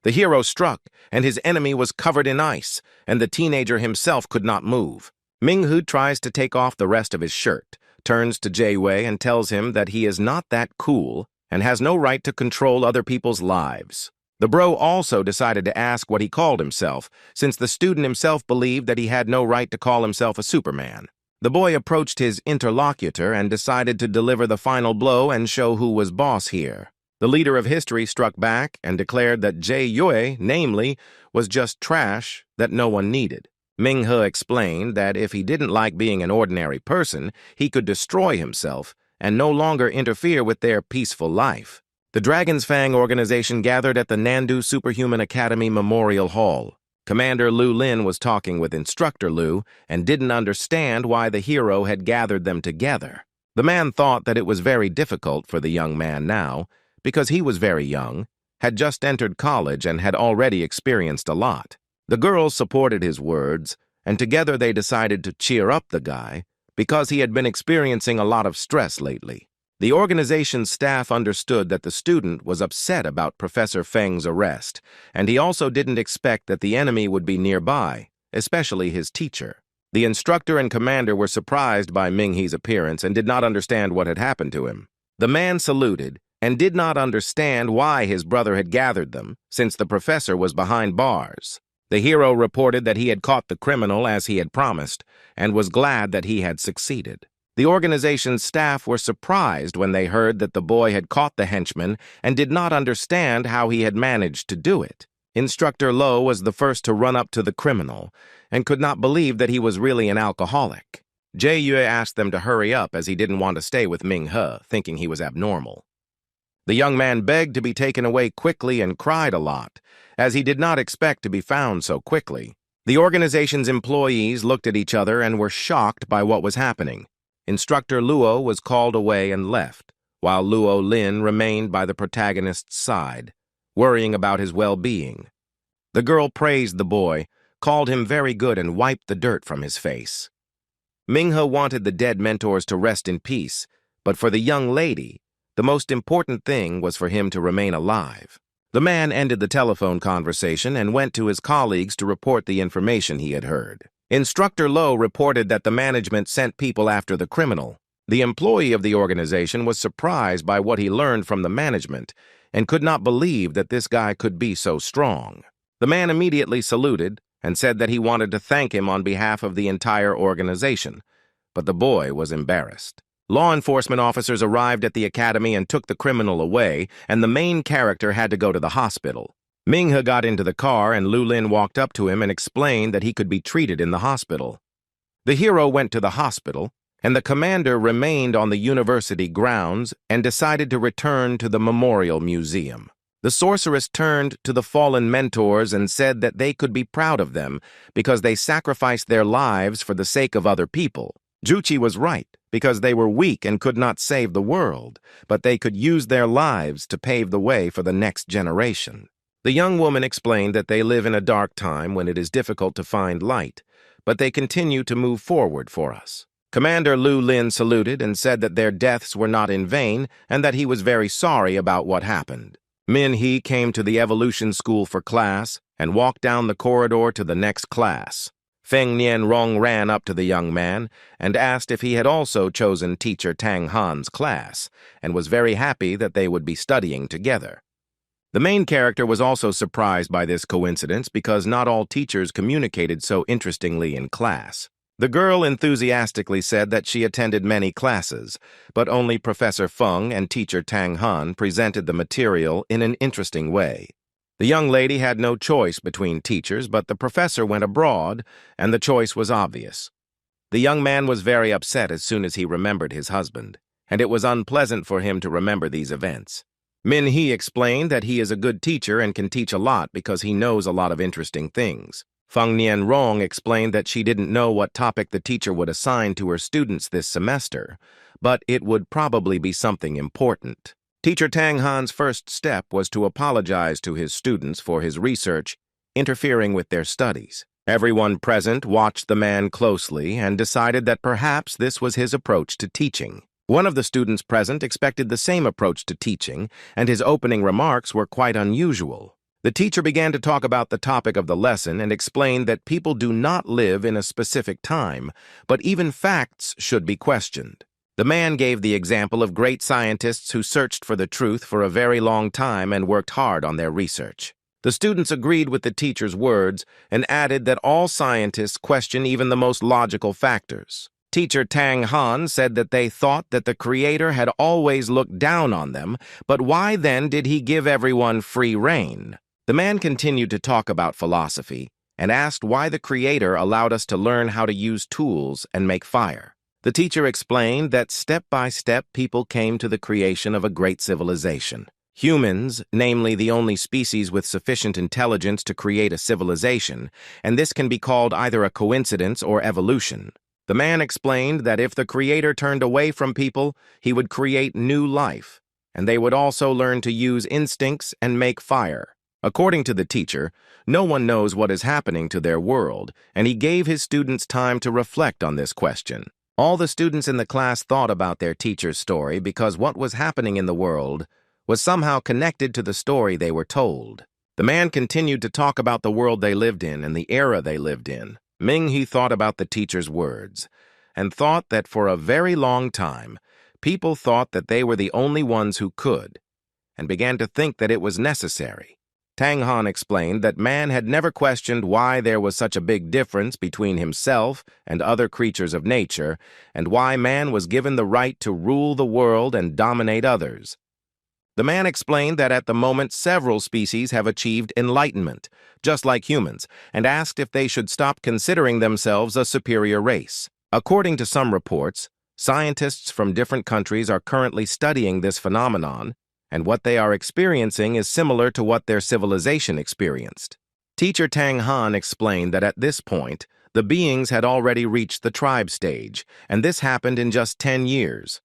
The hero struck, and his enemy was covered in ice, and the teenager himself could not move. Manhwa tries to take off the rest of his shirt, turns to Jae-wei and tells him that he is not that cool and has no right to control other people's lives. The bro also decided to ask what he called himself, since the student himself believed that he had no right to call himself a Superman. The boy approached his interlocutor and decided to deliver the final blow and show who was boss here. The leader of history struck back and declared that Yue, namely, was just trash that no one needed. Manhwa explained that if he didn't like being an ordinary person, he could destroy himself and no longer interfere with their peaceful life. The Dragon's Fang organization gathered at the Nandu Superhuman Academy Memorial Hall. Commander Lu Lin was talking with Instructor Lu and didn't understand why the hero had gathered them together. The man thought that it was very difficult for the young man now, because he was very young, had just entered college and had already experienced a lot. The girls supported his words, and together they decided to cheer up the guy because he had been experiencing a lot of stress lately. The organization's staff understood that the student was upset about Professor Feng's arrest, and he also didn't expect that the enemy would be nearby, especially his teacher. The instructor and commander were surprised by Manhwa's appearance and did not understand what had happened to him. The man saluted and did not understand why his brother had gathered them, since the professor was behind bars. The hero reported that he had caught the criminal as he had promised, and was glad that he had succeeded. The organization's staff were surprised when they heard that the boy had caught the henchman and did not understand how he had managed to do it. Instructor Lo was the first to run up to the criminal and could not believe that he was really an alcoholic. Jae-yue asked them to hurry up as he didn't want to stay with Manhwa, thinking he was abnormal. The young man begged to be taken away quickly and cried a lot, as he did not expect to be found so quickly. The organization's employees looked at each other and were shocked by what was happening. Instructor Luo was called away and left, while Luo Lin remained by the protagonist's side, worrying about his well-being. The girl praised the boy, called him very good, and wiped the dirt from his face. Manhwa wanted the dead mentors to rest in peace, but for the young lady, the most important thing was for him to remain alive. The man ended the telephone conversation and went to his colleagues to report the information he had heard. Instructor Lo reported that the management sent people after the criminal. The employee of the organization was surprised by what he learned from the management and could not believe that this guy could be so strong. The man immediately saluted and said that he wanted to thank him on behalf of the entire organization, but the boy was embarrassed. Law enforcement officers arrived at the academy and took the criminal away, and the main character had to go to the hospital. Manhwa got into the car, and Lulin walked up to him and explained that he could be treated in the hospital. The hero went to the hospital, and the commander remained on the university grounds and decided to return to the memorial museum. The sorceress turned to the fallen mentors and said that they could be proud of them because they sacrificed their lives for the sake of other people. Juchi was right, because they were weak and could not save the world, but they could use their lives to pave the way for the next generation. The young woman explained that they live in a dark time when it is difficult to find light, but they continue to move forward for us. Commander Lulin saluted and said that their deaths were not in vain and that he was very sorry about what happened. Min-hee came to the evolution school for class and walked down the corridor to the next class. Feng Nian-rong ran up to the young man and asked if he had also chosen teacher Tang Han's class and was very happy that they would be studying together. The main character was also surprised by this coincidence because not all teachers communicated so interestingly in class. The girl enthusiastically said that she attended many classes, but only Professor Feng and teacher Tang Han presented the material in an interesting way. The young lady had no choice between teachers, but the professor went abroad, and the choice was obvious. The young man was very upset as soon as he remembered his husband, and it was unpleasant for him to remember these events. Min-hee explained that he is a good teacher and can teach a lot because he knows a lot of interesting things. Feng Nian-rong explained that she didn't know what topic the teacher would assign to her students this semester, but it would probably be something important. Teacher Tang Han's first step was to apologize to his students for his research interfering with their studies. Everyone present watched the man closely and decided that perhaps this was his approach to teaching. One of the students present expected the same approach to teaching, and his opening remarks were quite unusual. The teacher began to talk about the topic of the lesson and explained that people do not live in a specific time, but even facts should be questioned. The man gave the example of great scientists who searched for the truth for a very long time and worked hard on their research. The students agreed with the teacher's words and added that all scientists question even the most logical factors. Teacher Tang Han said that they thought that the Creator had always looked down on them, but why then did he give everyone free rein? The man continued to talk about philosophy and asked why the Creator allowed us to learn how to use tools and make fire. The teacher explained that step by step people came to the creation of a great civilization. Humans, namely the only species with sufficient intelligence to create a civilization, and this can be called either a coincidence or evolution. The man explained that if the Creator turned away from people, he would create new life, and they would also learn to use instincts and make fire. According to the teacher, no one knows what is happening to their world, and he gave his students time to reflect on this question. All the students in the class thought about their teacher's story because what was happening in the world was somehow connected to the story they were told. The man continued to talk about the world they lived in and the era they lived in. Ming-hee thought about the teacher's words and thought that for a very long time, people thought that they were the only ones who could, and began to think that it was necessary. Tang Han explained that man had never questioned why there was such a big difference between himself and other creatures of nature, and why man was given the right to rule the world and dominate others. The man explained that at the moment several species have achieved enlightenment, just like humans, and asked if they should stop considering themselves a superior race. According to some reports, scientists from different countries are currently studying this phenomenon, and what they are experiencing is similar to what their civilization experienced. Teacher Tang Han explained that at this point, the beings had already reached the tribe stage, and this happened in just 10 years.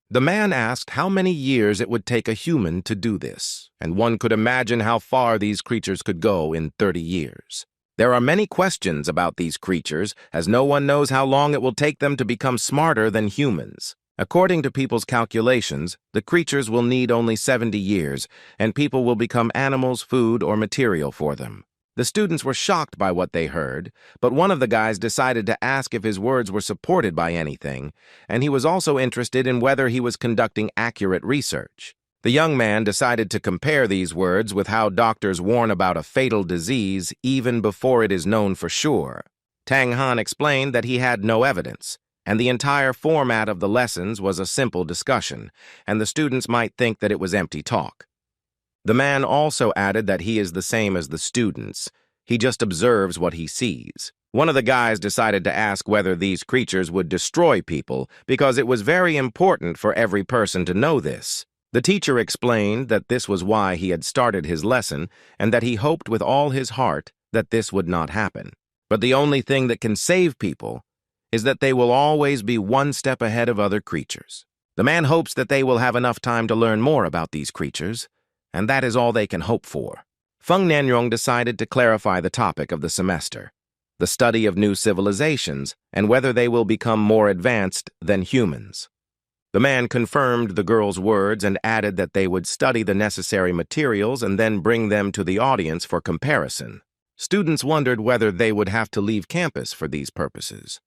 The man asked how many years it would take a human to do this, and one could imagine how far these creatures could go in 30 years. There are many questions about these creatures, as no one knows how long it will take them to become smarter than humans. According to people's calculations, the creatures will need only 70 years, and people will become animals, food, or material for them. The students were shocked by what they heard, but one of the guys decided to ask if his words were supported by anything, and he was also interested in whether he was conducting accurate research. The young man decided to compare these words with how doctors warn about a fatal disease even before it is known for sure. Tang Han explained that he had no evidence, and the entire format of the lessons was a simple discussion, and the students might think that it was empty talk. The man also added that he is the same as the students. He just observes what he sees. One of the guys decided to ask whether these creatures would destroy people because it was very important for every person to know this. The teacher explained that this was why he had started his lesson and that he hoped with all his heart that this would not happen. But the only thing that can save people is that they will always be one step ahead of other creatures. The man hopes that they will have enough time to learn more about these creatures, and that is all they can hope for. Feng Nanrong decided to clarify the topic of the semester, the study of new civilizations and whether they will become more advanced than humans. The man confirmed the girl's words and added that they would study the necessary materials and then bring them to the audience for comparison. Students wondered whether they would have to leave campus for these purposes.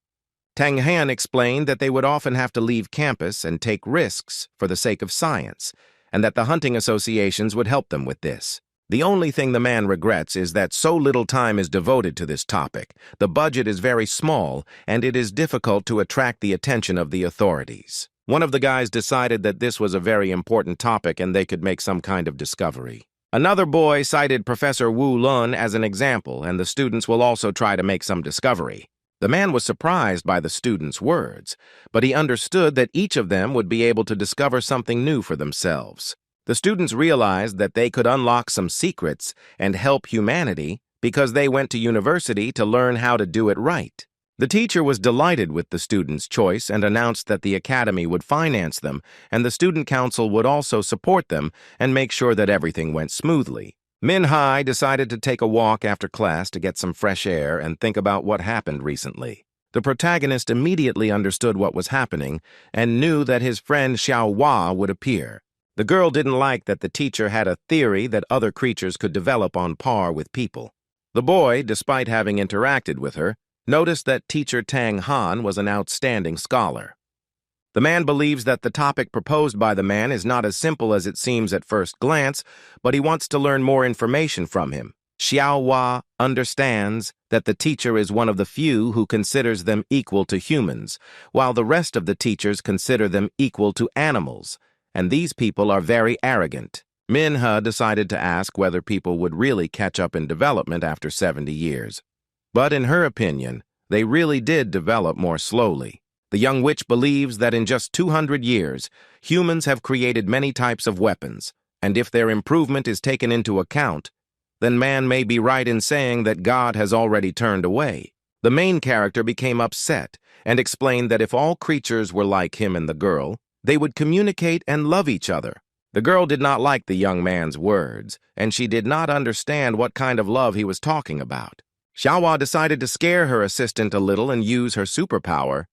Tang Han explained that they would often have to leave campus and take risks for the sake of science, and that the hunting associations would help them with this. The only thing the man regrets is that so little time is devoted to this topic. The budget is very small, and it is difficult to attract the attention of the authorities. One of the guys decided that this was a very important topic and they could make some kind of discovery. Another boy cited Professor Wu Lun as an example, and the students will also try to make some discovery. The man was surprised by the students' words, but he understood that each of them would be able to discover something new for themselves. The students realized that they could unlock some secrets and help humanity because they went to university to learn how to do it right. The teacher was delighted with the students' choice and announced that the academy would finance them, and the student council would also support them and make sure that everything went smoothly. Manhwa decided to take a walk after class to get some fresh air and think about what happened recently. The protagonist immediately understood what was happening and knew that his friend Xiaohua would appear. The girl didn't like that the teacher had a theory that other creatures could develop on par with people. The boy, despite having interacted with her, noticed that teacher Tang Han was an outstanding scholar. The man believes that the topic proposed by the man is not as simple as it seems at first glance, but he wants to learn more information from him. Xiaohua understands that the teacher is one of the few who considers them equal to humans, while the rest of the teachers consider them equal to animals, and these people are very arrogant. Manhwa decided to ask whether people would really catch up in development after 70 years. But in her opinion, they really did develop more slowly. The young witch believes that in just 200 years, humans have created many types of weapons, and if their improvement is taken into account, then man may be right in saying that God has already turned away. The main character became upset and explained that if all creatures were like him and the girl, they would communicate and love each other. The girl did not like the young man's words, and she did not understand what kind of love he was talking about. Xiaohua decided to scare her assistant a little and use her superpower,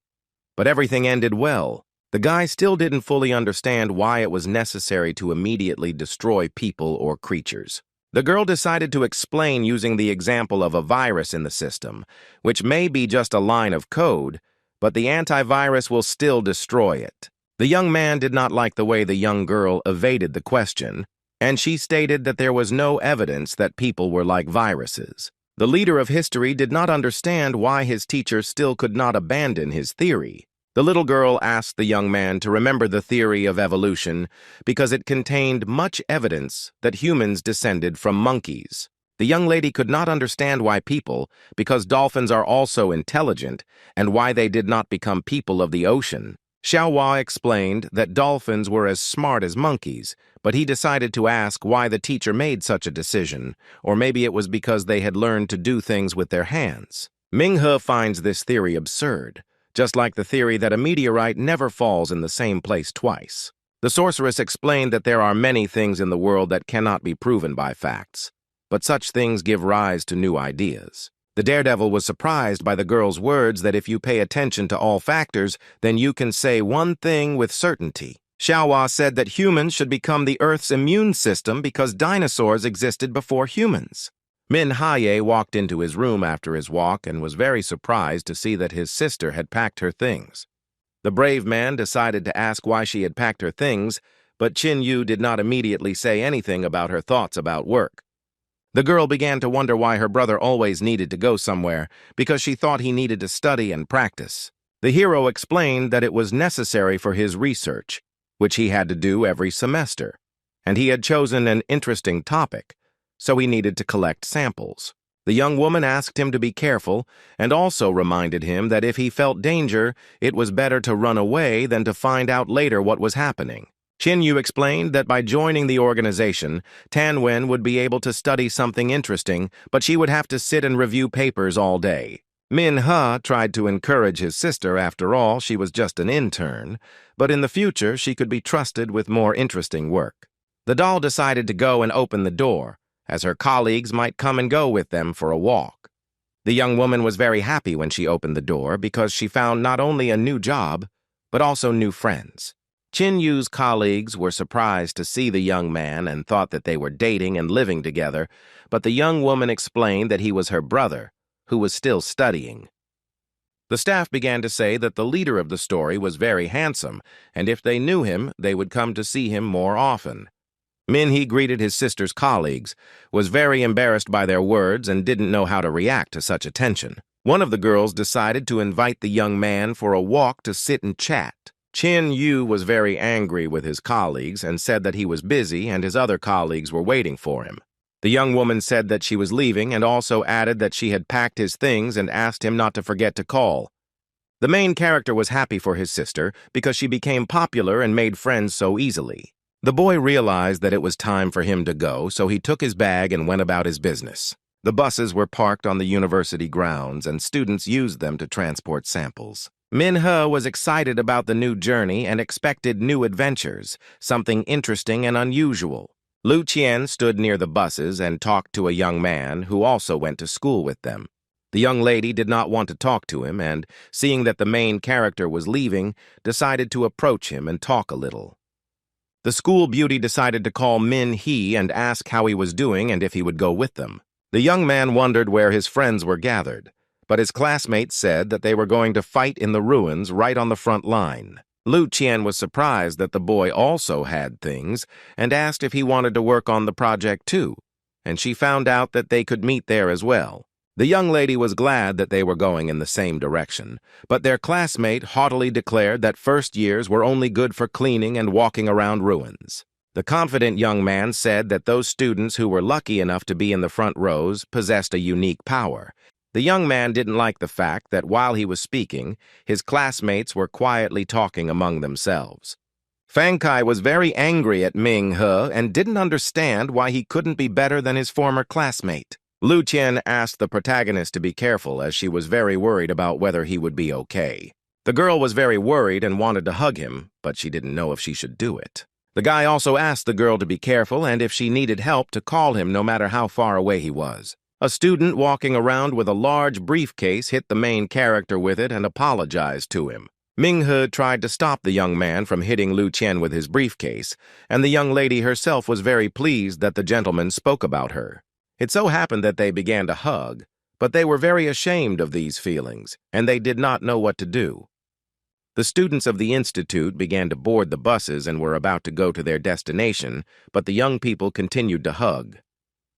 but everything ended well. The guy still didn't fully understand why it was necessary to immediately destroy people or creatures. The girl decided to explain using the example of a virus in the system, which may be just a line of code, but the antivirus will still destroy it. The young man did not like the way the young girl evaded the question, and she stated that there was no evidence that people were like viruses. The leader of history did not understand why his teacher still could not abandon his theory. The little girl asked the young man to remember the theory of evolution because it contained much evidence that humans descended from monkeys. The young lady could not understand why people, because dolphins are also intelligent, and why they did not become people of the ocean. Xiaohua explained that dolphins were as smart as monkeys, but he decided to ask why the teacher made such a decision, or maybe it was because they had learned to do things with their hands. Manhwa finds this theory absurd, just like the theory that a meteorite never falls in the same place twice. The sorceress explained that there are many things in the world that cannot be proven by facts, but such things give rise to new ideas. The daredevil was surprised by the girl's words that if you pay attention to all factors, then you can say one thing with certainty. Xiaohua said that humans should become the Earth's immune system because dinosaurs existed before humans. Manhwa walked into his room after his walk and was very surprised to see that his sister had packed her things. The brave man decided to ask why she had packed her things, but Chin Yu did not immediately say anything about her thoughts about work. The girl began to wonder why her brother always needed to go somewhere, because she thought he needed to study and practice. The hero explained that it was necessary for his research, which he had to do every semester, and he had chosen an interesting topic, so he needed to collect samples. The young woman asked him to be careful and also reminded him that if he felt danger, it was better to run away than to find out later what was happening. Chin Yu explained that by joining the organization, Tan Wen would be able to study something interesting, but she would have to sit and review papers all day. Manhwa tried to encourage his sister. After all, she was just an intern, but in the future she could be trusted with more interesting work. The doll decided to go and open the door, as her colleagues might come and go with them for a walk. The young woman was very happy when she opened the door because she found not only a new job, but also new friends. Chin Yu's colleagues were surprised to see the young man and thought that they were dating and living together, but the young woman explained that he was her brother, who was still studying. The staff began to say that the leader of the story was very handsome, and if they knew him, they would come to see him more often. Min-hee greeted his sister's colleagues, was very embarrassed by their words, and didn't know how to react to such attention. One of the girls decided to invite the young man for a walk to sit and chat. Chin Yu was very angry with his colleagues and said that he was busy and his other colleagues were waiting for him. The young woman said that she was leaving and also added that she had packed his things and asked him not to forget to call. The main character was happy for his sister because she became popular and made friends so easily. The boy realized that it was time for him to go, so he took his bag and went about his business. The buses were parked on the university grounds and students used them to transport samples. Manhwa was excited about the new journey and expected new adventures, something interesting and unusual. Lu Qian stood near the buses and talked to a young man who also went to school with them. The young lady did not want to talk to him and, seeing that the main character was leaving, decided to approach him and talk a little. The school beauty decided to call Min-hee and ask how he was doing and if he would go with them. The young man wondered where his friends were gathered, but his classmates said that they were going to fight in the ruins right on the front line. Lu Qian was surprised that the boy also had things and asked if he wanted to work on the project too, and she found out that they could meet there as well. The young lady was glad that they were going in the same direction, but their classmate haughtily declared that first years were only good for cleaning and walking around ruins. The confident young man said that those students who were lucky enough to be in the front rows possessed a unique power. The young man didn't like the fact that while he was speaking, his classmates were quietly talking among themselves. Fang Kai was very angry at Ming-he and didn't understand why he couldn't be better than his former classmate. Lu Qian asked the protagonist to be careful as she was very worried about whether he would be okay. The girl was very worried and wanted to hug him, but she didn't know if she should do it. The guy also asked the girl to be careful and if she needed help to call him no matter how far away he was. A student walking around with a large briefcase hit the main character with it and apologized to him. Ming-he tried to stop the young man from hitting Lu Qian with his briefcase, and the young lady herself was very pleased that the gentleman spoke about her. It so happened that they began to hug, but they were very ashamed of these feelings, and they did not know what to do. The students of the institute began to board the buses and were about to go to their destination, but the young people continued to hug.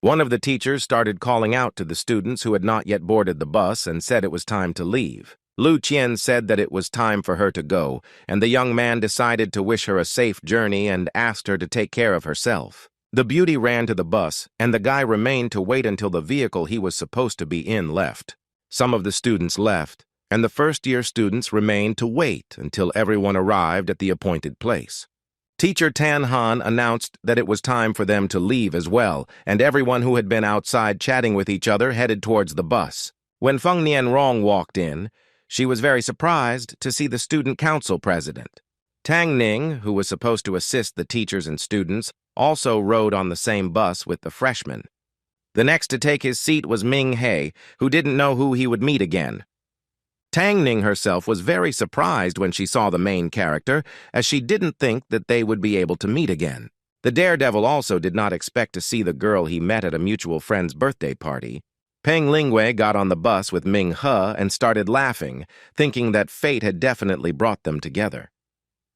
One of the teachers started calling out to the students who had not yet boarded the bus and said it was time to leave. Lu Qian said that it was time for her to go, and the young man decided to wish her a safe journey and asked her to take care of herself. The beauty ran to the bus, and the guy remained to wait until the vehicle he was supposed to be in left. Some of the students left, and the first-year students remained to wait until everyone arrived at the appointed place. Teacher Tan Han announced that it was time for them to leave as well, and everyone who had been outside chatting with each other headed towards the bus. When Feng Nianrong walked in, she was very surprised to see the student council president. Tang Ning, who was supposed to assist the teachers and students, also rode on the same bus with the freshmen. The next to take his seat was Ming-hei, who didn't know who he would meet again. Tang Ning herself was very surprised when she saw the main character, as she didn't think that they would be able to meet again. The daredevil also did not expect to see the girl he met at a mutual friend's birthday party. Peng Lingwei got on the bus with Ming-he and started laughing, thinking that fate had definitely brought them together.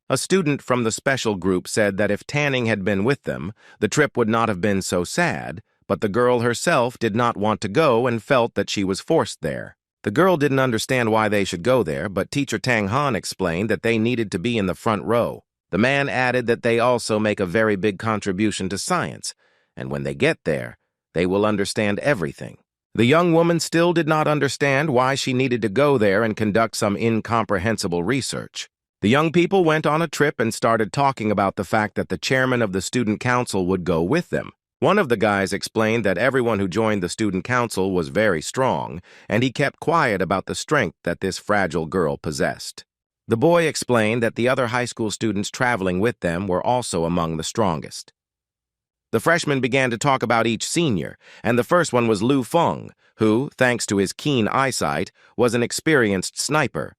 A student from the special group said that if Tanning had been with them, the trip would not have been so sad, but the girl herself did not want to go and felt that she was forced there. The girl didn't understand why they should go there, but teacher Tang Han explained that they needed to be in the front row. The man added that they also make a very big contribution to science, and when they get there, they will understand everything. The young woman still did not understand why she needed to go there and conduct some incomprehensible research. The young people went on a trip and started talking about the fact that the chairman of the student council would go with them. One of the guys explained that everyone who joined the student council was very strong, and he kept quiet about the strength that this fragile girl possessed. The boy explained that the other high school students traveling with them were also among the strongest. The freshmen began to talk about each senior, and the first one was Lu Feng, who, thanks to his keen eyesight, was an experienced sniper.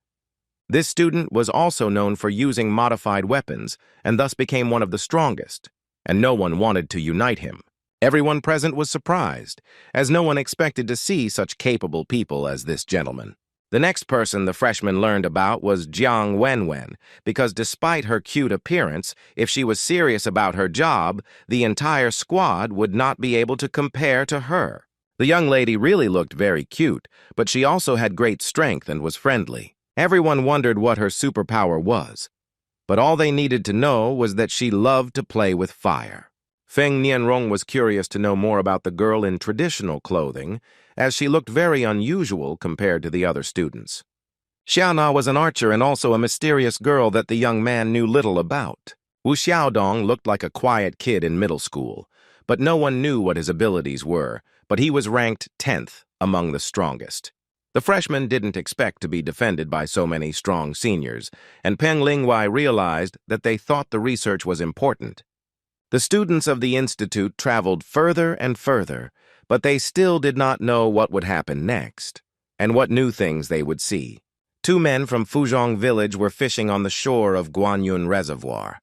This student was also known for using modified weapons, and thus became one of the strongest, and no one wanted to unite him. Everyone present was surprised, as no one expected to see such capable people as this gentleman. The next person the freshmen learned about was Jiang Wenwen, because despite her cute appearance, if she was serious about her job, the entire squad would not be able to compare to her. The young lady really looked very cute, but she also had great strength and was friendly. Everyone wondered what her superpower was, but all they needed to know was that she loved to play with fire. Feng Nianrong was curious to know more about the girl in traditional clothing, as she looked very unusual compared to the other students. Xiaona was an archer and also a mysterious girl that the young man knew little about. Wu Xiaodong looked like a quiet kid in middle school, but no one knew what his abilities were, but he was ranked 10th among the strongest. The freshmen didn't expect to be defended by so many strong seniors, and Peng Lingwei realized that they thought the research was important. The students of the institute traveled further and further, but they still did not know what would happen next, and what new things they would see. Two men from Fuzhong village were fishing on the shore of Guanyun Reservoir.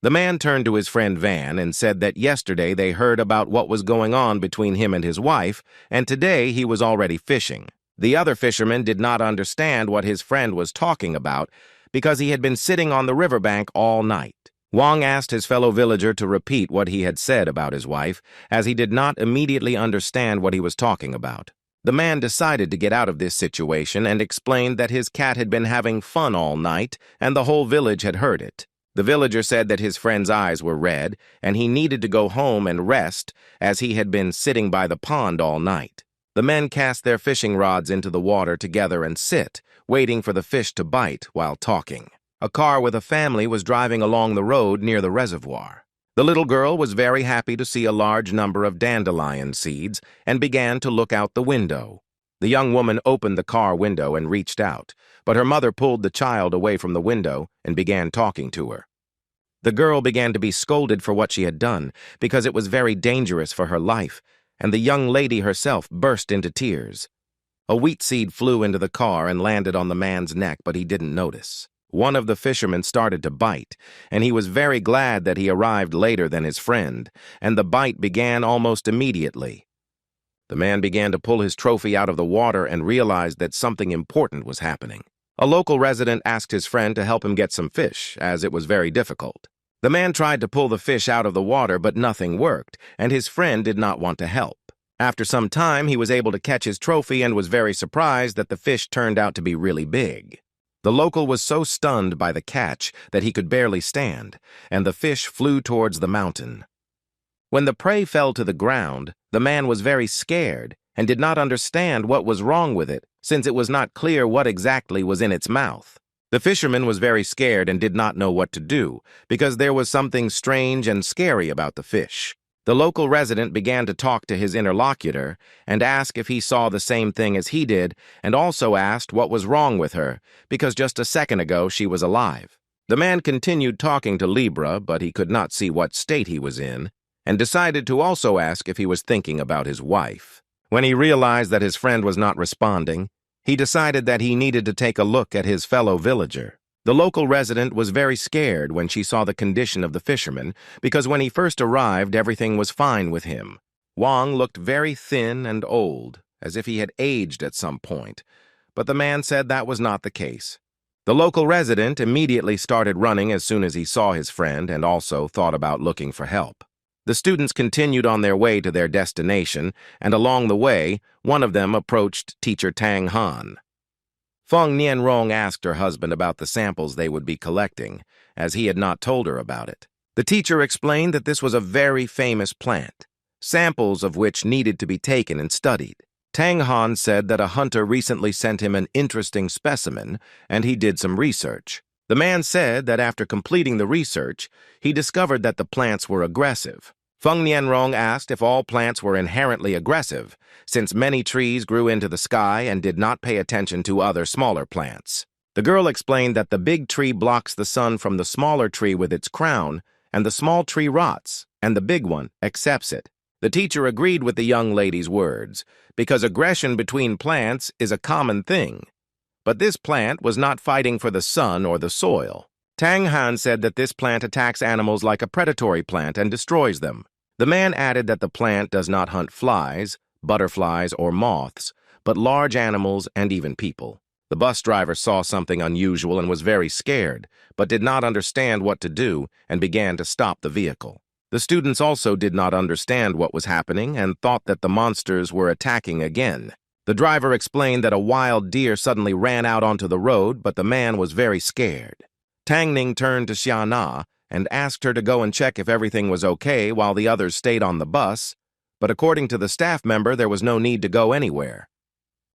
The man turned to his friend Van and said that yesterday they heard about what was going on between him and his wife, and today he was already fishing. The other fisherman did not understand what his friend was talking about because he had been sitting on the riverbank all night. Wang asked his fellow villager to repeat what he had said about his wife, as he did not immediately understand what he was talking about. The man decided to get out of this situation and explained that his cat had been having fun all night and the whole village had heard it. The villager said that his friend's eyes were red and he needed to go home and rest as he had been sitting by the pond all night. The men cast their fishing rods into the water together and sit, waiting for the fish to bite while talking. A car with a family was driving along the road near the reservoir. The little girl was very happy to see a large number of dandelion seeds and began to look out the window. The young woman opened the car window and reached out, but her mother pulled the child away from the window and began talking to her. The girl began to be scolded for what she had done because it was very dangerous for her life, and the young lady herself burst into tears. A wheat seed flew into the car and landed on the man's neck, but he didn't notice. One of the fishermen started to bite, and he was very glad that he arrived later than his friend, and the bite began almost immediately. The man began to pull his trophy out of the water and realized that something important was happening. A local resident asked his friend to help him get some fish, as it was very difficult. The man tried to pull the fish out of the water, but nothing worked, and his friend did not want to help. After some time, he was able to catch his trophy and was very surprised that the fish turned out to be really big. The local was so stunned by the catch that he could barely stand, and the fish flew towards the mountain. When the prey fell to the ground, the man was very scared and did not understand what was wrong with it, since it was not clear what exactly was in its mouth. The fisherman was very scared and did not know what to do, because there was something strange and scary about the fish. The local resident began to talk to his interlocutor and asked if he saw the same thing as he did, and also asked what was wrong with her, because just a second ago she was alive. The man continued talking to Libra, but he could not see what state he was in, and decided to also ask if he was thinking about his wife. When he realized that his friend was not responding, he decided that he needed to take a look at his fellow villager. The local resident was very scared when she saw the condition of the fisherman, because when he first arrived, everything was fine with him. Wang looked very thin and old, as if he had aged at some point, but the man said that was not the case. The local resident immediately started running as soon as he saw his friend and also thought about looking for help. The students continued on their way to their destination, and along the way, one of them approached teacher Tang Han. Feng Nianrong asked her husband about the samples they would be collecting, as he had not told her about it. The teacher explained that this was a very famous plant, samples of which needed to be taken and studied. Tang Han said that a hunter recently sent him an interesting specimen, and he did some research. The man said that after completing the research, he discovered that the plants were aggressive. Feng Nianrong asked if all plants were inherently aggressive, since many trees grew into the sky and did not pay attention to other smaller plants. The girl explained that the big tree blocks the sun from the smaller tree with its crown, and the small tree rots, and the big one accepts it. The teacher agreed with the young lady's words, because aggression between plants is a common thing. But this plant was not fighting for the sun or the soil. Tang Han said that this plant attacks animals like a predatory plant and destroys them. The man added that the plant does not hunt flies, butterflies, or moths, but large animals and even people. The bus driver saw something unusual and was very scared, but did not understand what to do and began to stop the vehicle. The students also did not understand what was happening and thought that the monsters were attacking again. The driver explained that a wild deer suddenly ran out onto the road, but the man was very scared. Tang Ning turned to Xia Na and asked her to go and check if everything was okay while the others stayed on the bus, but according to the staff member, there was no need to go anywhere.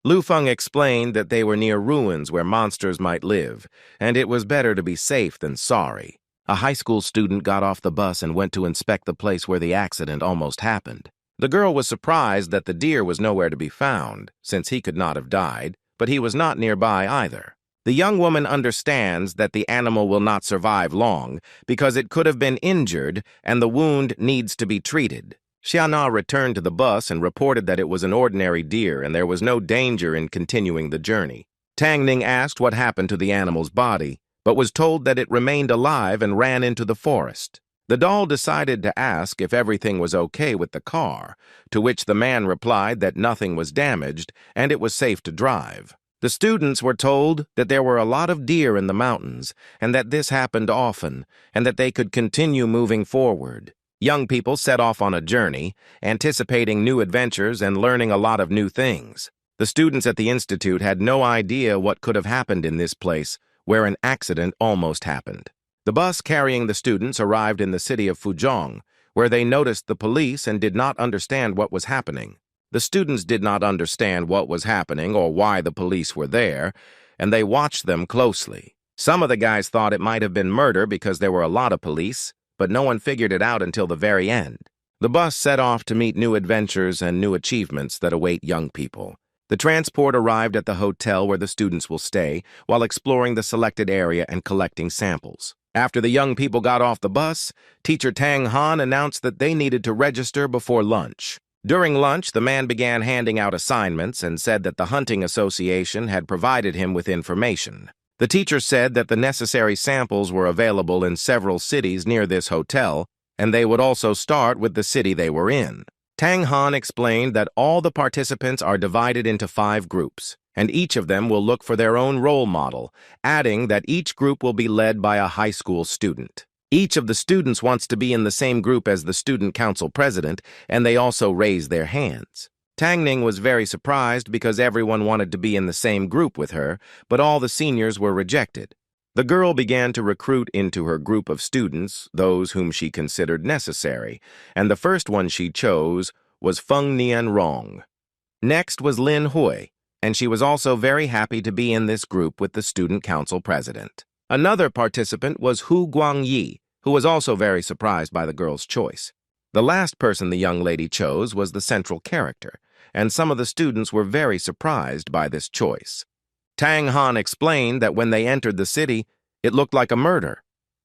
Lu Feng explained that they were near ruins where monsters might live, and it was better to be safe than sorry. A high school student got off the bus and went to inspect the place where the accident almost happened. The girl was surprised that the deer was nowhere to be found, since he could not have died, but he was not nearby either. The young woman understands that the animal will not survive long because it could have been injured and the wound needs to be treated. Xiana returned to the bus and reported that it was an ordinary deer and there was no danger in continuing the journey. Tang Ning asked what happened to the animal's body, but was told that it remained alive and ran into the forest. The doll decided to ask if everything was okay with the car, to which the man replied that nothing was damaged and it was safe to drive. The students were told that there were a lot of deer in the mountains and that this happened often and that they could continue moving forward. Young people set off on a journey, anticipating new adventures and learning a lot of new things. The students at the institute had no idea what could have happened in this place, where an accident almost happened. The bus carrying the students arrived in the city of Fuzhong, where they noticed the police and did not understand what was happening. The students did not understand what was happening or why the police were there, and they watched them closely. Some of the guys thought it might have been murder because there were a lot of police, but no one figured it out until the very end. The bus set off to meet new adventures and new achievements that await young people. The transport arrived at the hotel where the students will stay while exploring the selected area and collecting samples. After the young people got off the bus, teacher Tang Han announced that they needed to register before lunch. During lunch, the man began handing out assignments and said that the hunting association had provided him with information. The teacher said that the necessary samples were available in several cities near this hotel, and they would also start with the city they were in. Tang Han explained that all the participants are divided into 5 groups, and each of them will look for their own role model, adding that each group will be led by a high school student. Each of the students wants to be in the same group as the student council president, and they also raise their hands. Tang Ning was very surprised because everyone wanted to be in the same group with her, but all the seniors were rejected. The girl began to recruit into her group of students those whom she considered necessary, and the first one she chose was Feng Nianrong. Next was Lin Hui, and she was also very happy to be in this group with the student council president. Another participant was Hu Guangyi, who was also very surprised by the girl's choice. The last person the young lady chose was the central character, and some of the students were very surprised by this choice. Tang Han explained that when they entered the city, it looked like a murder,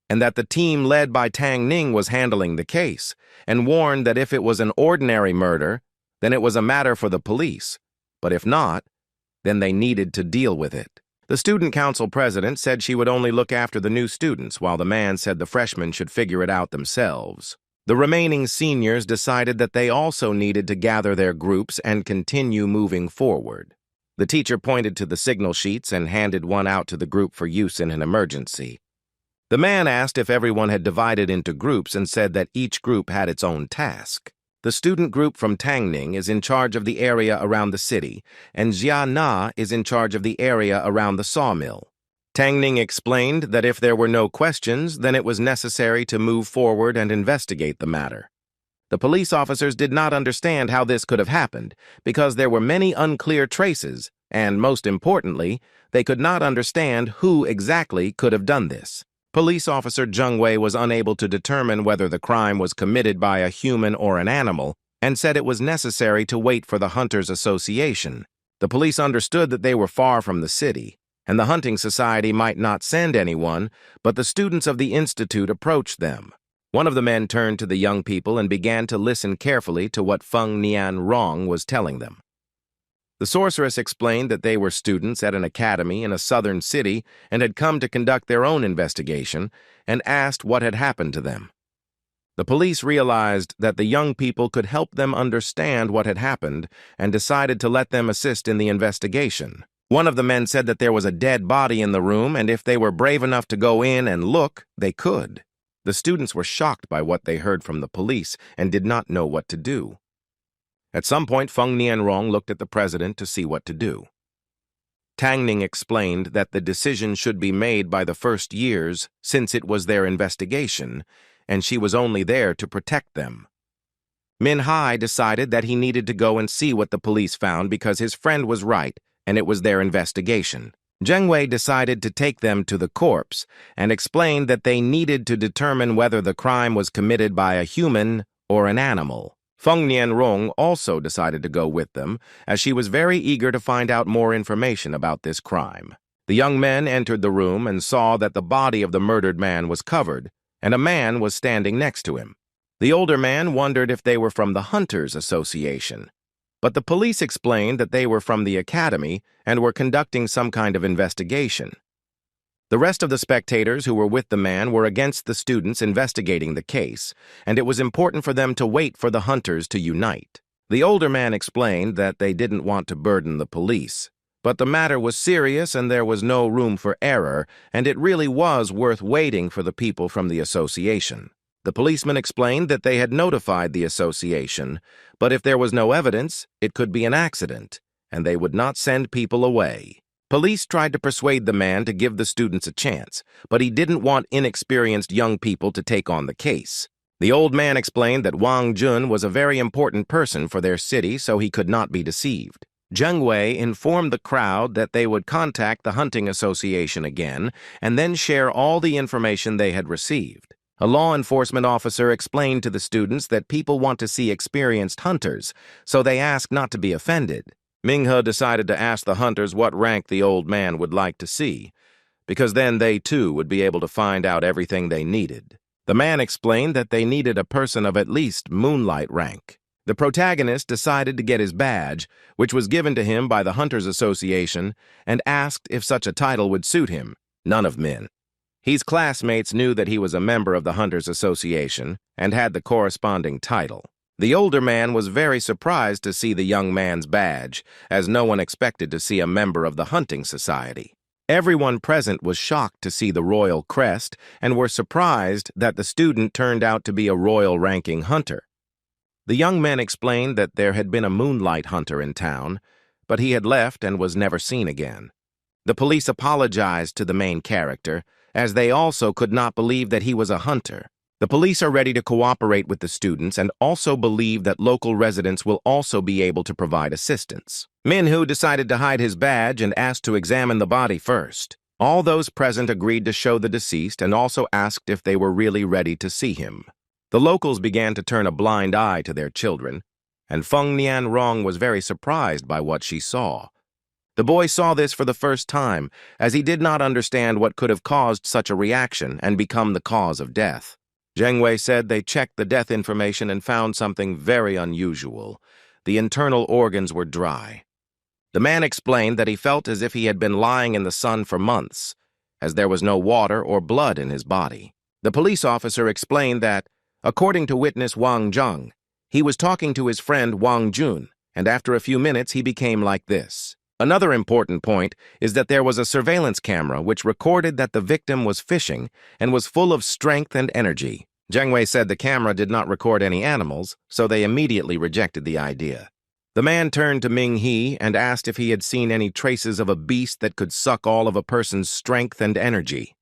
and that the team led by Tang Ning was handling the case, and warned that if it was an ordinary murder, then it was a matter for the police, but if not, then they needed to deal with it. The student council president said she would only look after the new students, while the man said the freshmen should figure it out themselves. The remaining seniors decided that they also needed to gather their groups and continue moving forward. The teacher pointed to the signal sheets and handed one out to the group for use in an emergency. The man asked if everyone had divided into groups and said that each group had its own task. The student group from Tangning is in charge of the area around the city, and Jia Na is in charge of the area around the sawmill. Tangning explained that if there were no questions, then it was necessary to move forward and investigate the matter. The police officers did not understand how this could have happened, because there were many unclear traces, and most importantly, they could not understand who exactly could have done this. Police officer Jung Wei was unable to determine whether the crime was committed by a human or an animal, and said it was necessary to wait for the Hunters Association. The police understood that they were far from the city, and the hunting society might not send anyone, but the students of the institute approached them. One of the men turned to the young people and began to listen carefully to what Feng Nian Rong was telling them. The sorceress explained that they were students at an academy in a southern city and had come to conduct their own investigation, and asked what had happened to them. The police realized that the young people could help them understand what had happened and decided to let them assist in the investigation. One of the men said that there was a dead body in the room, and if they were brave enough to go in and look, they could. The students were shocked by what they heard from the police and did not know what to do. At some point, Feng Nianrong looked at the president to see what to do. Tangning explained that the decision should be made by the first years since it was their investigation, and she was only there to protect them. Min Hai decided that he needed to go and see what the police found because his friend was right, and it was their investigation. Zheng Wei decided to take them to the corpse and explained that they needed to determine whether the crime was committed by a human or an animal. Feng Nianrong also decided to go with them, as she was very eager to find out more information about this crime. The young men entered the room and saw that the body of the murdered man was covered, and a man was standing next to him. The older man wondered if they were from the Hunters Association. But the police explained that they were from the academy and were conducting some kind of investigation. The rest of the spectators who were with the man were against the students investigating the case, and it was important for them to wait for the hunters to unite. The older man explained that they didn't want to burden the police, but the matter was serious and there was no room for error, and it really was worth waiting for the people from the association. The policeman explained that they had notified the association, but if there was no evidence, it could be an accident, and they would not send people away. Police tried to persuade the man to give the students a chance, but he didn't want inexperienced young people to take on the case. The old man explained that Wang Jun was a very important person for their city, so he could not be deceived. Zheng Wei informed the crowd that they would contact the hunting association again and then share all the information they had received. A law enforcement officer explained to the students that people want to see experienced hunters, so they asked not to be offended. Minghe decided to ask the hunters what rank the old man would like to see, because then they too would be able to find out everything they needed. The man explained that they needed a person of at least moonlight rank. The protagonist decided to get his badge, which was given to him by the Hunters Association, and asked if such a title would suit him. None of Min. His classmates knew that he was a member of the Hunters Association and had the corresponding title. The older man was very surprised to see the young man's badge, as no one expected to see a member of the hunting society. Everyone present was shocked to see the royal crest and were surprised that the student turned out to be a royal-ranking hunter. The young men explained that there had been a moonlight hunter in town, but he had left and was never seen again. The police apologized to the main character, as they also could not believe that he was a hunter. The police are ready to cooperate with the students and also believe that local residents will also be able to provide assistance. Minhu decided to hide his badge and asked to examine the body first. All those present agreed to show the deceased and also asked if they were really ready to see him. The locals began to turn a blind eye to their children, and Feng Nianrong was very surprised by what she saw. The boy saw this for the first time, as he did not understand what could have caused such a reaction and become the cause of death. Zheng Wei said they checked the death information and found something very unusual. The internal organs were dry. The man explained that he felt as if he had been lying in the sun for months, as there was no water or blood in his body. The police officer explained that, according to witness Wang Zhang, he was talking to his friend Wang Jun, and after a few minutes he became like this. Another important point is that there was a surveillance camera which recorded that the victim was fishing and was full of strength and energy. Zheng Wei said the camera did not record any animals, so they immediately rejected the idea. The man turned to Ming He and asked if he had seen any traces of a beast that could suck all of a person's strength and energy.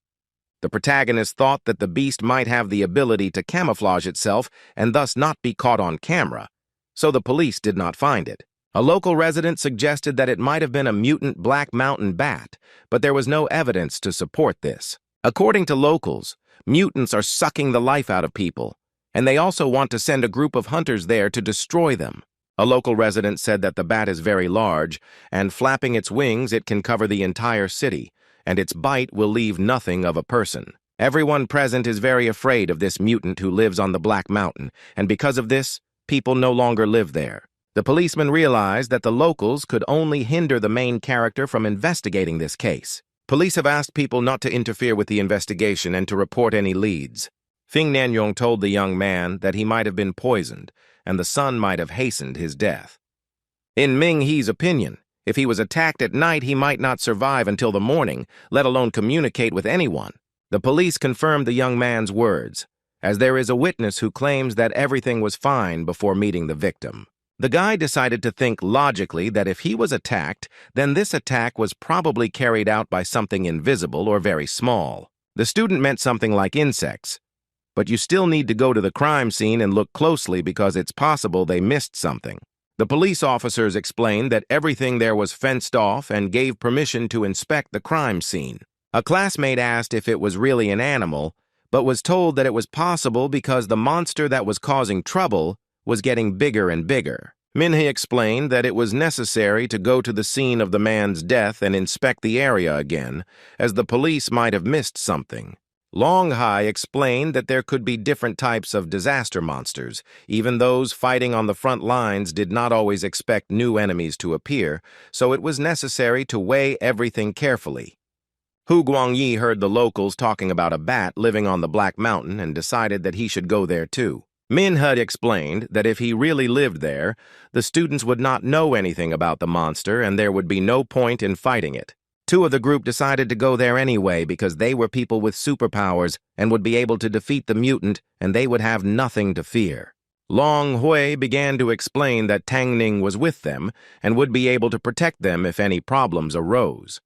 The protagonist thought that the beast might have the ability to camouflage itself and thus not be caught on camera, so the police did not find it. A local resident suggested that it might have been a mutant black mountain bat, but there was no evidence to support this. According to locals, mutants are sucking the life out of people, and they also want to send a group of hunters there to destroy them. A local resident said that the bat is very large, and flapping its wings, it can cover the entire city, and its bite will leave nothing of a person. Everyone present is very afraid of this mutant who lives on the Black Mountain, and because of this, people no longer live there. The policeman realized that the locals could only hinder the main character from investigating this case. Police have asked people not to interfere with the investigation and to report any leads. Fing Nanyong told the young man that he might have been poisoned, and the sun might have hastened his death. In Ming He's opinion, if he was attacked at night, he might not survive until the morning, let alone communicate with anyone. The police confirmed the young man's words, as there is a witness who claims that everything was fine before meeting the victim. The guy decided to think logically that if he was attacked, then this attack was probably carried out by something invisible or very small. The student meant something like insects, but you still need to go to the crime scene and look closely because it's possible they missed something. The police officers explained that everything there was fenced off and gave permission to inspect the crime scene. A classmate asked if it was really an animal, but was told that it was possible because the monster that was causing trouble was getting bigger and bigger. Minhee explained that it was necessary to go to the scene of the man's death and inspect the area again, as the police might have missed something. Longhai explained that there could be different types of disaster monsters. Even those fighting on the front lines did not always expect new enemies to appear, so it was necessary to weigh everything carefully. Hu Guangyi heard the locals talking about a bat living on the Black Mountain and decided that he should go there too. Minhee explained that if he really lived there, the students would not know anything about the monster and there would be no point in fighting it. Two of the group decided to go there anyway because they were people with superpowers and would be able to defeat the mutant and they would have nothing to fear. Long Hui began to explain that Tang Ning was with them and would be able to protect them if any problems arose.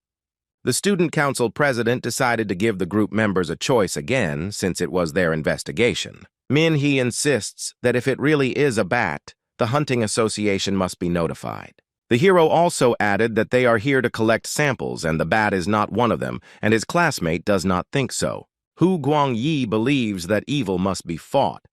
The student council president decided to give the group members a choice again since it was their investigation. Minhee insists that if it really is a bat, the hunting association must be notified. The hero also added that they are here to collect samples and the bat is not one of them, and his classmate does not think so. Hu Guangyi believes that evil must be fought,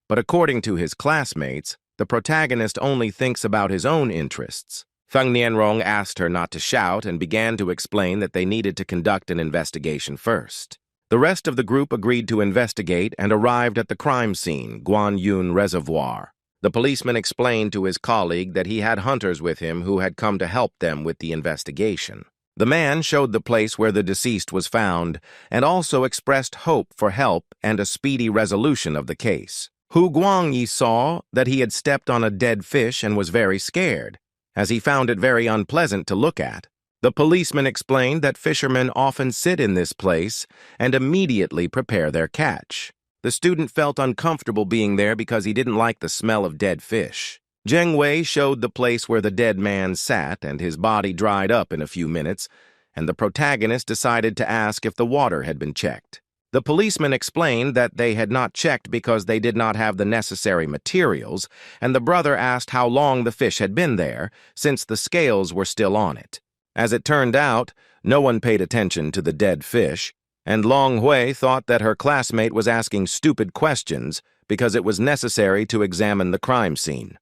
but according to his classmates, the protagonist only thinks about his own interests. Feng Nianrong asked her not to shout and began to explain that they needed to conduct an investigation first. The rest of the group agreed to investigate and arrived at the crime scene, Guanyun Reservoir. The policeman explained to his colleague that he had hunters with him who had come to help them with the investigation. The man showed the place where the deceased was found and also expressed hope for help and a speedy resolution of the case. Hu Guangyi saw that he had stepped on a dead fish and was very scared, as he found it very unpleasant to look at. The policeman explained that fishermen often sit in this place and immediately prepare their catch. The student felt uncomfortable being there because he didn't like the smell of dead fish. Zheng Wei showed the place where the dead man sat and his body dried up in a few minutes, and the protagonist decided to ask if the water had been checked. The policeman explained that they had not checked because they did not have the necessary materials, and the brother asked how long the fish had been there, since the scales were still on it. As it turned out, no one paid attention to the dead fish, and Long Hui thought that her classmate was asking stupid questions because it was necessary to examine the crime scene.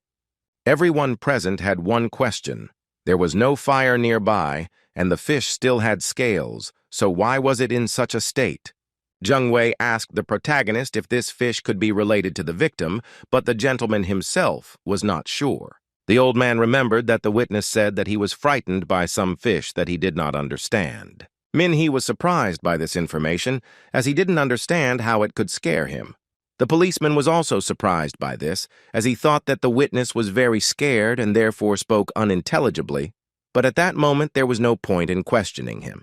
Everyone present had one question. There was no fire nearby, and the fish still had scales, so why was it in such a state? Zheng Wei asked the protagonist if this fish could be related to the victim, but the gentleman himself was not sure. The old man remembered that the witness said that he was frightened by some fish that he did not understand. Minhee was surprised by this information, as he didn't understand how it could scare him. The policeman was also surprised by this, as he thought that the witness was very scared and therefore spoke unintelligibly, but at that moment there was no point in questioning him.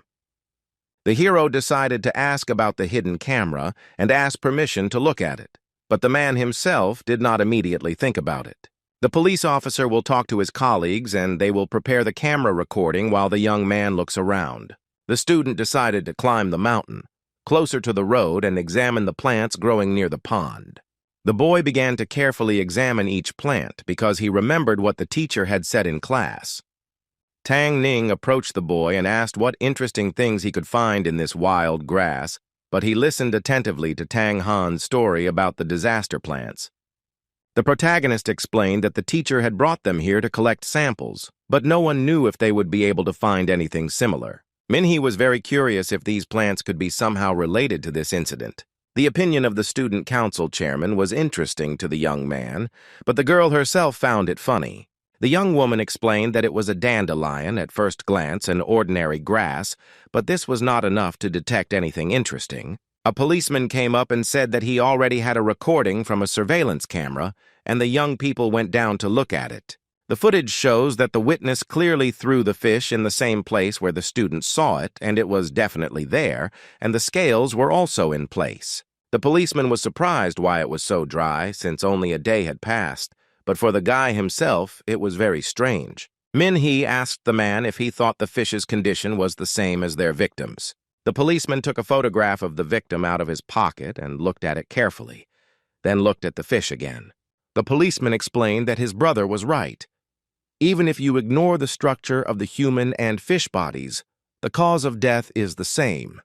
The hero decided to ask about the hidden camera and ask permission to look at it, but the man himself did not immediately think about it. The police officer will talk to his colleagues and they will prepare the camera recording while the young man looks around. The student decided to climb the mountain, closer to the road, and examine the plants growing near the pond. The boy began to carefully examine each plant because he remembered what the teacher had said in class. Tang Ning approached the boy and asked what interesting things he could find in this wild grass, but he listened attentively to Tang Han's story about the disaster plants. The protagonist explained that the teacher had brought them here to collect samples, but no one knew if they would be able to find anything similar. Minhee was very curious if these plants could be somehow related to this incident. The opinion of the student council chairman was interesting to the young man, but the girl herself found it funny. The young woman explained that it was a dandelion at first glance, an ordinary grass, but this was not enough to detect anything interesting. A policeman came up and said that he already had a recording from a surveillance camera, and the young people went down to look at it. The footage shows that the witness clearly threw the fish in the same place where the students saw it, and it was definitely there, and the scales were also in place. The policeman was surprised why it was so dry, since only a day had passed, but for the guy himself, it was very strange. Minhee asked the man if he thought the fish's condition was the same as their victim's. The policeman took a photograph of the victim out of his pocket and looked at it carefully, then looked at the fish again. The policeman explained that his brother was right. Even if you ignore the structure of the human and fish bodies, the cause of death is the same.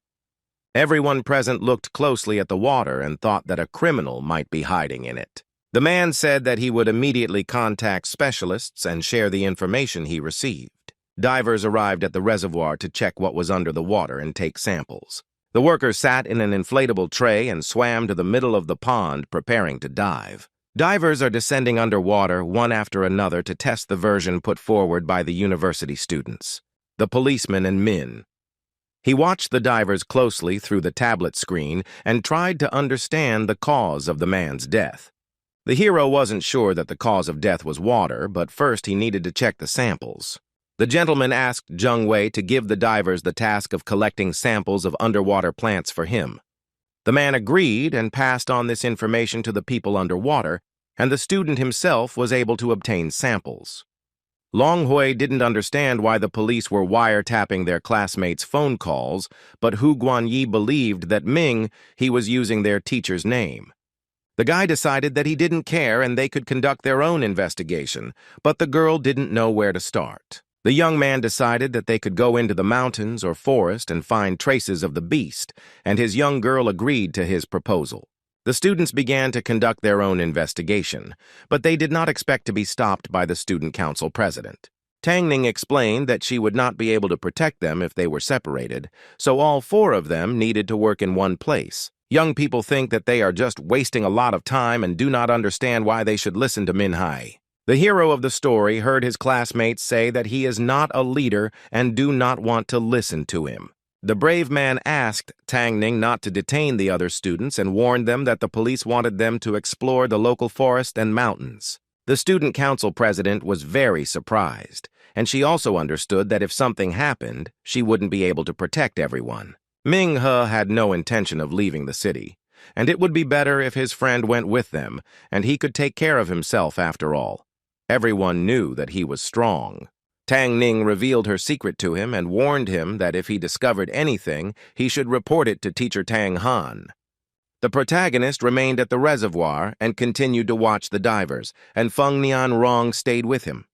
Everyone present looked closely at the water and thought that a criminal might be hiding in it. The man said that he would immediately contact specialists and share the information he received. Divers arrived at the reservoir to check what was under the water and take samples. The workers sat in an inflatable tray and swam to the middle of the pond preparing to dive. Divers are descending underwater one after another to test the version put forward by the university students. The policeman and Min. He watched the divers closely through the tablet screen and tried to understand the cause of the man's death. The hero wasn't sure that the cause of death was water, but first he needed to check the samples. The gentleman asked Jung Wei to give the divers the task of collecting samples of underwater plants for him. The man agreed and passed on this information to the people underwater, and the student himself was able to obtain samples. Long Hui didn't understand why the police were wiretapping their classmates' phone calls, but Hu Guanyi believed that he was using their teacher's name. The guy decided that he didn't care and they could conduct their own investigation, but the girl didn't know where to start. The young man decided that they could go into the mountains or forest and find traces of the beast, and his young girl agreed to his proposal. The students began to conduct their own investigation, but they did not expect to be stopped by the student council president. Tang Ning explained that she would not be able to protect them if they were separated, so all four of them needed to work in one place. Young people think that they are just wasting a lot of time and do not understand why they should listen to Minhai. The hero of the story heard his classmates say that he is not a leader and do not want to listen to him. The brave man asked Tang Ning not to detain the other students and warned them that the police wanted them to explore the local forest and mountains. The student council president was very surprised, and she also understood that if something happened, she wouldn't be able to protect everyone. Ming He had no intention of leaving the city, and it would be better if his friend went with them, and he could take care of himself after all. Everyone knew that he was strong. Tang Ning revealed her secret to him and warned him that if he discovered anything, he should report it to teacher Tang Han. The protagonist remained at the reservoir and continued to watch the divers, and Feng Nian Rong stayed with him.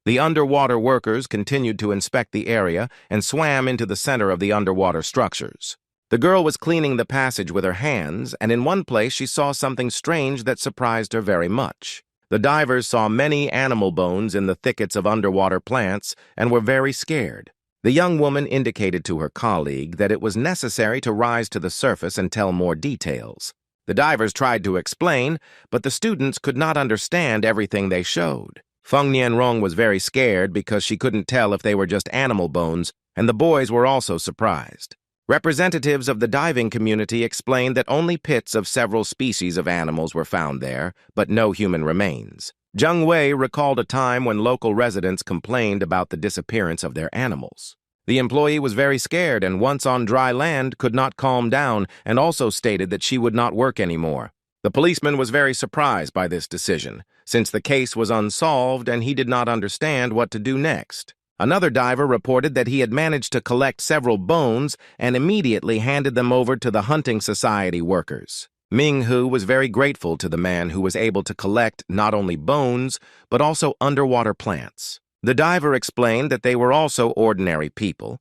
The underwater workers continued to inspect the area and swam into the center of the underwater structures. The girl was cleaning the passage with her hands, and in one place she saw something strange that surprised her very much. The divers saw many animal bones in the thickets of underwater plants and were very scared. The young woman indicated to her colleague that it was necessary to rise to the surface and tell more details. The divers tried to explain, but the students could not understand everything they showed. Feng Nianrong was very scared because she couldn't tell if they were just animal bones, and the boys were also surprised. Representatives of the diving community explained that only pits of several species of animals were found there, but no human remains. Jung Wei recalled a time when local residents complained about the disappearance of their animals. The employee was very scared and once on dry land could not calm down and also stated that she would not work anymore. The policeman was very surprised by this decision, since the case was unsolved and he did not understand what to do next. Another diver reported that he had managed to collect several bones and immediately handed them over to the hunting society workers. Ming Hu was very grateful to the man who was able to collect not only bones, but also underwater plants. The diver explained that they were also ordinary people,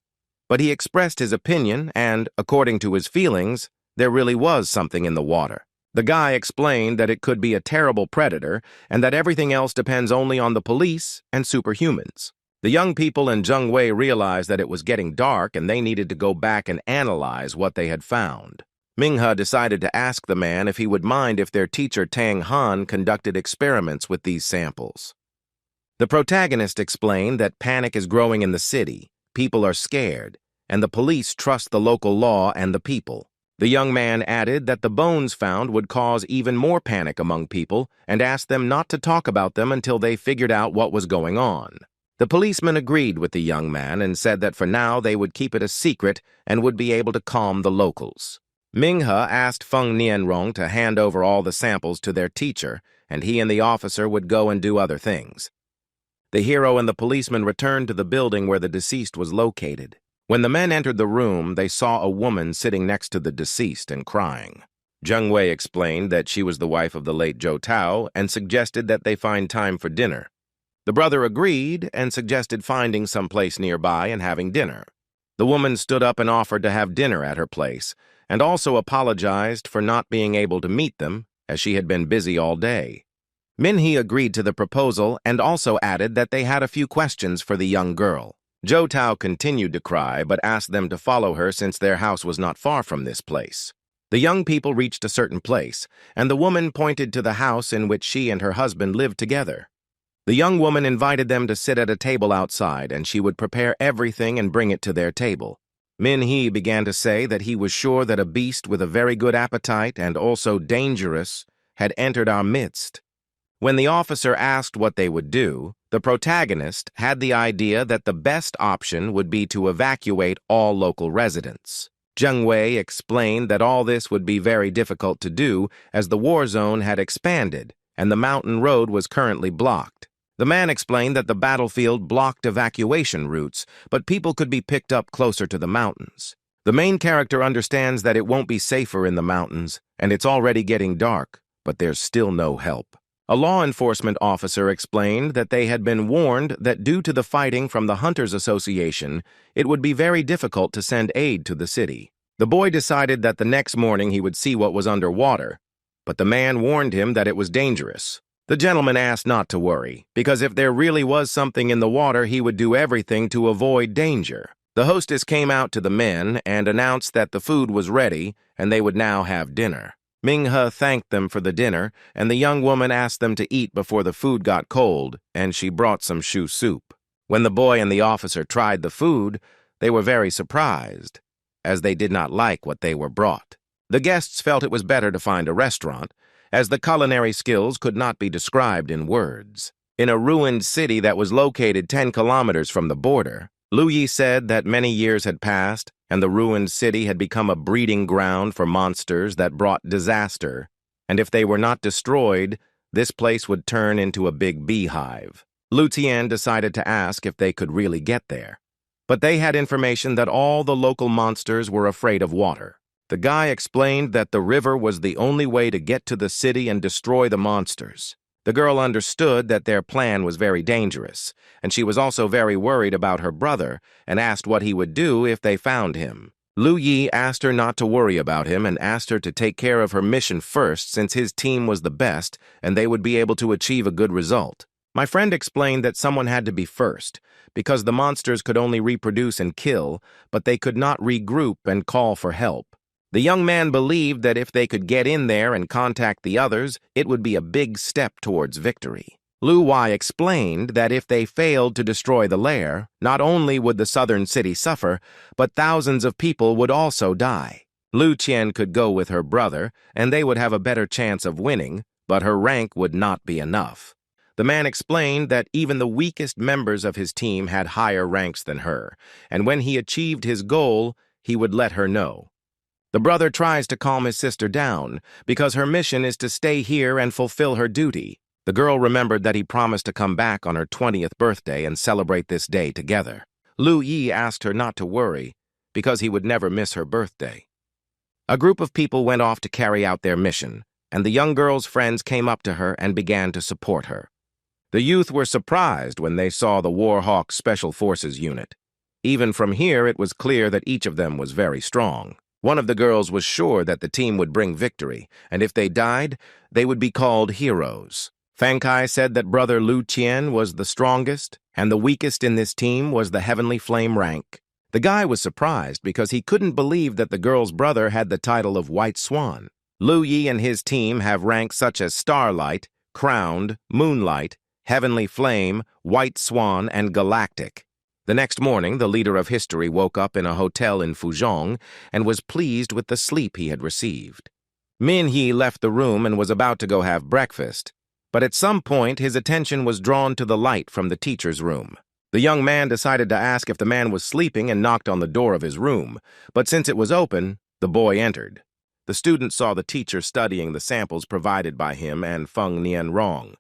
but he expressed his opinion and, according to his feelings, there really was something in the water. The guy explained that it could be a terrible predator and that everything else depends only on the police and superhumans. The young people in Jung Wei realized that it was getting dark and they needed to go back and analyze what they had found. Minghe decided to ask the man if he would mind if their teacher Tang Han conducted experiments with these samples. The protagonist explained that panic is growing in the city, people are scared, and the police trust the local law and the people. The young man added that the bones found would cause even more panic among people and asked them not to talk about them until they figured out what was going on. The policeman agreed with the young man and said that for now they would keep it a secret and would be able to calm the locals. Minghe asked Feng Nianrong to hand over all the samples to their teacher, and he and the officer would go and do other things. The hero and the policeman returned to the building where the deceased was located. When the men entered the room, they saw a woman sitting next to the deceased and crying. Jung Wei explained that she was the wife of the late Zhou Tao and suggested that they find time for dinner. The brother agreed and suggested finding some place nearby and having dinner. The woman stood up and offered to have dinner at her place, and also apologized for not being able to meet them, as she had been busy all day. Minhee agreed to the proposal and also added that they had a few questions for the young girl. Zhou Tao continued to cry, but asked them to follow her since their house was not far from this place. The young people reached a certain place, and the woman pointed to the house in which she and her husband lived together. The young woman invited them to sit at a table outside, and she would prepare everything and bring it to their table. Minhee began to say that he was sure that a beast with a very good appetite and also dangerous had entered our midst. When the officer asked what they would do, the protagonist had the idea that the best option would be to evacuate all local residents. Jung Wei explained that all this would be very difficult to do as the war zone had expanded and the mountain road was currently blocked. The man explained that the battlefield blocked evacuation routes, but people could be picked up closer to the mountains. The main character understands that it won't be safer in the mountains, and it's already getting dark, but there's still no help. A law enforcement officer explained that they had been warned that due to the fighting from the Hunters Association, it would be very difficult to send aid to the city. The boy decided that the next morning he would see what was underwater, but the man warned him that it was dangerous. The gentleman asked not to worry, because if there really was something in the water, he would do everything to avoid danger. The hostess came out to the men and announced that the food was ready and they would now have dinner. Minghe thanked them for the dinner, and the young woman asked them to eat before the food got cold, and she brought some shoe soup. When the boy and the officer tried the food, they were very surprised, as they did not like what they were brought. The guests felt it was better to find a restaurant, as the culinary skills could not be described in words. In a ruined city that was located 10 kilometers from the border, Lu Yi said that many years had passed, and the ruined city had become a breeding ground for monsters that brought disaster, and if they were not destroyed, this place would turn into a big beehive. Lu Tian decided to ask if they could really get there, but they had information that all the local monsters were afraid of water. The guy explained that the river was the only way to get to the city and destroy the monsters. The girl understood that their plan was very dangerous, and she was also very worried about her brother and asked what he would do if they found him. Lu Yi asked her not to worry about him and asked her to take care of her mission first since his team was the best and they would be able to achieve a good result. My friend explained that someone had to be first because the monsters could only reproduce and kill, but they could not regroup and call for help. The young man believed that if they could get in there and contact the others, it would be a big step towards victory. Lu Wei explained that if they failed to destroy the lair, not only would the southern city suffer, but thousands of people would also die. Lu Qian could go with her brother, and they would have a better chance of winning, but her rank would not be enough. The man explained that even the weakest members of his team had higher ranks than her, and when he achieved his goal, he would let her know. The brother tries to calm his sister down because her mission is to stay here and fulfill her duty. The girl remembered that he promised to come back on her 20th birthday and celebrate this day together. Lu Yi asked her not to worry because he would never miss her birthday. A group of people went off to carry out their mission, and the young girl's friends came up to her and began to support her. The youth were surprised when they saw the Warhawk Special Forces unit. Even from here, it was clear that each of them was very strong. One of the girls was sure that the team would bring victory, and if they died, they would be called heroes. Fang Kai said that brother Lu Qian was the strongest, and the weakest in this team was the Heavenly Flame rank. The guy was surprised because he couldn't believe that the girl's brother had the title of White Swan. Lu Yi and his team have ranks such as Starlight, Crowned, Moonlight, Heavenly Flame, White Swan, and Galactic. The next morning, the leader of history woke up in a hotel in Fuzhong and was pleased with the sleep he had received. Min He left the room and was about to go have breakfast, but at some point his attention was drawn to the light from the teacher's room. The young man decided to ask if the man was sleeping and knocked on the door of his room, but since it was open, the boy entered. The student saw the teacher studying the samples provided by him and Feng Nian Rong.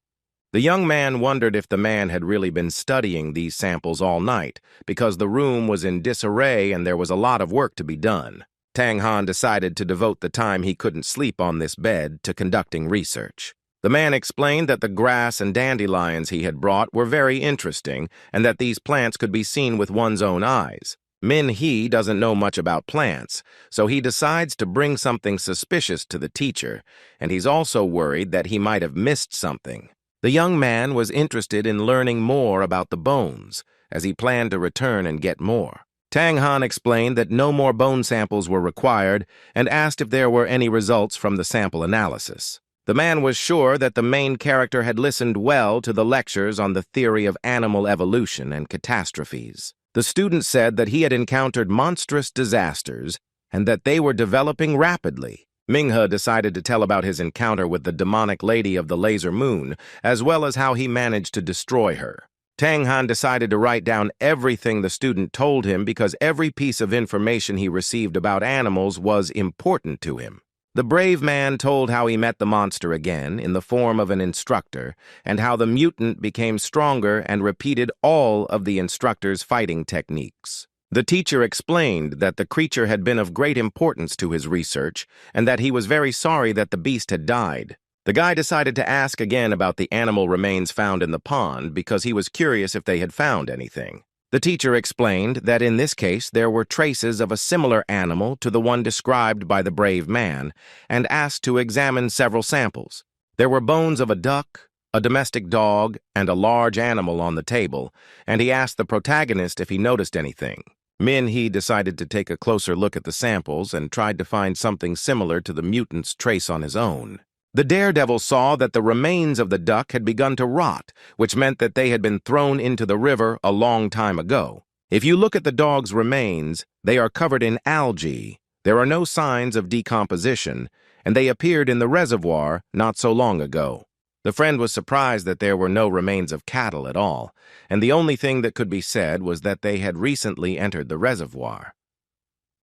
The young man wondered if the man had really been studying these samples all night, because the room was in disarray and there was a lot of work to be done. Tang Han decided to devote the time he couldn't sleep on this bed to conducting research. The man explained that the grass and dandelions he had brought were very interesting and that these plants could be seen with one's own eyes. Min He doesn't know much about plants, so he decides to bring something suspicious to the teacher, and he's also worried that he might have missed something. The young man was interested in learning more about the bones, as he planned to return and get more. Tang Han explained that no more bone samples were required and asked if there were any results from the sample analysis. The man was sure that the main character had listened well to the lectures on the theory of animal evolution and catastrophes. The student said that he had encountered monstrous disasters and that they were developing rapidly. Minghe decided to tell about his encounter with the demonic lady of the laser moon, as well as how he managed to destroy her. Tang Han decided to write down everything the student told him because every piece of information he received about animals was important to him. The brave man told how he met the monster again in the form of an instructor and how the mutant became stronger and repeated all of the instructor's fighting techniques. The teacher explained that the creature had been of great importance to his research and that he was very sorry that the beast had died. The guy decided to ask again about the animal remains found in the pond because he was curious if they had found anything. The teacher explained that in this case there were traces of a similar animal to the one described by the brave man and asked to examine several samples. There were bones of a duck, a domestic dog, and a large animal on the table, and he asked the protagonist if he noticed anything. Min He decided to take a closer look at the samples and tried to find something similar to the mutant's trace on his own. The daredevil saw that the remains of the duck had begun to rot, which meant that they had been thrown into the river a long time ago. If you look at the dog's remains, they are covered in algae. There are no signs of decomposition, and they appeared in the reservoir not so long ago. The friend was surprised that there were no remains of cattle at all, and the only thing that could be said was that they had recently entered the reservoir.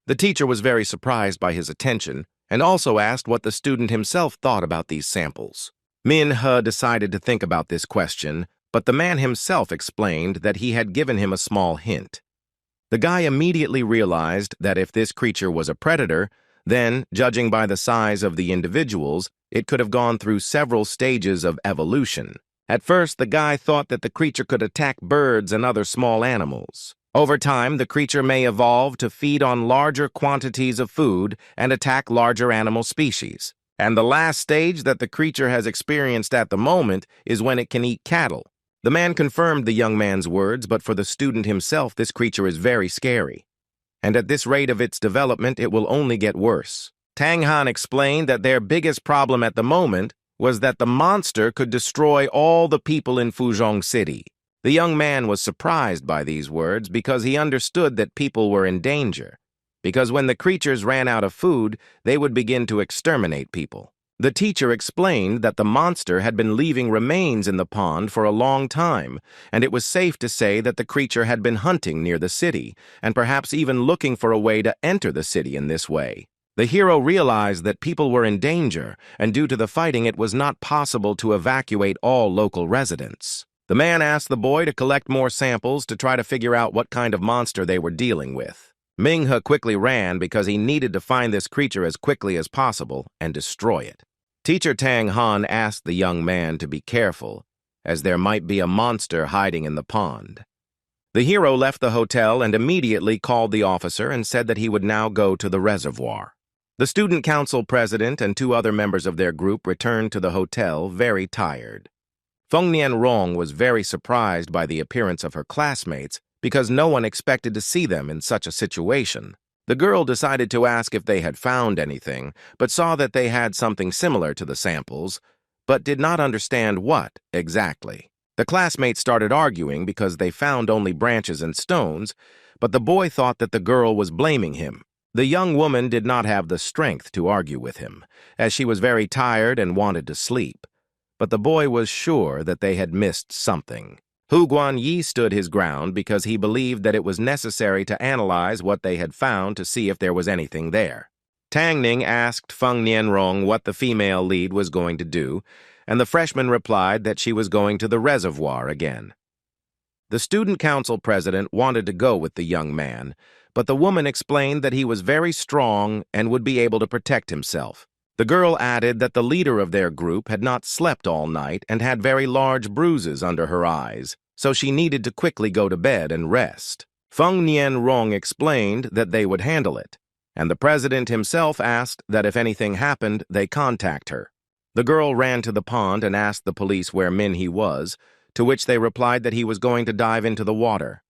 The teacher was very surprised by his attention, and also asked what the student himself thought about these samples. Min He decided to think about this question, but the man himself explained that he had given him a small hint. The guy immediately realized that if this creature was a predator, then, judging by the size of the individuals, it could have gone through several stages of evolution. At first, the guy thought that the creature could attack birds and other small animals. Over time, the creature may evolve to feed on larger quantities of food and attack larger animal species. And the last stage that the creature has experienced at the moment is when it can eat cattle. The man confirmed the young man's words, but for the student himself, this creature is very scary. And at this rate of its development, it will only get worse. Tang Han explained that their biggest problem at the moment was that the monster could destroy all the people in Fuzhong City. The young man was surprised by these words because he understood that people were in danger, because when the creatures ran out of food, they would begin to exterminate people. The teacher explained that the monster had been leaving remains in the pond for a long time, and it was safe to say that the creature had been hunting near the city, and perhaps even looking for a way to enter the city in this way. The hero realized that people were in danger, and due to the fighting it was not possible to evacuate all local residents. The man asked the boy to collect more samples to try to figure out what kind of monster they were dealing with. Manhwa quickly ran because he needed to find this creature as quickly as possible and destroy it. Teacher Tang Han asked the young man to be careful, as there might be a monster hiding in the pond. The hero left the hotel and immediately called the officer and said that he would now go to the reservoir. The student council president and 2 other members of their group returned to the hotel very tired. Feng Nianrong was very surprised by the appearance of her classmates because no one expected to see them in such a situation. The girl decided to ask if they had found anything, but saw that they had something similar to the samples, but did not understand what exactly. The classmates started arguing because they found only branches and stones, but the boy thought that the girl was blaming him. The young woman did not have the strength to argue with him, as she was very tired and wanted to sleep. But the boy was sure that they had missed something. Hu Guanyi stood his ground because he believed that it was necessary to analyze what they had found to see if there was anything there. Tang Ning asked Feng Nianrong what the female lead was going to do, and the freshman replied that she was going to the reservoir again. The student council president wanted to go with the young man, but the woman explained that he was very strong and would be able to protect himself. The girl added that the leader of their group had not slept all night and had very large bruises under her eyes, so she needed to quickly go to bed and rest. Feng Nianrong explained that they would handle it, and the president himself asked that if anything happened, they contact her. The girl ran to the pond and asked the police where Minhee was, to which they replied that he was going to dive into the water.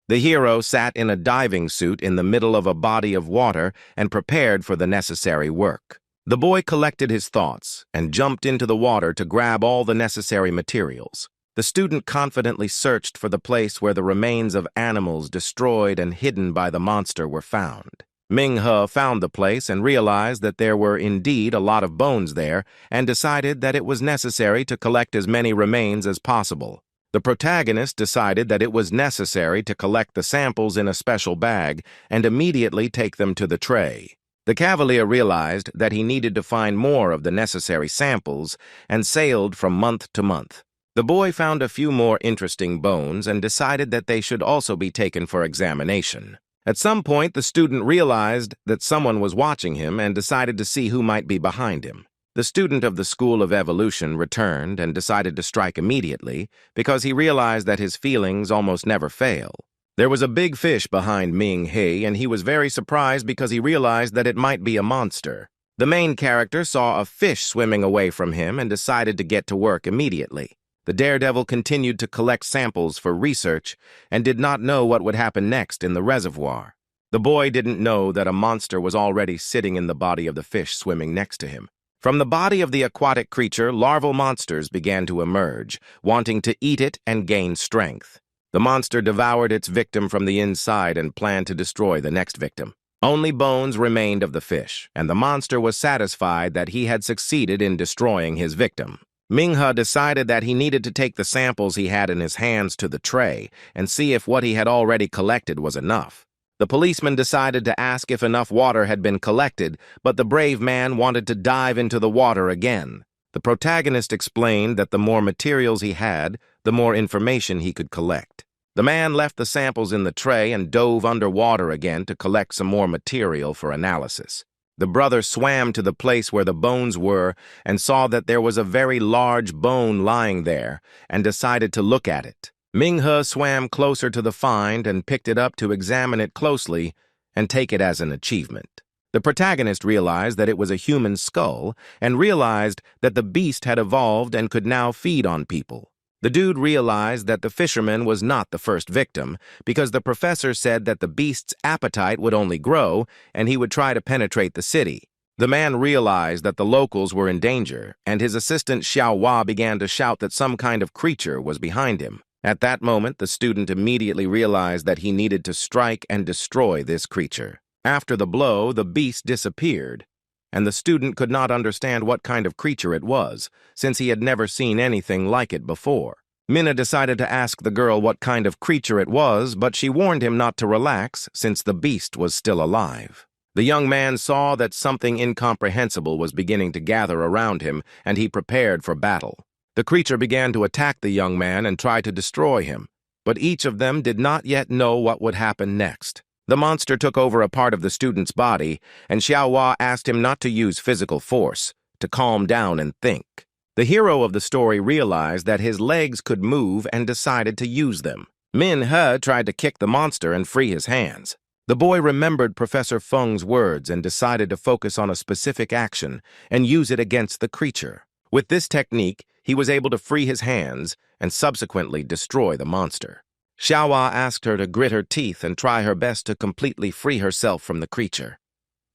The hero sat in a diving suit in the middle of a body of water and prepared for the necessary work. The boy collected his thoughts and jumped into the water to grab all the necessary materials. The student confidently searched for the place where the remains of animals destroyed and hidden by the monster were found. Ming-he found the place and realized that there were indeed a lot of bones there and decided that it was necessary to collect as many remains as possible. The protagonist decided that it was necessary to collect the samples in a special bag and immediately take them to the tray. The cavalier realized that he needed to find more of the necessary samples and sailed from month to month. The boy found a few more interesting bones and decided that they should also be taken for examination. At some point, the student realized that someone was watching him and decided to see who might be behind him. The student of the School of Evolution returned and decided to strike immediately because he realized that his feelings almost never fail. There was a big fish behind Ming-he, and he was very surprised because he realized that it might be a monster. The main character saw a fish swimming away from him and decided to get to work immediately. The daredevil continued to collect samples for research and did not know what would happen next in the reservoir. The boy didn't know that a monster was already sitting in the body of the fish swimming next to him. From the body of the aquatic creature, larval monsters began to emerge, wanting to eat it and gain strength. The monster devoured its victim from the inside and planned to destroy the next victim. Only bones remained of the fish, and the monster was satisfied that he had succeeded in destroying his victim. Ming-he decided that he needed to take the samples he had in his hands to the tray and see if what he had already collected was enough. The policeman decided to ask if enough water had been collected, but the brave man wanted to dive into the water again. The protagonist explained that the more materials he had, the more information he could collect. The man left the samples in the tray and dove underwater again to collect some more material for analysis. The brother swam to the place where the bones were and saw that there was a very large bone lying there and decided to look at it. Ming-he swam closer to the find and picked it up to examine it closely and take it as an achievement. The protagonist realized that it was a human skull and realized that the beast had evolved and could now feed on people. The dude realized that the fisherman was not the first victim because the professor said that the beast's appetite would only grow and he would try to penetrate the city. The man realized that the locals were in danger and his assistant Xiaohua began to shout that some kind of creature was behind him. At that moment, the student immediately realized that he needed to strike and destroy this creature. After the blow, the beast disappeared, and the student could not understand what kind of creature it was, since he had never seen anything like it before. Minna decided to ask the girl what kind of creature it was, but she warned him not to relax, since the beast was still alive. The young man saw that something incomprehensible was beginning to gather around him, and he prepared for battle. The creature began to attack the young man and try to destroy him, but each of them did not yet know what would happen next. The monster took over a part of the student's body, and Xiaohua asked him not to use physical force, to calm down and think. The hero of the story realized that his legs could move and decided to use them. Manhwa tried to kick the monster and free his hands. The boy remembered Professor Feng's words and decided to focus on a specific action and use it against the creature. With this technique, he was able to free his hands and subsequently destroy the monster. Xiaohua asked her to grit her teeth and try her best to completely free herself from the creature.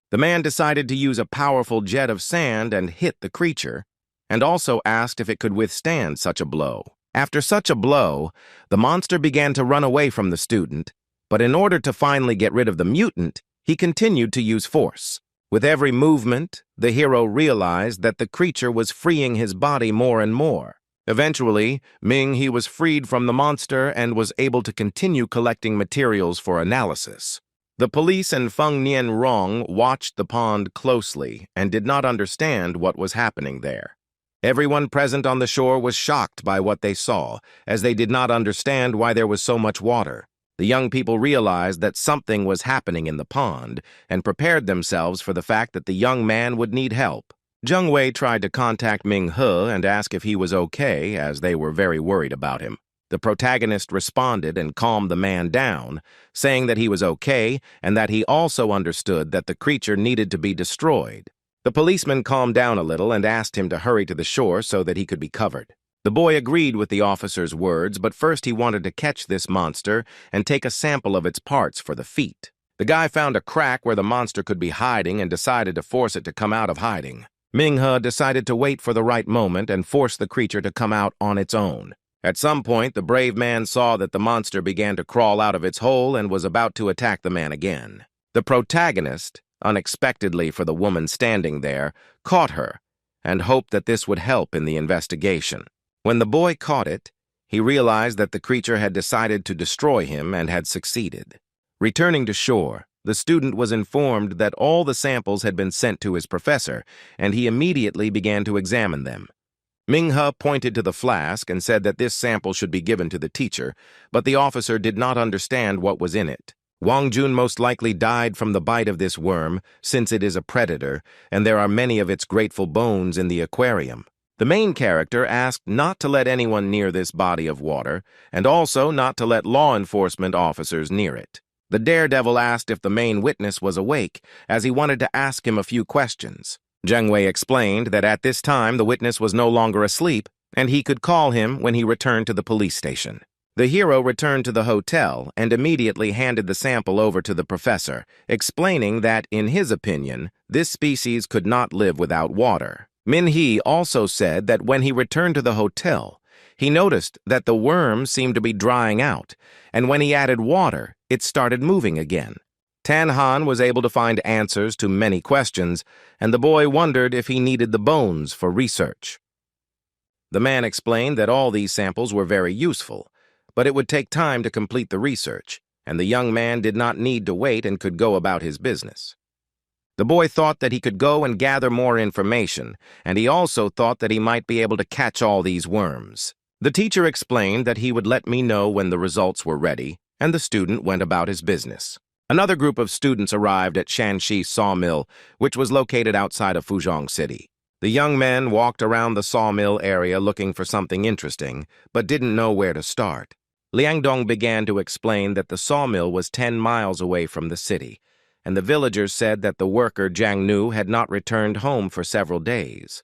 The man decided to use a powerful jet of sand and hit the creature, and also asked if it could withstand such a blow. After such a blow, the monster began to run away from the student, but in order to finally get rid of the mutant, he continued to use force. With every movement, the hero realized that the creature was freeing his body more and more. Eventually, He was freed from the monster and was able to continue collecting materials for analysis. The police and Feng Nianrong watched the pond closely and did not understand what was happening there. Everyone present on the shore was shocked by what they saw, as they did not understand why there was so much water. The young people realized that something was happening in the pond and prepared themselves for the fact that the young man would need help. Zheng Wei tried to contact Ming-he and ask if he was okay, as they were very worried about him. The protagonist responded and calmed the man down, saying that he was okay and that he also understood that the creature needed to be destroyed. The policeman calmed down a little and asked him to hurry to the shore so that he could be covered. The boy agreed with the officer's words, but first he wanted to catch this monster and take a sample of its parts for the feet. The guy found a crack where the monster could be hiding and decided to force it to come out of hiding. Ming-he decided to wait for the right moment and force the creature to come out on its own. At some point, the brave man saw that the monster began to crawl out of its hole and was about to attack the man again. The protagonist, unexpectedly for the woman standing there, caught her and hoped that this would help in the investigation. When the boy caught it, he realized that the creature had decided to destroy him and had succeeded. Returning to shore, the student was informed that all the samples had been sent to his professor, and he immediately began to examine them. Ming-he pointed to the flask and said that this sample should be given to the teacher, but the officer did not understand what was in it. Wang Jun most likely died from the bite of this worm, since it is a predator, and there are many of its grateful bones in the aquarium. The main character asked not to let anyone near this body of water, and also not to let law enforcement officers near it. The daredevil asked if the main witness was awake, as he wanted to ask him a few questions. Zheng Wei explained that at this time the witness was no longer asleep, and he could call him when he returned to the police station. The hero returned to the hotel and immediately handed the sample over to the professor, explaining that, in his opinion, this species could not live without water. Min-he also said that when he returned to the hotel, he noticed that the worm seemed to be drying out, and when he added water, it started moving again. Tan Han was able to find answers to many questions, and the boy wondered if he needed the bones for research. The man explained that all these samples were very useful, but it would take time to complete the research, and the young man did not need to wait and could go about his business. The boy thought that he could go and gather more information, and he also thought that he might be able to catch all these worms. The teacher explained that he would let me know when the results were ready, and the student went about his business. Another group of students arrived at Shanxi Sawmill, which was located outside of Fuzhong City. The young men walked around the sawmill area looking for something interesting, but didn't know where to start. Liangdong began to explain that the sawmill was 10 miles away from the city, and the villagers said that the worker Jiang Nu had not returned home for several days.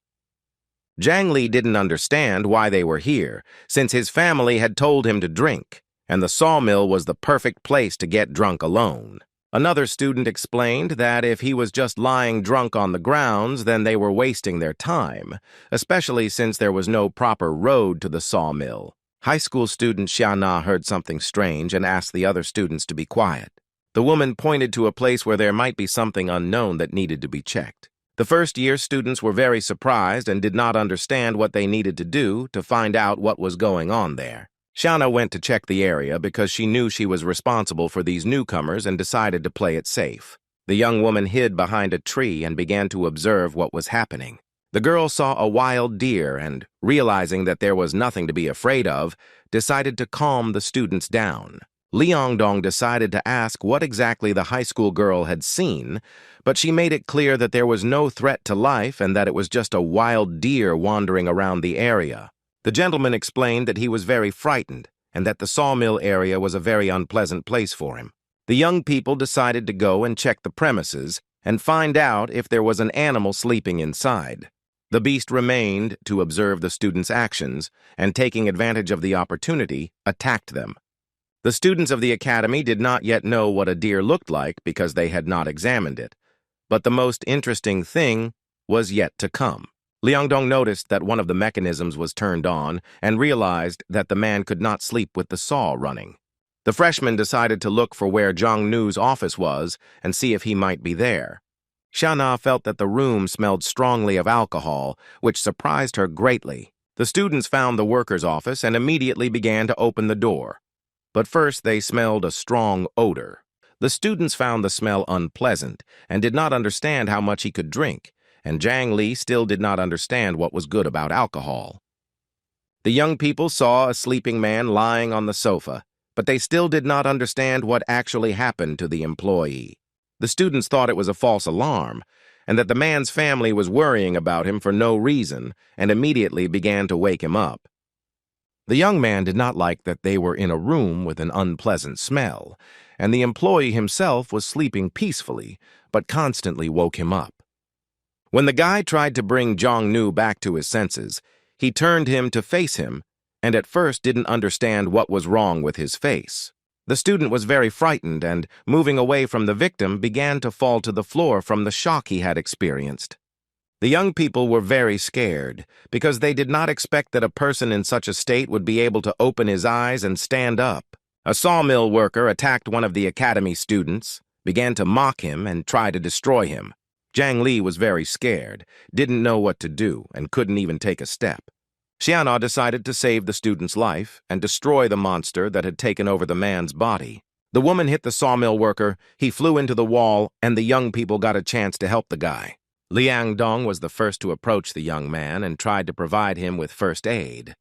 Jiang Li didn't understand why they were here, since his family had told him to drink, and the sawmill was the perfect place to get drunk alone. Another student explained that if he was just lying drunk on the grounds, then they were wasting their time, especially since there was no proper road to the sawmill. High school student Xiana heard something strange and asked the other students to be quiet. The woman pointed to a place where there might be something unknown that needed to be checked. The first-year students were very surprised and did not understand what they needed to do to find out what was going on there. Shauna went to check the area because she knew she was responsible for these newcomers and decided to play it safe. The young woman hid behind a tree and began to observe what was happening. The girl saw a wild deer and, realizing that there was nothing to be afraid of, decided to calm the students down. Liangdong decided to ask what exactly the high school girl had seen, but she made it clear that there was no threat to life and that it was just a wild deer wandering around the area. The gentleman explained that he was very frightened and that the sawmill area was a very unpleasant place for him. The young people decided to go and check the premises and find out if there was an animal sleeping inside. The beast remained to observe the students' actions and, taking advantage of the opportunity, attacked them. The students of the academy did not yet know what a deer looked like because they had not examined it. But the most interesting thing was yet to come. Liangdong noticed that one of the mechanisms was turned on and realized that the man could not sleep with the saw running. The freshman decided to look for where Zhang Nu's office was and see if he might be there. Xiana felt that the room smelled strongly of alcohol, which surprised her greatly. The students found the worker's office and immediately began to open the door. But first they smelled a strong odor. The students found the smell unpleasant and did not understand how much he could drink, and Zhang Li still did not understand what was good about alcohol. The young people saw a sleeping man lying on the sofa, but they still did not understand what actually happened to the employee. The students thought it was a false alarm, and that the man's family was worrying about him for no reason, and immediately began to wake him up. The young man did not like that they were in a room with an unpleasant smell, and the employee himself was sleeping peacefully, but constantly woke him up. When the guy tried to bring Zhang Nu back to his senses, he turned him to face him, and at first didn't understand what was wrong with his face. The student was very frightened and, moving away from the victim, began to fall to the floor from the shock he had experienced. The young people were very scared because they did not expect that a person in such a state would be able to open his eyes and stand up. A sawmill worker attacked one of the academy students, began to mock him and try to destroy him. Zhang Li was very scared, didn't know what to do, and couldn't even take a step. Xiana decided to save the student's life and destroy the monster that had taken over the man's body. The woman hit the sawmill worker, he flew into the wall, and the young people got a chance to help the guy. Liangdong was the first to approach the young man and tried to provide him with first aid.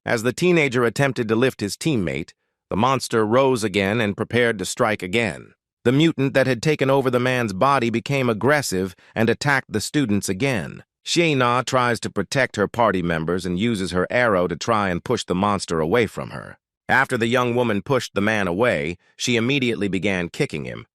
As the teenager attempted to lift his teammate, the monster rose again and prepared to strike again. The mutant that had taken over the man's body became aggressive and attacked the students again. Xiana tries to protect her party members and uses her arrow to try and push the monster away from her. After the young woman pushed the man away, she immediately began kicking him.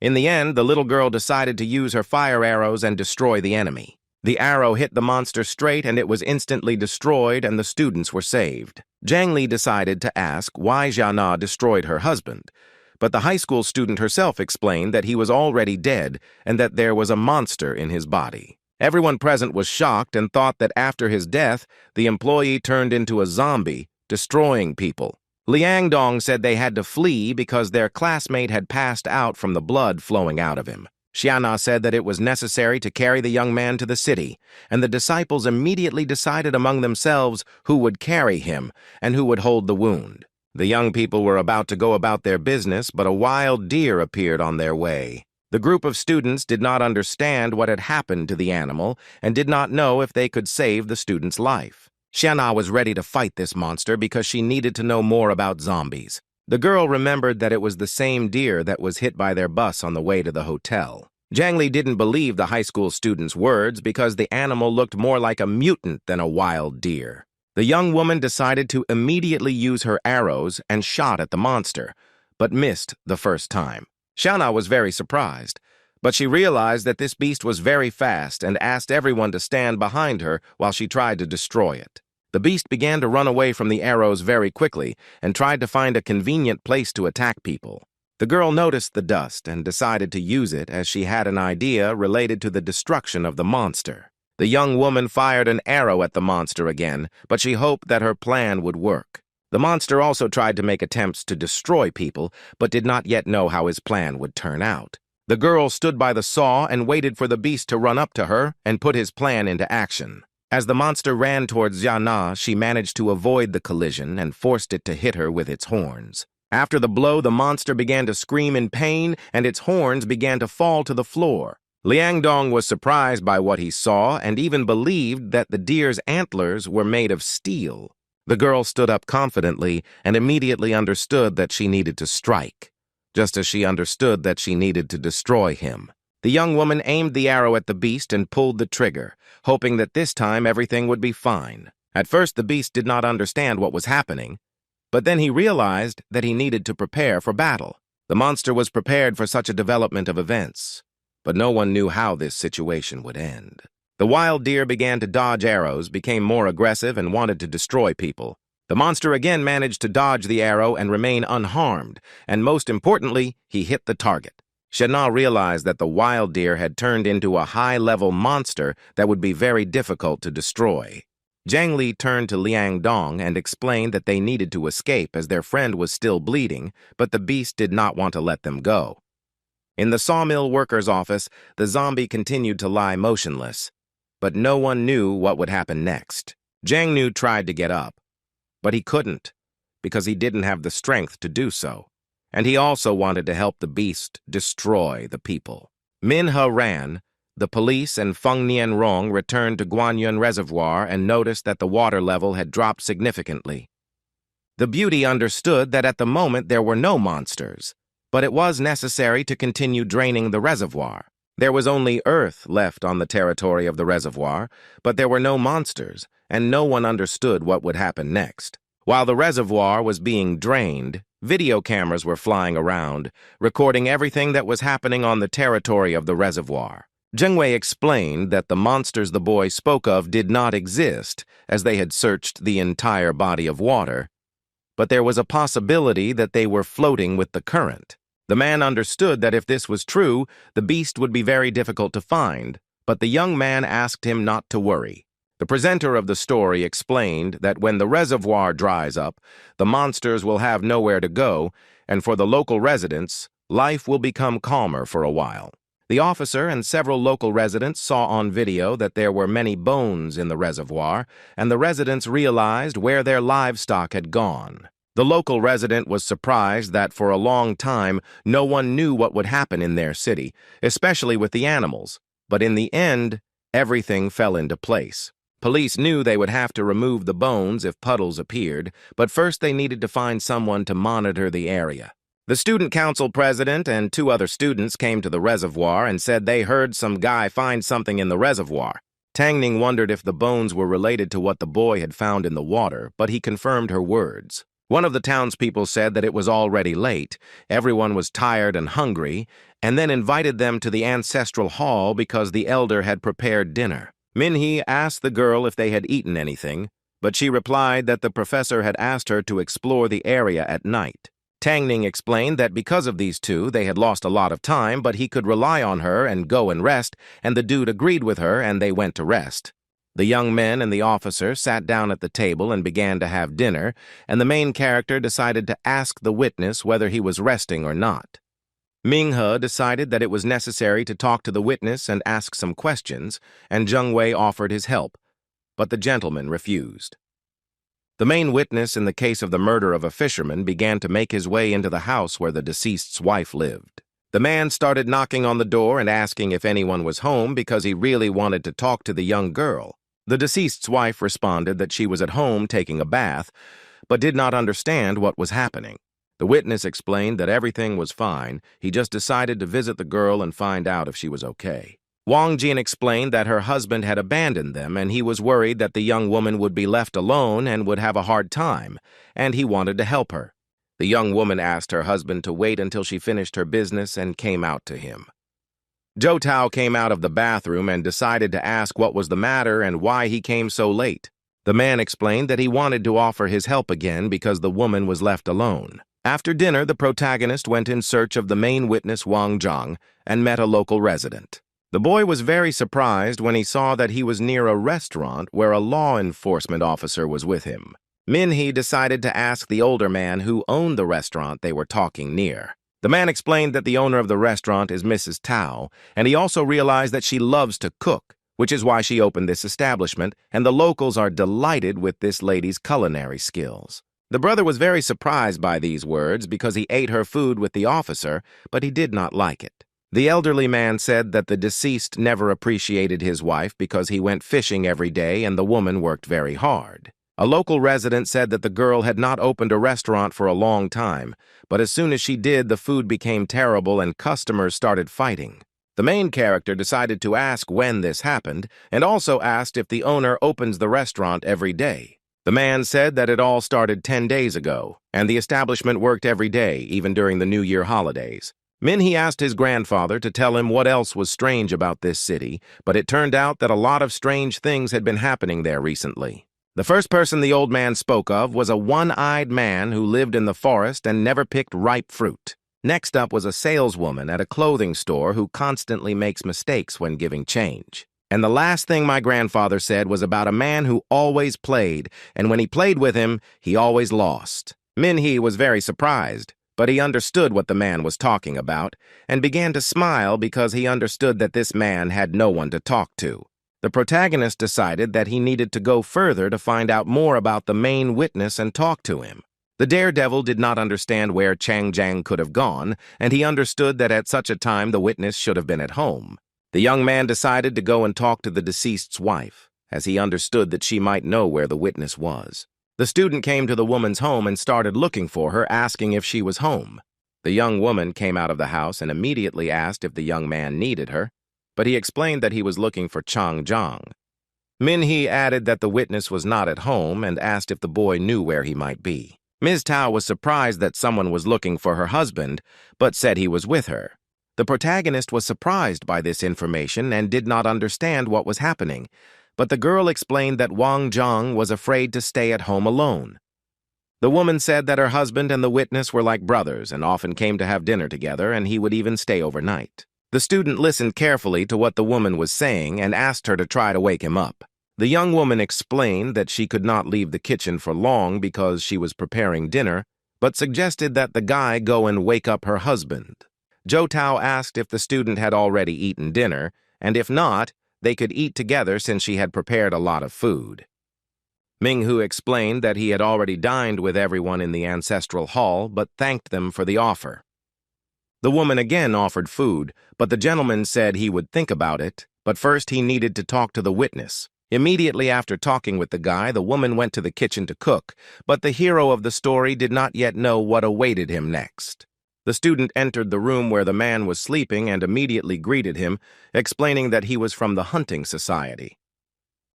In the end, the little girl decided to use her fire arrows and destroy the enemy. The arrow hit the monster straight and it was instantly destroyed and the students were saved. Zhang Li decided to ask why Xiana destroyed her husband, but the high school student herself explained that he was already dead and that there was a monster in his body. Everyone present was shocked and thought that after his death, the employee turned into a zombie, destroying people. Liangdong said they had to flee because their classmate had passed out from the blood flowing out of him. Xiana said that it was necessary to carry the young man to the city, and the disciples immediately decided among themselves who would carry him and who would hold the wound. The young people were about to go about their business, but a wild deer appeared on their way. The group of students did not understand what had happened to the animal and did not know if they could save the student's life. Xiana was ready to fight this monster because she needed to know more about zombies. The girl remembered that it was the same deer that was hit by their bus on the way to the hotel. Zhang Li didn't believe the high school student's words because the animal looked more like a mutant than a wild deer. The young woman decided to immediately use her arrows and shot at the monster, but missed the first time. Xiana was very surprised, but she realized that this beast was very fast and asked everyone to stand behind her while she tried to destroy it. The beast began to run away from the arrows very quickly and tried to find a convenient place to attack people. The girl noticed the dust and decided to use it as she had an idea related to the destruction of the monster. The young woman fired an arrow at the monster again, but she hoped that her plan would work. The monster also tried to make attempts to destroy people, but did not yet know how his plan would turn out. The girl stood by the saw and waited for the beast to run up to her and put his plan into action. As the monster ran towards Yana, she managed to avoid the collision and forced it to hit her with its horns. After the blow, the monster began to scream in pain and its horns began to fall to the floor. Liangdong was surprised by what he saw and even believed that the deer's antlers were made of steel. The girl stood up confidently and immediately understood that she needed to strike, just as she understood that she needed to destroy him. The young woman aimed the arrow at the beast and pulled the trigger, hoping that this time everything would be fine. At first, the beast did not understand what was happening, but then he realized that he needed to prepare for battle. The monster was prepared for such a development of events, but no one knew how this situation would end. The wild deer began to dodge arrows, became more aggressive, and wanted to destroy people. The monster again managed to dodge the arrow and remain unharmed, and most importantly, he hit the target. Shana realized that the wild deer had turned into a high-level monster that would be very difficult to destroy. Zhang Li turned to Liang Dong and explained that they needed to escape as their friend was still bleeding, but the beast did not want to let them go. In the sawmill worker's office, the zombie continued to lie motionless, but no one knew what would happen next. Zhang Nu tried to get up, but he couldn't because he didn't have the strength to do so. And he also wanted to help the beast destroy the people. Manhwa ran. The police and Feng Nianrong returned to Guanyun Reservoir and noticed that the water level had dropped significantly. The beauty understood that at the moment there were no monsters, but it was necessary to continue draining the reservoir. There was only earth left on the territory of the reservoir, but there were no monsters, and no one understood what would happen next. While the reservoir was being drained, video cameras were flying around, recording everything that was happening on the territory of the reservoir. Zheng Wei explained that the monsters the boy spoke of did not exist, as they had searched the entire body of water, but there was a possibility that they were floating with the current. The man understood that if this was true, the beast would be very difficult to find, but the young man asked him not to worry. The presenter of the story explained that when the reservoir dries up, the monsters will have nowhere to go, and for the local residents, life will become calmer for a while. The officer and several local residents saw on video that there were many bones in the reservoir, and the residents realized where their livestock had gone. The local resident was surprised that for a long time no one knew what would happen in their city, especially with the animals, but in the end, everything fell into place. Police knew they would have to remove the bones if puddles appeared, but first they needed to find someone to monitor the area. The student council president and 2 other students came to the reservoir and said they heard some guy find something in the reservoir. Tang Ning wondered if the bones were related to what the boy had found in the water, but he confirmed her words. One of the townspeople said that it was already late, everyone was tired and hungry, and then invited them to the ancestral hall because the elder had prepared dinner. Minhee asked the girl if they had eaten anything, but she replied that the professor had asked her to explore the area at night. Tang Ning explained that because of these 2, they had lost a lot of time, but he could rely on her and go and rest, and the dude agreed with her and they went to rest. The young men and the officer sat down at the table and began to have dinner, and the main character decided to ask the witness whether he was resting or not. Minghe decided that it was necessary to talk to the witness and ask some questions, and Zheng Wei offered his help, but the gentleman refused. The main witness in the case of the murder of a fisherman began to make his way into the house where the deceased's wife lived. The man started knocking on the door and asking if anyone was home because he really wanted to talk to the young girl. The deceased's wife responded that she was at home taking a bath, but did not understand what was happening. The witness explained that everything was fine, he just decided to visit the girl and find out if she was okay. Wang Jin explained that her husband had abandoned them and he was worried that the young woman would be left alone and would have a hard time, and he wanted to help her. The young woman asked her husband to wait until she finished her business and came out to him. Zhou Tao came out of the bathroom and decided to ask what was the matter and why he came so late. The man explained that he wanted to offer his help again because the woman was left alone. After dinner, the protagonist went in search of the main witness Wang Zhang and met a local resident. The boy was very surprised when he saw that he was near a restaurant where a law enforcement officer was with him. Minhee decided to ask the older man who owned the restaurant they were talking near. The man explained that the owner of the restaurant is Mrs. Tao, and he also realized that she loves to cook, which is why she opened this establishment, and the locals are delighted with this lady's culinary skills. The brother was very surprised by these words because he ate her food with the officer, but he did not like it. The elderly man said that the deceased never appreciated his wife because he went fishing every day and the woman worked very hard. A local resident said that the girl had not opened a restaurant for a long time, but as soon as she did, the food became terrible and customers started fighting. The main character decided to ask when this happened and also asked if the owner opens the restaurant every day. The man said that it all started 10 days ago, and the establishment worked every day, even during the New Year holidays. He asked his grandfather to tell him what else was strange about this city, but it turned out that a lot of strange things had been happening there recently. The first person the old man spoke of was a one-eyed man who lived in the forest and never picked ripe fruit. Next up was a saleswoman at a clothing store who constantly makes mistakes when giving change. And the last thing my grandfather said was about a man who always played, and when he played with him, he always lost. Min-hee was very surprised, but he understood what the man was talking about and began to smile because he understood that this man had no one to talk to. The protagonist decided that he needed to go further to find out more about the main witness and talk to him. The daredevil did not understand where Chang Jiang could have gone, and he understood that at such a time the witness should have been at home. The young man decided to go and talk to the deceased's wife, as he understood that she might know where the witness was. The student came to the woman's home and started looking for her, asking if she was home. The young woman came out of the house and immediately asked if the young man needed her, but he explained that he was looking for Chang Jiang. Min-hee added that the witness was not at home and asked if the boy knew where he might be. Ms. Tao was surprised that someone was looking for her husband, but said he was with her. The protagonist was surprised by this information and did not understand what was happening, but the girl explained that Wang Zhang was afraid to stay at home alone. The woman said that her husband and the witness were like brothers and often came to have dinner together, and he would even stay overnight. The student listened carefully to what the woman was saying and asked her to try to wake him up. The young woman explained that she could not leave the kitchen for long because she was preparing dinner, but suggested that the guy go and wake up her husband. Zhou Tao asked if the student had already eaten dinner, and if not, they could eat together since she had prepared a lot of food. Ming-hu explained that he had already dined with everyone in the ancestral hall, but thanked them for the offer. The woman again offered food, but the gentleman said he would think about it, but first he needed to talk to the witness. Immediately after talking with the guy, the woman went to the kitchen to cook, but the hero of the story did not yet know what awaited him next. The student entered the room where the man was sleeping and immediately greeted him, explaining that he was from the hunting society.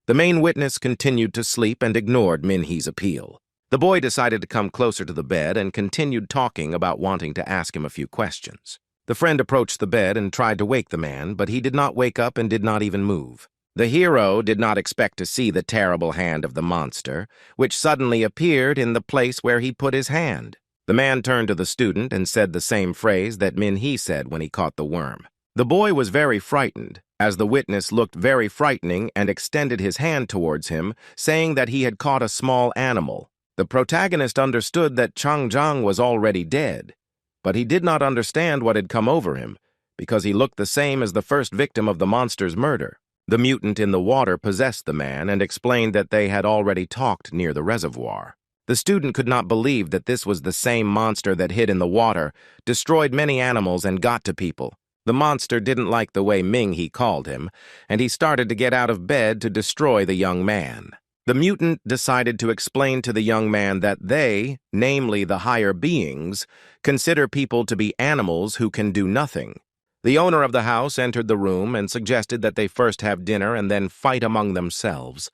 The main witness continued to sleep and ignored Min-hee's appeal. The boy decided to come closer to the bed and continued talking about wanting to ask him a few questions. The friend approached the bed and tried to wake the man, but he did not wake up and did not even move. The hero did not expect to see the terrible hand of the monster, which suddenly appeared in the place where he put his hand. The man turned to the student and said the same phrase that Min-hee said when he caught the worm. The boy was very frightened, as the witness looked very frightening and extended his hand towards him, saying that he had caught a small animal. The protagonist understood that Chang Jiang was already dead, but he did not understand what had come over him, because he looked the same as the first victim of the monster's murder. The mutant in the water possessed the man and explained that they had already talked near the reservoir. The student could not believe that this was the same monster that hid in the water, destroyed many animals, and got to people. The monster didn't like the way Ming-hee called him, and he started to get out of bed to destroy the young man. The mutant decided to explain to the young man that they, namely the higher beings, consider people to be animals who can do nothing. The owner of the house entered the room and suggested that they first have dinner and then fight among themselves.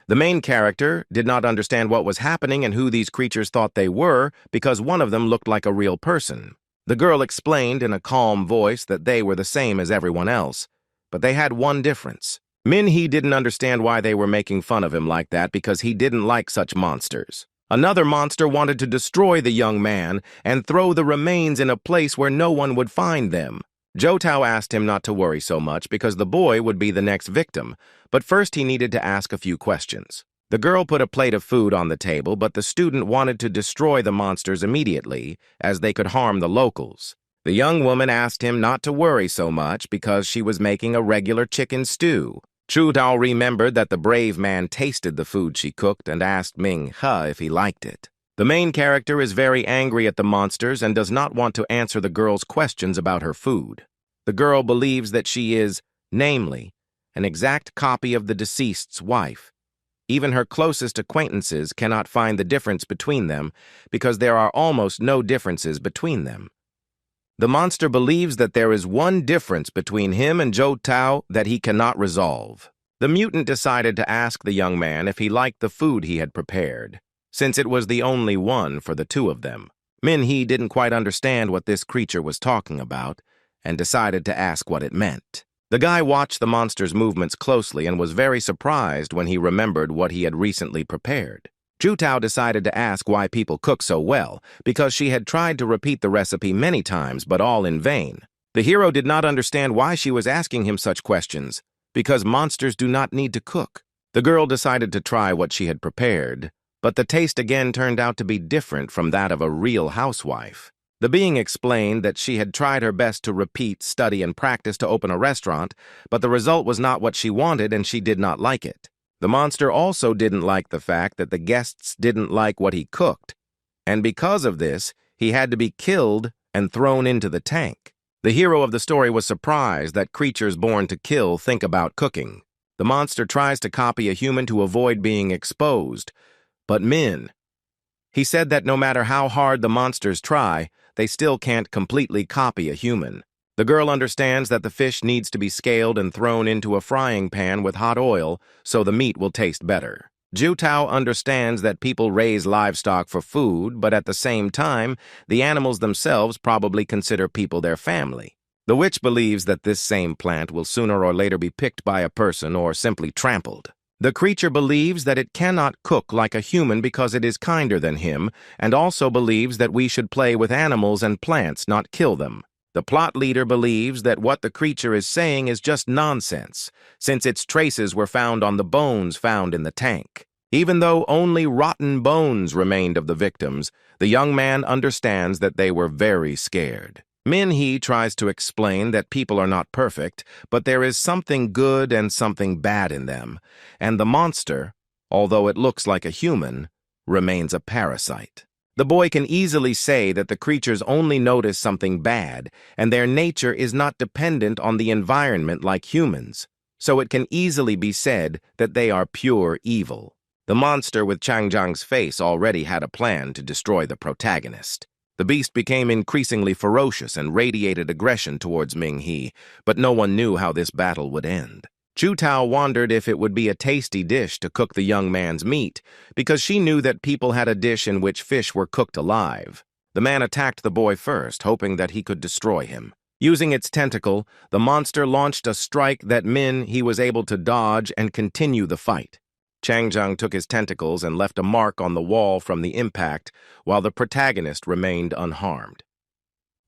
The main character did not understand what was happening and who these creatures thought they were because one of them looked like a real person. The girl explained in a calm voice that they were the same as everyone else, but they had one difference. Min-hee didn't understand why they were making fun of him like that because he didn't like such monsters. Another monster wanted to destroy the young man and throw the remains in a place where no one would find them. Zhou Tao asked him not to worry so much because the boy would be the next victim, but first he needed to ask a few questions. The girl put a plate of food on the table, but the student wanted to destroy the monsters immediately, as they could harm the locals. The young woman asked him not to worry so much because she was making a regular chicken stew. Chu Tao remembered that the brave man tasted the food she cooked and asked Manhwa if he liked it. The main character is very angry at the monsters and does not want to answer the girl's questions about her food. The girl believes that she is, namely, an exact copy of the deceased's wife. Even her closest acquaintances cannot find the difference between them because there are almost no differences between them. The monster believes that there is one difference between him and Zhou Tao that he cannot resolve. The mutant decided to ask the young man if he liked the food he had prepared, since it was the only one for the two of them. Minhee didn't quite understand what this creature was talking about and decided to ask what it meant. The guy watched the monster's movements closely and was very surprised when he remembered what he had recently prepared. Zhu Tao decided to ask why people cook so well, because she had tried to repeat the recipe many times, but all in vain. The hero did not understand why she was asking him such questions, because monsters do not need to cook. The girl decided to try what she had prepared, but the taste again turned out to be different from that of a real housewife. The being explained that she had tried her best to repeat, study, and practice to open a restaurant, but the result was not what she wanted and she did not like it. The monster also didn't like the fact that the guests didn't like what he cooked, and because of this, he had to be killed and thrown into the tank. The hero of the story was surprised that creatures born to kill think about cooking. The monster tries to copy a human to avoid being exposed, but he said that no matter how hard the monsters try, they still can't completely copy a human. The girl understands that the fish needs to be scaled and thrown into a frying pan with hot oil so the meat will taste better. Zhu Tao understands that people raise livestock for food, but at the same time, the animals themselves probably consider people their family. The witch believes that this same plant will sooner or later be picked by a person or simply trampled. The creature believes that it cannot cook like a human because it is kinder than him, and also believes that we should play with animals and plants, not kill them. The plot leader believes that what the creature is saying is just nonsense, since its traces were found on the bones found in the tank. Even though only rotten bones remained of the victims, the young man understands that they were very scared. Minhee tries to explain that people are not perfect, but there is something good and something bad in them, and the monster, although it looks like a human, remains a parasite. The boy can easily say that the creatures only notice something bad, and their nature is not dependent on the environment like humans, so it can easily be said that they are pure evil. The monster with Changjiang's face already had a plan to destroy the protagonist. The beast became increasingly ferocious and radiated aggression towards Minhee, but no one knew how this battle would end. Chu Tao wondered if it would be a tasty dish to cook the young man's meat, because she knew that people had a dish in which fish were cooked alive. The man attacked the boy first, hoping that he could destroy him. Using its tentacle, the monster launched a strike that he was able to dodge and continue the fight. Changjiang took his tentacles and left a mark on the wall from the impact, while the protagonist remained unharmed.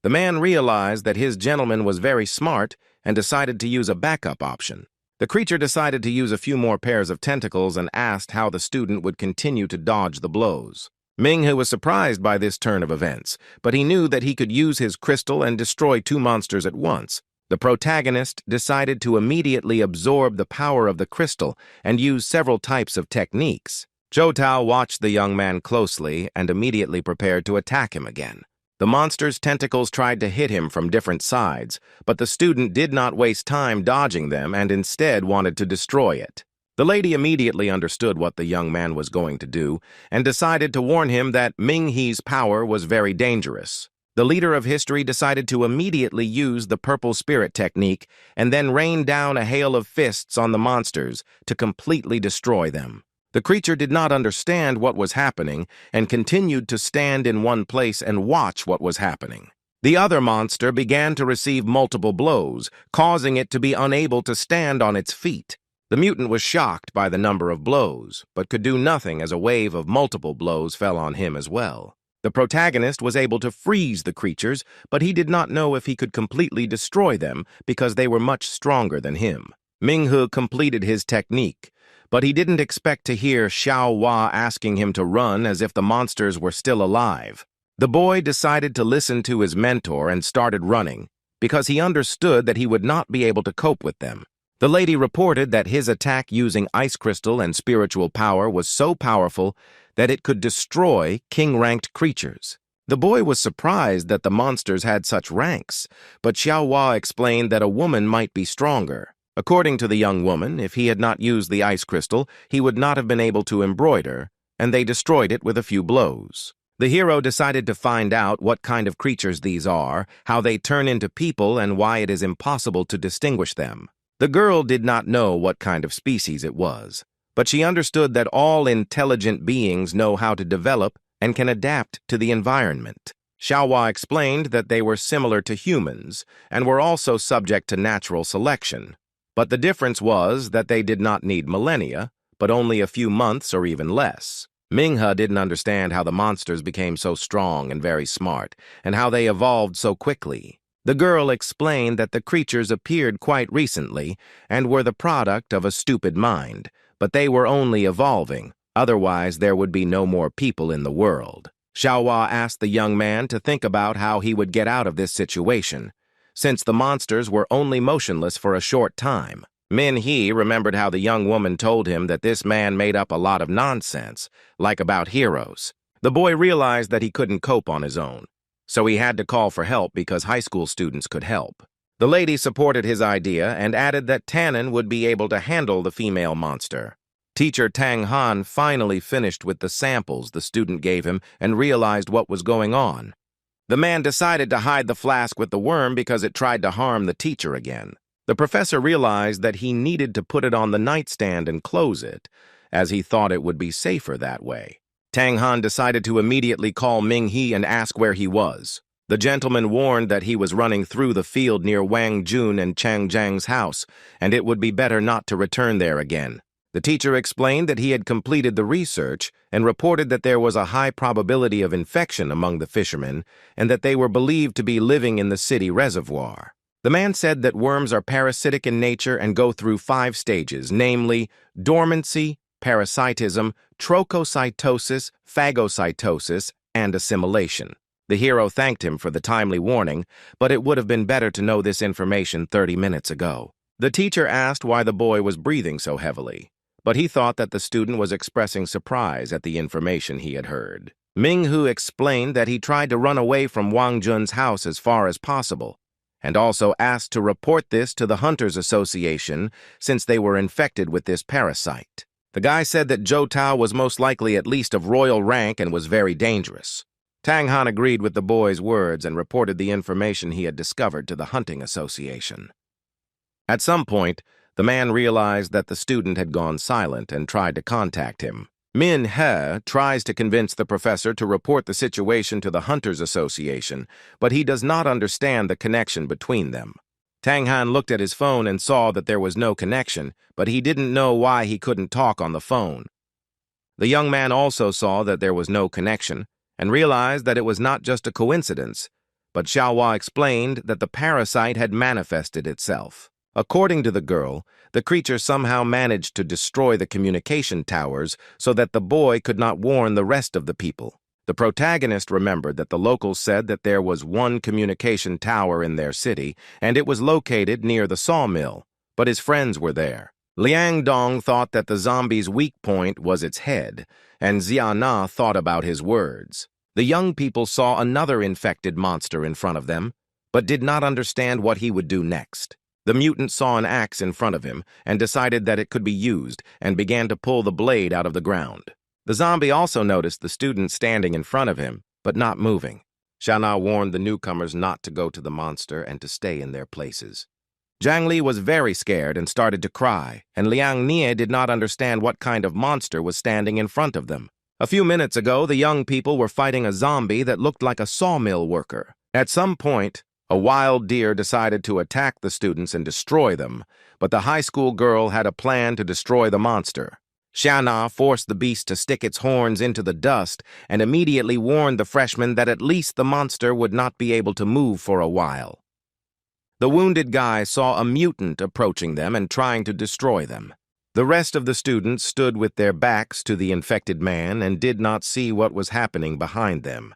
The man realized that his gentleman was very smart and decided to use a backup option. The creature decided to use a few more pairs of tentacles and asked how the student would continue to dodge the blows. Minhee was surprised by this turn of events, but he knew that he could use his crystal and destroy two monsters at once. The protagonist decided to immediately absorb the power of the crystal and use several types of techniques. Zhou Tao watched the young man closely and immediately prepared to attack him again. The monster's tentacles tried to hit him from different sides, but the student did not waste time dodging them and instead wanted to destroy it. The lady immediately understood what the young man was going to do and decided to warn him that Minhee's power was very dangerous. The leader of history decided to immediately use the purple spirit technique and then rain down a hail of fists on the monsters to completely destroy them. The creature did not understand what was happening and continued to stand in one place and watch what was happening. The other monster began to receive multiple blows, causing it to be unable to stand on its feet. The mutant was shocked by the number of blows, but could do nothing as a wave of multiple blows fell on him as well. The protagonist was able to freeze the creatures, but he did not know if he could completely destroy them because they were much stronger than him. Minhee completed his technique, but he didn't expect to hear Xiao Hua asking him to run as if the monsters were still alive. The boy decided to listen to his mentor and started running because he understood that he would not be able to cope with them. The lady reported that his attack using ice crystal and spiritual power was so powerful that it could destroy king-ranked creatures. The boy was surprised that the monsters had such ranks, but Xiaohua explained that a woman might be stronger. According to the young woman, if he had not used the ice crystal, he would not have been able to embroider, and they destroyed it with a few blows. The hero decided to find out what kind of creatures these are, how they turn into people, and why it is impossible to distinguish them. The girl did not know what kind of species it was, but she understood that all intelligent beings know how to develop and can adapt to the environment. Xiaohua explained that they were similar to humans and were also subject to natural selection. But the difference was that they did not need millennia, but only a few months or even less. Minghe didn't understand how the monsters became so strong and very smart, and how they evolved so quickly. The girl explained that the creatures appeared quite recently and were the product of a stupid mind, but they were only evolving, otherwise there would be no more people in the world. Xiaohua asked the young man to think about how he would get out of this situation, since the monsters were only motionless for a short time. Min-hee remembered how the young woman told him that this man made up a lot of nonsense, like about heroes. The boy realized that he couldn't cope on his own, so he had to call for help because high school students could help. The lady supported his idea and added that Tannen would be able to handle the female monster. Teacher Tang Han finally finished with the samples the student gave him and realized what was going on. The man decided to hide the flask with the worm because it tried to harm the teacher again. The professor realized that he needed to put it on the nightstand and close it, as he thought it would be safer that way. Tang Han decided to immediately call Ming-hee and ask where he was. The gentleman warned that he was running through the field near Wang Jun and Chang Jiang's house, and it would be better not to return there again. The teacher explained that he had completed the research and reported that there was a high probability of infection among the fishermen and that they were believed to be living in the city reservoir. The man said that worms are parasitic in nature and go through 5 stages, namely dormancy, parasitism, trochocytosis, phagocytosis, and assimilation. The hero thanked him for the timely warning, but it would have been better to know this information 30 minutes ago. The teacher asked why the boy was breathing so heavily, but he thought that the student was expressing surprise at the information he had heard. Ming-hu explained that he tried to run away from Wang Jun's house as far as possible, and also asked to report this to the Hunters Association since they were infected with this parasite. The guy said that Zhou Tao was most likely at least of royal rank and was very dangerous. Tang Han agreed with the boy's words and reported the information he had discovered to the Hunting Association. At some point, the man realized that the student had gone silent and tried to contact him. Min-he tries to convince the professor to report the situation to the Hunters Association, but he does not understand the connection between them. Tang Han looked at his phone and saw that there was no connection, but he didn't know why he couldn't talk on the phone. The young man also saw that there was no connection and realized that it was not just a coincidence, but Xiaohua explained that the parasite had manifested itself. According to the girl, the creature somehow managed to destroy the communication towers so that the boy could not warn the rest of the people. The protagonist remembered that the locals said that there was one communication tower in their city, and it was located near the sawmill, but his friends were there. Liang Dong thought that the zombie's weak point was its head, and Xia Na thought about his words. The young people saw another infected monster in front of them, but did not understand what he would do next. The mutant saw an axe in front of him and decided that it could be used and began to pull the blade out of the ground. The zombie also noticed the student standing in front of him, but not moving. Shana warned the newcomers not to go to the monster and to stay in their places. Zhang Li was very scared and started to cry, and Liang Nie did not understand what kind of monster was standing in front of them. A few minutes ago, the young people were fighting a zombie that looked like a sawmill worker. At some point, a wild deer decided to attack the students and destroy them, but the high school girl had a plan to destroy the monster. Xiana forced the beast to stick its horns into the dust and immediately warned the freshmen that at least the monster would not be able to move for a while. The wounded guy saw a mutant approaching them and trying to destroy them. The rest of the students stood with their backs to the infected man and did not see what was happening behind them.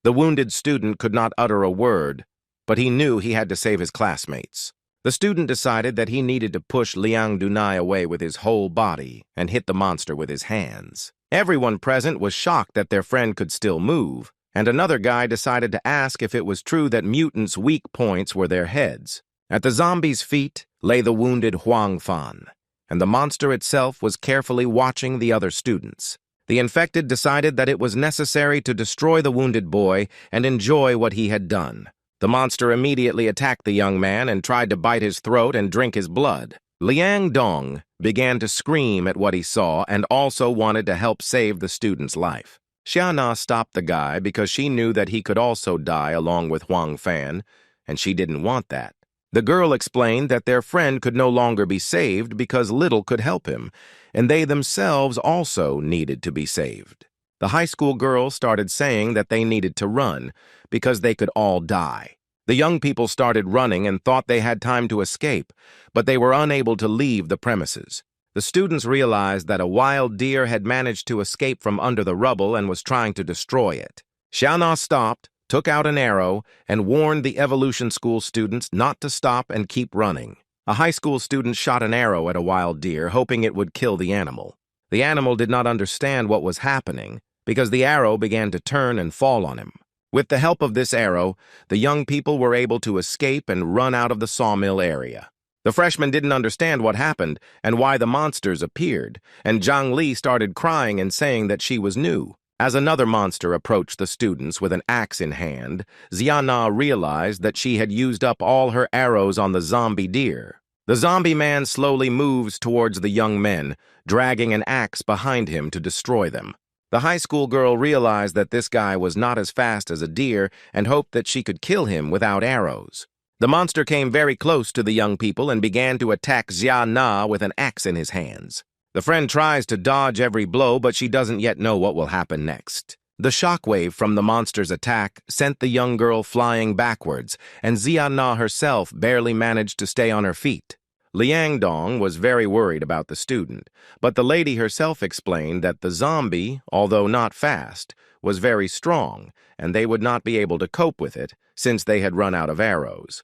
The wounded student could not utter a word, but he knew he had to save his classmates. The student decided that he needed to push Liang Dunai away with his whole body and hit the monster with his hands. Everyone present was shocked that their friend could still move, and another guy decided to ask if it was true that mutants' weak points were their heads. At the zombie's feet lay the wounded Huang Fan, and the monster itself was carefully watching the other students. The infected decided that it was necessary to destroy the wounded boy and enjoy what he had done. The monster immediately attacked the young man and tried to bite his throat and drink his blood. Liang Dong began to scream at what he saw and also wanted to help save the student's life. Xiana stopped the guy because she knew that he could also die along with Huang Fan, and she didn't want that. The girl explained that their friend could no longer be saved because little could help him, and they themselves also needed to be saved. The high school girl started saying that they needed to run because they could all die. The young people started running and thought they had time to escape, but they were unable to leave the premises. The students realized that a wild deer had managed to escape from under the rubble and was trying to destroy it. Xiana stopped, took out an arrow, and warned the Evolution School students not to stop and keep running. A high school student shot an arrow at a wild deer, hoping it would kill the animal. The animal did not understand what was happening because the arrow began to turn and fall on him. With the help of this arrow, the young people were able to escape and run out of the sawmill area. The freshmen didn't understand what happened and why the monsters appeared, and Zhang Li started crying and saying that she was new. As another monster approached the students with an axe in hand, Xiana realized that she had used up all her arrows on the zombie deer. The zombie man slowly moves towards the young men, dragging an axe behind him to destroy them. The high school girl realized that this guy was not as fast as a deer and hoped that she could kill him without arrows. The monster came very close to the young people and began to attack Xiana with an axe in his hands. The friend tries to dodge every blow, but she doesn't yet know what will happen next. The shockwave from the monster's attack sent the young girl flying backwards, and Xiana herself barely managed to stay on her feet. Liang Dong was very worried about the student, but the lady herself explained that the zombie, although not fast, was very strong, and they would not be able to cope with it since they had run out of arrows.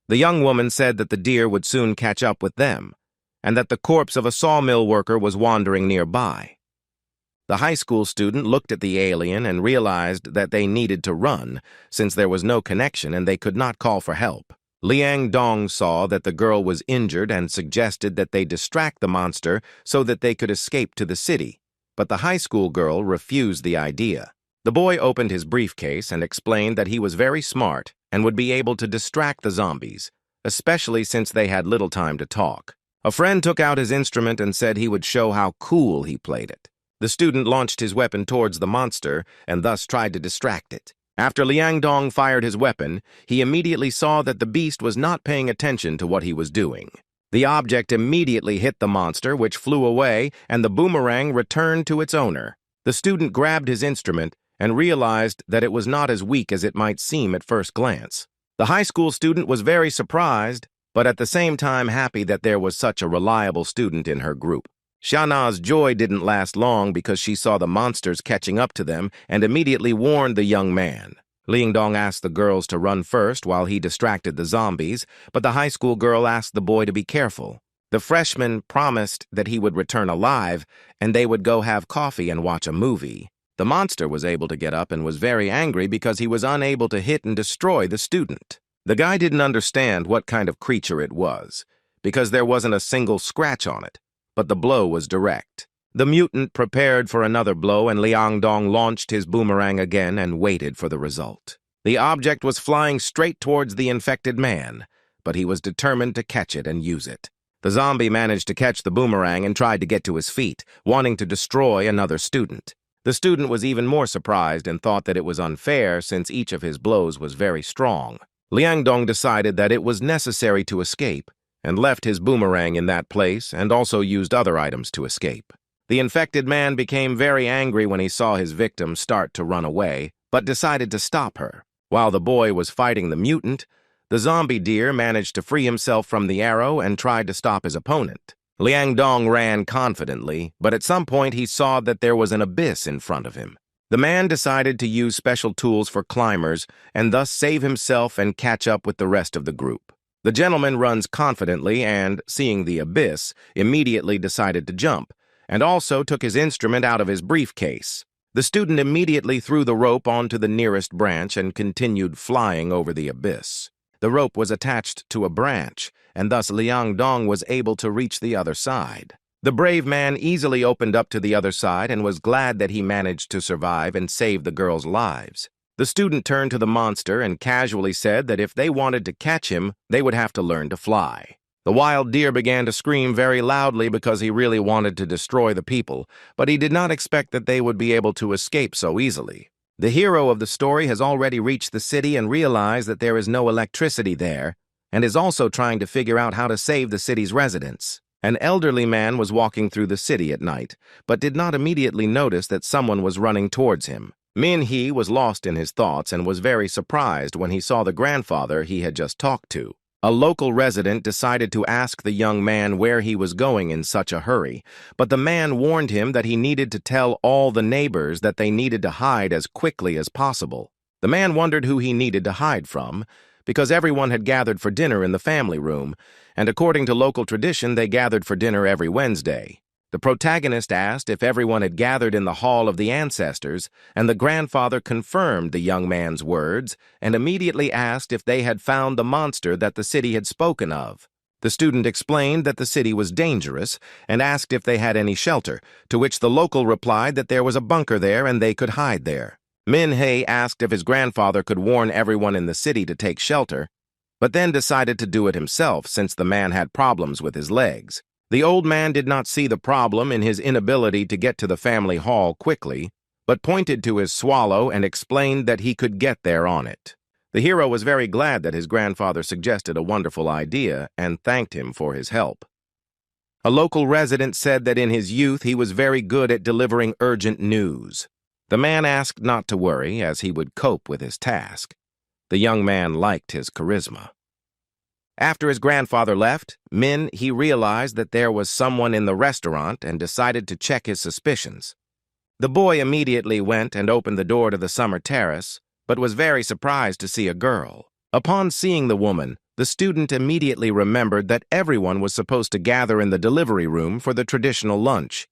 The young woman said that the deer would soon catch up with them, and that the corpse of a sawmill worker was wandering nearby. The high school student looked at the alien and realized that they needed to run since there was no connection and they could not call for help. Liang Dong saw that the girl was injured and suggested that they distract the monster so that they could escape to the city, but the high school girl refused the idea. The boy opened his briefcase and explained that he was very smart and would be able to distract the zombies, especially since they had little time to talk. A friend took out his instrument and said he would show how cool he played it. The student launched his weapon towards the monster and thus tried to distract it. After Liang Dong fired his weapon, he immediately saw that the beast was not paying attention to what he was doing. The object immediately hit the monster, which flew away, and the boomerang returned to its owner. The student grabbed his instrument and realized that it was not as weak as it might seem at first glance. The high school student was very surprised, but at the same time happy that there was such a reliable student in her group. Xiana's joy didn't last long because she saw the monsters catching up to them and immediately warned the young man. Liang Dong asked the girls to run first while he distracted the zombies, but the high school girl asked the boy to be careful. The freshman promised that he would return alive and they would go have coffee and watch a movie. The monster was able to get up and was very angry because he was unable to hit and destroy the student. The guy didn't understand what kind of creature it was, because there wasn't a single scratch on it, but the blow was direct. The mutant prepared for another blow and Liang Dong launched his boomerang again and waited for the result. The object was flying straight towards the infected man, but he was determined to catch it and use it. The zombie managed to catch the boomerang and tried to get to his feet, wanting to destroy another student. The student was even more surprised and thought that it was unfair since each of his blows was very strong. Liang Dong decided that it was necessary to escape and left his boomerang in that place and also used other items to escape. The infected man became very angry when he saw his victim start to run away, but decided to stop her. While the boy was fighting the mutant, the zombie deer managed to free himself from the arrow and tried to stop his opponent. Liang Dong ran confidently, but at some point he saw that there was an abyss in front of him. The man decided to use special tools for climbers and thus save himself and catch up with the rest of the group. The gentleman runs confidently and, seeing the abyss, immediately decided to jump, and also took his instrument out of his briefcase. The student immediately threw the rope onto the nearest branch and continued flying over the abyss. The rope was attached to a branch, and thus Liang Dong was able to reach the other side. The brave man easily opened up to the other side and was glad that he managed to survive and save the girls' lives. The student turned to the monster and casually said that if they wanted to catch him, they would have to learn to fly. The wild deer began to scream very loudly because he really wanted to destroy the people, but he did not expect that they would be able to escape so easily. The hero of the story has already reached the city and realized that there is no electricity there, and is also trying to figure out how to save the city's residents. An elderly man was walking through the city at night, but did not immediately notice that someone was running towards him. Min-hee was lost in his thoughts and was very surprised when he saw the grandfather he had just talked to. A local resident decided to ask the young man where he was going in such a hurry, but the man warned him that he needed to tell all the neighbors that they needed to hide as quickly as possible. The man wondered who he needed to hide from, because everyone had gathered for dinner in the family room, and according to local tradition, they gathered for dinner every Wednesday. The protagonist asked if everyone had gathered in the Hall of the Ancestors, and the grandfather confirmed the young man's words and immediately asked if they had found the monster that the city had spoken of. The student explained that the city was dangerous and asked if they had any shelter, to which the local replied that there was a bunker there and they could hide there. Min-hee asked if his grandfather could warn everyone in the city to take shelter, but then decided to do it himself since the man had problems with his legs. The old man did not see the problem in his inability to get to the family hall quickly, but pointed to his swallow and explained that he could get there on it. The hero was very glad that his grandfather suggested a wonderful idea and thanked him for his help. A local resident said that in his youth he was very good at delivering urgent news. The man asked not to worry, as he would cope with his task. The young man liked his charisma. After his grandfather left, he realized that there was someone in the restaurant and decided to check his suspicions. The boy immediately went and opened the door to the summer terrace, but was very surprised to see a girl. Upon seeing the woman, the student immediately remembered that everyone was supposed to gather in the delivery room for the traditional lunch,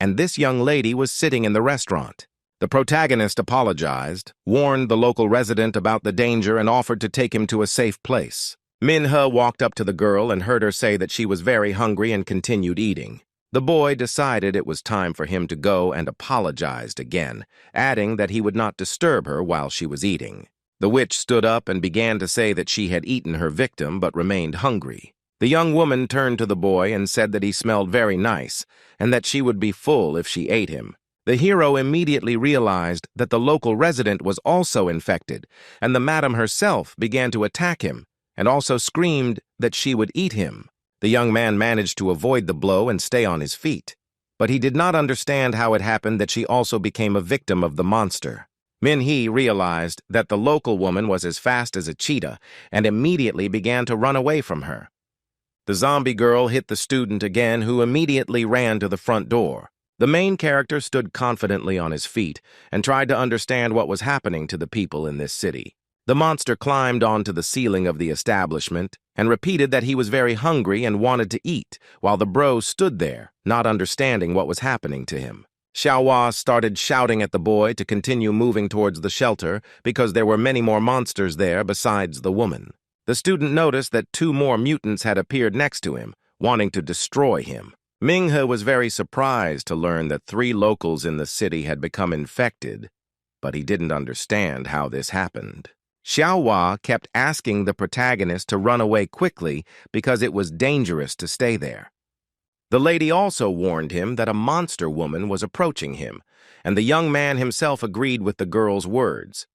and this young lady was sitting in the restaurant. The protagonist apologized, warned the local resident about the danger, and offered to take him to a safe place. Min-hee walked up to the girl and heard her say that she was very hungry and continued eating. The boy decided it was time for him to go and apologized again, adding that he would not disturb her while she was eating. The witch stood up and began to say that she had eaten her victim but remained hungry. The young woman turned to the boy and said that he smelled very nice and that she would be full if she ate him. The hero immediately realized that the local resident was also infected, and the madam herself began to attack him, and also screamed that she would eat him. The young man managed to avoid the blow and stay on his feet, but he did not understand how it happened that she also became a victim of the monster. Min-hee realized that the local woman was as fast as a cheetah and immediately began to run away from her. The zombie girl hit the student again, who immediately ran to the front door. The main character stood confidently on his feet and tried to understand what was happening to the people in this city. The monster climbed onto the ceiling of the establishment and repeated that he was very hungry and wanted to eat, while the bro stood there, not understanding what was happening to him. Xiaohua started shouting at the boy to continue moving towards the shelter because there were many more monsters there besides the woman. The student noticed that 2 more mutants had appeared next to him, wanting to destroy him. Ming-hee was very surprised to learn that 3 locals in the city had become infected, but he didn't understand how this happened. Xiaohua kept asking the protagonist to run away quickly because it was dangerous to stay there. The lady also warned him that a monster woman was approaching him, and the young man himself agreed with the girl's words.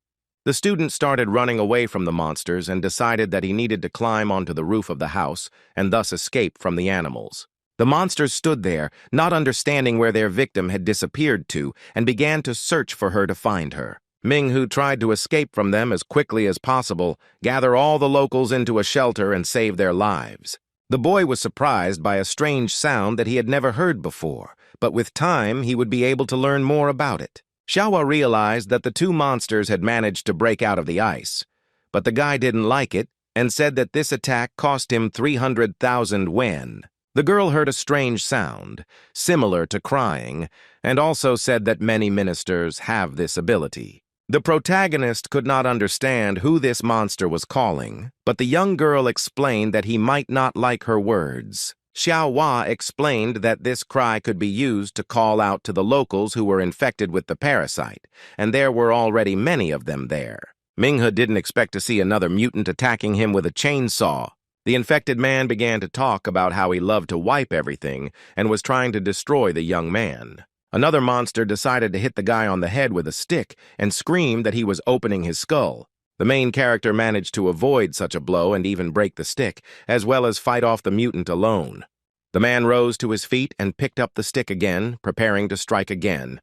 The student started running away from the monsters and decided that he needed to climb onto the roof of the house and thus escape from the animals. The monsters stood there, not understanding where their victim had disappeared to, and began to search for her to find her. Ming-hee tried to escape from them as quickly as possible, gather all the locals into a shelter, and save their lives. The boy was surprised by a strange sound that he had never heard before, but with time he would be able to learn more about it. Xiaohua realized that the two monsters had managed to break out of the ice, but the guy didn't like it and said that this attack cost him 300,000 yen. The girl heard a strange sound, similar to crying, and also said that many ministers have this ability. The protagonist could not understand who this monster was calling, but the young girl explained that he might not like her words. Xiaohua explained that this cry could be used to call out to the locals who were infected with the parasite, and there were already many of them there. Minghe didn't expect to see another mutant attacking him with a chainsaw. The infected man began to talk about how he loved to wipe everything and was trying to destroy the young man. Another monster decided to hit the guy on the head with a stick and screamed that he was opening his skull. The main character managed to avoid such a blow and even break the stick, as well as fight off the mutant alone. The man rose to his feet and picked up the stick again, preparing to strike again.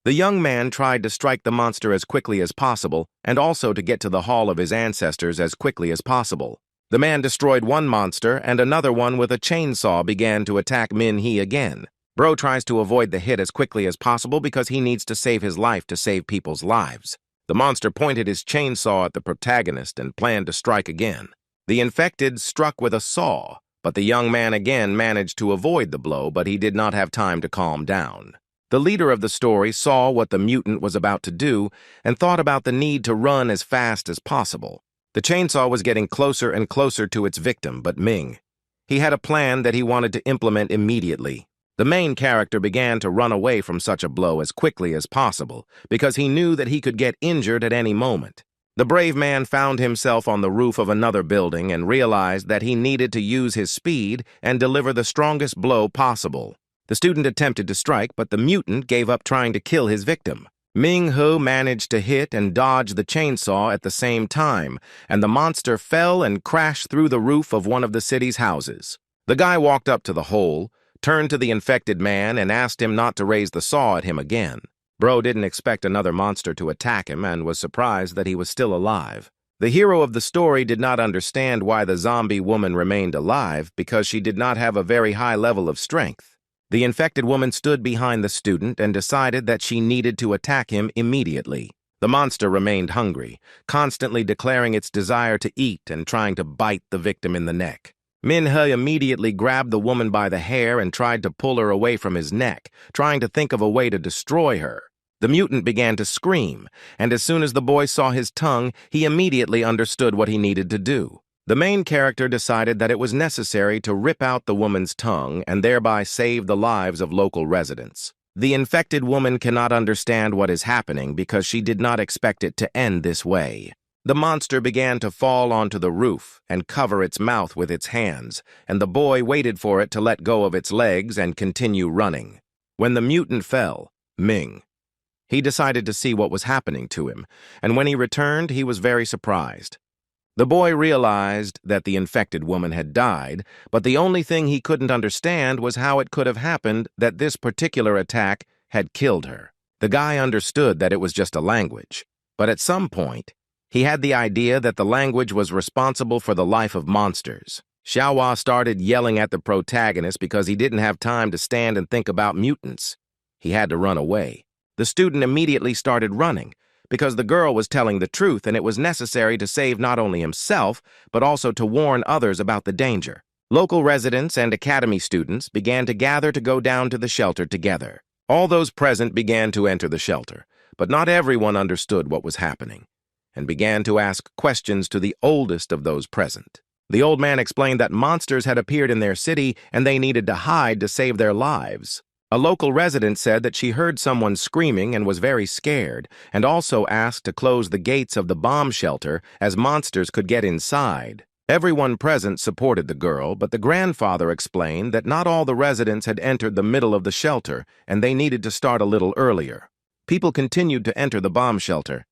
The young man tried to strike the monster as quickly as possible and also to get to the hall of his ancestors as quickly as possible. The man destroyed one monster and another one with a chainsaw began to attack Minhee again. Bro tries to avoid the hit as quickly as possible because he needs to save his life to save people's lives. The monster pointed his chainsaw at the protagonist and planned to strike again. The infected struck with a saw, but the young man again managed to avoid the blow, but he did not have time to calm down. The leader of the story saw what the mutant was about to do and thought about the need to run as fast as possible. The chainsaw was getting closer and closer to its victim, but Ming. He had a plan that he wanted to implement immediately. The main character began to run away from such a blow as quickly as possible because he knew that he could get injured at any moment. The brave man found himself on the roof of another building and realized that he needed to use his speed and deliver the strongest blow possible. The student attempted to strike, but the mutant gave up trying to kill his victim. Ming-Hu managed to hit and dodge the chainsaw at the same time, and the monster fell and crashed through the roof of one of the city's houses. The guy walked up to the hole, turned to the infected man, and asked him not to raise the saw at him again. Bro didn't expect another monster to attack him and was surprised that he was still alive. The hero of the story did not understand why the zombie woman remained alive because she did not have a very high level of strength. The infected woman stood behind the student and decided that she needed to attack him immediately. The monster remained hungry, constantly declaring its desire to eat and trying to bite the victim in the neck. Minhee immediately grabbed the woman by the hair and tried to pull her away from his neck, trying to think of a way to destroy her. The mutant began to scream, and as soon as the boy saw his tongue, he immediately understood what he needed to do. The main character decided that it was necessary to rip out the woman's tongue and thereby save the lives of local residents. The infected woman cannot understand what is happening because she did not expect it to end this way. The monster began to fall onto the roof and cover its mouth with its hands, and the boy waited for it to let go of its legs and continue running. When the mutant fell, he decided to see what was happening to him, and when he returned, he was very surprised. The boy realized that the infected woman had died, but the only thing he couldn't understand was how it could have happened that this particular attack had killed her. The guy understood that it was just a language, but at some point, he had the idea that the language was responsible for the life of monsters. Xiaohua started yelling at the protagonist because he didn't have time to stand and think about mutants. He had to run away. The student immediately started running because the girl was telling the truth and it was necessary to save not only himself, but also to warn others about the danger. Local residents and academy students began to gather to go down to the shelter together. All those present began to enter the shelter, but not everyone understood what was happening, and began to ask questions to the oldest of those present. The old man explained that monsters had appeared in their city and they needed to hide to save their lives. A local resident said that she heard someone screaming and was very scared, and also asked to close the gates of the bomb shelter as monsters could get inside. Everyone present supported the girl, but the grandfather explained that not all the residents had entered the middle of the shelter and they needed to start a little earlier. People continued to enter the bomb shelter,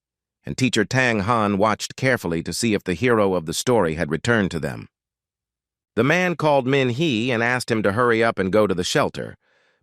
and teacher Tang Han watched carefully to see if the hero of the story had returned to them. The man called Minhee and asked him to hurry up and go to the shelter,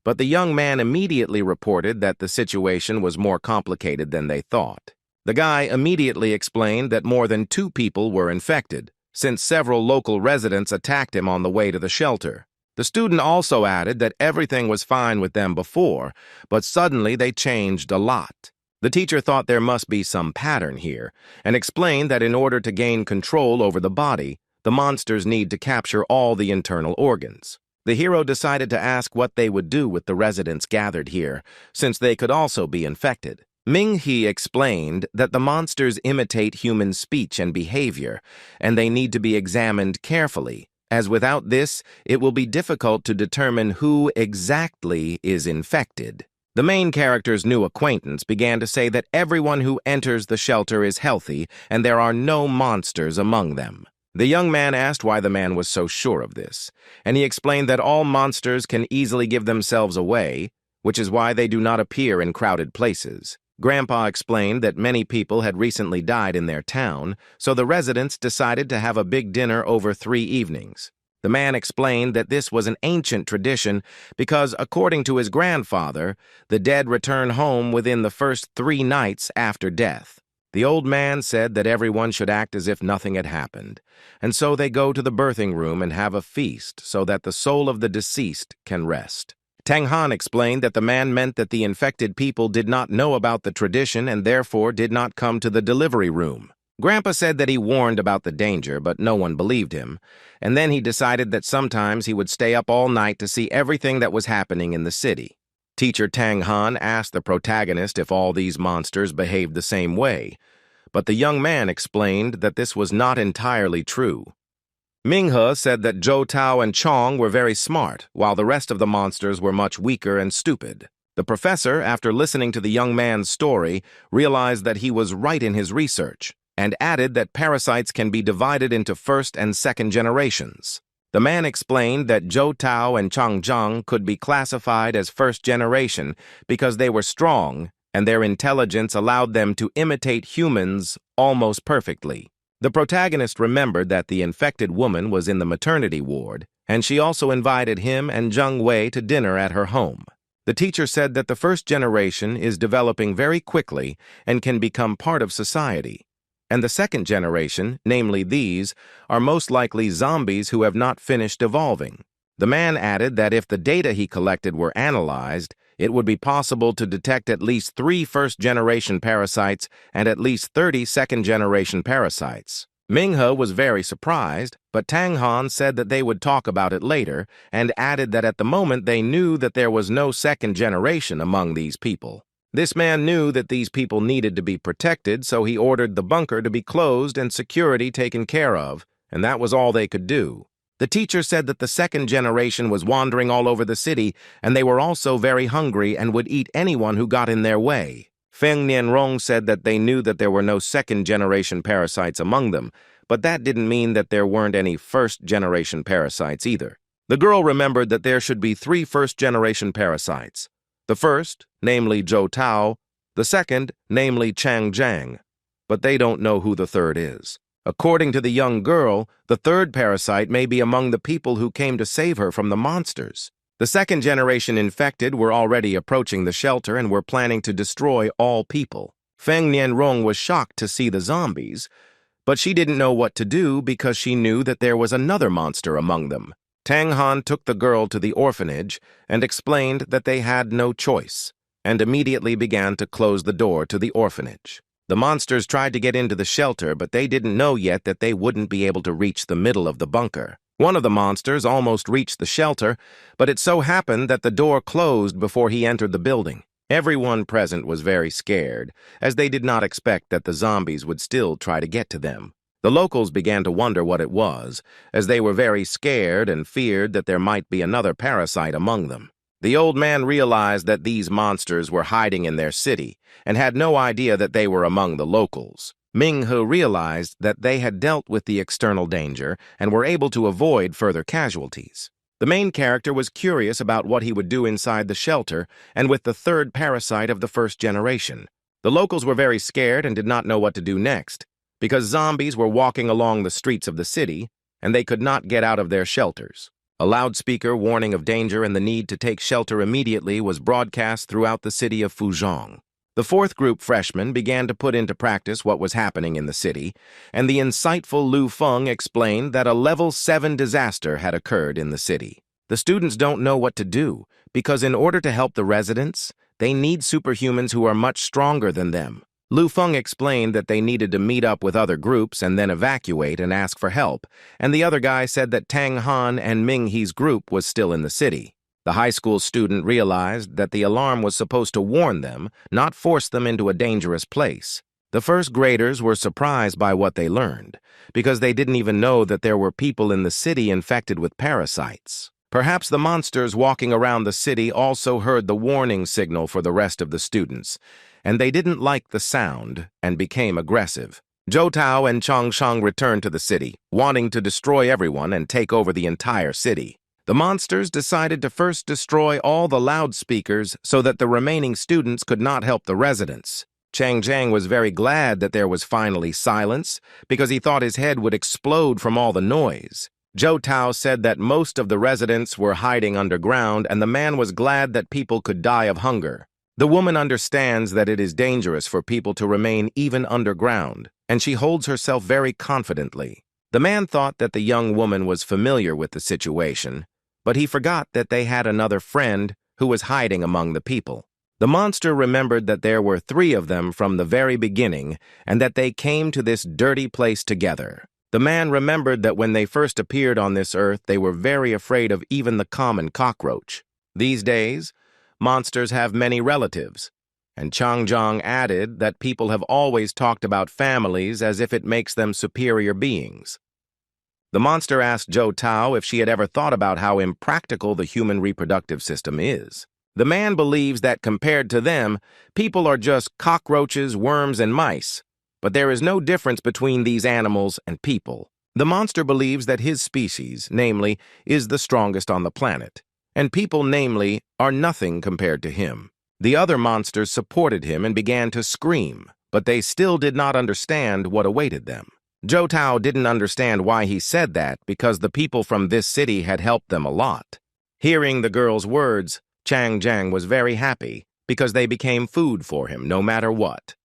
but the young man immediately reported that the situation was more complicated than they thought. The guy immediately explained that more than 2 people were infected, since several local residents attacked him on the way to the shelter. The student also added that everything was fine with them before, but suddenly they changed a lot. The teacher thought there must be some pattern here and explained that in order to gain control over the body, the monsters need to capture all the internal organs. The hero decided to ask what they would do with the residents gathered here, since they could also be infected. Ming-he explained that the monsters imitate human speech and behavior, and they need to be examined carefully, as without this, it will be difficult to determine who exactly is infected. The main character's new acquaintance began to say that everyone who enters the shelter is healthy and there are no monsters among them. The young man asked why the man was so sure of this, and he explained that all monsters can easily give themselves away, which is why they do not appear in crowded places. Grandpa explained that many people had recently died in their town, so the residents decided to have a big dinner over 3 evenings. The man explained that this was an ancient tradition because, according to his grandfather, the dead return home within the first 3 nights after death. The old man said that everyone should act as if nothing had happened, and so they go to the birthing room and have a feast so that the soul of the deceased can rest. Tang Han explained that the man meant that the infected people did not know about the tradition and therefore did not come to the delivery room. Grandpa said that he warned about the danger, but no one believed him, and then he decided that sometimes he would stay up all night to see everything that was happening in the city. Teacher Tang Han asked the protagonist if all these monsters behaved the same way, but the young man explained that this was not entirely true. Minghe said that Zhou Tao and Chong were very smart, while the rest of the monsters were much weaker and stupid. The professor, after listening to the young man's story, realized that he was right in his research, and added that parasites can be divided into first and second generations. The man explained that Zhou Tao and Chang Zhang could be classified as first generation because they were strong and their intelligence allowed them to imitate humans almost perfectly. The protagonist remembered that the infected woman was in the maternity ward, and she also invited him and Zheng Wei to dinner at her home. The teacher said that the first generation is developing very quickly and can become part of society. And the second generation, namely these, are most likely zombies who have not finished evolving. The man added that if the data he collected were analyzed, it would be possible to detect at least 3 first-generation parasites and at least 30 second-generation parasites. Minghe was very surprised, but Tang Han said that they would talk about it later and added that at the moment they knew that there was no second generation among these people. This man knew that these people needed to be protected, so he ordered the bunker to be closed and security taken care of, and that was all they could do. The teacher said that the second generation was wandering all over the city, and they were also very hungry and would eat anyone who got in their way. Feng Nianrong said that they knew that there were no second-generation parasites among them, but that didn't mean that there weren't any first-generation parasites either. The girl remembered that there should be 3 first-generation parasites. The first, namely Zhou Tao, the second, namely Chang Zhang, but they don't know who the third is. According to the young girl, the third parasite may be among the people who came to save her from the monsters. The second generation infected were already approaching the shelter and were planning to destroy all people. Feng Nianrong was shocked to see the zombies, but she didn't know what to do because she knew that there was another monster among them. Tang Han took the girl to the orphanage and explained that they had no choice, and immediately began to close the door to the orphanage. The monsters tried to get into the shelter, but they didn't know yet that they wouldn't be able to reach the middle of the bunker. One of the monsters almost reached the shelter, but it so happened that the door closed before he entered the building. Everyone present was very scared, as they did not expect that the zombies would still try to get to them. The locals began to wonder what it was, as they were very scared and feared that there might be another parasite among them. The old man realized that these monsters were hiding in their city and had no idea that they were among the locals. Minghe realized that they had dealt with the external danger and were able to avoid further casualties. The main character was curious about what he would do inside the shelter and with the third parasite of the first generation. The locals were very scared and did not know what to do next, because zombies were walking along the streets of the city and they could not get out of their shelters. A loudspeaker warning of danger and the need to take shelter immediately was broadcast throughout the city of Fuzhong. The fourth group freshmen began to put into practice what was happening in the city, and the insightful Lu Feng explained that a level 7 disaster had occurred in the city. The students don't know what to do, because in order to help the residents, They need superhumans who are much stronger than them. Lu Feng explained that they needed to meet up with other groups and then evacuate and ask for help, and the other guy said that Tang Han and Ming He's group was still in the city. The high school student realized that the alarm was supposed to warn them, not force them into a dangerous place. The first graders were surprised by what they learned, because they didn't even know that there were people in the city infected with parasites. Perhaps the monsters walking around the city also heard the warning signal for the rest of the students, and they didn't like the sound and became aggressive. Zhou Tao and Chang Sheng returned to the city, wanting to destroy everyone and take over the entire city. The monsters decided to first destroy all the loudspeakers so that the remaining students could not help the residents. Chang Jiang was very glad that there was finally silence because he thought his head would explode from all the noise. Zhou Tao said that most of the residents were hiding underground and the man was glad that people could die of hunger. The woman understands that it is dangerous for people to remain even underground, and she holds herself very confidently. The man thought that the young woman was familiar with the situation, but he forgot that they had another friend who was hiding among the people. The monster remembered that there were 3 of them from the very beginning and that they came to this dirty place together. The man remembered that when they first appeared on this earth, they were very afraid of even the common cockroach. These days, monsters have many relatives, and Chang Jiang added that people have always talked about families as if it makes them superior beings. The monster asked Zhou Tao if she had ever thought about how impractical the human reproductive system is. The man believes that compared to them, people are just cockroaches, worms, and mice. But there is no difference between these animals and people. The monster believes that his species, namely, is the strongest on the planet, and people, namely, are nothing compared to him. The other monsters supported him and began to scream, but they still did not understand what awaited them. Zhou Tao didn't understand why he said that because the people from this city had helped them a lot. Hearing the girl's words, Chang Jiang was very happy because they became food for him no matter what.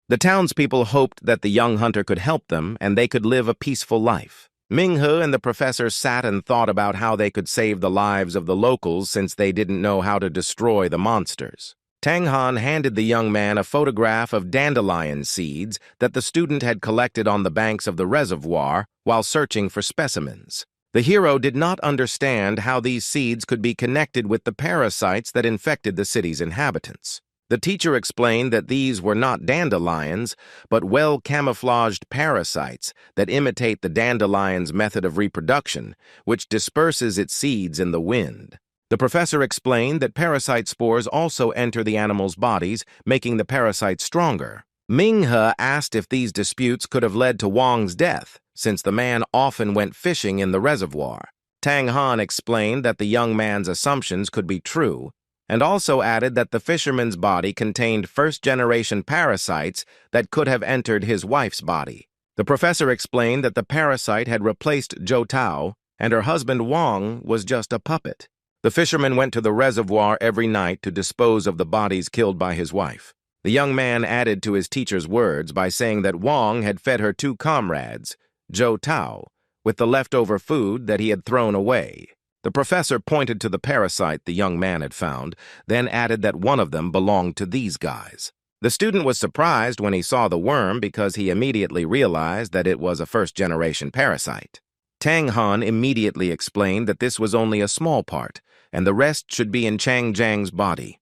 The townspeople hoped that the young hunter could help them and they could live a peaceful life. Minghe and the professor sat and thought about how they could save the lives of the locals since they didn't know how to destroy the monsters. Tang Han handed the young man a photograph of dandelion seeds that the student had collected on the banks of the reservoir while searching for specimens. The hero did not understand how these seeds could be connected with the parasites that infected the city's inhabitants. The teacher explained that these were not dandelions, but well-camouflaged parasites that imitate the dandelion's method of reproduction, which disperses its seeds in the wind. The professor explained that parasite spores also enter the animals' bodies, making the parasites stronger. Minghe asked if these disputes could have led to Wang's death, since the man often went fishing in the reservoir. Tang Han explained that the young man's assumptions could be true, and also added that the fisherman's body contained first-generation parasites that could have entered his wife's body. The professor explained that the parasite had replaced Zhou Tao, and her husband Wang was just a puppet. The fisherman went to the reservoir every night to dispose of the bodies killed by his wife. The young man added to his teacher's words by saying that Wang had fed her 2 comrades, Zhou Tao, with the leftover food that he had thrown away. The professor pointed to the parasite the young man had found, then added that one of them belonged to these guys. The student was surprised when he saw the worm because he immediately realized that it was a first-generation parasite. Tang Han immediately explained that this was only a small part, and the rest should be in Chang Jiang's body.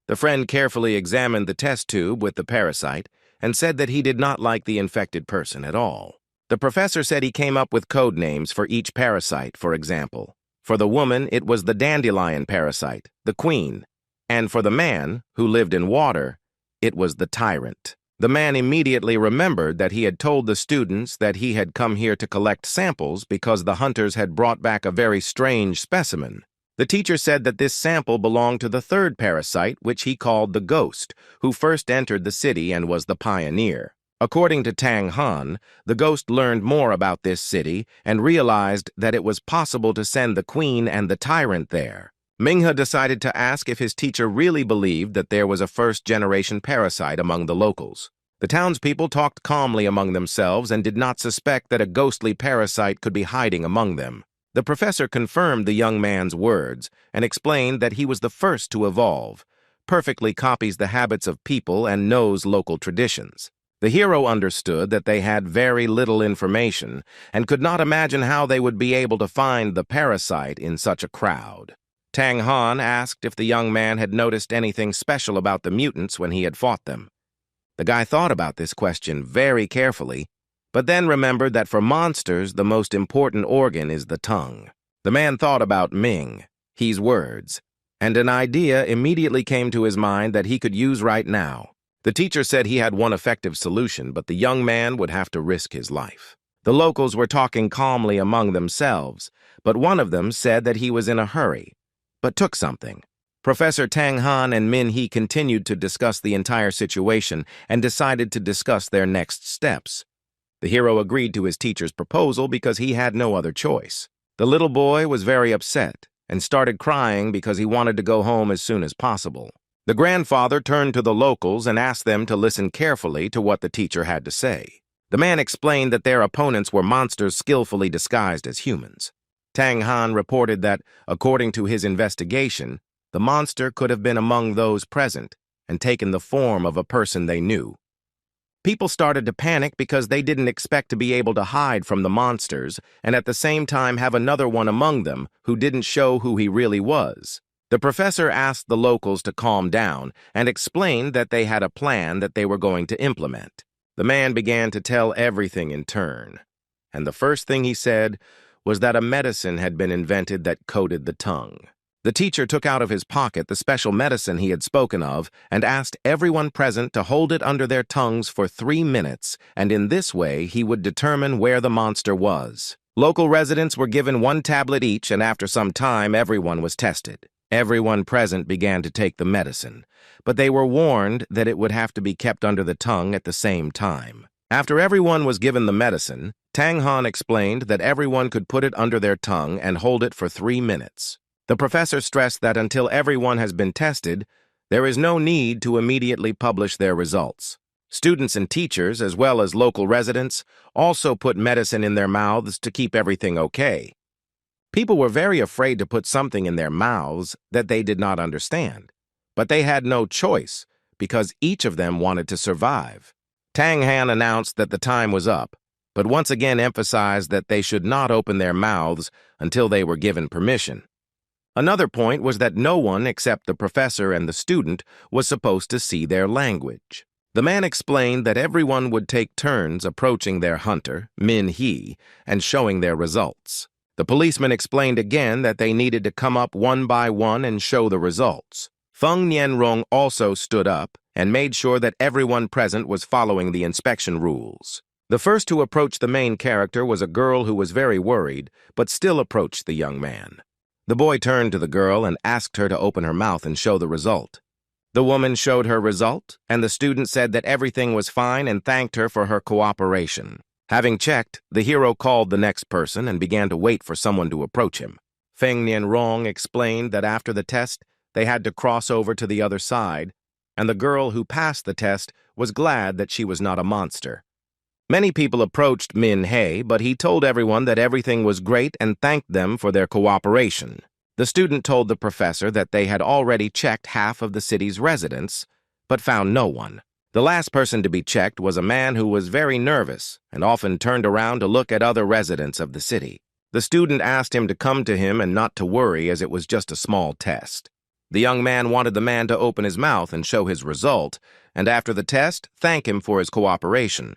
The friend carefully examined the test tube with the parasite and said that he did not like the infected person at all. The professor said he came up with code names for each parasite, for example. For the woman, it was the dandelion parasite, the queen, and for the man, who lived in water, it was the tyrant. The man immediately remembered that he had told the students that he had come here to collect samples because the hunters had brought back a very strange specimen. The teacher said that this sample belonged to the 3rd parasite, which he called the ghost, who first entered the city and was the pioneer. According to Tang Han, the ghost learned more about this city and realized that it was possible to send the queen and the tyrant there. Minghe decided to ask if his teacher really believed that there was a first-generation parasite among the locals. The townspeople talked calmly among themselves and did not suspect that a ghostly parasite could be hiding among them. The professor confirmed the young man's words and explained that he was the first to evolve, perfectly copies the habits of people and knows local traditions. The hero understood that they had very little information and could not imagine how they would be able to find the parasite in such a crowd. Tang Han asked if the young man had noticed anything special about the mutants when he had fought them. The guy thought about this question very carefully, but then remembered that for monsters, the most important organ is the tongue. The man thought about Ming, He's words, and an idea immediately came to his mind that he could use right now. The teacher said he had one effective solution, but the young man would have to risk his life. The locals were talking calmly among themselves, but one of them said that he was in a hurry, but took something. Professor Tang Han and Min He continued to discuss the entire situation and decided to discuss their next steps. The hero agreed to his teacher's proposal because he had no other choice. The little boy was very upset and started crying because he wanted to go home as soon as possible. The grandfather turned to the locals and asked them to listen carefully to what the teacher had to say. The man explained that their opponents were monsters skillfully disguised as humans. Tang Han reported that, according to his investigation, the monster could have been among those present and taken the form of a person they knew. People started to panic because they didn't expect to be able to hide from the monsters and at the same time have another one among them who didn't show who he really was. The professor asked the locals to calm down and explained that they had a plan that they were going to implement. The man began to tell everything in turn, and the first thing he said was that a medicine had been invented that coated the tongue. The teacher took out of his pocket the special medicine he had spoken of and asked everyone present to hold it under their tongues for 3 minutes, and in this way he would determine where the monster was. Local residents were given 1 tablet each, and after some time everyone was tested. Everyone present began to take the medicine, but they were warned that it would have to be kept under the tongue at the same time. After everyone was given the medicine, Tang Han explained that everyone could put it under their tongue and hold it for 3 minutes. The professor stressed that until everyone has been tested, there is no need to immediately publish their results. Students and teachers, as well as local residents, also put medicine in their mouths to keep everything okay. People were very afraid to put something in their mouths that they did not understand, but they had no choice because each of them wanted to survive. Tang Han announced that the time was up, but once again emphasized that they should not open their mouths until they were given permission. Another point was that no one except the professor and the student was supposed to see their language. The man explained that everyone would take turns approaching their hunter, Min He, and showing their results. The policeman explained again that they needed to come up one by one and show the results. Feng Nianrong also stood up and made sure that everyone present was following the inspection rules. The first to approach the main character was a girl who was very worried, but still approached the young man. The boy turned to the girl and asked her to open her mouth and show the result. The woman showed her result, and the student said that everything was fine and thanked her for her cooperation. Having checked, the hero called the next person and began to wait for someone to approach him. Feng Nianrong explained that after the test, they had to cross over to the other side, and the girl who passed the test was glad that she was not a monster. Many people approached Min He, but he told everyone that everything was great and thanked them for their cooperation. The student told the professor that they had already checked half of the city's residents, but found no one. The last person to be checked was a man who was very nervous and often turned around to look at other residents of the city. The student asked him to come to him and not to worry as it was just a small test. The young man wanted the man to open his mouth and show his result, and after the test, thank him for his cooperation.